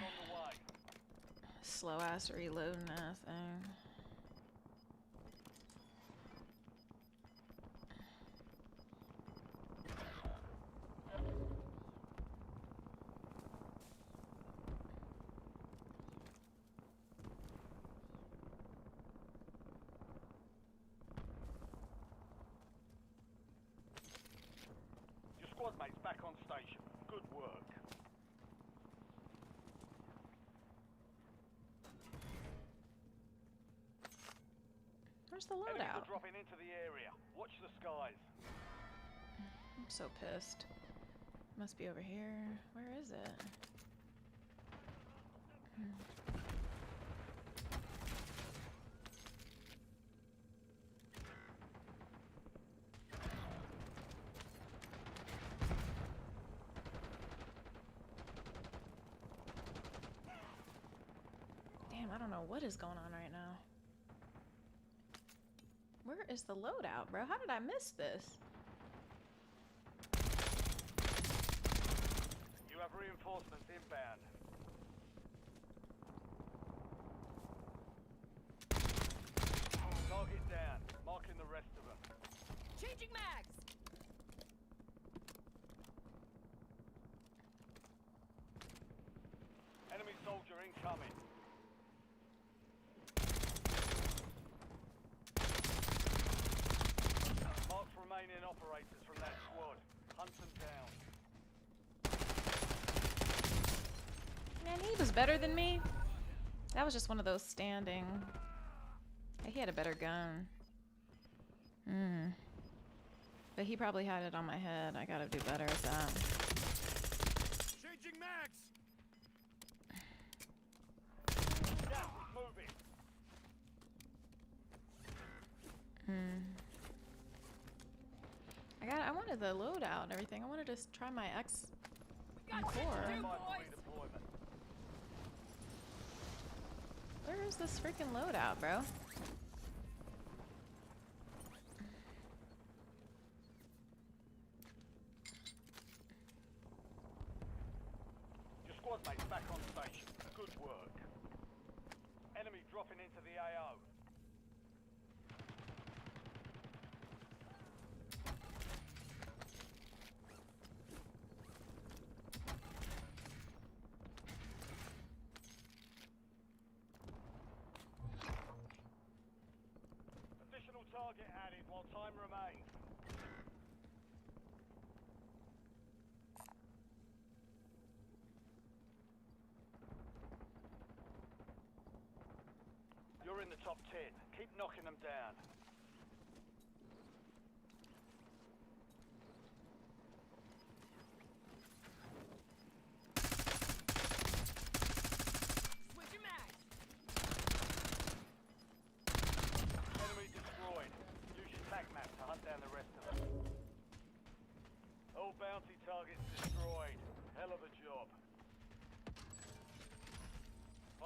Slow ass reloading that thing. Your squad mate's back on station. Good work. Where's the Enemies loadout? are dropping into the area. Watch the skies. I'm so pissed. Must be over here. Where is it? Damn, I don't know what is going on right now. Where is the loadout, bro? How did I miss this? You have reinforcements inbound. Target down. Marking the rest of them. Changing mags. Enemy soldier incoming. Marks remaining operators from that squad. Hunt them down. Man, he was better than me. That was just one of those standing. Hey, he had a better gun. But he probably had it on my head. I gotta do better at that. Changing mags. Gas is moving. I wanted the loadout and everything. I wanted to try my X Got M4. shit to do, Five boys. redeployment. Where is this freaking loadout, bro? Your squad mate's back on station. Good work. Enemy dropping into the AO. Additional target added while time remains. You're in the top 10. Keep knocking them down.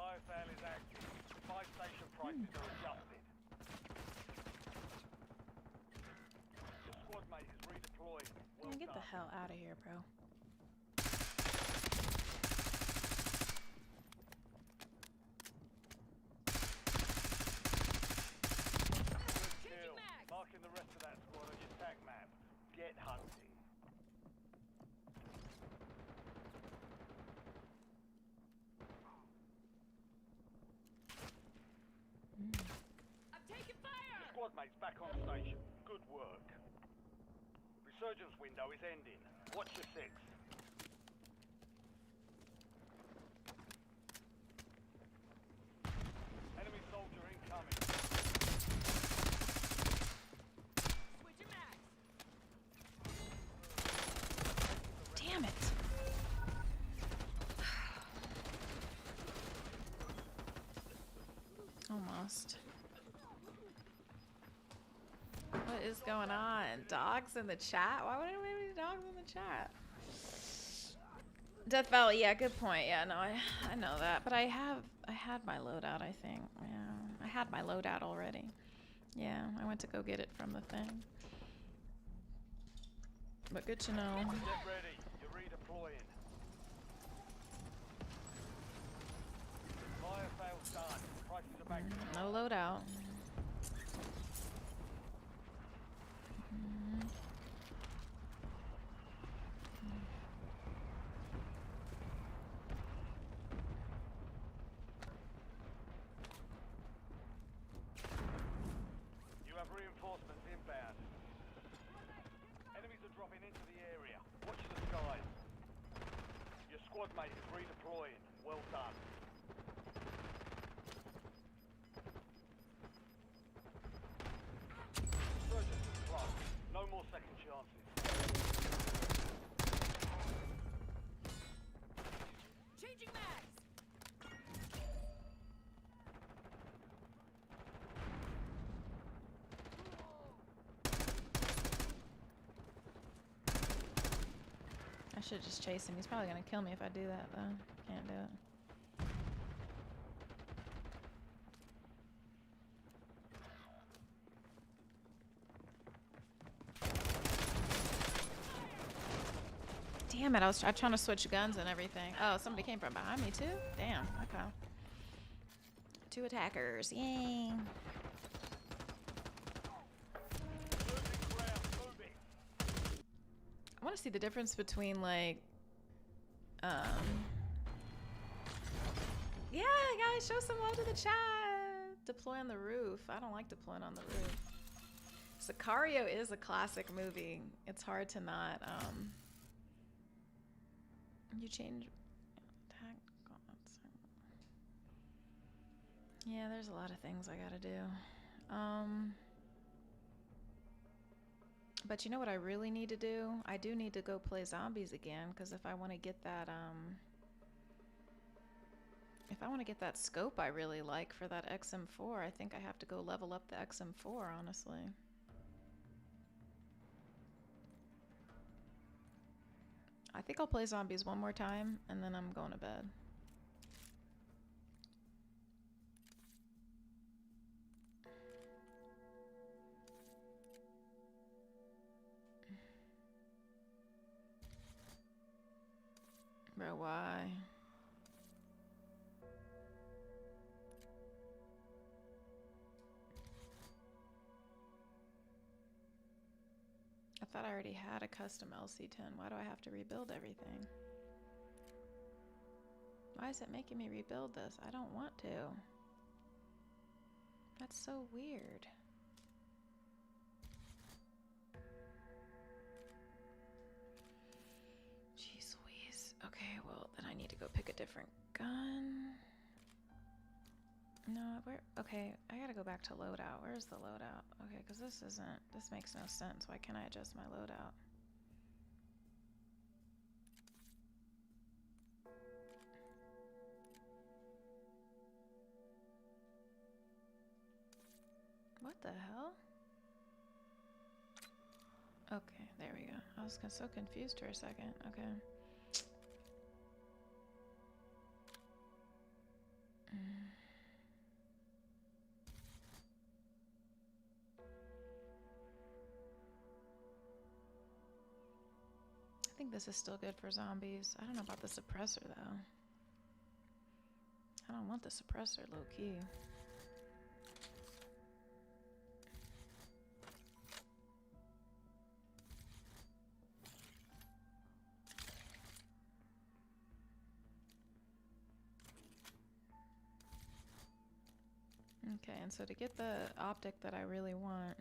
Fire sale is active. Buy station prices are adjusted. Your squad mate is redeployed. Well Get the done. hell out of here, bro. Good kill. Marking the rest of that squad on your tag map. Get hunting. I'm taking fire! Your squad mate's back on station. Good work. Resurgence window is ending. Watch your six. Enemy soldier incoming. Switching mags. Damn it. Almost. What is going on? Dogs in the chat? Why would we have any dogs in the chat? Death Valley, yeah, good point. Yeah, no, I know that. But I had my loadout, I think. Yeah. I had my loadout already. Yeah, I went to go get it from the thing. But good to know. Get ready. You're redeploying. Fire sale's done. Prices are back to No loadout. You have reinforcements inbound. Enemies are dropping into the area. Watch the skies. Your squad mate is redeploying. Well done. Surgeons is close. No more second chances. Changing mags. I should just chase him. He's probably gonna kill me if I do that, though. Can't do it. Damn it, I was trying to switch guns and everything. Oh, somebody came from behind me, too? Damn, okay. 2 attackers, yay. Moving ground. Moving. I want to see the difference between, like, yeah, guys, show some love to the chat. Deploy on the roof. I don't like deploying on the roof. Sicario is a classic movie. It's hard to not, you change attack. Yeah, there's a lot of things I gotta do. But you know what I really need to do? I do need to go play zombies again, because if I want to get that, if I want to get that scope I really like for that XM4, I think I have to go level up the XM4, honestly. I think I'll play zombies one more time, and then I'm going to bed. Bro, why? I thought I already had a custom LC10. Why do I have to rebuild everything? Why is it making me rebuild this? I don't want to. That's so weird. Jeez Louise. Okay, well, then I need to go pick a different gun. No, where? Okay, I gotta go back to loadout. Where's the loadout? Okay, because this makes no sense. Why can't I adjust my loadout? What the hell? Okay, there we go. I was so confused for a second. Okay. this is still good for zombies. I don't know about the suppressor though. I don't want the suppressor low key. Okay, and so to get the optic that I really want,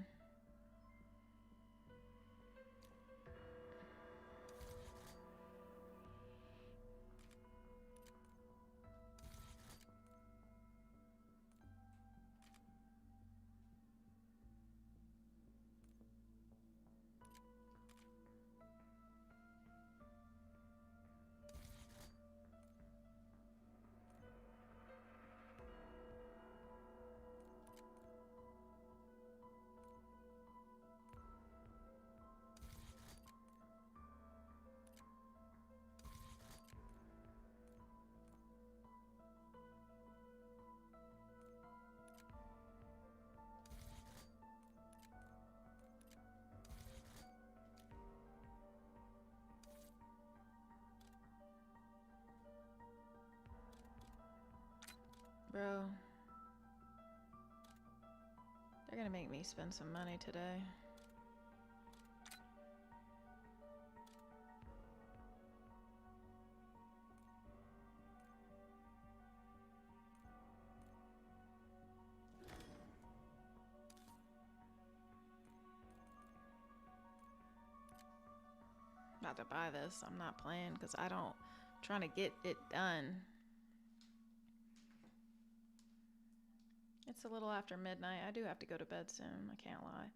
bro, they're gonna make me spend some money today. About to buy this. I'm not playing because I don't trying to get it done. It's a little after midnight. I do have to go to bed soon. I can't lie.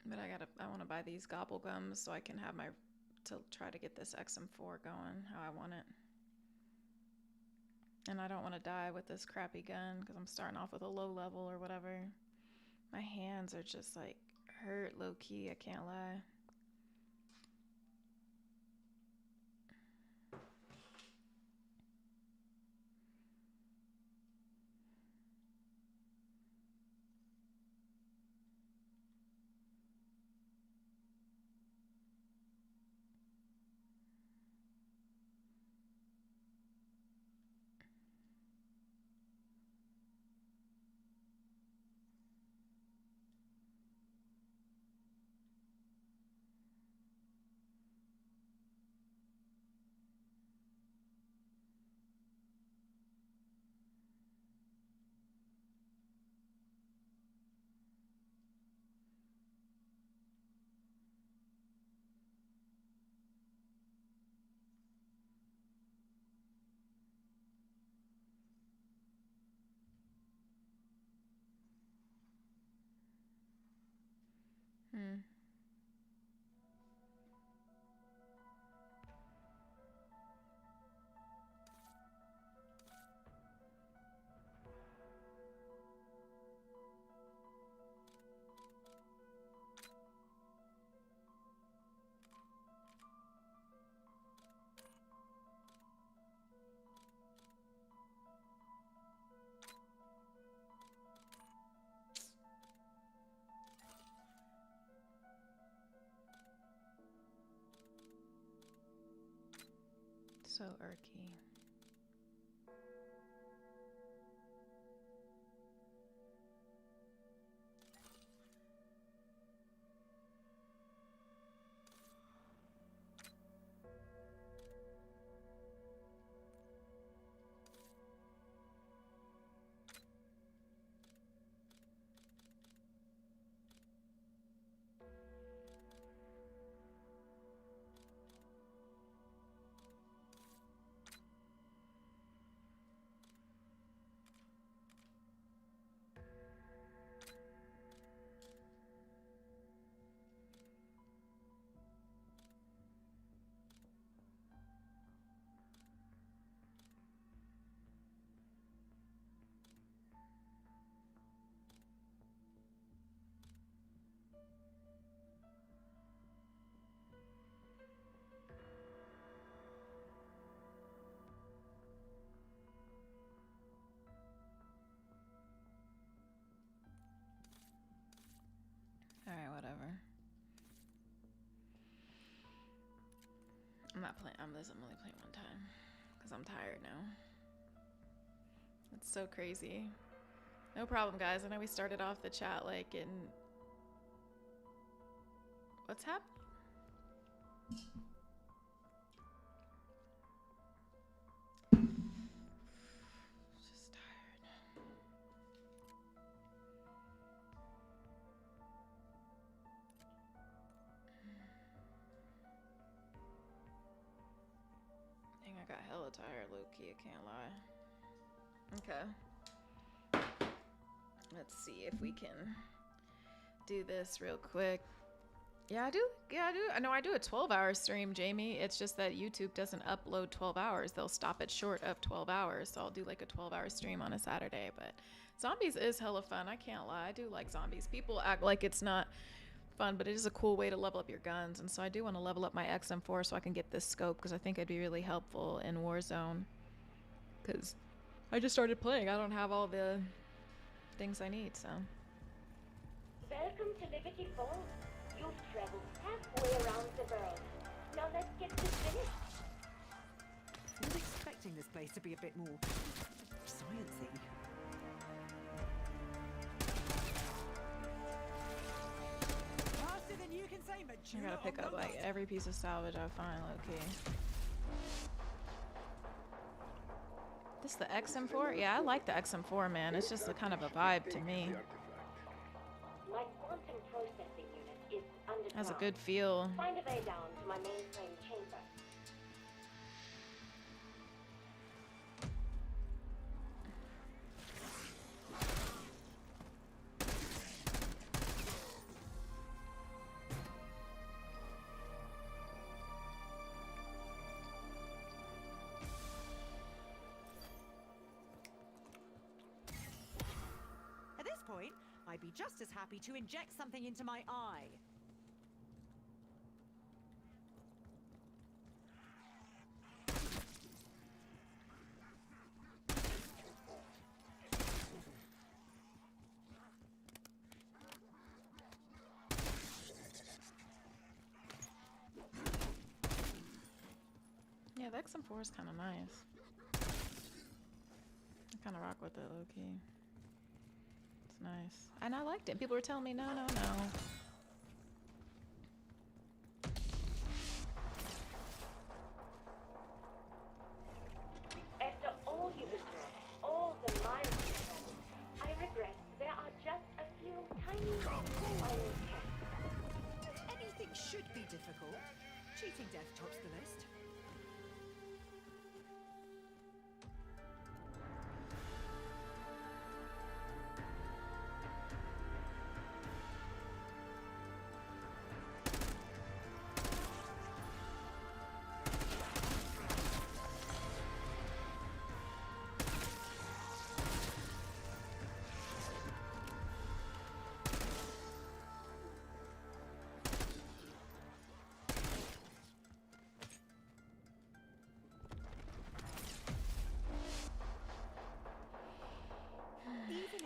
But I want to buy these gobble gums so I can have to try to get this XM4 going how I want it. And I don't want to die with this crappy gun because I'm starting off with a low level or whatever. My hands are just like hurt low key, I can't lie. Hmm. So irky. I'm not playing. I'm only playing one time because I'm tired now. It's so crazy. No problem, guys. I know we started off the chat like in. What's happening? Just tired. Dang, I got hella tired, low key. I can't lie. Okay. Let's see if we can do this real quick. Yeah, I do. I know I do a 12-hour stream, Jamie. It's just that YouTube doesn't upload 12 hours. They'll stop it short of 12 hours. So I'll do like a 12-hour stream on a Saturday. But zombies is hella fun. I can't lie. I do like zombies. People act like it's not fun, but it is a cool way to level up your guns. And so I do want to level up my XM4 so I can get this scope because I think it'd be really helpful in Warzone. Because I just started playing. I don't have all the things I need, so. Welcome to Liberty Falls. You've traveled halfway around the world. Now let's get this finished. I was expecting this place to be a bit more sciencey. Faster than you can say, I gotta pick up like every piece of salvage I find, low-key. This the XM4? Yeah, I like the XM4, man. It's just a kind of a vibe to me. My quantum processing unit is underground. Has a good feel. Find a way down to my mainframe chamber. At this point, I'd be just as happy to inject something into my eye. Yeah, the XM4 is kind of nice. I kind of rock with it, low-key. It's nice. And I liked it. People were telling me, no. After all you've endured, all the miles you've traveled, I regret there are just a few tiny final tests. Anything should be difficult. Cheating death tops the list.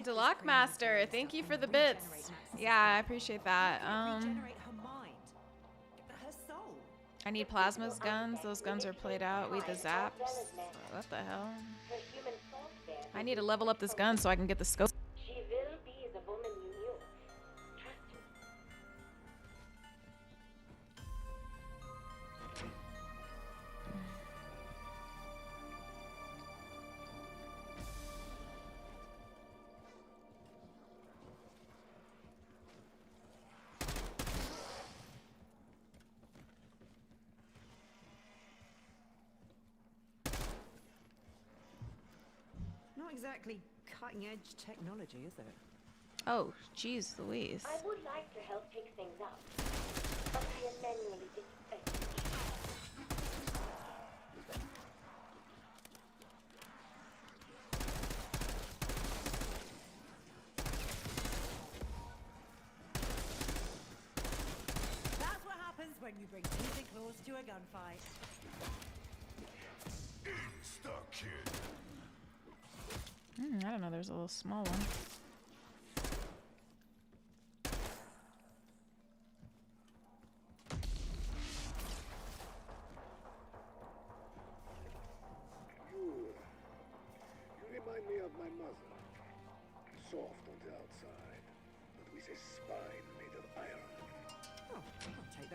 Delock Master, thank you for the bits. Yeah, I appreciate that. Regenerate her mind, her soul. I need Plasma's guns. Those guns are played out. We the zaps. What the hell? Her human software. I need to level up this gun so I can get the scope. She will be the woman you knew. Trust me. Not exactly cutting-edge technology, is it? Oh, jeez Louise. I would like to help pick things up, but I am manually disaffected. That's what happens when you bring music claws to a gunfight. Stuck, kid. I don't know, there's a little small one.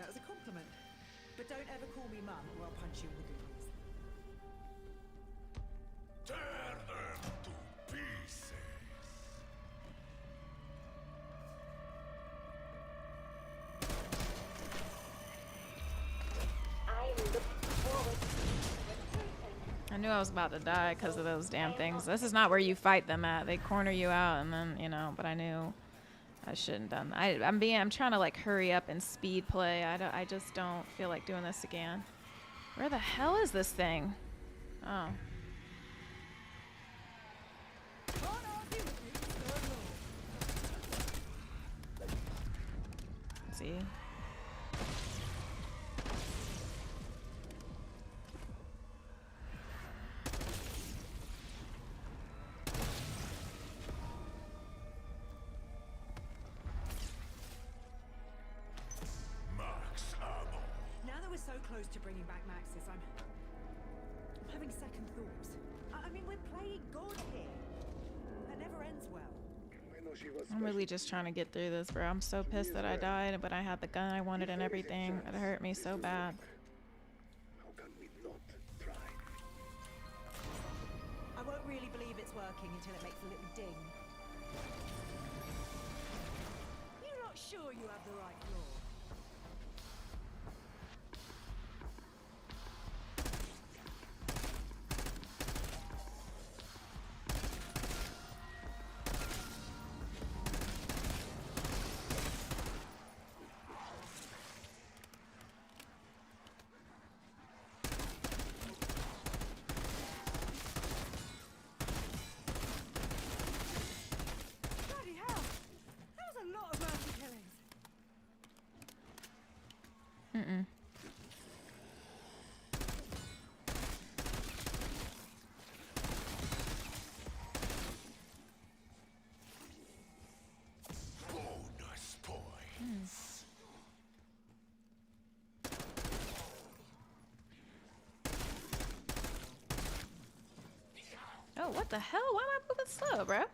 that as a compliment. But don't ever call me Mum or I'll punch you in the goonies. Tear them to pieces. I'm looking forward to I knew I was about to die because of those damn things. This is not where you fight them at. They corner you out and then, you know, but I knew I shouldn't have done that. I'm trying to like hurry up and speed play. I just don't feel like doing this again. Where the hell is this thing? Oh. See? Max ammo. Now that we're so close to bringing back Maxis, I'm having second thoughts. I mean, we're playing God here. That never ends well. I'm really just trying to get through this, bro. I'm so pissed that I died, but I had the gun I wanted and everything. It hurt me so bad. How can we not try? I won't really believe it's working until it makes a little ding. You're not sure you have the right floor? Bloody hell! That was a lot of mercy killings. Mm-mm. Bonus points. Oh, what the hell? Why am I moving slow, bro?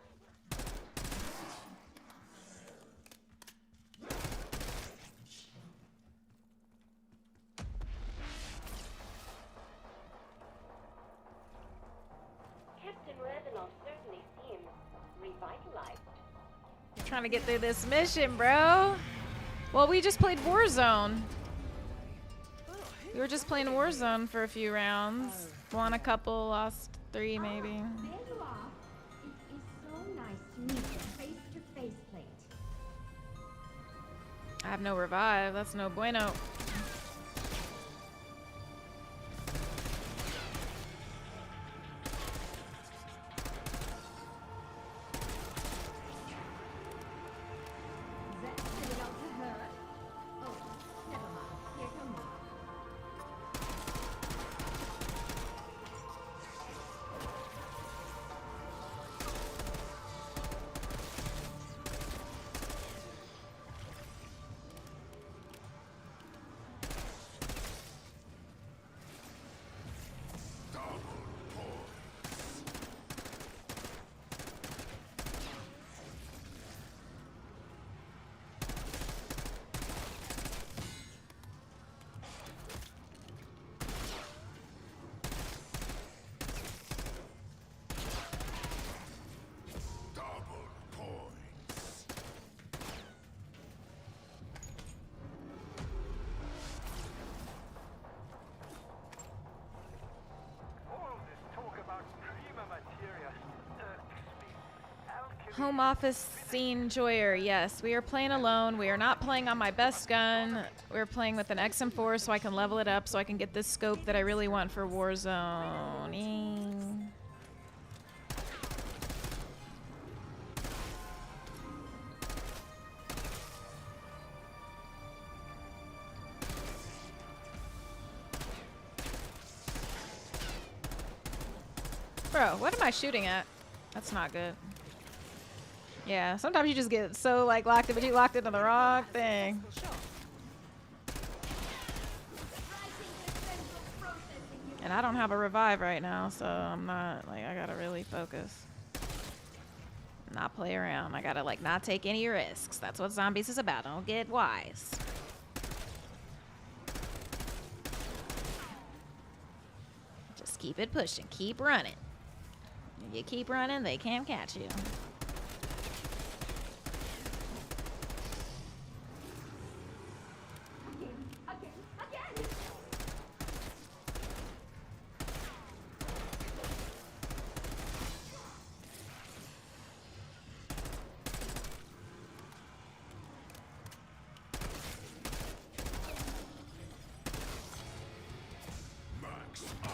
Captain Reznov certainly seems revitalized. Trying to get through this mission, bro. Well, we just played Warzone. We were just playing Warzone for a few rounds. Won a couple, lost 3 maybe. There you are. It is so nice to meet you face-to-face, Plate. I have no revive. That's no bueno. Is that difficult to hurt? Oh, never mind. Here come me. Double points. Double points. All this talk about prima materia irks me. Alchemy Home office scene joyer. Yes, we are playing alone. We are not playing on my best gun. We're playing with an XM4 so I can level it up so I can get this scope that I really want for Warzone. Bro, what am I shooting at? That's not good. Yeah, sometimes you just get so like locked in, but you locked into the wrong thing. And I don't have a revive right now, so I'm not like I gotta really focus. Not play around. I gotta like not take any risks. That's what zombies is about. Don't get wise. keep it pushing. Keep running. If you keep running, they can't catch you. Again! Max armor.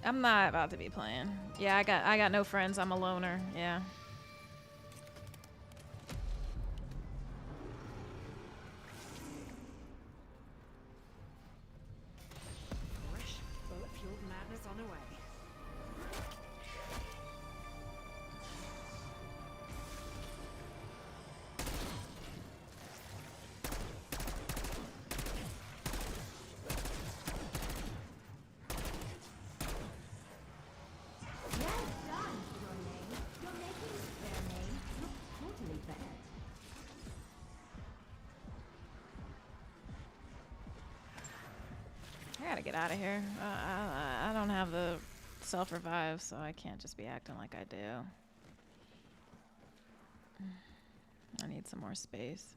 I'm not about to be playing. Yeah, I got no friends. I'm a loner. Yeah. Fresh, bullet-fueled madness on the way. Well done, your name. You're making their name look totally bad. I gotta get out of here. I don't have the self-revive, so I can't just be acting like I do. I need some more space.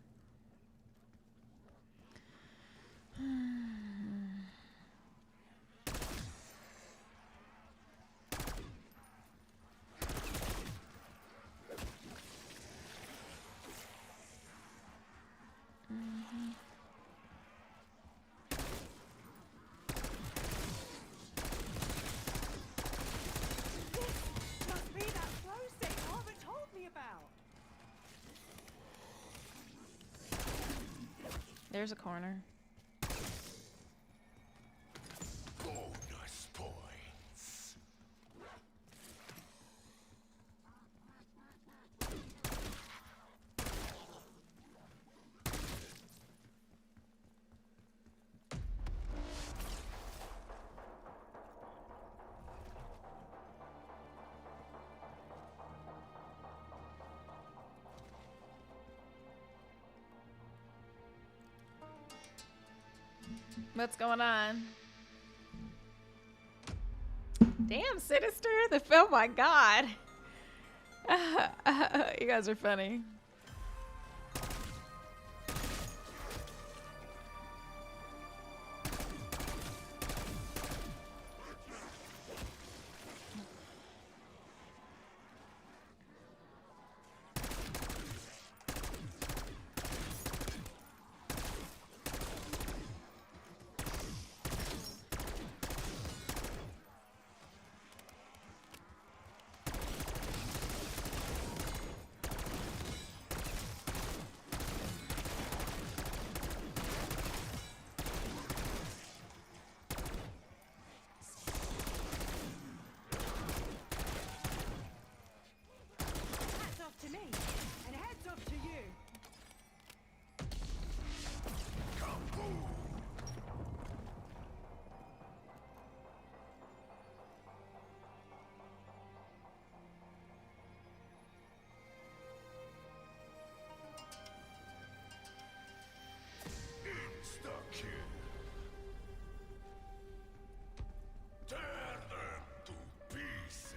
Must be that flow state Harvard told me about. There's a corner. Bonus points. What's going on? Damn, Sinister. Oh my god. You guys are funny. Hats off to me, and heads off to you. Insta-kill. Tear them to pieces.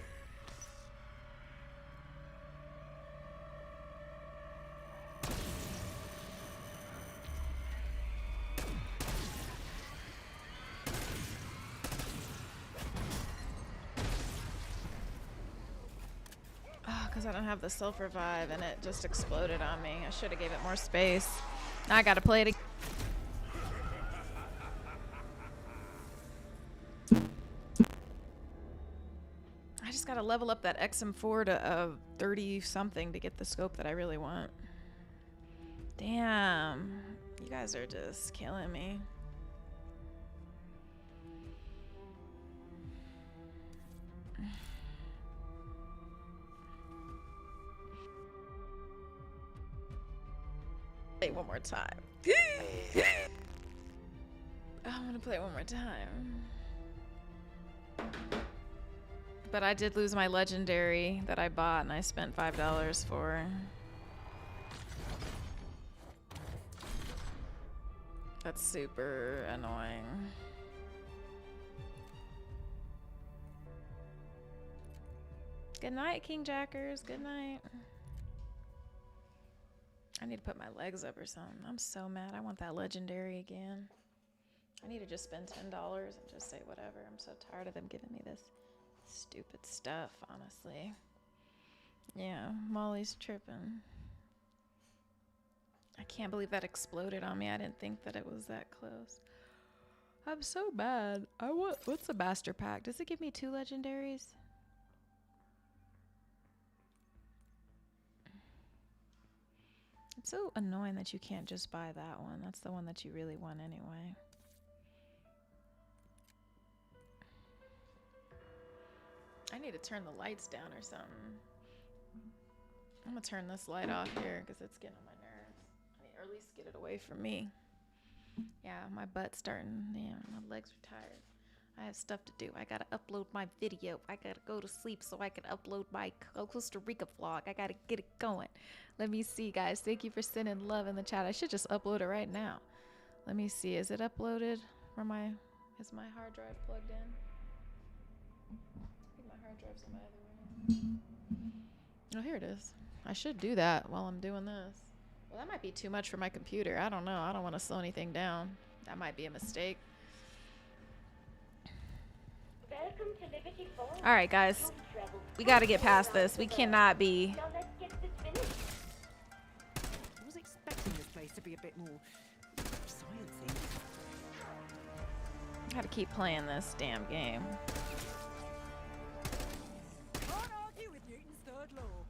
Because I don't have the self-revive and it just exploded on me. I should have gave it more space. Now I gotta play it again. I just gotta level up that XM4 to 30 something to get the scope that I really want. Damn. You guys are just killing me. One more time. gonna play it one more time. But I did lose my legendary that I bought and I spent $5 for. That's super annoying. Good night, King Jackers. Good night. I need to put my legs up or something. I'm so mad. I want that legendary again. I need to just spend $10 and just say whatever. I'm so tired of them giving me this stupid stuff, honestly. Yeah, Molly's tripping. I can't believe that exploded on me. I didn't think that it was that close. I'm so mad. What's the master pack? Does it give me 2 legendaries? It's so annoying that you can't just buy that one. That's the one that you really want anyway. I need to turn the lights down or something. I'm gonna turn this light off here because it's getting on my nerves. Or at least get it away from me. Yeah, my butt's starting. Yeah, my legs are tired. I have stuff to do. I gotta upload my video. I gotta go to sleep so I can upload my Costa Rica vlog. I gotta get it going. Let me see, guys. Thank you for sending love in the chat. I should just upload it right now. Let me see. Is it uploaded? Is my hard drive plugged in? I think my hard drive's in my other room. Oh, here it is. I should do that while I'm doing this. Well, that might be too much for my computer. I don't know. I don't want to slow anything down. That might be a mistake. Welcome to Liberty Falls. All right, guys. We got to get past this. We cannot be. Now let's get this finished. I was expecting this place to be a bit more sciencey. Got to keep playing this damn game. Can't argue with Newton's third law.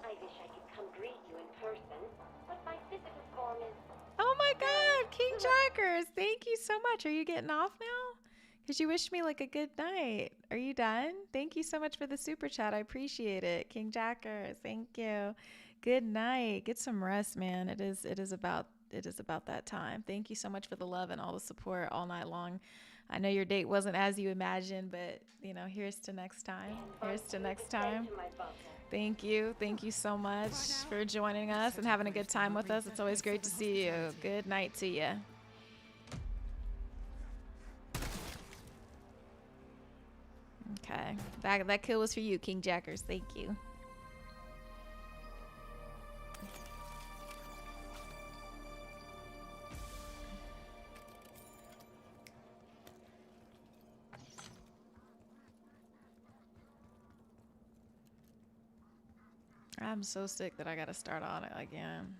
I wish I could come greet you in person, but my physical form is... Oh my God, King Jackers. Thank you so much. Are you getting off now? Because you wished me like a good night. Are you done? Thank you so much for the super chat. I appreciate it. King Jackers, thank you. Good night. Get some rest, man. It is about that time. Thank you so much for the love and all the support all night long. I know your date wasn't as you imagined, but you know, here's to next time. Here's to next time. Thank you. Thank you so much for joining us and having a good time with us. It's always great to see you. Good night to you. Okay. That kill was for you, King Jackers. Thank you. I'm so sick that I gotta start on it again.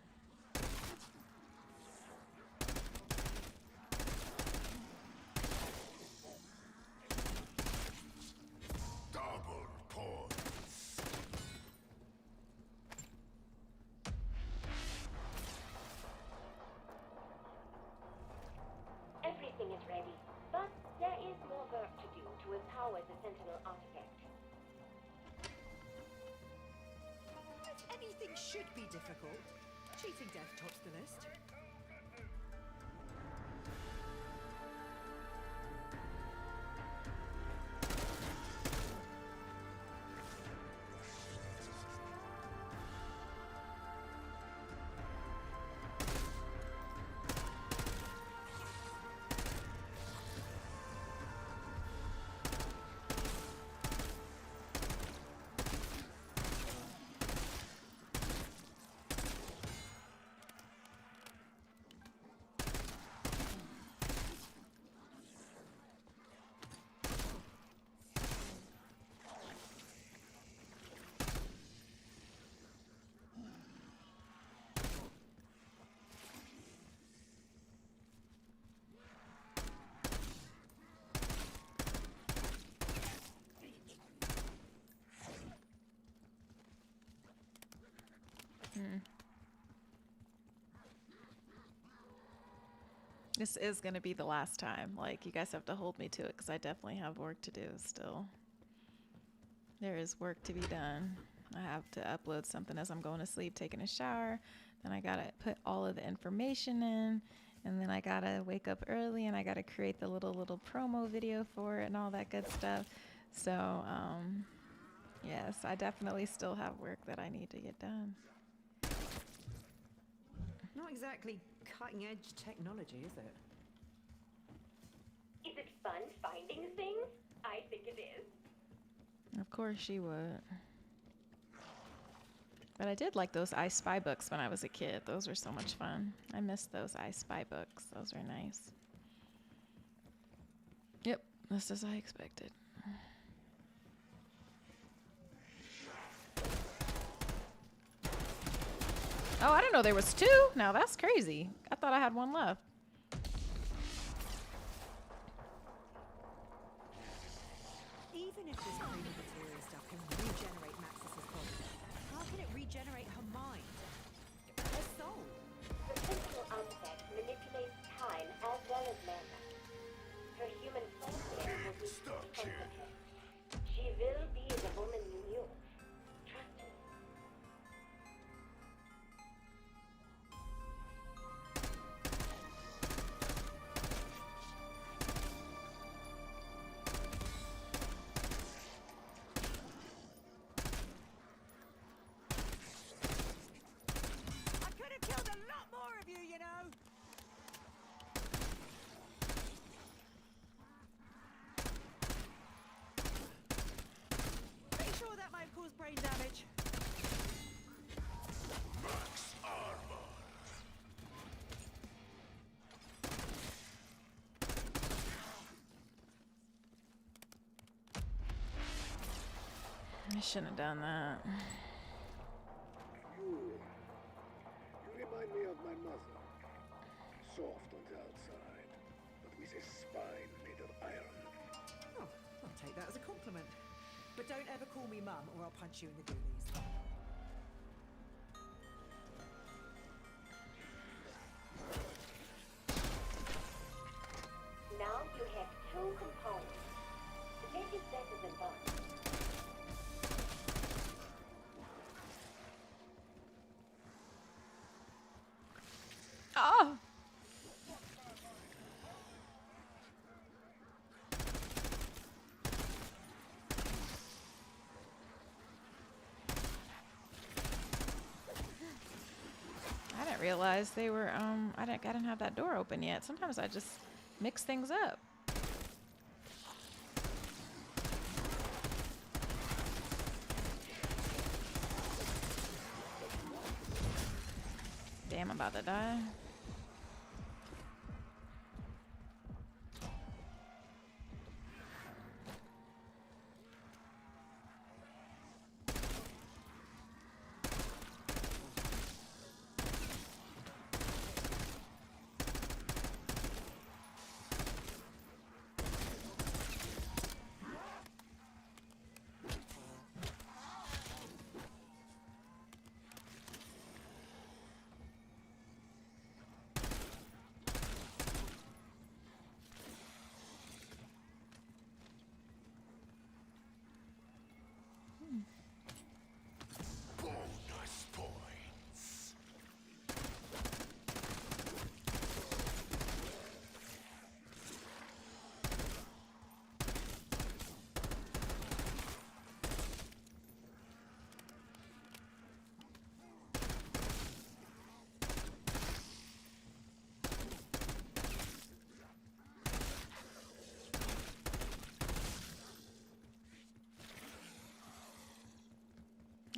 Double points. Everything is ready, but there is more work to do to empower the Sentinel artifact. Anything should be difficult. Cheating death tops the list. This is going to be the last time. Like, you guys have to hold me to it because I definitely have work to do still. There is work to be done. I have to upload something as I'm going to sleep, taking a shower. Then I gotta put all of the information in, and then I gotta wake up early, and I gotta create the little promo video for it and all that good stuff. So yes, I definitely still have work that I need to get done. Not exactly cutting edge technology, is it? Is it fun finding things? I think it is. Of course she would. But I did like those I Spy books when I was a kid. Those were so much fun. I missed those I Spy books. Those were nice. Yep, just as I expected. Oh, I didn't know there was 2. Now that's crazy. I thought I had 1 left. Even if this prematerial stuff can regenerate Maxis's body, how can it regenerate her mind? Her soul? The physical artifact manipulates time as well as matter. Her human soul will be Stop, kid. She will be the woman you knew. Trust me. I could have killed a lot more of you, you know! Pretty sure that might have caused brain damage. Max armor. I shouldn't have done that. You remind me of my mother. Soft on the outside, but with a spine made of iron. Oh, I'll take that as a compliment. But don't ever call me mum or I'll punch you in the doolies. Now you have 2 components. This is better than 1. Oh! I didn't realize they were, I didn't have that door open yet. Sometimes I just mix things up. Damn, I'm about to die. Bonus points.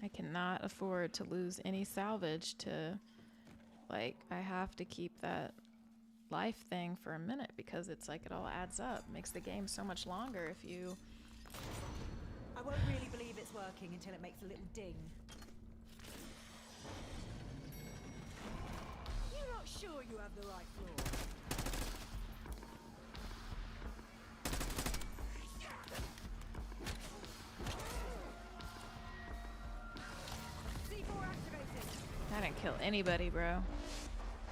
I cannot afford to lose any salvage to, like, I have to keep that life thing for a minute because it's like it all adds up. Makes the game so much longer if you... I won't really believe it's working until it makes a little ding. You're not sure you have the right floor? C4 activated. I didn't kill anybody, bro.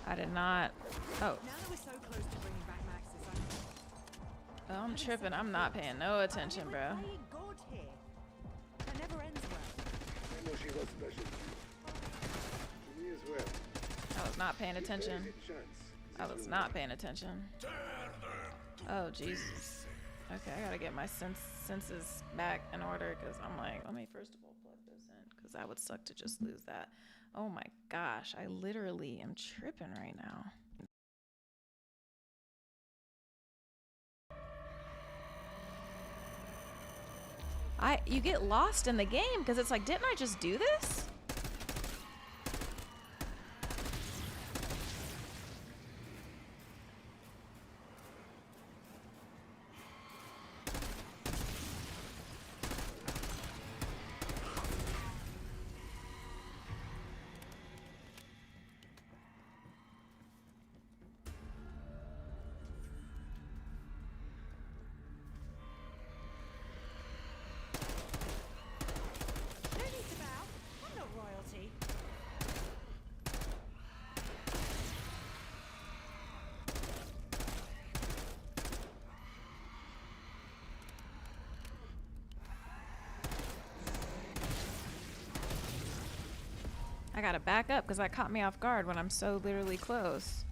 I did not. Oh, Now that we're so close to bringing back Maxis, I'm tripping. I'm not paying no attention, bro. We're playing God here. That never ends well. I know she was special to you. To me as well. I was not paying attention. There is a chance I that was you not paying attention. Oh, Jesus. Okay, I gotta get my senses back in order because I'm like, let me first of all plug this in because that would suck to just lose that. Oh my gosh, I literally am tripping right now. You get lost in the game because it's like, didn't I just do this? No need to bow. I'm not royalty. I gotta back up because that caught me off guard when I'm so literally close.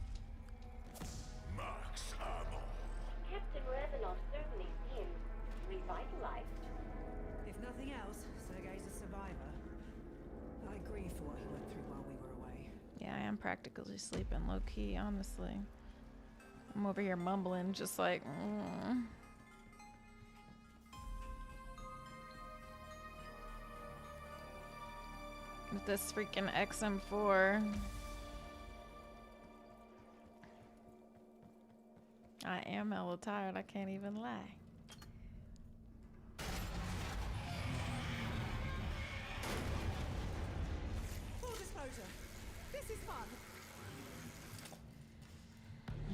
Captain Revanov certainly seems revitalized. If nothing else, Sergei's a survivor. I grieve for what he went through while we were away. Yeah, I am practically sleeping low key, honestly. I'm over here mumbling, just like, with this freaking XM4. I am hella tired, I can't even lie. Full disclosure, this is fun.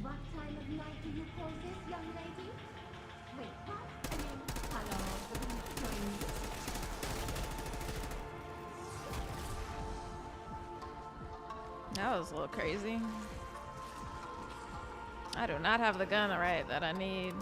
What time of night do you call this, young lady? Wait, what? I mean, hello, good morning. That was a little crazy. I do not have the gun right that I need.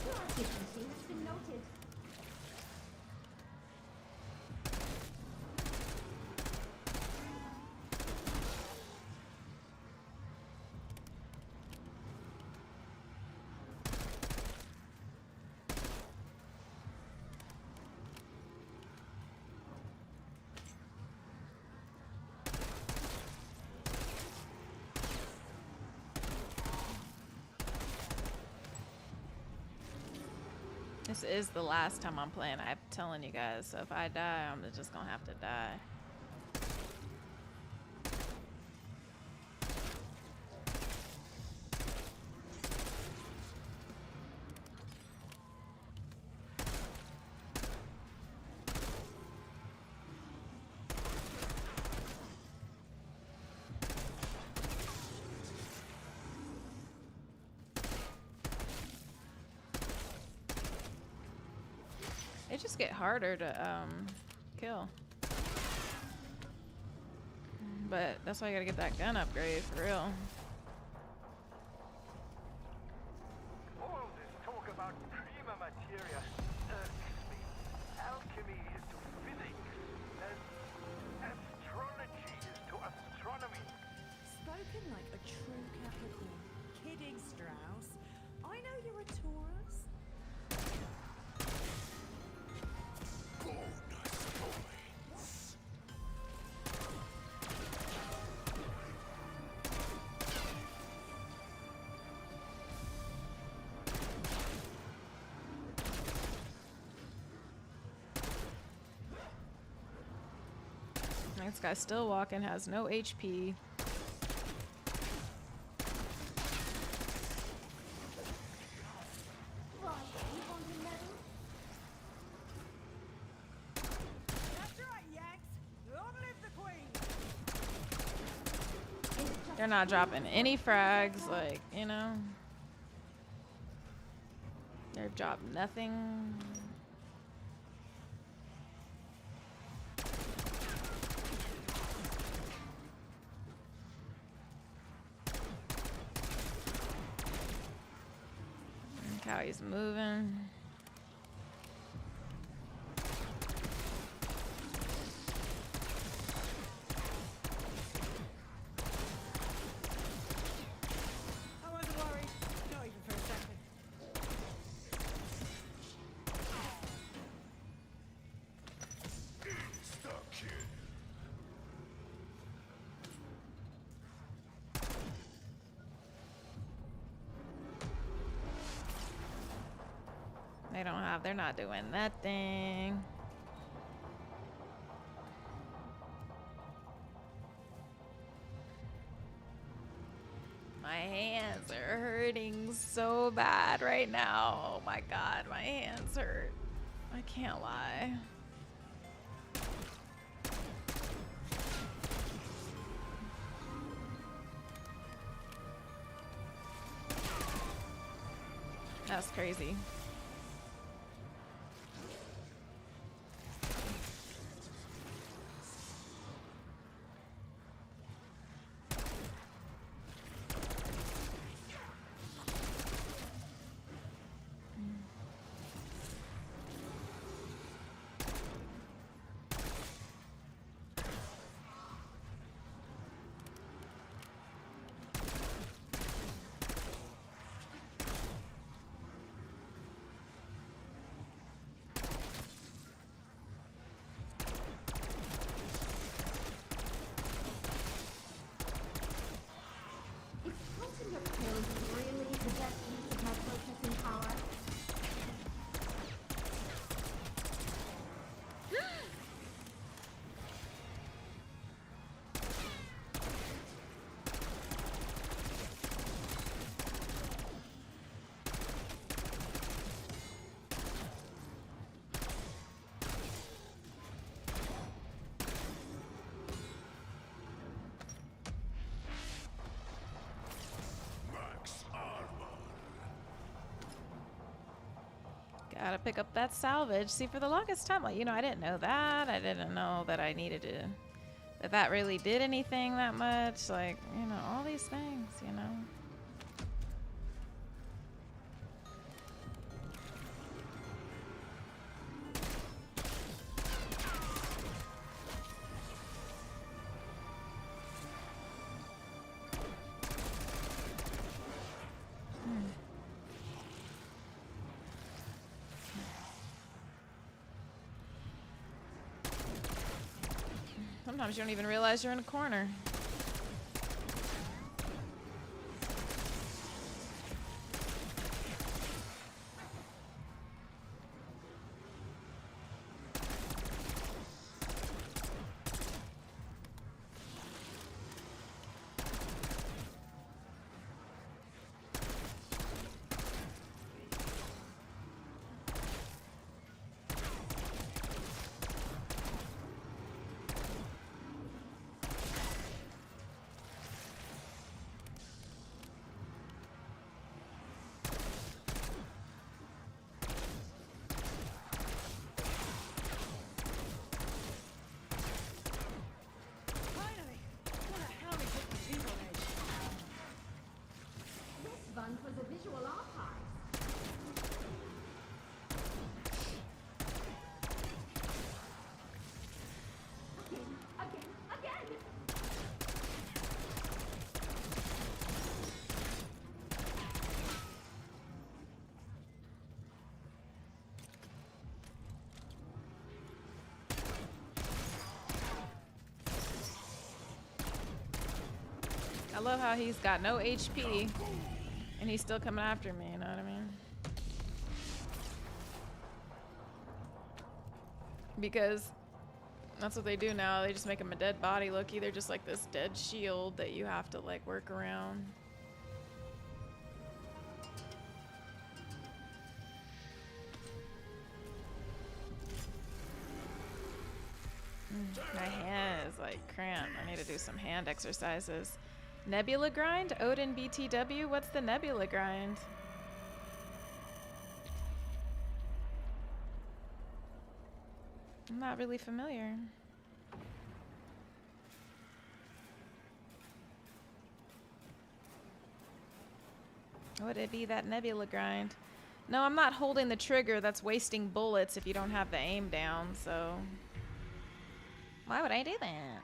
Your efficiency has been noted. This is the last time I'm playing, I'm telling you guys. So if I die, I'm just gonna have to die. They just get harder to kill. But that's why you gotta get that gun upgrade for real. All this talk about prima materia irks me. Alchemy is to physics, as astrology is to astronomy. Spoken like a true Capricorn. Kidding, Strauss. I know you're a Taurus. This guy's still walking, has no HP. They're not dropping any frags, like, you know. They're dropping nothing. Look how he's moving. I wasn't worried. Not even for a second. Stop, kid. They're not doing that thing. My hands are hurting so bad right now. Oh my god, my hands hurt. I can't lie. That's crazy. Is tossing your pills really the best use of my processing power? Max armor. Gotta pick up that salvage. See, for the longest time, like, you know, I didn't know that. I didn't know that I needed to, that really did anything that much. Like, you know, all these things, you know. Sometimes you don't even realize you're in a corner. Finally! What the hell is it with these on edge? This one was a visual archive. Again! I love how he's got no HP and he's still coming after me, you know what I mean? Because that's what they do now. They just make him a dead body. Look, they're just like this dead shield that you have to like work around. My hand is like cramped. I need to do some hand exercises. Nebula grind? Odin BTW? What's the Nebula grind? I'm not really familiar. Would it be that Nebula grind? No, I'm not holding the trigger. That's wasting bullets if you don't have the aim down, so... Why would I do that?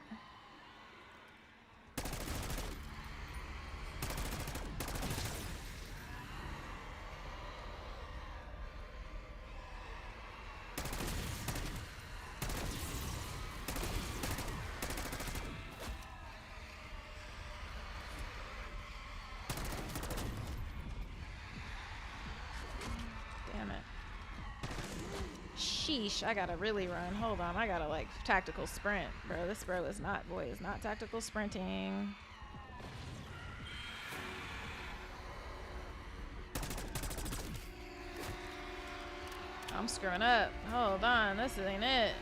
Sheesh, I gotta really run. Hold on, I gotta like tactical sprint. Bro, this bro is not, boy, is not tactical sprinting. I'm screwing up. Hold on, this ain't it.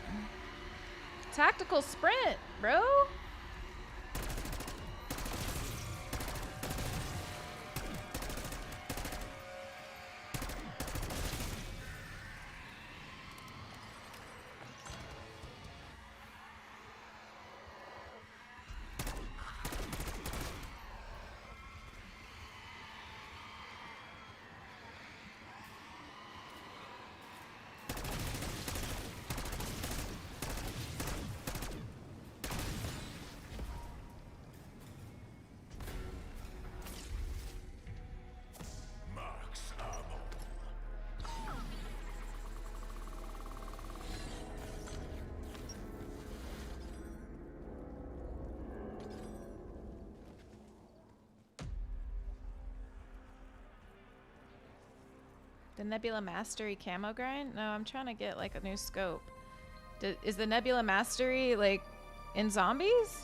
Tactical sprint, bro. The Nebula Mastery camo grind? No, I'm trying to get like a new scope. Is the Nebula Mastery like in zombies?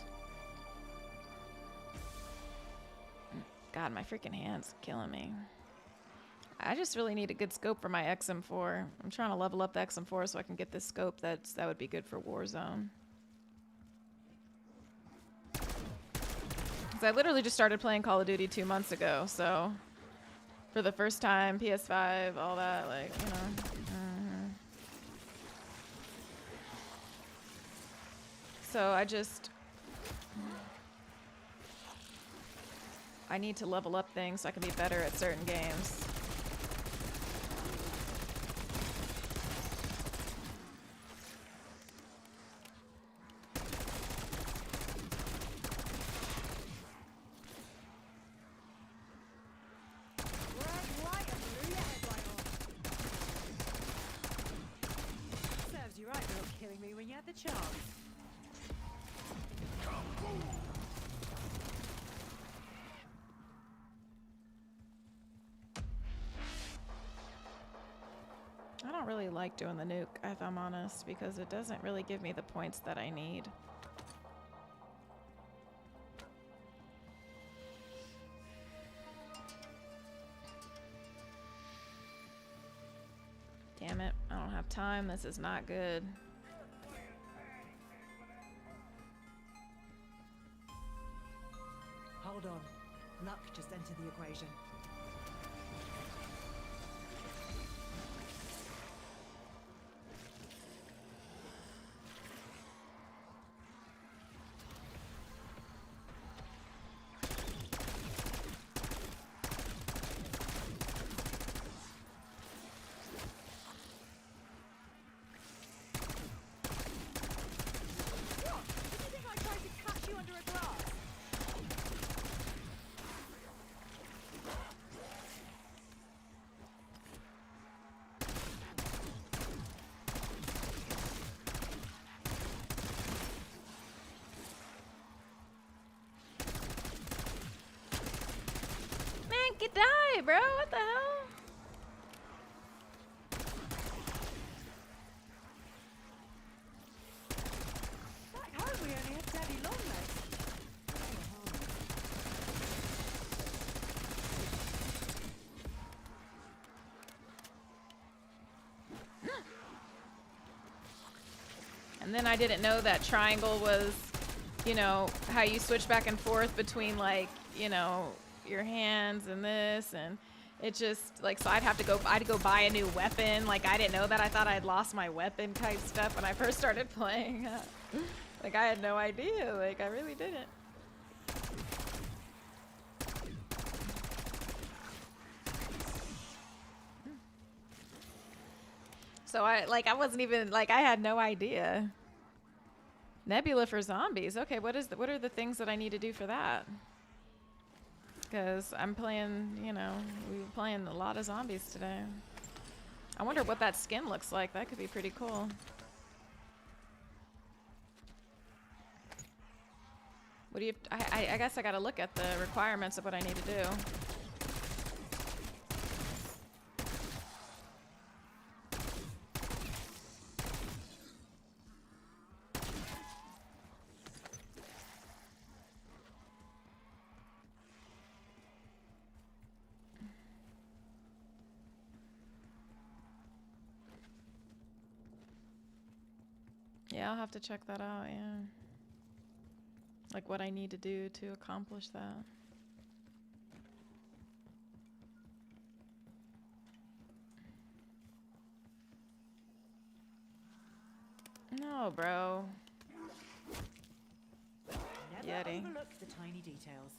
God, my freaking hand's killing me. I just really need a good scope for my XM4. I'm trying to level up the XM4 so I can get this scope that would be good for Warzone. Because I literally just started playing Call of Duty 2 months ago, so... For the first time, PS5, all that, like, you know. So I need to level up things so I can be better at certain games. I don't really like doing the nuke, if I'm honest, because it doesn't really give me the points that I need. Damn it, I don't have time. This is not good. Hold on. Luck just entered the equation. Get die, bro. What the hell? Back home we only had daddy long legs. And then I didn't know that triangle was, you know, how you switch back and forth between like you know, your hands and this, and it just like, so I'd go buy a new weapon. Like, I didn't know that. I thought I'd lost my weapon type stuff when I first started playing. Like, I had no idea. Like, I really didn't. So I wasn't even like, I had no idea. Nebula for zombies. Okay, what are the things that I need to do for that? Because I'm playing, you know, we were playing a lot of zombies today. I wonder what that skin looks like. That could be pretty cool. What do you, I guess I gotta look at the requirements of what I need to do. Yeah, I'll have to check that out, yeah. Like what I need to do to accomplish that. No, bro. Never Yeti. overlook the tiny details.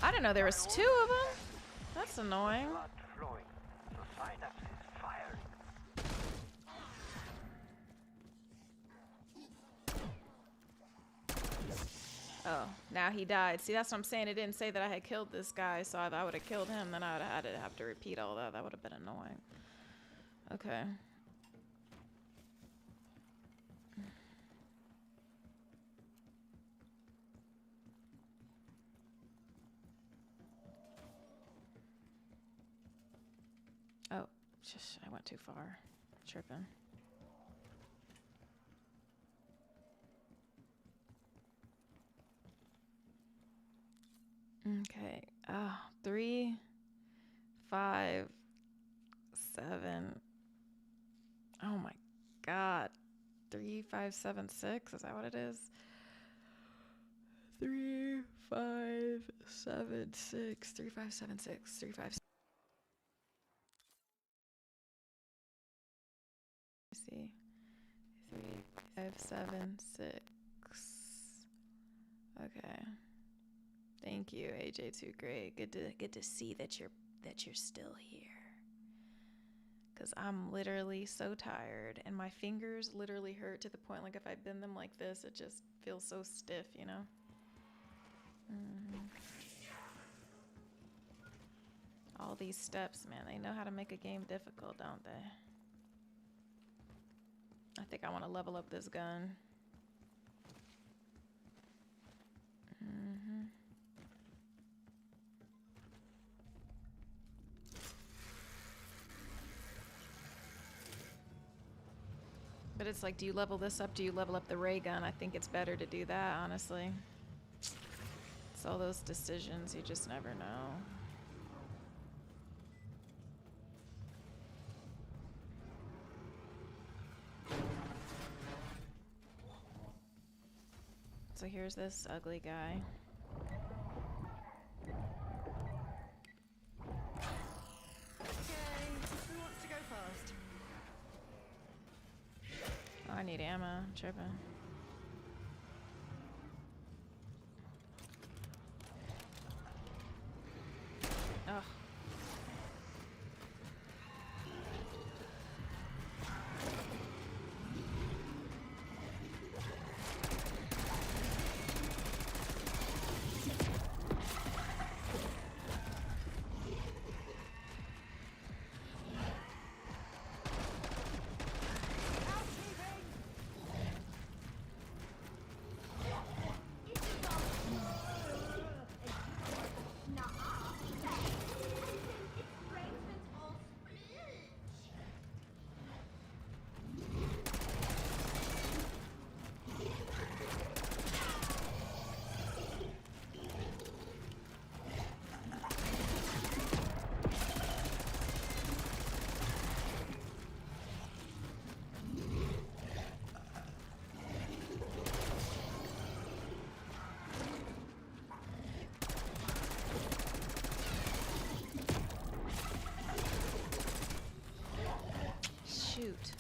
I didn't know there was 2 of them. That's annoying. Oh, now he died. See, that's what I'm saying. It didn't say that I had killed this guy, so if I would have killed him, then I would have had to have to repeat all that. That would have been annoying. Okay. Oh, just, I went too far. Tripping. Okay. 3, 5, 7. Oh my God. 3, 5, 7, 6. Is that what it is? 3, 5, 7, 6. 3, 5, 7, 6. 3, 5, 6. See. 3, 5, 7, 6. Okay. Thank you, AJ2. Great. Good to see that you're still here. Cause I'm literally so tired, and my fingers literally hurt to the point like if I bend them like this, it just feels so stiff, you know. All these steps, man. They know how to make a game difficult, don't they? I think I want to level up this gun. But it's like, do you level this up? Do you level up the ray gun? I think it's better to do that, honestly. It's all those decisions, you just never know. So here's this ugly guy. Okay, who wants to go first? Oh, I need ammo. I'm tripping. Ugh. shoot.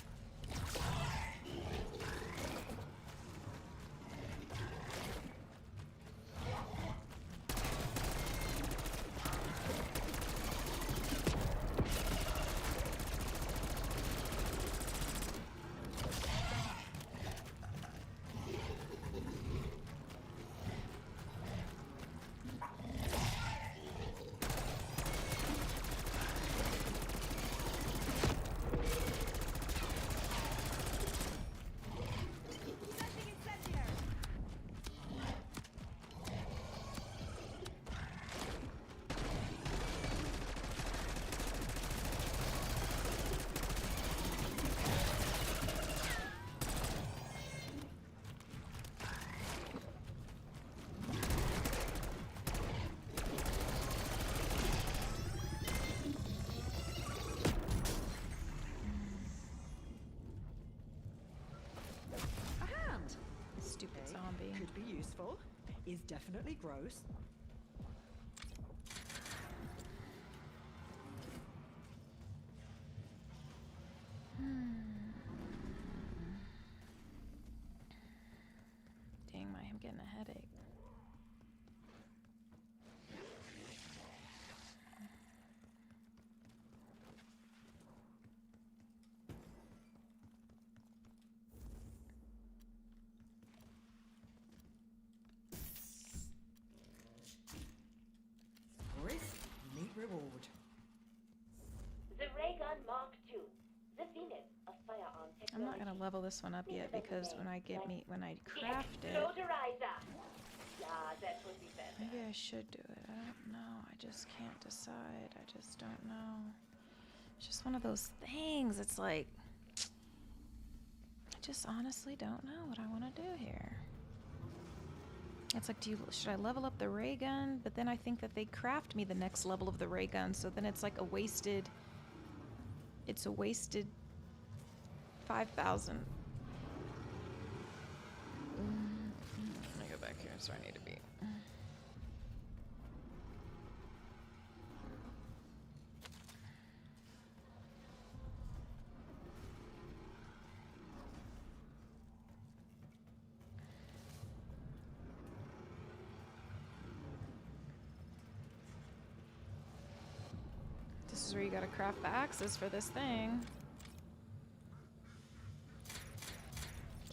Sending incendiary. A hand. Stupid Okay, zombie. could be useful. Is definitely gross. Dang, I'm getting a headache. Risk, neat reward. The ray gun Mark II. The Zenith of firearm I'm not technology. gonna level this one up yet because when I craft The it, Exploderizer. Yeah, that would be better. maybe I should do it. I don't know. I just can't decide. I just don't know. It's just one of those things. It's like I just honestly don't know what I want to do here. It's like, should I level up the ray gun? But then I think that they craft me the next level of the ray gun, so then it's like a wasted. It's a wasted 5,000. Let me go back here. That's where I need to be. This is where you gotta craft the axes for this thing.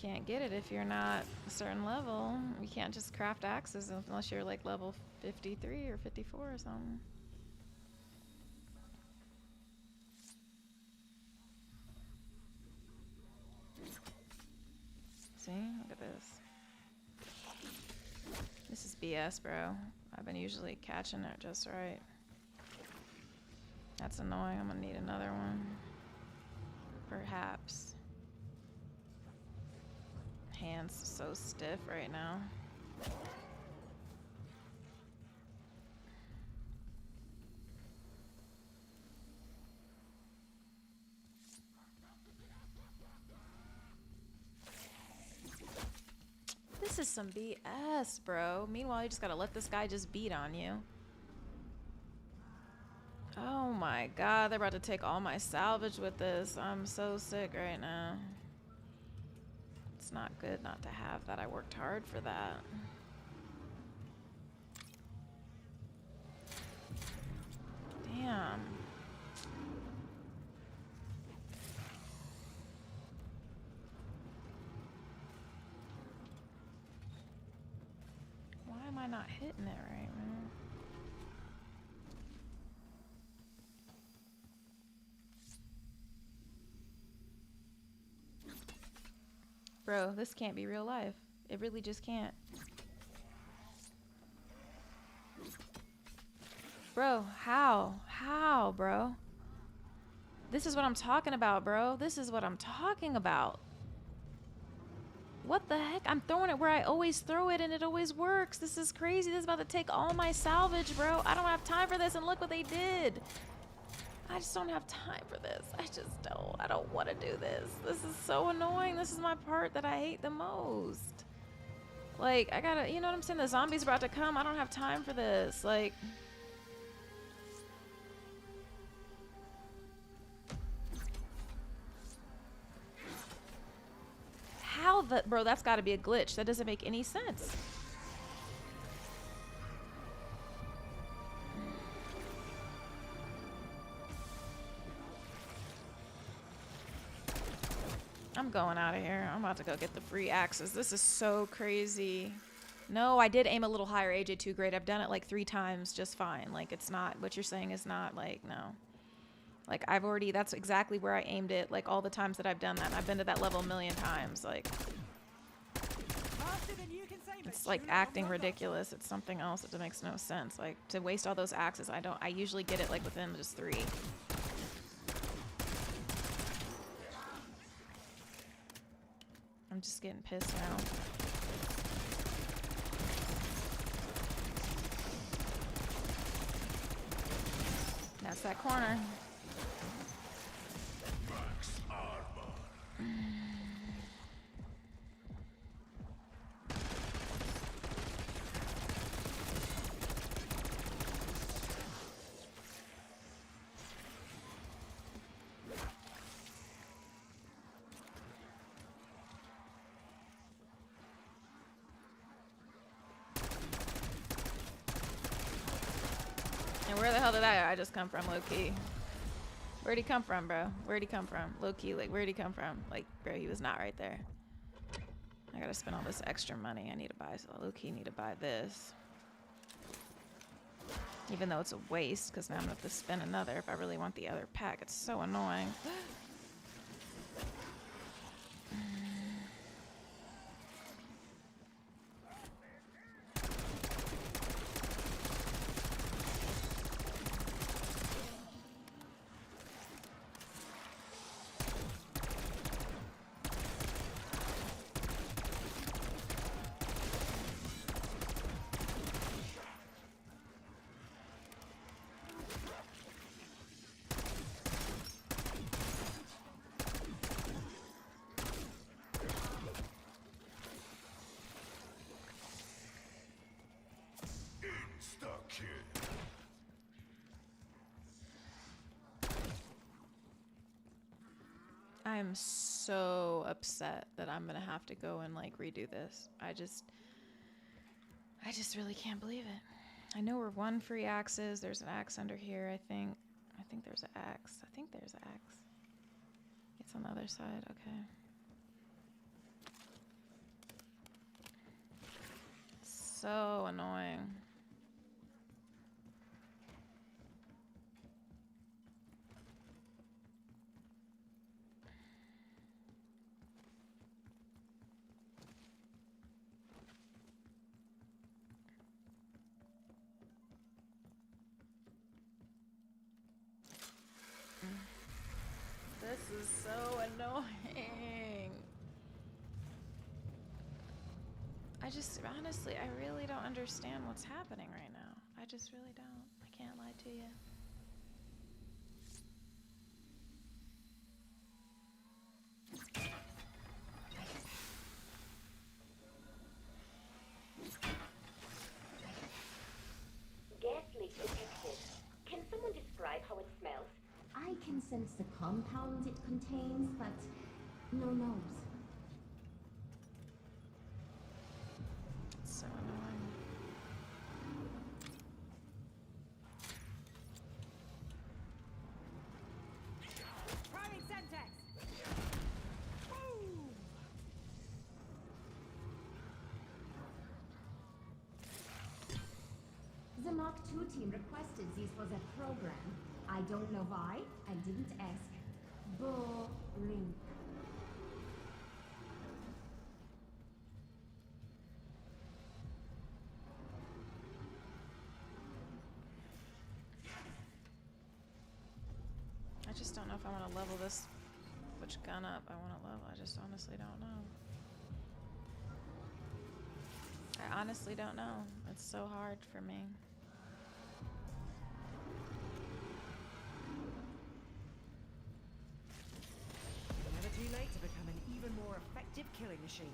Can't get it if you're not a certain level. You can't just craft axes unless you're like level 53 or 54 or something. See? Look at this. This is BS, bro. I've been usually catching it just right. That's annoying. I'm gonna need another one. Perhaps. Hands so stiff right now. This is some BS, bro. Meanwhile, you just gotta let this guy just beat on you. Oh my god, they're about to take all my salvage with this. I'm so sick right now. It's not good not to have that. I worked hard for that. Damn. Why am I not hitting it right, man? Bro, this can't be real life. It really just can't. Bro, how? How, bro? This is what I'm talking about, bro. This is what I'm talking about. What the heck? I'm throwing it where I always throw it and it always works. This is crazy. This is about to take all my salvage, bro. I don't have time for this, and look what they did. I just don't have time for this. I just don't. I don't want to do this. This is so annoying. This is my part that I hate the most. Like, I gotta, you know what I'm saying? The zombies are about to come. I don't have time for this. Like... that, bro, that's got to be a glitch. That doesn't make any sense. I'm going out of here. I'm about to go get the free axes. This is so crazy. No, I did aim a little higher, AJ2 grade. I've done it like 3 times just fine. Like, it's not, what you're saying is not like, no. Like, I've already, that's exactly where I aimed it, like all the times that I've done that. I've been to that level a million times. Like, it's like acting ridiculous. It's something else that makes no sense. Like, to waste all those axes, I usually get it like within just 3. I'm just getting pissed now. That's that corner. And where the hell did I just come from, low-key? Where'd he come from, bro? Where'd he come from? Low-key, like, where'd he come from? Like, bro, he was not right there. I gotta spend all this extra money. I need to buy, so low-key need to buy this. Even though it's a waste, because now I'm gonna have to spend another if I really want the other pack. It's so annoying. I am so upset that I'm gonna have to go and like redo this. I just really can't believe it. I know we're 1 free axes. There's an axe under here, I think. I think there's an axe. I think there's an axe. It's on the other side, okay. So annoying. This is so annoying. I just, honestly, I really don't understand what's happening right now. I just really don't. I can't lie to you. Gas leak detected. Can someone describe how it smells? I can sense the compound it contains, but no nose. It's so annoying. Priming Semtex! Woo! The Mark II team requested this for their program. I don't know why. I didn't ask. Boring. I just don't know if I want to level this, which gun up I want to level. I just honestly don't know. I honestly don't know. It's so hard for me. Never too late to become an even more effective killing machine.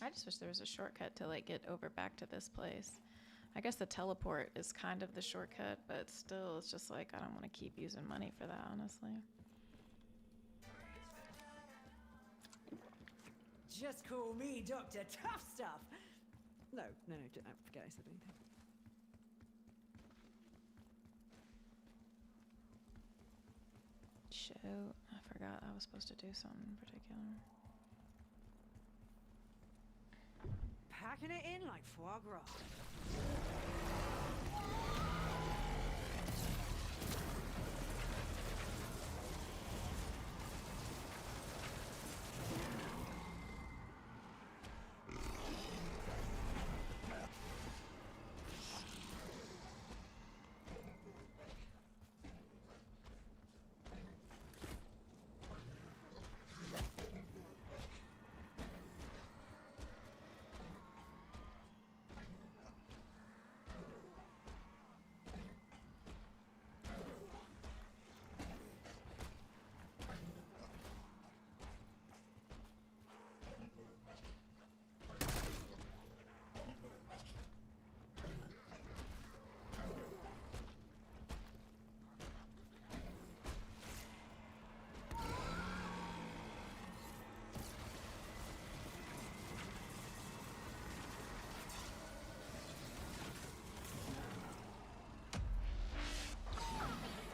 I just wish there was a shortcut to like get over back to this place. I guess the teleport is kind of the shortcut, but still, it's just like I don't want to keep using money for that, honestly. Just call me Dr. Tough Stuff. No, forget I said anything. Shoot, I forgot I was supposed to do something in particular. Packing it in like foie gras.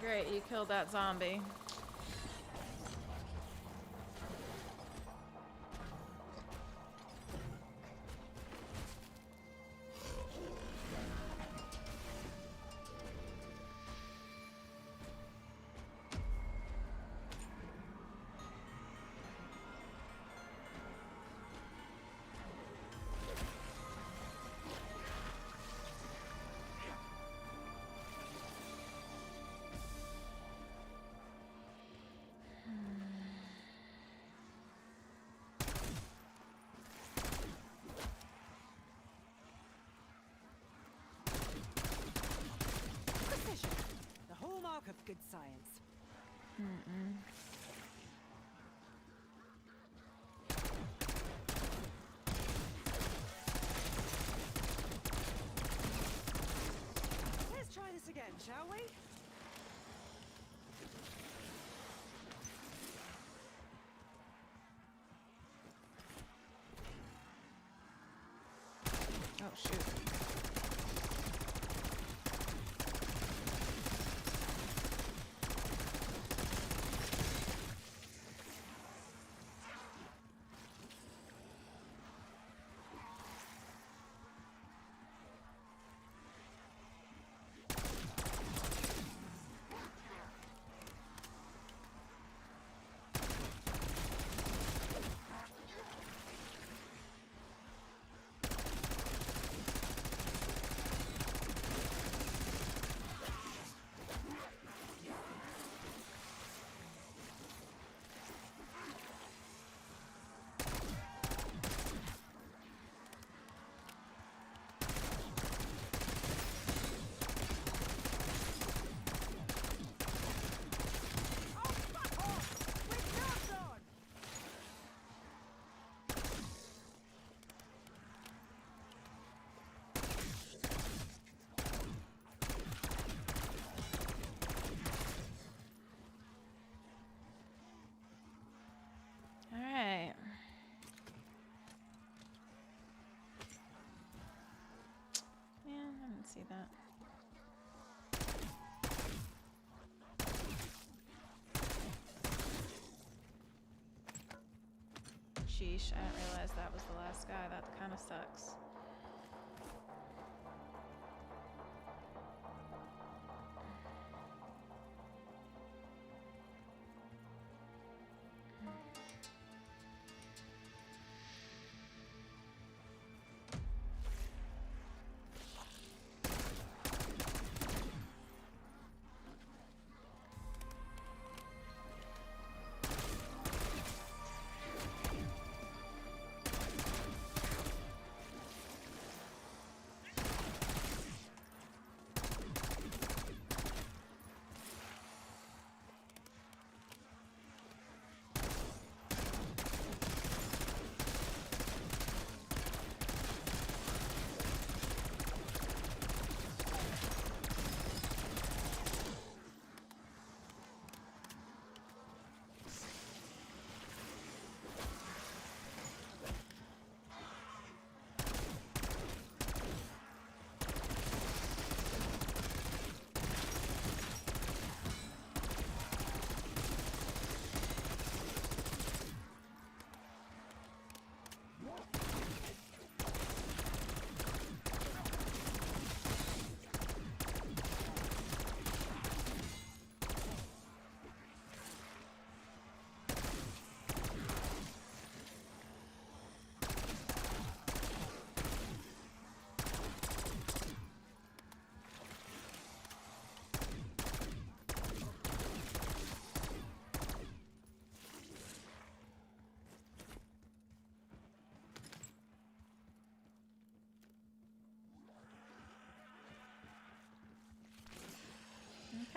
Great, you killed that zombie. Of good science. Let's try this again, shall we? Oh shoot. See that? Sheesh, I didn't realize that was the last guy. That kind of sucks.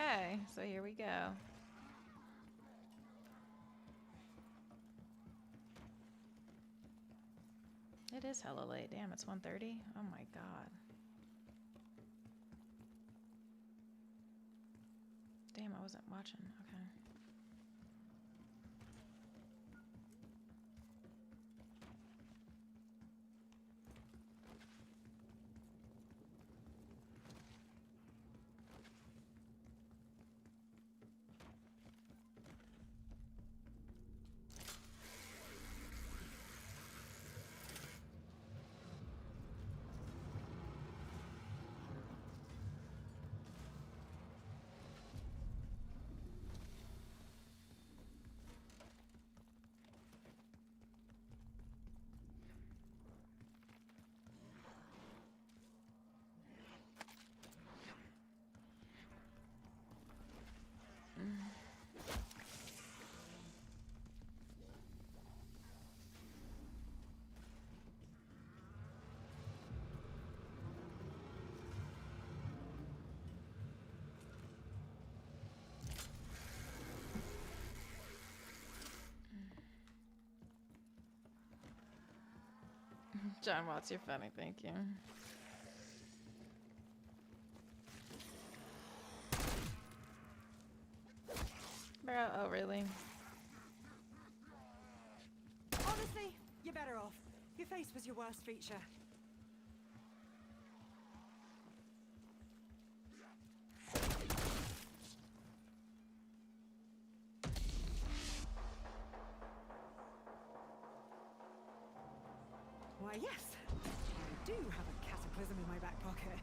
Okay, so here we go. It is hella late. Damn, it's 1:30. Oh my god. Damn, I wasn't watching. Okay. John Watts, you're funny. Thank you. Bro, oh really? Honestly, you're better off. Your face was your worst feature. Why, yes. I do have a cataclysm in my back pocket.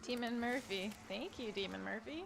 Demon Murphy. Thank you, Demon Murphy.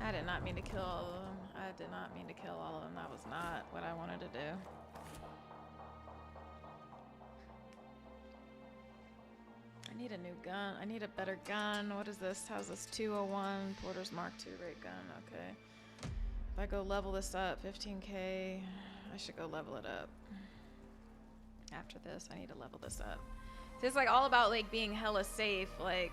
I did not mean to kill all of them. I did not mean to kill all of them. That was not what I wanted to do. I need a new gun. I need a better gun. What is this? How's this? 201 Porter's Mark II ray gun. Okay. If I go level this up, 15k, I should go level it up. After this, I need to level this up. So it's like all about like being hella safe. Like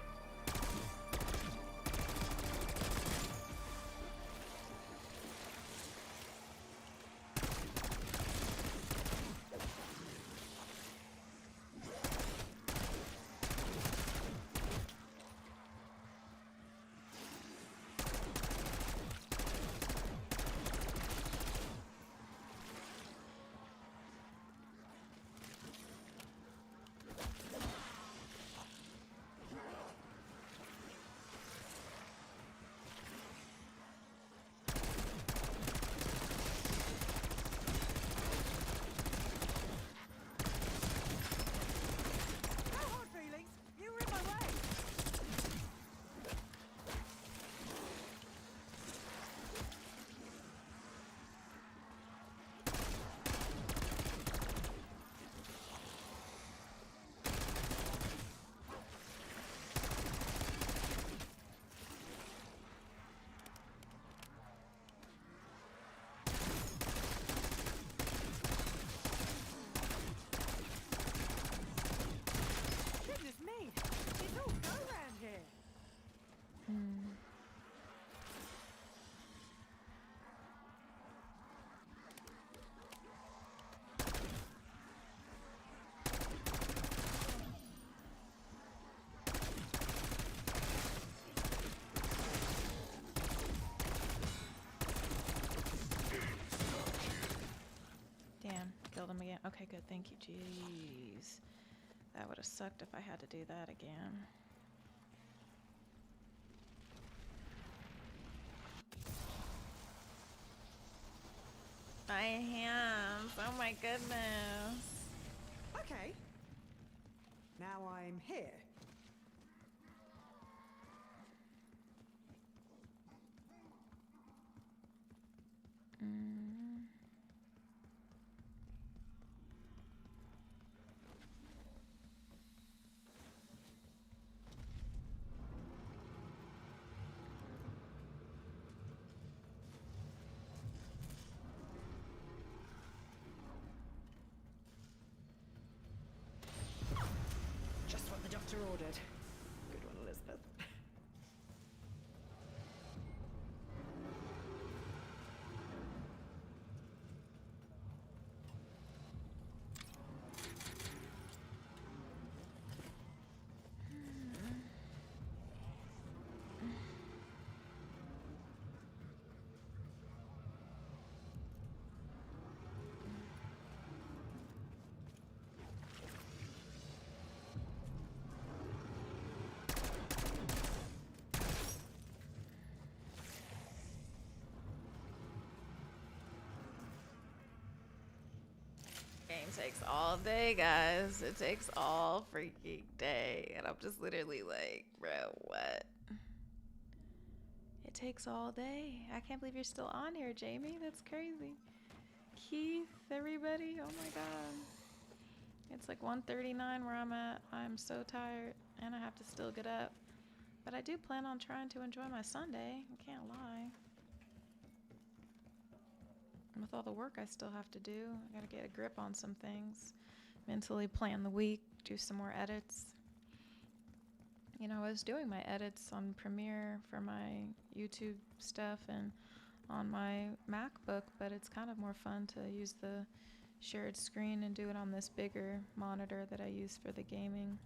Thank you, jeez. That would have sucked if I had to do that again. My hands. Oh my goodness. Okay. Now I'm here. Just what the doctor ordered. Good one, Elizabeth. Game takes all day, guys. It takes all freaking day. And I'm just literally like, bro, what? It takes all day. I can't believe you're still on here, Jamie. That's crazy. Keith, everybody. Oh my god. It's like 1:39 where I'm at. I'm so tired. And I have to still get up. But I do plan on trying to enjoy my Sunday. I can't lie. With all the work I still have to do, I gotta get a grip on some things. Mentally plan the week, do some more edits. You know, I was doing my edits on Premiere for my YouTube stuff and on my MacBook, but it's kind of more fun to use the shared screen and do it on this bigger monitor that I use for the gaming.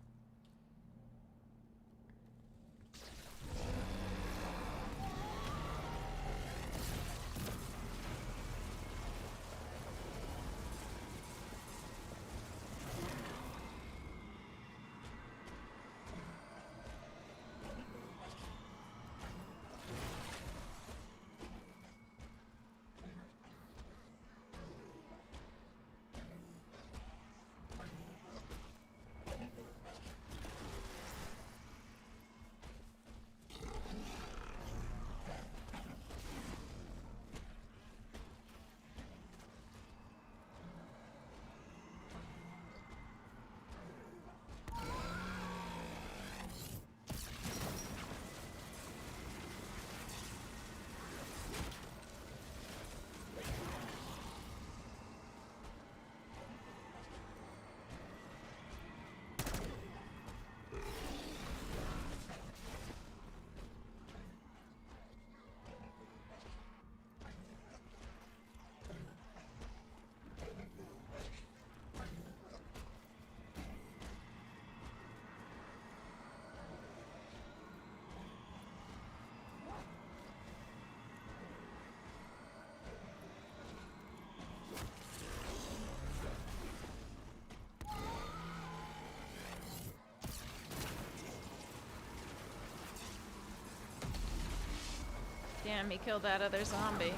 Damn, he killed that other zombie.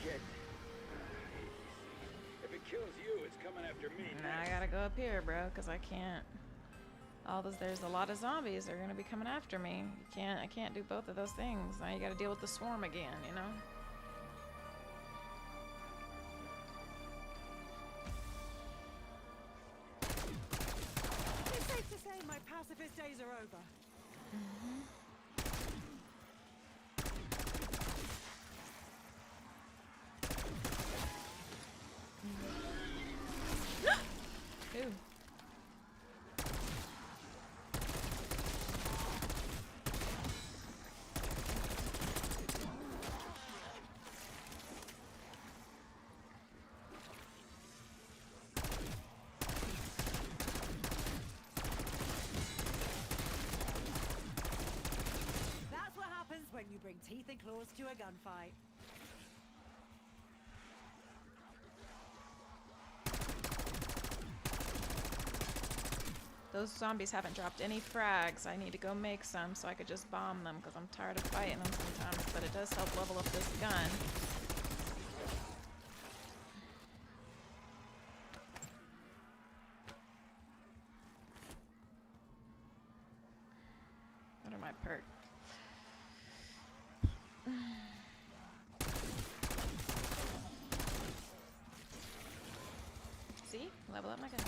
Shit. If it kills you, it's coming after me. Now I gotta go up here, bro, because I can't. There's a lot of zombies that are gonna be coming after me. I can't do both of those things. Now you gotta deal with the swarm again, you know? It's safe to say my pacifist days are over. Ooh. claws to a gunfight. Those zombies haven't dropped any frags. I need to go make some so I could just bomb them because I'm tired of fighting them sometimes. But it does help level up this gun. What are my perks? See? Level up my gun.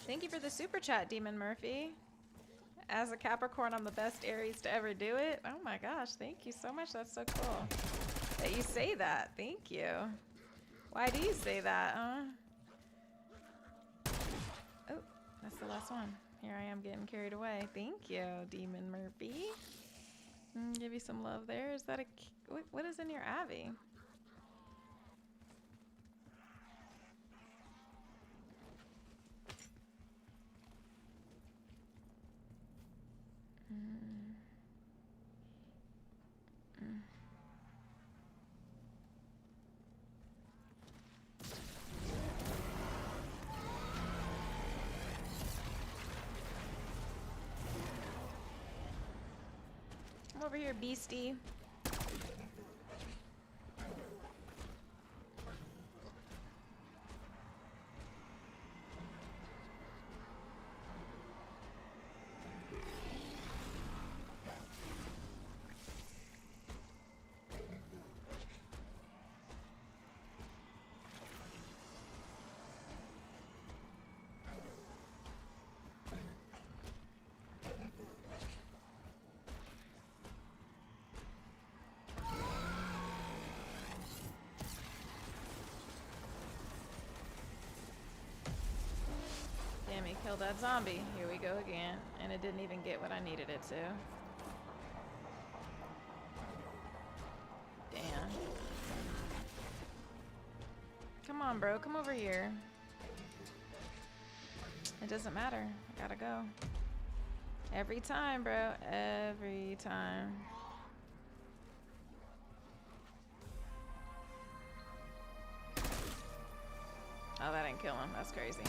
Thank you for the super chat, Demon Murphy. As a Capricorn, I'm the best Aries to ever do it. Oh my gosh, thank you so much. That's so cool that you say that. Thank you. Why do you say that, huh? Oh, that's the last one. Here I am getting carried away. Thank you, Demon Murphy. Give you some love there. Is that a... What is in your Abby? Come over here, beastie. Damn, he killed that zombie. Here we go again. And it didn't even get what I needed it to. Damn. Come on, bro. Come over here. It doesn't matter. I gotta go. Every time, bro. Every time. Oh, that didn't kill him. That's crazy.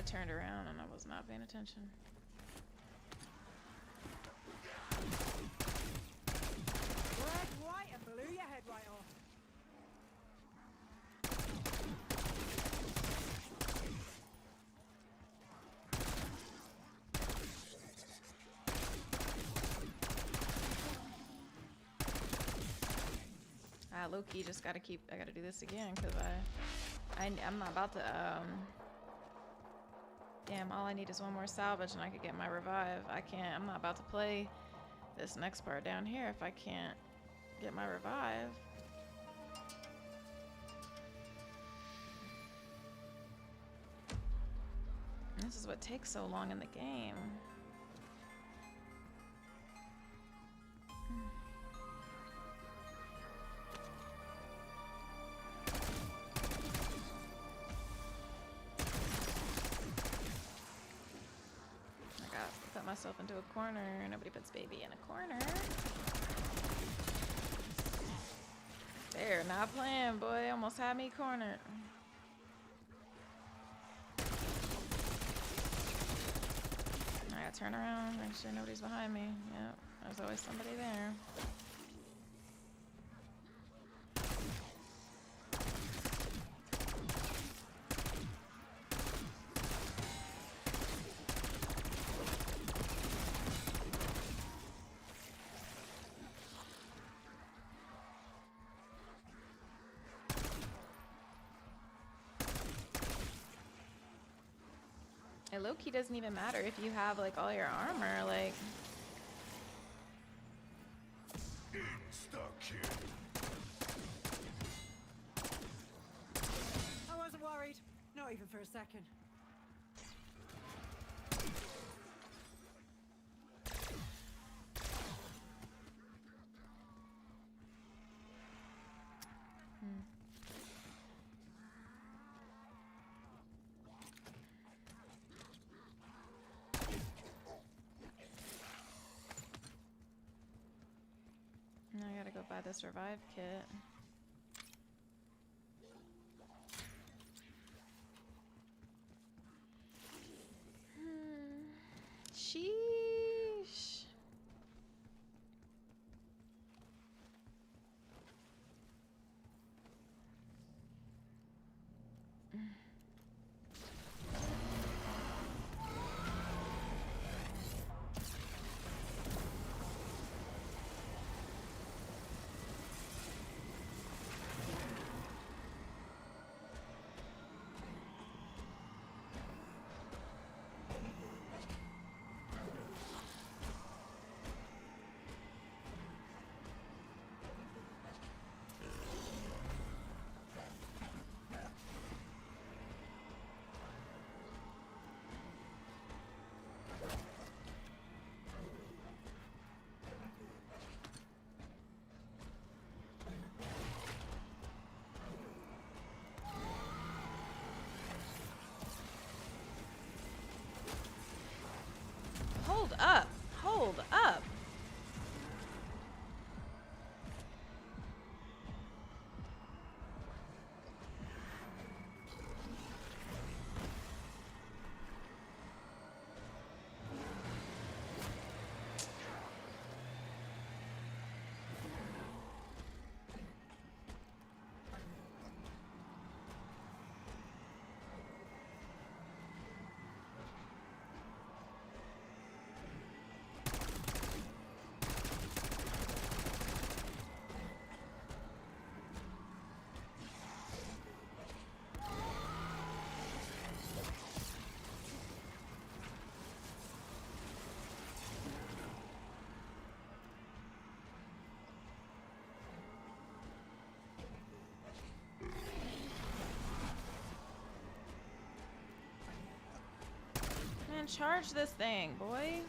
Turned around and I was not paying attention. Red, white, and blew your head right off. Low-key just gotta keep. I gotta do this again because I'm not about to. Damn, all I need is one more salvage and I could get my revive. I'm not about to play this next part down here if I can't get my revive. This is what takes so long in the game. Myself into a corner. Nobody puts baby in a corner. They're not playing, boy. Almost had me cornered. I gotta turn around, make sure nobody's behind me. Yep, there's always somebody there. low-key doesn't even matter if you have like all your armor, like. I wasn't worried. Not even for a second. Now I gotta go buy the survive kit. Sheesh. Hold up. Hold up. Man, charge this thing, boy.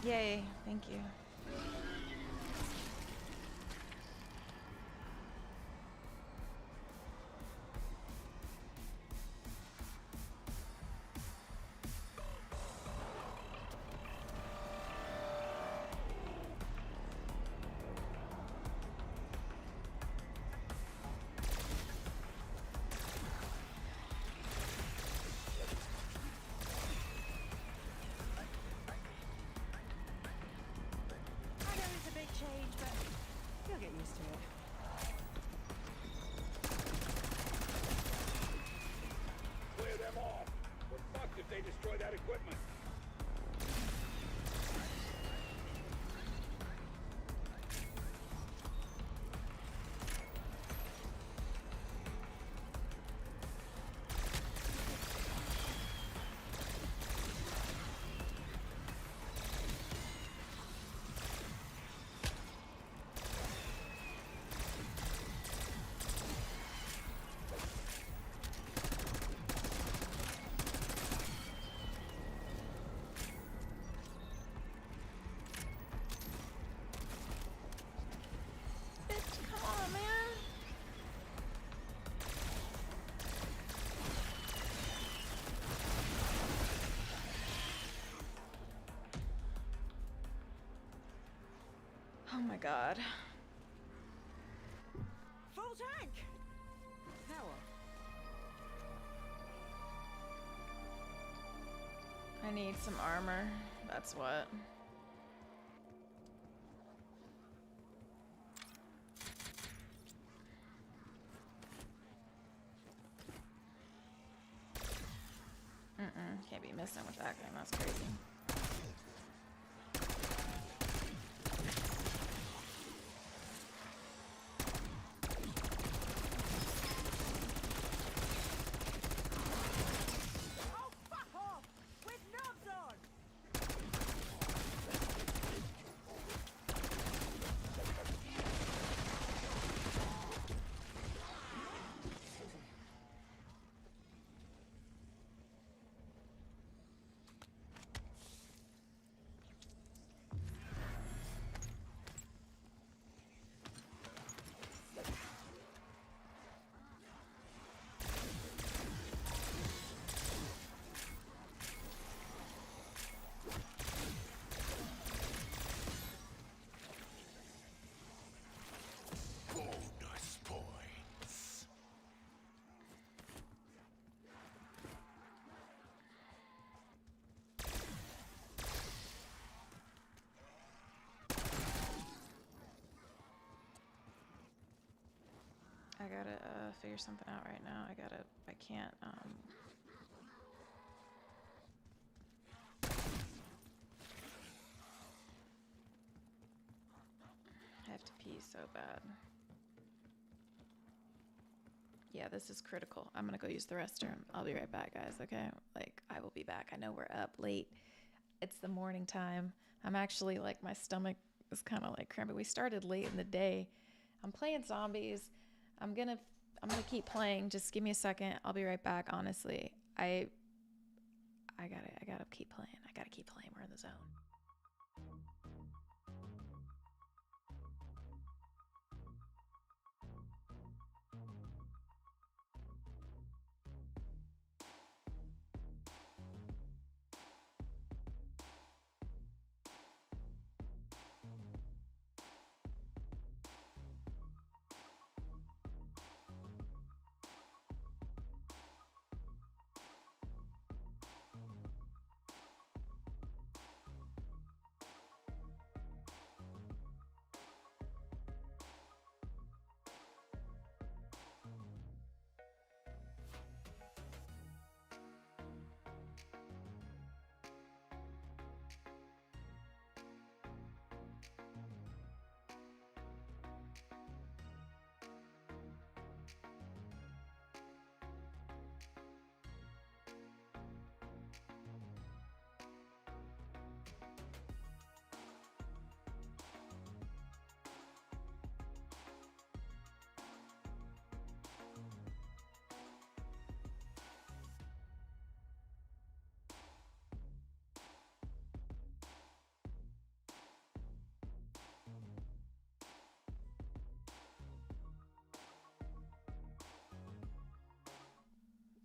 Yay, thank you. Change, but you'll get used to it. Clear them off. We're fucked if they destroy that equipment. Oh my god. Full tank! Now what? I need some armor. That's what. Can't be missing with that game. That's crazy. Oh, fuck off! With nubs on! Bonus points. I gotta figure something out right now. I can't, I have to pee so bad. Yeah, this is critical. I'm gonna go use the restroom. I'll be right back, guys, okay? Like, I will be back. I know we're up late. It's the morning time. I'm actually, like, my stomach is kind of like cramping. We started late in the day. I'm playing zombies. I'm gonna keep playing. Just give me a second. I'll be right back, honestly. I gotta keep playing. I gotta keep playing. We're in the zone.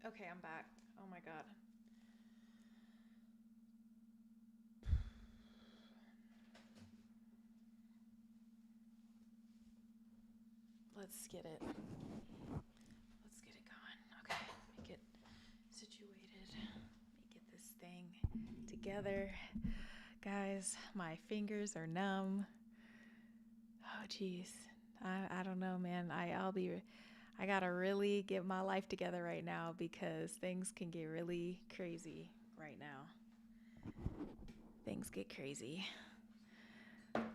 Okay, I'm back. Oh my god. Let's get it. Let's get it going. Okay, let me get situated. Let me get this thing together. Guys, my fingers are numb. Oh, jeez. I don't know, man. I gotta really get my life together right now because things can get really crazy right now. Things get crazy. Okay.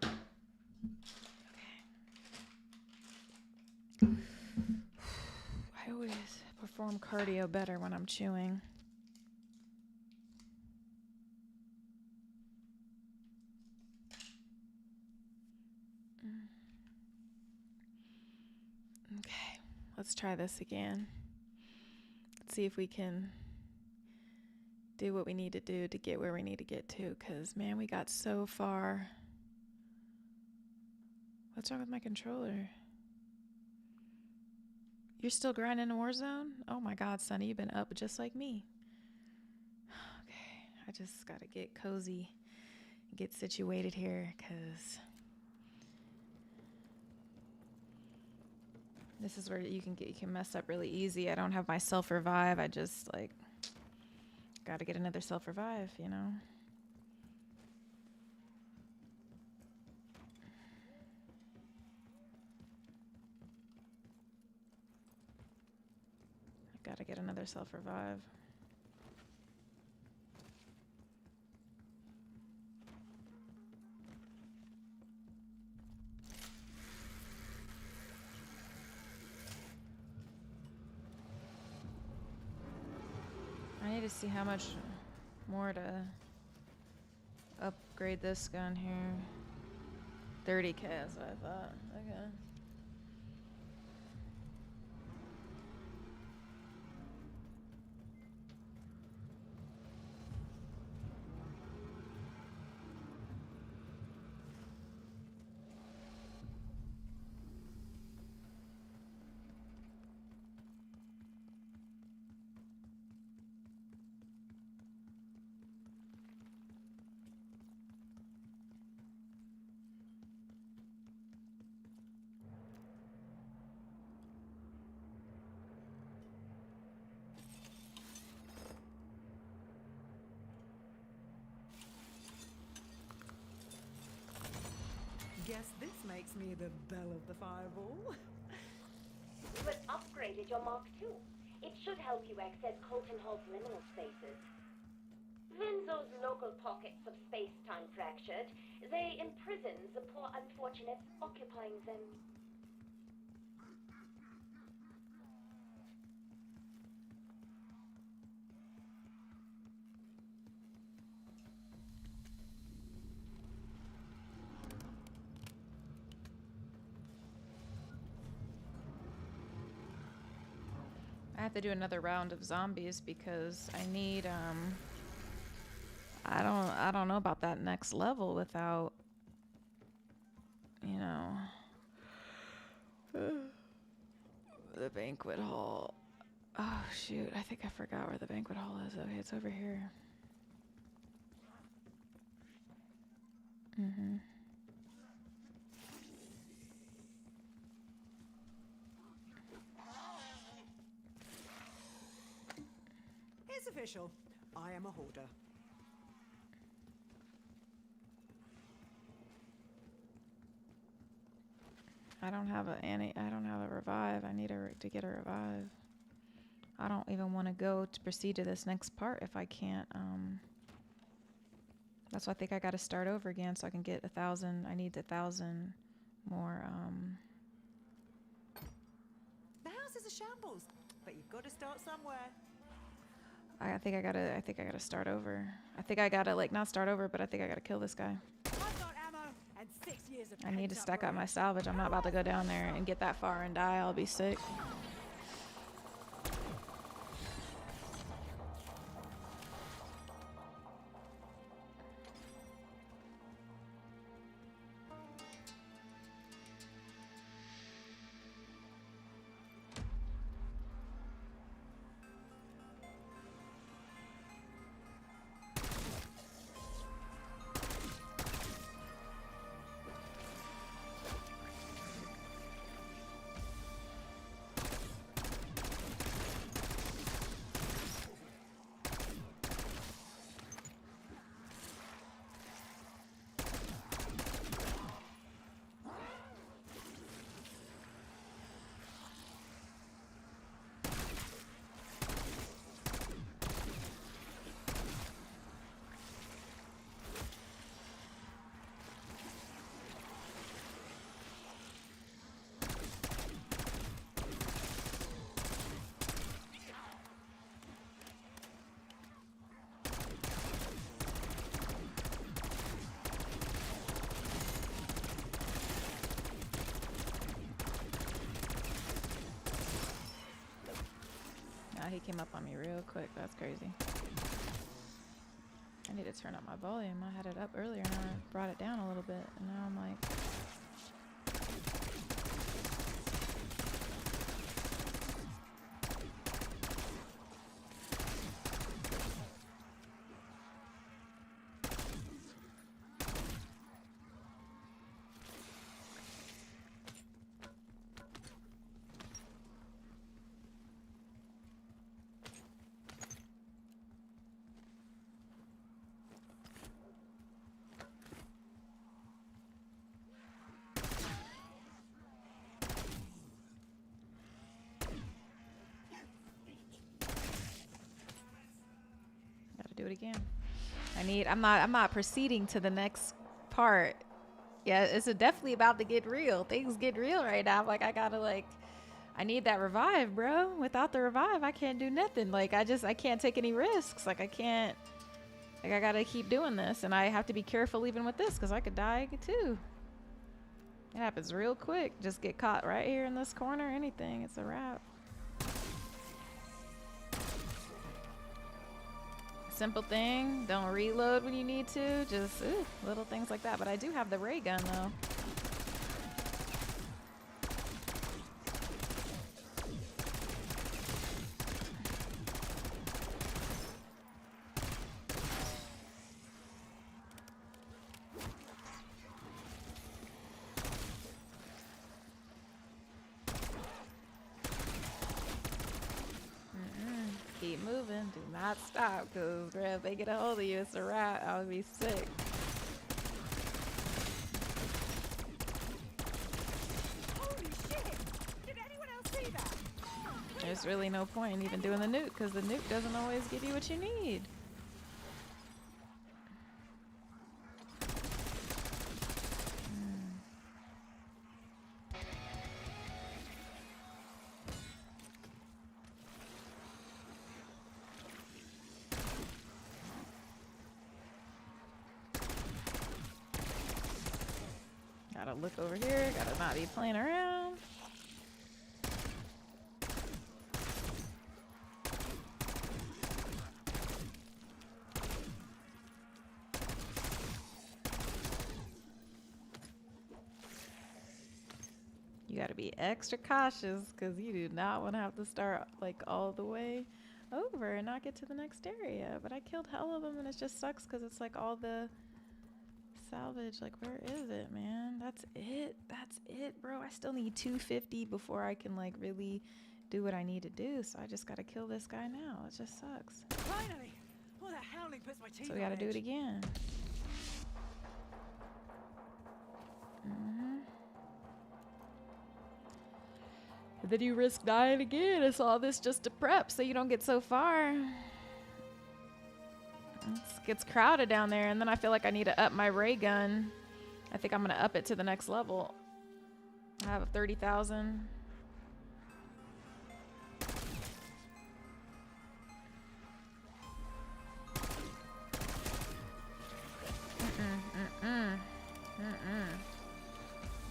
I always perform cardio better when I'm chewing. Okay, let's try this again. Let's see if we can do what we need to do to get where we need to get to, because, man, we got so far. What's wrong with my controller? You're still grinding in Warzone? Oh my god, Sonny, you've been up just like me. Okay, I just gotta get cozy and get situated here, because This is where you can mess up really easy. I don't have my self revive. I just like gotta get another self revive, you know. I gotta get another self revive. I need to see how much more to upgrade this gun here. 30k is what I thought. Okay. Guess this makes me the belle of the fireball. You have upgraded your Mark II. It should help you access Colton Hall's liminal spaces. When those local pockets of space-time fractured, they imprison the poor unfortunates occupying them. I have to do another round of zombies because I need I don't know about that next level without, you know, the banquet hall. Oh shoot, I think I forgot where the banquet hall is. Okay, it's over here. It's official. I am a hoarder. I don't have a revive. I need to get a revive. I don't even want to go to proceed to this next part if I can't. That's why I think I got to start over again so I can get 1,000. I need 1,000 more. The house is a shambles, but you've got to start somewhere. I think I gotta start over. I think I gotta like not start over, but I think I gotta kill this guy. I've got ammo and 6 years of I need to pent-up stack up my rage. salvage. I'm not about to go down there and get that far and die. I'll be sick. He came up on me real quick. That's crazy. I need to turn up my volume. I had it up earlier and I brought it down a little bit. And now I'm like... again. I'm not proceeding to the next part. Yeah, it's definitely about to get real. Things get real right now. Like, I need that revive, bro. Without the revive, I can't do nothing. Like, I can't take any risks. Like, I gotta keep doing this. And I have to be careful even with this, because I could die too. It happens real quick. Just get caught right here in this corner. Anything. It's a wrap. Simple thing. Don't reload when you need to. Just little things like that. But I do have the ray gun, though. Keep moving. Do not stop, because if they get a hold of you, it's a wrap. I would be sick. Holy shit! Did anyone else see that? There's really no point in even doing the nuke, because the nuke doesn't always give you what you need. Gotta look over here. Gotta not be playing around. You gotta be extra cautious, because you do not want to have to start like all the way over and not get to the next area. But I killed hell of them, and it just sucks because it's like all the salvage. Like, where is it, man? That's it, bro. I still need 250 before I can like really do what I need to do. So I just gotta kill this guy now. It just sucks. Finally! What the hell puts my teeth So we gotta do it again. And then you risk dying again. It's all this just to prep so you don't get so far. It gets crowded down there, and then I feel like I need to up my ray gun. I think I'm gonna up it to the next level. I have 30,000.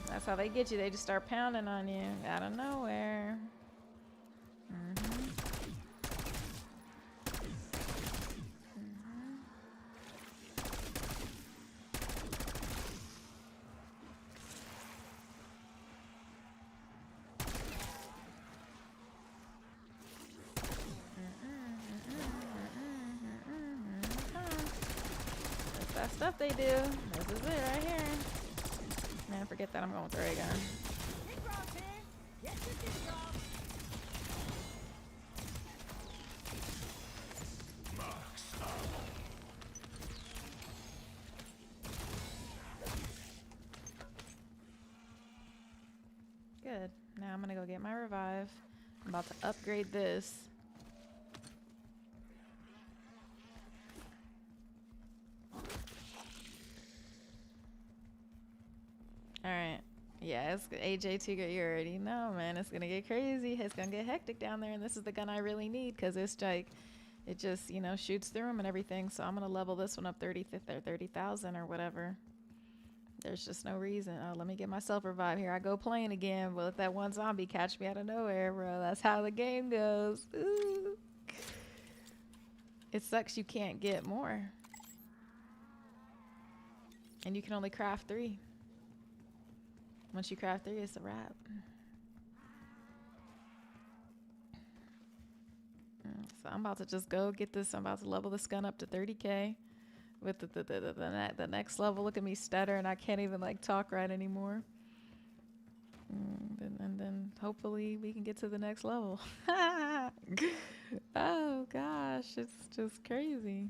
That's how they get you. They just start pounding on you out of nowhere. That's that stuff they do. This is it right here. Man, forget that. I'm going with the ray gun. Good. Now I'm gonna go get my revive. I'm about to upgrade this. Alright. Yeah, it's AJ2. You already know, man. It's gonna get crazy. It's gonna get hectic down there, and this is the gun I really need, because it's like, it just, you know, shoots through them and everything. So I'm gonna level this one up 30,000 or whatever. There's just no reason. Oh, let me get myself revive. Here I go playing again. But let that one zombie catch me out of nowhere, bro. That's how the game goes. Ooh. It sucks you can't get more. And you can only craft 3. Once you craft 3, it's a wrap. So I'm about to just go get this. I'm about to level this gun up to 30K. With the next level. Look at me stutter, and I can't even like talk right anymore. And then hopefully we can get to the next level. Oh gosh, it's just crazy.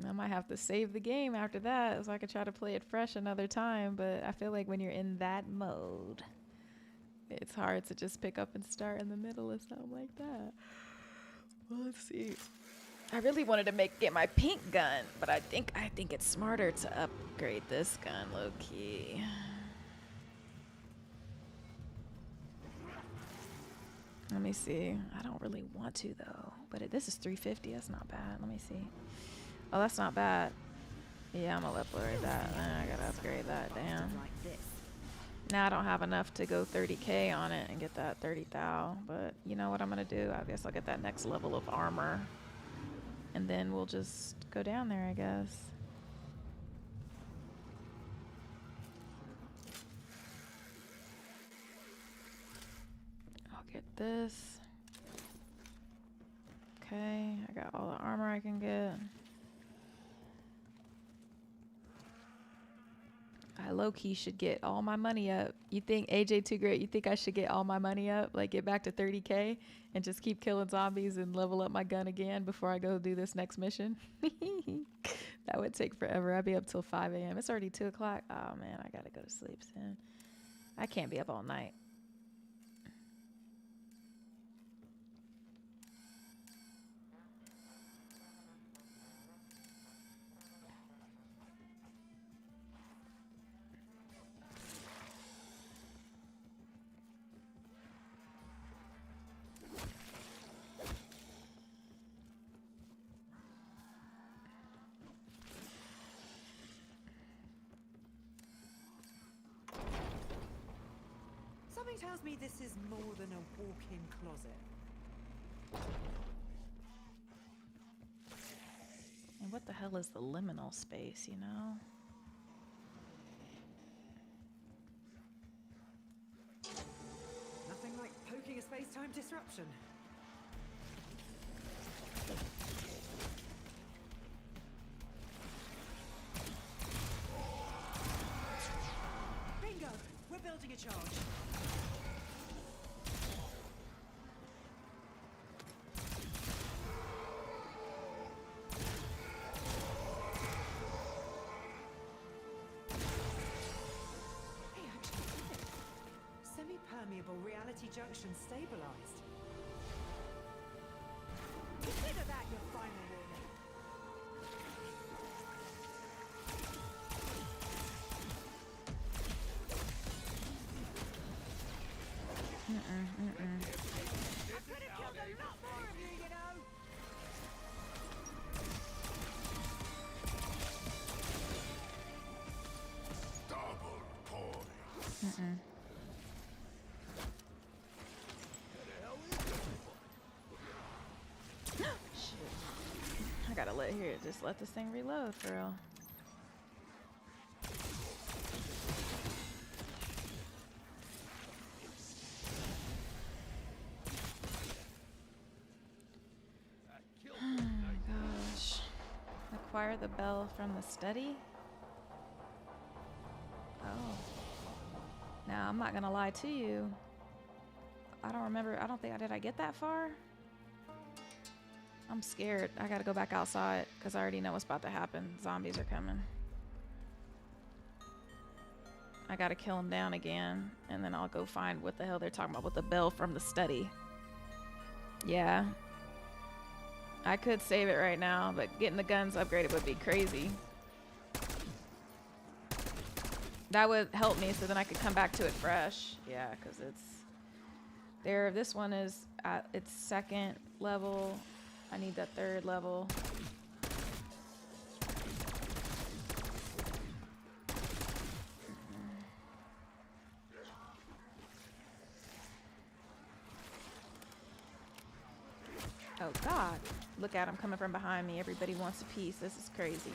I might have to save the game after that so I can try to play it fresh another time, but I feel like when you're in that mode, it's hard to just pick up and start in the middle or something like that. Well, let's see. I really wanted to get my pink gun, but I think it's smarter to upgrade this gun low key. Let me see. I don't really want to though, but this is 350. That's not bad. Let me see. Oh, that's not bad. Yeah, I'm gonna upgrade that. I gotta upgrade that. Damn. Now I don't have enough to go 30k on it and get that 30 thou. But you know what I'm gonna do? I guess I'll get that next level of armor, and then we'll just go down there, I guess. I'll get this. Okay, I got all the armor I can get. I low-key should get all my money up. You think, AJ Too Great, you think I should get all my money up? Like get back to 30k and just keep killing zombies and level up my gun again before I go do this next mission? That would take forever. I'd be up till 5 a.m. It's already 2 o'clock. Oh man, I gotta go to sleep soon. I can't be up all night. Something tells me this is more than a walk-in closet. And what the hell is the liminal space, you know? Nothing like poking a space-time disruption. Bingo! We're building a charge. Semi-permeable reality junction stabilized. Consider that your final warning. I could have killed a lot more of you, you know. Double points. I gotta just let this thing reload for real. Oh gosh. Acquire the bell from the study? Oh. Now, I'm not gonna lie to you. I don't remember. Did I get that far? I'm scared. I gotta go back outside because I already know what's about to happen. Zombies are coming. I gotta kill them down again, and then I'll go find what the hell they're talking about with the bell from the study. Yeah. I could save it right now, but getting the guns upgraded would be crazy. That would help me so then I could come back to it fresh. Yeah, because it's... There, this one is at its 2nd level. I need that 3rd level. Oh God, look at him coming from behind me. Everybody wants a piece. This is crazy.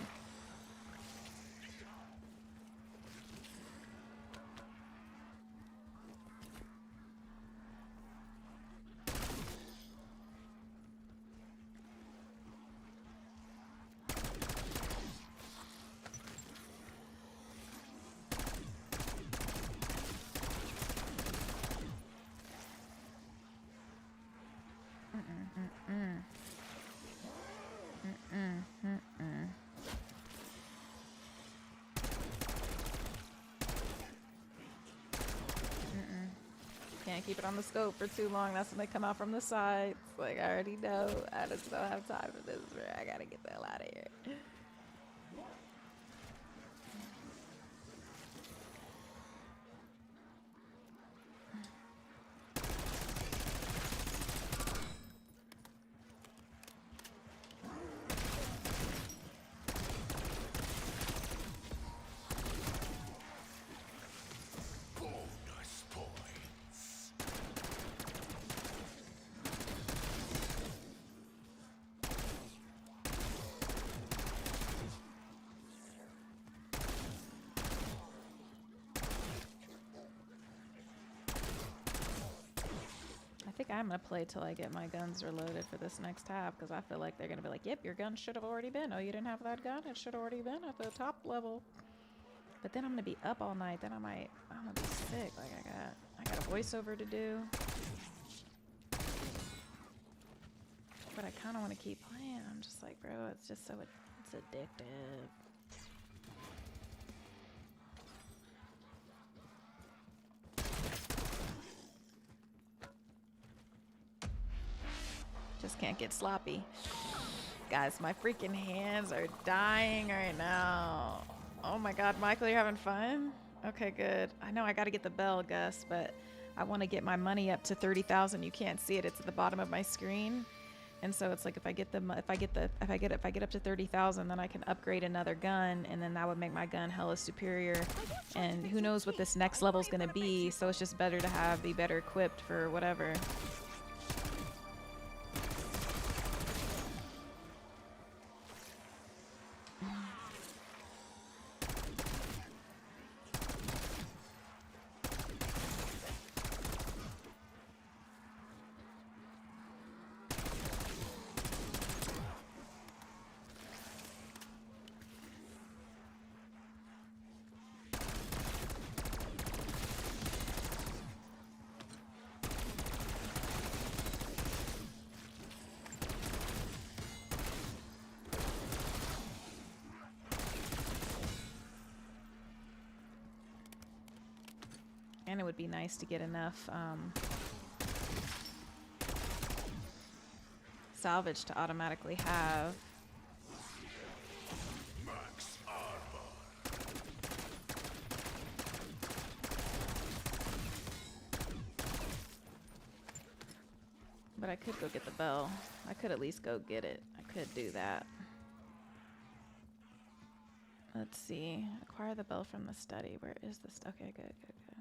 Can't keep it on the scope for too long. That's when they come out from the sides. Like, I already know. I just don't have time for this. I gotta get the hell out of here. I think I'm gonna play till I get my guns reloaded for this next tab, because I feel like they're gonna be like, yep, your gun should have already been. Oh, you didn't have that gun? It should have already been at the top level. But then I'm gonna be up all night. Then I'm gonna be sick. Like I got a voiceover to do. But I kind of want to keep playing. I'm just like, bro, it's just so it's addictive. Just can't get sloppy. Guys, my freaking hands are dying right now. Oh my god, Michael, you're having fun? Okay, good. I know I gotta get the bell, Gus, but I want to get my money up to 30,000. You can't see it. It's at the bottom of my screen. And so it's like if I get up to 30,000, then I can upgrade another gun, and then that would make my gun hella superior. And who knows what this next level is gonna be? So it's just better to be better equipped for whatever. And it would be nice to get enough salvage to automatically have. Max armor. But I could go get the bell. I could at least go get it. I could do that. Let's see. Acquire the bell from the study. Where is this? Okay, good, good, good.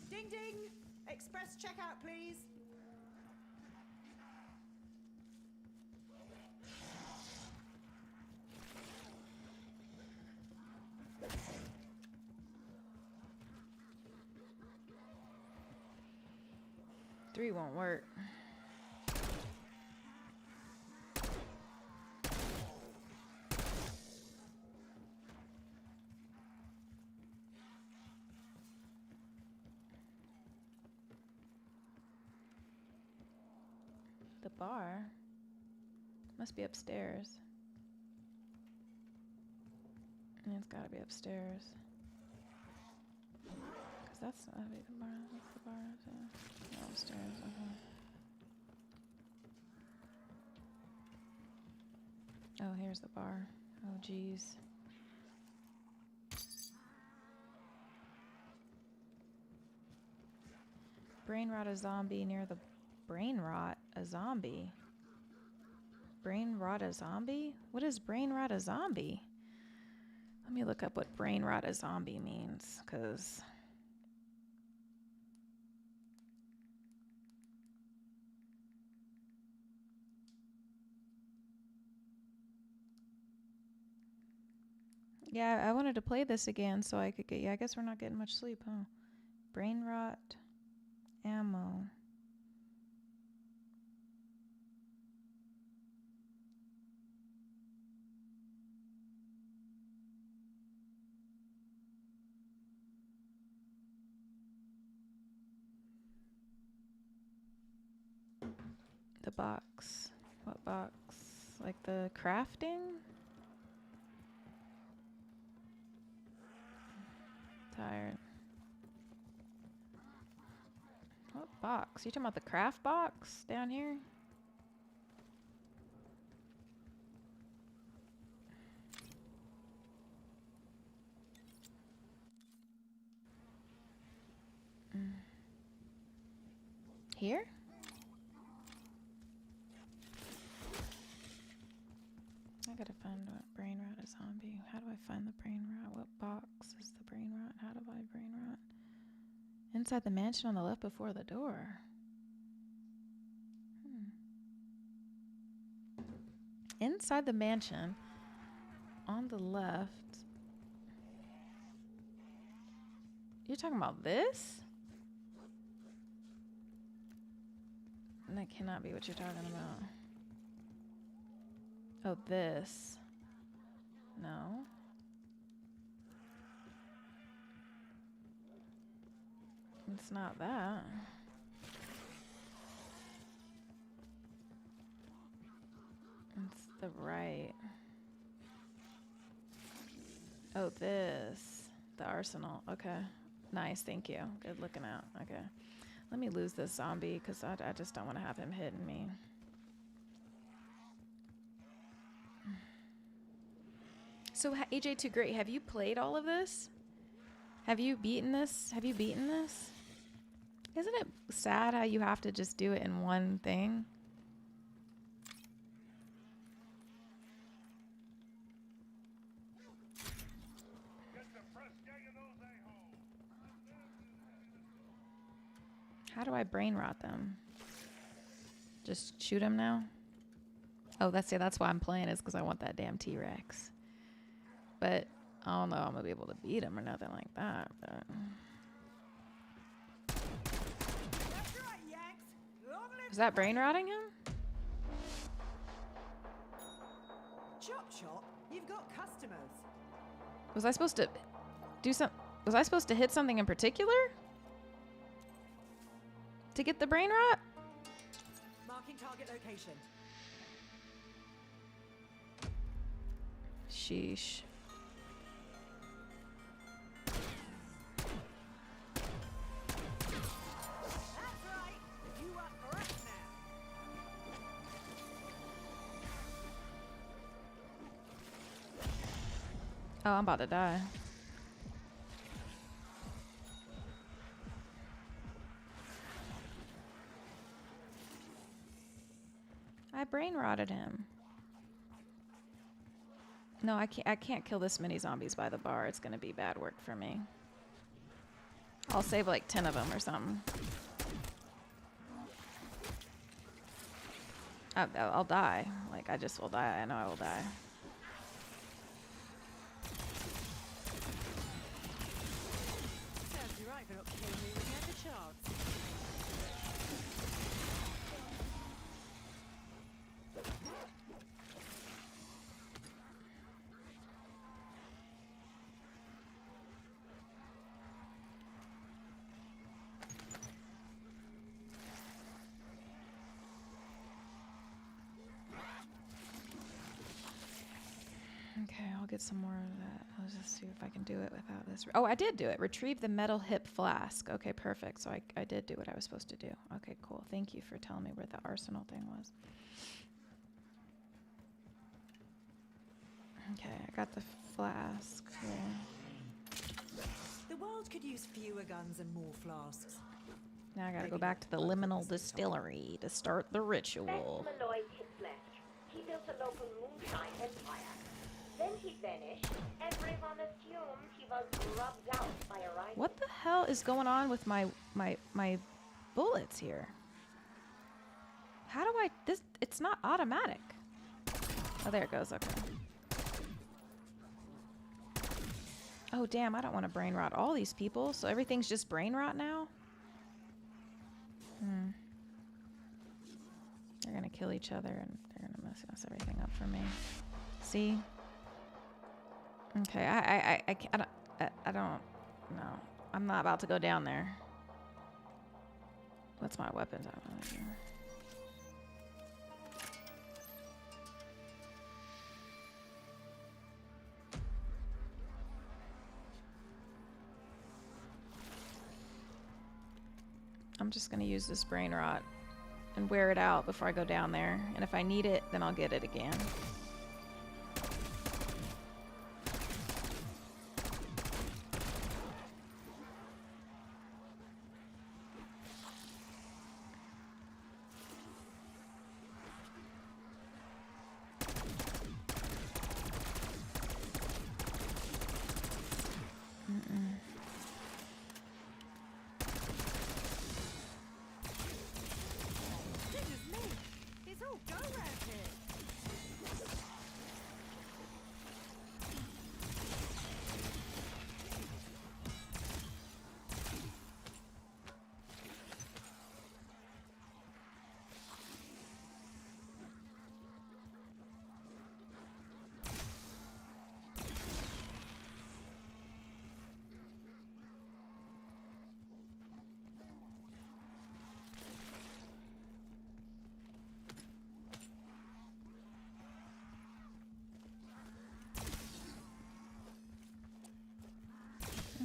Ding ding! Express checkout, please. Three won't work. The bar must be upstairs. Yeah, it's gotta be upstairs. Cause that's the bar. That's the bar. Yeah. Oh, upstairs. Okay. Oh, here's the bar. Oh, geez. Brain rot a zombie near the brain rot a zombie. Brain rot a zombie? What is brain rot a zombie? Let me look up what brain rot a zombie means, cause yeah, I wanted to play this again so I could get. Yeah, I guess we're not getting much sleep, huh? Brain rot ammo. The box. What box? Like the crafting? Tired. What box? You talking about the craft box down here? Here? I gotta find what brain rot a zombie. How do I find the brain rot? What box is the brain rot? How do I brain rot? Inside the mansion on the left before the door. Inside the mansion on the left. You're talking about this? That cannot be what you're talking about. Oh, this. No. It's not that. It's the right. Oh, this. The arsenal. Okay. Nice, thank you. Good looking out. Okay. Let me lose this zombie because I just don't want to have him hitting me. So, AJ Too Great, have you played all of this? Have you beaten this? Have you beaten this? Isn't it sad how you have to just do it in one thing? How do I brain rot them? Just shoot them now? Oh, that's why I'm playing, is because I want that damn T-Rex. But I don't know if I'm gonna be able to beat him or nothing like that. But was that brain rotting him? Chop chop, you've got customers. Was I supposed to do some? Was I supposed to hit something in particular to get the brain rot? Marking target location. Sheesh. That's right. You are correct now. Oh, I'm about to die. I brain rotted him. No, I can't kill this many zombies by the bar. It's gonna be bad work for me. I'll save like 10 of them or something. I'll die. Like, I just will die. I know I will die. Serves you right for not killing me when you had the chance. Okay, I'll get some more of that. I'll just see if I can do it without this. Oh, I did do it. Retrieve the metal hip flask. Okay, perfect. So I did do what I was supposed to do. Okay, cool. Thank you for telling me where the arsenal thing was. Okay, I got the flask. Yeah. The world could use fewer guns and more flasks. Now I gotta go back to the liminal distillery to start the ritual. Best Malloy hits left. He built a local moonshine empire. Then he vanished. Everyone assumed he was rubbed out by a rifle. What the hell is going on with my bullets here? How do I this? It's not automatic. Oh, there it goes. Okay. Oh damn! I don't want to brain rot all these people. So everything's just brain rot now. They're gonna kill each other and they're gonna mess everything up for me. See? Okay, I don't know. I'm not about to go down there. What's my weapons? I don't know. I'm just gonna use this brain rot and wear it out before I go down there. And if I need it, then I'll get it again.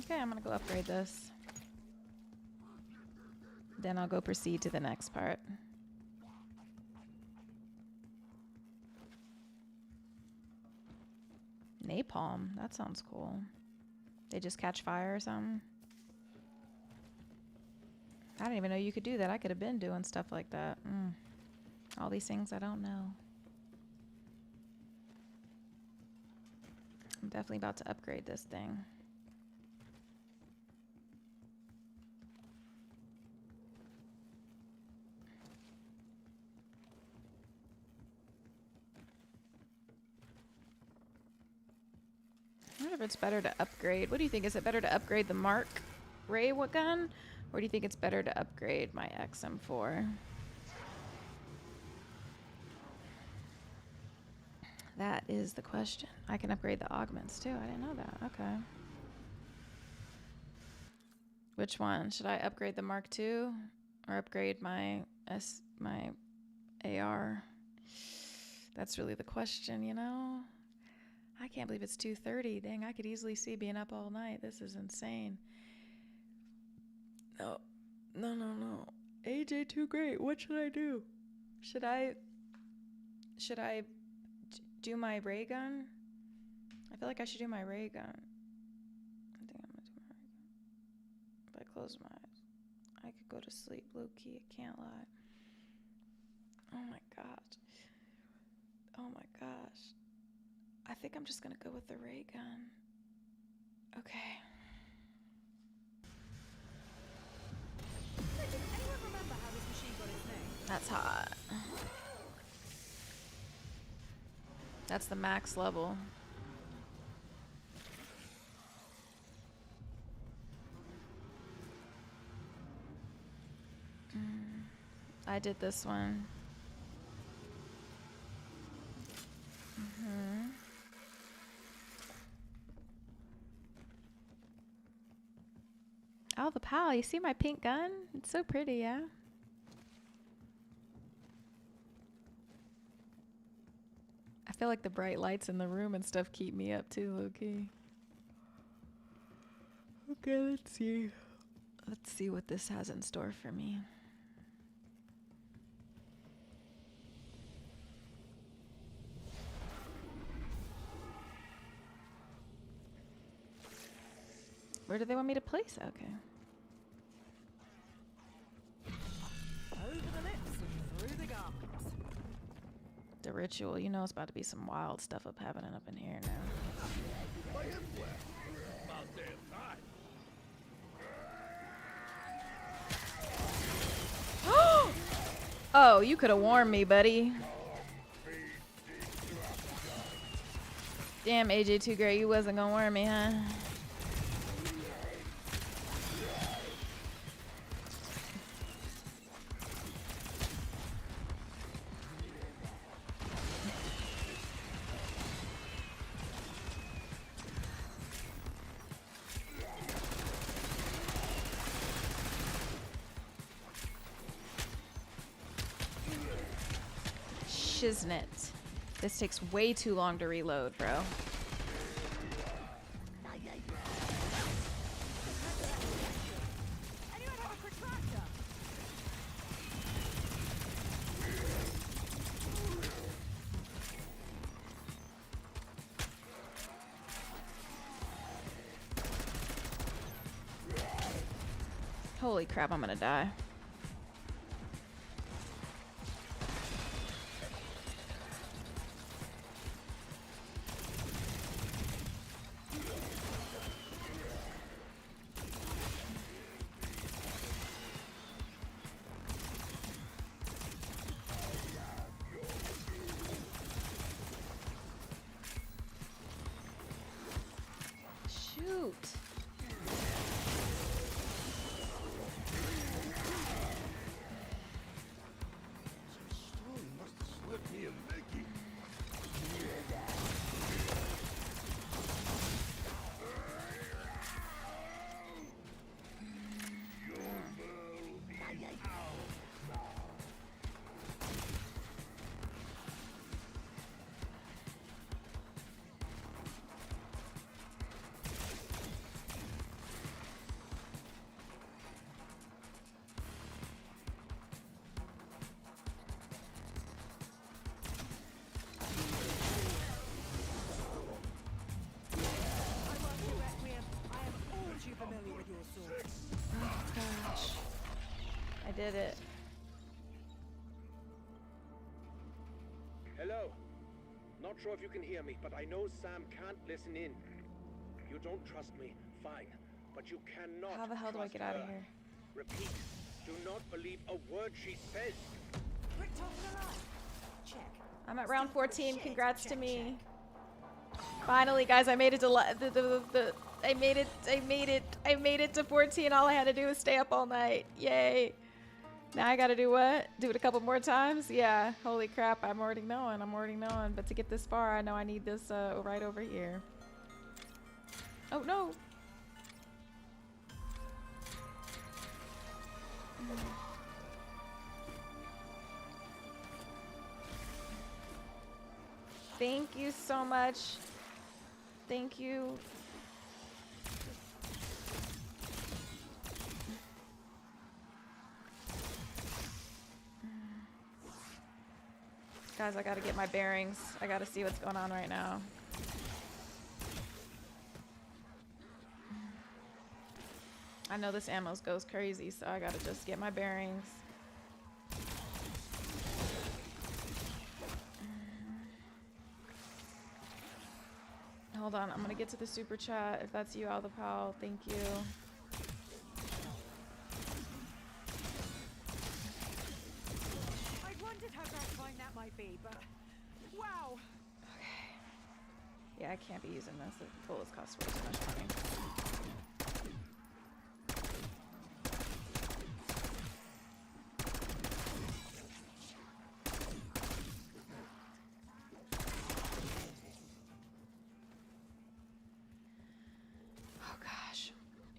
Okay, I'm gonna go upgrade this. Then I'll go proceed to the next part. Napalm, that sounds cool. They just catch fire or something? I didn't even know you could do that. I could have been doing stuff like that. All these things I don't know. I'm definitely about to upgrade this thing. I wonder if it's better to upgrade. What do you think? Is it better to upgrade the Mark Ray gun? Or do you think it's better to upgrade my XM4? That is the question. I can upgrade the augments too. I didn't know that. Okay. Which one? Should I upgrade the Mark II or upgrade my AR? That's really the question, you know? I can't believe it's 2:30. Dang, I could easily see being up all night. This is insane. No. AJ too great. What should I do? Should I do my ray gun? I feel like I should do my ray gun. I think I'm gonna do my ray gun. If I close my eyes, I could go to sleep, low key. I can't lie. Oh my gosh. Oh my gosh. I think I'm just gonna go with the ray gun. Okay. Does anyone remember how this machine got its name? That's hot. That's the max level. I did this one. Oh, the PAL. You see my pink gun? It's so pretty, yeah? I feel like the bright lights in the room and stuff keep me up too, low-key. Okay, let's see. Let's see what this has in store for me. Where do they want me to place? Okay. Over the lips and through the gums. The ritual. You know it's about to be some wild stuff happening up in here now. Oh, you could have warned me, buddy. Damn, AJ too great. You wasn't gonna warn me, huh? Shiznit. This takes way too long to reload, bro. Anyone have a protractor? Holy crap, I'm gonna die. Shoot. I did it. Hello. Not sure if you can hear me, but I know Sam can't listen in. You don't trust me, fine. But you cannot. How the hell do I get out of here? Repeat. Do not believe a word she says. We're top of the line. Check. I'm at round 14. Congrats to me. Finally, guys, I made it to I made it to 14. All I had to do was stay up all night. Yay. Now I gotta do what? Do it a couple more times? Yeah. Holy crap, I'm already knowing. But to get this far, I know I need this right over here. Oh, no. Thank you so much. Thank you. Guys, I gotta get my bearings. I gotta see what's going on right now. I know this ammo goes crazy, so I gotta just get my bearings. Hold on, I'm gonna get to the super chat. If that's you, Alpha Pal, thank you. I wondered how gratifying that might be, but wow. Okay. Yeah, I can't be using this. The bullets cost way too much money.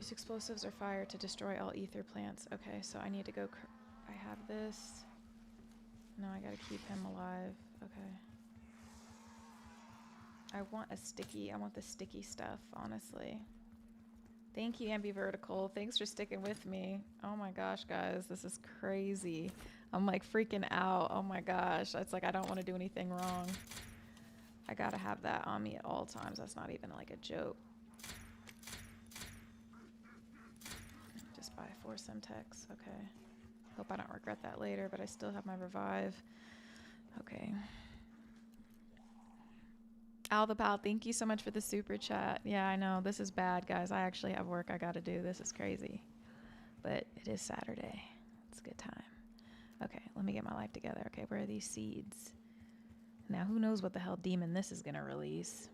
Explosives are fire to destroy all ether plants. Okay, so I need to go. I have this. No, I gotta keep him alive. Okay. I want a sticky. I want the sticky stuff, honestly. Thank you, Ambivertical. Thanks for sticking with me. Oh my gosh, guys, this is crazy. I'm like freaking out. Oh my gosh. It's like I don't want to do anything wrong. I gotta have that on me at all times. That's not even like a joke. Buy 4 Semtex. Okay. Hope I don't regret that later, but I still have my revive. Okay. Alpha Pal, thank you so much for the super chat. Yeah, I know. This is bad, guys. I actually have work I gotta do. This is crazy. But it is Saturday. It's a good time. Okay, let me get my life together. Okay, where are these seeds? Now, who knows what the hell demon this is gonna release?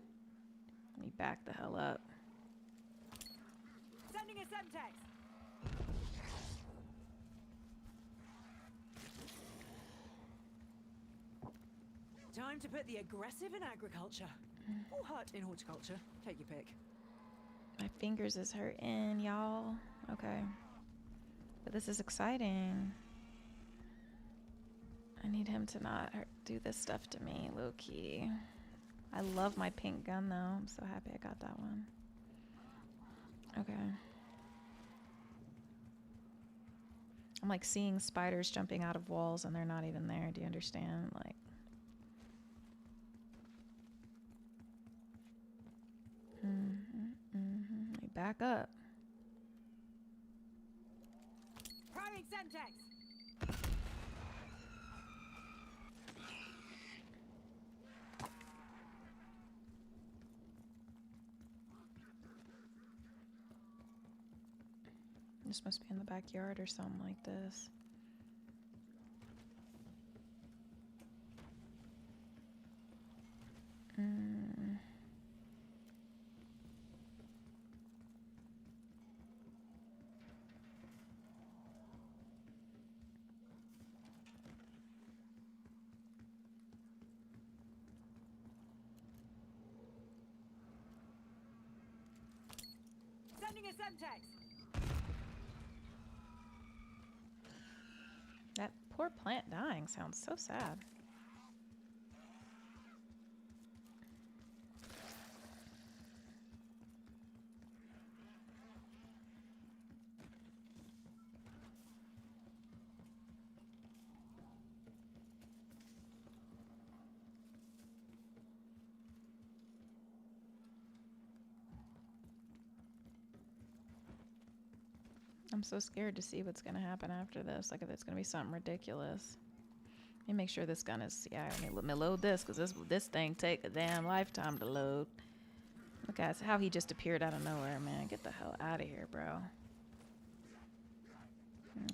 Let me back the hell up. Sending a Semtex. Time to put the aggressive in agriculture. Or hurt in horticulture. Take your pick. My fingers is hurting, y'all. Okay. But this is exciting. I need him to not do this stuff to me, low-key. I love my pink gun, though. I'm so happy I got that one. Okay. I'm like seeing spiders jumping out of walls and they're not even there. Do you understand? Like, back up. Deploying Semtex. This must be in the backyard or something like this. Sending a Semtex. That poor plant dying sounds so sad. I'm so scared to see what's going to happen after this. Like if it's going to be something ridiculous. Let me make sure this gun is... Yeah, let me load this because this thing take a damn lifetime to load. Look at how he just appeared out of nowhere, man. Get the hell out of here, bro.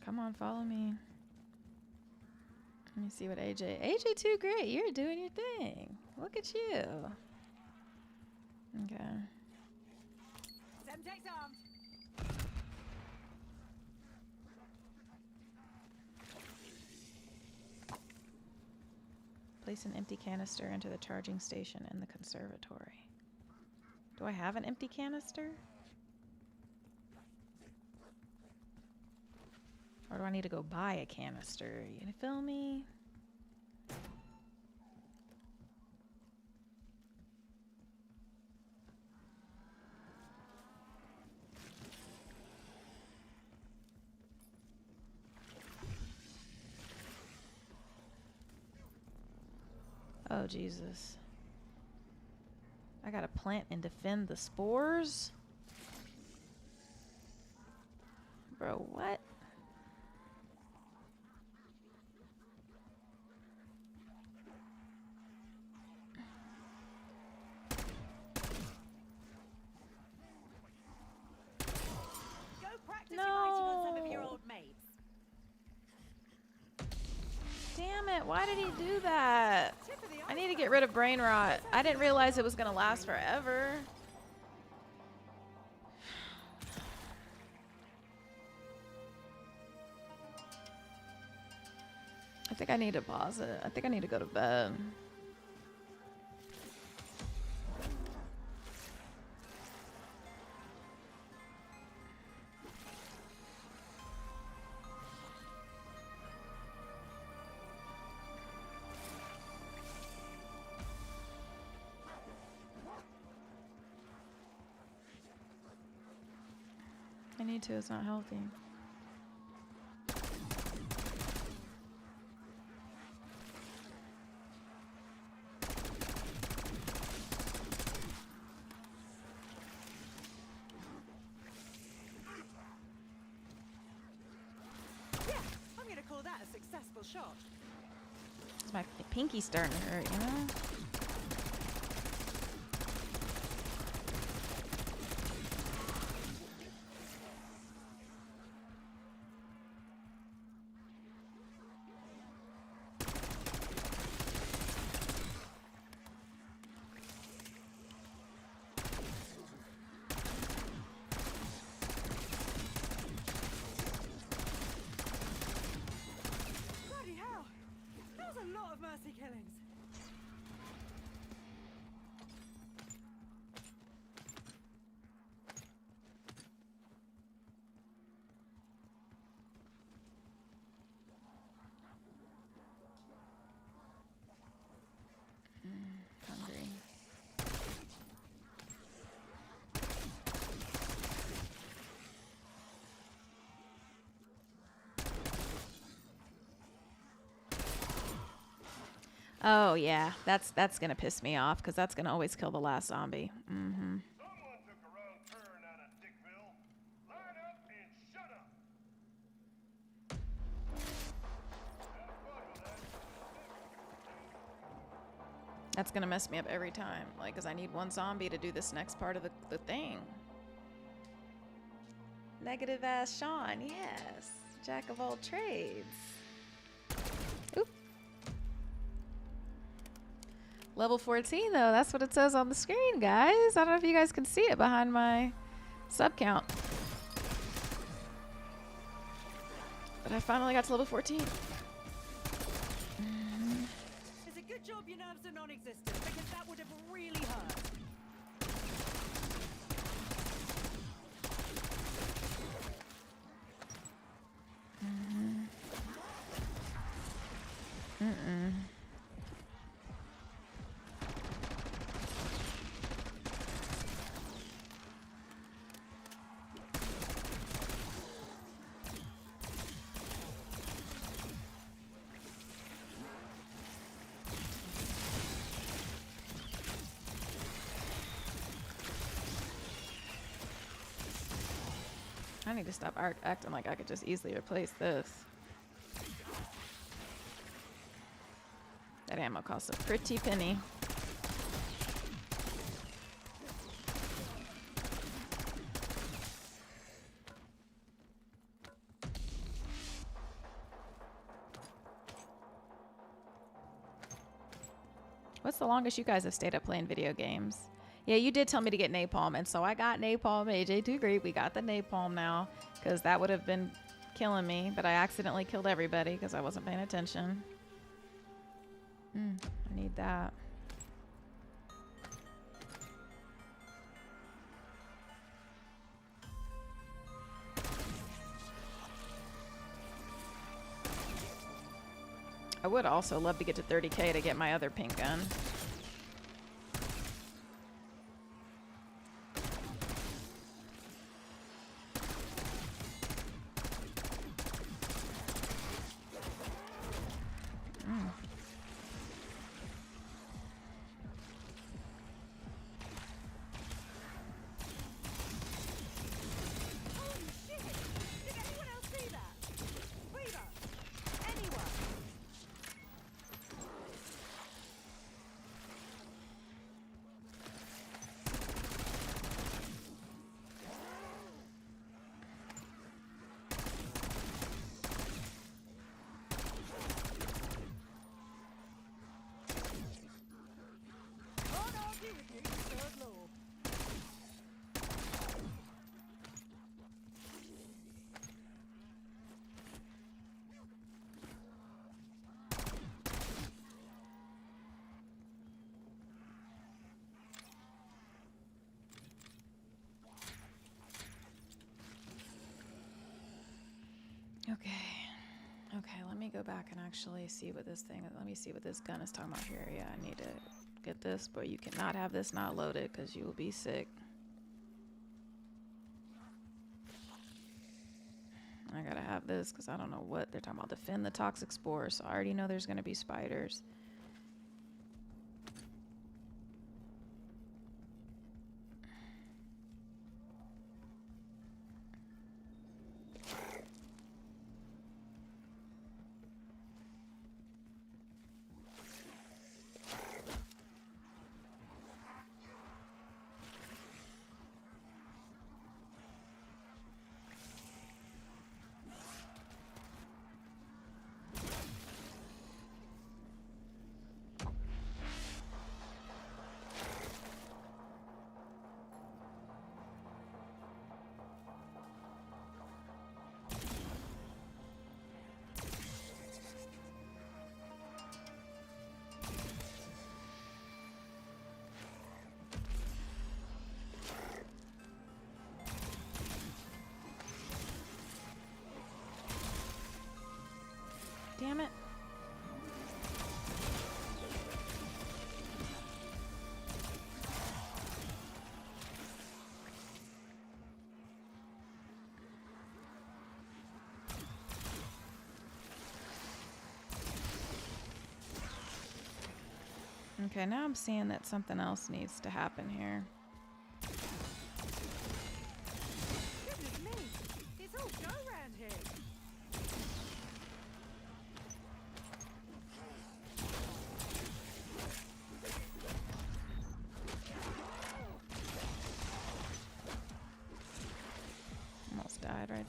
Come on, follow me. Let me see what AJ... AJ, too great. You're doing your thing. Look at you. Okay. Semtex armed. Place an empty canister into the charging station in the conservatory. Do I have an empty canister? Or do I need to go buy a canister? You gonna feel me? Oh, Jesus. I gotta plant and defend the spores? Bro, what? Go practice your writing on some of your old mates. Damn it, why did he do that? I need to get rid of brain rot. I didn't realize it was gonna last forever. I think I need to pause it. I think I need to go to bed. I need to, it's not healthy. Yeah, I'm gonna call that a successful shot. It's my pinky starting to hurt, you know? Bloody hell! That was a lot of mercy killings. Hungry. Oh yeah, that's gonna piss me off because that's gonna always kill the last zombie. Mm-hmm. Someone took a wrong turn out of Dickville. Line up and shut up. That's gonna mess me up every time. Like, cause I need one zombie to do this next part of the thing. Negative ass Sean, yes. Jack of all trades. Oop. Level 14 though, that's what it says on the screen, guys. I don't know if you guys can see it behind my sub count. But I finally got to level 14. It's a good job your nerves are non-existent, because that would have really hurt. I need to stop acting like I could just easily replace this. That ammo costs a pretty penny. What's the longest you guys have stayed up playing video games? Yeah, you did tell me to get napalm, and so I got napalm. AJ, do great. We got the napalm now, because that would have been killing me, but I accidentally killed everybody because I wasn't paying attention. I need that. I would also love to get to 30K to get my other pink gun. Okay, let me go back and actually see what this thing is. Let me see what this gun is talking about here. Yeah, I need to get this, but you cannot have this not loaded because you will be sick. I gotta have this because I don't know what they're talking about. Defend the toxic spores. So I already know there's gonna be spiders. Damn it. Okay, now I'm seeing that something else needs to happen here. Goodness me, it's all go round here.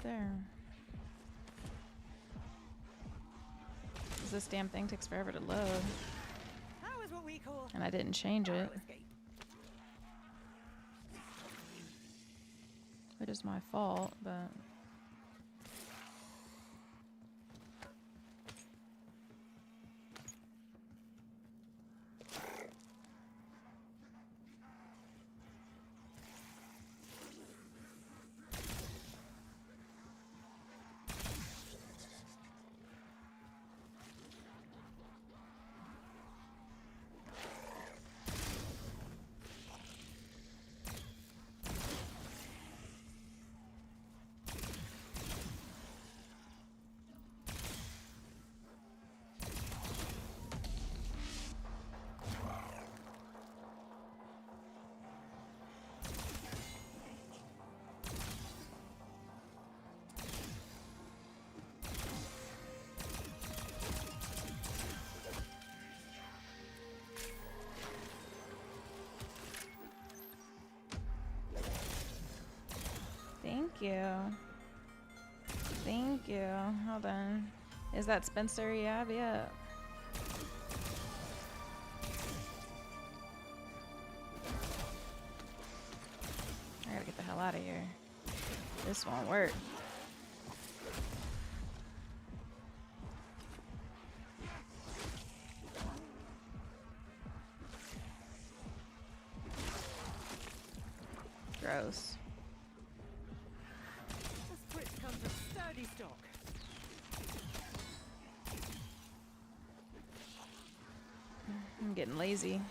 right there. This damn thing takes forever to load. That was what we call And I didn't change it. escape. It is my fault, but... Thank you. Thank you. Hold on. Is that Spencer? Yeah. I gotta get the hell out of here. This won't work. Gross. The spritz comes with sturdy stock. I'm getting lazy.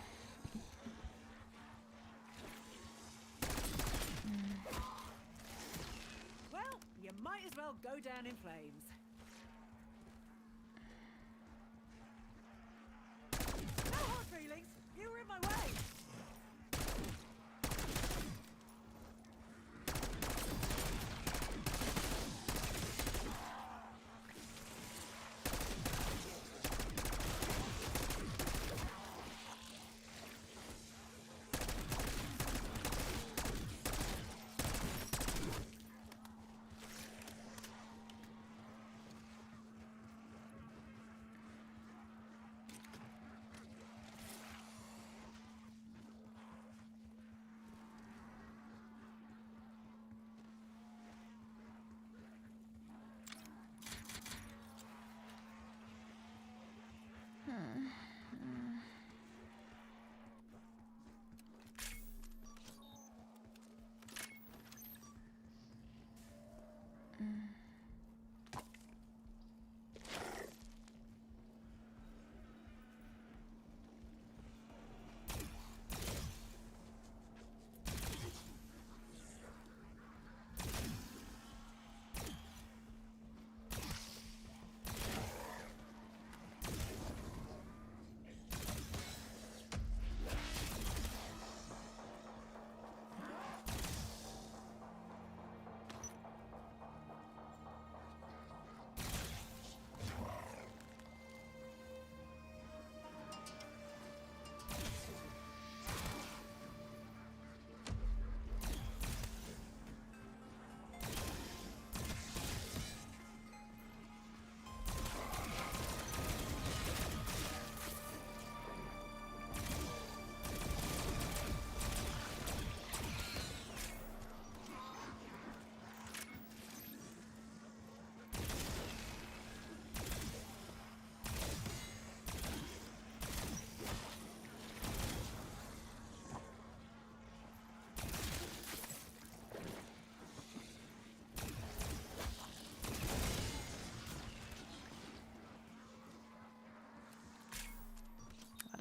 Well, you might as well go down in flames. No hard feelings. You were in my way.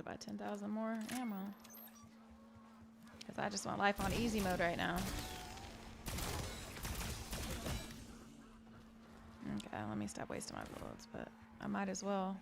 Buy 10,000 more ammo. Because I just want life on easy mode right now. Okay, let me stop wasting my bullets, but I might as well.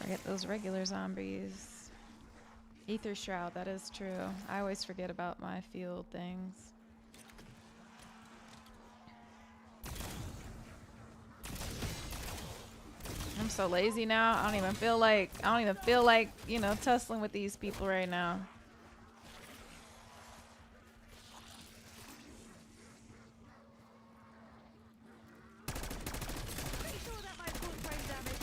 Forget those regular zombies. Ether Shroud, that is true. I always forget about my field things. I'm so lazy now. I don't even feel like, you know, tussling with these people right now. Pretty sure that might cause brain damage.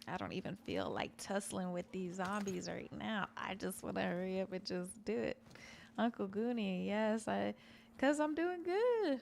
I don't even feel like tussling with these zombies right now. I just want to hurry up and just do it. Uncle Goonie, yes, cause I'm doing good.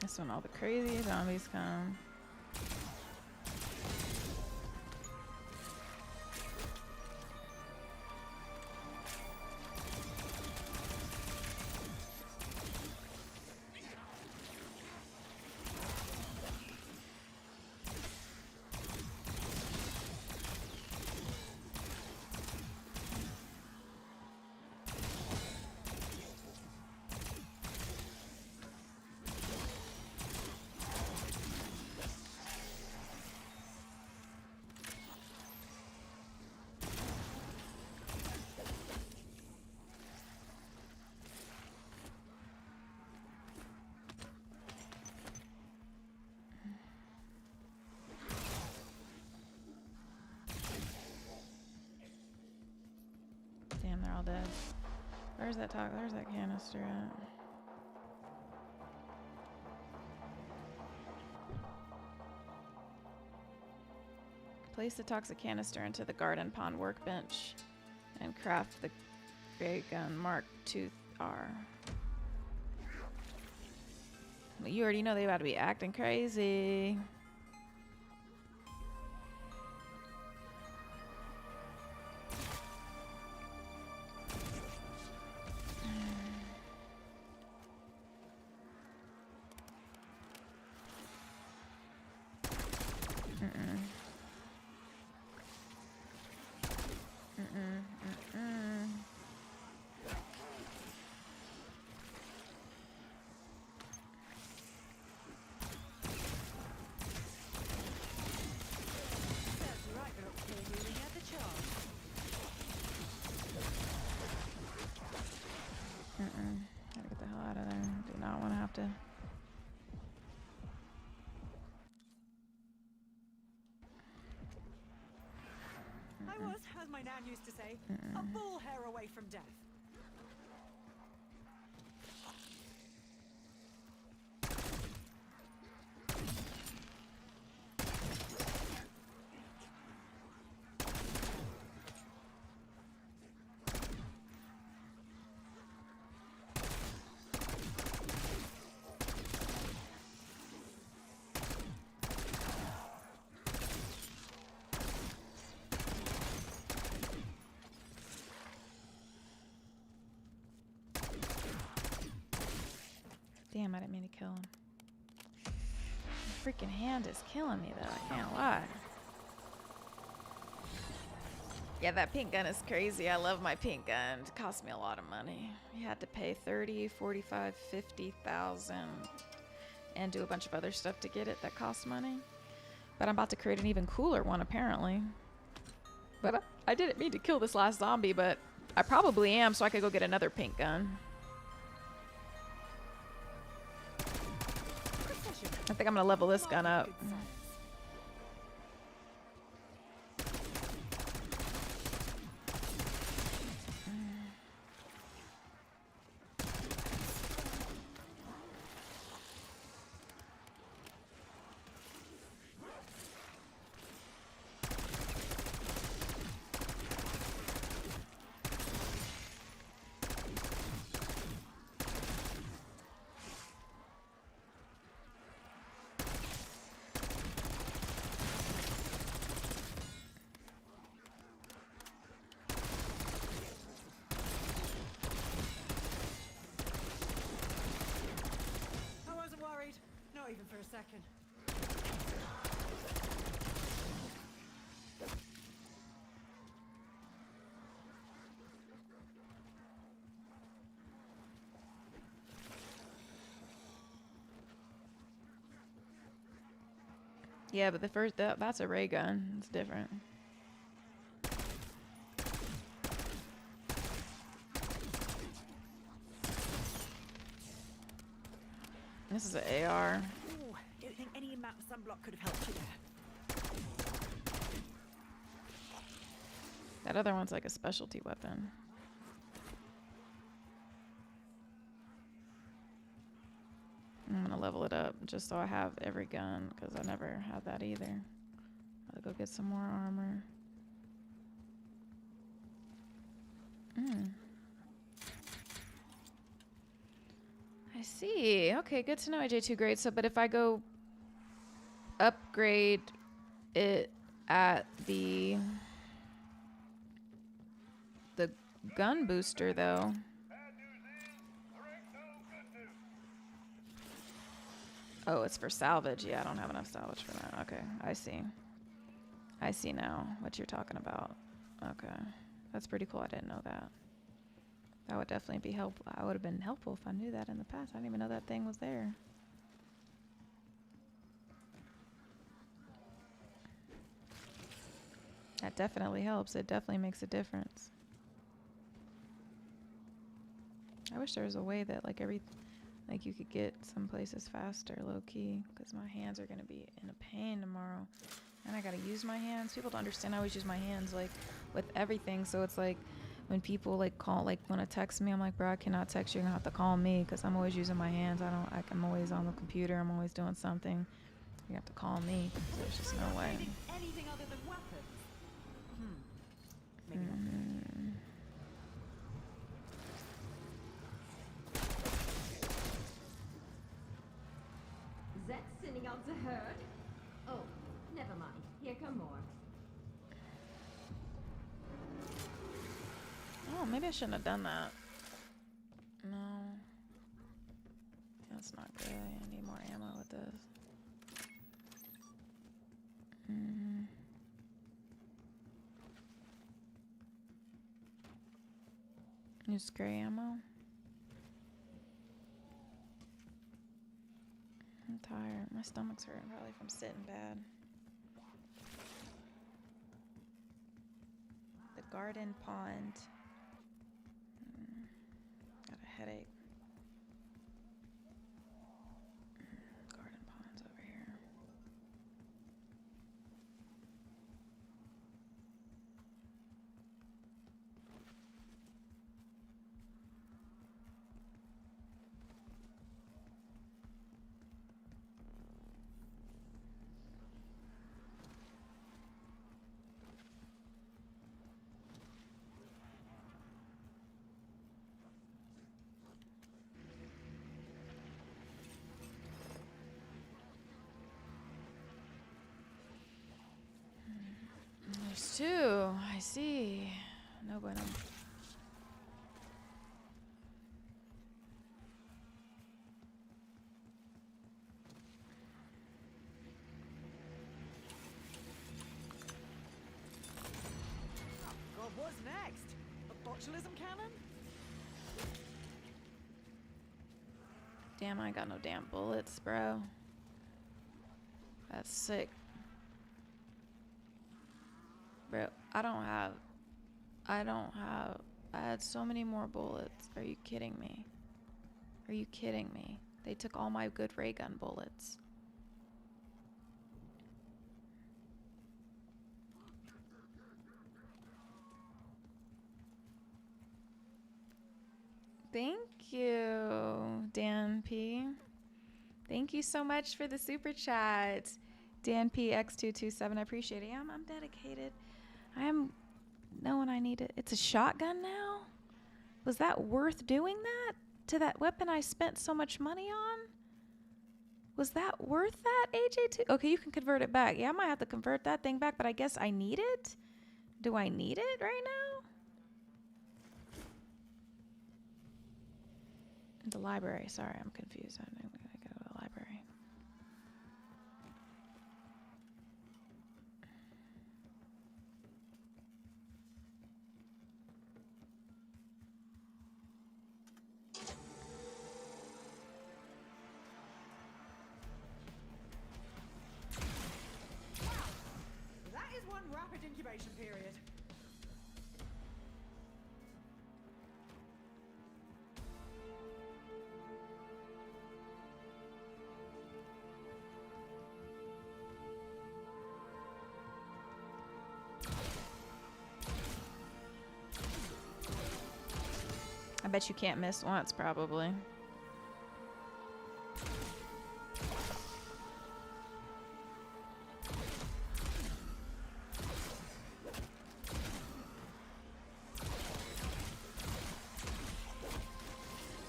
That's when all the crazy zombies come. Damn, they're all dead. Where's that Where's that canister at? Place the toxic canister into the garden pond workbench and craft the Ray Gun Mark Tooth R. Well, you already know they about to be acting crazy. Gotta get the hell out of there. Do not want to have to. I was, as my nan used to say, a ball hair away from death. Damn, I didn't mean to kill him. My freaking hand is killing me though, I can't lie. Yeah, that pink gun is crazy. I love my pink gun. It cost me a lot of money. You had to pay 30, 45, 50,000 and do a bunch of other stuff to get it that costs money. But I'm about to create an even cooler one apparently. But I didn't mean to kill this last zombie, but I probably am, so I could go get another pink gun. I think I'm gonna level this gun up. Yeah, but the first that's a ray gun. It's different. This is an AR. Ooh, don't think any amount of sunblock could have helped you there. That other one's like a specialty weapon. I'm gonna level it up just so I have every gun, because I never had that either. I'll go get some more armor. I see. Okay, good to know, AJ2 grade. So, but if I go upgrade it at the gun booster, though. Oh, it's for salvage. Yeah, I don't have enough salvage for that. Okay, I see. I see now what you're talking about. Okay, that's pretty cool. I didn't know that. That would definitely be helpful. I would have been helpful if I knew that in the past. I didn't even know that thing was there. That definitely helps. It definitely makes a difference. I wish there was a way that like you could get some places faster, low key, because my hands are gonna be in a pain tomorrow, and I gotta use my hands. People don't understand. I always use my hands like with everything, so it's like when people like want to text me, I'm like, bro, I cannot text you. You're gonna have to call me because I'm always using my hands. I'm always on the computer. I'm always doing something. You have to call me. So there's just no way. Anything other than weapons? Maybe not. That's sending out the herd. Oh, never mind. Here come more. Oh, maybe I shouldn't have done that. No. That's not good. I need more ammo with this. Use gray ammo. I'm tired. My stomach's hurting probably from sitting bad. The garden pond. Got a headache. Garden pond's over here. There's two. I see. No bueno. God, what's next? A botulism cannon? Damn, I ain't got no damn bullets, bro. That's sick. Bro, I had so many more bullets. Are you kidding me? Are you kidding me? They took all my good ray gun bullets. Thank you, Dan P. Thank you so much for the super chat. Dan P X227. I appreciate it. I'm dedicated. I am knowing I need it. It's a shotgun now? Was that worth doing that? To that weapon I spent so much money on? Was that worth that, AJ2? Okay, you can convert it back. Yeah, I might have to convert that thing back, but I guess I need it? Do I need it right now? The library. Sorry, I'm confused. I'm going to go to the library. incubation period. I bet you can't miss once, probably.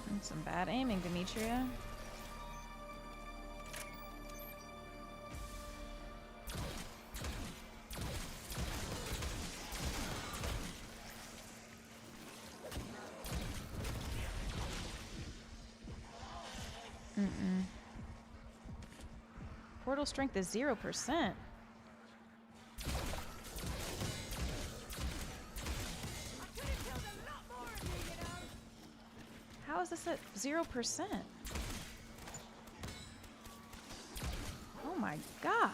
And some bad aiming, Demetria. Portal strength is 0%. How is this at 0%? Oh my god.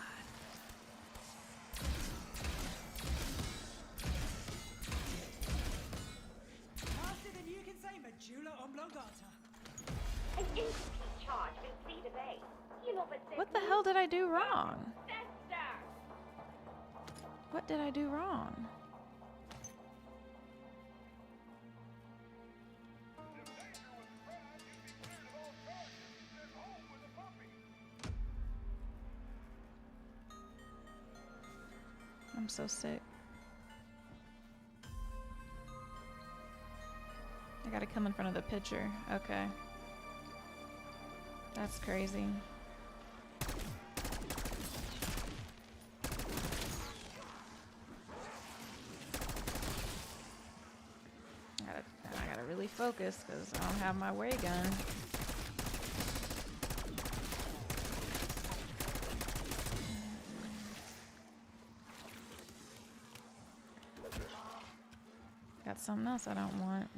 Faster than you can say medulla oblongata. An incomplete charge will free the base. You know, but What the hell did I do wrong? Sister! What did I do wrong? I'm so sick. I gotta come in front of the picture. Okay. That's crazy. I gotta really focus because I don't have my ray gun. Got something else I don't want.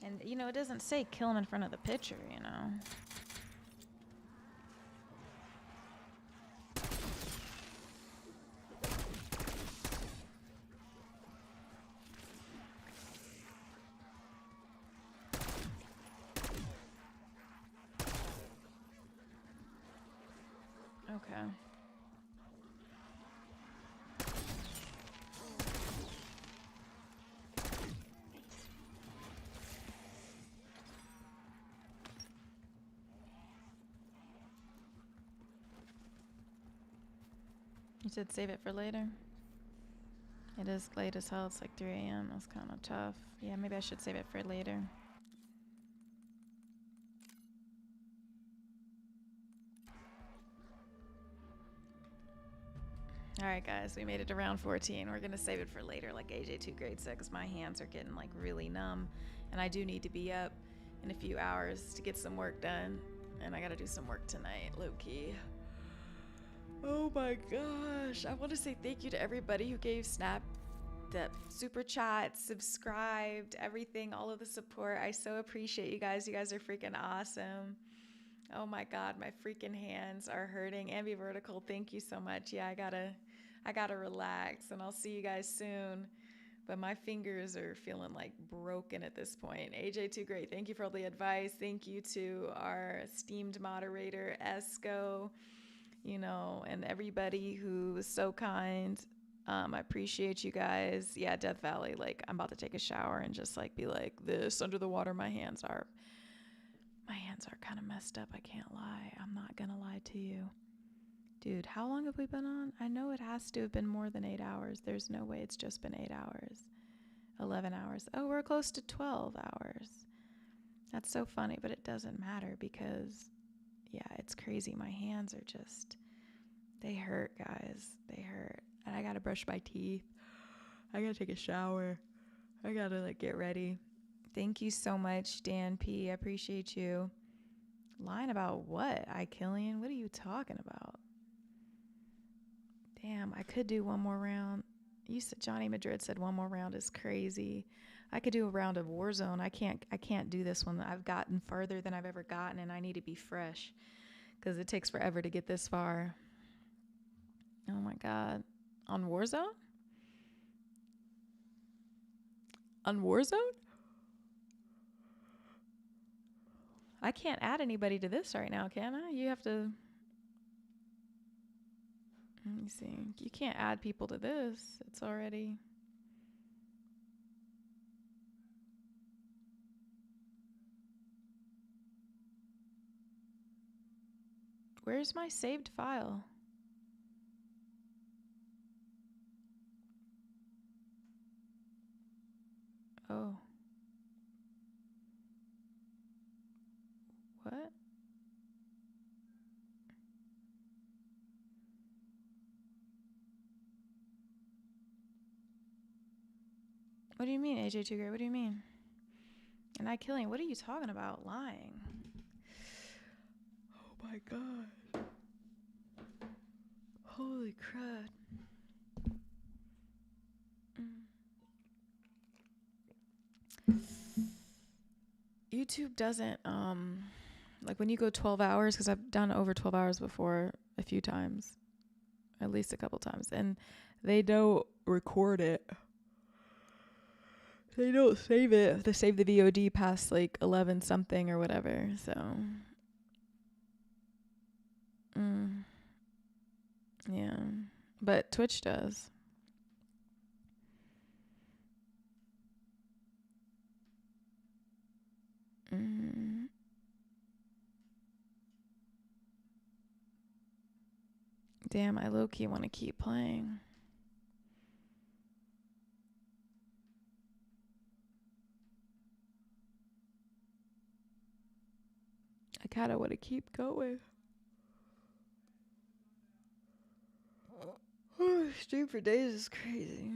And, you know, it doesn't say kill him in front of the picture, you know. Okay. You said save it for later? It is late as hell. It's like 3 a.m. That's kind of tough. Yeah, maybe I should save it for later. Alright guys, we made it to round 14. We're gonna save it for later, like AJ2 Grade said, because my hands are getting like really numb. And I do need to be up in a few hours to get some work done. And I gotta do some work tonight, low key. Oh my gosh. I want to say thank you to everybody who gave Snap, the super chat, subscribed, everything, all of the support. I so appreciate you guys. You guys are freaking awesome. Oh my god, my freaking hands are hurting. Ambi Vertical, thank you so much. Yeah, I gotta relax, and I'll see you guys soon. But my fingers are feeling like broken at this point. AJ2 Great, thank you for all the advice. Thank you to our esteemed moderator, Esco, you know, and everybody who was so kind. I appreciate you guys. Yeah, Death Valley, like I'm about to take a shower and just like be like this under the water. My hands are kind of messed up. I can't lie. I'm not gonna lie to you. Dude, how long have we been on? I know it has to have been more than 8 hours. There's no way it's just been 8 hours. 11 hours. Oh, we're close to 12 hours. That's so funny, but it doesn't matter because, yeah, it's crazy. My hands are just, they hurt, guys. They hurt. And I gotta brush my teeth. I gotta take a shower. I gotta, like, get ready. Thank you so much, Dan P. I appreciate you. Lying about what? Killian? What are you talking about? Damn, I could do one more round. You said Johnny Madrid said one more round is crazy. I could do a round of Warzone. I can't do this one. I've gotten further than I've ever gotten, and I need to be fresh because it takes forever to get this far. Oh my god. On Warzone? On Warzone? I can't add anybody to this right now, can I? You have to... Let me see. You can't add people to this. It's already... Where's my saved file? Oh. What? What do you mean, AJ2 Great? What do you mean? And I killing? What are you talking about? Lying. Oh my god. Holy crud. YouTube doesn't, like when you go 12 hours, because I've done over 12 hours before a few times, at least a couple times, and they don't record it. They don't save it. They save the VOD past like 11 something or whatever, so. Yeah. But Twitch does. Damn, I low-key want to keep playing. I kind of want to keep going. Stream for days is crazy.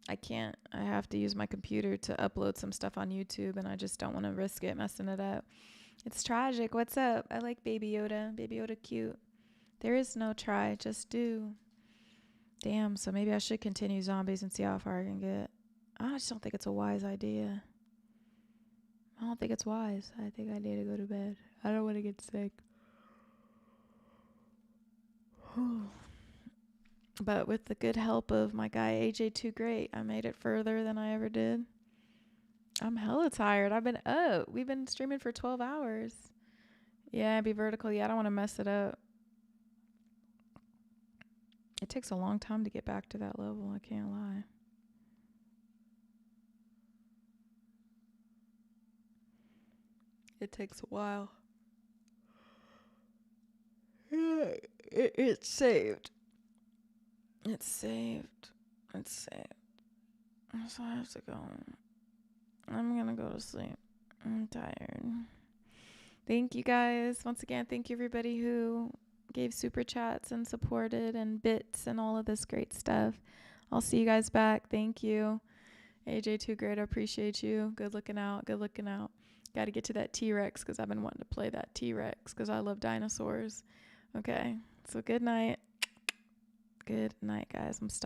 I can't. I have to use my computer to upload some stuff on YouTube, and I just don't want to risk it messing it up. It's tragic. What's up? I like Baby Yoda. Baby Yoda cute. There is no try, just do. Damn, so maybe I should continue zombies and see how far I can get. I just don't think it's a wise idea. I don't think it's wise. I think I need to go to bed. I don't want to get sick. But with the good help of my guy AJ2 Great, I made it further than I ever did. I'm hella tired. I've been up. We've been streaming for 12 hours. Yeah, be vertical. Yeah, I don't want to mess it up. It takes a long time to get back to that level. I can't lie. It takes a while. Yeah, it's saved. It's saved. It's saved. So I have to go. I'm gonna go to sleep. I'm tired. Thank you guys. Once again, thank you everybody who gave super chats and supported and bits and all of this great stuff. I'll see you guys back. Thank you. AJ2 Great, I appreciate you. Good looking out. Good looking out. Got to get to that T-Rex because I've been wanting to play that T-Rex because I love dinosaurs. Okay, so good night. Good night, guys. I'm stopping.